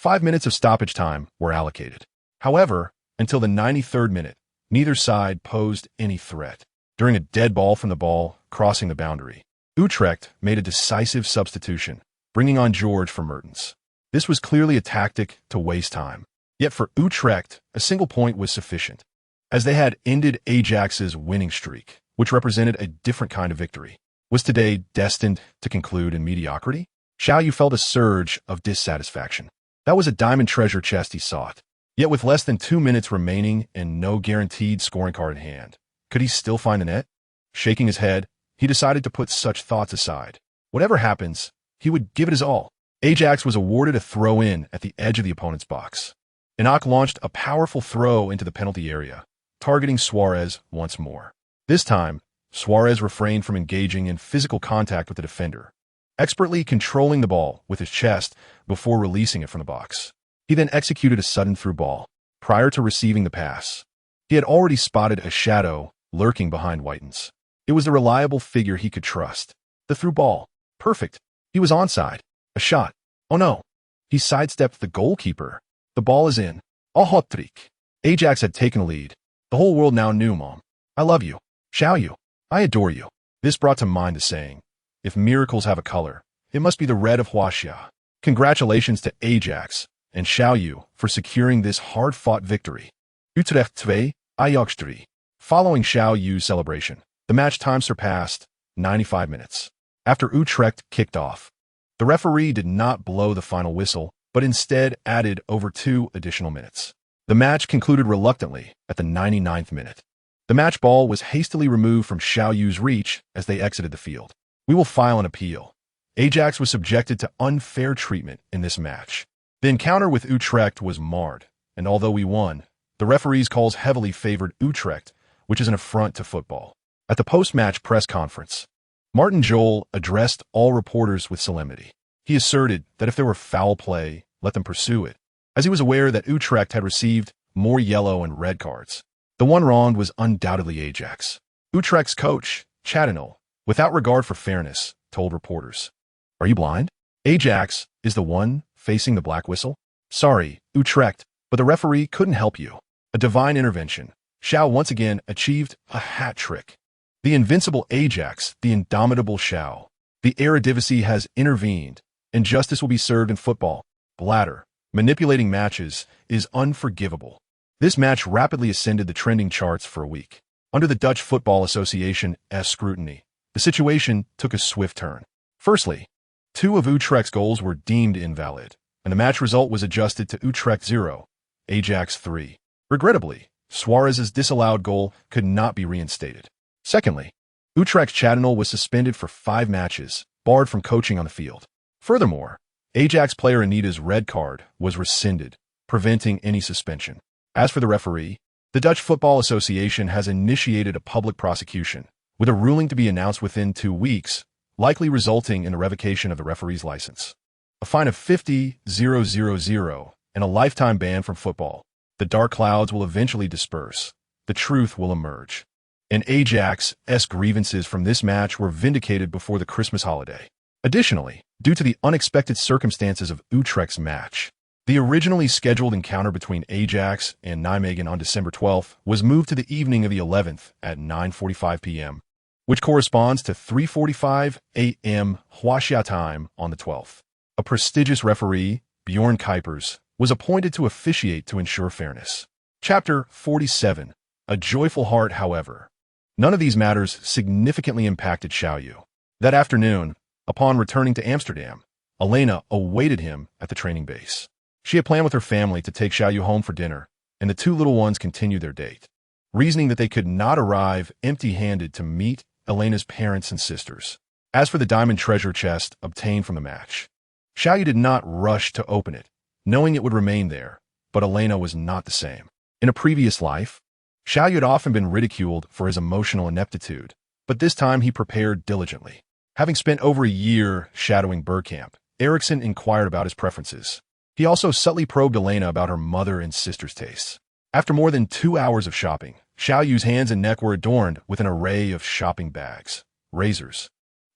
5 minutes of stoppage time were allocated. However, until the 93rd minute, neither side posed any threat. During a dead ball from the ball crossing the boundary, Utrecht made a decisive substitution, bringing on George for Mertens. This was clearly a tactic to waste time. Yet for Utrecht, a single point was sufficient, as they had ended Ajax's winning streak, which represented a different kind of victory. Was today destined to conclude in mediocrity? Xiao Yu felt a surge of dissatisfaction. That was a diamond treasure chest he sought. Yet with less than 2 minutes remaining and no guaranteed scoring card in hand, could he still find the net? Shaking his head, he decided to put such thoughts aside. Whatever happens, he would give it his all. Ajax was awarded a throw-in at the edge of the opponent's box. Enoch launched a powerful throw into the penalty area, targeting Suarez once more. This time, Suarez refrained from engaging in physical contact with the defender, expertly controlling the ball with his chest before releasing it from the box. He then executed a sudden through ball. Prior to receiving the pass, he had already spotted a shadow lurking behind Whitens. It was the reliable figure he could trust. The through ball. Perfect. He was onside. A shot. Oh no. He sidestepped the goalkeeper. The ball is in. A hot trick. Ajax had taken a lead. The whole world now knew, Mom. I love you. Xiao Yu. I adore you. This brought to mind the saying, if miracles have a color, it must be the red of Huaxia. Congratulations to Ajax and Xiao Yu for securing this hard-fought victory. Utrecht 2, Ajax 3. Following Xiao Yu's celebration, the match time surpassed 95 minutes. After Utrecht kicked off, the referee did not blow the final whistle, but instead added over 2 additional minutes. The match concluded reluctantly at the 99th minute. The match ball was hastily removed from Xiao Yu's reach as they exited the field. We will file an appeal. Ajax was subjected to unfair treatment in this match. The encounter with Utrecht was marred, and although we won, the referee's calls heavily favored Utrecht, which is an affront to football. At the post-match press conference, Martin Jol addressed all reporters with solemnity. He asserted that if there were foul play, let them pursue it, as he was aware that Utrecht had received more yellow and red cards. The one wronged was undoubtedly Ajax. Utrecht's coach, Chadinol, without regard for fairness, told reporters, "Are you blind? Ajax is the one facing the black whistle? Sorry, Utrecht, but the referee couldn't help you." A divine intervention. Xiao once again achieved a hat trick. The invincible Ajax, the indomitable Xiao. The Eredivisie has intervened, and justice will be served in football. Bladder, manipulating matches, is unforgivable. This match rapidly ascended the trending charts for a week. Under the Dutch Football Association's scrutiny, the situation took a swift turn. Firstly, 2 of Utrecht's goals were deemed invalid, and the match result was adjusted to Utrecht 0, Ajax 3. Regrettably, Suarez's disallowed goal could not be reinstated. Secondly, Utrecht's Chadinol was suspended for 5 matches, barred from coaching on the field. Furthermore, Ajax player Anita's red card was rescinded, preventing any suspension. As for the referee, the Dutch Football Association has initiated a public prosecution, with a ruling to be announced within 2 weeks, likely resulting in the revocation of the referee's license. A fine of 50,000 and a lifetime ban from football. The dark clouds will eventually disperse. The truth will emerge. And Ajax's grievances from this match were vindicated before the Christmas holiday. Additionally, due to the unexpected circumstances of Utrecht's match, the originally scheduled encounter between Ajax and Nijmegen on December 12th was moved to the evening of the 11th at 9:45 p.m., which corresponds to 3:45 a.m. Huaxia time on the 12th. A prestigious referee, Bjorn Kuipers, was appointed to officiate to ensure fairness. Chapter 47. A Joyful Heart, however. None of these matters significantly impacted Xiao Yu. That afternoon, upon returning to Amsterdam, Elena awaited him at the training base. She had planned with her family to take Xiao Yu home for dinner, and the 2 little ones continued their date, reasoning that they could not arrive empty-handed to meet Elena's parents and sisters. As for the diamond treasure chest obtained from the match, Xiao Yu did not rush to open it, knowing it would remain there, but Elena was not the same. In a previous life, Xiao Yu had often been ridiculed for his emotional ineptitude, but this time he prepared diligently. Having spent over a year shadowing Bergkamp, Eriksson inquired about his preferences. He also subtly probed Elena about her mother and sister's tastes. After more than 2 hours of shopping, Xiao Yu's hands and neck were adorned with an array of shopping bags, razors,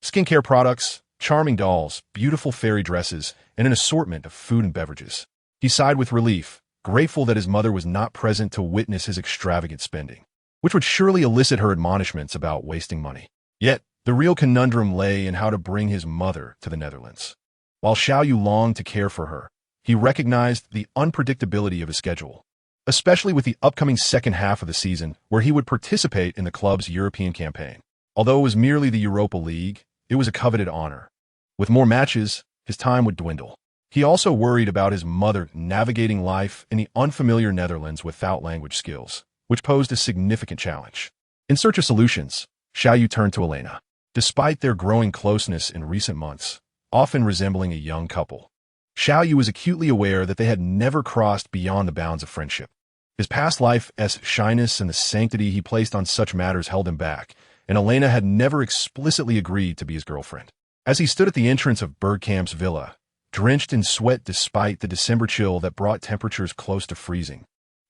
skincare products, charming dolls, beautiful fairy dresses, and an assortment of food and beverages. He sighed with relief, grateful that his mother was not present to witness his extravagant spending, which would surely elicit her admonishments about wasting money. Yet, the real conundrum lay in how to bring his mother to the Netherlands. While Xiao Yu longed to care for her, he recognized the unpredictability of his schedule, especially with the upcoming second half of the season where he would participate in the club's European campaign. Although it was merely the Europa League, it was a coveted honor. With more matches, his time would dwindle. He also worried about his mother navigating life in the unfamiliar Netherlands without language skills, which posed a significant challenge. In search of solutions, Xiao Yu turned to Elena. Despite their growing closeness in recent months, often resembling a young couple, Xiao Yu was acutely aware that they had never crossed beyond the bounds of friendship. His past life's shyness and the sanctity he placed on such matters held him back, and Elena had never explicitly agreed to be his girlfriend. As he stood at the entrance of Bergkamp's villa, drenched in sweat despite the December chill that brought temperatures close to freezing,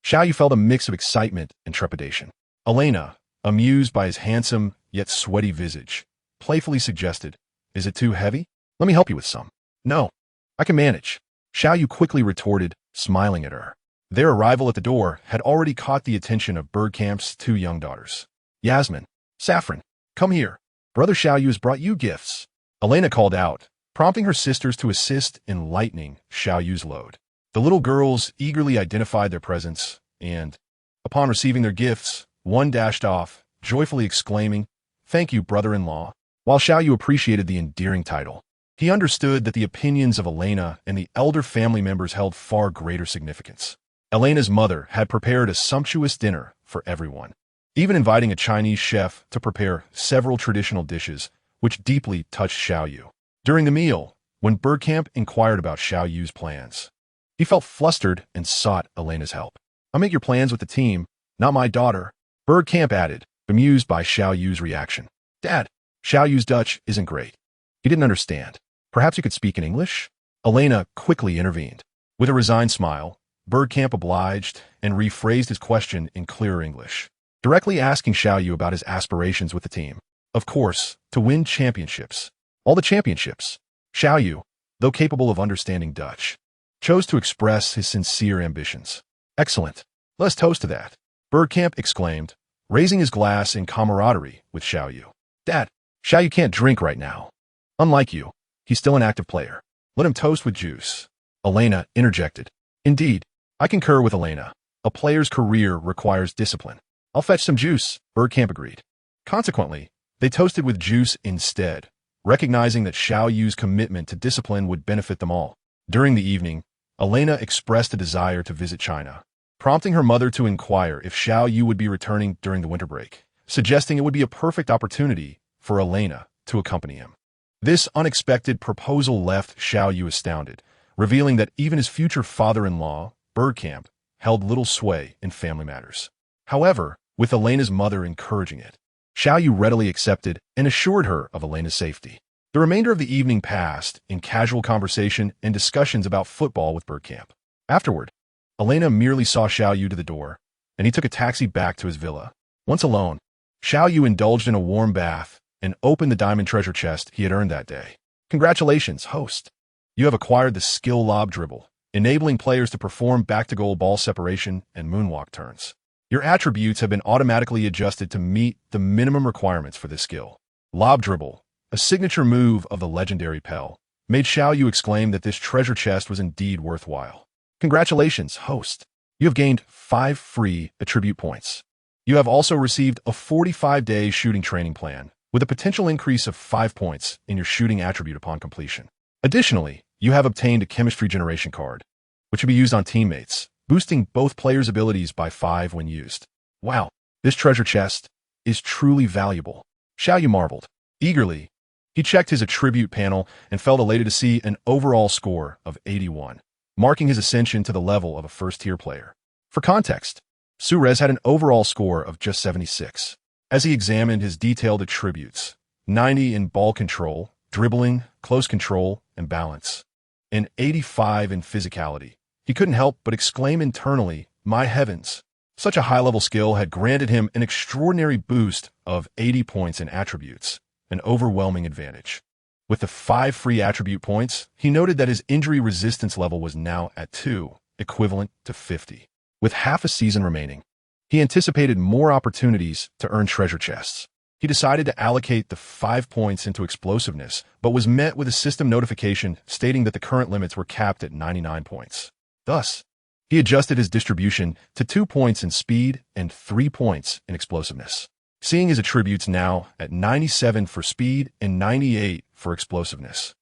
Xiao Yu felt a mix of excitement and trepidation. Elena, amused by his handsome yet sweaty visage, playfully suggested, "Is it too heavy? Let me help you with some." "No, I can manage," Xiao Yu quickly retorted, smiling at her. Their arrival at the door had already caught the attention of Bergkamp's two young daughters. "Yasmin, Saffron, come here. Brother Xiao Yu has brought you gifts," Elena called out, prompting her sisters to assist in lightening Xiao Yu's load. The little girls eagerly identified their presents, and, upon receiving their gifts, one dashed off, joyfully exclaiming, "Thank you, brother-in-law." While Xiao Yu appreciated the endearing title, he understood that the opinions of Elena and the elder family members held far greater significance. Elena's mother had prepared a sumptuous dinner for everyone, even inviting a Chinese chef to prepare several traditional dishes, which deeply touched Xiao Yu. During the meal, when Bergkamp inquired about Xiao Yu's plans, he felt flustered and sought Elena's help. "I'll make your plans with the team, not my daughter," Bergkamp added, bemused by Xiao Yu's reaction. "Dad, Xiao Yu's Dutch isn't great." He didn't understand. "Perhaps you could speak in English?" Elena quickly intervened. With a resigned smile, Bergkamp obliged and rephrased his question in clearer English, directly asking Xiao Yu about his aspirations with the team. Of course, to win championships. All the championships. Xiao Yu, though capable of understanding Dutch, chose to express his sincere ambitions. "Excellent. Let's toast to that," Bergkamp exclaimed, raising his glass in camaraderie with Xiao Yu. "Dad, Xiao Yu can't drink right now. Unlike you, he's still an active player. Let him toast with juice," Elena interjected. "Indeed, I concur with Elena. A player's career requires discipline." "I'll fetch some juice," Bergkamp agreed. Consequently, they toasted with juice instead, recognizing that Xiao Yu's commitment to discipline would benefit them all. During the evening, Elena expressed a desire to visit China, prompting her mother to inquire if Xiao Yu would be returning during the winter break, suggesting it would be a perfect opportunity for Elena to accompany him. This unexpected proposal left Xiao Yu astounded, revealing that even his future father-in-law, Bergkamp, held little sway in family matters. However, with Elena's mother encouraging it, Xiao Yu readily accepted and assured her of Elena's safety. The remainder of the evening passed in casual conversation and discussions about football with Bergkamp. Afterward, Elena merely saw Xiao Yu to the door, and he took a taxi back to his villa. Once alone, Xiao Yu indulged in a warm bath and opened the diamond treasure chest he had earned that day. "Congratulations, host. You have acquired the skill lob dribble, enabling players to perform back-to-goal ball separation and moonwalk turns. Your attributes have been automatically adjusted to meet the minimum requirements for this skill." Lob dribble, a signature move of the legendary Pell, made Xiao Yu exclaim that this treasure chest was indeed worthwhile. "Congratulations, host. You have gained 5 free attribute points. You have also received a 45-day shooting training plan, with a potential increase of 5 points in your shooting attribute upon completion. Additionally, you have obtained a chemistry generation card, which will be used on teammates, boosting both players' abilities by 5 when used." "Wow, this treasure chest is truly valuable," Xiao Yu marveled. Eagerly, he checked his attribute panel and felt elated to see an overall score of 81, marking his ascension to the level of a first-tier player. For context, Suarez had an overall score of just 76. As he examined his detailed attributes, 90 in ball control, dribbling, close control, and balance, and 85 in physicality, he couldn't help but exclaim internally, "My heavens!" Such a high-level skill had granted him an extraordinary boost of 80 points in attributes, an overwhelming advantage. With the 5 free attribute points, he noted that his injury resistance level was now at 2, equivalent to 50. With half a season remaining, he anticipated more opportunities to earn treasure chests. He decided to allocate the 5 points into explosiveness, but was met with a system notification stating that the current limits were capped at 99 points. Thus, he adjusted his distribution to 2 points in speed and 3 points in explosiveness, seeing his attributes now at 97 for speed and 98 for explosiveness.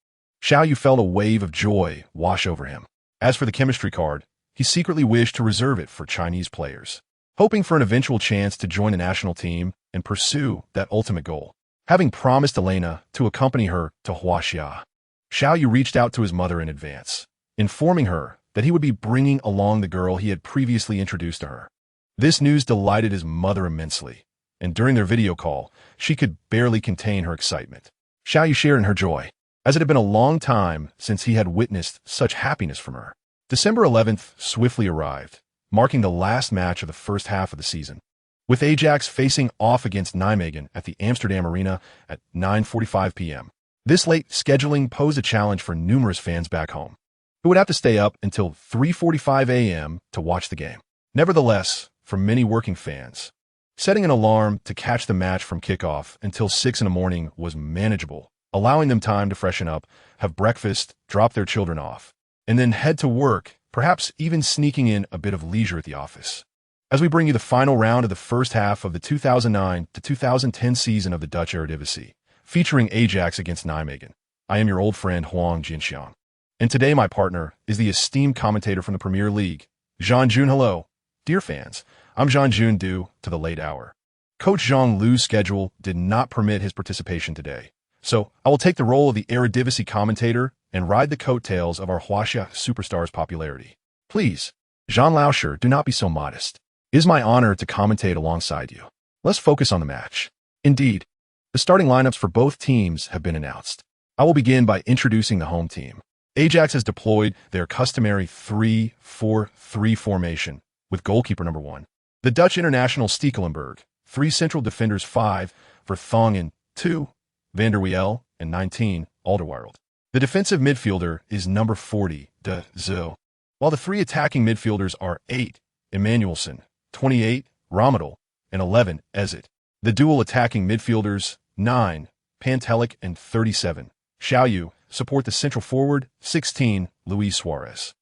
Xiao Yu felt a wave of joy wash over him. As for the chemistry card, he secretly wished to reserve it for Chinese players, hoping for an eventual chance to join the national team and pursue that ultimate goal. Having promised Elena to accompany her to Huaxia, Xiao Yu reached out to his mother in advance, informing her that he would be bringing along the girl he had previously introduced to her. This news delighted his mother immensely, and during their video call, she could barely contain her excitement. Xiao Yu shared in her joy, as it had been a long time since he had witnessed such happiness from her. December 11th swiftly arrived, marking the last match of the first half of the season, with Ajax facing off against Nijmegen at the Amsterdam Arena at 9:45 p.m. This late scheduling posed a challenge for numerous fans back home, who would have to stay up until 3:45 a.m. to watch the game. Nevertheless, for many working fans, setting an alarm to catch the match from kickoff until 6 in the morning was manageable, allowing them time to freshen up, have breakfast, drop their children off, and then head to work, perhaps even sneaking in a bit of leisure at the office. As we bring you the final round of the first half of the 2009 to 2010 season of the Dutch Eredivisie, featuring Ajax against Nijmegen, I am your old friend Huang Jinxiang. And today my partner is the esteemed commentator from the Premier League, Zhang Jun. Hello, dear fans. I'm Zhang Jun due to the late hour. Coach Zhang Lu's schedule did not permit his participation today, so I will take the role of the Eredivisie commentator and ride the coattails of our Huaxia superstar's popularity. Please, Jean Lauscher, do not be so modest. It is my honor to commentate alongside you. Let's focus on the match. Indeed, the starting lineups for both teams have been announced. I will begin by introducing the home team. Ajax has deployed their customary 3-4-3 formation with goalkeeper number 1. The Dutch international Stekelenburg, 3 central defenders 5, Vertonghen 2, Van der Wiel, and 19, Alderweireld. The defensive midfielder is number 40, De Zo, while the 3 attacking midfielders are 8, Emmanuelson, 28, Romadel, and 11, Ezet. The dual attacking midfielders, 9, Pantelic, and 37, Xiao Yu, support the central forward, 16, Luis Suarez.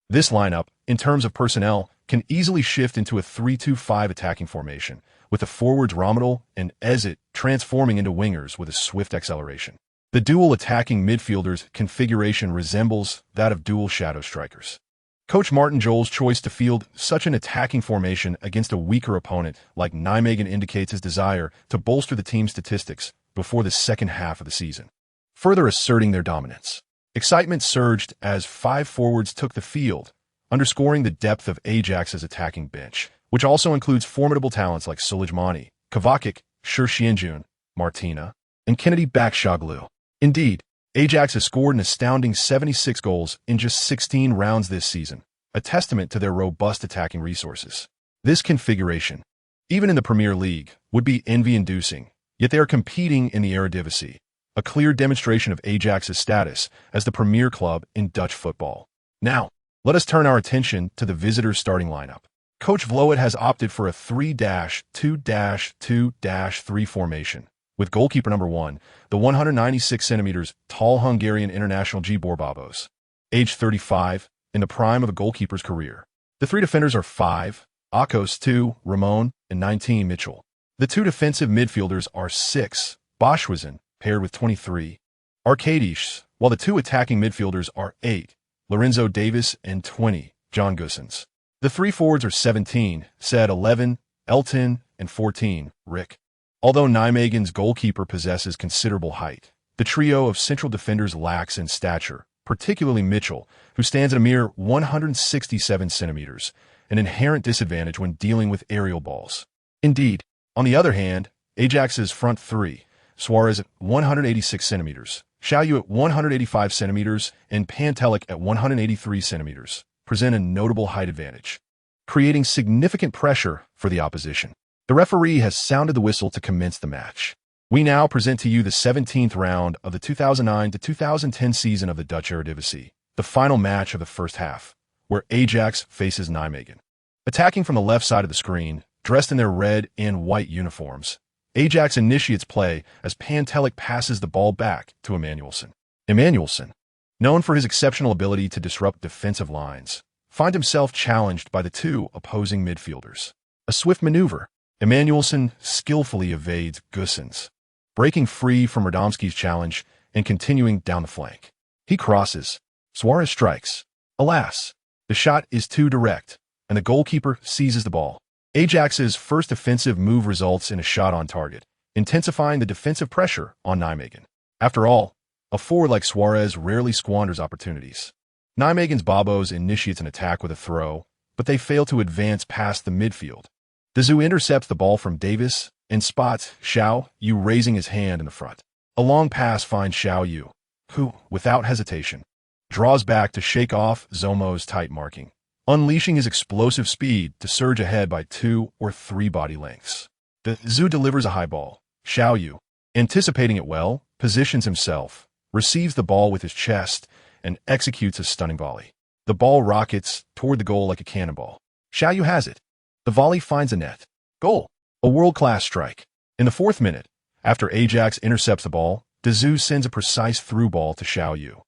This lineup, in terms of personnel, can easily shift into a 3-2-5 attacking formation, with the forwards Romadel and Ezet transforming into wingers with a swift acceleration. The dual attacking midfielders configuration resembles that of dual shadow strikers. Coach Martin Jol's choice to field such an attacking formation against a weaker opponent like Nijmegen indicates his desire to bolster the team's statistics before the second half of the season, further asserting their dominance. Excitement surged as 5 forwards took the field, underscoring the depth of Ajax's attacking bench, which also includes formidable talents like Sulijmani, Kovacic, Shi Xianjun, Martina, and Kennedy Bakshoglu. Indeed, Ajax has scored an astounding 76 goals in just 16 rounds this season, a testament to their robust attacking resources. This configuration, even in the Premier League, would be envy-inducing, yet they are competing in the Eredivisie, a clear demonstration of Ajax's status as the premier club in Dutch football. Now, let us turn our attention to the visitors' starting lineup. Coach Vloet has opted for a 3-2-2-3 formation, with goalkeeper number 1, the 196 centimeters tall Hungarian international Gbor Babos, age 35, in the prime of a goalkeeper's career. The 3 defenders are 5, Akos 2, Ramon, and 19, Mitchell. The 2 defensive midfielders are 6, Boschwesen, paired with 23, Arkadisch, while the 2 attacking midfielders are 8, Lorenzo Davis, and 20, John Goossens. The 3 forwards are 17, Said 11, Elton, and 14, Rick. Although Nijmegen's goalkeeper possesses considerable height, the trio of central defenders lacks in stature, particularly Mitchell, who stands at a mere 167 centimeters, an inherent disadvantage when dealing with aerial balls. Indeed, on the other hand, Ajax's front 3, Suarez at 186 centimeters, Xiao Yu at 185 centimeters, and Pantelic at 183 centimeters, present a notable height advantage, creating significant pressure for the opposition. The referee has sounded the whistle to commence the match. We now present to you the 17th round of the 2009 to 2010 season of the Dutch Eredivisie, the final match of the first half, where Ajax faces Nijmegen. Attacking from the left side of the screen, dressed in their red and white uniforms, Ajax initiates play as Pantelic passes the ball back to Emmanuelson. Emmanuelson, known for his exceptional ability to disrupt defensive lines, finds himself challenged by the two opposing midfielders. A swift maneuver, Emmanuelson skillfully evades Goossens, breaking free from Radomski's challenge and continuing down the flank. He crosses. Suarez strikes. Alas, the shot is too direct, and the goalkeeper seizes the ball. Ajax's first offensive move results in a shot on target, intensifying the defensive pressure on Nijmegen. After all, a forward like Suarez rarely squanders opportunities. Nijmegen's Babos initiates an attack with a throw, but they fail to advance past the midfield. Dazou intercepts the ball from Davis and spots Xiao Yu raising his hand in the front. A long pass finds Xiao Yu, who, without hesitation, draws back to shake off Zomo's tight marking, unleashing his explosive speed to surge ahead by 2 or 3 body lengths. Dazou delivers a high ball. Xiao Yu, anticipating it well, positions himself, receives the ball with his chest, and executes a stunning volley. The ball rockets toward the goal like a cannonball. Xiao Yu has it. The volley finds a net. Goal. A world-class strike. In the 4th minute, after Ajax intercepts the ball, Dazou sends a precise through ball to Xiao Yu,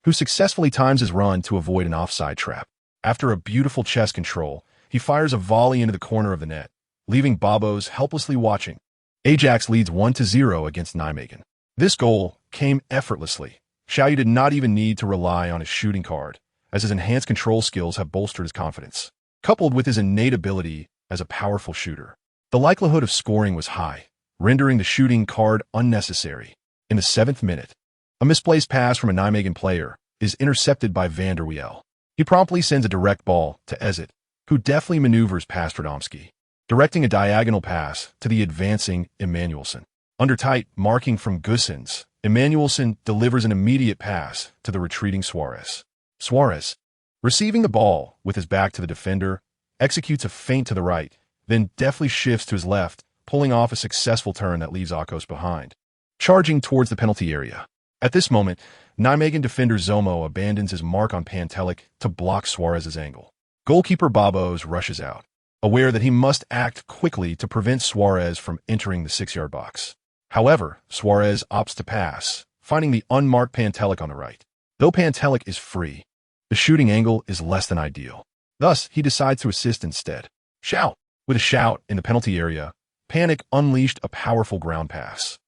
who successfully times his run to avoid an offside trap. After a beautiful chest control, he fires a volley into the corner of the net, leaving Babos helplessly watching. Ajax leads 1-0 against Nijmegen. This goal came effortlessly. Xiao Yu did not even need to rely on his shooting card, as his enhanced control skills have bolstered his confidence. Coupled with his innate ability as a powerful shooter, the likelihood of scoring was high, rendering the shooting card unnecessary. In the 7th minute, a misplaced pass from a Nijmegen player is intercepted by Van der Wiel. He promptly sends a direct ball to Ezet, who deftly maneuvers past Radomski, directing a diagonal pass to the advancing Emmanuelson. Under tight marking from Goossens, Emmanuelson delivers an immediate pass to the retreating Suarez. Suarez, receiving the ball with his back to the defender, executes a feint to the right, then deftly shifts to his left, pulling off a successful turn that leaves Akos behind, charging towards the penalty area. At this moment, Nijmegen defender Zomo abandons his mark on Pantelic to block Suarez's angle. Goalkeeper Babos rushes out, aware that he must act quickly to prevent Suarez from entering the 6-yard box. However, Suarez opts to pass, finding the unmarked Pantelic on the right. Though Pantelic is free, the shooting angle is less than ideal. Thus, he decides to assist instead. Shout! With a shout in the penalty area, Panic unleashed a powerful ground pass.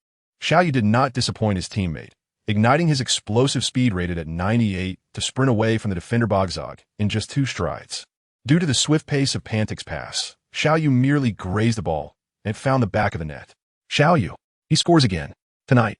Xiao Yu did not disappoint his teammate, igniting his explosive speed rated at 98 to sprint away from the defender Bogzog in just 2 strides. Due to the swift pace of Pantic's pass, Xiao Yu merely grazed the ball and found the back of the net. Xiao Yu, he scores again. Tonight,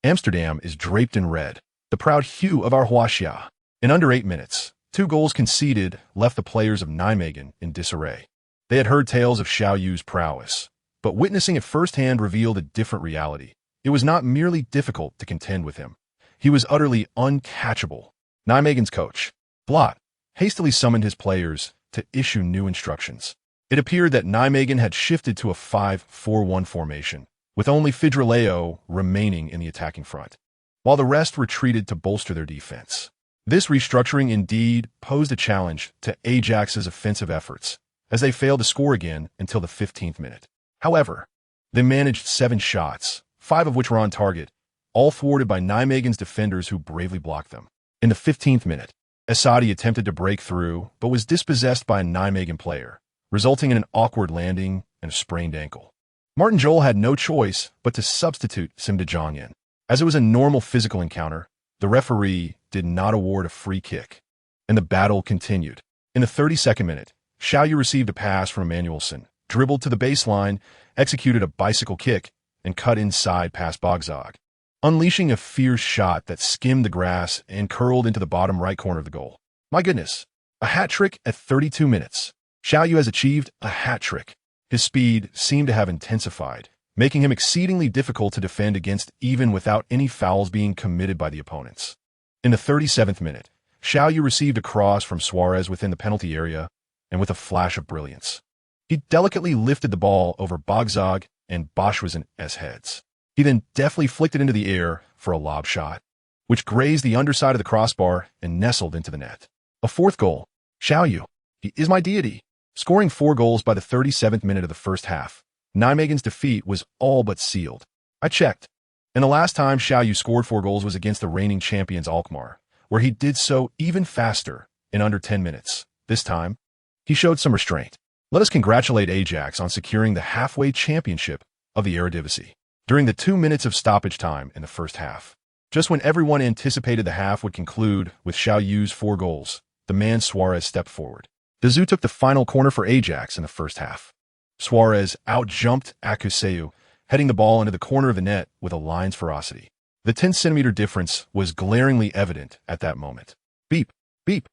Amsterdam is draped in red, the proud hue of our Huaxia. In under 8 minutes, 2 goals conceded left the players of Nijmegen in disarray. They had heard tales of Xiao Yu's prowess, but witnessing it firsthand revealed a different reality. It was not merely difficult to contend with him. He was utterly uncatchable. Nijmegen's coach, Blot, hastily summoned his players to issue new instructions. It appeared that Nijmegen had shifted to a 5-4-1 formation, with only Fidreleo remaining in the attacking front, while the rest retreated to bolster their defense. This restructuring indeed posed a challenge to Ajax's offensive efforts, as they failed to score again until the 15th minute. However, they managed 7 shots, 5 of which were on target, all thwarted by Nijmegen's defenders who bravely blocked them. In the 15th minute, Asadi attempted to break through, but was dispossessed by a Nijmegen player, resulting in an awkward landing and a sprained ankle. Martin Jol had no choice but to substitute Sim de Jong in. As it was a normal physical encounter, the referee did not award a free kick, and the battle continued. In the 32nd minute, Xiao Yu received a pass from Emmanuelson, dribbled to the baseline, executed a bicycle kick, and cut inside past Bogzog, unleashing a fierce shot that skimmed the grass and curled into the bottom right corner of the goal. My goodness, a hat-trick at 32 minutes. Xiao Yu has achieved a hat-trick. His speed seemed to have intensified, making him exceedingly difficult to defend against even without any fouls being committed by the opponents. In the 37th minute, Xiao Yu received a cross from Suarez within the penalty area, and with a flash of brilliance, he delicately lifted the ball over Bogzog and Boschwazen's heads. He then deftly flicked it into the air for a lob shot, which grazed the underside of the crossbar and nestled into the net. A fourth goal. Xiao Yu, he is my deity. Scoring 4 goals by the 37th minute of the first half, Nijmegen's defeat was all but sealed. I checked, and the last time Xiao Yu scored 4 goals was against the reigning champions Alkmaar, where he did so even faster in under 10 minutes. This time, he showed some restraint. Let us congratulate Ajax on securing the halfway championship of the Eredivisie. During the 2 minutes of stoppage time in the first half, just when everyone anticipated the half would conclude with Xiao Yu's 4 goals, the man Suarez stepped forward. De Zhu took the final corner for Ajax in the first half. Suarez out-jumped Akuseu, heading the ball into the corner of the net with a lion's ferocity. The 10-centimeter difference was glaringly evident at that moment. Beep, beep.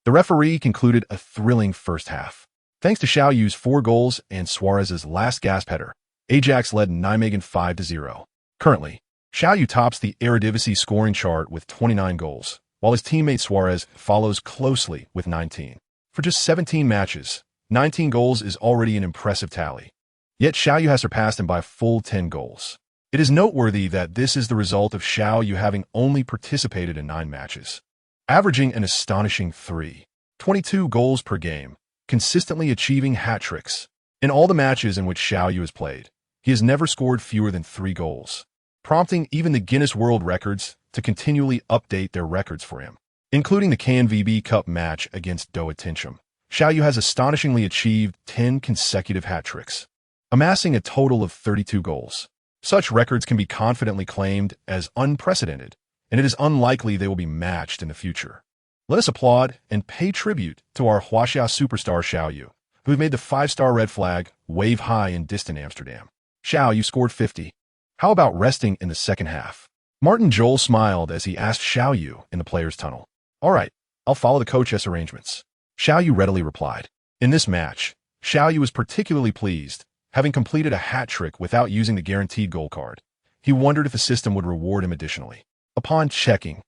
The referee concluded a thrilling first half. Thanks to Xiao Yu's 4 goals and Suarez's last gasp header, Ajax led Nijmegen 5-0. Currently, Xiao Yu tops the Eredivisie scoring chart with 29 goals, while his teammate Suarez follows closely with 19. For just 17 matches, 19 goals is already an impressive tally. Yet Xiao Yu has surpassed him by a full 10 goals. It is noteworthy that this is the result of Xiao Yu having only participated in 9 matches, averaging an astonishing 3.22 goals per game, consistently achieving hat-tricks. In all the matches in which Xiao Yu has played, he has never scored fewer than 3 goals, prompting even the Guinness World Records to continually update their records for him. Including the KNVB Cup match against Doha Tincham, Xiao Yu has astonishingly achieved 10 consecutive hat-tricks, amassing a total of 32 goals. Such records can be confidently claimed as unprecedented, and it is unlikely they will be matched in the future. Let us applaud and pay tribute to our Huaxia superstar Xiao Yu, who have made the 5-star red flag wave high in distant Amsterdam. Xiao Yu scored 50. How about resting in the second half? Martin Jol smiled as he asked Xiao Yu in the players' tunnel. All right, I'll follow the coach's arrangements. Xiao Yu readily replied. In this match, Xiao Yu was particularly pleased, having completed a hat-trick without using the guaranteed goal card. He wondered if the system would reward him additionally. Upon checking,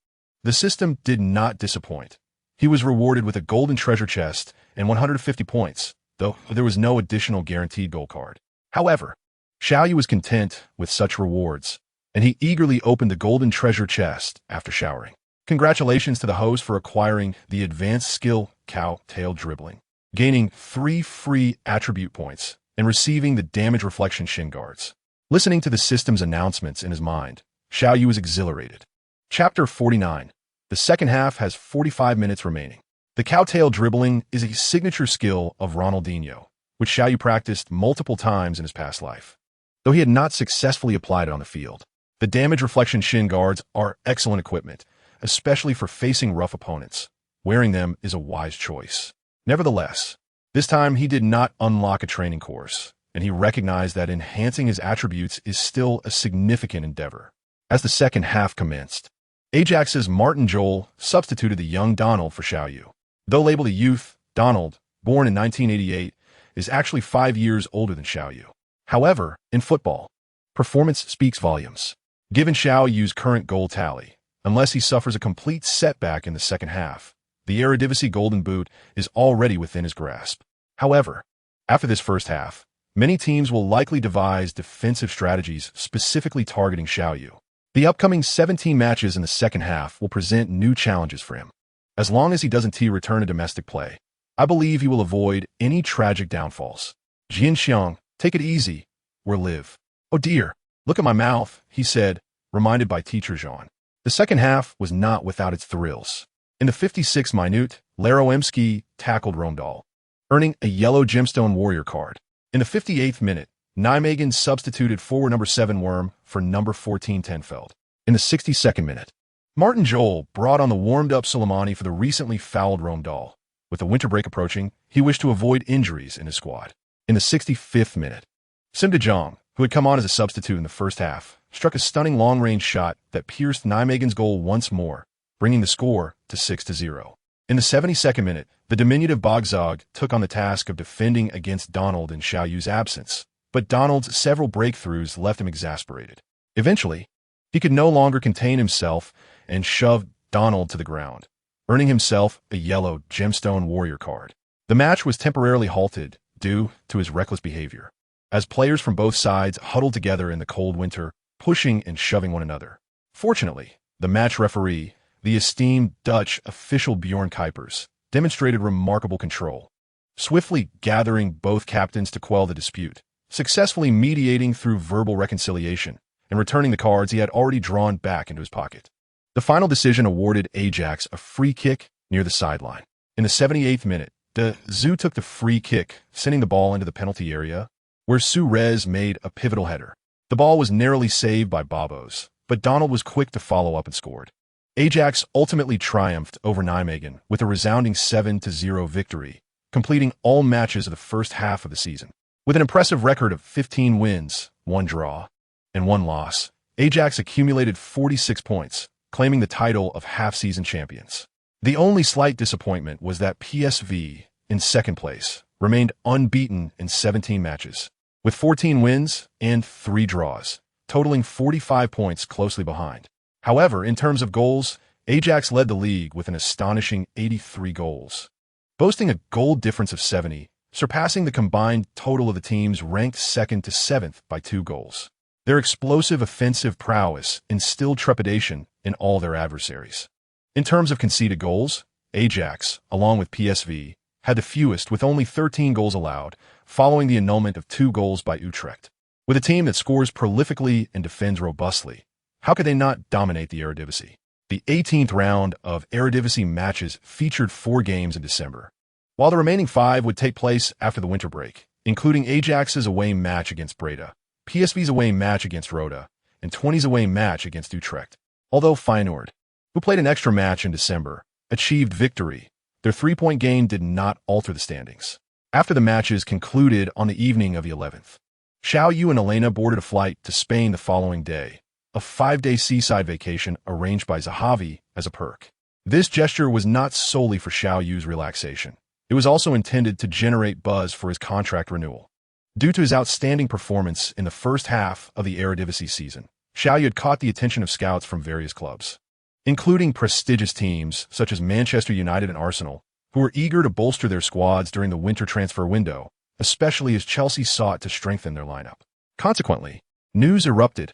the system did not disappoint. He was rewarded with a golden treasure chest and 150 points, though there was no additional guaranteed goal card. However, Xiao Yu was content with such rewards, and he eagerly opened the golden treasure chest after showering. Congratulations to the host for acquiring the advanced skill cow-tail dribbling, gaining 3 free attribute points, and receiving the damage reflection shin guards. Listening to the system's announcements in his mind, Xiao Yu was exhilarated. Chapter 49. The second half has 45 minutes remaining. The cow-tail dribbling is a signature skill of Ronaldinho, which Xiao Yu practiced multiple times in his past life, though he had not successfully applied it on the field. The damage reflection shin guards are excellent equipment, especially for facing rough opponents. Wearing them is a wise choice. Nevertheless, this time he did not unlock a training course, and he recognized that enhancing his attributes is still a significant endeavor. As the second half commenced, Ajax's Martin Jol substituted the young Donald for Xiao Yu. Though labeled a youth, Donald, born in 1988, is actually 5 years older than Xiao Yu. However, in football, performance speaks volumes. Given Xiao Yu's current goal tally, unless he suffers a complete setback in the second half, the Eredivisie Golden Boot is already within his grasp. However, after this first half, many teams will likely devise defensive strategies specifically targeting Xiao Yu. The upcoming 17 matches in the second half will present new challenges for him. As long as he doesn't return to domestic play, I believe he will avoid any tragic downfalls. Jian Xiang, take it easy, or live. Oh dear, look at my mouth, he said, reminded by teacher Jean. The second half was not without its thrills. In the 56th minute, Laromski tackled Romdahl, earning a yellow gemstone warrior card. In the 58th minute, Nijmegen substituted forward number 7 Worm for number 14 Tenfeld. In the 62nd minute, Martin Jol brought on the warmed-up Soleimani for the recently fouled Romdahl. With the winter break approaching, he wished to avoid injuries in his squad. In the 65th minute, Sim de Jong, who had come on as a substitute in the first half, struck a stunning long-range shot that pierced Nijmegen's goal once more, bringing the score to 6-0. In the 72nd minute, the diminutive Bogzog took on the task of defending against Donald in Xiao Yu's absence, but Donald's several breakthroughs left him exasperated. Eventually, he could no longer contain himself and shoved Donald to the ground, earning himself a yellow gemstone warrior card. The match was temporarily halted due to his reckless behavior. As players from both sides huddled together in the cold winter, pushing and shoving one another. Fortunately, the match referee, the esteemed Dutch official Bjorn Kuipers, demonstrated remarkable control, swiftly gathering both captains to quell the dispute, successfully mediating through verbal reconciliation, and returning the cards he had already drawn back into his pocket. The final decision awarded Ajax a free kick near the sideline. In the 78th minute, De Zeu took the free kick, sending the ball into the penalty area, where Suarez made a pivotal header. The ball was narrowly saved by Babos, but Donald was quick to follow up and scored. Ajax ultimately triumphed over Nijmegen with a resounding 7-0 victory, completing all matches of the first half of the season. With an impressive record of 15 wins, 1 draw, and 1 loss, Ajax accumulated 46 points, claiming the title of half-season champions. The only slight disappointment was that PSV, in second place, remained unbeaten in 17 matches, with 14 wins and 3 draws, totaling 45 points closely behind. However, in terms of goals, Ajax led the league with an astonishing 83 goals, boasting a goal difference of 70, surpassing the combined total of the teams ranked 2nd to 7th by 2 goals. Their explosive offensive prowess instilled trepidation in all their adversaries. In terms of conceded goals, Ajax, along with PSV, had the fewest with only 13 goals allowed, following the annulment of 2 goals by Utrecht. With a team that scores prolifically and defends robustly, how could they not dominate the Eredivisie? The 18th round of Eredivisie matches featured 4 games in December, while the remaining 5 would take place after the winter break, including Ajax's away match against Breda, PSV's away match against Roda, and 20's away match against Utrecht. Although Feyenoord, who played an extra match in December, achieved victory, their 3-point gain did not alter the standings. After the matches concluded on the evening of the 11th, Xiao Yu and Elena boarded a flight to Spain the following day, a 5-day seaside vacation arranged by Zahavi as a perk. This gesture was not solely for Xiao Yu's relaxation. It was also intended to generate buzz for his contract renewal. Due to his outstanding performance in the first half of the Eredivisie season, Xiao Yu had caught the attention of scouts from various clubs, including prestigious teams such as Manchester United and Arsenal, who were eager to bolster their squads during the winter transfer window, especially as Chelsea sought to strengthen their lineup. Consequently, news erupted.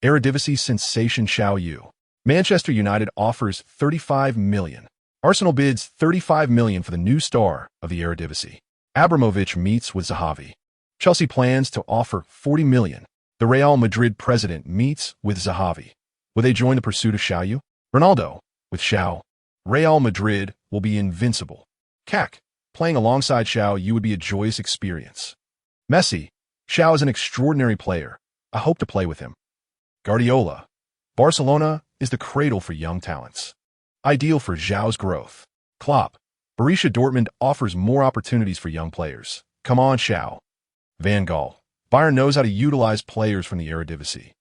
Eredivisie sensation Xiao Yu. Manchester United offers $35 million. Arsenal bids $35 million for the new star of the Eredivisie. Abramovich meets with Zahavi. Chelsea plans to offer $40 million. The Real Madrid president meets with Zahavi. Will they join the pursuit of Xiao Yu? Ronaldo, with Xiao. Real Madrid will be invincible. CAC, playing alongside Xiao Yu would be a joyous experience. Messi, Xiao is an extraordinary player. I hope to play with him. Guardiola, Barcelona is the cradle for young talents, ideal for Xiao's growth. Klopp, Borussia Dortmund offers more opportunities for young players. Come on, Xiao. Van Gaal, Bayern knows how to utilize players from the Eredivisie.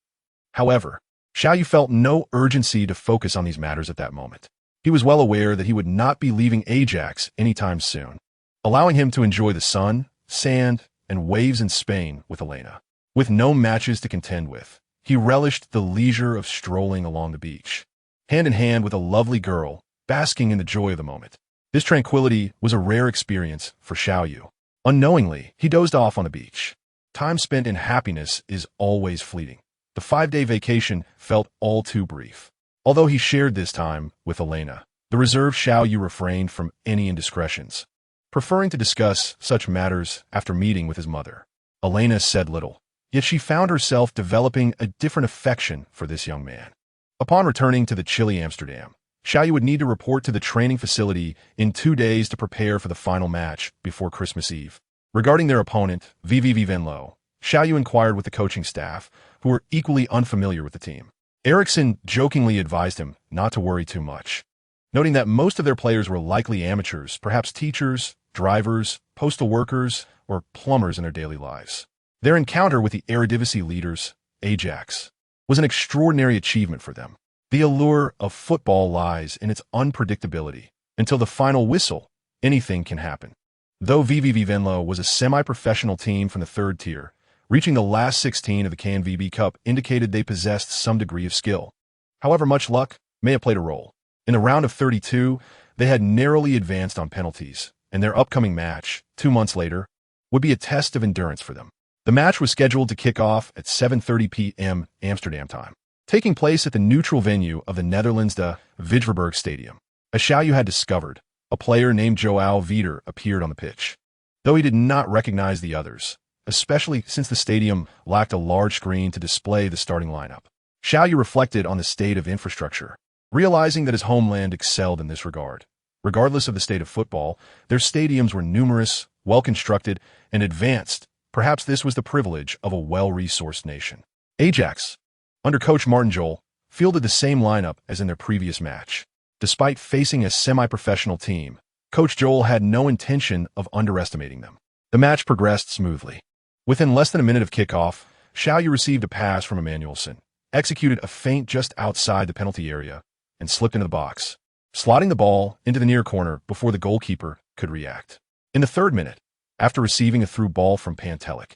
However, Xiao Yu felt no urgency to focus on these matters at that moment. He was well aware that he would not be leaving Ajax anytime soon, allowing him to enjoy the sun, sand, and waves in Spain with Elena. With no matches to contend with, he relished the leisure of strolling along the beach, hand in hand with a lovely girl, basking in the joy of the moment. This tranquility was a rare experience for Xiao Yu. Unknowingly, he dozed off on the beach. Time spent in happiness is always fleeting. The 5-day vacation felt all too brief. Although he shared this time with Elena, the reserved Xiao Yu refrained from any indiscretions, preferring to discuss such matters after meeting with his mother. Elena said little, yet she found herself developing a different affection for this young man. Upon returning to the chilly Amsterdam, Xiao Yu would need to report to the training facility in 2 days to prepare for the final match before Christmas Eve. Regarding their opponent, VVV Venlo, Xiao Yu inquired with the coaching staff, who were equally unfamiliar with the team. Eriksson jokingly advised him not to worry too much, noting that most of their players were likely amateurs, perhaps teachers, drivers, postal workers, or plumbers in their daily lives. Their encounter with the Eredivisie leaders, Ajax, was an extraordinary achievement for them. The allure of football lies in its unpredictability. Until the final whistle, anything can happen. Though VVV Venlo was a semi-professional team from the 3rd tier, reaching the last 16 of the KNVB Cup indicated they possessed some degree of skill. However, much luck may have played a role. In the round of 32, they had narrowly advanced on penalties, and their upcoming match, 2 months later, would be a test of endurance for them. The match was scheduled to kick off at 7:30 p.m. Amsterdam time, taking place at the neutral venue of the Netherlands' de Vijverberg Stadium. As Xiao Yu had discovered, a player named Joao Vitor appeared on the pitch, though he did not recognize the others, especially since the stadium lacked a large screen to display the starting lineup. Xiao Yu reflected on the state of infrastructure, realizing that his homeland excelled in this regard. Regardless of the state of football, their stadiums were numerous, well-constructed, and advanced. Perhaps this was the privilege of a well-resourced nation. Ajax, under coach Martin Jol, fielded the same lineup as in their previous match. Despite facing a semi-professional team, Coach Jol had no intention of underestimating them. The match progressed smoothly. Within less than a minute of kickoff, Xiao Yu received a pass from Emmanuelson, executed a feint just outside the penalty area, and slipped into the box, slotting the ball into the near corner before the goalkeeper could react. In the 3rd minute, after receiving a through ball from Pantelic,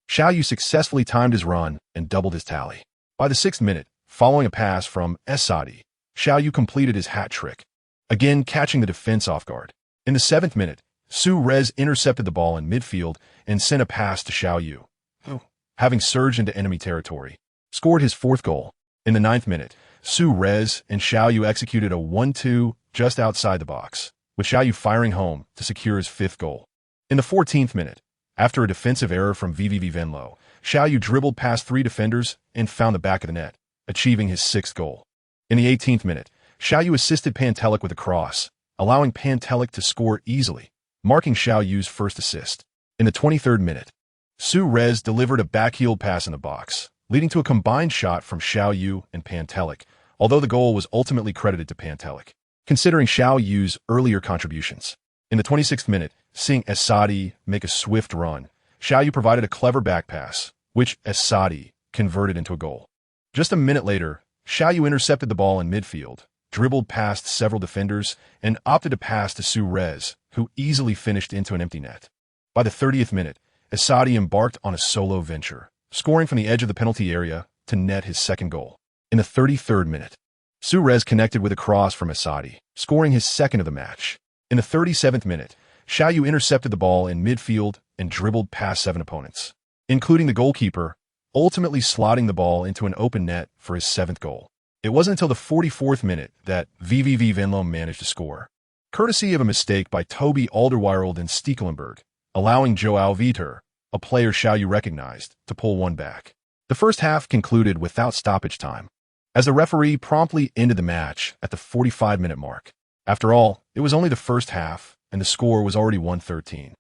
Xiao Yu successfully timed his run and doubled his tally. By the 6th minute, following a pass from Esadi, Xiao Yu completed his hat trick, again catching the defense off guard. In the 7th minute, Su Rez intercepted the ball in midfield and sent a pass to Xiao Yu, who, having surged into enemy territory, scored his 4th goal. In the 9th minute, Su Rez and Xiao Yu executed a 1-2 just outside the box, with Xiao Yu firing home to secure his 5th goal. In the 14th minute, after a defensive error from VVV Venlo, Xiao Yu dribbled past 3 defenders and found the back of the net, achieving his 6th goal. In the 18th minute, Xiao Yu assisted Pantelic with a cross, allowing Pantelic to score easily, marking Xiao Yu's 1st assist. In the 23rd minute, Su Rez delivered a backheel pass in the box, leading to a combined shot from Xiao Yu and Pantelic, although the goal was ultimately credited to Pantelic, considering Xiao Yu's earlier contributions. In the 26th minute, seeing Esadi make a swift run, Xiao Yu provided a clever back pass, which Esadi converted into a goal. Just a minute later, Xiao Yu intercepted the ball in midfield, dribbled past several defenders, and opted to pass to Su Rez, who easily finished into an empty net. By the 30th minute, Esadi embarked on a solo venture, scoring from the edge of the penalty area to net his 2nd goal. In the 33rd minute, Su Rez connected with a cross from Esadi, scoring his 2nd of the match. In the 37th minute, Xiao Yu intercepted the ball in midfield and dribbled past 7 opponents, including the goalkeeper, ultimately slotting the ball into an open net for his 7th goal. It wasn't until the 44th minute that VVV Venlo managed to score, courtesy of a mistake by Toby Alderweireld and Stekelenburg, allowing Joao Vitor, a player Xiao Yu recognized, to pull one back. The first half concluded without stoppage time, as the referee promptly ended the match at the 45-minute mark. After all, it was only the first half, and the score was already 1-13.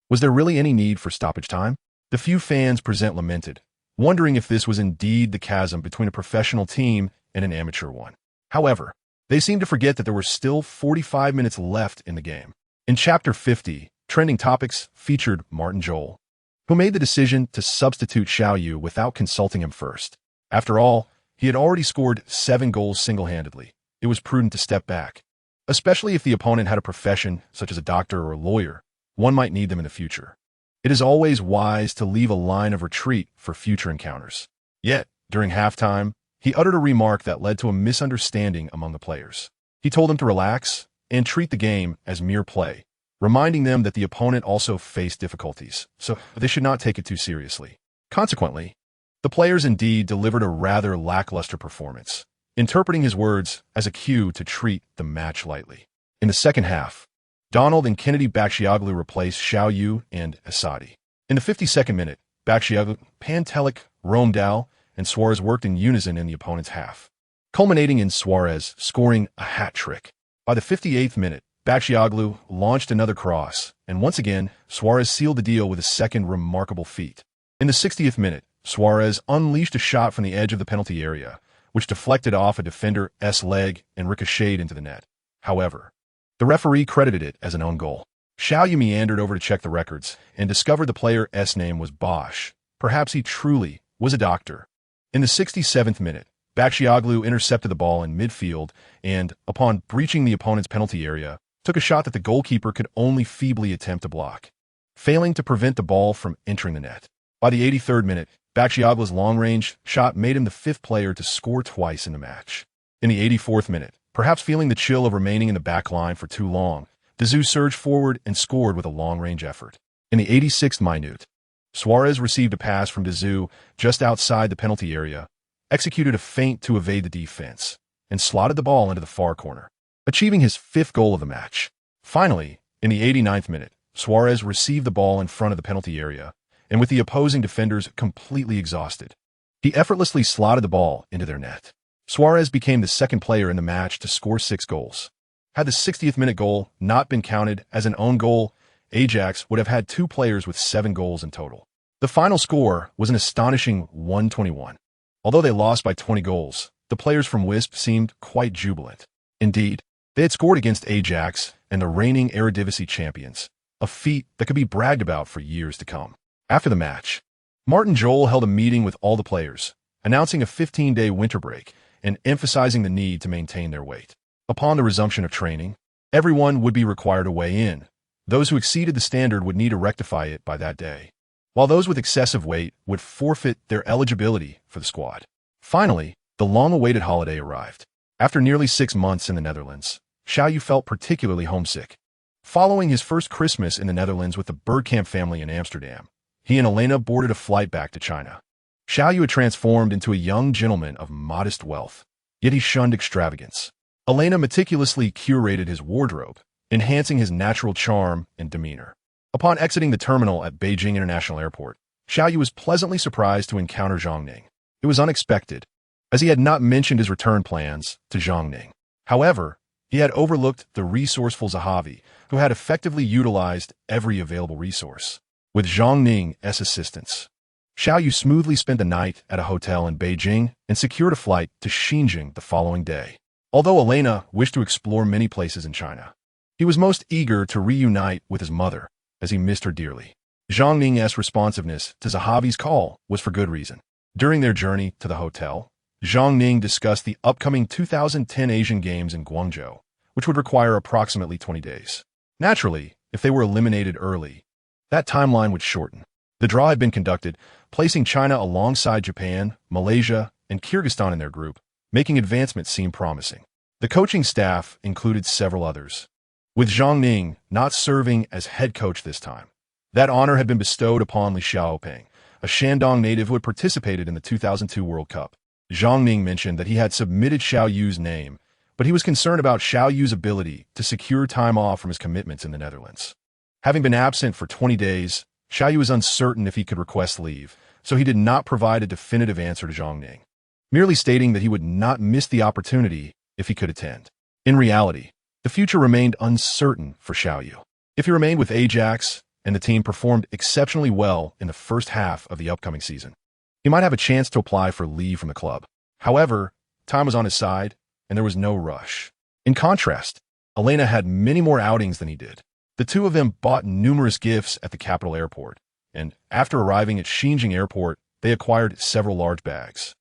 Was there really any need for stoppage time? The few fans present lamented, wondering if this was indeed the chasm between a professional team and an amateur one. However, they seemed to forget that there were still 45 minutes left in the game. In Chapter 50, Trending Topics featured Martin Jol, who made the decision to substitute Xiao Yu without consulting him first. After all, he had already scored 7 goals single-handedly. It was prudent to step back, especially if the opponent had a profession such as a doctor or a lawyer. One might need them in the future. It is always wise to leave a line of retreat for future encounters. Yet, during halftime, he uttered a remark that led to a misunderstanding among the players. He told them to relax and treat the game as mere play, reminding them that the opponent also faced difficulties, so they should not take it too seriously. Consequently, the players indeed delivered a rather lackluster performance, interpreting his words as a cue to treat the match lightly. In the second half, Donald and Kennedy Bakshioglu replaced Xiao Yu and Esadi. In the 52nd minute, Bakshioglu, Pantelic, Romdal, and Suarez worked in unison in the opponent's half, culminating in Suarez scoring a hat trick. By the 58th minute, Bakshioglu launched another cross, and once again, Suarez sealed the deal with a second remarkable feat. In the 60th minute, Suarez unleashed a shot from the edge of the penalty area, which deflected off a defender's leg and ricocheted into the net. However, the referee credited it as an own goal. Xiao Yu meandered over to check the records and discovered the player's name was Bosch. Perhaps he truly was a doctor. In the 67th minute, Bakshioglu intercepted the ball in midfield and, upon breaching the opponent's penalty area, took a shot that the goalkeeper could only feebly attempt to block, failing to prevent the ball from entering the net. By the 83rd minute, Bakshioglu's long-range shot made him the 5th player to score twice in the match. In the 84th minute, perhaps feeling the chill of remaining in the back line for too long, Dazou surged forward and scored with a long-range effort. In the 86th minute, Suarez received a pass from Zhu just outside the penalty area, executed a feint to evade the defense, and slotted the ball into the far corner, achieving his 5th goal of the match. Finally, in the 89th minute, Suarez received the ball in front of the penalty area, and with the opposing defenders completely exhausted, he effortlessly slotted the ball into their net. Suarez became the 2nd player in the match to score 6 goals. Had the 60th minute goal not been counted as an own goal, Ajax would have had 2 players with 7 goals in total. The final score was an astonishing 1-21. Although they lost by 20 goals, the players from Wisp seemed quite jubilant. Indeed, they had scored against Ajax and the reigning Eredivisie champions, a feat that could be bragged about for years to come. After the match, Martin Jol held a meeting with all the players, announcing a 15-day winter break and emphasizing the need to maintain their weight. Upon the resumption of training, everyone would be required to weigh in. Those who exceeded the standard would need to rectify it by that day, while those with excessive weight would forfeit their eligibility for the squad. Finally, the long-awaited holiday arrived. After nearly 6 months in the Netherlands, Xiao Yu felt particularly homesick. Following his first Christmas in the Netherlands with the Bergkamp family in Amsterdam, he and Elena boarded a flight back to China. Xiao Yu had transformed into a young gentleman of modest wealth, yet he shunned extravagance. Elena meticulously curated his wardrobe, enhancing his natural charm and demeanor. Upon exiting the terminal at Beijing International Airport, Xiao Yu was pleasantly surprised to encounter Zhang Ning. It was unexpected, as he had not mentioned his return plans to Zhang Ning. However, he had overlooked the resourceful Zahavi, who had effectively utilized every available resource. With Zhang Ning's assistance, Xiao Yu smoothly spent the night at a hotel in Beijing and secured a flight to Xinjiang the following day. Although Elena wished to explore many places in China, he was most eager to reunite with his mother, as he missed her dearly. Zhang Ning's responsiveness to Zahavi's call was for good reason. During their journey to the hotel, Zhang Ning discussed the upcoming 2010 Asian Games in Guangzhou, which would require approximately 20 days. Naturally, if they were eliminated early, that timeline would shorten. The draw had been conducted, placing China alongside Japan, Malaysia, and Kyrgyzstan in their group, making advancement seem promising. The coaching staff included several others, with Zhang Ning not serving as head coach this time. That honor had been bestowed upon Li Xiaopeng, a Shandong native who had participated in the 2002 World Cup. Zhang Ning mentioned that he had submitted Xiao Yu's name, but he was concerned about Xiao Yu's ability to secure time off from his commitments in the Netherlands. Having been absent for 20 days, Xiao Yu was uncertain if he could request leave, so he did not provide a definitive answer to Zhang Ning, merely stating that he would not miss the opportunity if he could attend. In reality, the future remained uncertain for Xiao Yu. If he remained with Ajax and the team performed exceptionally well in the first half of the upcoming season, he might have a chance to apply for leave from the club. However, time was on his side, and there was no rush. In contrast, Elena had many more outings than he did. The two of them bought numerous gifts at the capital airport, and after arriving at Xinjiang Airport, they acquired several large bags,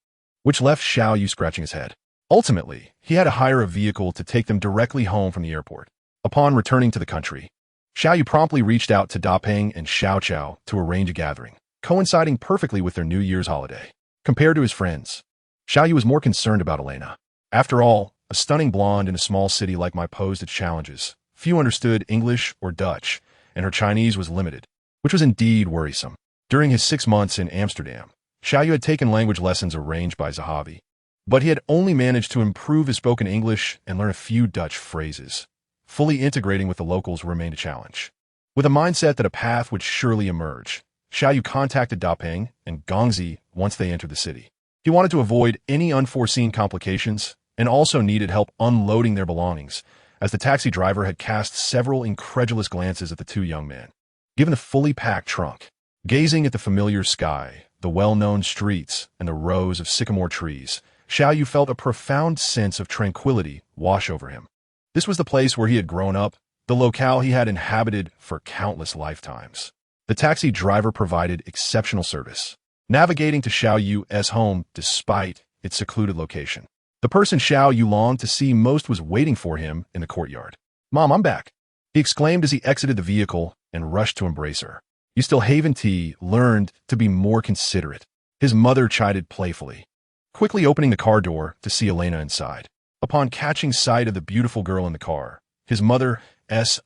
which left Xiao Yu scratching his head. Ultimately, he had to hire a vehicle to take them directly home from the airport. Upon returning to the country, Xiao Yu promptly reached out to Dapeng and Xiao to arrange a gathering, coinciding perfectly with their New Year's holiday. Compared to his friends, Xiao Yu was more concerned about Elena. After all, a stunning blonde in a small city like my posed its challenges. Few understood English or Dutch, and her Chinese was limited, which was indeed worrisome. During his 6 months in Amsterdam, Xiao Yu had taken language lessons arranged by Zahavi, but he had only managed to improve his spoken English and learn a few Dutch phrases. Fully integrating with the locals remained a challenge. With a mindset that a path would surely emerge, Xiao Yu contacted Dapeng and Gongzi once they entered the city. He wanted to avoid any unforeseen complications and also needed help unloading their belongings, as the taxi driver had cast several incredulous glances at the two young men. Given the fully packed trunk, gazing at the familiar sky, the well-known streets, and the rows of sycamore trees, Xiao Yu felt a profound sense of tranquility wash over him. This was the place where he had grown up, the locale he had inhabited for countless lifetimes. The taxi driver provided exceptional service, navigating to Xiao Yu's home despite its secluded location. The person Xiao Yu longed to see most was waiting for him in the courtyard. "Mom, I'm back," he exclaimed as he exited the vehicle and rushed to embrace her. "You still haven't learned to be more considerate," his mother chided playfully, quickly opening the car door to see Elena inside. Upon catching sight of the beautiful girl in the car, his mother's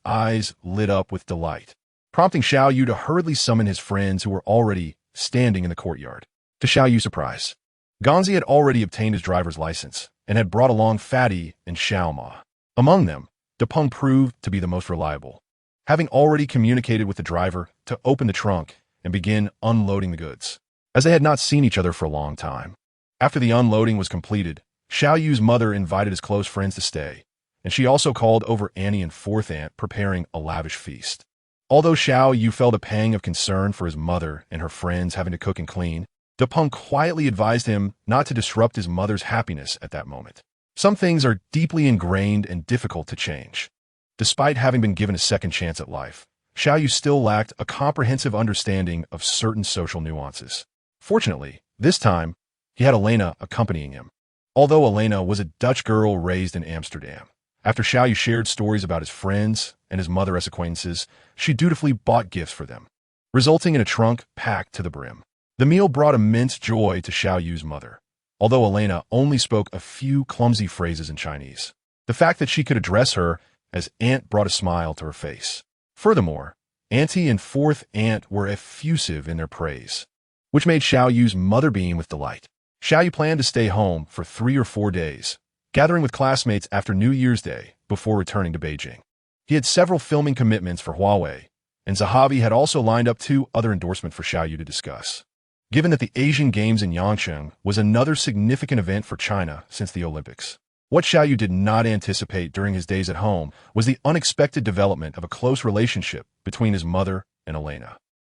eyes lit up with delight. prompting Xiao Yu to hurriedly summon his friends who were already standing in the courtyard. To Xiao Yu's surprise, Gongzi had already obtained his driver's license and had brought along Fatty and Xiao Ma. Among them, Depeng proved to be the most reliable, having already communicated with the driver to open the trunk and begin unloading the goods, as they had not seen each other for a long time. After the unloading was completed, Xiao Yu's mother invited his close friends to stay, and she also called over Annie and fourth aunt, preparing a lavish feast. Although Xiao Yu felt a pang of concern for his mother and her friends having to cook and clean, Depeng quietly advised him not to disrupt his mother's happiness at that moment. Some things are deeply ingrained and difficult to change. Despite having been given a second chance at life, Xiao Yu still lacked a comprehensive understanding of certain social nuances. Fortunately, this time, he had Elena accompanying him. Although Elena was a Dutch girl raised in Amsterdam, after Xiao Yu shared stories about his friends and his mother as acquaintances, she dutifully bought gifts for them, resulting in a trunk packed to the brim. The meal brought immense joy to Xiao Yu's mother, although Elena only spoke a few clumsy phrases in Chinese. The fact that she could address her as aunt brought a smile to her face. Furthermore, auntie and fourth aunt were effusive in their praise, which made Xiao Yu's mother beam with delight. Xiao Yu planned to stay home for 3 or 4 days, gathering with classmates after New Year's Day before returning to Beijing. He had several filming commitments for Huawei, and Zahavi had also lined up 2 other endorsements for Xiao Yu to discuss. Given that the Asian Games in Yangcheng was another significant event for China since the Olympics, what Xiao Yu did not anticipate during his days at home was the unexpected development of a close relationship between his mother and Elena.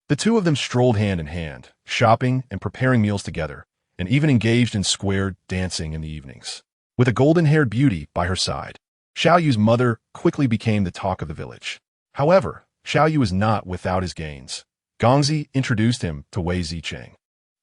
The two of them strolled hand in hand, shopping and preparing meals together, and even engaged in square dancing in the evenings. With a golden-haired beauty by her side, Xiao Yu's mother quickly became the talk of the village. However, Xiao Yu was not without his gains. Gongzi introduced him to Wei Zicheng,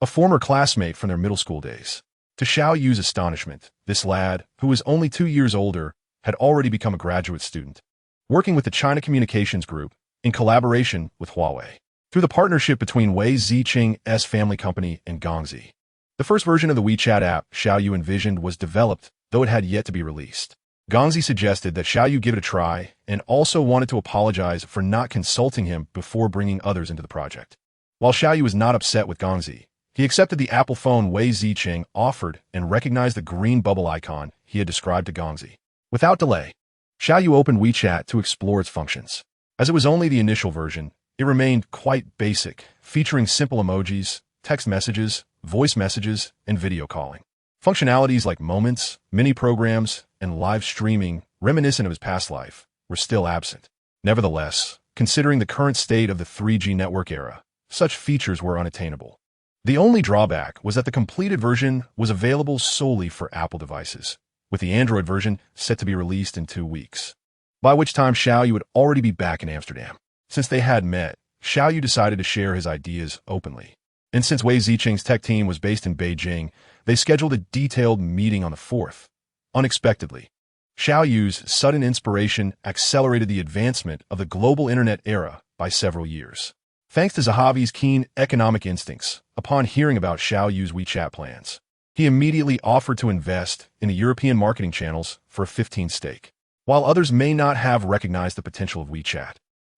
a former classmate from their middle school days. To Xiao Yu's astonishment, this lad, who was only 2 years older, had already become a graduate student, working with the China Communications Group in collaboration with Huawei, through the partnership between Wei Zicheng's family company and Gongzi. The first version of the WeChat app Xiao Yu envisioned was developed, though it had yet to be released. Gongzi suggested that Xiao Yu give it a try and also wanted to apologize for not consulting him before bringing others into the project. While Xiao Yu was not upset with Gongzi, he accepted the Apple phone Wei Zicheng offered and recognized the green bubble icon he had described to Gongzi. Without delay, Xiao Yu opened WeChat to explore its functions. As it was only the initial version, it remained quite basic, featuring simple emojis, text messages, voice messages, and video calling. Functionalities like moments, mini-programs, and live streaming, reminiscent of his past life, were still absent. Nevertheless, considering the current state of the 3G network era, such features were unattainable. The only drawback was that the completed version was available solely for Apple devices, with the Android version set to be released in 2 weeks, by which time Xiao Yu would already be back in Amsterdam. Since they had met, Xiao Yu decided to share his ideas openly. And since Wei Zicheng's tech team was based in Beijing, they scheduled a detailed meeting on the 4th. Unexpectedly, Xiao Yu's sudden inspiration accelerated the advancement of the global internet era by several years. Thanks to Zahavi's keen economic instincts, upon hearing about Xiao Yu's WeChat plans, he immediately offered to invest in the European marketing channels for a 15% stake. While others may not have recognized the potential of WeChat,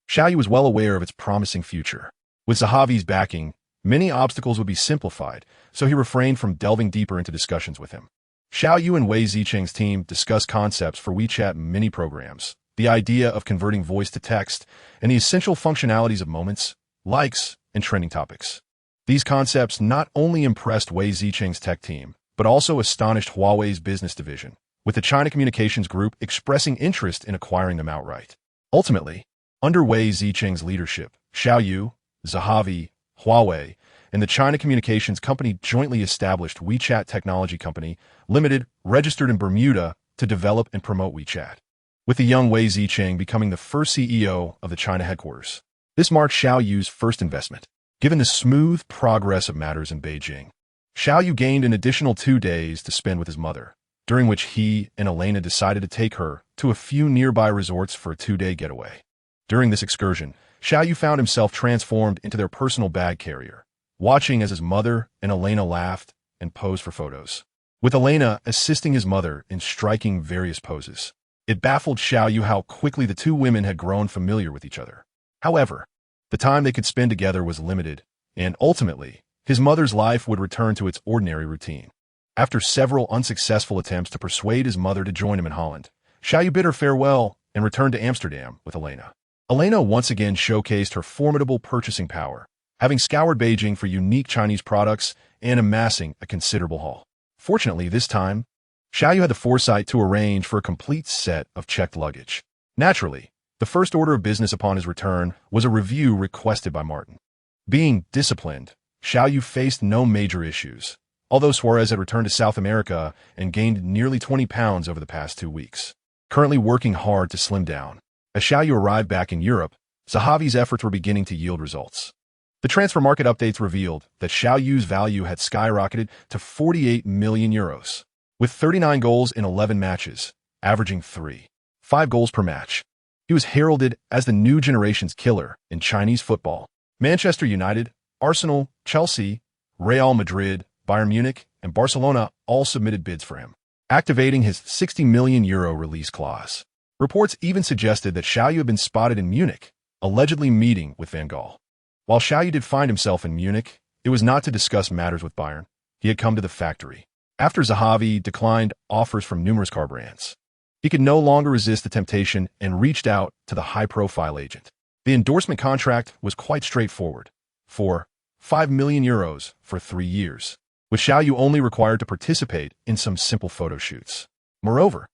Xiao Yu was well aware of its promising future. With Zahavi's backing, many obstacles would be simplified, so he refrained from delving deeper into discussions with him. Xiao Yu and Wei Zicheng's team discussed concepts for WeChat mini-programs, the idea of converting voice to text, and the essential functionalities of moments, likes, and trending topics. These concepts not only impressed Wei Zicheng's tech team, but also astonished Huawei's business division, with the China Communications Group expressing interest in acquiring them outright. Ultimately, under Wei Zicheng's leadership, Xiao Yu, Zahavi, Huawei, and the China Communications Company jointly established WeChat Technology Company Limited, registered in Bermuda, to develop and promote WeChat, with the young Wei Zicheng becoming the first CEO of the China headquarters. This marked Xiao Yu's first investment. Given the smooth progress of matters in Beijing, Xiao Yu gained an additional 2 days to spend with his mother, during which he and Elena decided to take her to a few nearby resorts for a 2-day getaway. During this excursion, Xiao Yu found himself transformed into their personal bag carrier, watching as his mother and Elena laughed and posed for photos, with Elena assisting his mother in striking various poses. It baffled Xiao Yu how quickly the two women had grown familiar with each other. However, The time they could spend together was limited, and ultimately, his mother's life would return to its ordinary routine. After several unsuccessful attempts to persuade his mother to join him in Holland, Xiao Yu bid her farewell and returned to Amsterdam with Elena. Elena once again showcased her formidable purchasing power, having scoured Beijing for unique Chinese products and amassing a considerable haul. Fortunately, this time, Xiao Yu had the foresight to arrange for a complete set of checked luggage. Naturally, the first order of business upon his return was a review requested by Martin. Being disciplined, Xiao Yu faced no major issues, although Suarez had returned to South America and gained nearly 20 pounds over the past 2 weeks. Currently working hard to slim down, as Xiao Yu arrived back in Europe, Zahavi's efforts were beginning to yield results. The transfer market updates revealed that Xiao Yu's value had skyrocketed to 48 million euros, with 39 goals in 11 matches, averaging 3.5 goals per match. He was heralded as the new generation's killer in Chinese football. Manchester United, Arsenal, Chelsea, Real Madrid, Bayern Munich, and Barcelona all submitted bids for him, activating his 60 million euro release clause. Reports even suggested that Xiao Yu had been spotted in Munich, allegedly meeting with Van Gaal. While Xiao Yu did find himself in Munich, it was not to discuss matters with Bayern. He had come to the factory. After Zahavi declined offers from numerous car brands, he could no longer resist the temptation and reached out to the high-profile agent. The endorsement contract was quite straightforward, for 5 million euros for 3 years, with Xiao Yu only required to participate in some simple photo shoots. Moreover,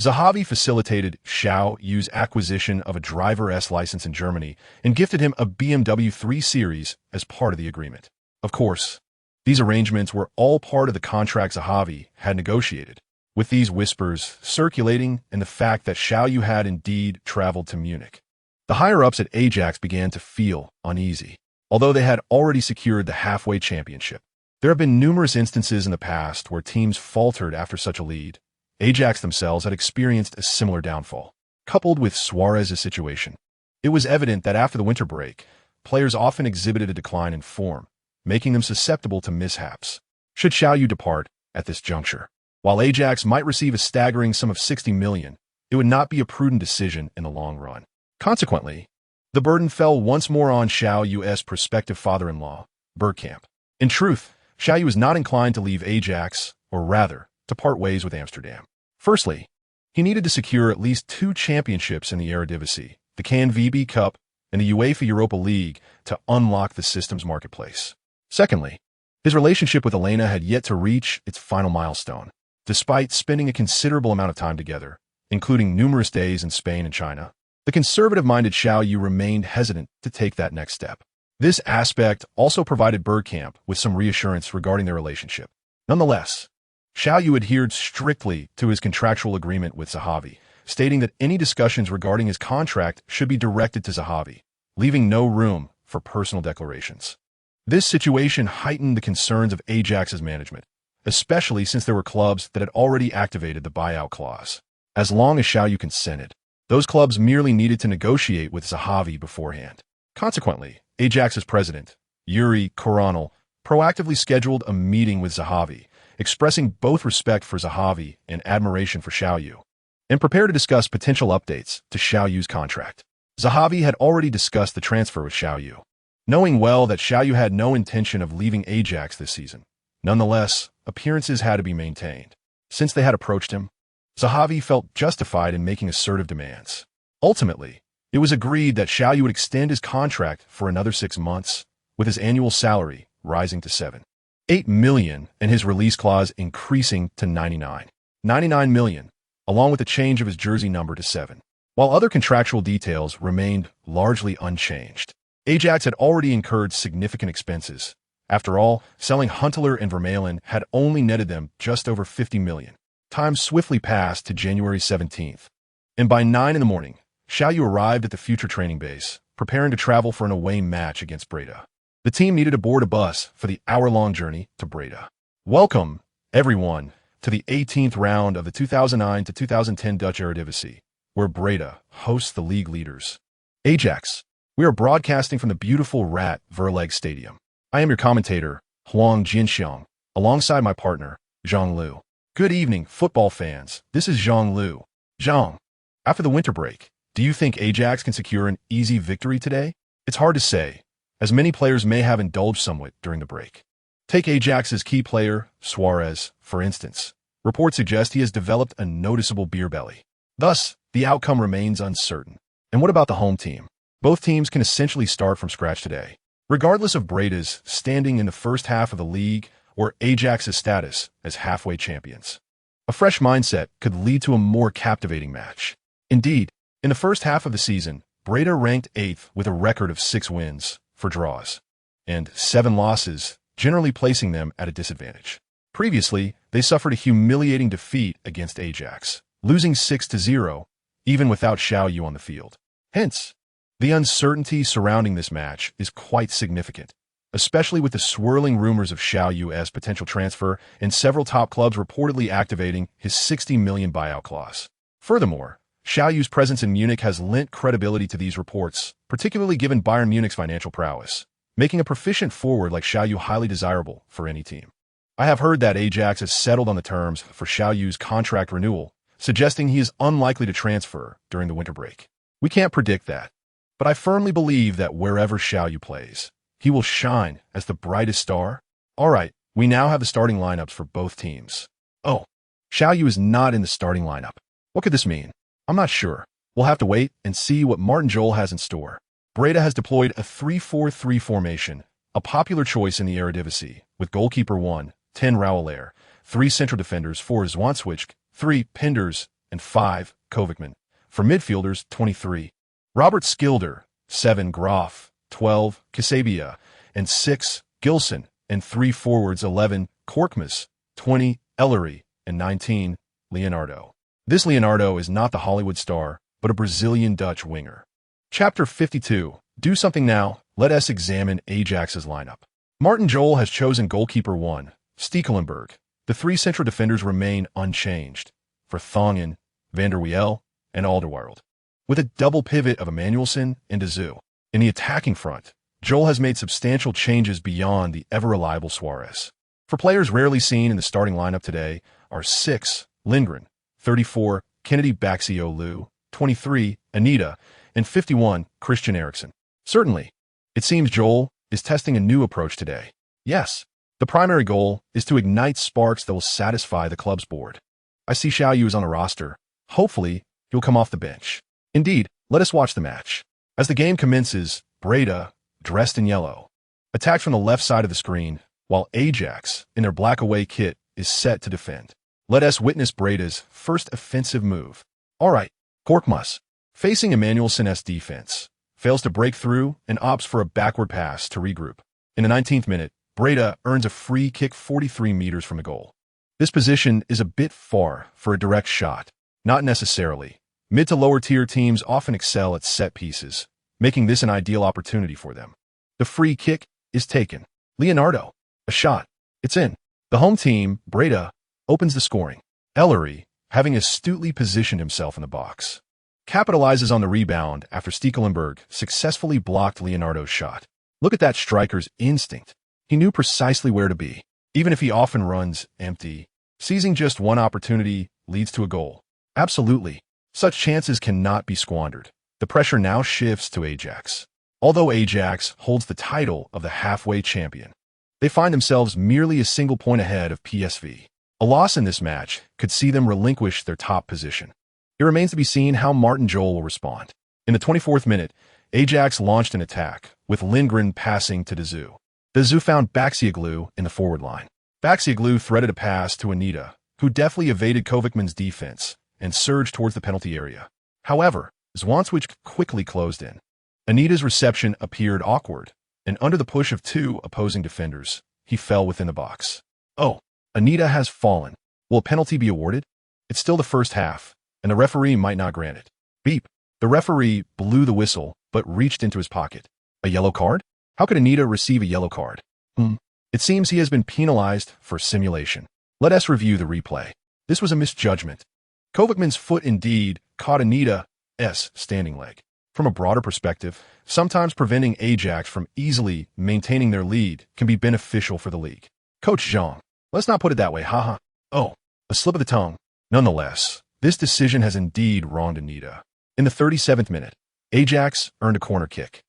Zahavi facilitated Xiao Yu's acquisition of a Driver S license in Germany and gifted him a BMW 3 Series as part of the agreement. Of course, these arrangements were all part of the contract Zahavi had negotiated, with these whispers circulating and the fact that Xiao Yu had indeed traveled to Munich. The higher-ups at Ajax began to feel uneasy, although they had already secured the halfway championship. There have been numerous instances in the past where teams faltered after such a lead. Ajax themselves had experienced a similar downfall. Coupled with Suarez's situation, it was evident that after the winter break, players often exhibited a decline in form, making them susceptible to mishaps. Should Xiao Yu depart at this juncture, while Ajax might receive a staggering sum of 60 million, it would not be a prudent decision in the long run. Consequently, the burden fell once more on Xiao Yu's prospective father-in-law, Bergkamp. In truth, Xiao Yu was not inclined to leave Ajax, or rather, to part ways with Amsterdam. Firstly, he needed to secure at least 2 championships in the Eredivisie, the KNVB Cup and the UEFA Europa League, to unlock the system's marketplace. Secondly, his relationship with Elena had yet to reach its final milestone. Despite spending a considerable amount of time together, including numerous days in Spain and China, the conservative-minded Xiao Yu remained hesitant to take that next step. This aspect also provided Bergkamp with some reassurance regarding their relationship. Nonetheless, Xiao Yu adhered strictly to his contractual agreement with Zahavi, stating that any discussions regarding his contract should be directed to Zahavi, leaving no room for personal declarations. This situation heightened the concerns of Ajax's management, especially since there were clubs that had already activated the buyout clause. As long as Xiao Yu consented, those clubs merely needed to negotiate with Zahavi beforehand. Consequently, Ajax's president, Yuri Koronel, proactively scheduled a meeting with Zahavi, expressing both respect for Zahavi and admiration for Xiao Yu, and prepared to discuss potential updates to Xiao Yu's contract. Zahavi had already discussed the transfer with Xiao Yu, knowing well that Xiao Yu had no intention of leaving Ajax this season. Nonetheless, appearances had to be maintained. Since they had approached him, Zahavi felt justified in making assertive demands. Ultimately, it was agreed that Xiao Yu would extend his contract for another 6 months, with his annual salary rising to 7.8 million and his release clause increasing to 99 million, along with the change of his jersey number to 7. While other contractual details remained largely unchanged, Ajax had already incurred significant expenses. After all, selling Huntelaar and Vermaelen had only netted them just over 50 million. Time swiftly passed to January 17th, and by 9 in the morning, Xiao Yu arrived at the future training base, preparing to travel for an away match against Breda. The team needed to board a bus for the hour-long journey to Breda. Welcome, everyone, to the 18th round of the 2009 to 2010 Dutch Eredivisie, where Breda hosts the league leaders. Ajax, we are broadcasting from the beautiful Rat Verleg Stadium. I am your commentator, Huang Jinxiang, alongside my partner, Zhang Lu. Good evening, football fans. This is Zhang Lu. Zhang, after the winter break, do you think Ajax can secure an easy victory today? It's hard to say, as many players may have indulged somewhat during the break. Take Ajax's key player, Suarez, for instance. Reports suggest he has developed a noticeable beer belly. Thus, the outcome remains uncertain. And what about the home team? Both teams can essentially start from scratch today. Regardless of Breda's standing in the first half of the league or Ajax's status as halfway champions. A fresh mindset could lead to a more captivating match. Indeed, in the first half of the season, Breda ranked 8th with a record of 6 wins, 4 draws, and 7 losses, generally placing them at a disadvantage. Previously, they suffered a humiliating defeat against Ajax, losing 6-0, even without Xiao Yu on the field. Hence, the uncertainty surrounding this match is quite significant, especially with the swirling rumors of Xiao Yu's potential transfer and several top clubs reportedly activating his $60 million buyout clause. Furthermore, Xiao Yu's presence in Munich has lent credibility to these reports, particularly given Bayern Munich's financial prowess, making a proficient forward like Xiao Yu highly desirable for any team. I have heard that Ajax has settled on the terms for Xiao Yu's contract renewal, suggesting he is unlikely to transfer during the winter break. We can't predict that, but I firmly believe that wherever Xiao Yu plays, he will shine as the brightest star. All right, we now have the starting lineups for both teams. Oh, Xiao Yu is not in the starting lineup. What could this mean? I'm not sure. We'll have to wait and see what Martin Jol has in store. Breda has deployed a 3-4-3 formation, a popular choice in the Eredivisie, with goalkeeper 1, 10 Rauwelaar, 3 central defenders 4 Zwanswijk, 3 Penders, and 5 Kovikman. For midfielders, 23. Robert Skilder, 7 Graaf, 12 Kasabia, and 6 Gilson, and 3 forwards 11 Korkmaz, 20 Ellery, and 19 Leonardo. This Leonardo is not the Hollywood star, but a Brazilian Dutch winger. Chapter 52. Do something now. Let us examine Ajax's lineup. Martin Jol has chosen goalkeeper 1, Stekelenburg. The 3 central defenders remain unchanged, for Thongen, Van der Wiel, and Alderweireld, with a double pivot of Emmanuelson and Azu. In the attacking front, Jol has made substantial changes beyond the ever-reliable Suarez. For players rarely seen in the starting lineup today are 6 Lindgren, 34 Kennedy Baxiolu, 23 Anita, and 51 Christian Eriksen. Certainly, it seems Jol is testing a new approach today. Yes, the primary goal is to ignite sparks that will satisfy the club's board. I see Xiao Yu is on the roster. Hopefully, he'll come off the bench. Indeed, let us watch the match. As the game commences, Breda, dressed in yellow, attacks from the left side of the screen, while Ajax, in their black away kit, is set to defend. Let us witness Breda's first offensive move. All right, Korkmaz, facing Emmanuelson's defense, fails to break through and opts for a backward pass to regroup. In the 19th minute, Breda earns a free kick 43 meters from the goal. This position is a bit far for a direct shot. Not necessarily. Mid to lower tier teams often excel at set pieces, making this an ideal opportunity for them. The free kick is taken. Leonardo, a shot. It's in. The home team, Breda, opens the scoring. Ellery, having astutely positioned himself in the box, capitalizes on the rebound after Stekelenburg successfully blocked Leonardo's shot. Look at that striker's instinct. He knew precisely where to be, even if he often runs empty. Seizing just one opportunity leads to a goal. Absolutely. Such chances cannot be squandered. The pressure now shifts to Ajax. Although Ajax holds the title of the halfway champion, they find themselves merely a single point ahead of PSV. A loss in this match could see them relinquish their top position. It remains to be seen how Martin Jol will respond. In the 24th minute, Ajax launched an attack, with Lindgren passing to Dazu. Dazu found Baxioglu in the forward line. Baxioglu threaded a pass to Anita, who deftly evaded Kovikman's defense and surged towards the penalty area. However, Zwanswijk quickly closed in. Anita's reception appeared awkward, and under the push of 2 opposing defenders, he fell within the box. Oh, Anita has fallen. Will a penalty be awarded? It's still the first half, and the referee might not grant it. Beep. The referee blew the whistle, but reached into his pocket. A yellow card? How could Anita receive a yellow card? It seems he has been penalized for simulation. Let us review the replay. This was a misjudgment. Kovikman's foot indeed caught Anita's standing leg. From a broader perspective, sometimes preventing Ajax from easily maintaining their lead can be beneficial for the league. Coach Zhang, let's not put it that way, haha. Oh, a slip of the tongue. Nonetheless, this decision has indeed wronged Anita. In the 37th minute, Ajax earned a corner kick.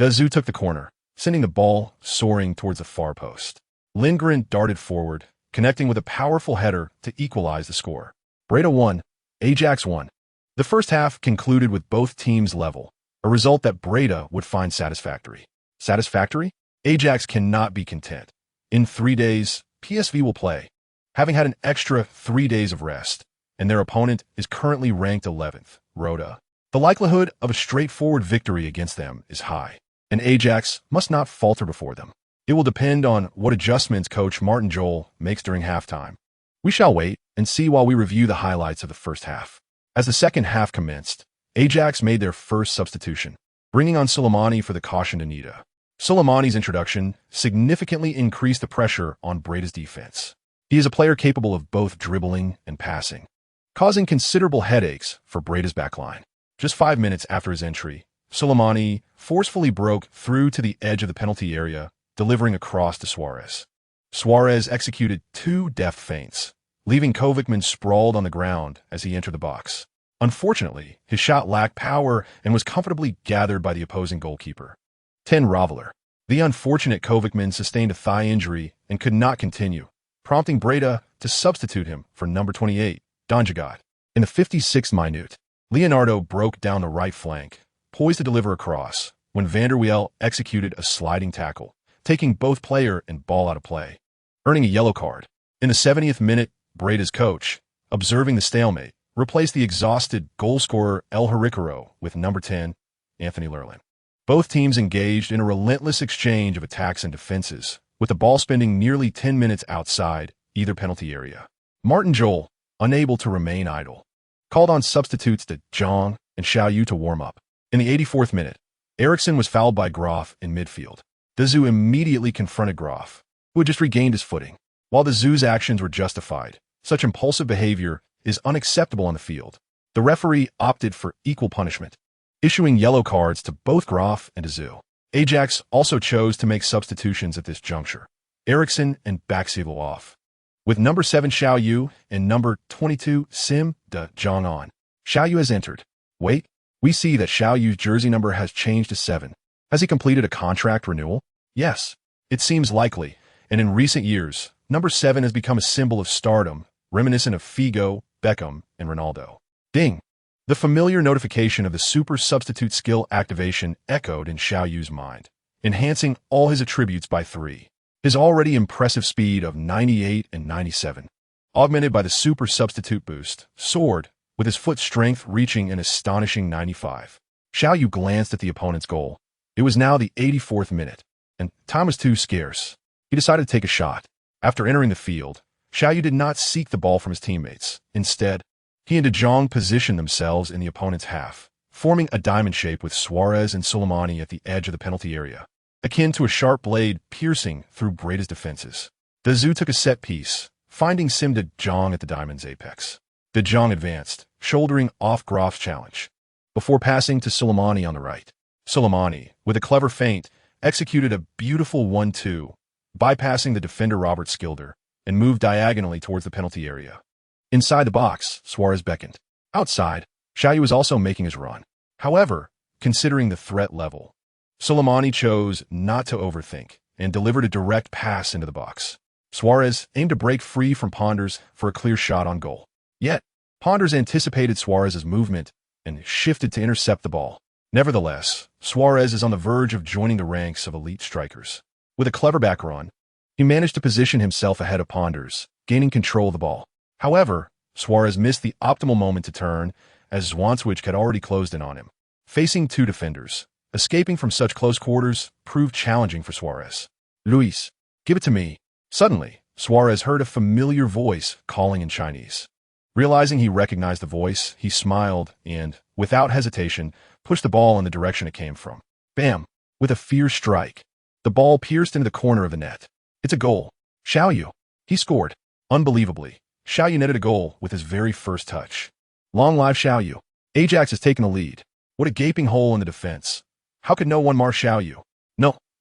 Zhu took the corner, sending the ball soaring towards the far post. Lindgren darted forward, connecting with a powerful header to equalize the score. Breda won, Ajax won. The first half concluded with both teams level, a result that Breda would find satisfactory. Satisfactory? Ajax cannot be content. In 3 days, PSV will play, having had an extra 3 days of rest, and their opponent is currently ranked 11th, Roda. The likelihood of a straightforward victory against them is high, and Ajax must not falter before them. It will depend on what adjustments coach Martin Jol makes during halftime. We shall wait and see while we review the highlights of the first half. As the second half commenced, Ajax made their first substitution, bringing on Soleimani for the cautioned Anita. Soleimani's introduction significantly increased the pressure on Breda's defense. He is a player capable of both dribbling and passing, causing considerable headaches for Breda's backline. Just 5 minutes after his entry, Soleimani forcefully broke through to the edge of the penalty area, delivering a cross to Suarez. Suarez executed 2 deft feints, leaving Kovikman sprawled on the ground as he entered the box. Unfortunately, his shot lacked power and was comfortably gathered by the opposing goalkeeper. 10 Roveler. The unfortunate Kovikman sustained a thigh injury and could not continue, prompting Breda to substitute him for number 28, Donjagat. In the 56th minute, Leonardo broke down the right flank, poised to deliver a cross, when Van der Wiel executed a sliding tackle, taking both player and ball out of play, earning a yellow card. In the 70th minute, Breda's coach, observing the stalemate, replaced the exhausted goalscorer El Herricaro with number 10, Anthony Lerlin. Both teams engaged in a relentless exchange of attacks and defenses, with the ball spending nearly 10 minutes outside either penalty area. Martin Jol, unable to remain idle, called on substitutes De Jong and Xiao Yu to warm up. In the 84th minute, Eriksson was fouled by Graf in midfield. Zhu immediately confronted Graf, who had just regained his footing. While Zhu's actions were justified, such impulsive behavior is unacceptable on the field. The referee opted for equal punishment, issuing yellow cards to both Graf and Zhu. Ajax also chose to make substitutions at this juncture. Eriksson and Baksival off, with number 7 Xiao Yu and number 22 Sim De Jong on. Xiao Yu has entered. Wait, we see that Xiao Yu's jersey number has changed to 7. Has he completed a contract renewal? Yes, it seems likely, and in recent years, number 7 has become a symbol of stardom, reminiscent of Figo, Beckham, and Ronaldo. Ding! The familiar notification of the super substitute skill activation echoed in Xiao Yu's mind, enhancing all his attributes by 3. His already impressive speed of 98 and 97, augmented by the super substitute boost, soared, with his foot strength reaching an astonishing 95. Xiao Yu glanced at the opponent's goal. It was now the 84th minute, and time was too scarce. He decided to take a shot. After entering the field, Xiao Yu did not seek the ball from his teammates. Instead, he and De Jong positioned themselves in the opponent's half, forming a diamond shape with Suarez and Soleimani at the edge of the penalty area, akin to a sharp blade piercing through Breda's defenses. Zhu took a set piece, finding Sim De Jong at the diamond's apex. De Jong advanced, shouldering off Graf's challenge, before passing to Soleimani on the right. Soleimani, with a clever feint, executed a beautiful 1-2, bypassing the defender Robert Skilder, and moved diagonally towards the penalty area. Inside the box, Suarez beckoned. Outside, Xiao Yu was also making his run. However, considering the threat level, Soleimani chose not to overthink and delivered a direct pass into the box. Suarez aimed to break free from Ponders for a clear shot on goal. Yet, Ponders anticipated Suarez's movement and shifted to intercept the ball. Nevertheless, Suarez is on the verge of joining the ranks of elite strikers. With a clever back run, he managed to position himself ahead of Ponders, gaining control of the ball. However, Suarez missed the optimal moment to turn, as Zwanswijk had already closed in on him. Facing 2 defenders, escaping from such close quarters proved challenging for Suarez. Luis, give it to me. Suddenly, Suarez heard a familiar voice calling in Chinese. Realizing he recognized the voice, he smiled and, without hesitation, pushed the ball in the direction it came from. Bam! With a fierce strike, the ball pierced into the corner of the net. It's a goal. Xiao Yu. He scored. Unbelievably, Xiao Yu netted a goal with his very first touch. Long live Xiao Yu. Ajax has taken the lead. What a gaping hole in the defense. How could no one mark Xiao Yu?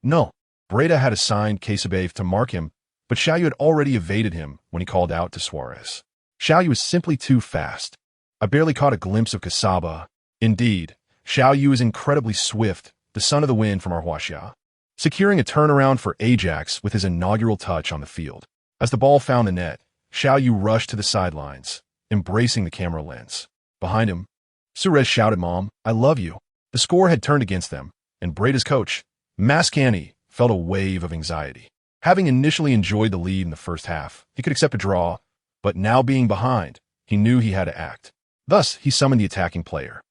No. Breda had assigned Casabev to mark him, but Xiao Yu had already evaded him when he called out to Suarez. Xiao Yu is simply too fast. I barely caught a glimpse of Casaba. Indeed, Xiao Yu is incredibly swift, the son of the wind from Arhuaxia, securing a turnaround for Ajax with his inaugural touch on the field. As the ball found the net, Xiao Yu rushed to the sidelines, embracing the camera lens. Behind him, Suarez shouted, "Mom, I love you." The score had turned against them, and Breda's coach, Mascani, felt a wave of anxiety. Having initially enjoyed the lead in the first half, he could accept a draw, but now being behind, he knew he had to act. Thus, he summoned the attacking player.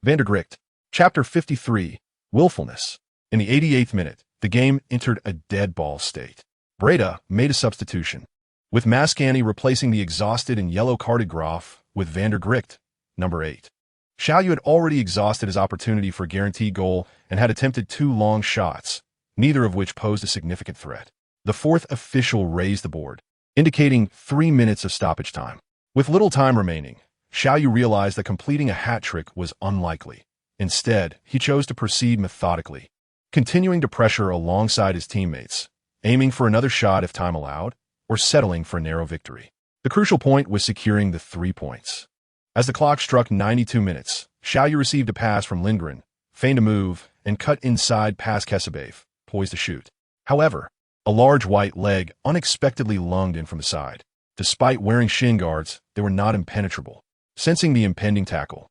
Van der Gricht. Chapter 53, Willfulness. In the 88th minute, the game entered a dead ball state. Breda made a substitution, with Mascani replacing the exhausted and yellow-carded Graf with Van der Gricht, number 8. Xiao Yu had already exhausted his opportunity for a guaranteed goal and had attempted 2 long shots, neither of which posed a significant threat. The fourth official raised the board, indicating 3 minutes of stoppage time. With little time remaining, Xiao Yu realized that completing a hat trick was unlikely. Instead, he chose to proceed methodically, continuing to pressure alongside his teammates, aiming for another shot if time allowed, or settling for a narrow victory. The crucial point was securing the 3 points. As the clock struck 92 minutes, Xiao Yu received a pass from Lindgren, feigned a move, and cut inside past Kesebaev, poised to shoot. However, a large white leg unexpectedly lunged in from the side. Despite wearing shin guards, they were not impenetrable. Sensing the impending tackle,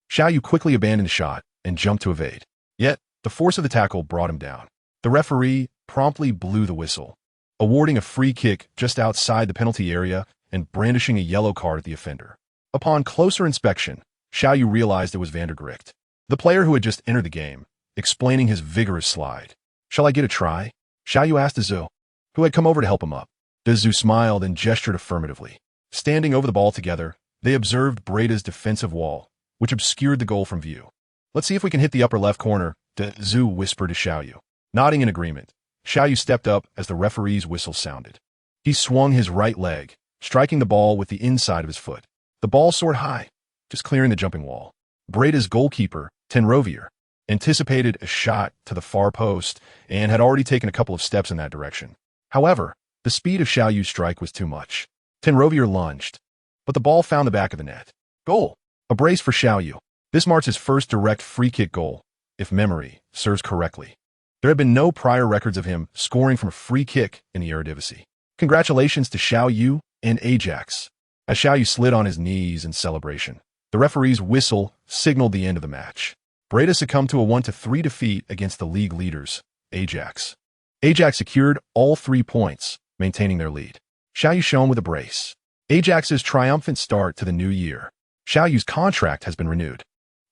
Xiao Yu quickly abandoned the shot and jumped to evade. Yet, the force of the tackle brought him down. The referee promptly blew the whistle, awarding a free kick just outside the penalty area and brandishing a yellow card at the offender. Upon closer inspection, Xiao Yu realized it was Van der Gricht, the player who had just entered the game, explaining his vigorous slide. "Shall I get a try?" Xiao Yu asked Zhu, who had come over to help him up. Zhu smiled and gestured affirmatively. Standing over the ball together, they observed Breda's defensive wall, which obscured the goal from view. "Let's see if we can hit the upper left corner," Zhu whispered to Xiao Yu. Nodding in agreement, Xiao Yu stepped up as the referee's whistle sounded. He swung his right leg, striking the ball with the inside of his foot. The ball soared high, just clearing the jumping wall. Breda's goalkeeper, Tenrovier, anticipated a shot to the far post and had already taken a couple of steps in that direction. However, the speed of Xiao Yu's strike was too much. Tenrovier lunged, but the ball found the back of the net. Goal! A brace for Xiao Yu. This marks his first direct free kick goal, if memory serves correctly. There had been no prior records of him scoring from a free kick in the Eredivisie. Congratulations to Xiao Yu and Ajax. As Xiao Yu slid on his knees in celebration, the referee's whistle signaled the end of the match. Breda succumbed to a 1-3 defeat against the league leaders, Ajax. Ajax secured all 3 points, maintaining their lead. Xiao Yu shone with a brace. Ajax's triumphant start to the new year. Xiao Yu's contract has been renewed,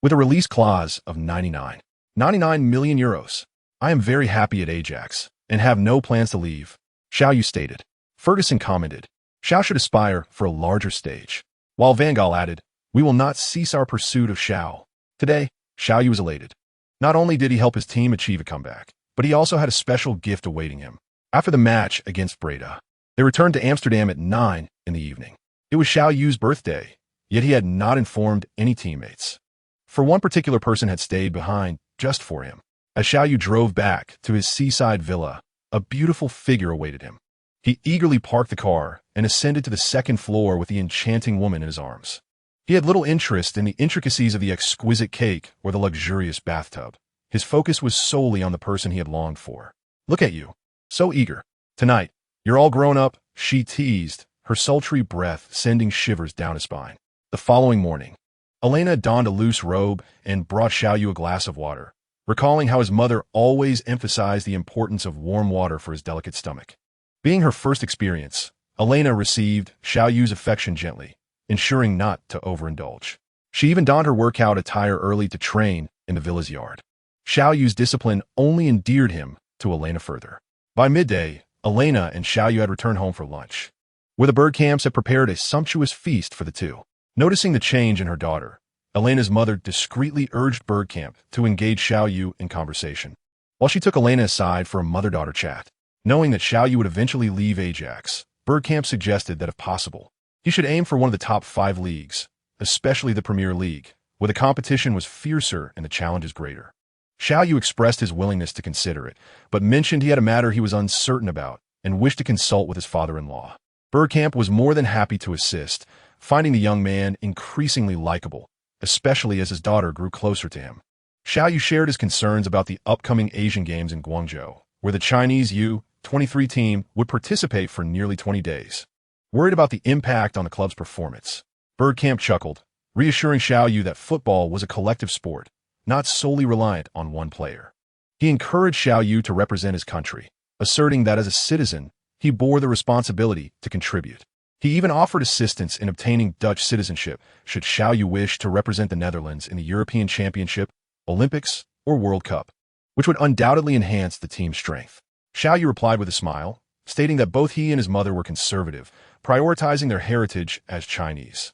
with a release clause of 99 million euros. "I am very happy at Ajax, and have no plans to leave," Xiao Yu stated. Ferguson commented, "Xiao should aspire for a larger stage." While Van Gaal added, "We will not cease our pursuit of Xiao." Today, Xiao Yu was elated. Not only did he help his team achieve a comeback, but he also had a special gift awaiting him. After the match against Breda, they returned to Amsterdam at 9 in the evening. It was Xiao Yu's birthday, yet he had not informed any teammates. For one particular person had stayed behind just for him. As Xiao Yu drove back to his seaside villa, a beautiful figure awaited him. He eagerly parked the car and ascended to the 2nd floor with the enchanting woman in his arms. He had little interest in the intricacies of the exquisite cake or the luxurious bathtub. His focus was solely on the person he had longed for. "Look at you. So eager. Tonight, you're all grown up," she teased, her sultry breath sending shivers down his spine. The following morning, Elena donned a loose robe and brought Xiao Yu a glass of water, recalling how his mother always emphasized the importance of warm water for his delicate stomach. Being her first experience, Elena received Xiao Yu's affection gently, ensuring not to overindulge. She even donned her workout attire early to train in the villa's yard. Xiao Yu's discipline only endeared him to Elena further. By midday, Elena and Xiao Yu had returned home for lunch, where the Bergkamps had prepared a sumptuous feast for the two. Noticing the change in her daughter, Elena's mother discreetly urged Bergkamp to engage Xiao Yu in conversation. While she took Elena aside for a mother-daughter chat, knowing that Xiao Yu would eventually leave Ajax, Bergkamp suggested that if possible, he should aim for one of the top 5 leagues, especially the Premier League, where the competition was fiercer and the challenges greater. Xiao Yu expressed his willingness to consider it, but mentioned he had a matter he was uncertain about and wished to consult with his father-in-law. Bergkamp was more than happy to assist, finding the young man increasingly likable, especially as his daughter grew closer to him. Xiao Yu shared his concerns about the upcoming Asian Games in Guangzhou, where the Chinese U-23 team would participate for nearly 20 days. Worried about the impact on the club's performance, Bergkamp chuckled, reassuring Xiao Yu that football was a collective sport, not solely reliant on one player. He encouraged Xiao Yu to represent his country, asserting that as a citizen, he bore the responsibility to contribute. He even offered assistance in obtaining Dutch citizenship should Xiao Yu wish to represent the Netherlands in the European Championship, Olympics, or World Cup, which would undoubtedly enhance the team's strength. Xiao Yu replied with a smile, stating that both he and his mother were conservative, prioritizing their heritage as Chinese.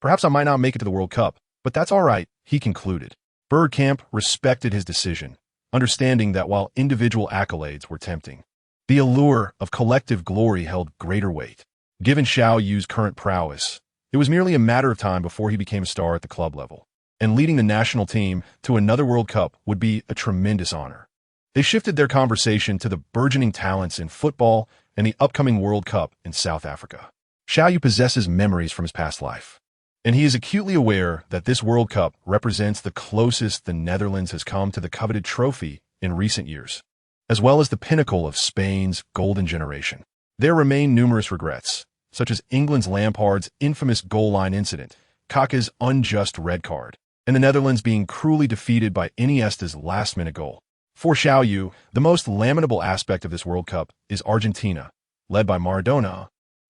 Perhaps I might not make it to the World Cup, but that's all right, he concluded. Bergkamp respected his decision, understanding that while individual accolades were tempting, the allure of collective glory held greater weight. Given Xiao Yu's current prowess, it was merely a matter of time before he became a star at the club level, and leading the national team to another World Cup would be a tremendous honor. They shifted their conversation to the burgeoning talents in football and the upcoming World Cup in South Africa. Xiao Yu possesses memories from his past life, and he is acutely aware that this World Cup represents the closest the Netherlands has come to the coveted trophy in recent years, as well as the pinnacle of Spain's golden generation. There remain numerous regrets, such as England's Lampard's infamous goal line incident, Kaká's unjust red card, and the Netherlands being cruelly defeated by Iniesta's last-minute goal. For Xiao Yu, the most lamentable aspect of this World Cup is Argentina, led by Maradona,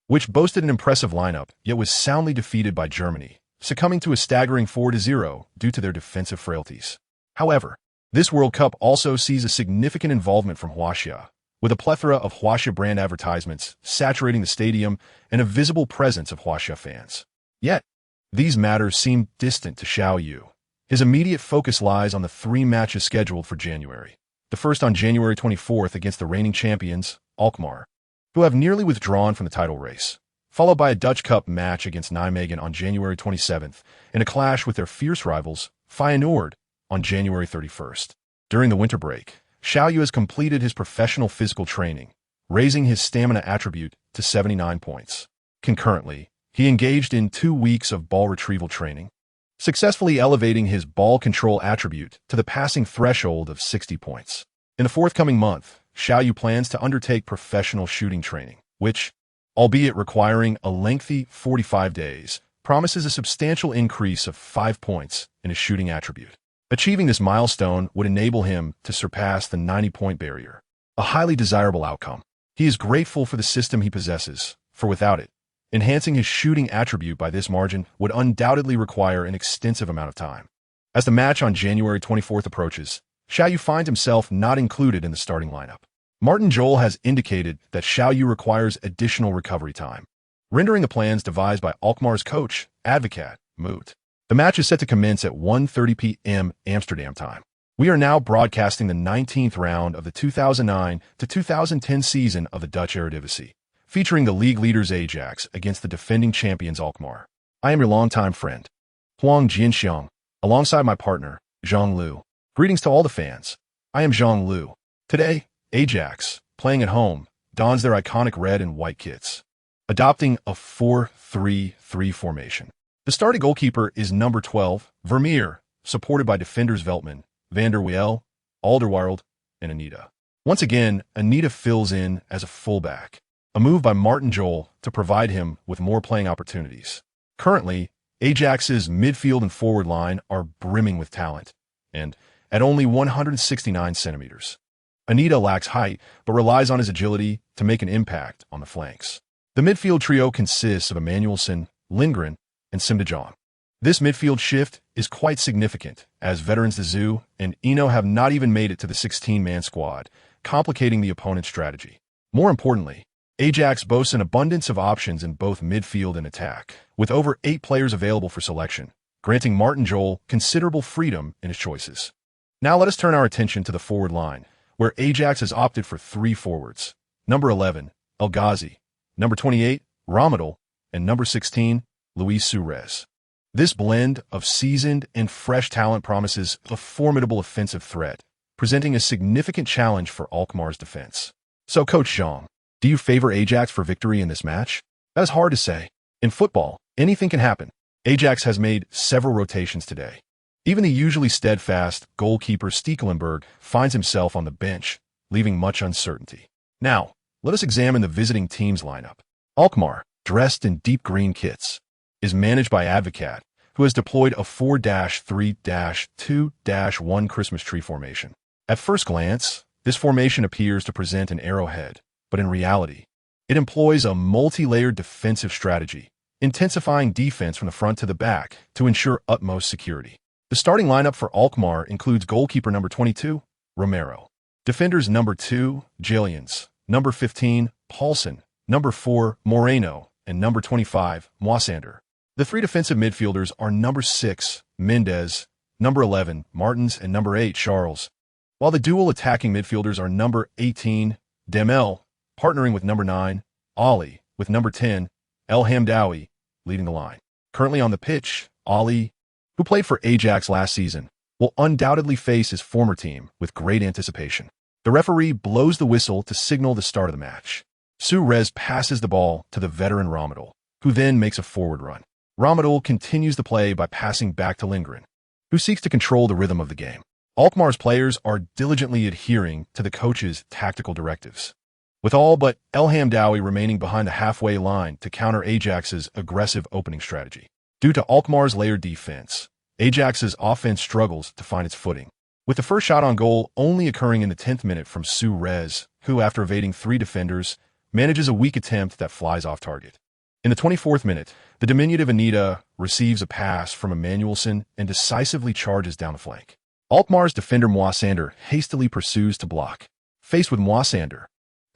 which boasted an impressive lineup, yet was soundly defeated by Germany, succumbing to a staggering 4-0 due to their defensive frailties. However, this World Cup also sees a significant involvement from Huaxia, with a plethora of Huaxia brand advertisements saturating the stadium and a visible presence of Huaxia fans. Yet, these matters seem distant to Xiao Yu. His immediate focus lies on the 3 matches scheduled for January. The first on January 24th against the reigning champions, Alkmaar, who have nearly withdrawn from the title race, followed by a Dutch Cup match against Nijmegen on January 27th, and a clash with their fierce rivals, Feyenoord, on January 31st. During the winter break, Xiao Yu has completed his professional physical training, raising his stamina attribute to 79 points. Concurrently, he engaged in 2 weeks of ball retrieval training, successfully elevating his ball control attribute to the passing threshold of 60 points. In the forthcoming month, Xiao Yu plans to undertake professional shooting training, which, albeit requiring a lengthy 45 days, promises a substantial increase of 5 points in his shooting attribute. Achieving this milestone would enable him to surpass the 90-point barrier, a highly desirable outcome. He is grateful for the system he possesses, for without it, enhancing his shooting attribute by this margin would undoubtedly require an extensive amount of time. As the match on January 24th approaches, Xiao Yu finds himself not included in the starting lineup. Martin Jol has indicated that Xiao Yu requires additional recovery time, rendering the plans devised by Alkmaar's coach, Advocaat, moot. The match is set to commence at 1:30 p.m. Amsterdam time. We are now broadcasting the 19th round of the 2009 to 2010 season of the Dutch Eredivisie, featuring the league leaders Ajax against the defending champions Alkmaar. I am your longtime friend, Huang Jinxiang, alongside my partner, Zhang Lu. Greetings to all the fans. I am Zhang Lu. Today, Ajax, playing at home, dons their iconic red and white kits, adopting a 4-3-3 formation. The starting goalkeeper is number 12, Vermeer, supported by defenders Veltman, Van der Wiel, Alderweireld, and Anita. Once again, Anita fills in as a fullback, a move by Martin Jol to provide him with more playing opportunities. Currently, Ajax's midfield and forward line are brimming with talent, and at only 169 centimeters. Anita lacks height, but relies on his agility to make an impact on the flanks. The midfield trio consists of Emmanuelson, Lindgren, and Sim de Jong. This midfield shift is quite significant, as veterans Zhu and Eno have not even made it to the 16-man squad, complicating the opponent's strategy. More importantly, Ajax boasts an abundance of options in both midfield and attack, with over 8 players available for selection, granting Martin Jol considerable freedom in his choices. Now let us turn our attention to the forward line, where Ajax has opted for 3 forwards: number 11, El Ghazi, number 28, Ramadal, and number 16, Luis Suarez. This blend of seasoned and fresh talent promises a formidable offensive threat, presenting a significant challenge for Alkmaar's defense. So, Coach Zhang, do you favor Ajax for victory in this match? That is hard to say. In football, anything can happen. Ajax has made several rotations today, Even the usually steadfast goalkeeper Stekelenburg finds himself on the bench, leaving much uncertainty. Now, let us examine the visiting team's lineup. Alkmaar, dressed in deep green kits, is managed by Advocat, who has deployed a 4-3-2-1 Christmas tree formation. At first glance, this formation appears to present an arrowhead, but in reality, it employs a multi-layered defensive strategy, intensifying defense from the front to the back to ensure utmost security. The starting lineup for Alkmaar includes goalkeeper number 22, Romero, defenders number 2, Gillians, number 15, Paulsen, number 4, Moreno, and number 25, Moisander. The three defensive midfielders are number 6, Mendez, number 11, Martins, and number 8, Charles, while the dual attacking midfielders are number 18, Demel, partnering with number 9, Ali, with number 10, El Hamdawi, leading the line. Currently on the pitch, Ali, who played for Ajax last season, will undoubtedly face his former team with great anticipation. The referee blows the whistle to signal the start of the match. Suarez passes the ball to the veteran Ramadal, who then makes a forward run. Ramadal continues the play by passing back to Lindgren, who seeks to control the rhythm of the game. Alkmaar's players are diligently adhering to the coach's tactical directives, with all but El Hamdawi remaining behind the halfway line to counter Ajax's aggressive opening strategy. Due to Alkmaar's layered defense, Ajax's offense struggles to find its footing, with the first shot on goal only occurring in the 10th minute from Suarez, who, after evading 3 defenders, manages a weak attempt that flies off target. In the 24th minute, the diminutive Anita receives a pass from Emmanuelson and decisively charges down the flank. Alkmaar's defender Moisander hastily pursues to block. Faced with Moisander,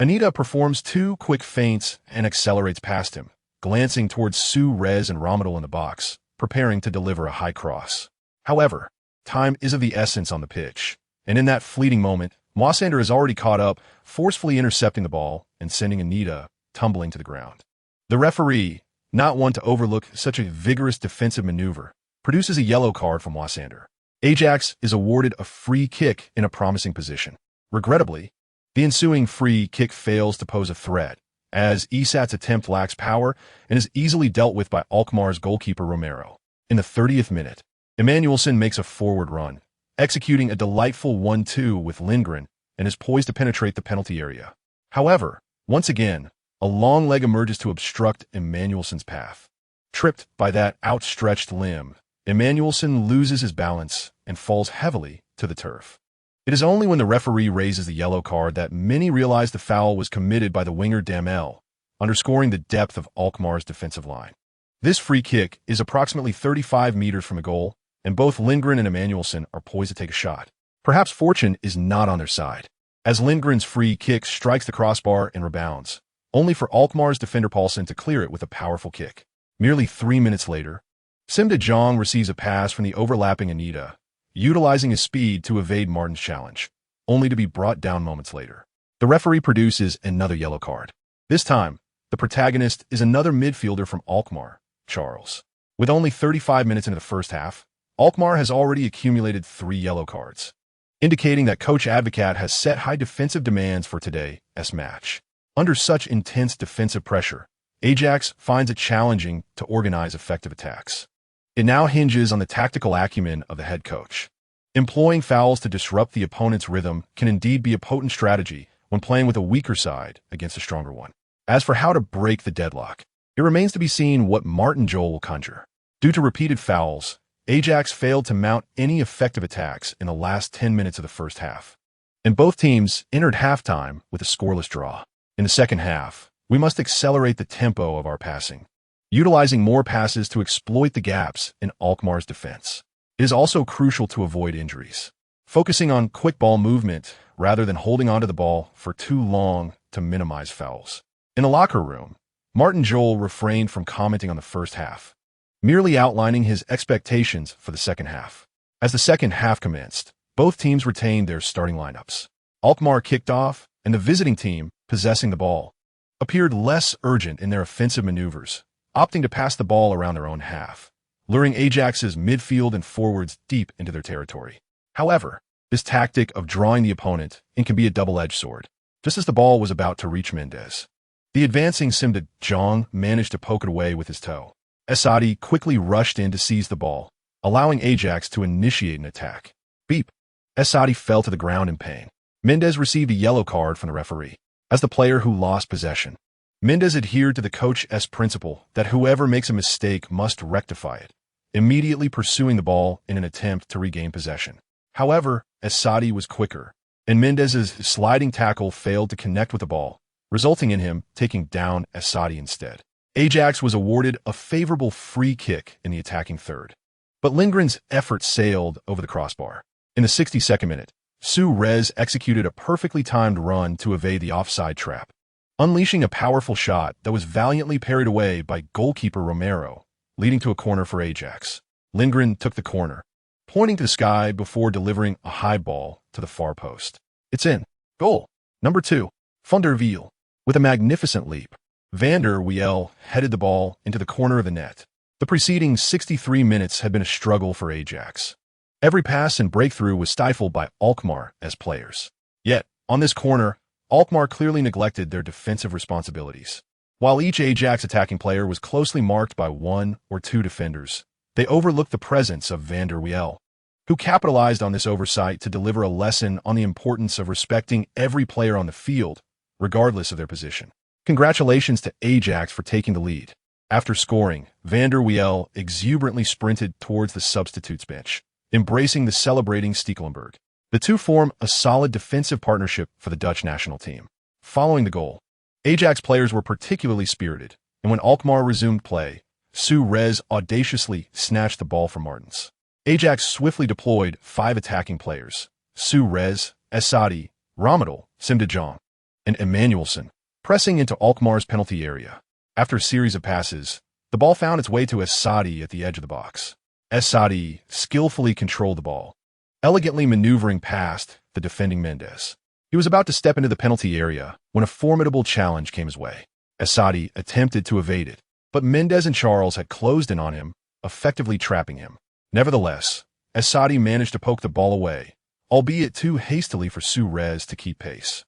Anita performs 2 quick feints and accelerates past him, glancing towards Suarez and Ramadal in the box, preparing to deliver a high cross. However, time is of the essence on the pitch, and in that fleeting moment, Moisander has already caught up, forcefully intercepting the ball and sending Anita tumbling to the ground. The referee, not one to overlook such a vigorous defensive maneuver, produces a yellow card from Moisander. Ajax is awarded a free kick in a promising position. Regrettably, the ensuing free kick fails to pose a threat, as Isat's attempt lacks power and is easily dealt with by Alkmaar's goalkeeper Romero. In the 30th minute, Emmanuelson makes a forward run, executing a delightful 1-2 with Lindgren, and is poised to penetrate the penalty area. However, once again, a long leg emerges to obstruct Emmanuelson's path. Tripped by that outstretched limb, Emmanuelson loses his balance and falls heavily to the turf. It is only when the referee raises the yellow card that many realize the foul was committed by the winger Demel, underscoring the depth of Alkmaar's defensive line. This free kick is approximately 35 meters from the goal, and both Lindgren and Emmanuelson are poised to take a shot. Perhaps fortune is not on their side, as Lindgren's free kick strikes the crossbar and rebounds, only for Alkmaar's defender Paulsen to clear it with a powerful kick. Merely 3 minutes later, Sim de Jong receives a pass from the overlapping Anita, utilizing his speed to evade Martin's challenge, only to be brought down moments later. The referee produces another yellow card. This time, the protagonist is another midfielder from Alkmaar, Charles. With only 35 minutes into the first half, Alkmaar has already accumulated 3 yellow cards, indicating that Coach Advocat has set high defensive demands for today's match. Under such intense defensive pressure, Ajax finds it challenging to organize effective attacks. It now hinges on the tactical acumen of the head coach. Employing fouls to disrupt the opponent's rhythm can indeed be a potent strategy when playing with a weaker side against a stronger one. As for how to break the deadlock, it remains to be seen what Martin Jol will conjure. Due to repeated fouls, Ajax failed to mount any effective attacks in the last 10 minutes of the first half, and both teams entered halftime with a scoreless draw. In the second half, we must accelerate the tempo of our passing, utilizing more passes to exploit the gaps in Alkmaar's defense. It is also crucial to avoid injuries, focusing on quick ball movement rather than holding onto the ball for too long to minimize fouls. In the locker room, Martin Jol refrained from commenting on the first half, merely outlining his expectations for the second half. As the second half commenced, both teams retained their starting lineups. Alkmaar kicked off, and the visiting team, possessing the ball, appeared less urgent in their offensive maneuvers, opting to pass the ball around their own half, luring Ajax's midfield and forwards deep into their territory. However, this tactic of drawing the opponent in can be a double-edged sword. Just as the ball was about to reach Mendez, the advancing Sim de Jong managed to poke it away with his toe. Esadi quickly rushed in to seize the ball, allowing Ajax to initiate an attack. Beep. Asadi fell to the ground in pain. Mendes received a yellow card from the referee as the player who lost possession. Mendes adhered to the coach's principle that whoever makes a mistake must rectify it, immediately pursuing the ball in an attempt to regain possession. However, Asadi was quicker, and Mendes's sliding tackle failed to connect with the ball, resulting in him taking down Asadi instead. Ajax was awarded a favorable free kick in the attacking third, but Lindgren's effort sailed over the crossbar. In the 62nd minute, Suarez executed a perfectly timed run to evade the offside trap, unleashing a powerful shot that was valiantly parried away by goalkeeper Romero, leading to a corner for Ajax. Lindgren took the corner, pointing to the sky before delivering a high ball to the far post. It's in. Goal. Number 2. Van der Wiel. With a magnificent leap, Van der Wiel headed the ball into the corner of the net. The preceding 63 minutes had been a struggle for Ajax. Every pass and breakthrough was stifled by Alkmaar as players. Yet, on this corner, Alkmaar clearly neglected their defensive responsibilities. While each Ajax attacking player was closely marked by 1 or 2 defenders, they overlooked the presence of Van der Wiel, who capitalized on this oversight to deliver a lesson on the importance of respecting every player on the field, regardless of their position. Congratulations to Ajax for taking the lead. After scoring, Van der Wiel exuberantly sprinted towards the substitutes bench, embracing the celebrating Stekelenburg. The two form a solid defensive partnership for the Dutch national team. Following the goal, Ajax players were particularly spirited, and when Alkmaar resumed play, Suarez audaciously snatched the ball from Martens. Ajax swiftly deployed 5 attacking players: Suarez, Asadi, Ramadal, Simdejong, and Emmanuelson, pressing into Alkmaar's penalty area. After a series of passes, the ball found its way to Asadi at the edge of the box. Asadi skillfully controlled the ball, elegantly maneuvering past the defending Mendes. He was about to step into the penalty area when a formidable challenge came his way. Asadi attempted to evade it, but Mendes and Charles had closed in on him, effectively trapping him. Nevertheless, Asadi managed to poke the ball away, albeit too hastily for Suarez to keep pace.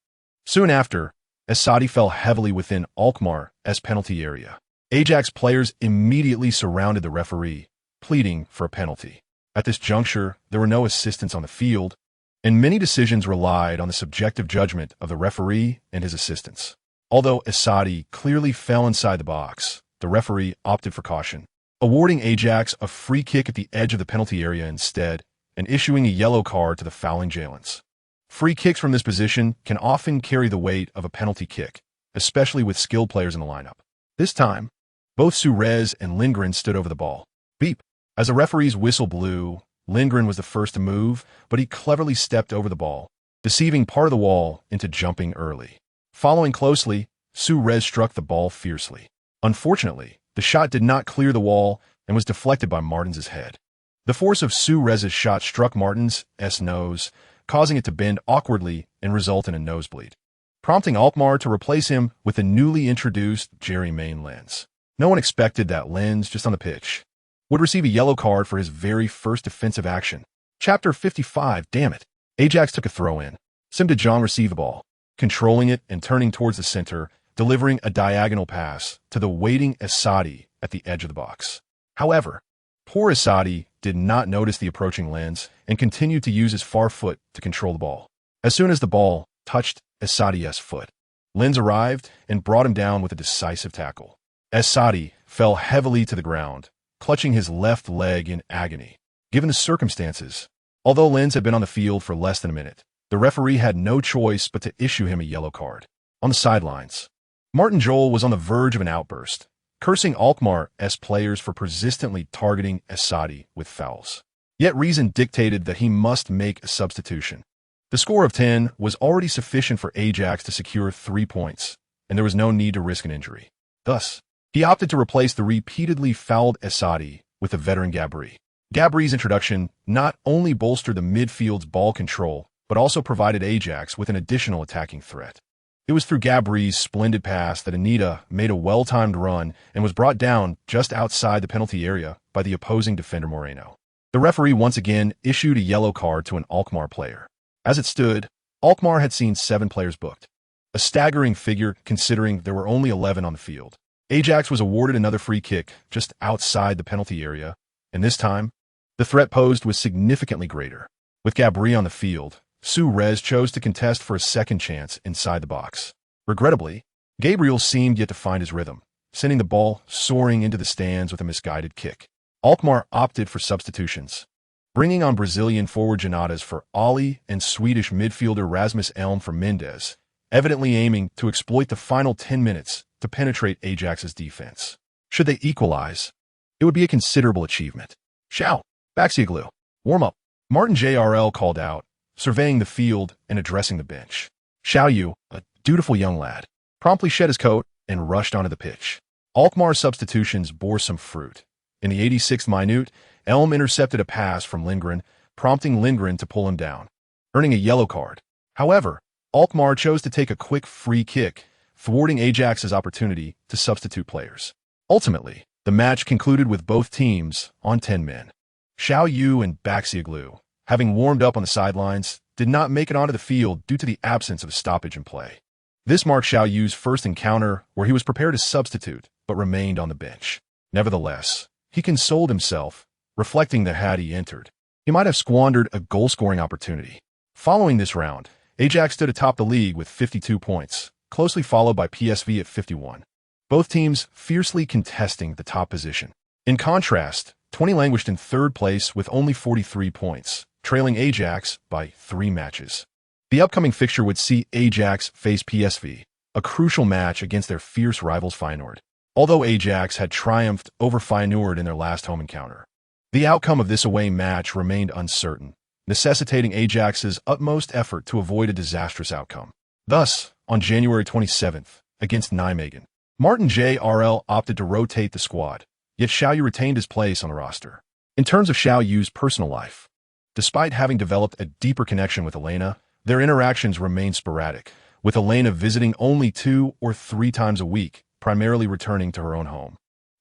Soon after, Asadi fell heavily within Alkmaar's penalty area. Ajax players immediately surrounded the referee, pleading for a penalty. At this juncture, there were no assistants on the field, and many decisions relied on the subjective judgment of the referee and his assistants. Although Asadi clearly fell inside the box, the referee opted for caution, awarding Ajax a free kick at the edge of the penalty area instead and issuing a yellow card to the fouling Jalens. Free kicks from this position can often carry the weight of a penalty kick, especially with skilled players in the lineup. This time, both Suarez and Lindgren stood over the ball. Beep. As the referee's whistle blew, Lindgren was the first to move, but he cleverly stepped over the ball, deceiving part of the wall into jumping early. Following closely, Suarez struck the ball fiercely. Unfortunately, the shot did not clear the wall and was deflected by Martens' head. The force of Suarez's shot struck Martens' nose, causing it to bend awkwardly and result in a nosebleed, prompting Alkmaar to replace him with a newly introduced Jerry Main lens. No one expected that Lens, just on the pitch, would receive a yellow card for his very first defensive action. Chapter 55, damn it. Ajax took a throw-in. Simdejong received the ball, controlling it and turning towards the center, delivering a diagonal pass to the waiting Asadi at the edge of the box. However, poor Asadi did not notice the approaching Lens and continued to use his far foot to control the ball. As soon as the ball touched Asadi's foot, Lens arrived and brought him down with a decisive tackle. Asadi fell heavily to the ground, clutching his left leg in agony. Given the circumstances, although Lens had been on the field for less than a minute, the referee had no choice but to issue him a yellow card. On the sidelines, Martin Jol was on the verge of an outburst, cursing Alkmaar's players for persistently targeting Asadi with fouls. Yet reason dictated that he must make a substitution. The score of 10 was already sufficient for Ajax to secure 3 points, and there was no need to risk an injury. Thus, he opted to replace the repeatedly fouled Asadi with the veteran Gabri. Gabri's introduction not only bolstered the midfield's ball control, but also provided Ajax with an additional attacking threat. It was through Gabri's splendid pass that Anita made a well-timed run and was brought down just outside the penalty area by the opposing defender Moreno. The referee once again issued a yellow card to an Alkmaar player. As it stood, Alkmaar had seen 7 players booked, a staggering figure considering there were only 11 on the field. Ajax was awarded another free kick just outside the penalty area, and this time, The threat posed was significantly greater. With Gabri on the field, Suarez chose to contest for a second chance inside the box. Regrettably, Gabriel seemed yet to find his rhythm, sending the ball soaring into the stands with a misguided kick. Alkmaar opted for substitutions, bringing on Brazilian forward Janadas for Ali and Swedish midfielder Rasmus Elm for Mendes, evidently aiming to exploit the final 10 minutes to penetrate Ajax's defense. Should they equalize, it would be a considerable achievement. Xiao, Baxiaglu, warm up. Martin JRL called out, surveying the field and addressing the bench. Xiao Yu, a dutiful young lad, promptly shed his coat and rushed onto the pitch. Alkmaar's substitutions bore some fruit. In the 86th minute, Elm intercepted a pass from Lindgren, prompting Lindgren to pull him down, earning a yellow card. However, Alkmaar chose to take a quick free kick, thwarting Ajax's opportunity to substitute players. Ultimately, the match concluded with both teams on 10 men. Xiao Yu and Baxiaglu, having warmed up on the sidelines, did not make it onto the field due to the absence of a stoppage in play. This marked Xiao Yu's first encounter where he was prepared to substitute, but remained on the bench. Nevertheless, he consoled himself, reflecting that had he entered, he might have squandered a goal-scoring opportunity. Following this round, Ajax stood atop the league with 52 points, closely followed by PSV at 51. Both teams fiercely contesting the top position. In contrast, 20 languished in third place with only 43 points, trailing Ajax by 3 matches. The upcoming fixture would see Ajax face PSV, a crucial match against their fierce rivals Feyenoord. Although Ajax had triumphed over Feyenoord in their last home encounter, the outcome of this away match remained uncertain, necessitating Ajax's utmost effort to avoid a disastrous outcome. Thus, on January 27th, against Nijmegen, Martin JRL opted to rotate the squad, yet Xiao Yu retained his place on the roster. In terms of Xiao Yu's personal life, despite having developed a deeper connection with Elena, their interactions remained sporadic, with Elena visiting only 2 or 3 times a week, primarily returning to her own home.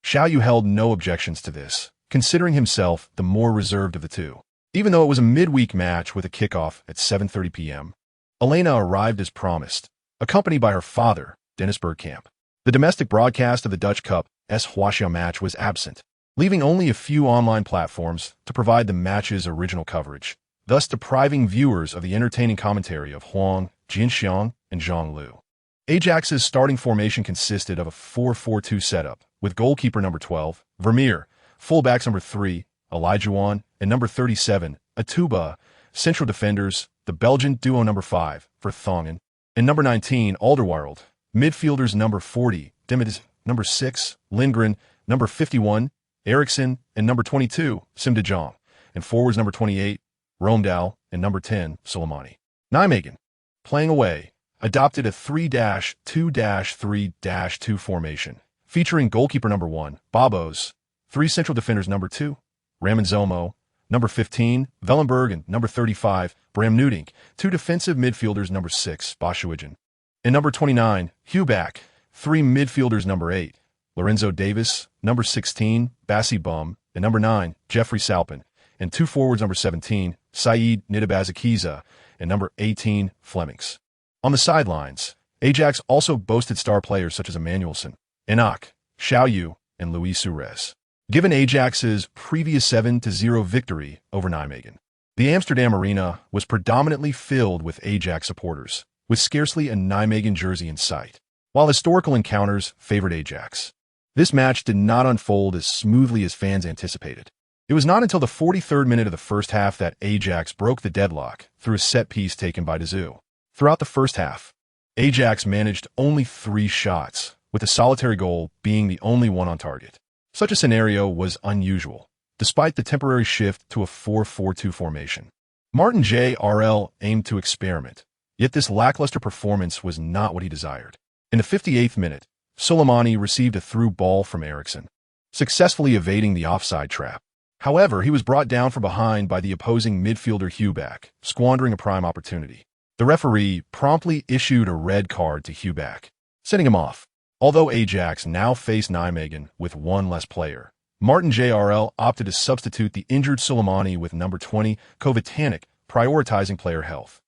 Xiao Yu held no objections to this, considering himself the more reserved of the two. Even though it was a midweek match with a kickoff at 7:30 p.m., Elena arrived as promised, accompanied by her father, Dennis Bergkamp. The domestic broadcast of the Dutch Cup's Huaxia match was absent, leaving only a few online platforms to provide the match's original coverage, thus depriving viewers of the entertaining commentary of Huang, Jinxiang, and Zhang Lu. Ajax's starting formation consisted of a 4-4-2 setup, with goalkeeper number 12, Vermeer, fullbacks number 3, Elijah, and number 37, Atuba, central defenders, the Belgian duo number 5, Vertonghen, and number 19, Alderweireld, midfielders number 40, Demis, number 6, Lindgren, number 51, Eriksson, and number 22, Sim de Jong, and forwards number 28, Romdal, and number 10, Soleimani. Nijmegen, playing away, adopted a 3-2-3-2 formation, featuring goalkeeper number 1, Babos, 3 central defenders number 2, Ramanzomo, number 15, Vellenberg, and number 35, Bram Nudink, 2 defensive midfielders number 6, Boschuigen, and number 29, Huback, 3 midfielders number 8, Lorenzo Davis, number 16, Bassi Bum, and number 9, Jeffrey Salpin, and 2 forwards number 17, Saeed Nidabazakiza, and number 18, Flemings. On the sidelines, Ajax also boasted star players such as Emmanuelson, Enoch, Xiao Yu, and Luis Suarez. Given Ajax's previous 7-0 victory over Nijmegen, the Amsterdam arena was predominantly filled with Ajax supporters, with scarcely a Nijmegen jersey in sight. While historical encounters favored Ajax, this match did not unfold as smoothly as fans anticipated. It was not until the 43rd minute of the first half that Ajax broke the deadlock through a set piece taken by Dezu. Throughout the first half, Ajax managed only 3 shots, with a solitary goal being the only one on target. Such a scenario was unusual, despite the temporary shift to a 4-4-2 formation. Martin JRL aimed to experiment, yet this lackluster performance was not what he desired. In the 58th minute, Soleimani received a through ball from Eriksson, successfully evading the offside trap. However, he was brought down from behind by the opposing midfielder Huback, squandering a prime opportunity. The referee promptly issued a red card to Huback, sending him off. Although Ajax now faced Nijmegen with 1 less player, Martin JRL opted to substitute the injured Soleimani with number 20, Kovacic, prioritizing player health.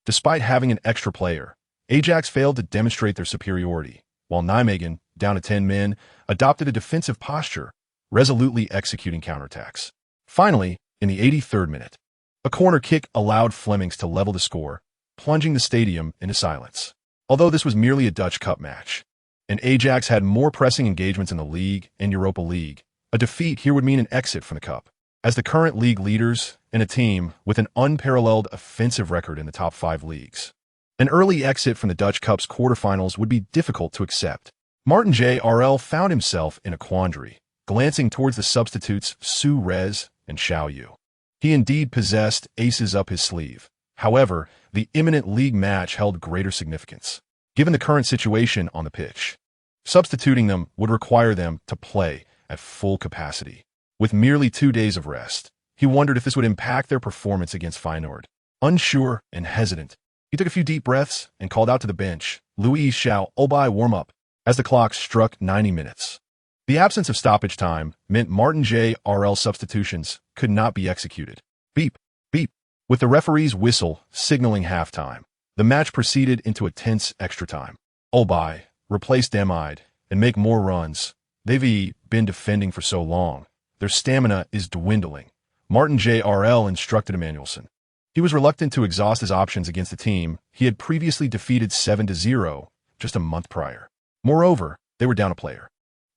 Despite having an extra player, Ajax failed to demonstrate their superiority, while Nijmegen, down to 10 men, adopted a defensive posture, resolutely executing counterattacks. Finally, In the 83rd minute, a corner kick allowed Flemings to level the score, plunging the stadium into silence. Although this was merely a Dutch Cup match, and Ajax had more pressing engagements in the League and Europa League, a defeat here would mean an exit from the Cup. As the current league leaders and a team with an unparalleled offensive record in the top 5 leagues, an early exit from the Dutch Cup's quarterfinals would be difficult to accept. Martin J.R.L. found himself in a quandary, glancing towards the substitutes Su Rez and Xiao Yu. He indeed possessed aces up his sleeve. However, the imminent league match held greater significance. Given the current situation on the pitch, substituting them would require them to play at full capacity. With merely 2 days of rest, he wondered if this would impact their performance against Feyenoord. Unsure and hesitant, he took a few deep breaths and called out to the bench, Louis Xiao Yu, warm up, as the clock struck 90 minutes. The absence of stoppage time meant Martin J.R.L. substitutions could not be executed. Beep, beep. With the referee's whistle signaling halftime, the match proceeded into a tense extra time. Obai, replace Demide, and make more runs. They've been defending for so long. Their stamina is dwindling, Martin J.R.L. instructed Emmanuelson. He was reluctant to exhaust his options against a team he had previously defeated 7-0 just a month prior. Moreover, they were down a player.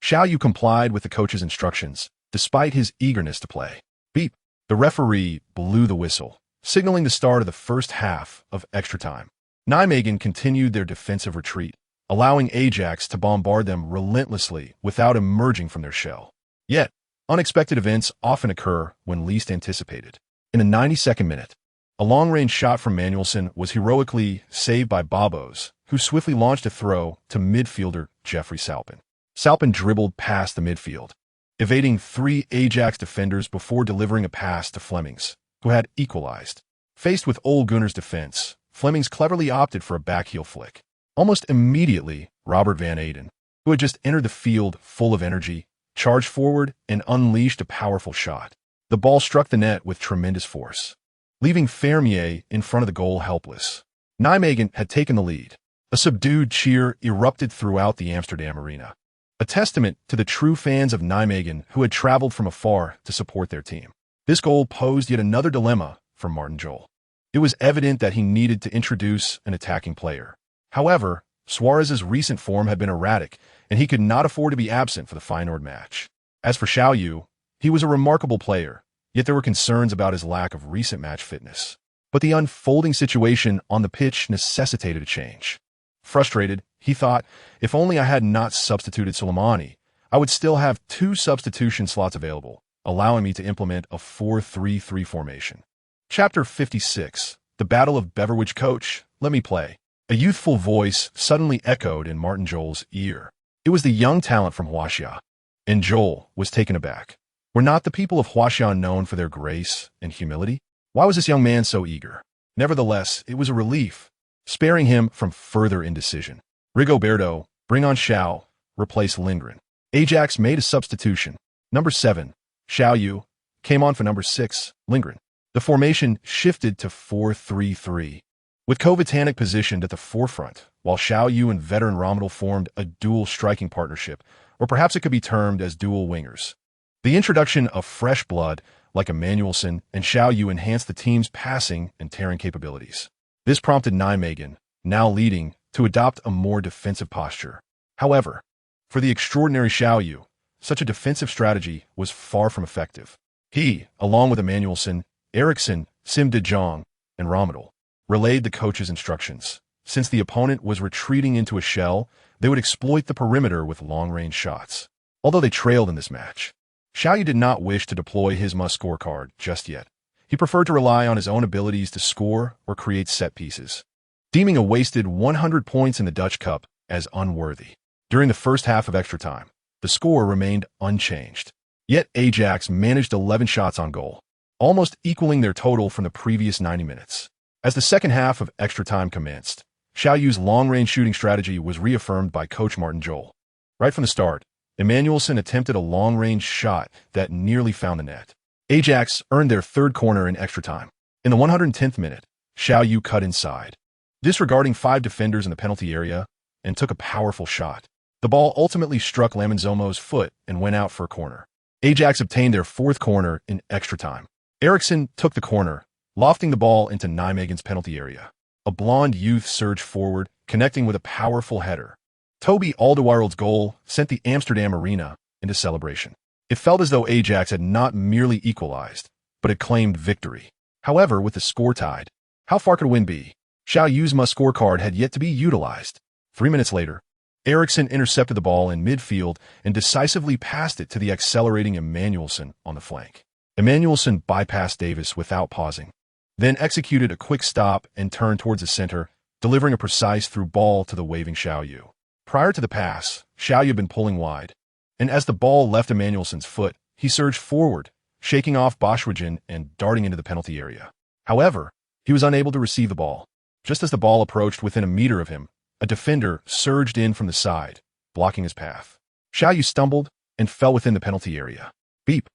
Xiao Yu complied with the coach's instructions, despite his eagerness to play. Beep. The referee blew the whistle, signaling the start of the first half of extra time. Nijmegen continued their defensive retreat, allowing Ajax to bombard them relentlessly without emerging from their shell. Yet, unexpected events often occur when least anticipated. In the 92nd minute, a long-range shot from Manuelson was heroically saved by Babos, who swiftly launched a throw to midfielder Jeffrey Salpin. Salpin dribbled past the midfield, evading 3 Ajax defenders before delivering a pass to Flemings, who had equalized. Faced with Ole Gunnar's defense, Flemings cleverly opted for a backheel flick. Almost immediately, Robert van Aden, who had just entered the field full of energy, charged forward and unleashed a powerful shot. The ball struck the net with tremendous force, leaving Fermier in front of the goal helpless. Nijmegen had taken the lead. A subdued cheer erupted throughout the Amsterdam arena, a testament to the true fans of Nijmegen who had traveled from afar to support their team. This goal posed yet another dilemma for Martin Jol. It was evident that he needed to introduce an attacking player. However, Suarez's recent form had been erratic, and he could not afford to be absent for the Feyenoord match. As for Xiao Yu, he was a remarkable player, yet there were concerns about his lack of recent match fitness. But the unfolding situation on the pitch necessitated a change. Frustrated, he thought, if only I had not substituted Soleimani, I would still have 2 substitution slots available, allowing me to implement a 4-3-3 formation. Chapter 56, The Battle of Beverwijk. Coach, let me play. A youthful voice suddenly echoed in Martin Jol's ear. It was the young talent from Huaxia, and Jol was taken aback. Were not the people of Huaxia known for their grace and humility? Why was this young man so eager? Nevertheless, it was a relief, sparing him from further indecision. Rigoberto, bring on Xiao, replace Lindgren. Ajax made a substitution. Number 7, Xiao Yu, came on for number 6, Lindgren. The formation shifted to 4-3-3, with Kovačanić positioned at the forefront, while Xiao Yu and veteran Romadel formed a dual striking partnership, or perhaps it could be termed as dual wingers. The introduction of fresh blood, like Emmanuelson and Xiao Yu, enhanced the team's passing and tearing capabilities. This prompted Nijmegen, now leading, to adopt a more defensive posture. However, for the extraordinary Xiao Yu, such a defensive strategy was far from effective. He, along with Emmanuelson, Eriksson, Sim de Jong, and Romadel, relayed the coach's instructions. Since the opponent was retreating into a shell, they would exploit the perimeter with long-range shots. Although they trailed in this match, Xiao Yu did not wish to deploy his must-score card just yet. He preferred to rely on his own abilities to score or create set pieces, deeming a wasted 100 points in the Dutch Cup as unworthy. During the first half of extra time, the score remained unchanged. Yet Ajax managed 11 shots on goal, almost equaling their total from the previous 90 minutes. As the second half of extra time commenced, Xiao Yu's long-range shooting strategy was reaffirmed by coach Martin Jol. Right from the start, Emmanuelson attempted a long-range shot that nearly found the net. Ajax earned their 3rd corner in extra time. In the 110th minute, Xiao Yu cut inside, disregarding 5 defenders in the penalty area, and took a powerful shot. The ball ultimately struck Laminzomo's foot and went out for a corner. Ajax obtained their 4th corner in extra time. Eriksson took the corner, lofting the ball into Nijmegen's penalty area. A blonde youth surged forward, connecting with a powerful header. Toby Alderweireld's goal sent the Amsterdam arena into celebration. It felt as though Ajax had not merely equalized, but had claimed victory. However, with the score tied, how far could a win be? Xiao Yu's scorecard had yet to be utilized. 3 minutes later, Eriksson intercepted the ball in midfield and decisively passed it to the accelerating Emmanuelsson on the flank. Emmanuelsson bypassed Davis without pausing, then executed a quick stop and turned towards the center, delivering a precise through ball to the waving Xiao Yu. Prior to the pass, Xiao Yu had been pulling wide, and as the ball left Emmanuelsson's foot, he surged forward, shaking off Boschwagen and darting into the penalty area. However, he was unable to receive the ball. Just as the ball approached within a meter of him, a defender surged in from the side, blocking his path. Xiao Yu stumbled and fell within the penalty area. Beep.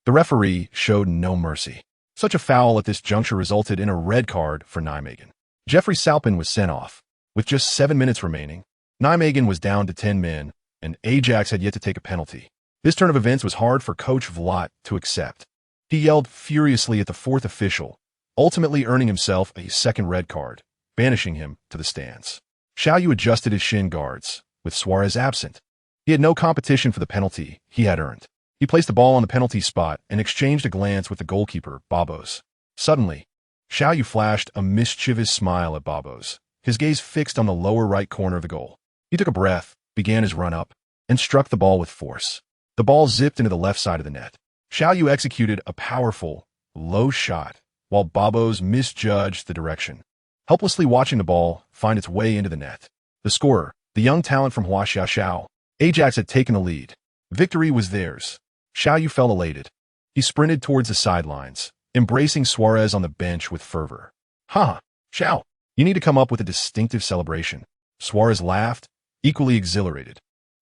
The referee showed no mercy. Such a foul at this juncture resulted in a red card for Nijmegen. Jeffrey Salpin was sent off. With just 7 minutes remaining, Nijmegen was down to 10 men, and Ajax had yet to take a penalty. This turn of events was hard for coach Vlaat to accept. He yelled furiously at the fourth official, ultimately earning himself a second red card, banishing him to the stands. Xiao Yu adjusted his shin guards, with Suarez absent. He had no competition for the penalty he had earned. He placed the ball on the penalty spot and exchanged a glance with the goalkeeper, Babos. Suddenly, Xiao Yu flashed a mischievous smile at Babos, his gaze fixed on the lower right corner of the goal. He took a breath, began his run-up, and struck the ball with force. The ball zipped into the left side of the net. Xiao Yu executed a powerful, low shot, while Babos misjudged the direction, helplessly watching the ball find its way into the net. The scorer, the young talent from Huaxiaoxiao, Ajax had taken the lead. Victory was theirs. Xiao Yu felt elated. He sprinted towards the sidelines, embracing Suarez on the bench with fervor. "Ha! Xiao, you need to come up with a distinctive celebration." Suarez laughed, equally exhilarated.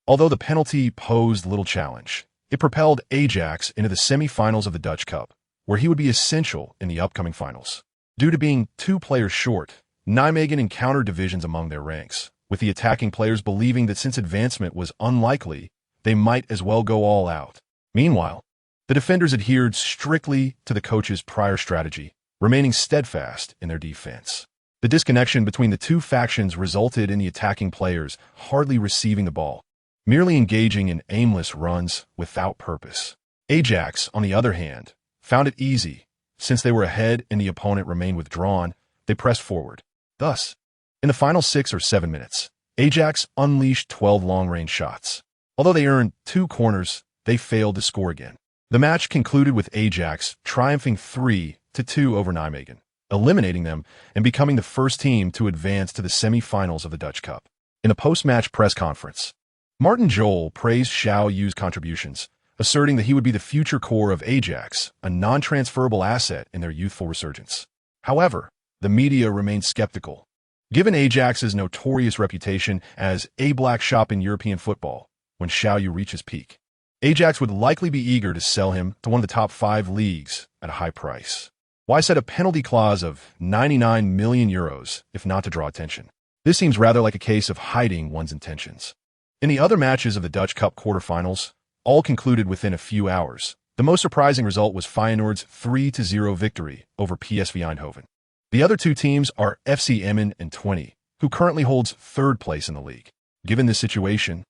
Although the penalty posed little challenge, it propelled Ajax into the semi-finals of the Dutch Cup, where he would be essential in the upcoming finals. Due to being 2 players short, Nijmegen encountered divisions among their ranks, with the attacking players believing that since advancement was unlikely, they might as well go all out. Meanwhile, the defenders adhered strictly to the coach's prior strategy, remaining steadfast in their defense. The disconnection between the two factions resulted in the attacking players hardly receiving the ball, merely engaging in aimless runs without purpose. Ajax, on the other hand, found it easy. Since they were ahead and the opponent remained withdrawn, they pressed forward. Thus, in the final 6 or 7 minutes, Ajax unleashed 12 long-range shots. Although they earned 2 corners, they failed to score again. The match concluded with Ajax triumphing 3-2 over Nijmegen, eliminating them and becoming the first team to advance to the semi-finals of the Dutch Cup. In a post-match press conference, Martin Jol praised Xiao Yu's contributions, asserting that he would be the future core of Ajax, a non-transferable asset in their youthful resurgence. However, the media remained skeptical. Given Ajax's notorious reputation as a black shop in European football, when Xiao Yu reaches peak, Ajax would likely be eager to sell him to one of the top 5 leagues at a high price. Why set a penalty clause of 99 million euros if not to draw attention? This seems rather like a case of hiding one's intentions. In the other matches of the Dutch Cup quarterfinals, all concluded within a few hours, the most surprising result was Feyenoord's 3-0 victory over PSV Eindhoven. The other 2 teams are FC Emmen and 20, who currently holds 3rd place in the league. Given this situation,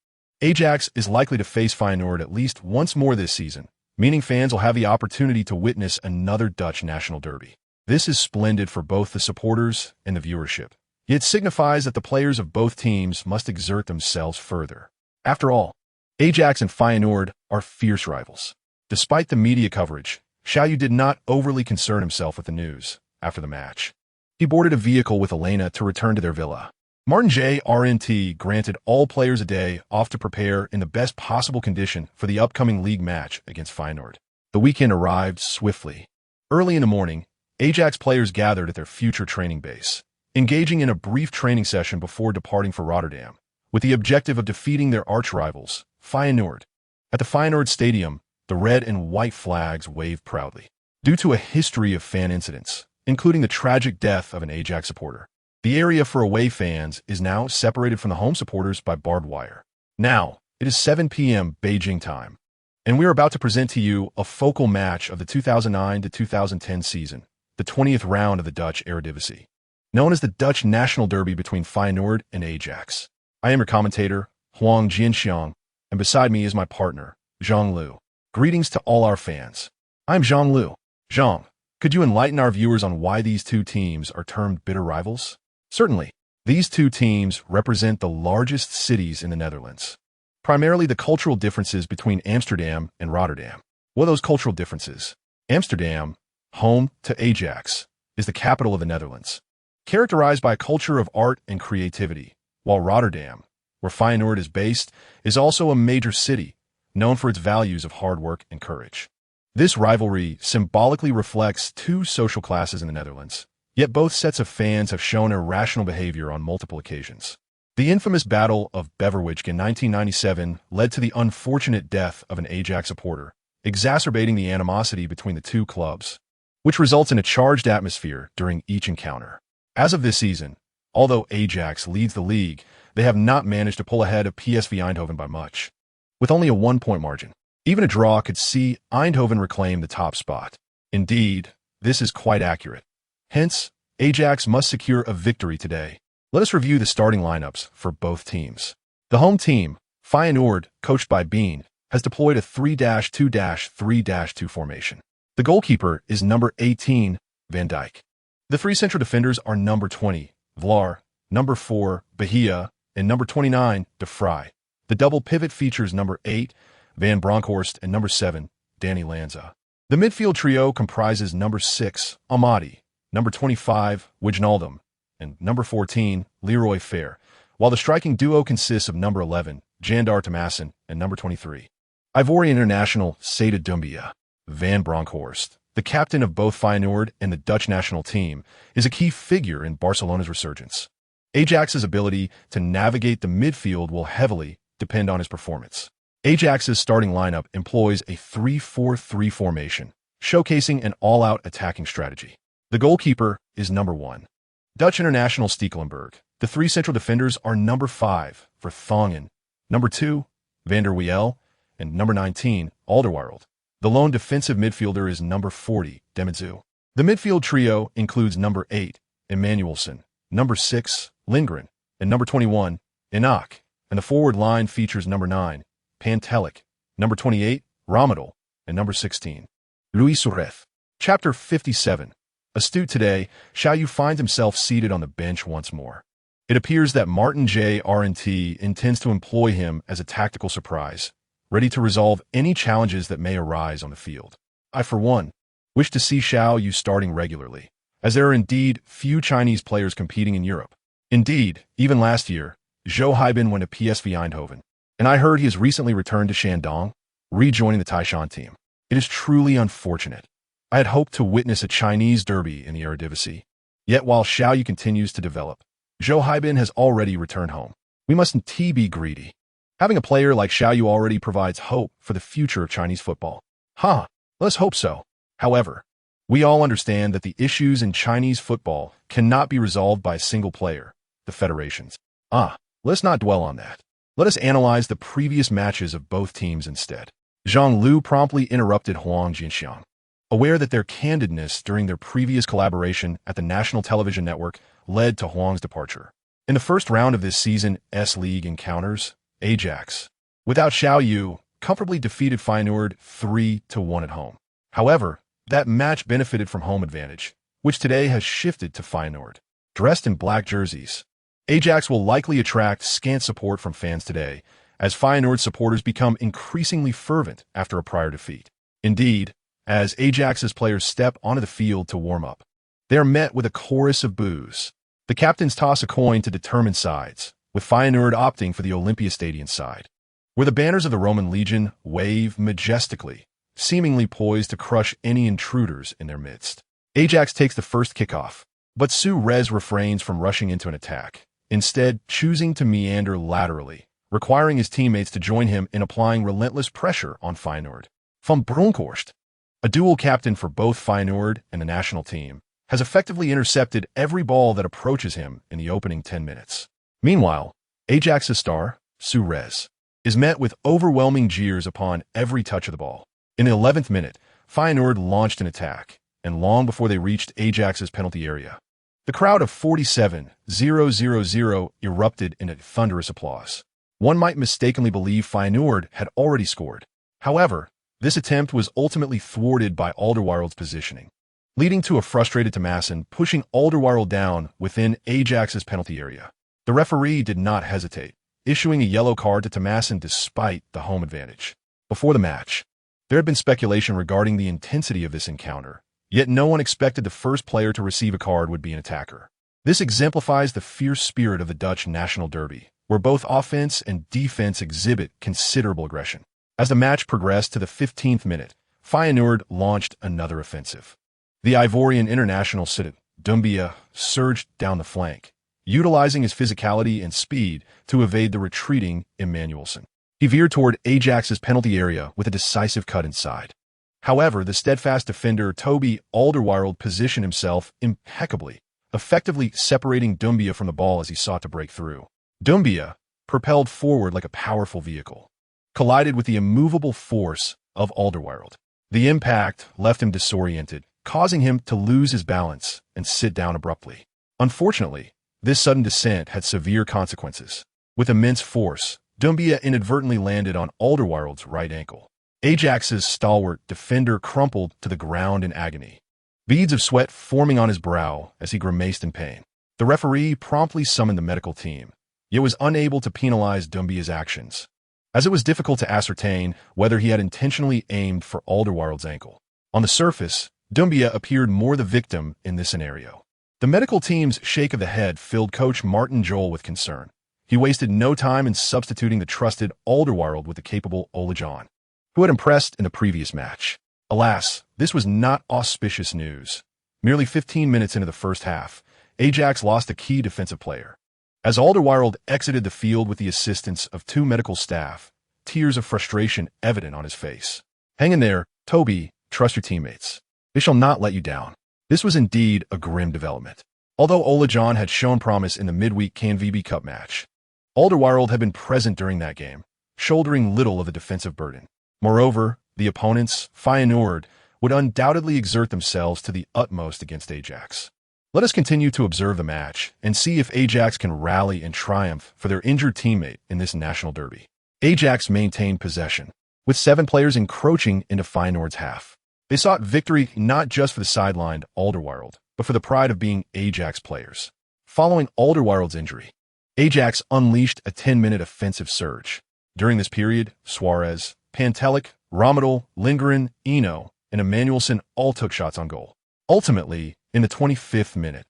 Ajax is likely to face Feyenoord at least once more this season, meaning fans will have the opportunity to witness another Dutch national derby. This is splendid for both the supporters and the viewership. It signifies that the players of both teams must exert themselves further. After all, Ajax and Feyenoord are fierce rivals. Despite the media coverage, Xiao Yu did not overly concern himself with the news after the match. He boarded a vehicle with Elena to return to their villa. Martin J. RNT granted all players a day off to prepare in the best possible condition for the upcoming league match against Feyenoord. The weekend arrived swiftly. Early in the morning, Ajax players gathered at their future training base, engaging in a brief training session before departing for Rotterdam, with the objective of defeating their arch-rivals, Feyenoord. At the Feyenoord Stadium, the red and white flags waved proudly. Due to a history of fan incidents, including the tragic death of an Ajax supporter, the area for away fans is now separated from the home supporters by barbed wire. Now, it is 7 p.m. Beijing time. and we are about to present to you a focal match of the 2009 to 2010 season, the 20th round of the Dutch Eredivisie, known as the Dutch National Derby between Feyenoord and Ajax. I am your commentator, Huang Jianxiang, and beside me is my partner, Zhang Lu. Greetings to all our fans. I'm Zhang Lu. Zhang, could you enlighten our viewers on why these two teams are termed bitter rivals? Certainly. These two teams represent the largest cities in the Netherlands. Primarily the cultural differences between Amsterdam and Rotterdam. What are those cultural differences? Amsterdam, home to Ajax, is the capital of the Netherlands, characterized by a culture of art and creativity, while Rotterdam, where Feyenoord is based, is also a major city, known for its values of hard work and courage. This rivalry symbolically reflects two social classes in the Netherlands, yet both sets of fans have shown irrational behavior on multiple occasions. The infamous Battle of Beverwijk in 1997 led to the unfortunate death of an Ajax supporter, exacerbating the animosity between the two clubs, which results in a charged atmosphere during each encounter. As of this season, although Ajax leads the league, they have not managed to pull ahead of PSV Eindhoven by much, with only a 1-point margin. Even a draw could see Eindhoven reclaim the top spot. Indeed, this is quite accurate. Hence, Ajax must secure a victory today. Let us review the starting lineups for both teams. The home team, Feyenoord, coached by Bean, has deployed a 3-2-3-2 formation. The goalkeeper is number 18, Van Dijk. The three central defenders are number 20, Vlaar, number 4, Bahia, and number 29, De Vrij. The double pivot features number 8, Van Bronckhorst, and number 7, Danny Lanza. The midfield trio comprises number 6, Amadi, number 25, Wijnaldum, and number 14, Leroy Fer, while the striking duo consists of number 11, Jandar Thomassen, and number 23, Ivorian international Seydou Doumbia. Van Bronckhorst, the captain of both Feyenoord and the Dutch national team, is a key figure in Barcelona's resurgence. Ajax's ability to navigate the midfield will heavily depend on his performance. Ajax's starting lineup employs a 3-4-3 formation, showcasing an all-out attacking strategy. The goalkeeper is number 1, Dutch international Stekelenburg. The three central defenders are number 5, Vertonghen, number 2, Van der Wiel, and number 19, Alderweireld. The lone defensive midfielder is number 40, Demizu. The midfield trio includes number 8, Emmanuelson, number 6, Lindgren, and number 21, Enoch. And the forward line features number 9, Pantelic, number 28, Ramadal, and number 16, Louis Suarez. Chapter 57. Astute today, Xiao Yu finds himself seated on the bench once more. It appears that Martin J. R&T intends to employ him as a tactical surprise, ready to resolve any challenges that may arise on the field. I, for one, wish to see Xiao Yu starting regularly, as there are indeed few Chinese players competing in Europe. Indeed, even last year, Zhou Haibin went to PSV Eindhoven, and I heard he has recently returned to Shandong, rejoining the Taishan team. It is truly unfortunate. I had hoped to witness a Chinese derby in the Eredivisie. Yet while Xiao Yu continues to develop, Zhou Haibin has already returned home. We mustn't be greedy. Having a player like Xiao Yu already provides hope for the future of Chinese football. Let's hope so. However, we all understand that the issues in Chinese football cannot be resolved by a single player, the federations. Let's not dwell on that. Let us analyze the previous matches of both teams instead. Zhang Lu promptly interrupted Huang Jianxiang, aware that their candidness during their previous collaboration at the national television network led to Huang's departure. In the first round of this season's League encounters, Ajax, without Xiao Yu, comfortably defeated Feyenoord 3-1 at home. However, that match benefited from home advantage, which today has shifted to Feyenoord. Dressed in black jerseys, Ajax will likely attract scant support from fans today, as Feyenoord supporters become increasingly fervent after a prior defeat. Indeed, as Ajax's players step onto the field to warm up, they are met with a chorus of boos. The captains toss a coin to determine sides, with Feyenoord opting for the Olympiastadion side, where the banners of the Roman Legion wave majestically, seemingly poised to crush any intruders in their midst. Ajax takes the first kickoff, but Suarez refrains from rushing into an attack, instead choosing to meander laterally, requiring his teammates to join him in applying relentless pressure on Feyenoord. Van Bronckhorst, a dual captain for both Feyenoord and the national team, has effectively intercepted every ball that approaches him in the opening 10 minutes. Meanwhile, Ajax's star, Suarez, is met with overwhelming jeers upon every touch of the ball. In the 11th minute, Feyenoord launched an attack, and long before they reached Ajax's penalty area, the crowd of 47,000 erupted in a thunderous applause. One might mistakenly believe Feyenoord had already scored. However, this attempt was ultimately thwarted by Alderweireld's positioning, leading to a frustrated Thomasin pushing Alderweireld down within Ajax's penalty area. The referee did not hesitate, issuing a yellow card to Thomasin despite the home advantage. Before the match, there had been speculation regarding the intensity of this encounter, yet no one expected the first player to receive a card would be an attacker. This exemplifies the fierce spirit of the Dutch national derby, where both offense and defense exhibit considerable aggression. As the match progressed to the 15th minute, Feyenoord launched another offensive. The Ivorian international Sidibe Doumbia surged down the flank, utilizing his physicality and speed to evade the retreating Emmanuelson. He veered toward Ajax's penalty area with a decisive cut inside. However, the steadfast defender Toby Alderweireld positioned himself impeccably, effectively separating Doumbia from the ball as he sought to break through. Doumbia, propelled forward like a powerful vehicle, collided with the immovable force of Alderweireld. The impact left him disoriented, causing him to lose his balance and sit down abruptly. Unfortunately, this sudden descent had severe consequences. With immense force, Doumbia inadvertently landed on Alderweireld's right ankle. Ajax's stalwart defender crumpled to the ground in agony, beads of sweat forming on his brow as he grimaced in pain. The referee promptly summoned the medical team, yet was unable to penalize Doumbia's actions, as it was difficult to ascertain whether he had intentionally aimed for Alderweireld's ankle. On the surface, Doumbia appeared more the victim in this scenario. The medical team's shake of the head filled coach Martin Jol with concern. He wasted no time in substituting the trusted Alderweireld with the capable Ole John, who had impressed in the previous match. Alas, this was not auspicious news. Merely 15 minutes into the first half, Ajax lost a key defensive player. As Alderweireld exited the field with the assistance of two medical staff, tears of frustration evident on his face. "Hang in there, Toby, trust your teammates. They shall not let you down." This was indeed a grim development. Although Ole John had shown promise in the midweek KNVB Cup match, Alderweireld had been present during that game, shouldering little of the defensive burden. Moreover, the opponents, Feyenoord, would undoubtedly exert themselves to the utmost against Ajax. Let us continue to observe the match and see if Ajax can rally and triumph for their injured teammate in this national derby. Ajax maintained possession, with 7 players encroaching into Feyenoord's half. They sought victory not just for the sidelined Alderweireld, but for the pride of being Ajax players. Following Alderweireld's injury, Ajax unleashed a 10-minute offensive surge. During this period, Suarez, Pantelic, Romadel, Lindgren, Eno, and Emmanuelson all took shots on goal. Ultimately, in the 25th minute,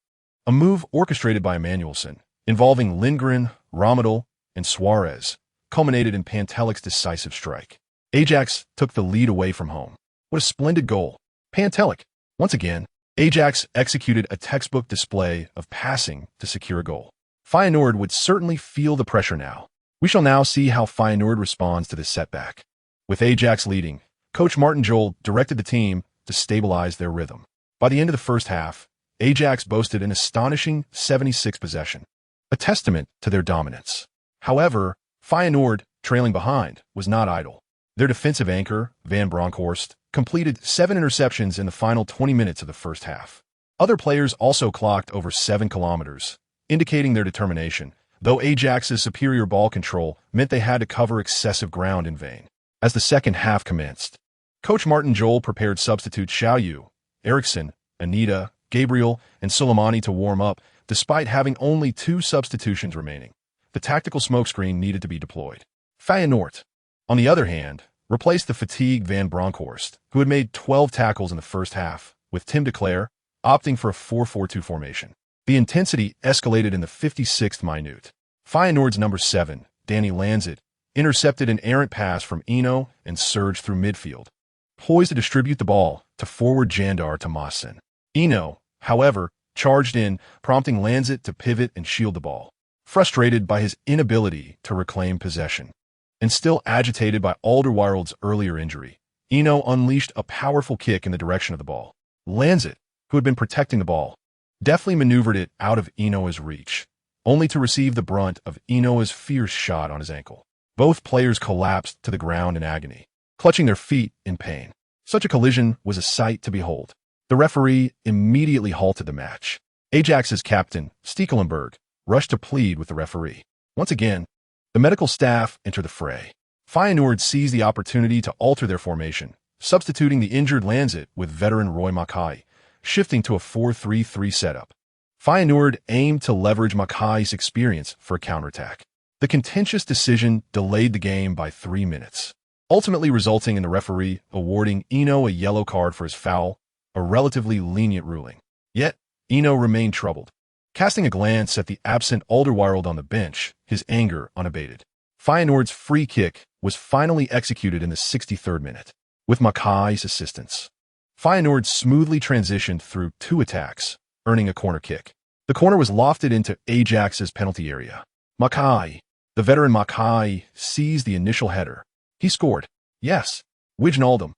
a move orchestrated by Emmanuelson, involving Lindgren, Romadel, and Suarez, culminated in Pantelic's decisive strike. Ajax took the lead away from home. What a splendid goal. Pantelic. Once again, Ajax executed a textbook display of passing to secure a goal. Feyenoord would certainly feel the pressure now. We shall now see how Feyenoord responds to this setback. With Ajax leading, coach Martin Jol directed the team to stabilize their rhythm. By the end of the first half, Ajax boasted an astonishing 76 possession, a testament to their dominance. However, Feyenoord, trailing behind, was not idle. Their defensive anchor, Van Bronckhorst, completed 7 interceptions in the final 20 minutes of the first half. Other players also clocked over 7 kilometers, indicating their determination, though Ajax's superior ball control meant they had to cover excessive ground in vain. As the second half commenced, coach Martin Jol prepared substitutes Xiao Yu, Eriksson, Anita, Gabriel, and Soleimani to warm up, despite having only 2 substitutions remaining. The tactical smokescreen needed to be deployed. Feyenoord, on the other hand, replaced the fatigued Van Bronckhorst, who had made 12 tackles in the first half, with Tim de Cler opting for a 4-4-2 formation. The intensity escalated in the 56th minute. Feyenoord's number 7, Danny Lanzet, intercepted an errant pass from Eno and surged through midfield, poised to distribute the ball to forward Jandar Thomasin. Eno, however, charged in, prompting Lanzet to pivot and shield the ball. Frustrated by his inability to reclaim possession, and still agitated by Alderweireld's earlier injury, Eno unleashed a powerful kick in the direction of the ball. Lanzet, who had been protecting the ball, deftly maneuvered it out of Eno's reach, only to receive the brunt of Eno's fierce shot on his ankle. Both players collapsed to the ground in agony, clutching their feet in pain. Such a collision was a sight to behold. The referee immediately halted the match. Ajax's captain, Stekelenburg, rushed to plead with the referee. Once again, the medical staff entered the fray. Feyenoord seized the opportunity to alter their formation, substituting the injured Lanzet with veteran Roy Mackay, shifting to a 4-3-3 setup. Feyenoord aimed to leverage Mackay's experience for a counterattack. The contentious decision delayed the game by 3 minutes, ultimately resulting in the referee awarding Eno a yellow card for his foul, a relatively lenient ruling. Yet, Eno remained troubled. Casting a glance at the absent Alderweireld on the bench, his anger unabated. Feyenoord's free kick was finally executed in the 63rd minute. With Mackay's assistance, Feyenoord smoothly transitioned through 2 attacks, earning a corner kick. The corner was lofted into Ajax's penalty area. Mackay, the veteran Mackay, seized the initial header. He scored. Yes, Wijnaldum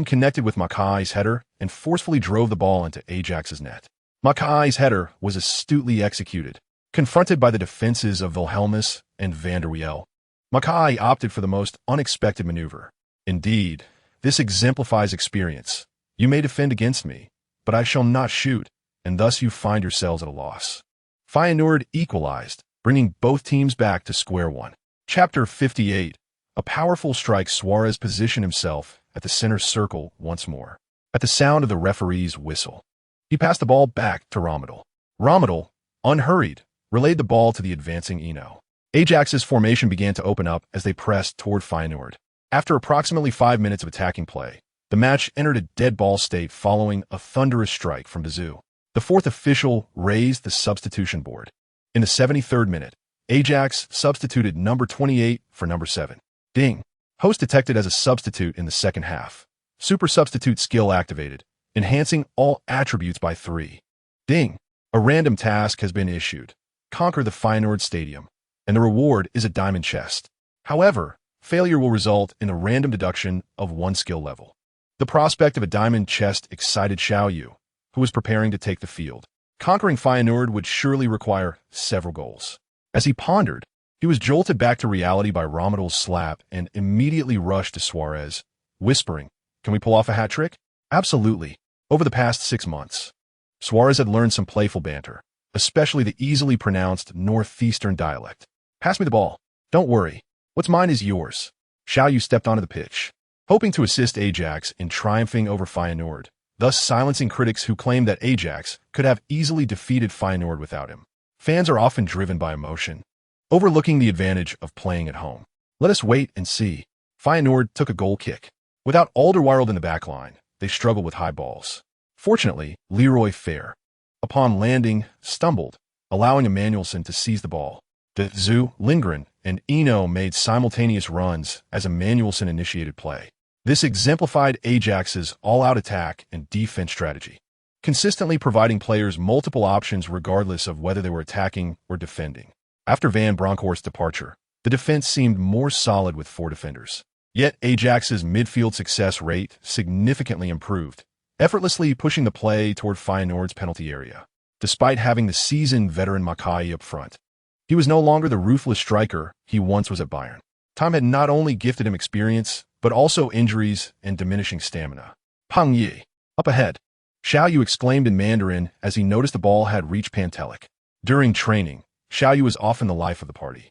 connected with Mackay's header and forcefully drove the ball into Ajax's net. Mackay's header was astutely executed. Confronted by the defenses of Wilhelmus and Van der Wiel, Mackay opted for the most unexpected maneuver. Indeed, this exemplifies experience. You may defend against me, but I shall not shoot, and thus you find yourselves at a loss. Feyenoord equalized, bringing both teams back to square one. Chapter 58. A powerful strike. Suarez positioned himself at the center circle once more. At the sound of the referee's whistle, he passed the ball back to Romadel. Romadel, unhurried, relayed the ball to the advancing Eno. Ajax's formation began to open up as they pressed toward Feyenoord. After approximately 5 minutes of attacking play, the match entered a dead ball state following a thunderous strike from Dazou. The fourth official raised the substitution board. In the 73rd minute, Ajax substituted number 28 for number 7. Ding. Host detected as a substitute in the second half. Super substitute skill activated, enhancing all attributes by 3. Ding. A random task has been issued. Conquer the Feyenoord Stadium, and the reward is a diamond chest. However, failure will result in a random deduction of 1 skill level. The prospect of a diamond chest excited Xiao Yu, who was preparing to take the field. Conquering Feyenoord would surely require several goals. As he pondered, he was jolted back to reality by Romadel's slap and immediately rushed to Suarez, whispering, "Can we pull off a hat trick?" Absolutely. Over the past 6 months, Suarez had learned some playful banter, especially the easily pronounced northeastern dialect. "Pass me the ball. Don't worry. What's mine is yours." Xiao Yu stepped onto the pitch, hoping to assist Ajax in triumphing over Feyenoord, thus silencing critics who claimed that Ajax could have easily defeated Feyenoord without him. Fans are often driven by emotion, overlooking the advantage of playing at home. Let us wait and see. Feyenoord took a goal kick. Without Alderweireld in the backline, they struggled with high balls. Fortunately, Leroy Fair, upon landing, stumbled, allowing Emmanuelson to seize the ball. Dazou, Lindgren, and Eno made simultaneous runs as Emmanuelson initiated play. This exemplified Ajax's all-out attack and defense strategy, consistently providing players multiple options regardless of whether they were attacking or defending. After Van Bronckhorst's departure, the defense seemed more solid with 4 defenders. Yet Ajax's midfield success rate significantly improved, effortlessly pushing the play toward Feyenoord's penalty area. Despite having the seasoned veteran Mackay up front, he was no longer the ruthless striker he once was at Bayern. Time had not only gifted him experience, but also injuries and diminishing stamina. "Pang Yi, up ahead," Xiao Yu exclaimed in Mandarin as he noticed the ball had reached Pantelic. During training, Xiao Yu was often the life of the party,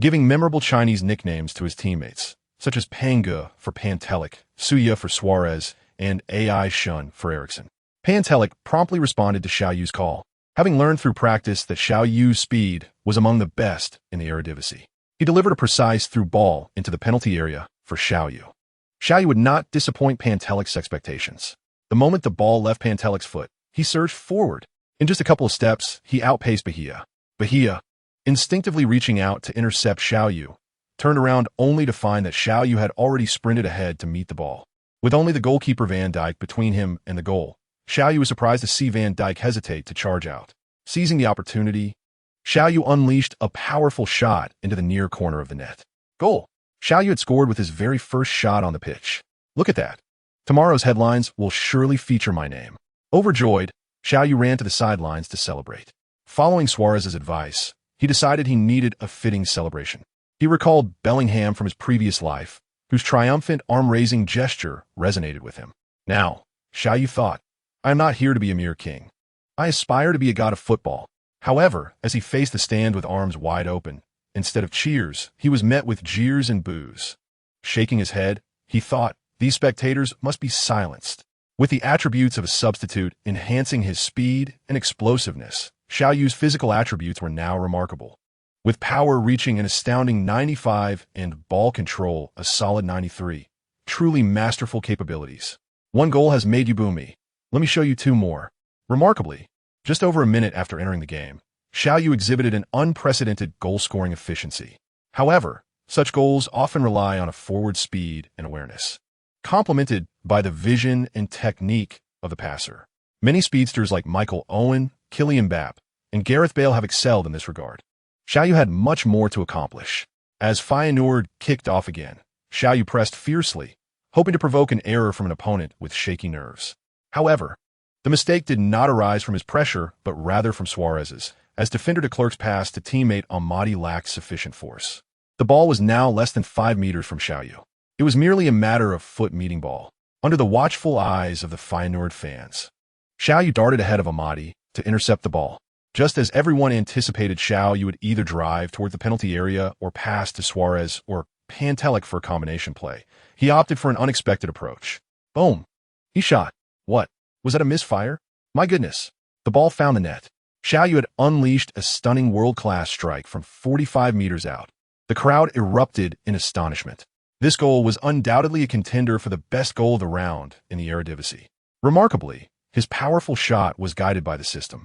giving memorable Chinese nicknames to his teammates, such as Panga for Pantelic, Suya for Suarez, and Ai Shun for Eriksson. Pantelic promptly responded to Xiao Yu's call, having learned through practice that Xiao Yu's speed was among the best in the Eredivisie. He delivered a precise through ball into the penalty area for Xiao Yu. Xiao Yu would not disappoint Pantelic's expectations. The moment the ball left Pantelic's foot, he surged forward. In just a couple of steps, he outpaced Bahia. Bahia, instinctively reaching out to intercept Xiao Yu, turned around only to find that Xiao Yu had already sprinted ahead to meet the ball. With only the goalkeeper Van Dijk between him and the goal, Xiao Yu was surprised to see Van Dijk hesitate to charge out. Seizing the opportunity, Xiao Yu unleashed a powerful shot into the near corner of the net. Goal! Xiao Yu had scored with his very first shot on the pitch. Look at that. Tomorrow's headlines will surely feature my name. Overjoyed, Xiao Yu ran to the sidelines to celebrate. Following Suarez's advice, he decided he needed a fitting celebration. He recalled Bellingham from his previous life, whose triumphant arm-raising gesture resonated with him. Now, Xiao Yu thought, I am not here to be a mere king. I aspire to be a god of football. However, as he faced the stand with arms wide open, instead of cheers, he was met with jeers and boos. Shaking his head, he thought, these spectators must be silenced. With the attributes of a substitute enhancing his speed and explosiveness, Xiao Yu's physical attributes were now remarkable. With power reaching an astounding 95 and ball control a solid 93. Truly masterful capabilities. One goal has made you boo me. Let me show you two more. Remarkably, just over a minute after entering the game, Xiao Yu exhibited an unprecedented goal-scoring efficiency. However, such goals often rely on a forward speed and awareness, complemented by the vision and technique of the passer. Many speedsters like Michael Owen, Kylian Mbappe, and Gareth Bale have excelled in this regard. Xiao Yu had much more to accomplish. As Feyenoord kicked off again, Xiao Yu pressed fiercely, hoping to provoke an error from an opponent with shaky nerves. However, the mistake did not arise from his pressure, but rather from Suarez's, as defender de Klerk's pass to teammate Amadi lacked sufficient force. The ball was now less than 5 meters from Xiao Yu. It was merely a matter of foot meeting ball, under the watchful eyes of the Feyenoord fans. Xiao Yu darted ahead of Amadi to intercept the ball. Just as everyone anticipated Xiao Yu would either drive toward the penalty area or pass to Suarez or Pantelic for a combination play, he opted for an unexpected approach. Boom! He shot. What? Was that a misfire? My goodness! The ball found the net. Xiao Yu had unleashed a stunning world-class strike from 45 meters out. The crowd erupted in astonishment. This goal was undoubtedly a contender for the best goal of the round in the Eredivisie. Remarkably, his powerful shot was guided by the system.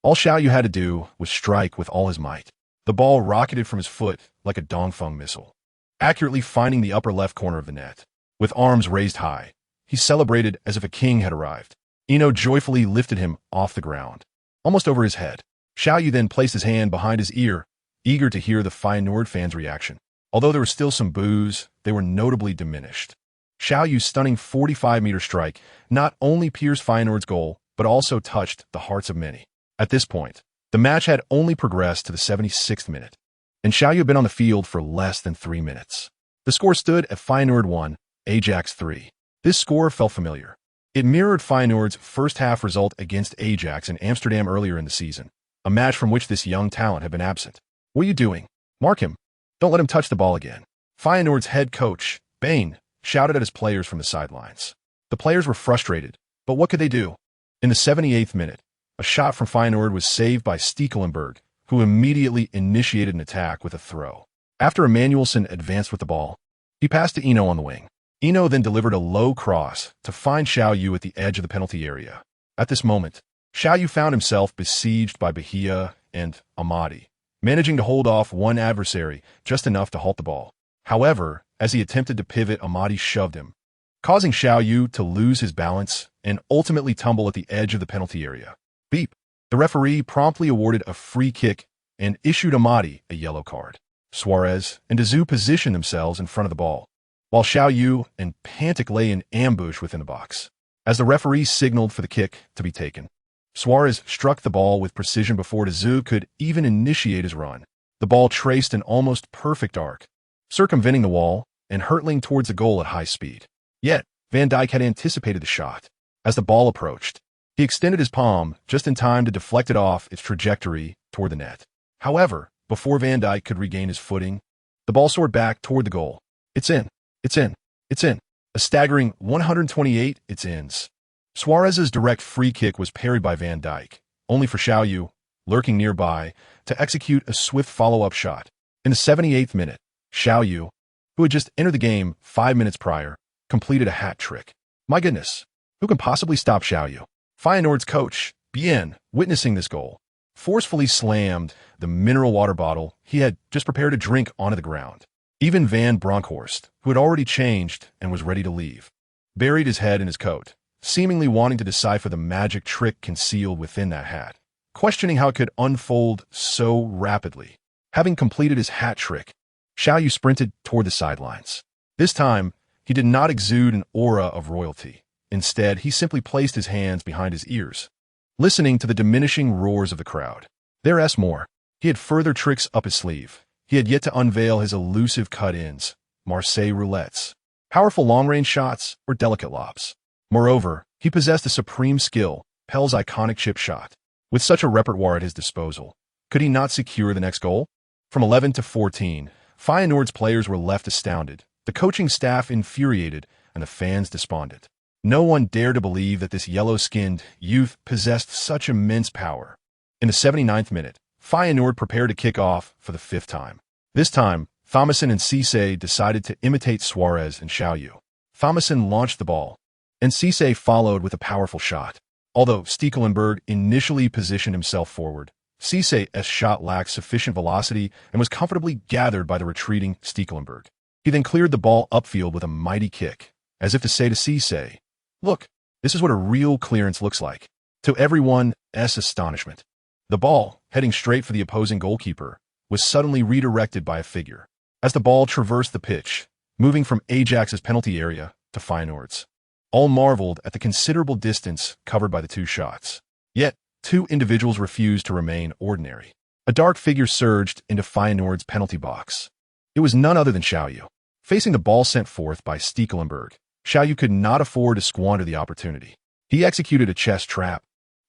All Xiao Yu had to do was strike with all his might. The ball rocketed from his foot like a Dongfeng missile, accurately finding the upper left corner of the net. With arms raised high, he celebrated as if a king had arrived. Eno joyfully lifted him off the ground, almost over his head. Xiao Yu then placed his hand behind his ear, eager to hear the Feyenoord fans' reaction. Although there were still some boos, they were notably diminished. Xiao Yu's stunning 45-meter strike not only pierced Feyenoord's goal, but also touched the hearts of many. At this point, the match had only progressed to the 76th minute, and Xiao Yu had been on the field for less than 3 minutes. The score stood at Feyenoord 1, Ajax 3. This score felt familiar. It mirrored Feyenoord's first-half result against Ajax in Amsterdam earlier in the season, a match from which this young talent had been absent. What are you doing? Mark him. Don't let him touch the ball again. Feyenoord's head coach, Bain, shouted at his players from the sidelines. The players were frustrated, but what could they do? In the 78th minute, a shot from Feyenoord was saved by Stekelenburg, who immediately initiated an attack with a throw. After Emmanuelson advanced with the ball, he passed to Eno on the wing. Eno then delivered a low cross to find Xiao Yu at the edge of the penalty area. At this moment, Xiao Yu found himself besieged by Bahia and Amadi, managing to hold off one adversary just enough to halt the ball. However, as he attempted to pivot, Amadi shoved him, causing Xiao Yu to lose his balance and ultimately tumble at the edge of the penalty area. Beep. The referee promptly awarded a free kick and issued Amadi a yellow card. Suarez and Dazou positioned themselves in front of the ball, while Xiao Yu and Pantic lay in ambush within the box. As the referee signaled for the kick to be taken, Suarez struck the ball with precision before Dazou could even initiate his run. The ball traced an almost perfect arc, circumventing the wall and hurtling towards the goal at high speed. Yet, Van Dijk had anticipated the shot. As the ball approached, he extended his palm just in time to deflect it off its trajectory toward the net. However, before Van Dijk could regain his footing, the ball soared back toward the goal. It's in. It's in. It's in. A staggering 128 it's ins. Suarez's direct free kick was parried by Van Dijk, only for Xiao Yu, lurking nearby, to execute a swift follow-up shot. In the 78th minute, Xiao Yu, who had just entered the game 5 minutes prior, completed a hat trick. My goodness, who can possibly stop Xiao Yu? Feyenoord's coach, Bien, witnessing this goal, forcefully slammed the mineral water bottle he had just prepared to drink onto the ground. Even Van Bronckhorst, who had already changed and was ready to leave, buried his head in his coat, seemingly wanting to decipher the magic trick concealed within that hat, questioning how it could unfold so rapidly. Having completed his hat trick, Xiao Yu sprinted toward the sidelines. This time, he did not exude an aura of royalty. Instead, he simply placed his hands behind his ears, listening to the diminishing roars of the crowd. There's more. He had further tricks up his sleeve. He He had yet to unveil his elusive cut-ins, Marseille roulettes, powerful long-range shots, or delicate lobs. Moreover, he possessed a supreme skill, Pell's iconic chip shot. With such a repertoire at his disposal, could he not secure the next goal? From 11 to 14, Feyenoord's players were left astounded, the coaching staff infuriated, and the fans despondent. No one dared to believe that this yellow-skinned youth possessed such immense power. In the 79th minute, Feyenoord prepared to kick off for the 5th time. This time, Thomason and Cisse decided to imitate Suarez and Xiao Yu. Thomason launched the ball, and Cisse followed with a powerful shot. Although Stekelenburg initially positioned himself forward, Cisse's shot lacked sufficient velocity and was comfortably gathered by the retreating Stekelenburg. He then cleared the ball upfield with a mighty kick, as if to say to Cisse, "Look, this is what a real clearance looks like." To everyone's astonishment, the ball, heading straight for the opposing goalkeeper, was suddenly redirected by a figure. As the ball traversed the pitch, moving from Ajax's penalty area to Feyenoord's, all marveled at the considerable distance covered by the two shots. Yet, two individuals refused to remain ordinary. A dark figure surged into Feyenoord's penalty box. It was none other than Xiao Yu. Facing the ball sent forth by Stekelenburg, Xiao Yu could not afford to squander the opportunity. He executed a chest trap,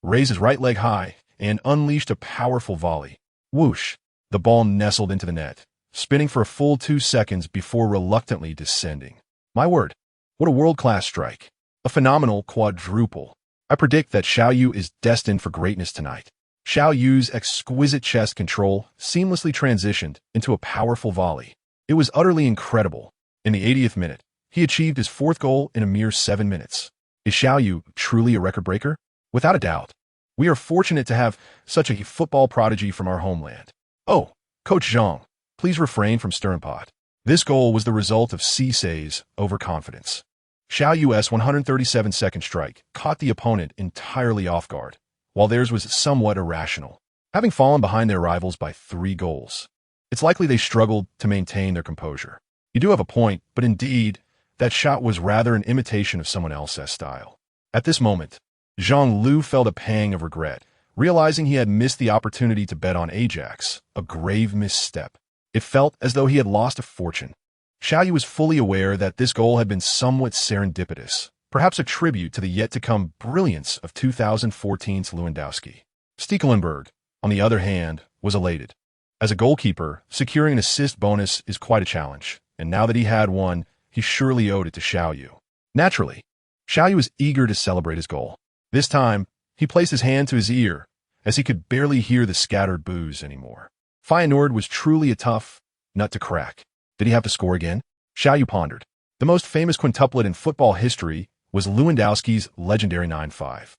raised his right leg high, and unleashed a powerful volley. Whoosh! The ball nestled into the net, spinning for a full 2 seconds before reluctantly descending. My word, what a world-class strike. A phenomenal quadruple. I predict that Xiao Yu is destined for greatness tonight. Xiao Yu's exquisite chest control seamlessly transitioned into a powerful volley. It was utterly incredible. In the 80th minute, he achieved his 4th goal in a mere 7 minutes. Is Xiao Yu truly a record breaker? Without a doubt. We are fortunate to have such a football prodigy from our homeland. Oh, Coach Zhang, please refrain from stirring pot. This goal was the result of Cisse's overconfidence. Xiao Yu's 137-second strike caught the opponent entirely off guard, while theirs was somewhat irrational. Having fallen behind their rivals by 3 goals, it's likely they struggled to maintain their composure. You do have a point, but indeed, that shot was rather an imitation of someone else's style. At this moment, Zhang Lu felt a pang of regret, realizing he had missed the opportunity to bet on Ajax, a grave misstep. It felt as though he had lost a fortune. Xiao Yu was fully aware that this goal had been somewhat serendipitous, perhaps a tribute to the yet-to-come brilliance of 2014's Lewandowski. Stekelenburg, on the other hand, was elated. As a goalkeeper, securing an assist bonus is quite a challenge, and now that he had one, he surely owed it to Xiao Yu. Naturally, Xiao Yu was eager to celebrate his goal. This time, he placed his hand to his ear, as he could barely hear the scattered boos anymore. Feyenoord was truly a tough nut to crack. Did he have to score again? Xiao Yu pondered. The most famous quintuplet in football history was Lewandowski's legendary 9-5.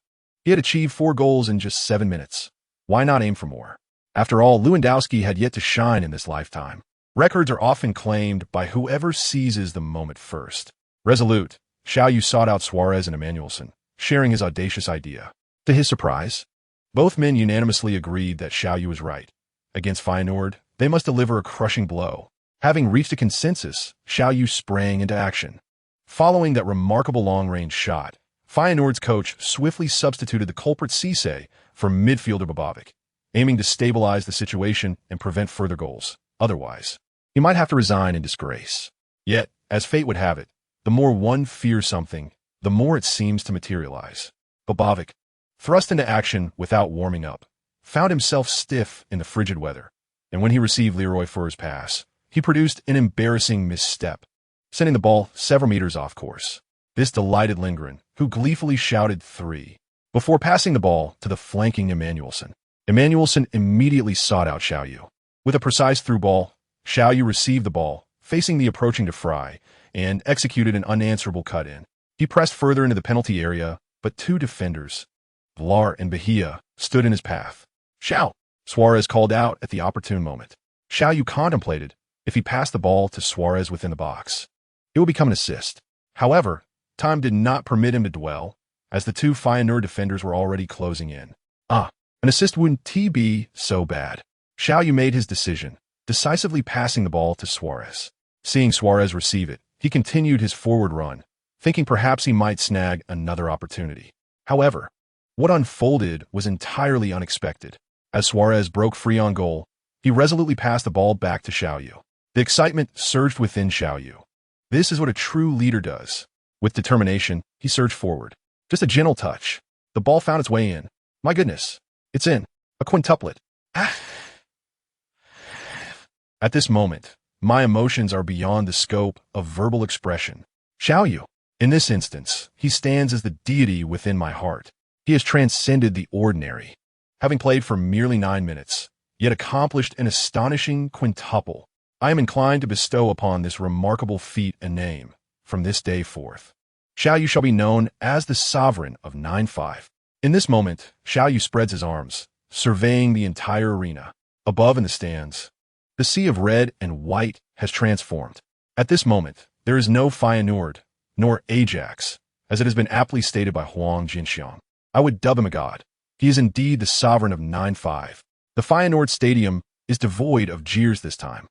He had achieved 4 goals in just 7 minutes. Why not aim for more? After all, Lewandowski had yet to shine in this lifetime. Records are often claimed by whoever seizes the moment first. Resolute, Xiao Yu sought out Suarez and Emmanuelson, sharing his audacious idea. To his surprise, both men unanimously agreed that Xiao Yu was right. Against Feyenoord, they must deliver a crushing blow. Having reached a consensus, Xiao Yu sprang into action. Following that remarkable long-range shot, Feyenoord's coach swiftly substituted the culprit Cisse for midfielder Bobovic, aiming to stabilize the situation and prevent further goals. Otherwise, he might have to resign in disgrace. Yet, as fate would have it, the more one fears something, the more it seems to materialize. Bobovic, thrust into action without warming up, found himself stiff in the frigid weather, and when he received Leroy Fur's pass, he produced an embarrassing misstep, sending the ball several meters off course. This delighted Lindgren, who gleefully shouted 3, before passing the ball to the flanking Emmanuelson. Emmanuelson immediately sought out Xiao Yu. With a precise through ball, Xiao Yu received the ball, facing the approaching de Vrij, and executed an unanswerable cut-in. He pressed further into the penalty area, but 2 defenders, Vlar and Bahia, stood in his path. "Xiao!" Suarez called out at the opportune moment. Xiao Yu contemplated if he passed the ball to Suarez within the box. It would become an assist. However, time did not permit him to dwell, as the 2 Feyenoord defenders were already closing in. An assist wouldn't be so bad. Xiao Yu made his decision, decisively passing the ball to Suarez. Seeing Suarez receive it, he continued his forward run, thinking perhaps he might snag another opportunity. However, what unfolded was entirely unexpected. As Suarez broke free on goal, He resolutely passed the ball back to Xiao Yu. The excitement surged within Xiao Yu. This is what a true leader does. With determination, he surged forward. Just a gentle touch. The ball found its way in. My goodness, it's in. A quintuplet. At this moment, my emotions are beyond the scope of verbal expression. Xiao Yu. In this instance, he stands as the deity within my heart. He has transcended the ordinary. Having played for merely 9 minutes, yet accomplished an astonishing quintuple, I am inclined to bestow upon this remarkable feat a name. From this day forth, Xiao Yu shall be known as the sovereign of 9-5. In this moment, Xiao Yu spreads his arms, surveying the entire arena. Above in the stands, the sea of red and white has transformed. At this moment, there is no Feyenoord, nor Ajax, as it has been aptly stated by Huang Jinxiang. I would dub him a god. He is indeed the sovereign of 9-5. The Feyenoord Stadium is devoid of jeers this time.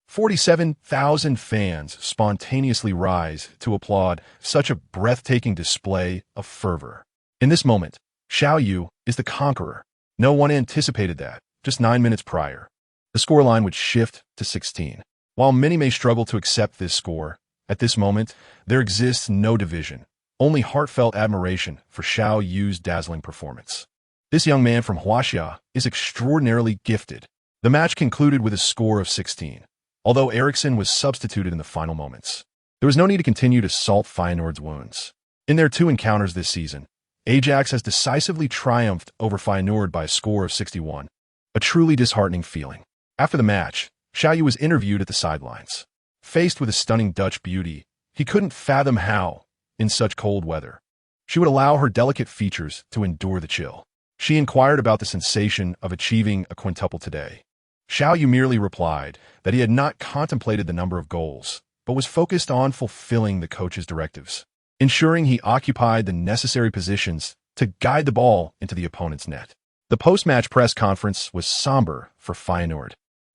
47,000 fans spontaneously rise to applaud such a breathtaking display of fervor. In this moment, Xiao Yu is the conqueror. No one anticipated that, just 9 minutes prior, the scoreline would shift to 16. While many may struggle to accept this score, at this moment, there exists no division, only heartfelt admiration for Xiao Yu's dazzling performance. This young man from Huaxia is extraordinarily gifted. The match concluded with a score of 16. Although Eriksson was substituted in the final moments, there was no need to continue to salt Feyenoord's wounds. In their 2 encounters this season, Ajax has decisively triumphed over Feyenoord by a score of 61, a truly disheartening feeling. After the match, Xiao Yu was interviewed at the sidelines. Faced with a stunning Dutch beauty, he couldn't fathom how, in such cold weather, she would allow her delicate features to endure the chill. She inquired about the sensation of achieving a quintuple today. Xiao Yu merely replied that he had not contemplated the number of goals, but was focused on fulfilling the coach's directives, ensuring he occupied the necessary positions to guide the ball into the opponent's net. The post-match press conference was somber for Feyenoord,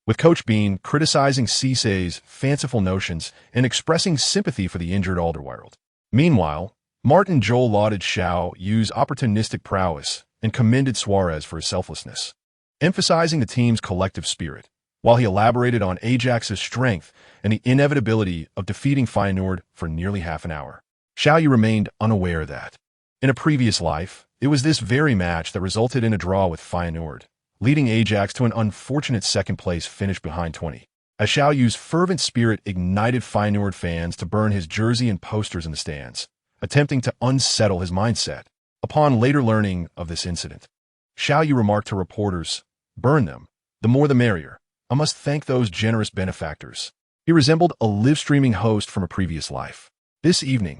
with Coach Bean criticizing Cissé's fanciful notions and expressing sympathy for the injured Alderweireld. Meanwhile, Martin Jol lauded Xiao Yu's opportunistic prowess and commended Suarez for his selflessness, emphasizing the team's collective spirit, while he elaborated on Ajax's strength and the inevitability of defeating Feyenoord for nearly half an hour. Xiao Yu remained unaware that, in a previous life, it was this very match that resulted in a draw with Feyenoord, leading Ajax to an unfortunate second-place finish behind 20. As Xiao Yu's fervent spirit ignited Feyenoord fans to burn his jersey and posters in the stands, attempting to unsettle his mindset. Upon later learning of this incident, Xiao Yu remarked to reporters, "Burn them, the more the merrier. I must thank those generous benefactors." He resembled a live-streaming host from a previous life. This evening,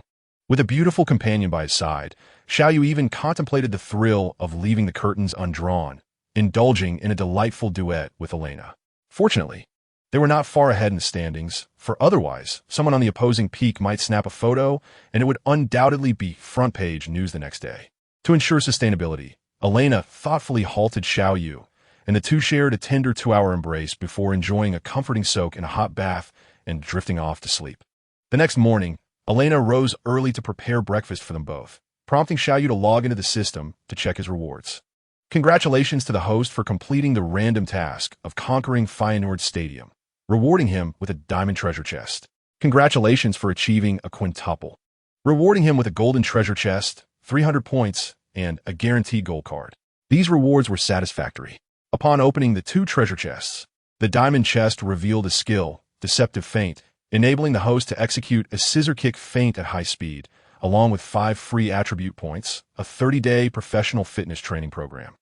with a beautiful companion by his side, Xiao Yu even contemplated the thrill of leaving the curtains undrawn, indulging in a delightful duet with Elena. Fortunately, they were not far ahead in the standings, for otherwise, someone on the opposing peak might snap a photo, and it would undoubtedly be front-page news the next day. To ensure sustainability, Elena thoughtfully halted Xiao Yu, and the two shared a tender 2-hour embrace before enjoying a comforting soak in a hot bath and drifting off to sleep. The next morning, Elena rose early to prepare breakfast for them both, prompting Xiao Yu to log into the system to check his rewards. Congratulations to the host for completing the random task of conquering Feyenoord Stadium, rewarding him with a diamond treasure chest. Congratulations for achieving a quintuple, rewarding him with a golden treasure chest, 300 points, and a guaranteed gold card. These rewards were satisfactory. Upon opening the 2 treasure chests, the diamond chest revealed a skill, deceptive feint, enabling the host to execute a scissor kick feint at high speed, along with 5 free attribute points, a 30-day professional fitness training program,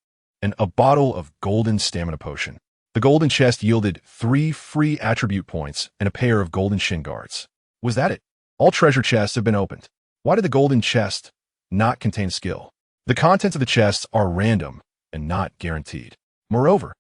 and a bottle of golden stamina potion. The golden chest yielded 3 free attribute points and a pair of golden shin guards. Was that it? All treasure chests have been opened. Why did the golden chest not contain skill? The contents of the chests are random and not guaranteed. Moreover,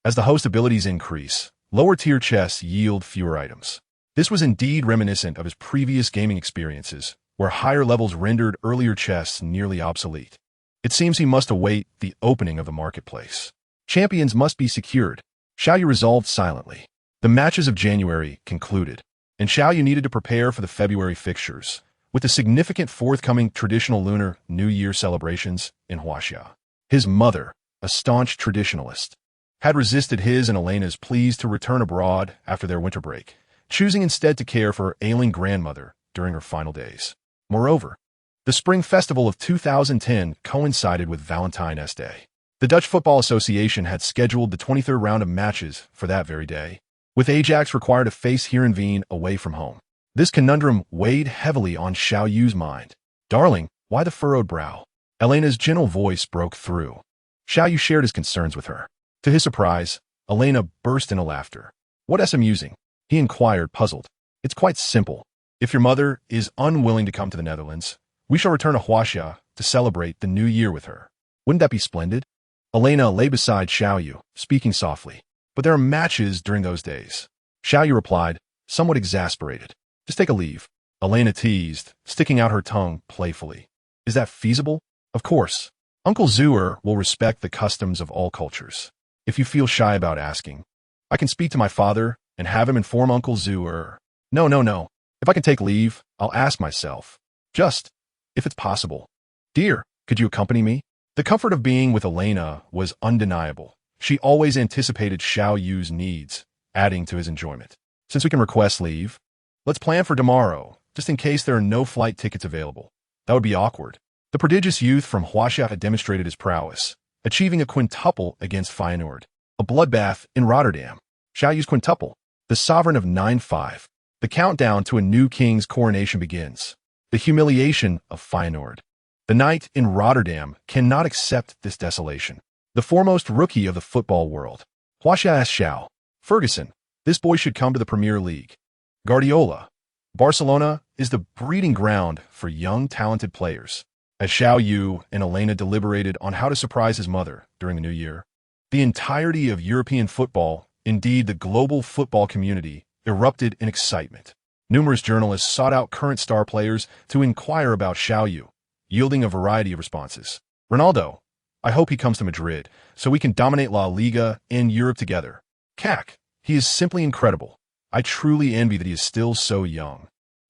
as the host abilities increase, lower-tier chests yield fewer items. This was indeed reminiscent of his previous gaming experiences, where higher levels rendered earlier chests nearly obsolete. It seems he must await the opening of the marketplace. Champions must be secured. Xiao Yu resolved silently. The matches of January concluded, and Xiao Yu needed to prepare for the February fixtures, with the significant forthcoming traditional Lunar New Year celebrations in Huaxia. His mother, a staunch traditionalist, had resisted his and Elena's pleas to return abroad after their winter break, choosing instead to care for her ailing grandmother during her final days. Moreover, the Spring Festival of 2010 coincided with Valentine's Day. The Dutch Football Association had scheduled the 23rd round of matches for that very day, with Ajax required to face Heerenveen away from home. This conundrum weighed heavily on Xiao Yu's mind. "Darling, why the furrowed brow?" Elena's gentle voice broke through. Xiao Yu shared his concerns with her. To his surprise, Elena burst into laughter. "What's amusing?" he inquired, puzzled. "It's quite simple. If your mother is unwilling to come to the Netherlands, we shall return to Huaxia to celebrate the new year with her. Wouldn't that be splendid?" Elena lay beside Xiao Yu, speaking softly. "But there are matches during those days." Xiao Yu replied, somewhat exasperated. "Just take a leave." Elena teased, sticking out her tongue playfully. "Is that feasible?" "Of course. Uncle Zuer will respect the customs of all cultures. If you feel shy about asking, I can speak to my father and have him inform Uncle Zuer." No. If I can take leave, I'll ask myself. Just, if it's possible. "Dear, could you accompany me?" The comfort of being with Elena was undeniable. She always anticipated Xiao Yu's needs, adding to his enjoyment. "Since we can request leave, let's plan for tomorrow, just in case there are no flight tickets available. That would be awkward." The prodigious youth from Huaxia had demonstrated his prowess, achieving a quintuple against Feyenoord, a bloodbath in Rotterdam. Xiao Yu's quintuple, the sovereign of 9-5. The countdown to a new king's coronation begins. The humiliation of Feyenoord. The knight in Rotterdam cannot accept this desolation. The foremost rookie of the football world. Huaxia asked Xiao, "Ferguson, this boy should come to the Premier League." Guardiola. Barcelona is the breeding ground for young, talented players. As Xiao Yu and Elena deliberated on how to surprise his mother during the new year, the entirety of European football, indeed the global football community, erupted in excitement. Numerous journalists sought out current star players to inquire about Xiao Yu, yielding a variety of responses. "Ronaldo, I hope he comes to Madrid, so we can dominate La Liga and Europe together. Cac, he is simply incredible. I truly envy that he is still so young."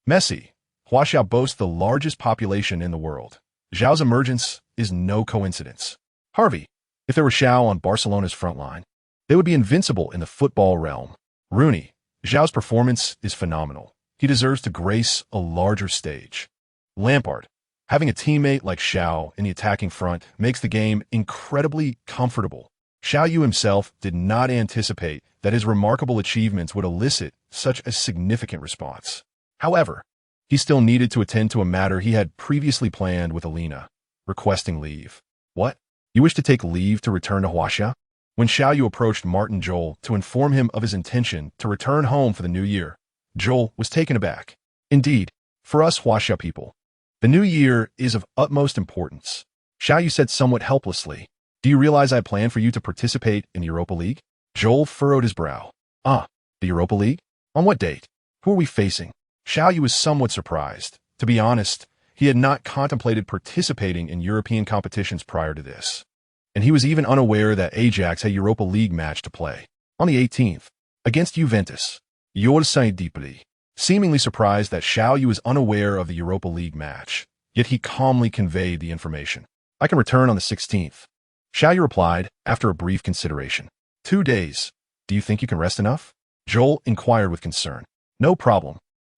Messi, Huaxia boasts the largest population in the world. Xiao's emergence is no coincidence. Harvey, if there were Xiao on Barcelona's front line, they would be invincible in the football realm. Rooney, Xiao's performance is phenomenal. He deserves to grace a larger stage. Lampard, having a teammate like Xiao in the attacking front makes the game incredibly comfortable. Xiao Yu himself did not anticipate that his remarkable achievements would elicit such a significant response. However, he still needed to attend to a matter he had previously planned with Elena, requesting leave. "What? You wish to take leave to return to Huaxia?" When Xiao Yu approached Martin Joel to inform him of his intention to return home for the new year, Joel was taken aback. "Indeed, for us Huaxia people, the new year is of utmost importance." Xiao Yu said somewhat helplessly, "Do you realize I planned for you to participate in the Europa League?" Joel furrowed his brow. "Ah, the Europa League? On what date? Who are we facing?" Xiao Yu was somewhat surprised. To be honest, he had not contemplated participating in European competitions prior to this. And he was even unaware that Ajax had a Europa League match to play. On the 18th, against Juventus. Yorsai deeply, seemingly surprised that Xiao Yu was unaware of the Europa League match, yet he calmly conveyed the information. "I can return on the 16th. Xiao Yu replied, after a brief consideration. 2 days. Do you think you can rest enough?" Joel inquired with concern. "No problem.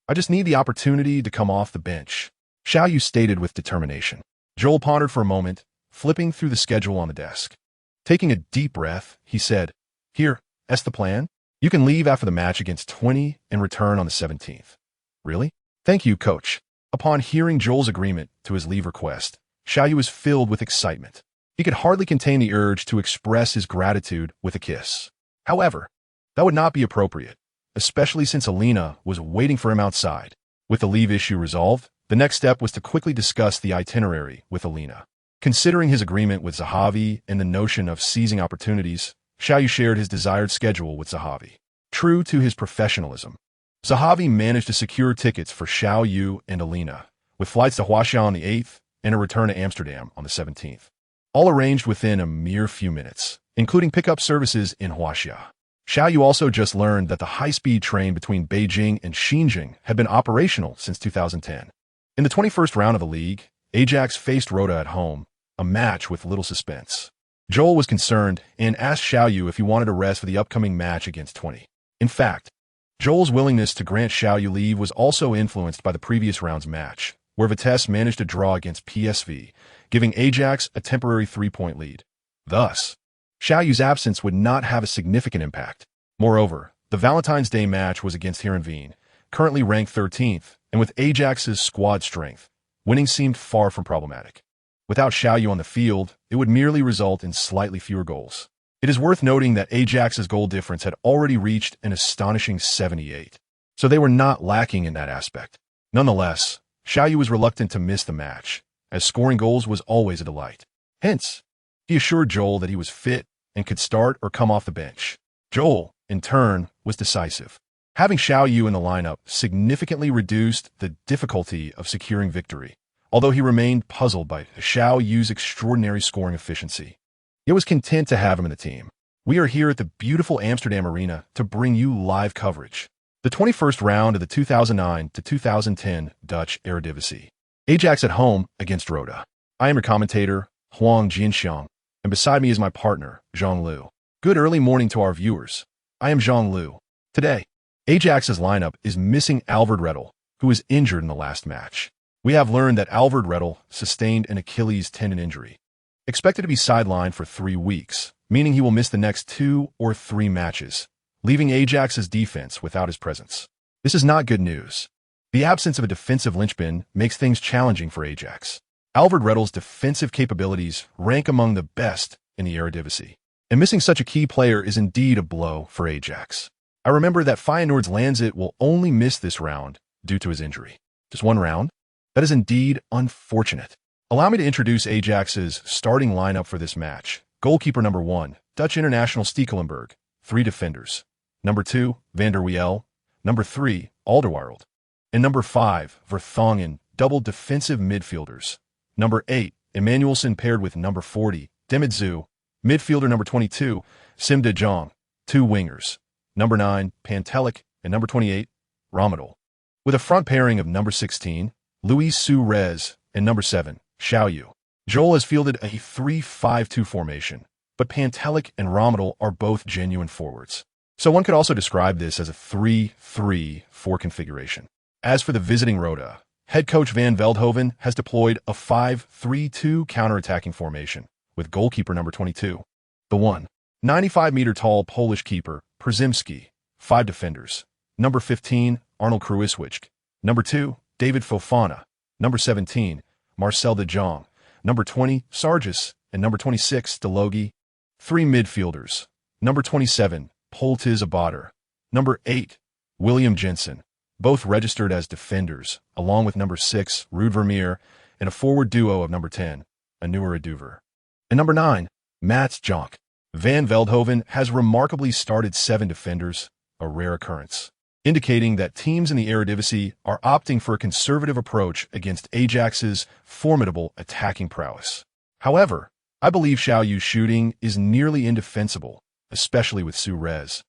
I just need the opportunity to come off the bench," Xiao Yu stated with determination. Joel pondered for a moment, flipping through the schedule on the desk. Taking a deep breath, he said, "Here, that's the plan. You can leave after the match against 20 and return on the 17th. "Really? Thank you, coach." Upon hearing Joel's agreement to his leave request, Xiao Yu was filled with excitement. He could hardly contain the urge to express his gratitude with a kiss. However, that would not be appropriate, especially since Elena was waiting for him outside. With the leave issue resolved, the next step was to quickly discuss the itinerary with Elena. Considering his agreement with Zahavi and the notion of seizing opportunities, Xiao Yu shared his desired schedule with Zahavi. True to his professionalism, Zahavi managed to secure tickets for Xiao Yu and Elena, with flights to Huaxia on the 8th and a return to Amsterdam on the 17th. All arranged within a mere few minutes, including pickup services in Huaxia. Xiao Yu also just learned that the high-speed train between Beijing and Xinjiang had been operational since 2010. In the 21st round of the league, Ajax faced Rota at home, a match with little suspense. Joel was concerned and asked Xiao Yu if he wanted a rest for the upcoming match against 20. In fact, Joel's willingness to grant Xiao Yu leave was also influenced by the previous round's match, where Vitesse managed to draw against PSV, giving Ajax a temporary 3-point lead. Thus, Xiao Yu's absence would not have a significant impact. Moreover, the Valentine's Day match was against Heerenveen, currently ranked 13th, and with Ajax's squad strength, winning seemed far from problematic. Without Xiao Yu on the field, it would merely result in slightly fewer goals. It is worth noting that Ajax's goal difference had already reached an astonishing 78, so they were not lacking in that aspect. Nonetheless, Xiao Yu was reluctant to miss the match, as scoring goals was always a delight. Hence, he assured Joel that he was fit and could start or come off the bench. Joel, in turn, was decisive. Having Xiao Yu in the lineup significantly reduced the difficulty of securing victory, although he remained puzzled by Xiao Yu's extraordinary scoring efficiency. He was content to have him in the team. We are here at the beautiful Amsterdam Arena to bring you live coverage. The 21st round of the 2009 to 2010 Dutch Eredivisie. Ajax at home against Roda. I am your commentator, Huang Jinxiang, and beside me is my partner, Zhang Liu. Good early morning to our viewers. I am Zhang Liu. Today, Ajax's lineup is missing Alvard Rettel, who was injured in the last match. We have learned that Alvard Rettel sustained an Achilles tendon injury, expected to be sidelined for 3 weeks, meaning he will miss the next 2 or 3 matches, leaving Ajax's defense without his presence. This is not good news. The absence of a defensive linchpin makes things challenging for Ajax. Alvard Rettel's defensive capabilities rank among the best in the Eredivisie, and missing such a key player is indeed a blow for Ajax. I remember that Feyenoord's Lanzit will only miss this round due to his injury. Just 1 round? That is indeed unfortunate. Allow me to introduce Ajax's starting lineup for this match. Goalkeeper number 1, Dutch international Stekelenburg, 3 defenders. Number 2, Van der Wiel. Number 3, Alderweireld. And number 5, Vertonghen, double defensive midfielders. Number 8, Emmanuelson paired with number 40, Demidzu. Midfielder number 22, Sim de Jong, 2 wingers. Number 9, Pantelic, and number 28, Ramadal. With a front pairing of number 16, Luis Suarez, and number 7, Xiao Yu. Joel has fielded a 3-5-2 formation, but Pantelic and Ramadal are both genuine forwards. So one could also describe this as a 3-3-4 configuration. As for the visiting Roda, head coach Van Veldhoven has deployed a 5-3-2 counterattacking formation, with goalkeeper number 22. The 95-meter tall Polish keeper, Przymski, 5 defenders. Number 15, Arnold Kruiswijk. Number 2, David Fofana. Number 17, Marcel de Jong. Number 20, Sargis, and number 26, Delogi. 3 midfielders. Number 27, Poltiz Abater. Number 8, William Jensen, both registered as defenders, along with number 6, Ruud Vermeer, and a forward duo of number 10, Anouar Aduver. And number 9, Mats Jonk. Van Veldhoven has remarkably started 7 defenders, a rare occurrence, indicating that teams in the Eredivisie are opting for a conservative approach against Ajax's formidable attacking prowess. However, I believe Xiao Yu's shooting is nearly indefensible, especially with Suarez,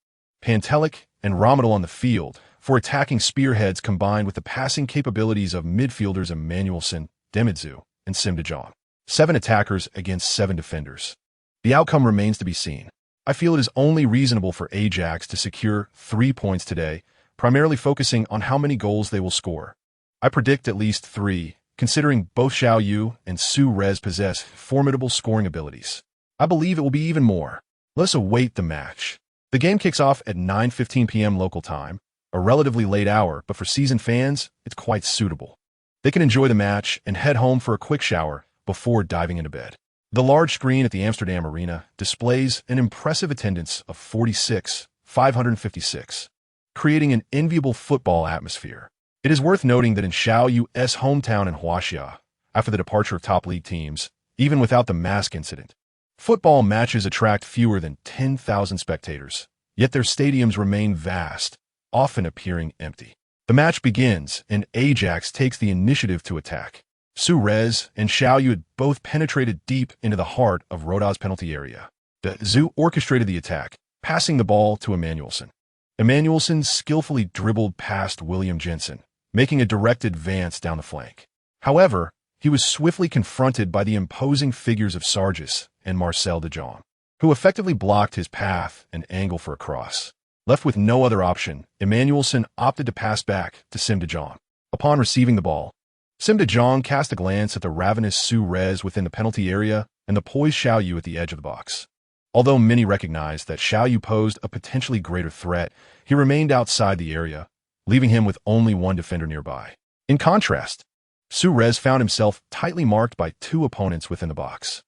Pantelic, and Ramadal on the field for attacking spearheads combined with the passing capabilities of midfielders Emmanuelson, Demidzu, and Sim de Jong. 7 attackers against 7 defenders. The outcome remains to be seen. I feel it is only reasonable for Ajax to secure 3 points today, primarily focusing on how many goals they will score. I predict at least 3, considering both Xiao Yu and Suarez possess formidable scoring abilities. I believe it will be even more. Let us await the match. The game kicks off at 9:15 p.m. local time, a relatively late hour, but for seasoned fans, it's quite suitable. They can enjoy the match and head home for a quick shower before diving into bed. The large screen at the Amsterdam Arena displays an impressive attendance of 46,556, creating an enviable football atmosphere. It is worth noting that in Xiao Yu's hometown in Huaxia, after the departure of top league teams, even without the mask incident, football matches attract fewer than 10,000 spectators, yet their stadiums remain vast, often appearing empty. The match begins, and Ajax takes the initiative to attack. Suarez and Xiao Yu had both penetrated deep into the heart of Roda's penalty area. De Zoo orchestrated the attack, passing the ball to Emmanuelson. Emmanuelson skillfully dribbled past William Jensen, making a direct advance down the flank. However, he was swiftly confronted by the imposing figures of Sargis and Marcel de Jong, who effectively blocked his path and angle for a cross. Left with no other option, Emmanuelson opted to pass back to Sim de Jong. Upon receiving the ball, Sim de Jong cast a glance at the ravenous Suarez within the penalty area and the poised Xiao Yu at the edge of the box. Although many recognized that Xiao Yu posed a potentially greater threat, he remained outside the area, leaving him with only one defender nearby. In contrast, Suarez found himself tightly marked by two opponents within the box.